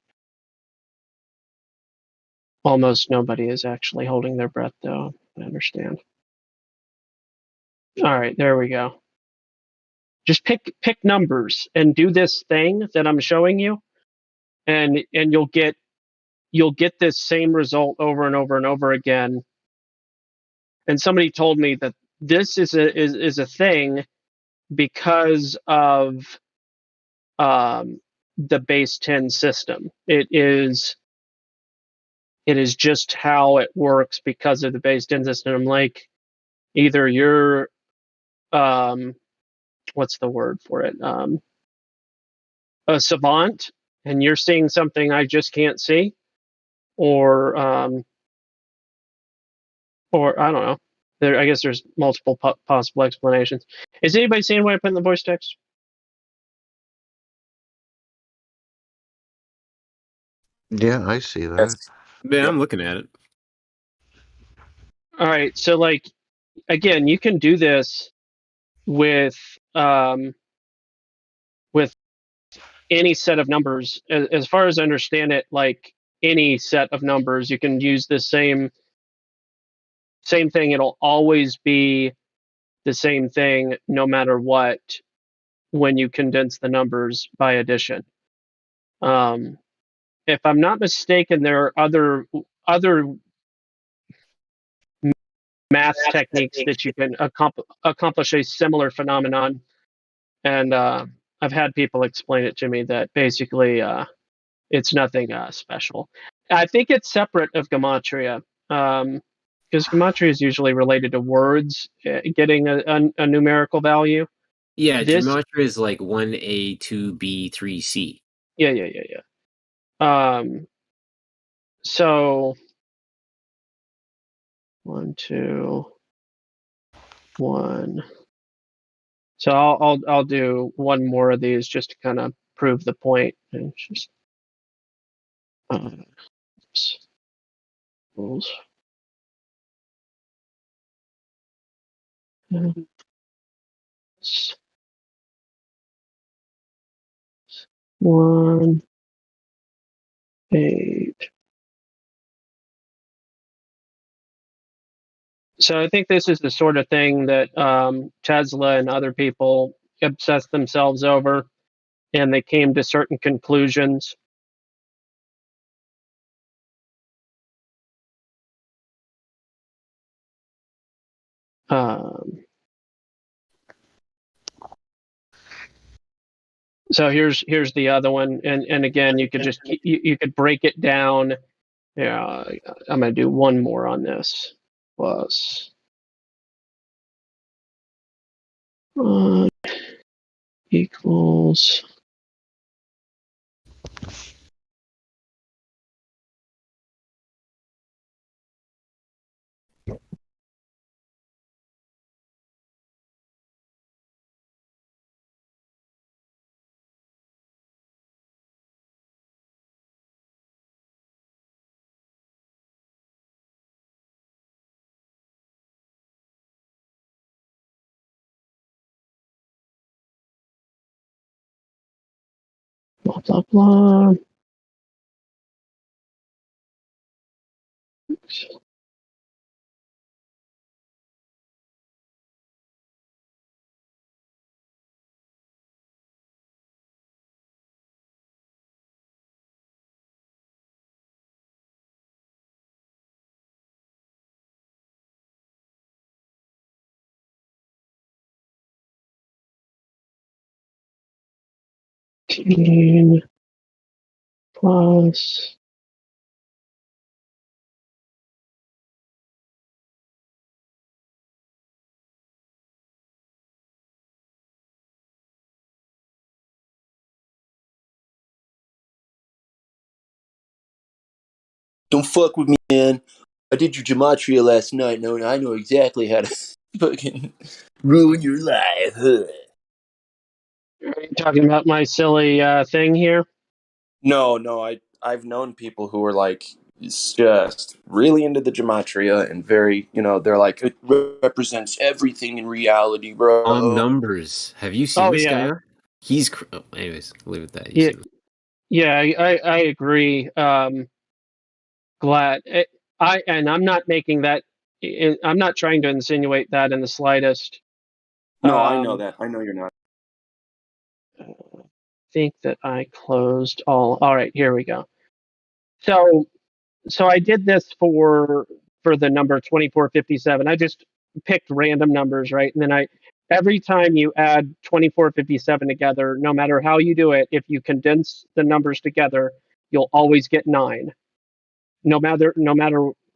Almost nobody is actually holding their breath, though. I understand. All right, there we go. Just pick numbers and do this thing that I'm showing you, and you'll get this same result over and over and over again. And somebody told me that this is a thing because of the base 10 system. It is just how it works because of the base 10 system. I'm like, either you're what's the word for it? A savant, and you're seeing something I just can't see, or I don't know. I guess there's multiple possible explanations. Is anybody seeing what I put in the voice text? Yeah, I see that. Yes. Yeah, I'm looking at it. All right, so like again, you can do this with any set of numbers. As far as I understand it, like any set of numbers, you can use the same thing. It'll always be the same thing no matter what when you condense the numbers by addition. If I'm not mistaken, there are other math techniques that you can accomplish a similar phenomenon, and I've had people explain it to me that basically it's nothing special. I think it's separate of gematria, because gematria is usually related to words getting a numerical value. Yeah, gematria is like 1A, 2B, 3C. Yeah. So 1, 2, 1. So I'll do one more of these just to kind of prove the point, and just rules. One, 8. So I think this is the sort of thing that Tesla and other people obsessed themselves over, and they came to certain conclusions. So here's the other one, and again, you could just you could break it down. Yeah, I'm gonna do one more on this. Plus Equals. Blah blah blah. Plus Don't fuck with me, man. I did your gematria last night, and I know exactly how to fucking ruin your life. Huh. Are you talking about my silly thing here? No, I've known people who are like just really into the gematria and very, they're like it represents everything in reality, bro. Numbers. Have you seen this guy? He's anyways. Leave it that. I agree. Glad I'm not making that. I'm not trying to insinuate that in the slightest. No, I know that. I know you're not. I think that I closed all. All right, here we go. So I did this for the number 2457. I just picked random numbers, right? And then every time you add 2457 together, no matter how you do it, if you condense the numbers together, you'll always get 9. No matter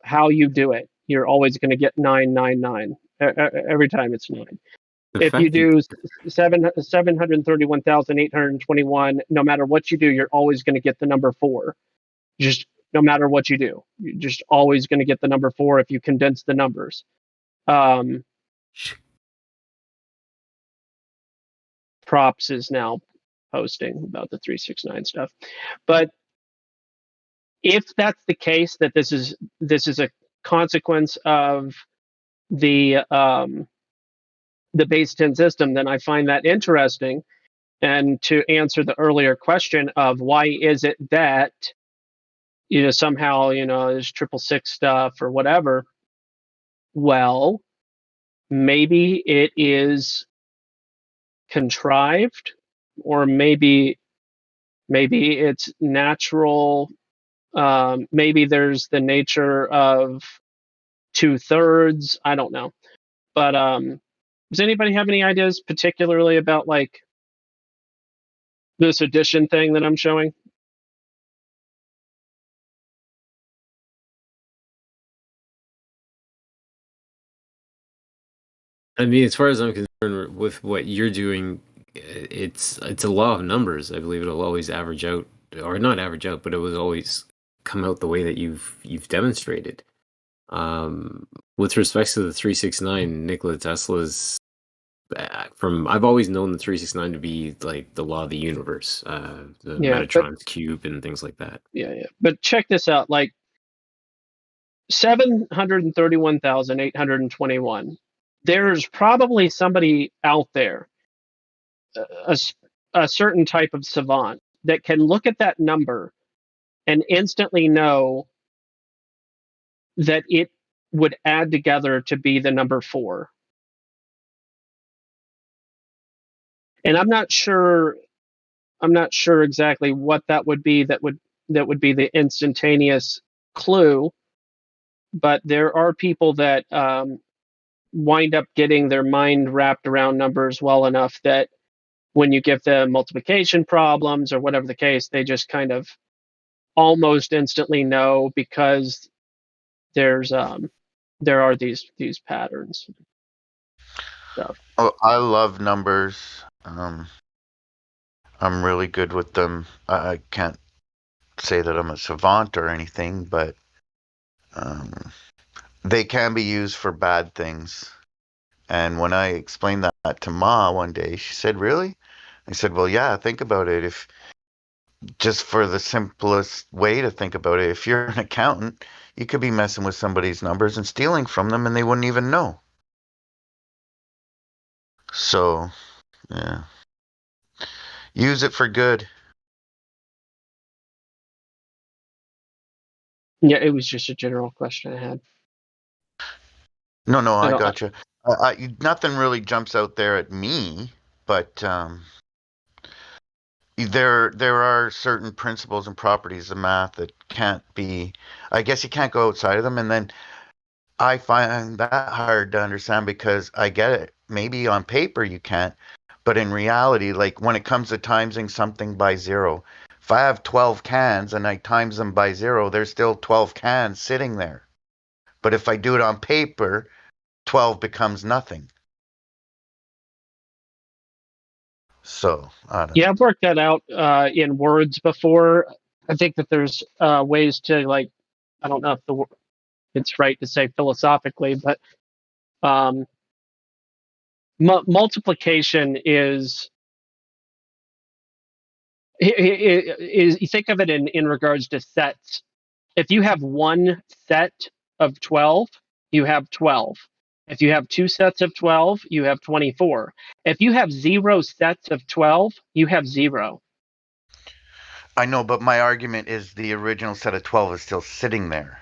how you do it, you're always going to get 999. Every time it's 9. If you do 731,821, no matter what you do, you're always going to get the number 4. Just no matter what you do, you're just always going to get the number 4 if you condense the numbers. Props is now posting about the 369 stuff, but if that's the case, that this is a consequence of the base 10 system, then I find that interesting. And to answer the earlier question of why is it that somehow there's 666 stuff or whatever, well, maybe it is contrived, or maybe it's natural. Maybe there's the nature of 2/3. I don't know, but does anybody have any ideas particularly about like this addition thing that I'm showing? I mean, as far as I'm concerned, with what you're doing, it's a law of numbers. I believe it'll always average out, or not average out, but it will always come out the way that you've demonstrated. With respect to the 369, Nikola Tesla's I've always known the 369 to be like the law of the universe, the Metatron's cube and things like that. Yeah. But check this out, like 731,821. There's probably somebody out there, a certain type of savant, that can look at that number and instantly know that it would add together to be the number 4. And I'm not sure exactly what that would be. That would be the instantaneous clue. But there are people that wind up getting their mind wrapped around numbers well enough that when you give them multiplication problems or whatever the case, they just kind of almost instantly know, because there are these patterns. So. Oh, I love numbers. I'm really good with them. I can't say that I'm a savant or anything, but they can be used for bad things. And when I explained that to Ma one day, she said, "Really?" I said, "Well, yeah, think about it. If just for the simplest way to think about it, if you're an accountant, you could be messing with somebody's numbers and stealing from them and they wouldn't even know." So, yeah. Use it for good. Yeah, it was just a general question I had. No, I I don't. gotcha. Nothing really jumps out there at me, but there are certain principles and properties of math that can't be. I guess you can't go outside of them, and then I find that hard to understand because I get it. Maybe on paper you can't, but in reality, like when it comes to timesing something by zero, if I have 12 cans and I times them by zero, there's still 12 cans sitting there. But if I do it on paper, 12 becomes nothing. So, I don't Yeah, know. I've worked that out in words before. I think that there's ways to like. I don't know if it's right to say philosophically, but um, multiplication is you think of it in regards to sets. If you have one set of 12, you have 12. If you have two sets of 12, you have 24. If you have 0 sets of 12, you have 0. I know, but my argument is the original set of 12 is still sitting there.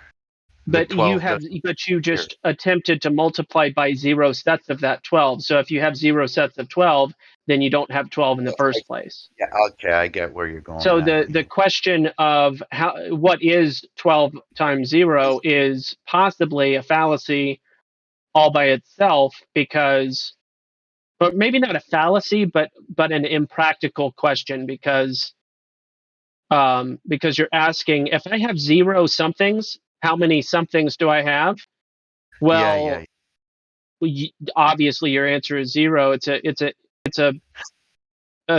The But 12 doesn't you appear. just attempted to multiply by 0 sets of that 12. So if you have 0 sets of 12, then you don't have 12 in the first place. Yeah, okay, I get where you're going So now. the question of what is 12 times 0 is possibly a fallacy all by itself, because, but maybe not a fallacy, but an impractical question, because you're asking, if I have 0 somethings, how many somethings do I have? Yeah. Well, obviously your answer is 0. It's a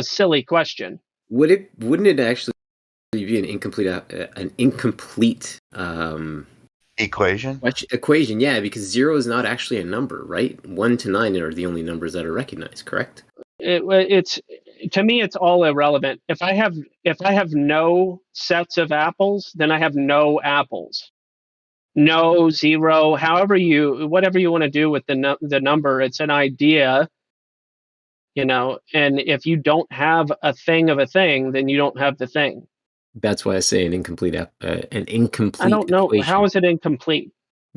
silly question. Wouldn't it actually be an incomplete equation? Equation, yeah, because 0 is not actually a number, right? 1 to 9 are the only numbers that are recognized, correct? It's to me, it's all irrelevant. If I have no sets of apples, then I have no apples. No, 0, whatever you want to do with the number, it's an idea, and if you don't have a thing of a thing, then you don't have the thing. That's why I say an incomplete I don't know. equation. How is it incomplete?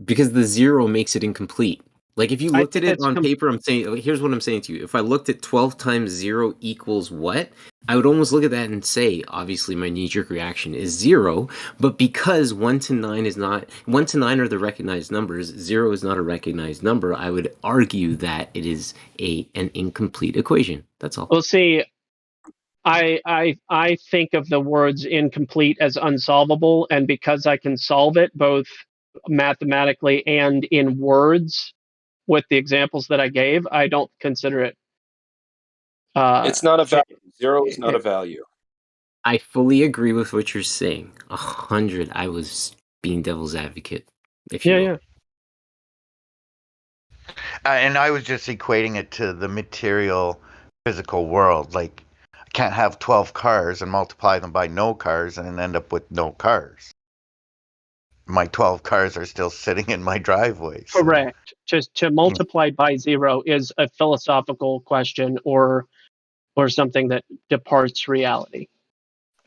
Because the 0 makes it incomplete. Like if you I looked at think it it's on paper, I'm saying, here's what I'm saying to you. If I looked at 12 times 0 equals what? I would almost look at that and say, obviously my knee-jerk reaction is 0, but because 1 to 9 are the recognized numbers, 0 is not a recognized number, I would argue that it is an incomplete equation. That's all. Well, see, I think of the words incomplete as unsolvable, and because I can solve it both mathematically and in words with the examples that I gave, I don't consider it. It's not a value. 0 is not a value. I fully agree with what you're saying. 100. I was being devil's advocate, if you will. Yeah. And I was just equating it to the material, physical world. Like, I can't have 12 cars and multiply them by no cars and end up with no cars. My 12 cars are still sitting in my driveway. So. Correct. Just to multiply by 0 is a philosophical question or something that departs reality.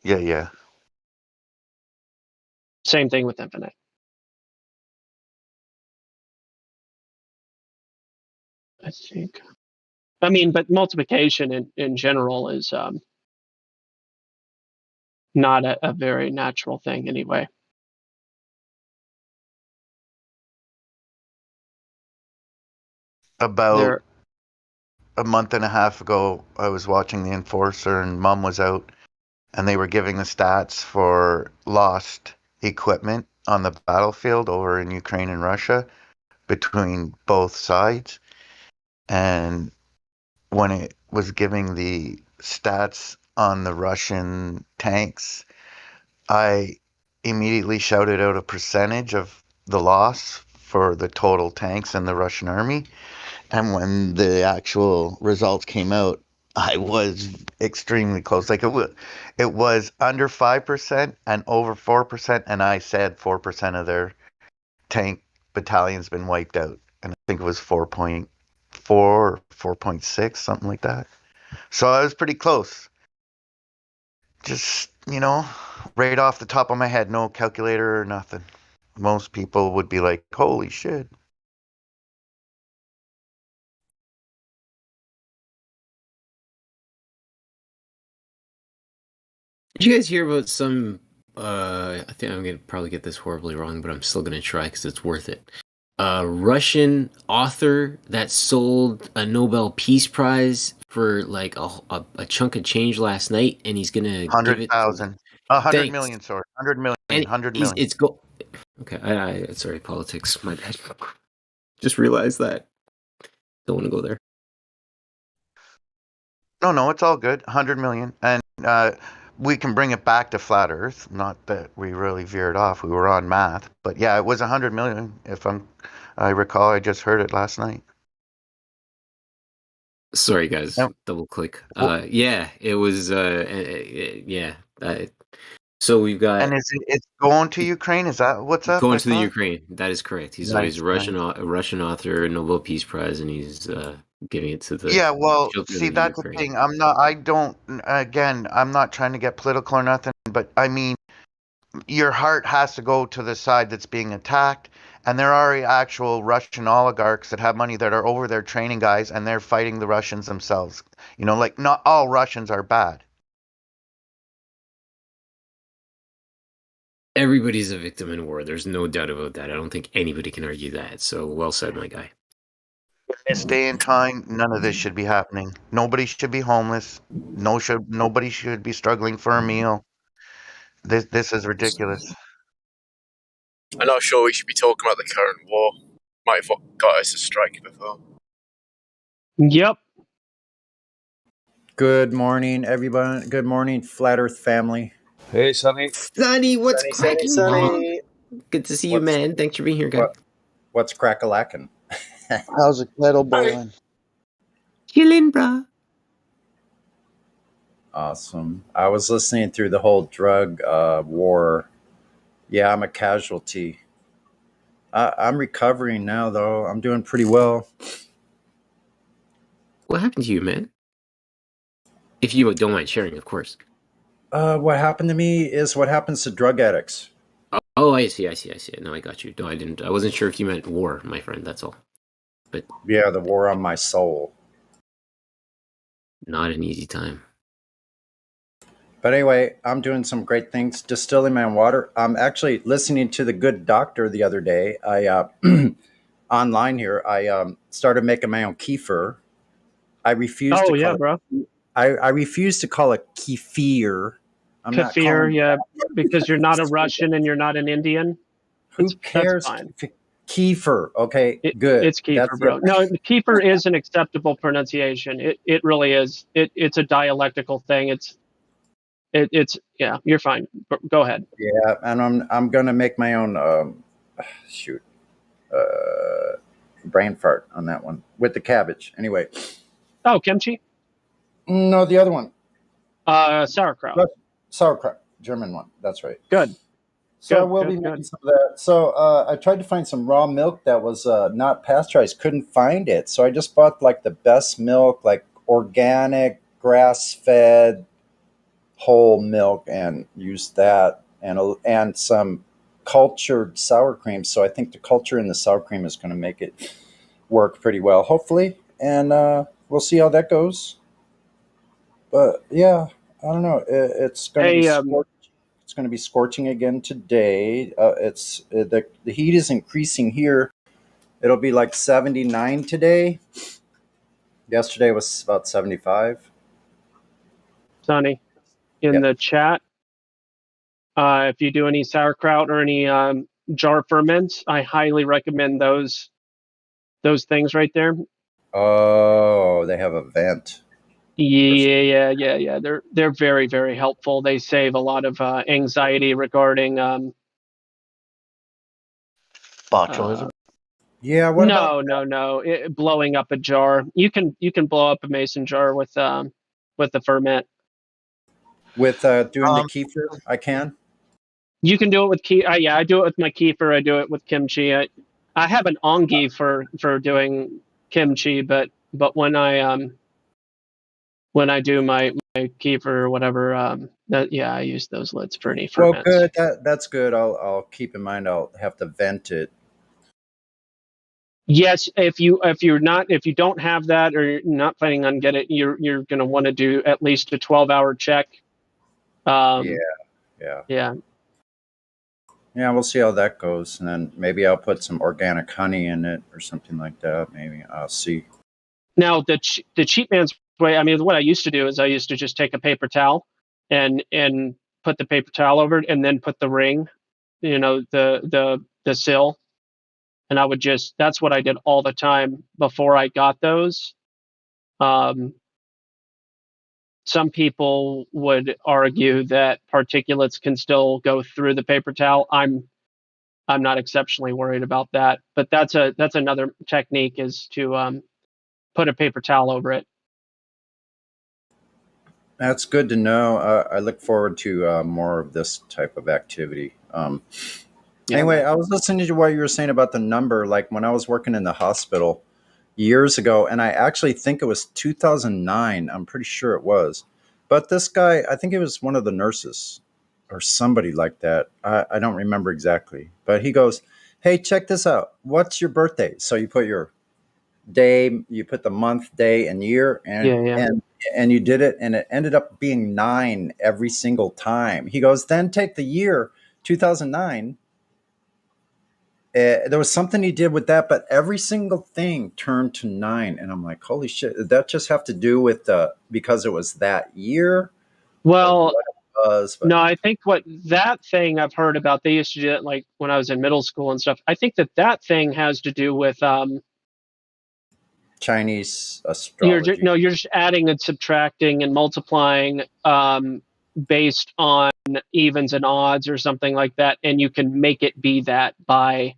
Yeah. Same thing with infinite. I think. I mean, but multiplication in general is not a very natural thing anyway. About a month and a half ago, I was watching The Enforcer and Mom was out and they were giving the stats for lost equipment on the battlefield over in Ukraine and Russia between both sides. And when it was giving the stats on the Russian tanks, I immediately shouted out a percentage of the loss for the total tanks in the Russian army. And when the actual results came out, I was extremely close. Like it was under 5% and over 4%. And I said 4% of their tank battalion's been wiped out. And I think it was 4.4 or 4.6, something like that. So I was pretty close. Just, right off the top of my head, no calculator or nothing. Most people would be like, holy shit. Did you guys hear about some? I think I'm gonna probably get this horribly wrong, but I'm still gonna try because it's worth it. A Russian author that sold a Nobel Peace Prize for like a chunk of change last night, and he's gonna give it. 100,000. 100 Thanks. million, sorry. 100 million. And 100 he's million. it's go. Okay, I sorry, politics. My bad. Just realized that. Don't want to go there. No, it's all good. 100 million. And we can bring it back to flat Earth. Not that we really veered off. We were on math. But yeah, it was 100 million. I recall, I just heard it last night. Sorry, guys. Yep. Double click. Yeah, it was. Yeah. So we've got. And it's going to Ukraine? Is that what's up? Going to the Ukraine. That is correct. He's Nice, a Russian author, Nobel Peace Prize, and he's giving it to the Yeah, well, children see, of the that's the Ukraine. thing. I'm not trying to get political or nothing, but I mean, your heart has to go to the side that's being attacked. And there are actual Russian oligarchs that have money that are over there training guys, and they're fighting the Russians themselves. Like not all Russians are bad. Everybody's a victim in war. There's no doubt about that. I don't think anybody can argue that. So well said, my guy. In this day and time, none of this should be happening. Nobody should be homeless. Nobody should be struggling for a meal. This is ridiculous. I'm not sure we should be talking about the current war. Might have got us a strike before. Yep. Good morning, everyone. Good morning, Flat Earth family. Hey, Sonny. Sonny, what's cracking, Sonny? Good to see you, man. Thanks for being here, guy. What's crack-a-lackin'? How's the kettle boiling? Chillin', bruh. Awesome. I was listening through the whole drug war. Yeah, I'm a casualty. I'm recovering now, though. I'm doing pretty well. What happened to you, man? If you don't mind sharing, of course. What happened to me is what happens to drug addicts. Oh, I see. No, I got you. No, I didn't. I wasn't sure if you meant war, my friend. That's all. But yeah, the war on my soul. Not an easy time. But anyway, I'm doing some great things, distilling my own water. I'm actually listening to The Good Doctor the other day. I online here. I started making my own kefir. I refuse to call it, bro. I refuse to call it kefir. Kefir, yeah, because you're not a Russian and you're not an Indian. Who cares? That's fine. Kefir, okay, good. It's kefir, bro. No, kefir is an acceptable pronunciation. It really is. It's a dialectical thing. It's yeah. You're fine. Go ahead. Yeah, and I'm gonna make my own. Brain fart on that one with the cabbage. Anyway. Oh, kimchi. No, the other one. Sauerkraut. Sauerkraut, German one. That's right. Good. So I will be making some of that. So I tried to find some raw milk that was not pasteurized. Couldn't find it. So I just bought like the best milk, like organic, grass-fed, whole milk, and used that, and some cultured sour cream. So I think the culture in the sour cream is going to make it work pretty well, hopefully. And we'll see how that goes. But yeah, I don't know. It's going to be scorching. It's going to be scorching again today. The heat is increasing here. It'll be like 79 today. Yesterday was about 75. Sonny, in the chat, if you do any sauerkraut or any jar ferments, I highly recommend those things right there. Oh, they have a vent. Yeah. They're very, very helpful. They save a lot of anxiety regarding botulism. Yeah. What about? No. Blowing up a jar. You can blow up a mason jar with the ferment. With doing the kefir, I can. You can do it with I do it with my kefir. I do it with kimchi. I have an ongi for doing kimchi, but when I do my kefir or whatever, I use those lids for any Well, ferments. good. That's good. I'll keep in mind. I'll have to vent it. Yes, if you don't have that or you're not planning on getting it, you're going to want to do at least a 12-hour check. Yeah. Yeah. Yeah, we'll see how that goes, and then maybe I'll put some organic honey in it or something like that. Maybe I'll see. Now the cheap man's way. I mean, what I used to do is I used to just take a paper towel and put the paper towel over it, and then put the ring, the sill, and I would just. That's what I did all the time before I got those. Some people would argue that particulates can still go through the paper towel. I'm not exceptionally worried about that, but that's another technique is to put a paper towel over it. That's good to know. I look forward to more of this type of activity. Anyway, I was listening to what you were saying about the number. Like when I was working in the hospital years ago, and I actually think it was 2009. I'm pretty sure it was. But this guy, I think it was one of the nurses or somebody like that. I don't remember exactly. But he goes, "Hey, check this out. What's your birthday?" So you put your day, you put the month, day, and year, and you did it, and it ended up being 9 every single time. He goes, then take the year 2009. There was something he did with that, but every single thing turned to 9, and I'm like, holy shit! Did that just have to do with because it was that year? Well, was, no, I think what that thing I've heard about, they used to do it like when I was in middle school and stuff. I think that thing has to do with Chinese astrology. You're just adding and subtracting and multiplying based on evens and odds or something like that, and you can make it be that by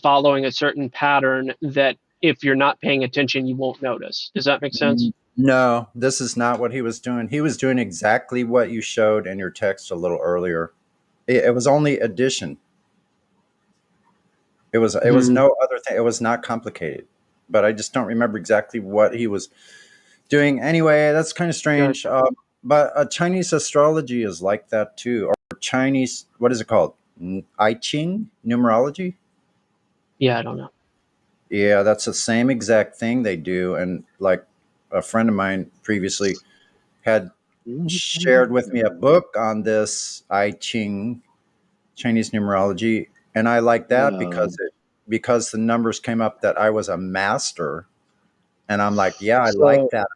following a certain pattern that if you're not paying attention, you won't notice. Does that make sense? No, this is not what he was doing. He was doing exactly what you showed in your text a little earlier. It was only addition. It was no other thing. It was not complicated, but I just don't remember exactly what he was doing. Anyway, that's kind of strange. But Chinese astrology is like that too, or Chinese. What is it called? I Ching numerology. Yeah, I don't know. Yeah, that's the same exact thing they do, and like a friend of mine previously had shared with me a book on this I Ching Chinese numerology, and I like that because the numbers came up that I was a master, and I'm like, yeah, I like that.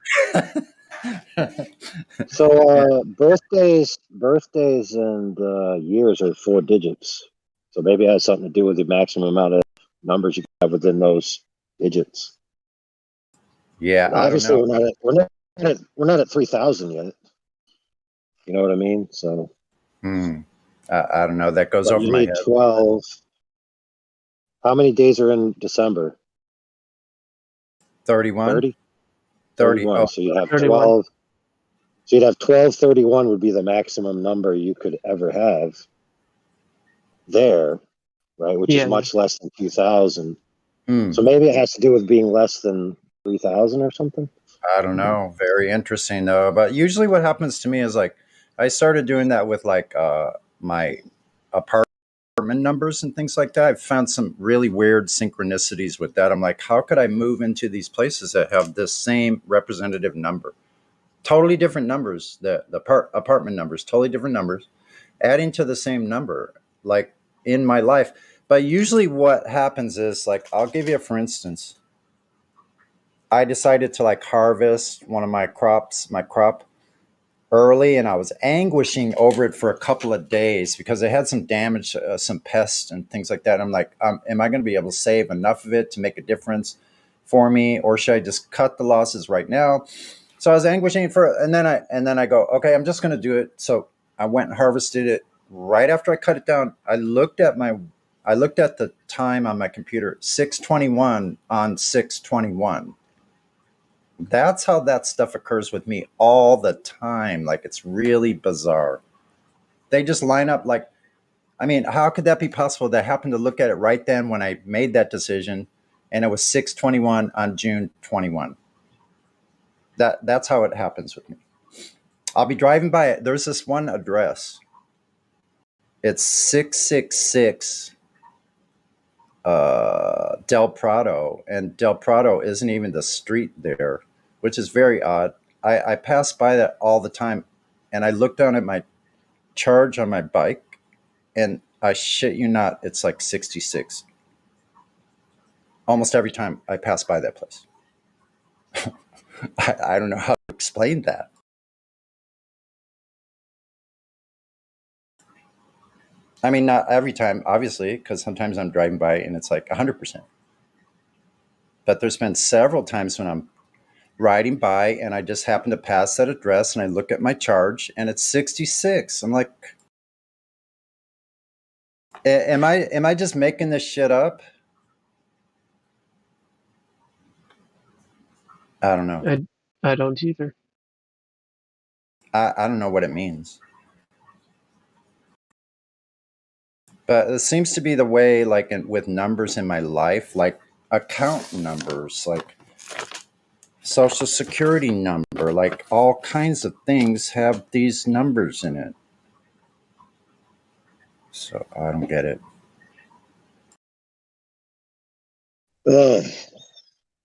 So birthdays and years are 4 digits. So maybe it has something to do with the maximum amount of numbers you can have within those digits. Yeah, and obviously we're not at 3,000 yet. You know what I mean? So I don't know. That goes over you my need head. 12. How many days are in December? 31. 30. 31. Oh, so you have 31. 12. So you'd have 1231 would be the maximum number you could ever have there, right? Which is much less than 2,000. So maybe it has to do with being less than 3,000 or something. I don't know. Very interesting though. But usually what happens to me is like I started doing that with like my apartment numbers and things like that. I've found some really weird synchronicities with that. I'm like, how could I move into these places that have this same representative number? Totally different numbers. The apartment numbers, totally different numbers, adding to the same number, like in my life. But usually what happens is like, I'll give you for instance, I decided to like harvest one of my crop early, and I was anguishing over it for a couple of days because it had some damage, some pests and things like that. I'm like, am I going to be able to save enough of it to make a difference? for me, or should I just cut the losses right now? So I was anguishing and then I go, okay, I'm just going to do it. So I went and harvested it right after I cut it down. I looked at the time on my computer, 6:21 on 6:21. That's how that stuff occurs with me all the time. Like, it's really bizarre. They just line up like, I mean, how could that be possible? That happened to look at it right then when I made that decision, and it was 6:21 on June 21. That's how it happens with me. I'll be driving by it. There's this one address. It's 666 Del Prado, and Del Prado isn't even the street there, which is very odd. I pass by that all the time, and I look down at my charge on my bike, and I shit you not, it's like 66. Almost every time I pass by that place. I don't know how to explain that. I mean, not every time, obviously, because sometimes I'm driving by and it's like 100%. But there's been several times when I'm riding by and I just happen to pass that address and I look at my charge and it's 66. I'm like, am I just making this shit up? I don't know. I don't either. I don't know what it means. But it seems to be the way, like with numbers in my life, like account numbers, like social security number, like all kinds of things have these numbers in it. So I don't get it.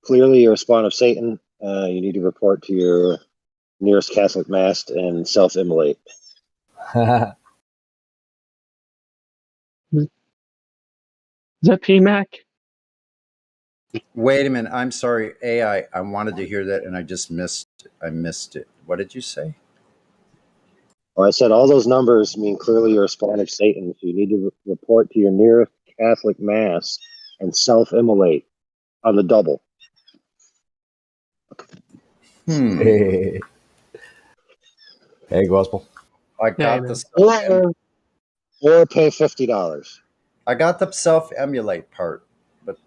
Clearly, you're a spawn of Satan. You need to report to your nearest Catholic mass and self-immolate. Is that PMAC? Wait a minute. I'm sorry. AI, I wanted to hear that and I just missed it. What did you say? Well, I said all those numbers mean clearly you're a spawn of Satan. So you need to report to your nearest Catholic mass and self-immolate on the double. Hey, gospel. I got the or pay $50. I got the self-emulate part, but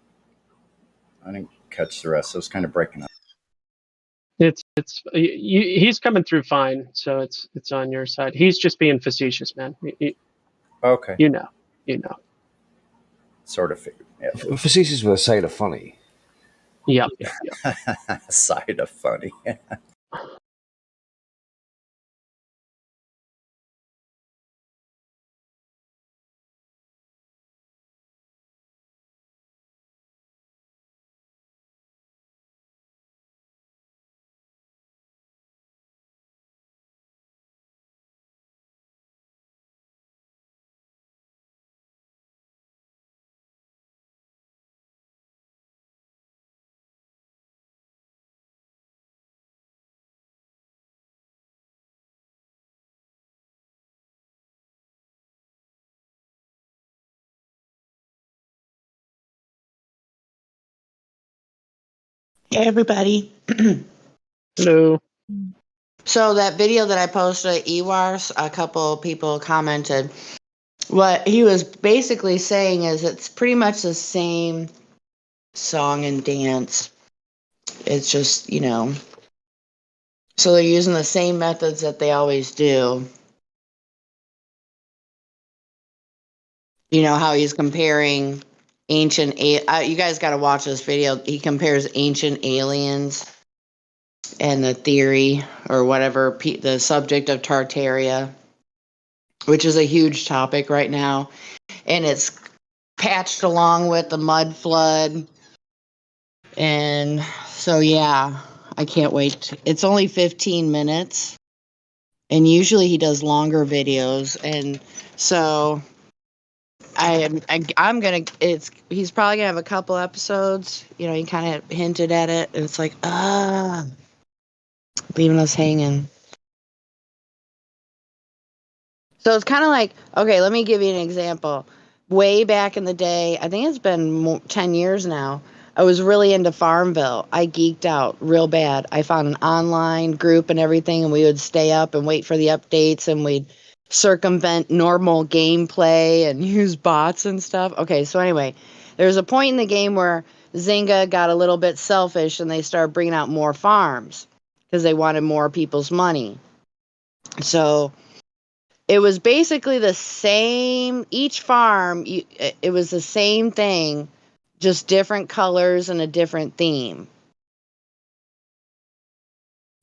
I didn't catch the rest. It was kind of breaking up. He's coming through fine, so it's on your side. He's just being facetious, man. Okay. You know. Sort of figured. Yeah. Facetious with a side of funny. Yep. Side of funny. Hey, everybody. Hello. So that video that I posted at EWARS, a couple people commented. What he was basically saying is it's pretty much the same song and dance. It's just, so they're using the same methods that they always do. You know how he's comparing ancient, you guys got to watch this video. He compares ancient aliens and the theory or whatever, the subject of Tartaria, which is a huge topic right now. And it's patched along with the mud flood. And so, yeah, I can't wait. It's only 15 minutes. And usually he does longer videos. And so I'm going to, he's probably going to have a couple episodes. He kind of hinted at it. And it's like, leaving us hanging. So it's kind of like, okay, let me give you an example. Way back in the day, I think it's been 10 years now, I was really into Farmville. I geeked out real bad. I found an online group and everything, and we would stay up and wait for the updates, and we'd circumvent normal gameplay and use bots and stuff. Okay, so anyway, there's a point in the game where Zynga got a little bit selfish and they started bringing out more farms because they wanted more people's money. So it was basically the same, each farm, it was the same thing, just different colors and a different theme.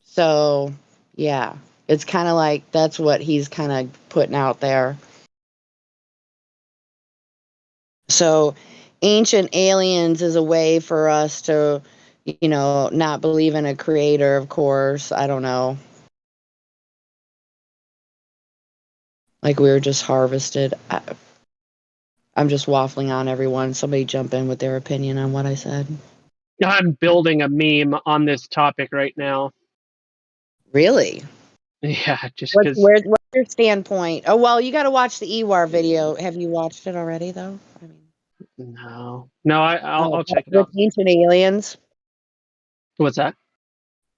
So, yeah, it's kind of like that's what he's kind of putting out there. So, Ancient Aliens is a way for us to, not believe in a creator, of course. I don't know. Like we were just harvested. I'm just waffling on, everyone. Somebody jump in with their opinion on what I said. I'm building a meme on this topic right now. Really? Yeah, just because. What's your standpoint? Oh, well, you got to watch the Ewar video. Have you watched it already, though? No, I'll check it with out. Ancient Aliens. What's that?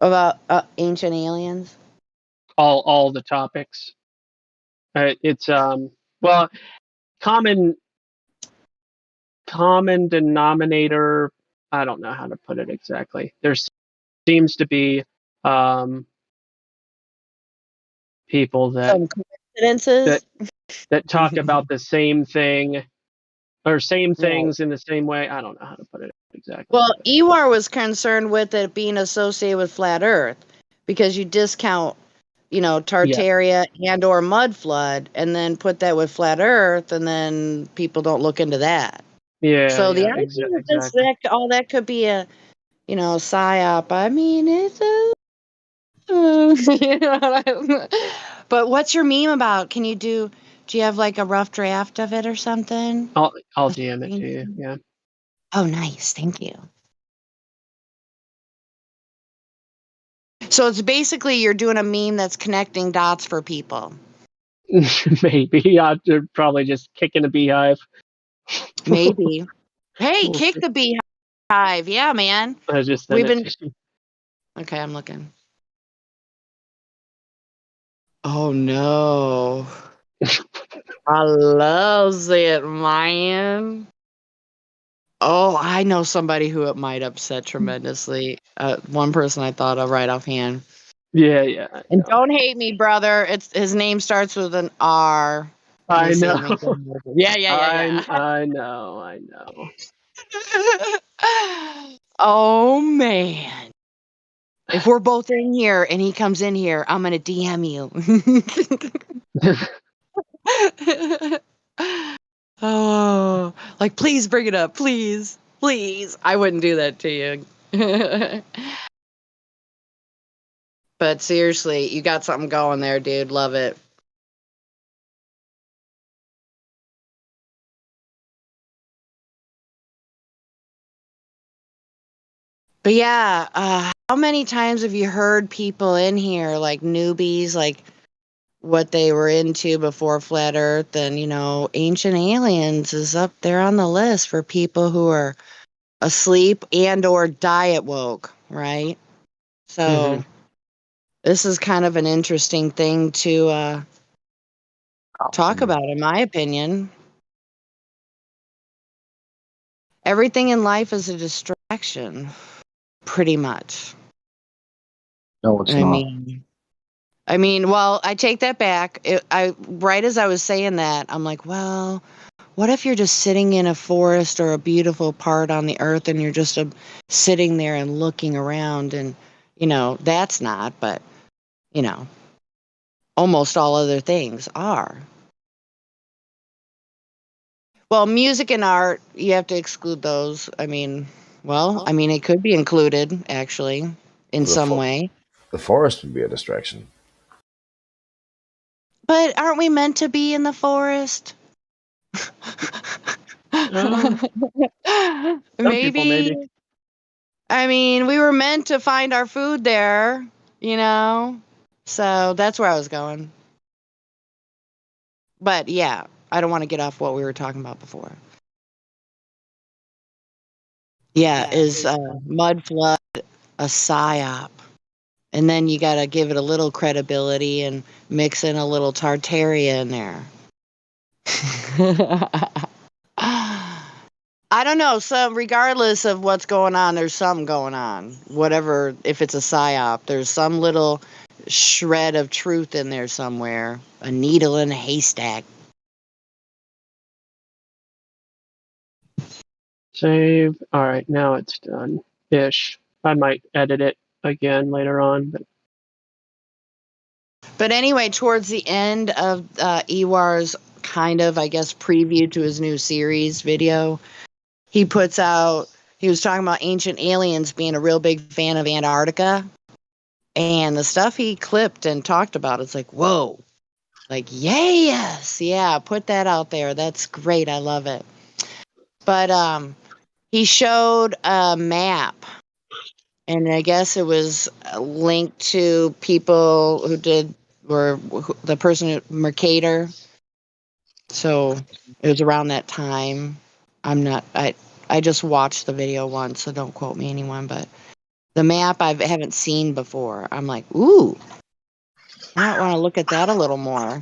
About Ancient Aliens. All the topics. It's well, common denominator. I don't know how to put it exactly. There seems to be people that Some coincidences that talk about the same thing or same things Right. in the same way. I don't know how to put it exactly. Well, Ewar was concerned with it being associated with flat Earth because you discount, Tartaria and or mud flood, and then put that with flat Earth, and then people don't look into that. Yeah. So the Yeah. idea Exactly. that could be a, psyop. I mean, it's a. But what's your meme about? Do you have like a rough draft of it or something? I'll DM it to you. Yeah. Oh, nice. Thank you. So it's basically you're doing a meme that's connecting dots for people. Maybe I'll probably just kick in a beehive. Maybe. Hey, We'll kick see. the beehive. Yeah, man. I just sent We've it been. to you. Okay, I'm looking. Oh no. I loves it, man. Oh, I know somebody who it might upset tremendously. One person I thought of right offhand. Yeah. And don't hate me, brother. His name starts with an R. Let me I see. know. Let me go. Yeah. I know. Oh man. If we're both in here and he comes in here, I'm gonna DM you. Oh, like please bring it up, please. I wouldn't do that to you. But seriously, you got something going there, dude. Love it. But yeah, how many times have you heard people in here, like newbies, like what they were into before Flat Earth? And, Ancient Aliens is up there on the list for people who are asleep and or diet woke, right? So this is kind of an interesting thing to talk about, in my opinion. Everything in life is a distraction, pretty much. No, it's not. Well, I take that back. Right as I was saying that, I'm like, well, what if you're just sitting in a forest or a beautiful part on the earth and you're just sitting there and looking around and, that's not, but, almost all other things are. Well, music and art, you have to exclude those. It could be included, actually, in some way. The forest would be a distraction. But aren't we meant to be in the forest? Some people maybe. We were meant to find our food there, So that's where I was going. But yeah, I don't want to get off what we were talking about before. Yeah, is mud flood a psyop? And then you got to give it a little credibility and mix in a little Tartaria in there. I don't know. So regardless of what's going on, there's something going on. Whatever, if it's a psyop, there's some little shred of truth in there somewhere. A needle in a haystack. Save. All right, now it's done. Ish. I might edit it again later on, But anyway, towards the end of Ewar's kind of, I guess, preview to his new series video, he puts out, he was talking about Ancient Aliens being a real big fan of Antarctica. And the stuff he clipped and talked about, it's like, whoa. Like, yes, yeah, put that out there. That's great. I love it. But he showed a map. And I guess it was linked to people who did, or the person who, Mercator. So it was around that time. I just watched the video once, so don't quote me anyone, but the map I haven't seen before. I'm like, ooh, I want to look at that a little more.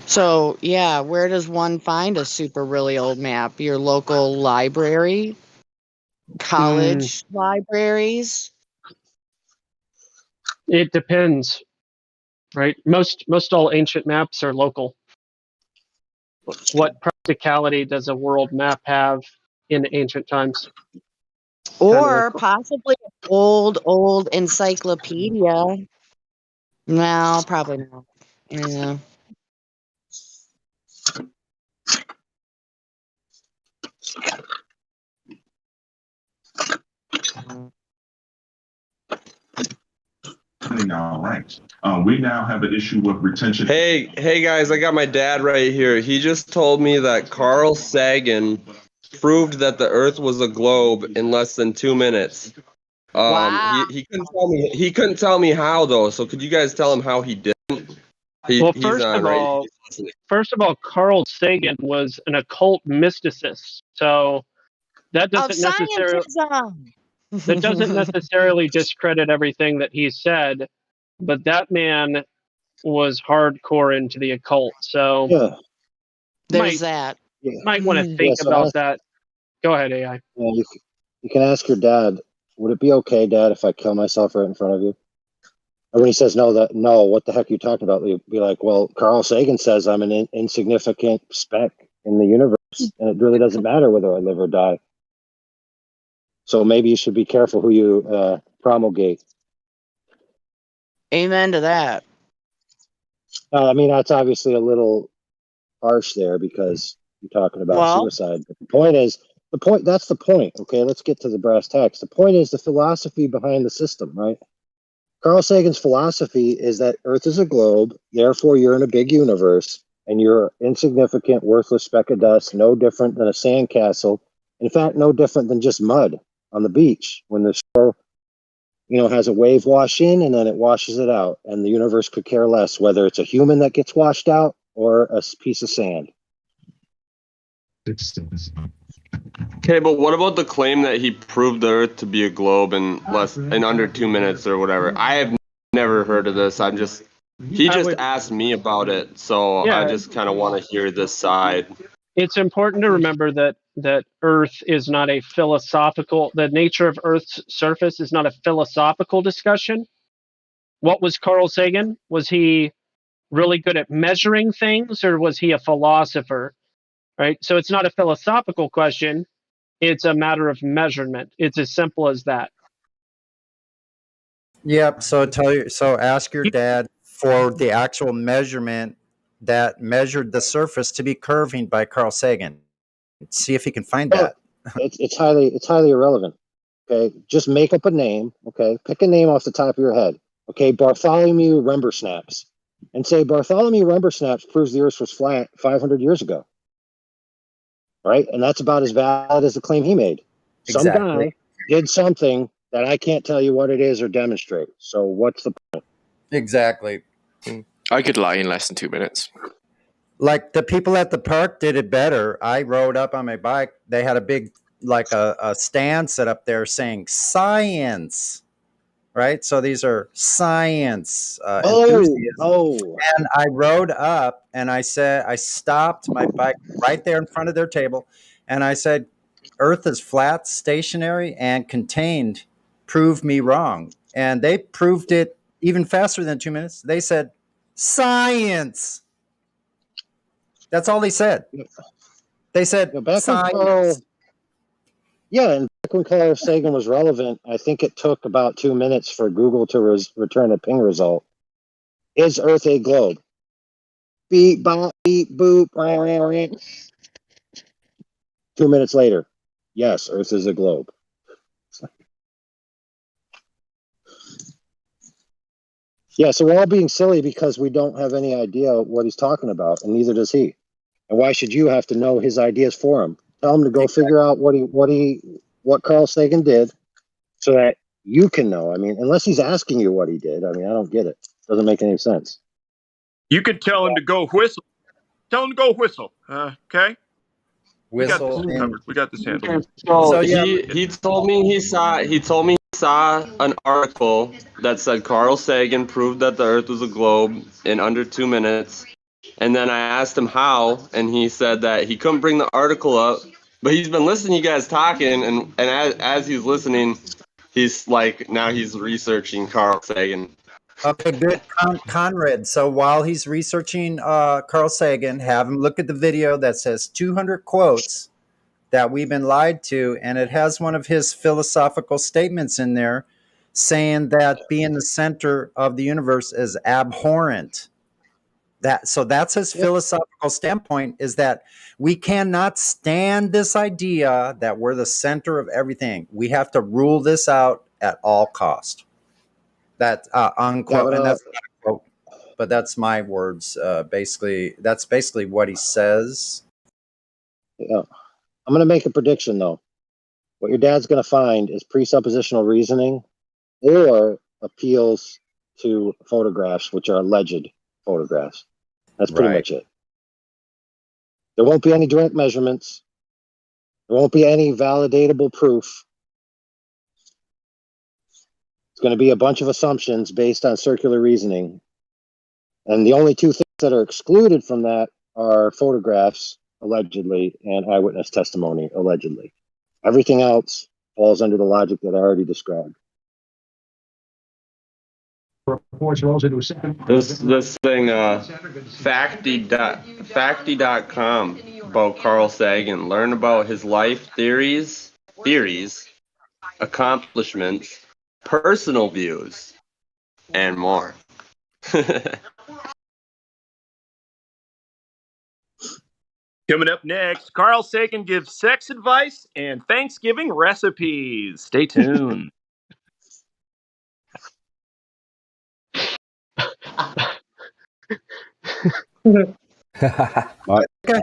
So yeah, where does one find a super really old map? Your local library? College libraries? it depends, right? Most all ancient maps are local. What practicality does a world map have in ancient times? Or possibly an old encyclopedia. No, probably not. Yeah. Now ranked. We now have an issue with retention. Hey guys, I got my dad right here. He just told me that Carl Sagan proved that the Earth was a globe in less than 2 minutes. Wow. He couldn't tell me how though. So could you guys tell him how he didn't? Well, He's first on of right. all, Carl Sagan was an occult mysticist, so that Of doesn't necessarily scientism. discredit everything that he said, but that man was hardcore into the occult. So Yeah. There's that. might want to think So about that. Go ahead, AI. you can ask your dad, would it be okay, Dad, if I kill myself right in front of you? And when he says no, what the heck are you talking about? You'd be like, well, Carl Sagan says I'm an insignificant speck in the universe, and it really doesn't matter whether I live or die. So maybe you should be careful who you promulgate. Amen to that. I mean, that's obviously a little harsh there because you're talking about suicide. But the point is, that's the point. Okay, let's get to the brass tacks. The point is the philosophy behind the system, right? Carl Sagan's philosophy is that Earth is a globe, therefore you're in a big universe, and you're insignificant, worthless speck of dust, no different than a sandcastle. In fact, no different than just mud on the beach when the shore, has a wave wash in and then it washes it out. And the universe could care less whether it's a human that gets washed out or a piece of sand. Okay, but what about the claim that he proved the Earth to be a globe in under 2 minutes or whatever? I have never heard of this. He just asked me about it, so Yeah. I just kind of want to hear this side. It's important to remember that Earth is not a philosophical. The nature of Earth's surface is not a philosophical discussion. What was Carl Sagan? Was he really good at measuring things, or was he a philosopher? Right. So it's not a philosophical question. It's a matter of measurement. It's as simple as that. Yep. So ask your dad for the actual measurement that measured the surface to be curving by Carl Sagan. See if he can find that. It's highly irrelevant. Okay, just make up a name. Okay, pick a name off the top of your head. Okay, Bartholomew Rembersnaps, and say Bartholomew Rembersnaps proves the Earth was flat 500 years ago. Right, and that's about as valid as the claim he made. Some guy did something that I can't tell you what it is or demonstrate. So what's the point? Exactly. I could lie in less than 2 minutes. Like the people at the park did it better. I rode up on my bike. They had a big, like a stand set up there saying science, right? So these are science enthusiasts. Oh. And I rode up and I said, I stopped my bike right there in front of their table. And I said, Earth is flat, stationary, and contained. Prove me wrong. And they proved it even faster than 2 minutes. They said, science. That's all they said. They said, Back when science. Carl, and back when Carl Sagan was relevant, I think it took about 2 minutes for Google to return a ping result. Is Earth a globe? Beep, bop, beep, boop. 2 minutes later, yes, Earth is a globe. Yeah, so we're all being silly because we don't have any idea what he's talking about, and neither does he. And why should you have to know his ideas for him? Tell him to go figure out what Carl Sagan did, so that you can know. I mean, unless he's asking you what he did, I mean, I don't get it. Doesn't make any sense. You could tell him to go whistle. Tell him to go whistle. Okay. We got this covered. We got this handled. So he told me he saw an article that said Carl Sagan proved that the Earth was a globe in under 2 minutes, and then I asked him how, and he said that he couldn't bring the article up, but he's been listening to you guys talking, and as he's listening, he's like now he's researching Carl Sagan. Okay, good, Conrad. So while he's researching Carl Sagan, have him look at the video that says 200 quotes that we've been lied to, and it has one of his philosophical statements in there saying that being the center of the universe is abhorrent. That's his philosophical standpoint, is that we cannot stand this idea that we're the center of everything. We have to rule this out at all cost. That unquote, and that's not a quote, but that's my words. Basically, that's basically what he says. Yeah. I'm going to make a prediction, though. What your dad's going to find is presuppositional reasoning or appeals to photographs, which are alleged photographs. That's pretty much it. There won't be any direct measurements. There won't be any validatable proof. It's going to be a bunch of assumptions based on circular reasoning. And the only two things that are excluded from that are photographs, allegedly, and eyewitness testimony, allegedly. Everything else falls under the logic that I already described. This thing, facty.com about Carl Sagan. Learn about his life theories, accomplishments, personal views, and more. Coming up next, Carl Sagan gives sex advice and Thanksgiving recipes. Stay tuned. I think I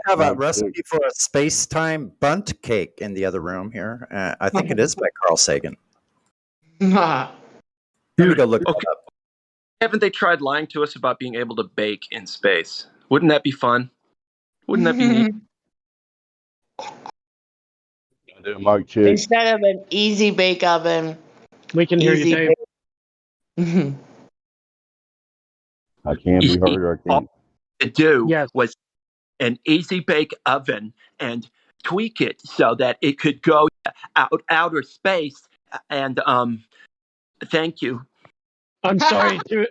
have a recipe for a space-time bunt cake in the other room here. I think it is by Carl Sagan. Let me go look it up. Haven't they tried lying to us about being able to bake in space? Wouldn't that be fun? Wouldn't that be neat? Instead of an easy bake oven. We can hear you, Dave. I can't be heard. I can't. To do was an easy bake oven and tweak it so that it could go outer space. And thank you. I'm sorry to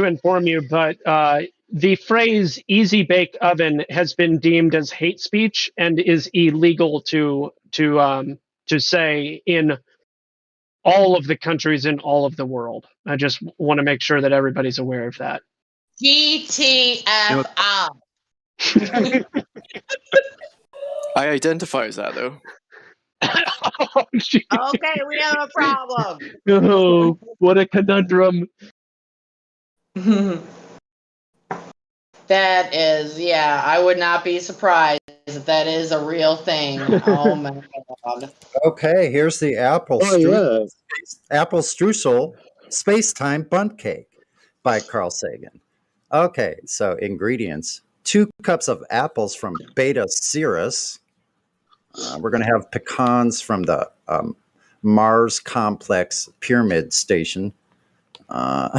inform you, but the phrase "easy bake oven" has been deemed as hate speech and is illegal to say in all of the countries in all of the world. I just want to make sure that everybody's aware of that. GTFO. I identify as that, though. Okay, we have a problem. Oh, what a conundrum. That is, I would not be surprised if that is a real thing. Oh my God. Okay, here's the apple streusel space-time bunt cake by Carl Sagan. Okay, so ingredients: 2 cups of apples from Beta Cirrus. We're going to have pecans from the Mars Complex Pyramid Station. Brown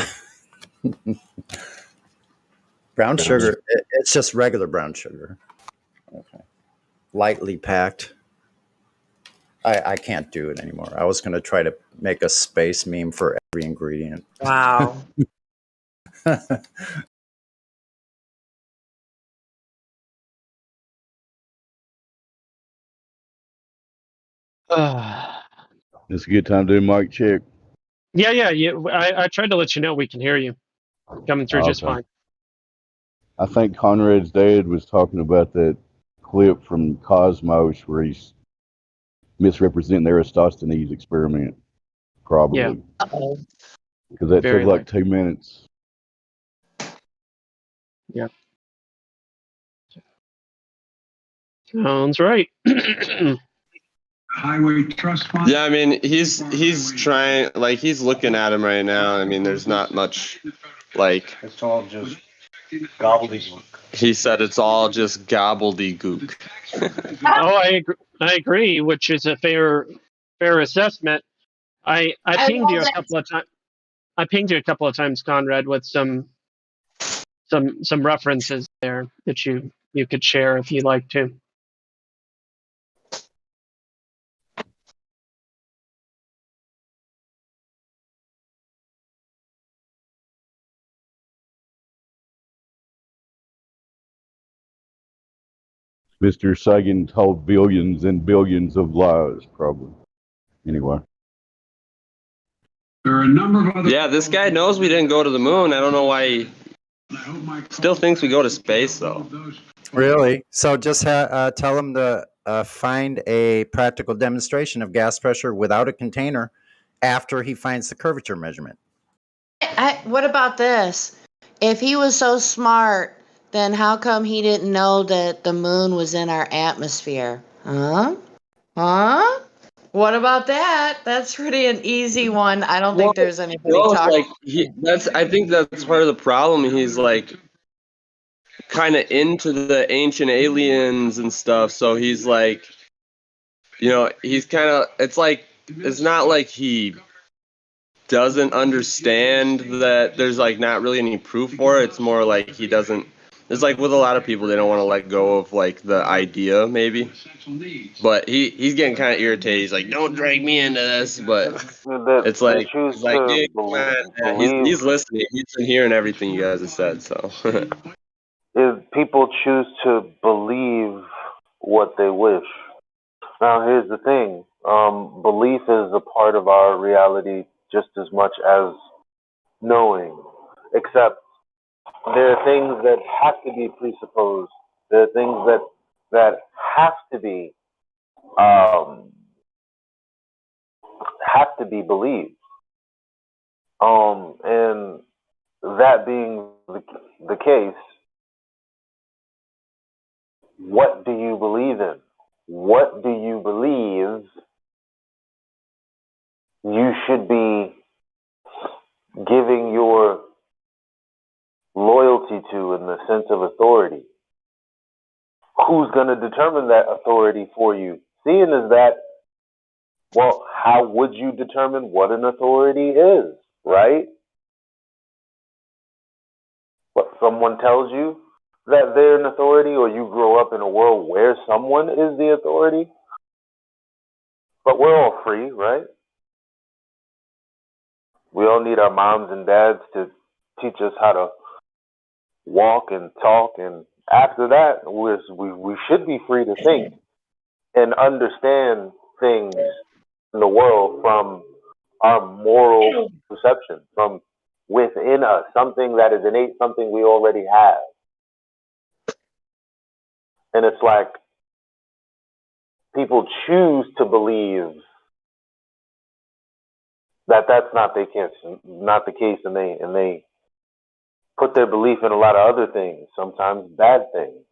sugar, it's just regular brown sugar. Okay. Lightly packed. I can't do it anymore. I was going to try to make a space meme for every ingredient. Wow. It's a good time to do mic check. Yeah. I tried to let you know we can hear you. Coming through just Okay. fine. I think Conrad's dad was talking about that clip from Cosmos where he's misrepresenting the Eratosthenes experiment, probably. Uh-oh. Because that Very took like 2 minutes. Yeah. Sounds right. Highway trust fund. Yeah, I mean he's trying, like he's looking at him right now. I mean, there's not much, like It's all just gobbledygook. he said, it's all just gobbledygook. I agree, which is a fair assessment. I pinged you a couple of times. I pinged you a couple of times, Conrad, with some references there that you could share if you'd like to. Mr. Sagan told billions and billions of lies, probably. Anyway. There are a number of other. Yeah, this guy knows we didn't go to the moon. I don't know why he still thinks we go to space, though. Really? So just tell him to find a practical demonstration of gas pressure without a container after he finds the curvature measurement. What about this? If he was so smart, then how come he didn't know that the moon was in our atmosphere? Huh? What about that? That's pretty an easy one. I don't think there's anybody talking. Like I think that's part of the problem. He's like kind of into the ancient aliens and stuff. So he's like, he's kind of. It's not like he doesn't understand that there's like not really any proof for it. It's more like he doesn't. It's like with a lot of people, they don't want to let go of like the idea, maybe. But he's getting kind of irritated. He's like, "Don't drag me into this." But it's like, dude, come on. He's listening. He's been hearing everything you guys have said. So If people choose to believe what they wish. Now, here's the thing. Belief is a part of our reality just as much as knowing, except there are things that have to be presupposed. There are things that have to be believed. And that being the case, what do you believe in? What do you believe you should be giving your loyalty to in the sense of authority? Who's going to determine that authority for you? Seeing as that, well, how would you determine what an authority is, right? What, someone tells you that they're an authority, or you grow up in a world where someone is the authority? But we're all free, right? We all need our moms and dads to teach us how to walk and talk, and after that, we should be free to think and understand things in the world from our moral perception, from within us, something that is innate, something we already have. And it's like people choose to believe that that's not the case, and they put their belief in a lot of other things, sometimes bad things,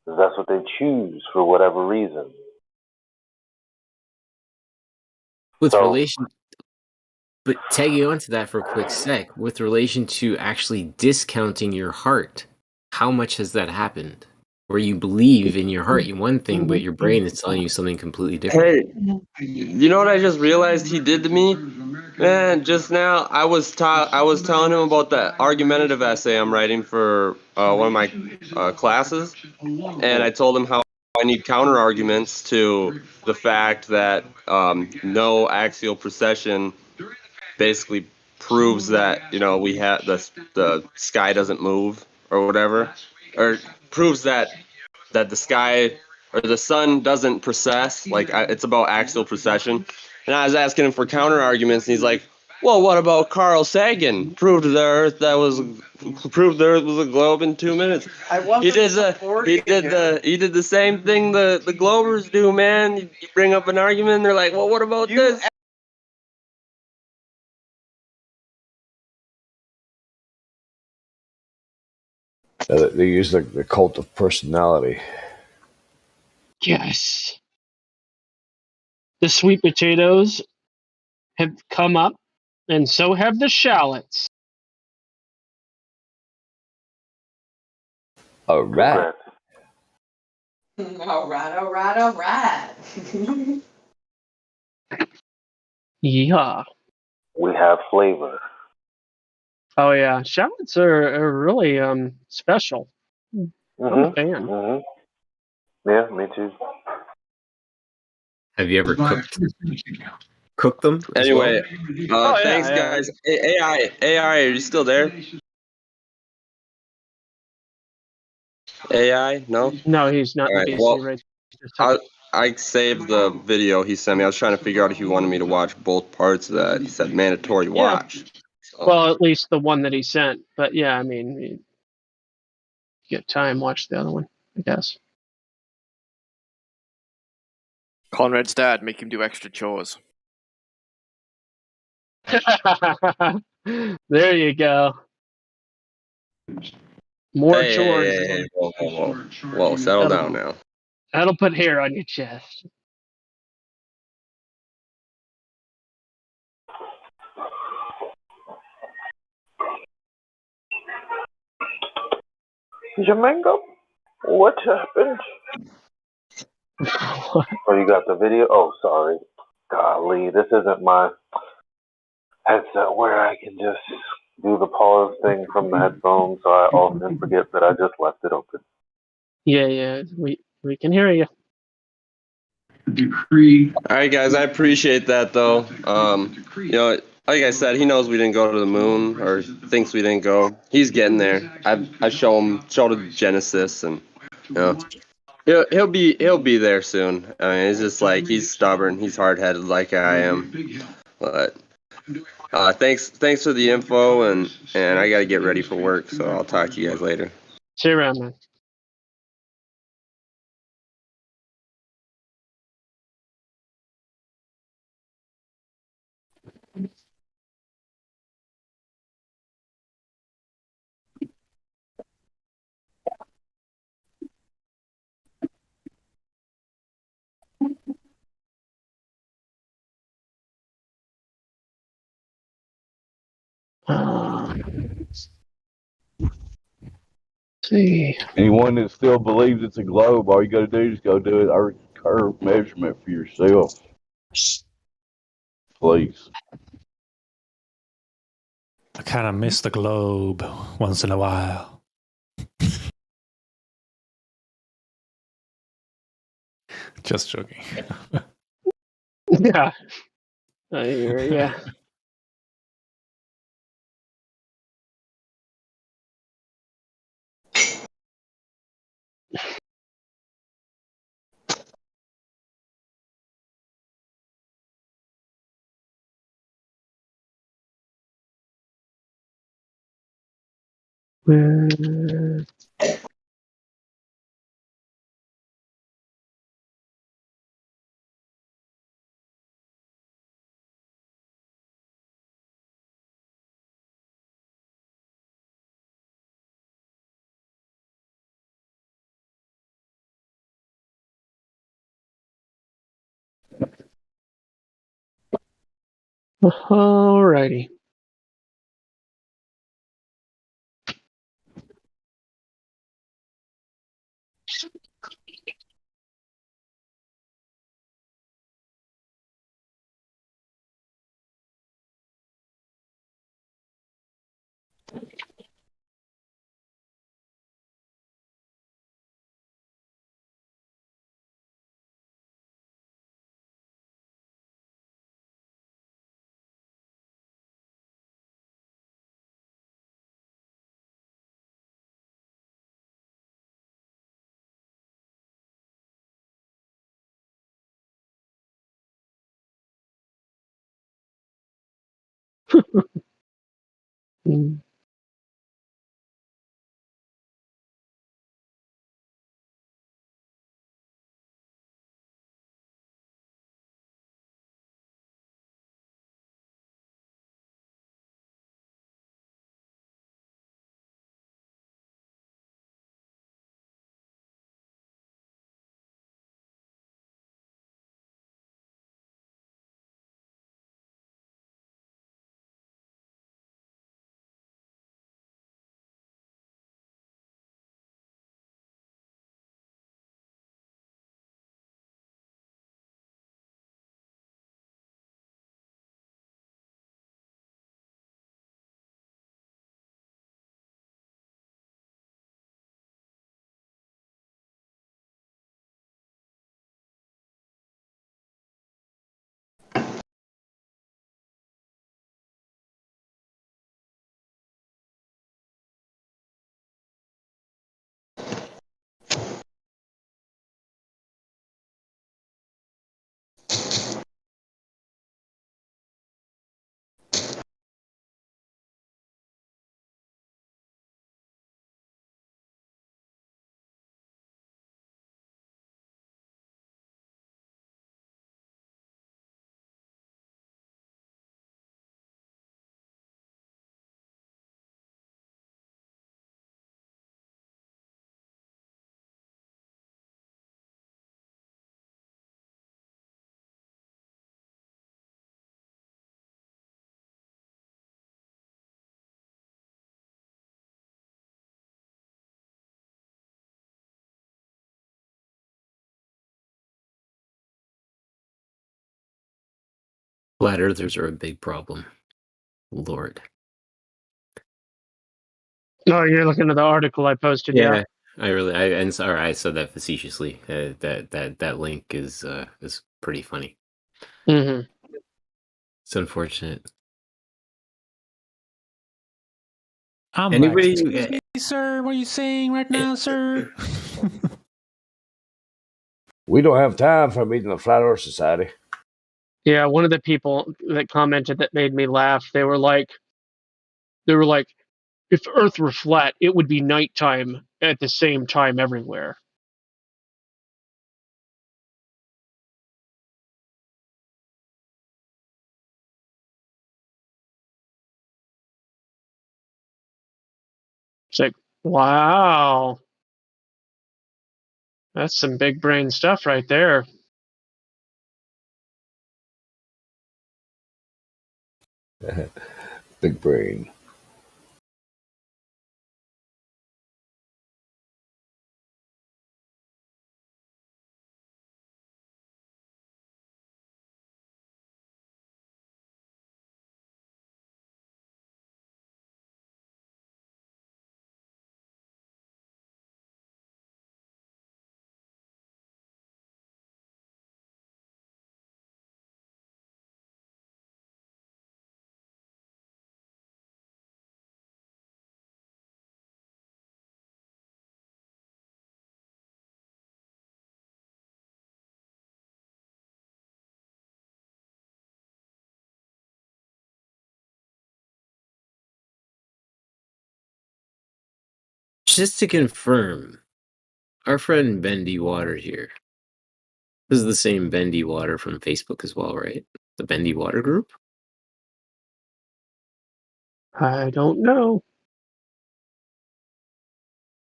because that's what they choose for whatever reason. But tagging on to that for a quick sec, with relation to actually discounting your heart, how much has that happened? Where you believe in your heart you one thing, but your brain is telling you something completely different. Hey, you know what I just realized he did to me? Man, just now I was telling him about that argumentative essay I'm writing for one of my classes, and I told him how I need counter arguments to the fact that no axial precession basically proves that we have the sky doesn't move or whatever, or proves that the sky or the sun doesn't precess. Like it's about axial precession. And I was asking him for counter arguments, and he's like, "Well, what about Carl Sagan? Proved the Earth was a globe in 2 minutes." He did the same thing the Globers do, man. You bring up an argument, and they're like, "Well, what about this?" They use the cult of personality. Yes. The sweet potatoes have come up, and so have the shallots. All right. All right, all right, all right. Yeah. We have flavor. Oh yeah, shallots are really special. I'm a fan. Yeah, me too. Have you ever cooked them? Anyway, yeah, thanks guys. Hey, AI, are you still there? AI, no. No, he's not All in right. BC Well, right this second. I saved the video he sent me. I was trying to figure out if he wanted me to watch both parts of that. He said mandatory watch. So. Well, at least the one that he sent. But yeah, I mean, you get time, watch the other one, I guess. Conrad's dad, make him do extra chores. There you go. More chores. Hey, whoa, settle down now. That'll put hair on your chest. Jamango, what happened? Oh, you got the video? Oh, sorry. Golly, this isn't my headset where I can just do the pause thing from the headphones, so I often forget that I just left it open. Yeah, we can hear you. All right, guys, I appreciate that though. Like I said, he knows we didn't go to the moon, or thinks we didn't go. He's getting there. I showed him Genesis, and he'll be there soon. I mean, it's just like he's stubborn, he's hard headed like I am. But thanks for the info, and I got to get ready for work, so I'll talk to you guys later. See you around, man. See. Anyone that still believes it's a globe, all you got to do is go do an Earth curve measurement for yourself. Please. I kind of miss the globe once in a while. Just joking. Yeah. Yeah. Alrighty. Mm. Flat earthers are a big problem. Lord. Oh, you're looking at the article I posted, yeah. Yeah, and sorry, I said that facetiously. That link is pretty funny. Mm-hmm. It's unfortunate. I'm Anybody? like, excuse me, sir, what are you saying right now, sir? We don't have time for a meeting of the Flat Earth Society. Yeah, one of the people that commented that made me laugh, they were like, if Earth were flat, it would be nighttime at the same time everywhere. It's like, wow. That's some big brain stuff right there. Big brain. Just to confirm, our friend Bendy Water here. This is the same Bendy Water from Facebook as well, right? The Bendy Water group? I don't know.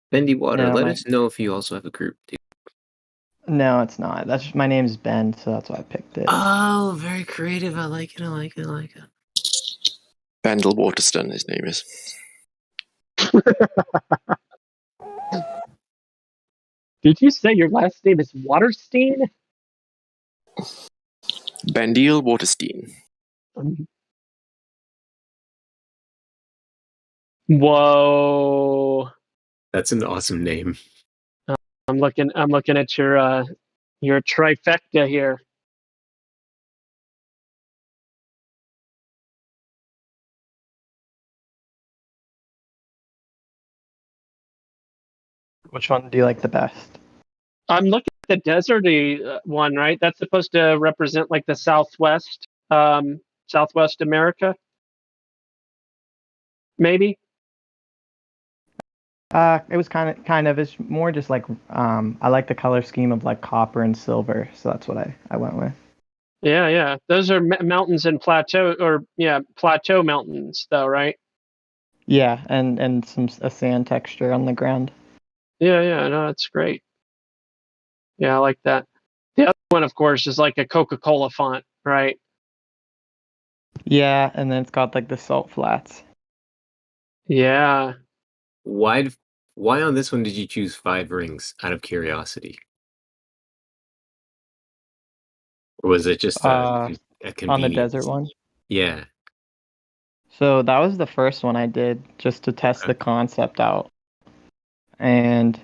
Bendy Water, No, let us know if you also have a group, dude. No, it's not. That's just, my name's Ben, so that's why I picked it. Oh, very creative. I like it. I like it. I like it. Vandal Waterston, his name is. Did you say your last name is Waterstein? Bandil Waterstein. Whoa! That's an awesome name. I'm looking at your trifecta here. Which one do you like the best? I'm looking at the deserty one, right? That's supposed to represent like the Southwest, Southwest America, maybe. It was kind of. It's more just like I like the color scheme of like copper and silver, so that's what I went with. Yeah. Those are mountains and plateau mountains, though, right? Yeah, and a sand texture on the ground. Yeah. No, that's great. Yeah, I like that. The other one, of course, is like a Coca-Cola font, right? Yeah, and then it's got like the salt flats. Yeah. Why on this one did you choose 5 rings out of curiosity? Or was it just a convenience? On the desert one? Yeah. So that was the first one I did just to test the concept out. And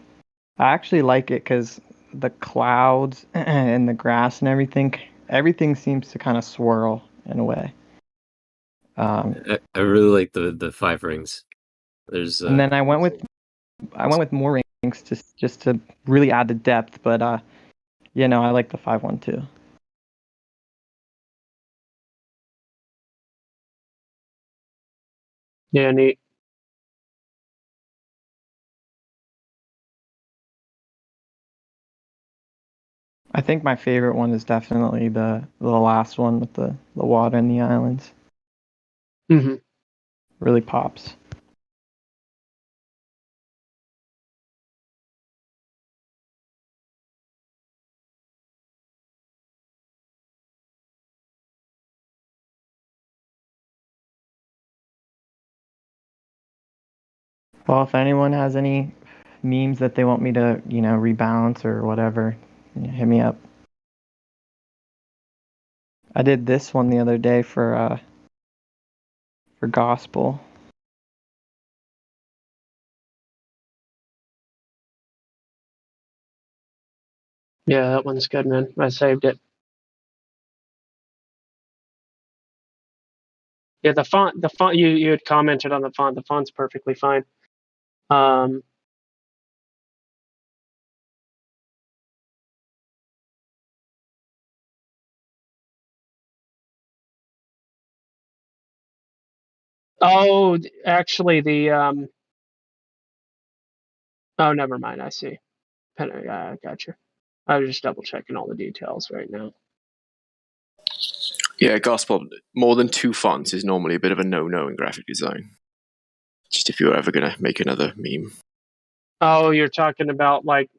I actually like it because the clouds and the grass and everything seems to kind of swirl in a way. I really like the 5 rings. There's and then I went with more rings just to really add the depth, but I like the 5-1 too. Yeah, neat. I think my favorite one is definitely the last one with the water and the islands. Mm-hmm. Really pops. Well, if anyone has any memes that they want me to, rebalance or whatever, hit me up. I did this one the other day for gospel. Yeah, that one's good, man. I saved it. Yeah, the font you had commented on the font. The font's perfectly fine. Oh, actually, oh, never mind. I see. I gotcha. I was just double checking all the details right now. Yeah, gospel. More than 2 fonts is normally a bit of a no-no in graphic design. Just if you're ever gonna make another meme. Oh, you're talking about like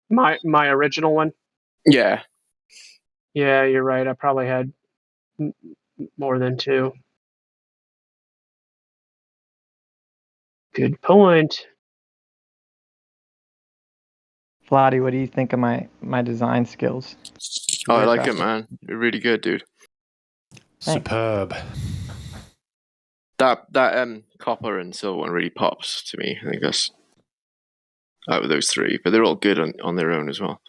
my original one? Yeah. Yeah, you're right. I probably had more than 2. Good point. Vladdy, what do you think of my design skills? Oh, I like it, man. You're really good, dude. Superb. That copper and silver one really pops to me. I think that's out of those 3, but they're all good on their own as well.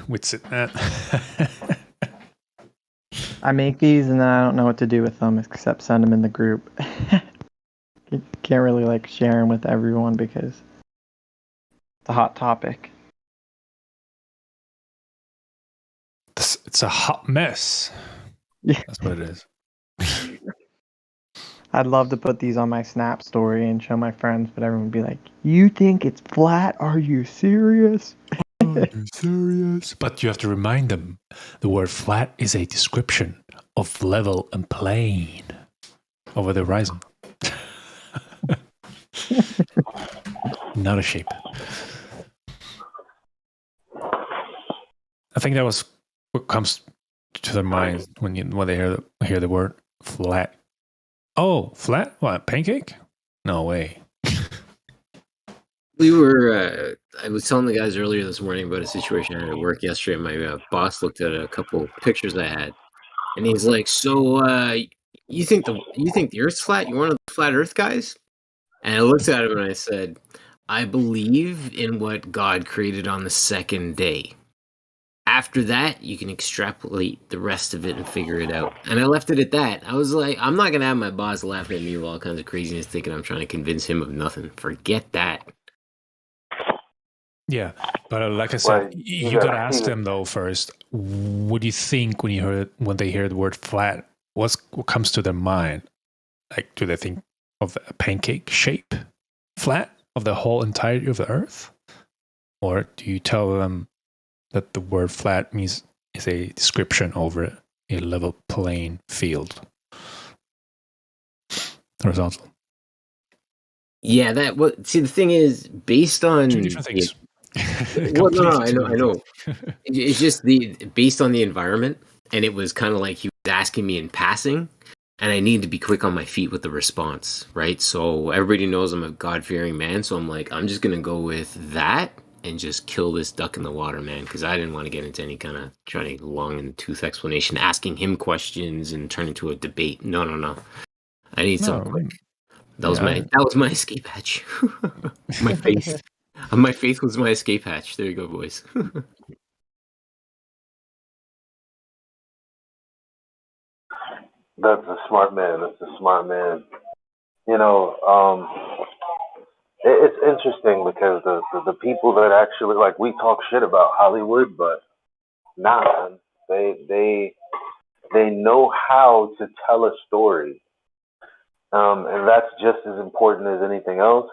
What's it, man? I make these and then I don't know what to do with them except send them in the group. Can't really like share them with everyone because it's a hot topic. It's a hot mess. Yeah. That's what it is. I'd love to put these on my Snap story and show my friends, but everyone would be like, "You think it's flat? Are you serious?" Are you serious? But you have to remind them the word flat is a description of level and plane over the horizon. not a shape. I think that was what comes to their mind when they hear the word flat. Oh, flat? What, pancake? No way. We were. I was telling the guys earlier this morning about a situation I had at work yesterday. My boss looked at a couple pictures I had, and he's like, "So, you think the Earth's flat? You one of the flat Earth guys?" And I looked at him and I said, "I believe in what God created on the second day. After that, you can extrapolate the rest of it and figure it out." And I left it at that. I was like, I'm not gonna have my boss laughing at me with all kinds of craziness, thinking I'm trying to convince him of nothing. Forget that. Yeah, but like I said, you gotta ask them though first. What do you think when they hear the word flat? What comes to their mind? Like, do they think of a pancake shape, flat of the whole entirety of the Earth, or do you tell them that the word flat is a description over a level playing field? Horizontal. Yeah, see, the thing is, based on two different things. Well, no, I know. It's just based on the environment, and it was kind of like he was asking me in passing, and I need to be quick on my feet with the response, right? So everybody knows I'm a God-fearing man, so I'm like, I'm just gonna go with that and just kill this duck in the water, man, because I didn't want to get into any kind of trying to long in the tooth explanation, asking him questions and turn into a debate. No. I need something quick. That was my escape hatch. My face. My faith was my escape hatch. There you go, boys. That's a smart man. You know, it's interesting because the people that actually, like, we talk shit about Hollywood, but nah, man. They know how to tell a story, and that's just as important as anything else.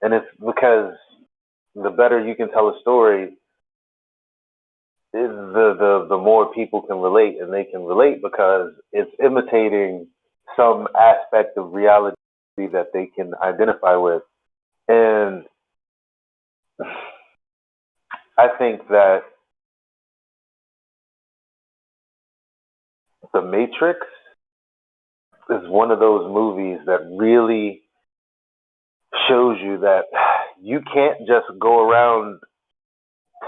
And it's because the better you can tell a story, the more people can relate, and they can relate because it's imitating some aspect of reality that they can identify with. And I think that The Matrix is one of those movies that really shows you that you can't just go around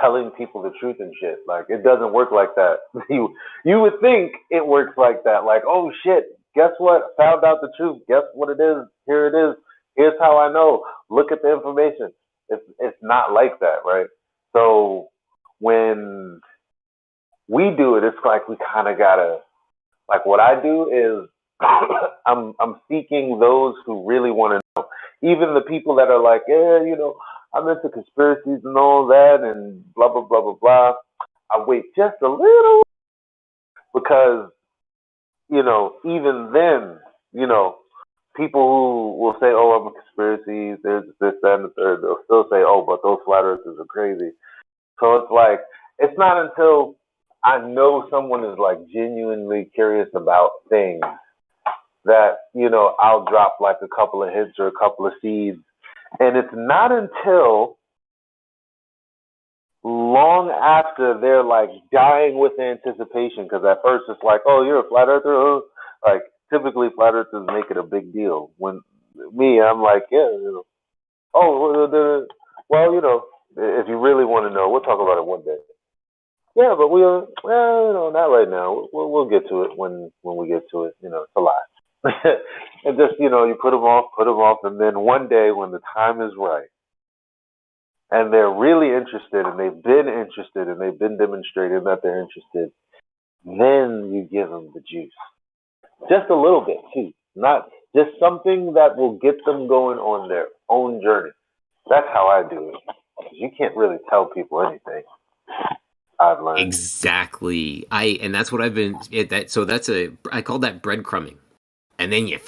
telling people the truth and shit. Like, it doesn't work like that. You would think it works like that. Like, oh shit, guess what? Found out the truth. Guess what it is? Here it is. Here's how I know. Look at the information. It's not like that, right? So when we do it, it's like we kind of gotta, like, what I do is I'm seeking those who really want to know. Even the people that are like, yeah, you know, I'm into conspiracies and all that and blah blah blah blah blah. I wait just a little because, you know, even then, you know, people who will say, oh, I'm a conspiracy, there's this, that, and the third, they'll still say, oh, but those flat earthers are crazy. So it's like, it's not until I know someone is like genuinely curious about things that, you know, I'll drop like a couple of hints or a couple of seeds. And it's not until long after they're like dying with anticipation, because at first it's like, oh, you're a flat earther? Like, typically flat earthers make it a big deal. When me, I'm like, yeah, you know, oh, well, you know, if you really want to know, we'll talk about it one day. Yeah, but well, you know, not right now. We'll get to it when we get to it. You know, it's a lot. And just, you know, you put them off, and then one day when the time is right, and they're really interested, and they've been demonstrating that they're interested, then you give them the juice, just a little bit too, not just something that will get them going on their own journey. That's how I do it. You can't really tell people anything. I've learned. Exactly. And that's what I've been. I call that breadcrumbing. And then you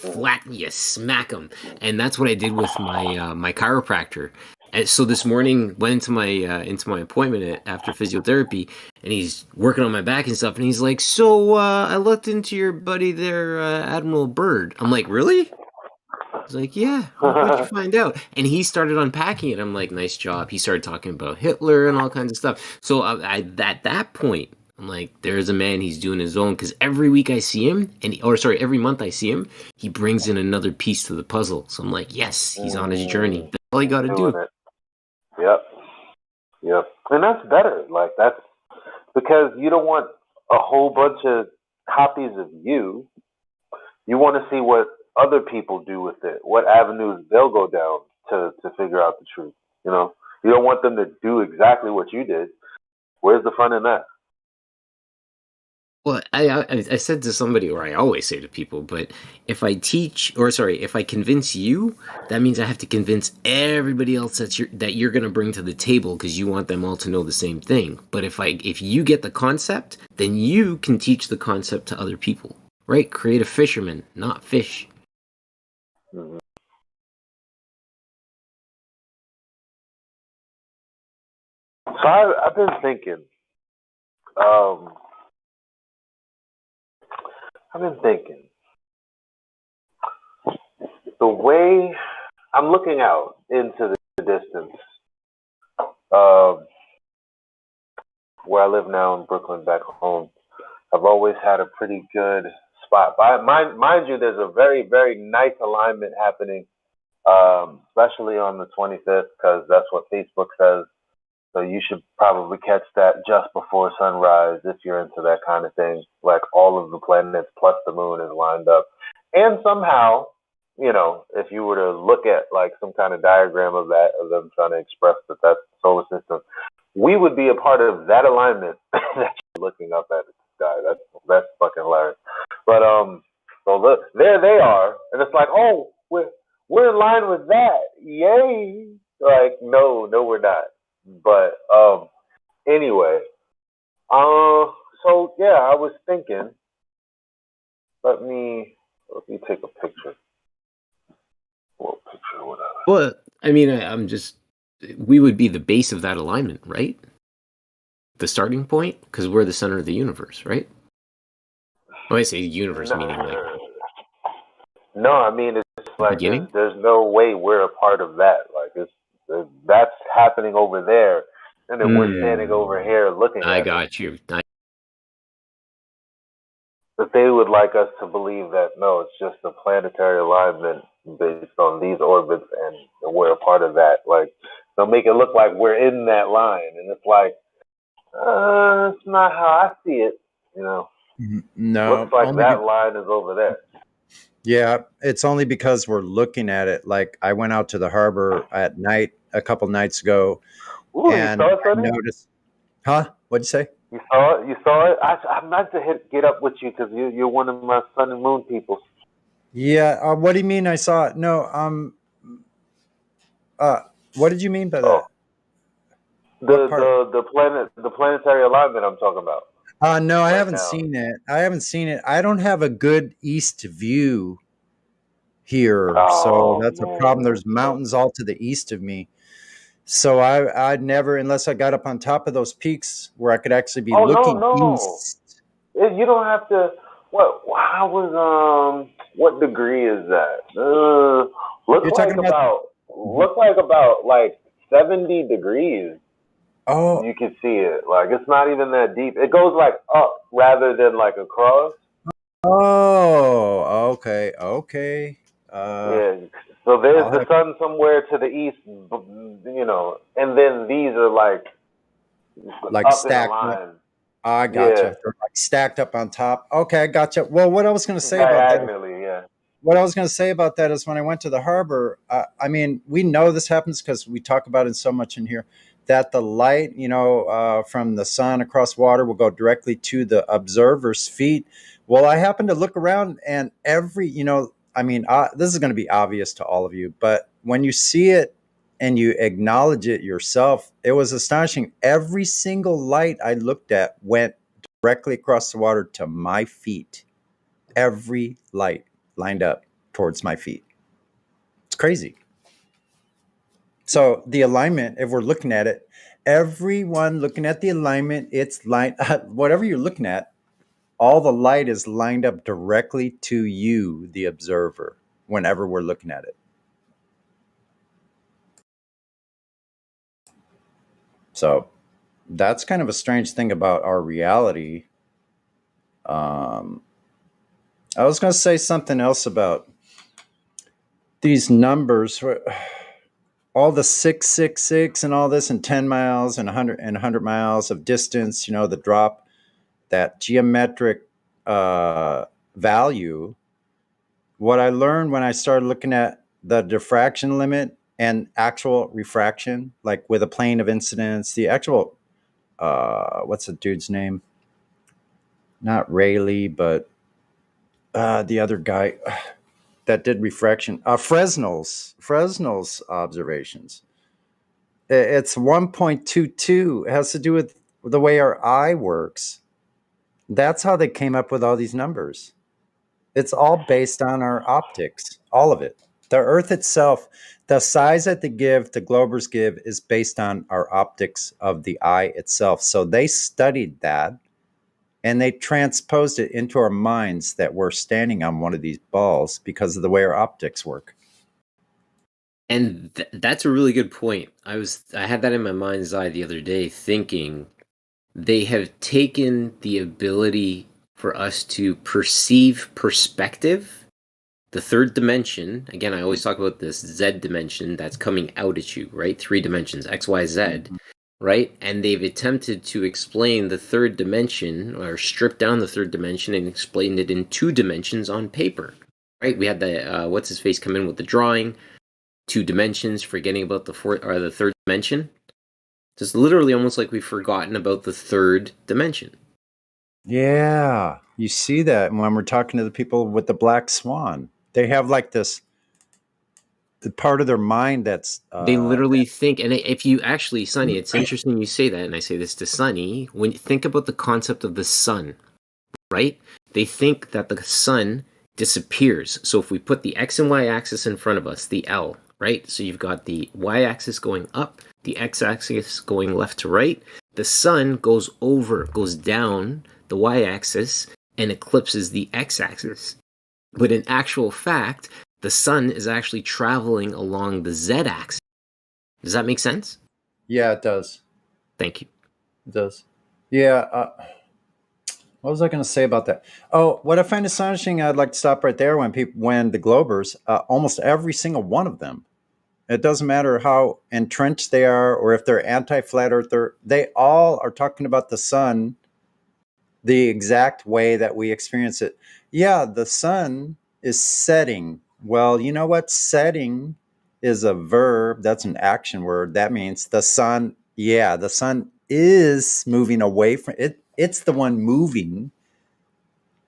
smack them, and that's what I did with my chiropractor. And so this morning went into my appointment after physiotherapy, and he's working on my back and stuff, and he's like, "So I looked into your buddy there, Admiral Byrd." I'm like, "Really?" was like, yeah, like, what'd you find out? And he started unpacking it. I'm like, nice job. He started talking about Hitler and all kinds of stuff. So at that point, I'm like, there's a man, he's doing his own. Because every week I see him, every month I see him, he brings in another piece to the puzzle. So I'm like, yes, he's on his journey. That's all you got to do. It. Yep. And that's better. Like, that's because you don't want a whole bunch of copies of you. You want to see what other people do with it, what avenues they'll go down to figure out the truth. You know, you don't want them to do exactly what you did. Where's the fun in that? Well, I said to somebody, or I always say to people, but if I if I convince you, that means I have to convince everybody else that you're going to bring to the table because you want them all to know the same thing. But if you get the concept, then you can teach the concept to other people, right? Create a fisherman, not fish. Mm-hmm. So I've been thinking. The way I'm looking out into the distance, where I live now in Brooklyn, back home, I've always had a pretty good spot. Mind you, there's a very, very nice alignment happening, especially on the 25th, because that's what Facebook says. So you should probably catch that just before sunrise if you're into that kind of thing. Like all of the planets plus the moon is lined up. And somehow, you know, if you were to look at like some kind of diagram of that, of them trying to express that that's the solar system, we would be a part of that alignment that you're looking up at the sky. That's fucking hilarious. But so look, there they are, and it's like, oh, we're in line with that. Yay! Like, no, we're not. But anyway, so yeah, I was thinking. Let me take a picture. Well, I mean, we would be the base of that alignment, right? The starting point, because we're the center of the universe, right? When I say universe, meaning like. No, I mean it's like there's no way we're a part of that. Like that's happening over there, and then we're standing over here looking. I got you. But they would like us to believe that no, it's just a planetary alignment based on these orbits, and we're a part of that. Like they'll make it look like we're in that line, and it's like, it's not how I see it. You know, no, looks like that line is over there. Yeah, it's only because we're looking at it. Like I went out to the harbor at night a couple nights ago, and you saw it, I noticed. Huh? What'd you say? You saw it. You saw it. I'm not to get up with you because you're one of my sun and moon people. Yeah. What do you mean? I saw it. No. What did you mean by that? The planetary alignment I'm talking about. No, I haven't seen it. I don't have a good east view here, so that's a problem. There's mountains all to the east of me, so I'd never, unless I got up on top of those peaks where I could actually be looking east. You don't have to. What degree is that? Look like about like 70 degrees. Oh, you can see it. Like it's not even that deep. It goes like up rather than like across. Oh, okay. Yeah. So there's the sun somewhere to the east, you know, and then these are like up stacked in a line. I gotcha. Yeah. They're like stacked up on top. Okay, I gotcha. Well, what I was going to say about that. What I was going to say about that is when I went to the harbor, I mean, we know this happens because we talk about it so much in here, that the light, you know, from the sun across water will go directly to the observer's feet. Well, I happened to look around and every, you know, I mean, this is going to be obvious to all of you, but when you see it and you acknowledge it yourself, it was astonishing. Every single light I looked at went directly across the water to my feet. Every light lined up towards my feet. It's crazy. So the alignment, if we're looking at it, everyone looking at the alignment, it's line, whatever you're looking at, all the light is lined up directly to you, the observer. whenever we're looking at it. So that's kind of a strange thing about our reality. I was going to say something else about these numbers, all the 666 and all this, and 10 miles and 100 miles of distance, the drop, that geometric value. What I learned when I started looking at the diffraction limit and actual refraction, like with a plane of incidence, the actual, what's the dude's name? Not Rayleigh, but the other guy that did refraction, Fresnel's observations. It's 1.22. It has to do with the way our eye works. That's how they came up with all these numbers. It's all based on our optics, all of it. The Earth itself, the size that the globers give, is based on our optics of the eye itself. So they studied that, and they transposed it into our minds that we're standing on one of these balls because of the way our optics work. And that's a really good point. I had that in my mind's eye the other day, thinking they have taken the ability for us to perceive perspective, the third dimension. Again, I always talk about this Z dimension that's coming out at you, right? 3 dimensions, X, Y, Z, right? And they've attempted to explain the third dimension, or strip down the third dimension and explain it in 2 dimensions on paper, right? We had the what's his face come in with the drawing, 2 dimensions, forgetting about the third dimension. It's literally almost like we've forgotten about the third dimension. Yeah, you see that when we're talking to the people with the black swan. They have like the part of their mind that's... they literally think, and if you actually, Sonny, it's interesting you say that, and I say this to Sonny, when you think about the concept of the sun, right? They think that the sun disappears. So if we put the X and Y axis in front of us, the L, right? So you've got the Y axis going up, the X axis going left to right. The sun goes down the Y axis and eclipses the X axis. But in actual fact, the sun is actually traveling along the Z axis. Does that make sense? Yeah, it does. Thank you. It does. Yeah. What was I going to say about that? Oh, what I find astonishing, I'd like to stop right there when the globers, almost every single one of them, it doesn't matter how entrenched they are or if they're anti-flat earther, they all are talking about the sun the exact way that we experience it. Yeah, the sun is setting. Well, you know what? Setting is a verb. That's an action word. That means the sun, the sun is moving away from it. It's the one moving.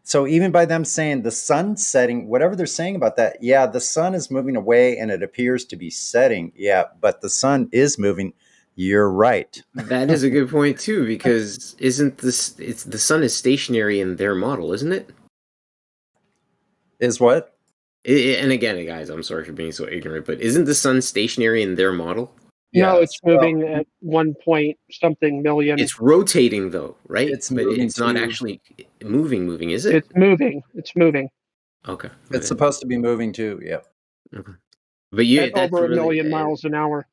So even by them saying the sun setting, whatever they're saying about that, the sun is moving away and it appears to be setting. Yeah, but the sun is moving. You're right. That is a good point too, because the sun is stationary in their model, isn't it? Is what? And again, guys, I'm sorry for being so ignorant, but isn't the sun stationary in their model? No, it's moving at 1 point something million. It's rotating though, right? It's but moving it's not too. actually moving, is it? It's moving. It's moving. Okay. It's supposed to be moving too. Yeah. Okay. But yeah, that's over a million miles an hour.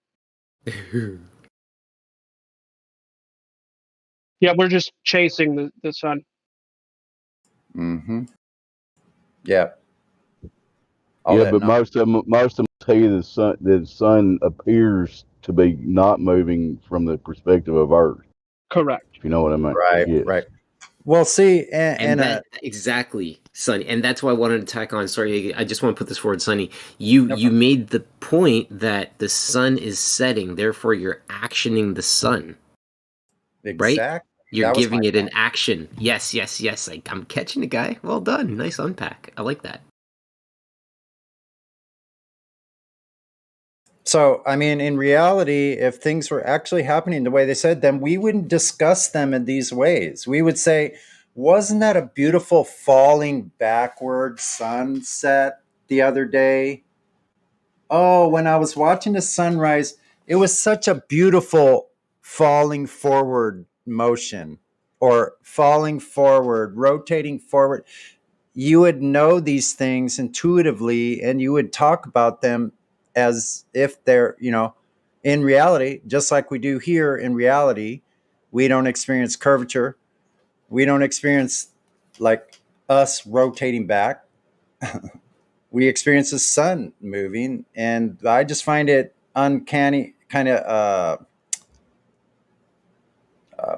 Yeah, we're just chasing the sun. Mm-hmm. Yeah. But most of them tell you the sun appears to be not moving from the perspective of Earth. Correct. If you know what I mean. Right. Yes. Right. Well, see, exactly, Sonny, and that's why I wanted to tack on. Sorry, I just want to put this forward, Sonny. You made the point that the sun is setting, therefore you're actioning the sun. Exactly. Right? You're giving it an action. Yes. I'm catching it, guy. Well done. Nice unpack. I like that. So, I mean, in reality, if things were actually happening the way they said, then we wouldn't discuss them in these ways. We would say, wasn't that a beautiful falling backward sunset the other day? Oh, when I was watching the sunrise, it was such a beautiful falling forward motion, or falling forward, rotating forward. you would know these things intuitively and you would talk about them as if they're, in reality, just like we do here in reality. We don't experience curvature. We don't experience like us rotating back. We experience the sun moving. And I just find it uncanny, kind of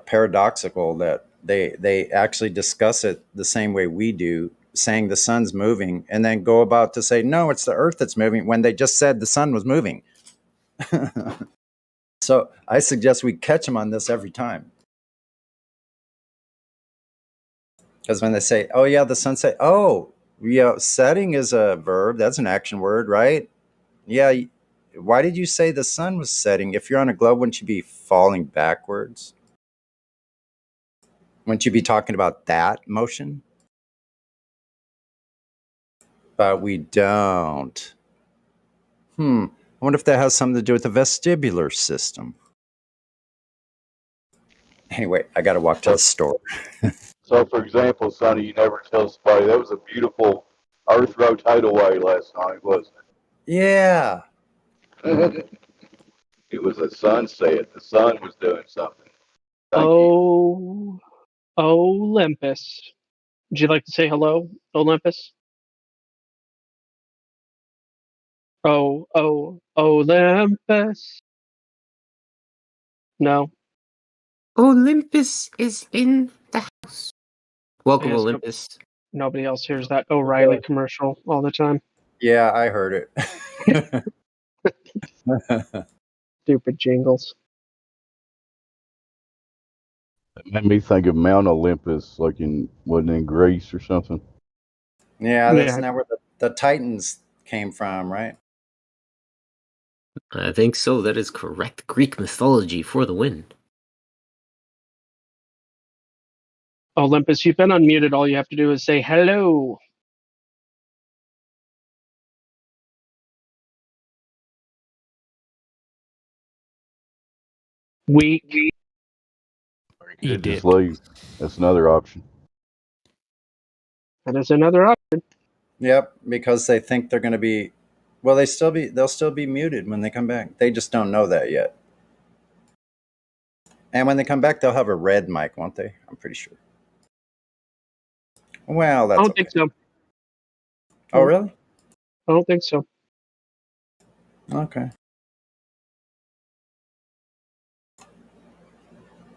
paradoxical that they actually discuss it the same way we do, saying the sun's moving, and then go about to say no, it's the earth that's moving when they just said the sun was moving. So I suggest we catch them on this every time, because when they say, oh yeah, the sun set, oh yeah, setting is a verb, that's an action word, right? Yeah, why did you say the sun was setting? If you're on a globe, wouldn't you be falling backwards? Wouldn't you be talking about that motion? But we don't. I wonder if that has something to do with the vestibular system. Anyway, I got to walk to the store. So, for example, Sonny, you never tell somebody that was a beautiful Earth rotate away last night, wasn't Yeah. it? It was a sunset. The sun was doing something. Thank you. Olympus. Would you like to say hello, Olympus? Olympus. No. Olympus is in the house. Welcome, Yes, Olympus. nobody else hears that O'Reilly commercial all the time. Yeah, I heard it. Stupid jingles. It made me think of Mount Olympus, like wasn't in Greece or something. Yeah, that's not where the Titans came from, right? I think so. That is correct. Greek mythology for the win. Olympus, you've been unmuted. All you have to do is say hello. We You just leave. That's another option. That is another option. Yep, because they think they're going to be, well, they'll still be muted when they come back. They just don't know that yet. And when they come back, they'll have a red mic, won't they? I'm pretty sure. Well, that's I don't think so. Oh, really? I don't think so. Okay.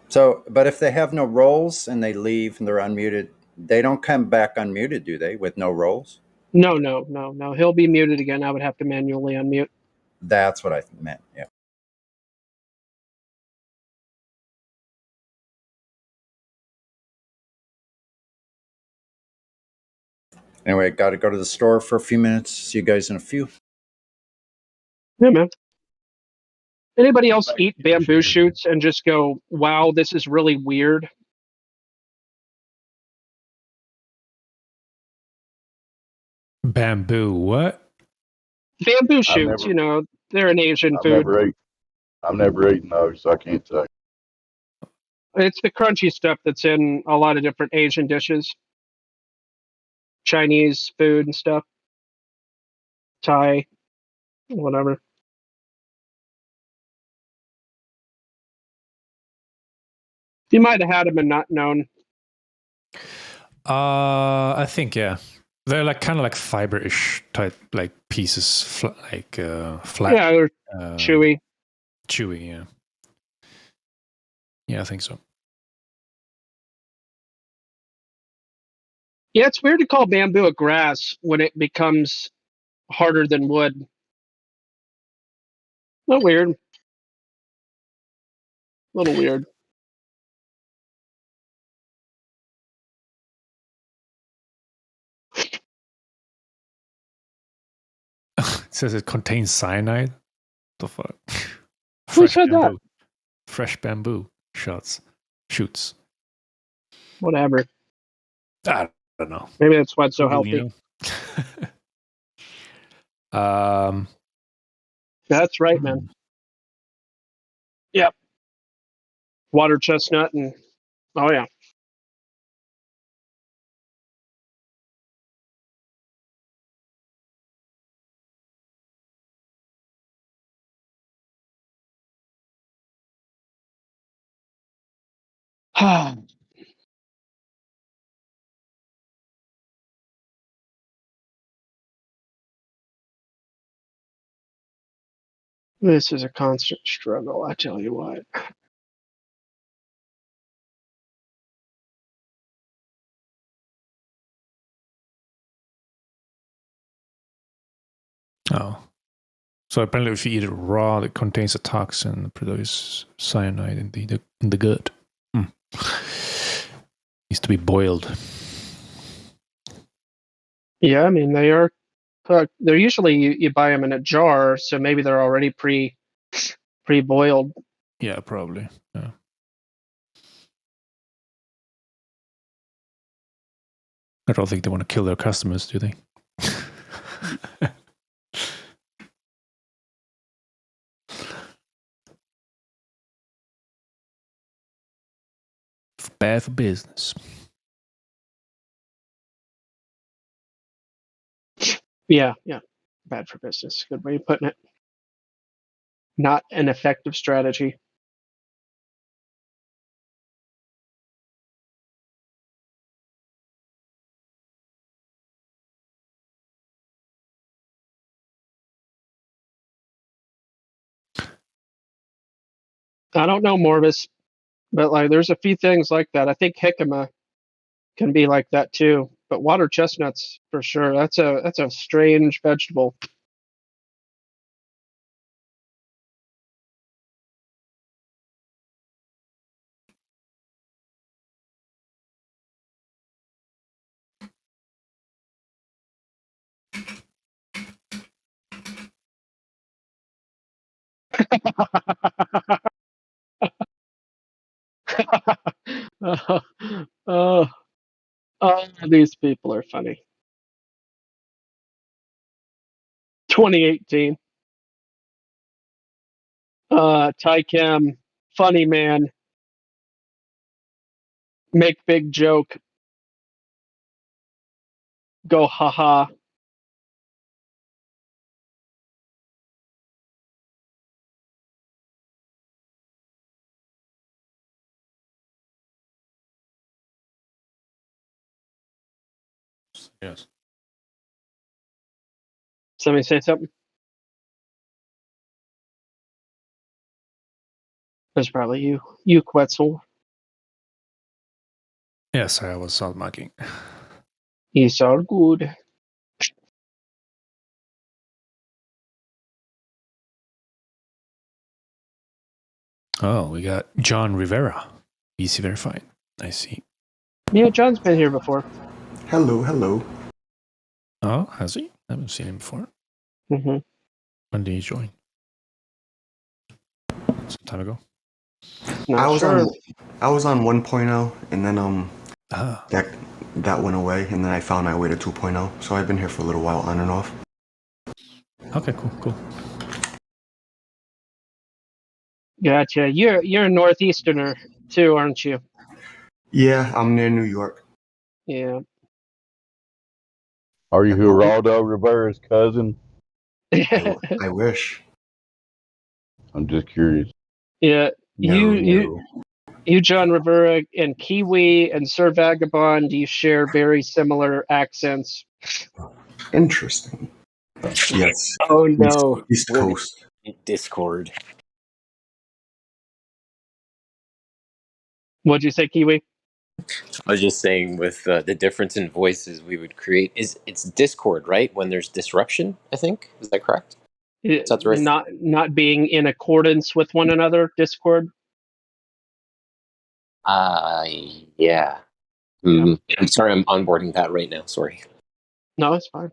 So, but if they have no roles and they leave and they're unmuted, they don't come back unmuted, do they, with no roles? No. He'll be muted again. I would have to manually unmute. That's what I meant, yeah. Anyway, got to go to the store for a few minutes. See you guys in a few. Yeah, man. Anybody else eat bamboo shoots and just go, wow, this is really weird? Bamboo, what? Bamboo shoots, they're an Asian food. I've never eaten those, so I can't tell you. It's the crunchy stuff that's in a lot of different Asian dishes. Chinese food and stuff. Thai, whatever. You might have had them and not known. I think, yeah. They're like kind of like fiber-ish type, like pieces, flat. Yeah, they're chewy. Chewy, yeah. Yeah, I think so. Yeah, it's weird to call bamboo a grass when it becomes harder than wood. Not weird. A little weird. It says it contains cyanide. The fuck? Who said that? Fresh bamboo shoots. Whatever. I don't know. Maybe that's why it's so healthy. That's right, man. Yep. Water chestnut and oh yeah. This is a constant struggle, I tell you what. Oh. So apparently if you eat it raw, it contains a toxin that produces cyanide in the gut. Needs to be boiled. Yeah, I mean, they are cooked. They're usually, you buy them in a jar, so maybe they're already pre-boiled. Yeah, probably. Yeah. I don't think they want to kill their customers, do they? Bad for business. Yeah. Bad for business. Good way of putting it. Not an effective strategy. I don't know, Morvis, but like there's a few things like that. I think jicama can be like that too. But water chestnuts for sure. That's a strange vegetable. Oh, these people are funny. 2018. Tychem, funny man, make big joke, go haha. Yes. Somebody say something? That's probably you. You Quetzal. Yes, I was salt mugging. It's all good. Oh, we got John Rivera. BC verified. I see. Yeah, John's been here before. Hello. Oh, has he? I haven't seen him before. Mm-hmm. When did he join? Some time ago. I was on 1.0 and then that went away and then I found my way to 2.0. So I've been here for a little while on and off. Okay, cool. Gotcha. You're a northeasterner too, aren't you? Yeah, I'm near New York. Yeah. Are you Geraldo Rivera's cousin? I wish. I'm just curious. Yeah. No. You, John Rivera, and Kiwi and Sir Vagabond, you share very similar accents. Interesting. Yes. Oh no. East We're Coast. in Discord. What'd you say, Kiwi? I was just saying with the difference in voices we would create it's Discord, right? When there's disruption, I think. Is that correct? Is that right? Not being in accordance with one another, Discord. Yeah. I'm sorry, I'm onboarding that right now. Sorry. No, it's fine.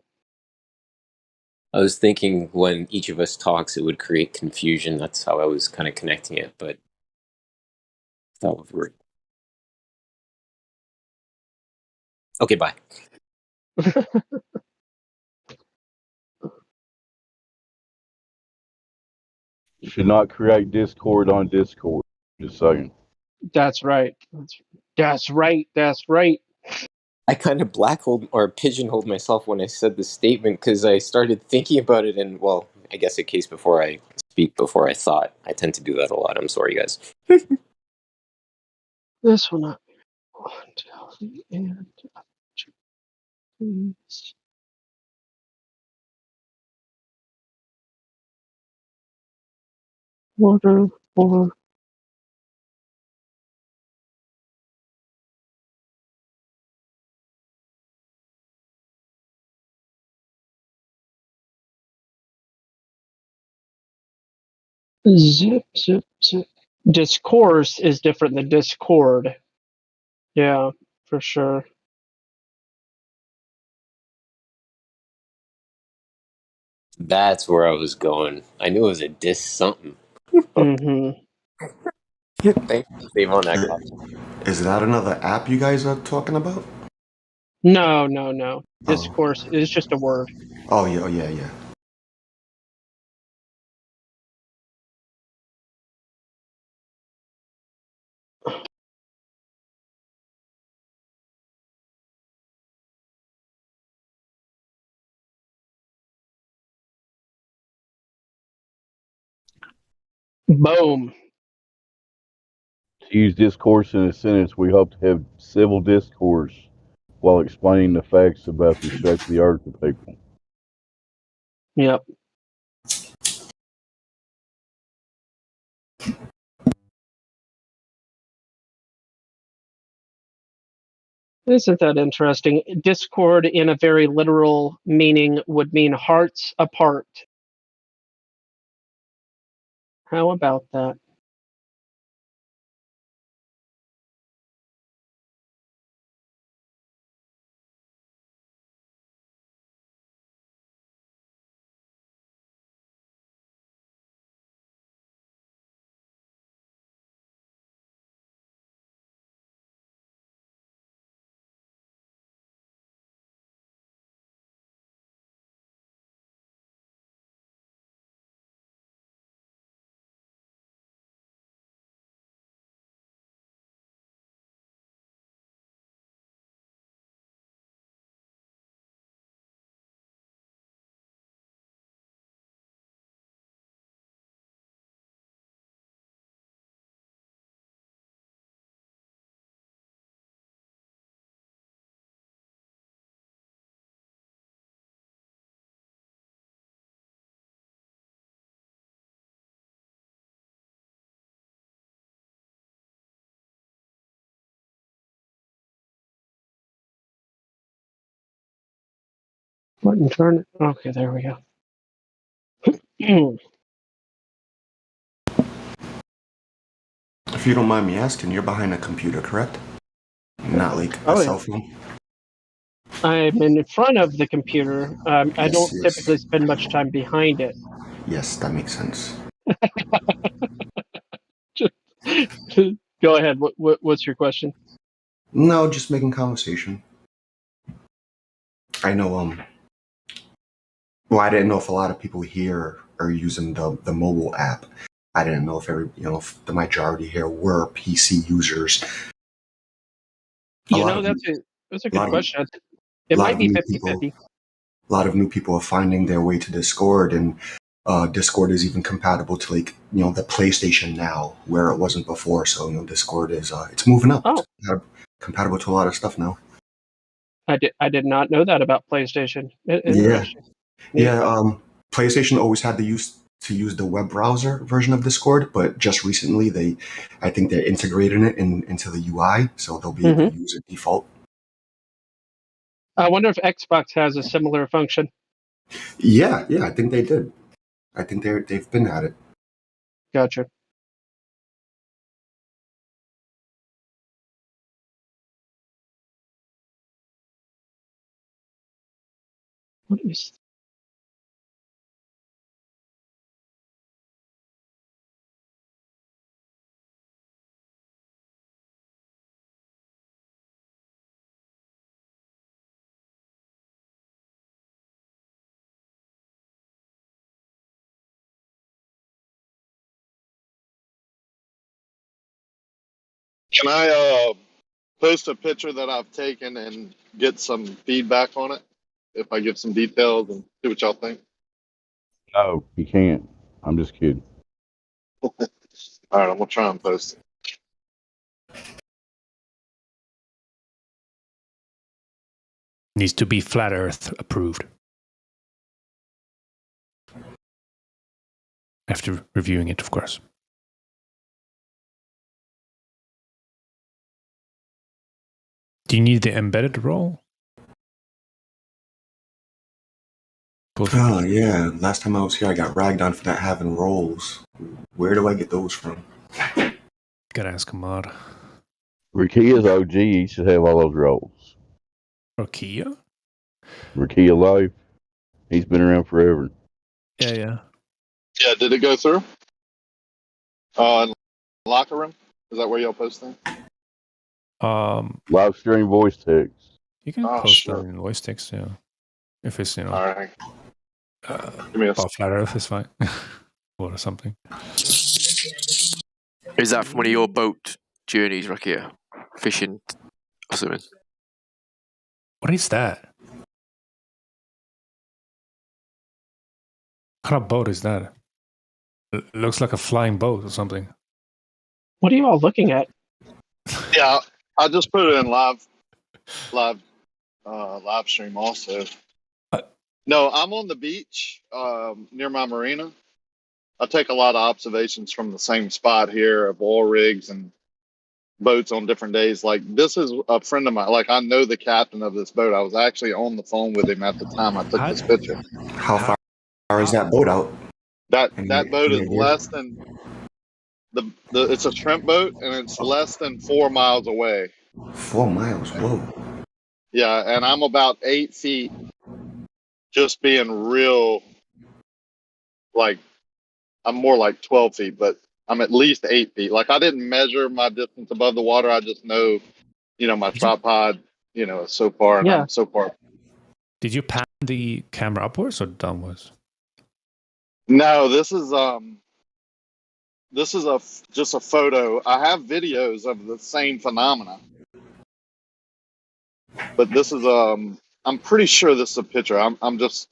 I was thinking when each of us talks, it would create confusion. That's how I was kind of connecting it, but that would work. Okay, bye. Should not create discord on Discord. Just saying. That's right. That's right. I kind of blackholed or pigeonholed myself when I said the statement because I started thinking about it, and well, I guess a case before I speak before I thought. I tend to do that a lot. I'm sorry, guys. This will not be until the end of please. Order for zip, zip, zip. Discourse is different than Discord. Yeah, for sure. That's where I was going. I knew it was a dis something. Mm-hmm. Thanks, Steve, on that call. Is that another app you guys are talking about? No, no, no. Oh. Discourse is just a word. Oh yeah, oh yeah, yeah. Boom. To use discourse in a sentence, we hope to have civil discourse while explaining the facts about the shape of the earth to people. Yep. Isn't that interesting? Discord, in a very literal meaning, would mean hearts apart. How about that? Button turn. Okay, there we go. If you don't mind me asking, you're behind a computer, correct? Not like a Oh, cell yeah. phone? I'm in front of the computer. I Yes, don't yes. typically spend much time behind it. Yes, that makes sense. Go ahead. What's your question? No, just making conversation. I know, well, I didn't know if a lot of people here are using the mobile app. I didn't know if if the majority here were PC users. That's a good question. It A lot might of be new 50-50. people, a lot of new people are finding their way to Discord, and Discord is even compatible to the PlayStation now, where it wasn't before. So Discord is it's moving up. Oh, It's compatible to a lot of stuff now. I did not know that about PlayStation. Yeah, Interesting. yeah. PlayStation always had to use the web browser version of Discord, but just recently I think they're integrating it into the UI, so they'll be able to use it default. I wonder if Xbox has a similar function. Yeah, I think they did. I think they've been at it. Gotcha. What is? Can I post a picture that I've taken and get some feedback on it? If I give some details and see what y'all think. No, you can't. I'm just kidding. All right, I'm gonna try and post it. Needs to be Flat Earth approved. After reviewing it, of course. Do you need the embedded roll? Oh, yeah. Last time I was here, I got ragged on for not having rolls. Where do I get those from? Gotta ask a mod. Rakia's OG, he should have all those rolls. Rakia? Rakia Life, he's been around forever. Yeah. Yeah, did it go through? Locker room? Is that where y'all posting? Live stream voice text. You can post that in voice text, yeah. If it's, All right. Give me about Flat Earth is fine. Or something. Is that from one of your boat journeys, Rakia? Fishing or something? What is that? What kind of boat is that? It looks like a flying boat or something. What are you all looking at? Yeah, I just put it in live stream also. No, I'm on the beach near my marina. I take a lot of observations from the same spot here of oil rigs and boats on different days. Like, this is a friend of mine. Like, I know the captain of this boat. I was actually on the phone with him at the time I took this picture. How far is that boat out? That boat is less than it's a shrimp boat, and it's less than 4 miles away. 4 miles, whoa. Yeah, and I'm about 8 feet, just being real, like, I'm more like 12 feet, but I'm at least 8 feet. Like, I didn't measure my distance above the water. I just know, my tripod, is so far, and I'm so far. Did you pan the camera upwards or downwards? No, this is just a photo. I have videos of the same phenomena, but this is I'm pretty sure this is a picture. I'm just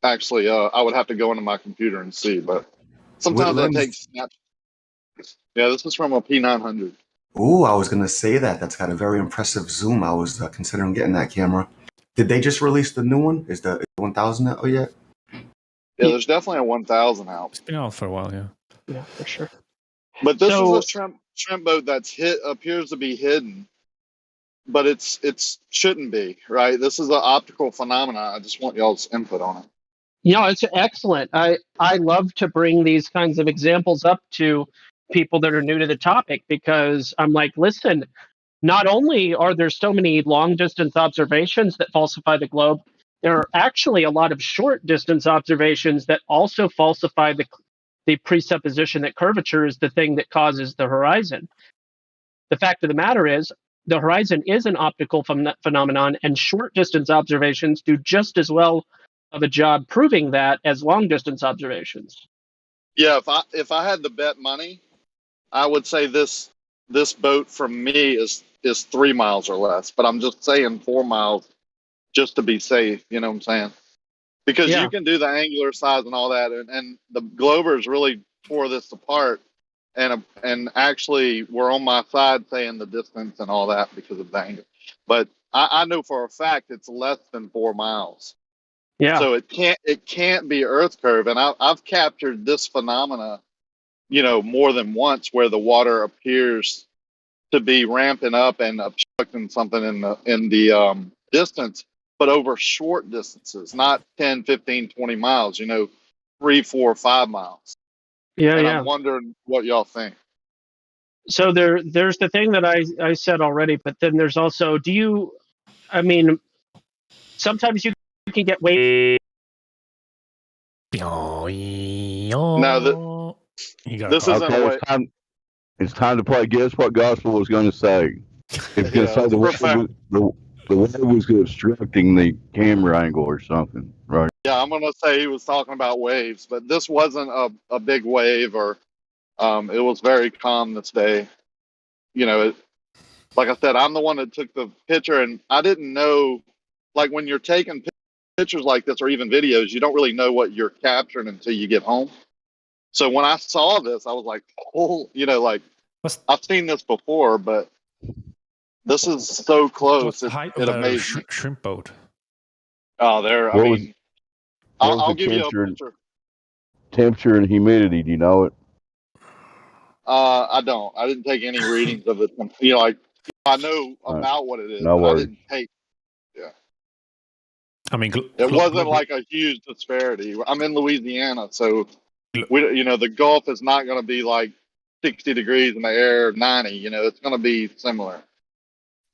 actually I would have to go into my computer and see, but sometimes I take snaps. Yeah, this is from a P900. Ooh, I was gonna say that. That's got a very impressive zoom. I was considering getting that camera. Did they just release the new one? Is the 1000 out yet? Yeah, there's definitely a 1000 out. It's been out for a while, yeah. Yeah, for sure. But this is a shrimp boat that's appears to be hidden, but it's shouldn't be, right? This is an optical phenomena. I just want y'all's input on it. Yeah, it's excellent. I love to bring these kinds of examples up to people that are new to the topic, because I'm like, listen, not only are there so many long distance observations that falsify the globe, there are actually a lot of short distance observations that also falsify the presupposition that curvature is the thing that causes the horizon. The fact of the matter is, the horizon is an optical phenomenon, and short distance observations do just as well of a job proving that as long distance observations. Yeah, if I had to bet money, I would say this boat from me is 3 miles or less, but I'm just saying 4 miles just to be safe. You know what I'm saying? Because you can do the angular size and all that, and the Globers really tore this apart, and actually were on my side saying the distance and all that because of the angle. But I know for a fact it's less than 4 miles. Yeah. So it can't be Earth curve, and I've captured this phenomena, more than once, where the water appears to be ramping up and obstructing something in the distance, but over short distances, not 10, 15, 20 miles, 3, 4, 5 miles. Yeah, and yeah. I'm wondering what y'all think. So there's the thing that I said already, but then there's also, sometimes you can get way. No, this isn't okay, it's time to play. Guess what Gospel was going to say? It's going to say the wave was obstructing the camera angle or something, right? Yeah, I'm going to say he was talking about waves, but this wasn't a big wave, or it was very calm this day. Like I said, I'm the one that took the picture, and I didn't know, like, when you're taking pictures like this or even videos, you don't really know what you're capturing until you get home. So when I saw this, I was like, oh, I've seen this before, but this is so close. What's the height of that shrimp boat? Oh, there. I What was mean, what was I'll the give you a temperature picture. and humidity? Do you know it? I don't. I didn't take any readings of it. You know, like I know about what it is, No but I worries. didn't take. Yeah, I mean, it wasn't like a huge disparity. I'm in Louisiana, so the Gulf is not going to be like 60 degrees in the air, 90. It's going to be similar.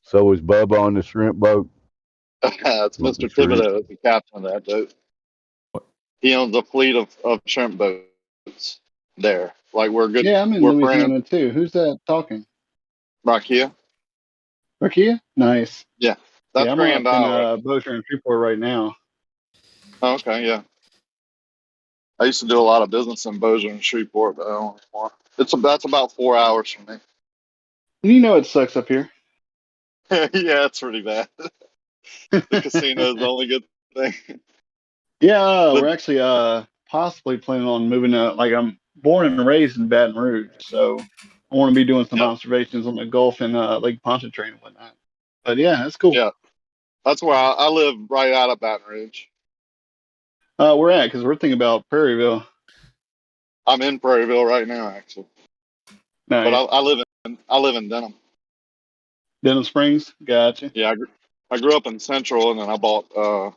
So is Bubba on the shrimp boat? It's With the Mr. shrimp. Thibodeau, the captain of that boat. He owns a fleet of shrimp boats there. Like we're good. Yeah, I'm in We're friends. Louisiana too. Who's that talking? Rakia. Rakia? Nice. Yeah, Yeah, that's I'm up Grand in Isle. Bossier and Freeport right now. Oh, okay, yeah. I used to do a lot of business in Bossier and Shreveport, but I don't anymore. That's about 4 hours from me. You know it sucks up here. Yeah, it's pretty bad. The casino is the only good thing. Yeah, But we're actually possibly planning on moving like I'm born and raised in Baton Rouge, so I want to be doing some observations on the Gulf and Lake Pontchartrain and whatnot. But yeah, that's cool. yeah, that's where I live, right out of Baton Rouge. We're at because we're thinking about Prairieville. I'm in Prairieville right now, actually. Nice. But I live in Denham. Denham Springs, gotcha. Yeah, I grew up in Central, and then I bought. Well,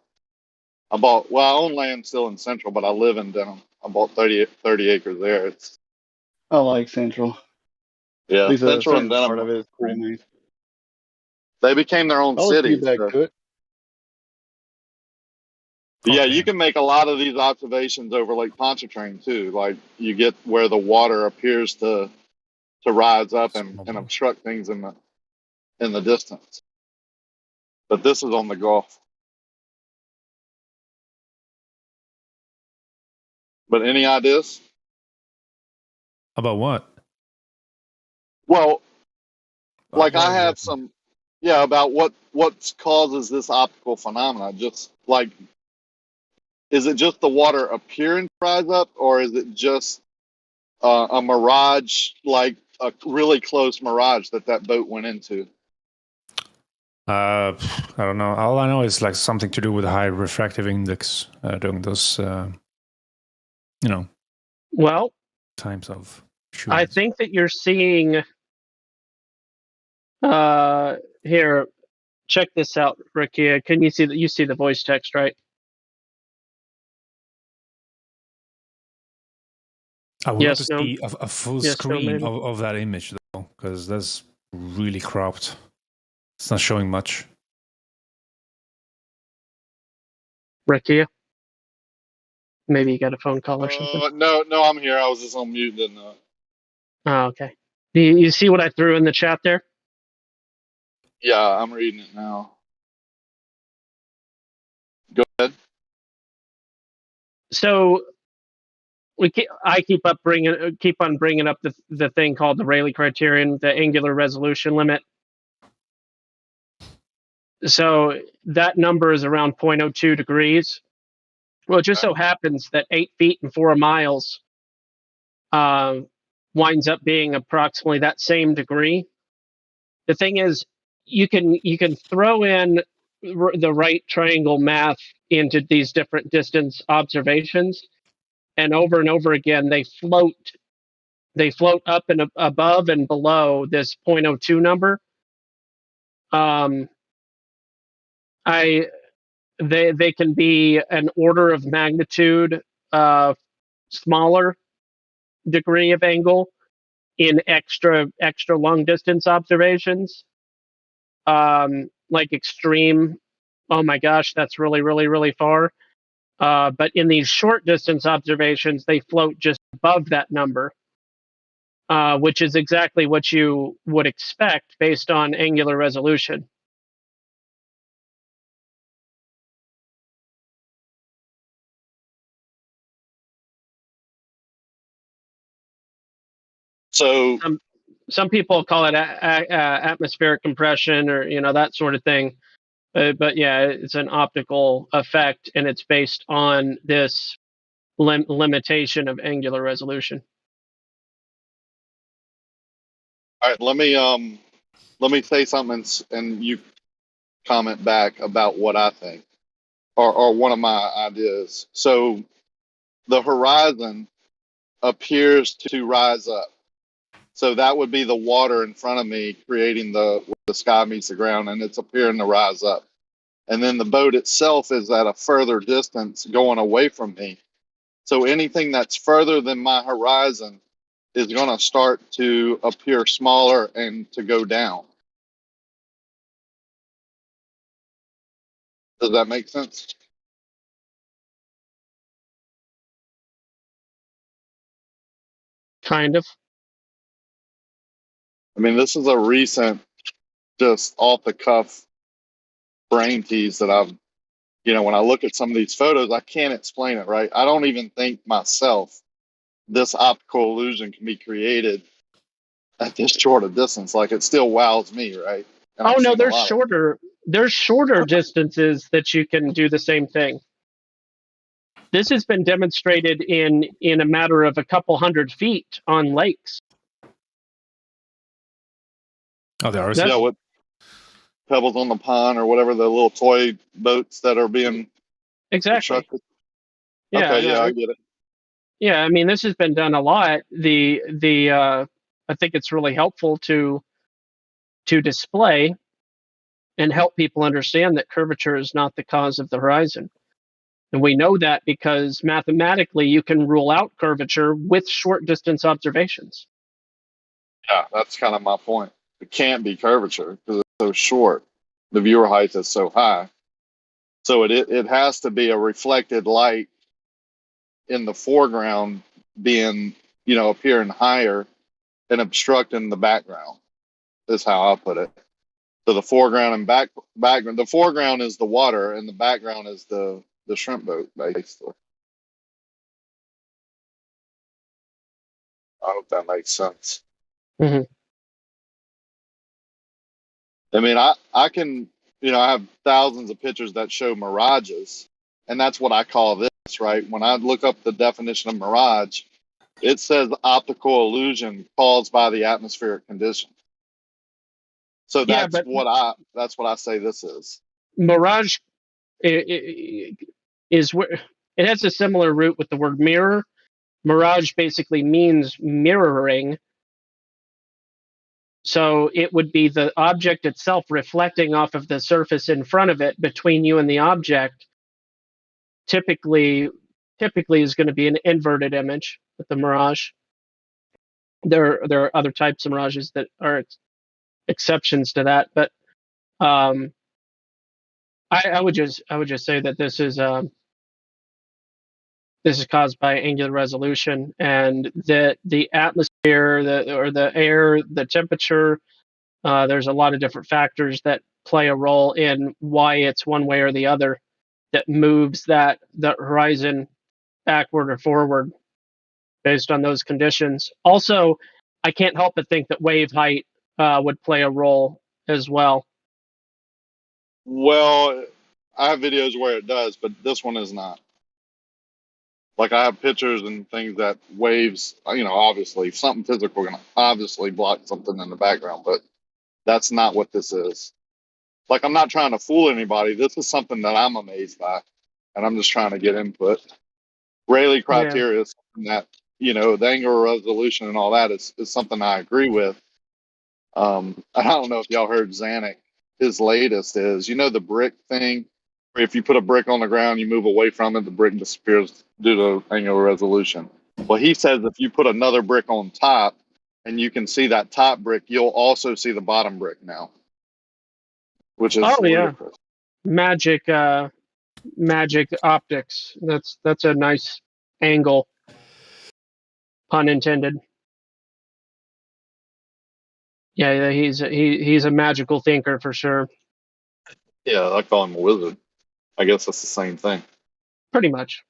I own land still in Central, but I live in Denham. I bought 30 acres there. I like Central. Yeah, At least a Central and certain Denham part of are it is cool. pretty nice. They became their own I'll let you get cities. back So. to it. Yeah, you can make a lot of these observations over Lake Pontchartrain too. Like you get where the water appears to rise up and obstruct things in the distance. But this is on the Gulf. But any ideas? About what? Well, like What I have exactly? some, yeah, about what causes this optical phenomena. Just like, is it just the water appearing to rise up, or is it just a mirage, like a really close mirage that boat went into? I don't know. All I know is like something to do with high refractive index during those, Well, times of I shooting. think that you're seeing. Here, check this out, Ricky. Can you see that? You see the voice text, right? I would love to Yes. No. see a full Yes. No. screen Maybe. of that image though, because that's really cropped. It's not showing much. Ricky. Maybe you got a phone call or something. No, I'm here. I was just on mute. Didn't know. Oh, okay. You see what I threw in the chat there? Yeah, I'm reading it now. Go ahead. So I keep on bringing up the thing called the Rayleigh criterion, the angular resolution limit. So that number is around 0.02 degrees. Well, it just so happens that 8 feet and 4 miles winds up being approximately that same degree. The thing is, you can throw in the right triangle math into these different distance observations, and over again they float up and above and below this 0.02 number. They can be an order of magnitude smaller degree of angle in extra long distance observations. Like extreme, oh my gosh, that's really far. But in these short distance observations, they float just above that number, which is exactly what you would expect based on angular resolution. So some people call it atmospheric compression, or that sort of thing. But yeah, it's an optical effect, and it's based on this limitation of angular resolution. all right, let me say something and you comment back about what I think. or one of my ideas. So the horizon appears to rise up. So that would be the water in front of me creating where the sky meets the ground, and it's appearing to rise up. And then the boat itself is at a further distance going away from me. So anything that's further than my horizon is going to start to appear smaller and to go down. Does that make sense? Kind of. I mean, this is a recent, just off the cuff brain tease that I've, when I look at some of these photos, I can't explain it, right? I don't even think myself this optical illusion can be created at this short a distance. Like, it still wows me, right? And Oh I've no, seen a lot of there's shorter distances that you can do the same thing. This has been demonstrated in a matter of a couple 100 feet on lakes. Oh, there are yeah, some. with pebbles on the pond or whatever, the little toy boats that are being Exactly. constructed. Yeah, Okay, no, yeah, I get it. Yeah, I mean, this has been done a lot. I think it's really helpful to display and help people understand that curvature is not the cause of the horizon. And we know that because mathematically you can rule out curvature with short distance observations. Yeah, that's kind of my point. It can't be curvature because it's so short. The viewer height is so high. So it has to be a reflected light in the foreground being, appearing higher and obstructing the background, is how I put it. So the foreground and background, the foreground is the water and the background is the shrimp boat, basically. I hope that makes sense. Mm-hmm. I mean, I can, I have thousands of pictures that show mirages, and that's what I call this, right? When I look up the definition of mirage, it says optical illusion caused by the atmospheric condition. So Yeah, that's but what I say this is. mirage is where it has a similar root with the word mirror. Mirage basically means mirroring. So it would be the object itself reflecting off of the surface in front of it between you and the object. Typically is going to be an inverted image with the mirage. There are other types of mirages that are exceptions to that, but I would just say that this is caused by angular resolution, and that the atmosphere, the air, the temperature. There's a lot of different factors that play a role in why it's one way or the other that moves the horizon backward or forward based on those conditions. Also, I can't help but think that wave height would play a role as well. Well, I have videos where it does, but this one is not. Like, I have pictures and things that waves, obviously something physical going to obviously block something in the background, but that's not what this is. Like, I'm not trying to fool anybody. This is something that I'm amazed by, and I'm just trying to get input. Rayleigh Yeah. criteria is something that, the angular resolution and all that is something I agree with. I don't know if y'all heard Zanuck. His latest is, the brick thing, where if you put a brick on the ground, you move away from it, the brick disappears due to angular resolution. Well, he says if you put another brick on top and you can see that top brick, you'll also see the bottom brick now, which is ludicrous. Magic optics. That's a nice angle, pun intended. Yeah, he's a magical thinker for sure. Yeah, I call him a wizard. I guess that's the same thing. Pretty much.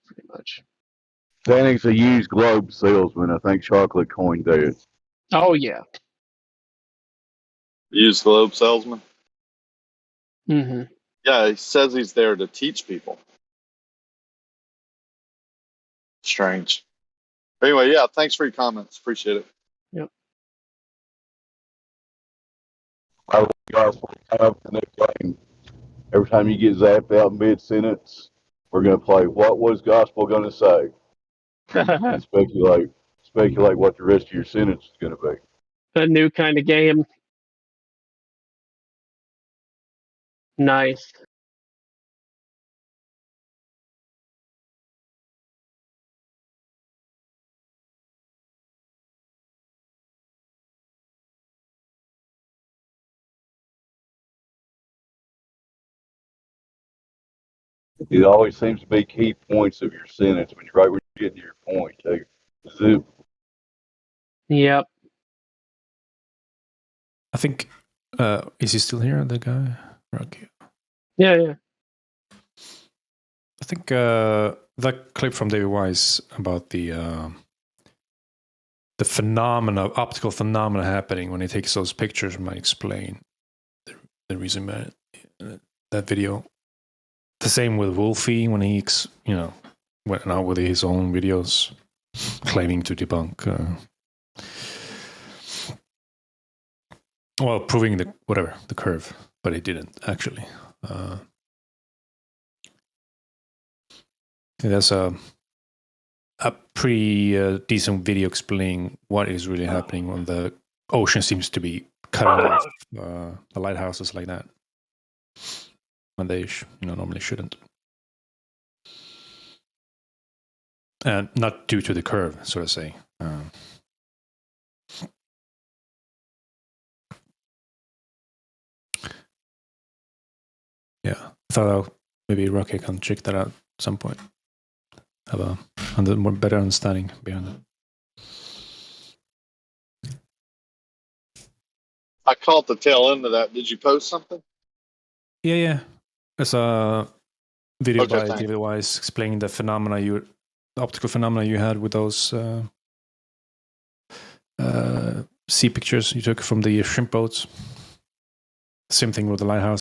Zanuck's a used globe salesman. I think Chocolate coined that. Oh yeah. Used globe salesman. Mm-hmm. Yeah, he says he's there to teach people. Strange. Anyway, yeah, thanks for your comments. Appreciate it. Yep. I love y'all for the next game. Every time you get zapped out mid sentence, We're going to play What Was Gospel Going to Say? And speculate what the rest of your sentence is going to be. A new kind of game. Nice. It always seems to be key points of your sentence when you're right when you get to your point, too. Zoom. Yep. I think, is he still here, the guy? Okay. Yeah. I think that clip from David Wise about the optical phenomena happening when he takes those pictures might explain the reason behind that video. The same with Wolfie when he, went out with his own videos claiming to debunk, proving the curve, but he didn't actually. There's a pretty decent video explaining what is really happening when the ocean seems to be cutting off the lighthouses like that when they normally shouldn't, and not due to the curve, so to say. Yeah, I thought maybe Rocky can check that out at some point. Have a more better understanding behind it. I caught the tail end of that. Did you post something? Yeah. There's a video by thanks. David Wise explaining the optical phenomena you had with those sea pictures you took from the shrimp boats. Same thing with the lighthouse.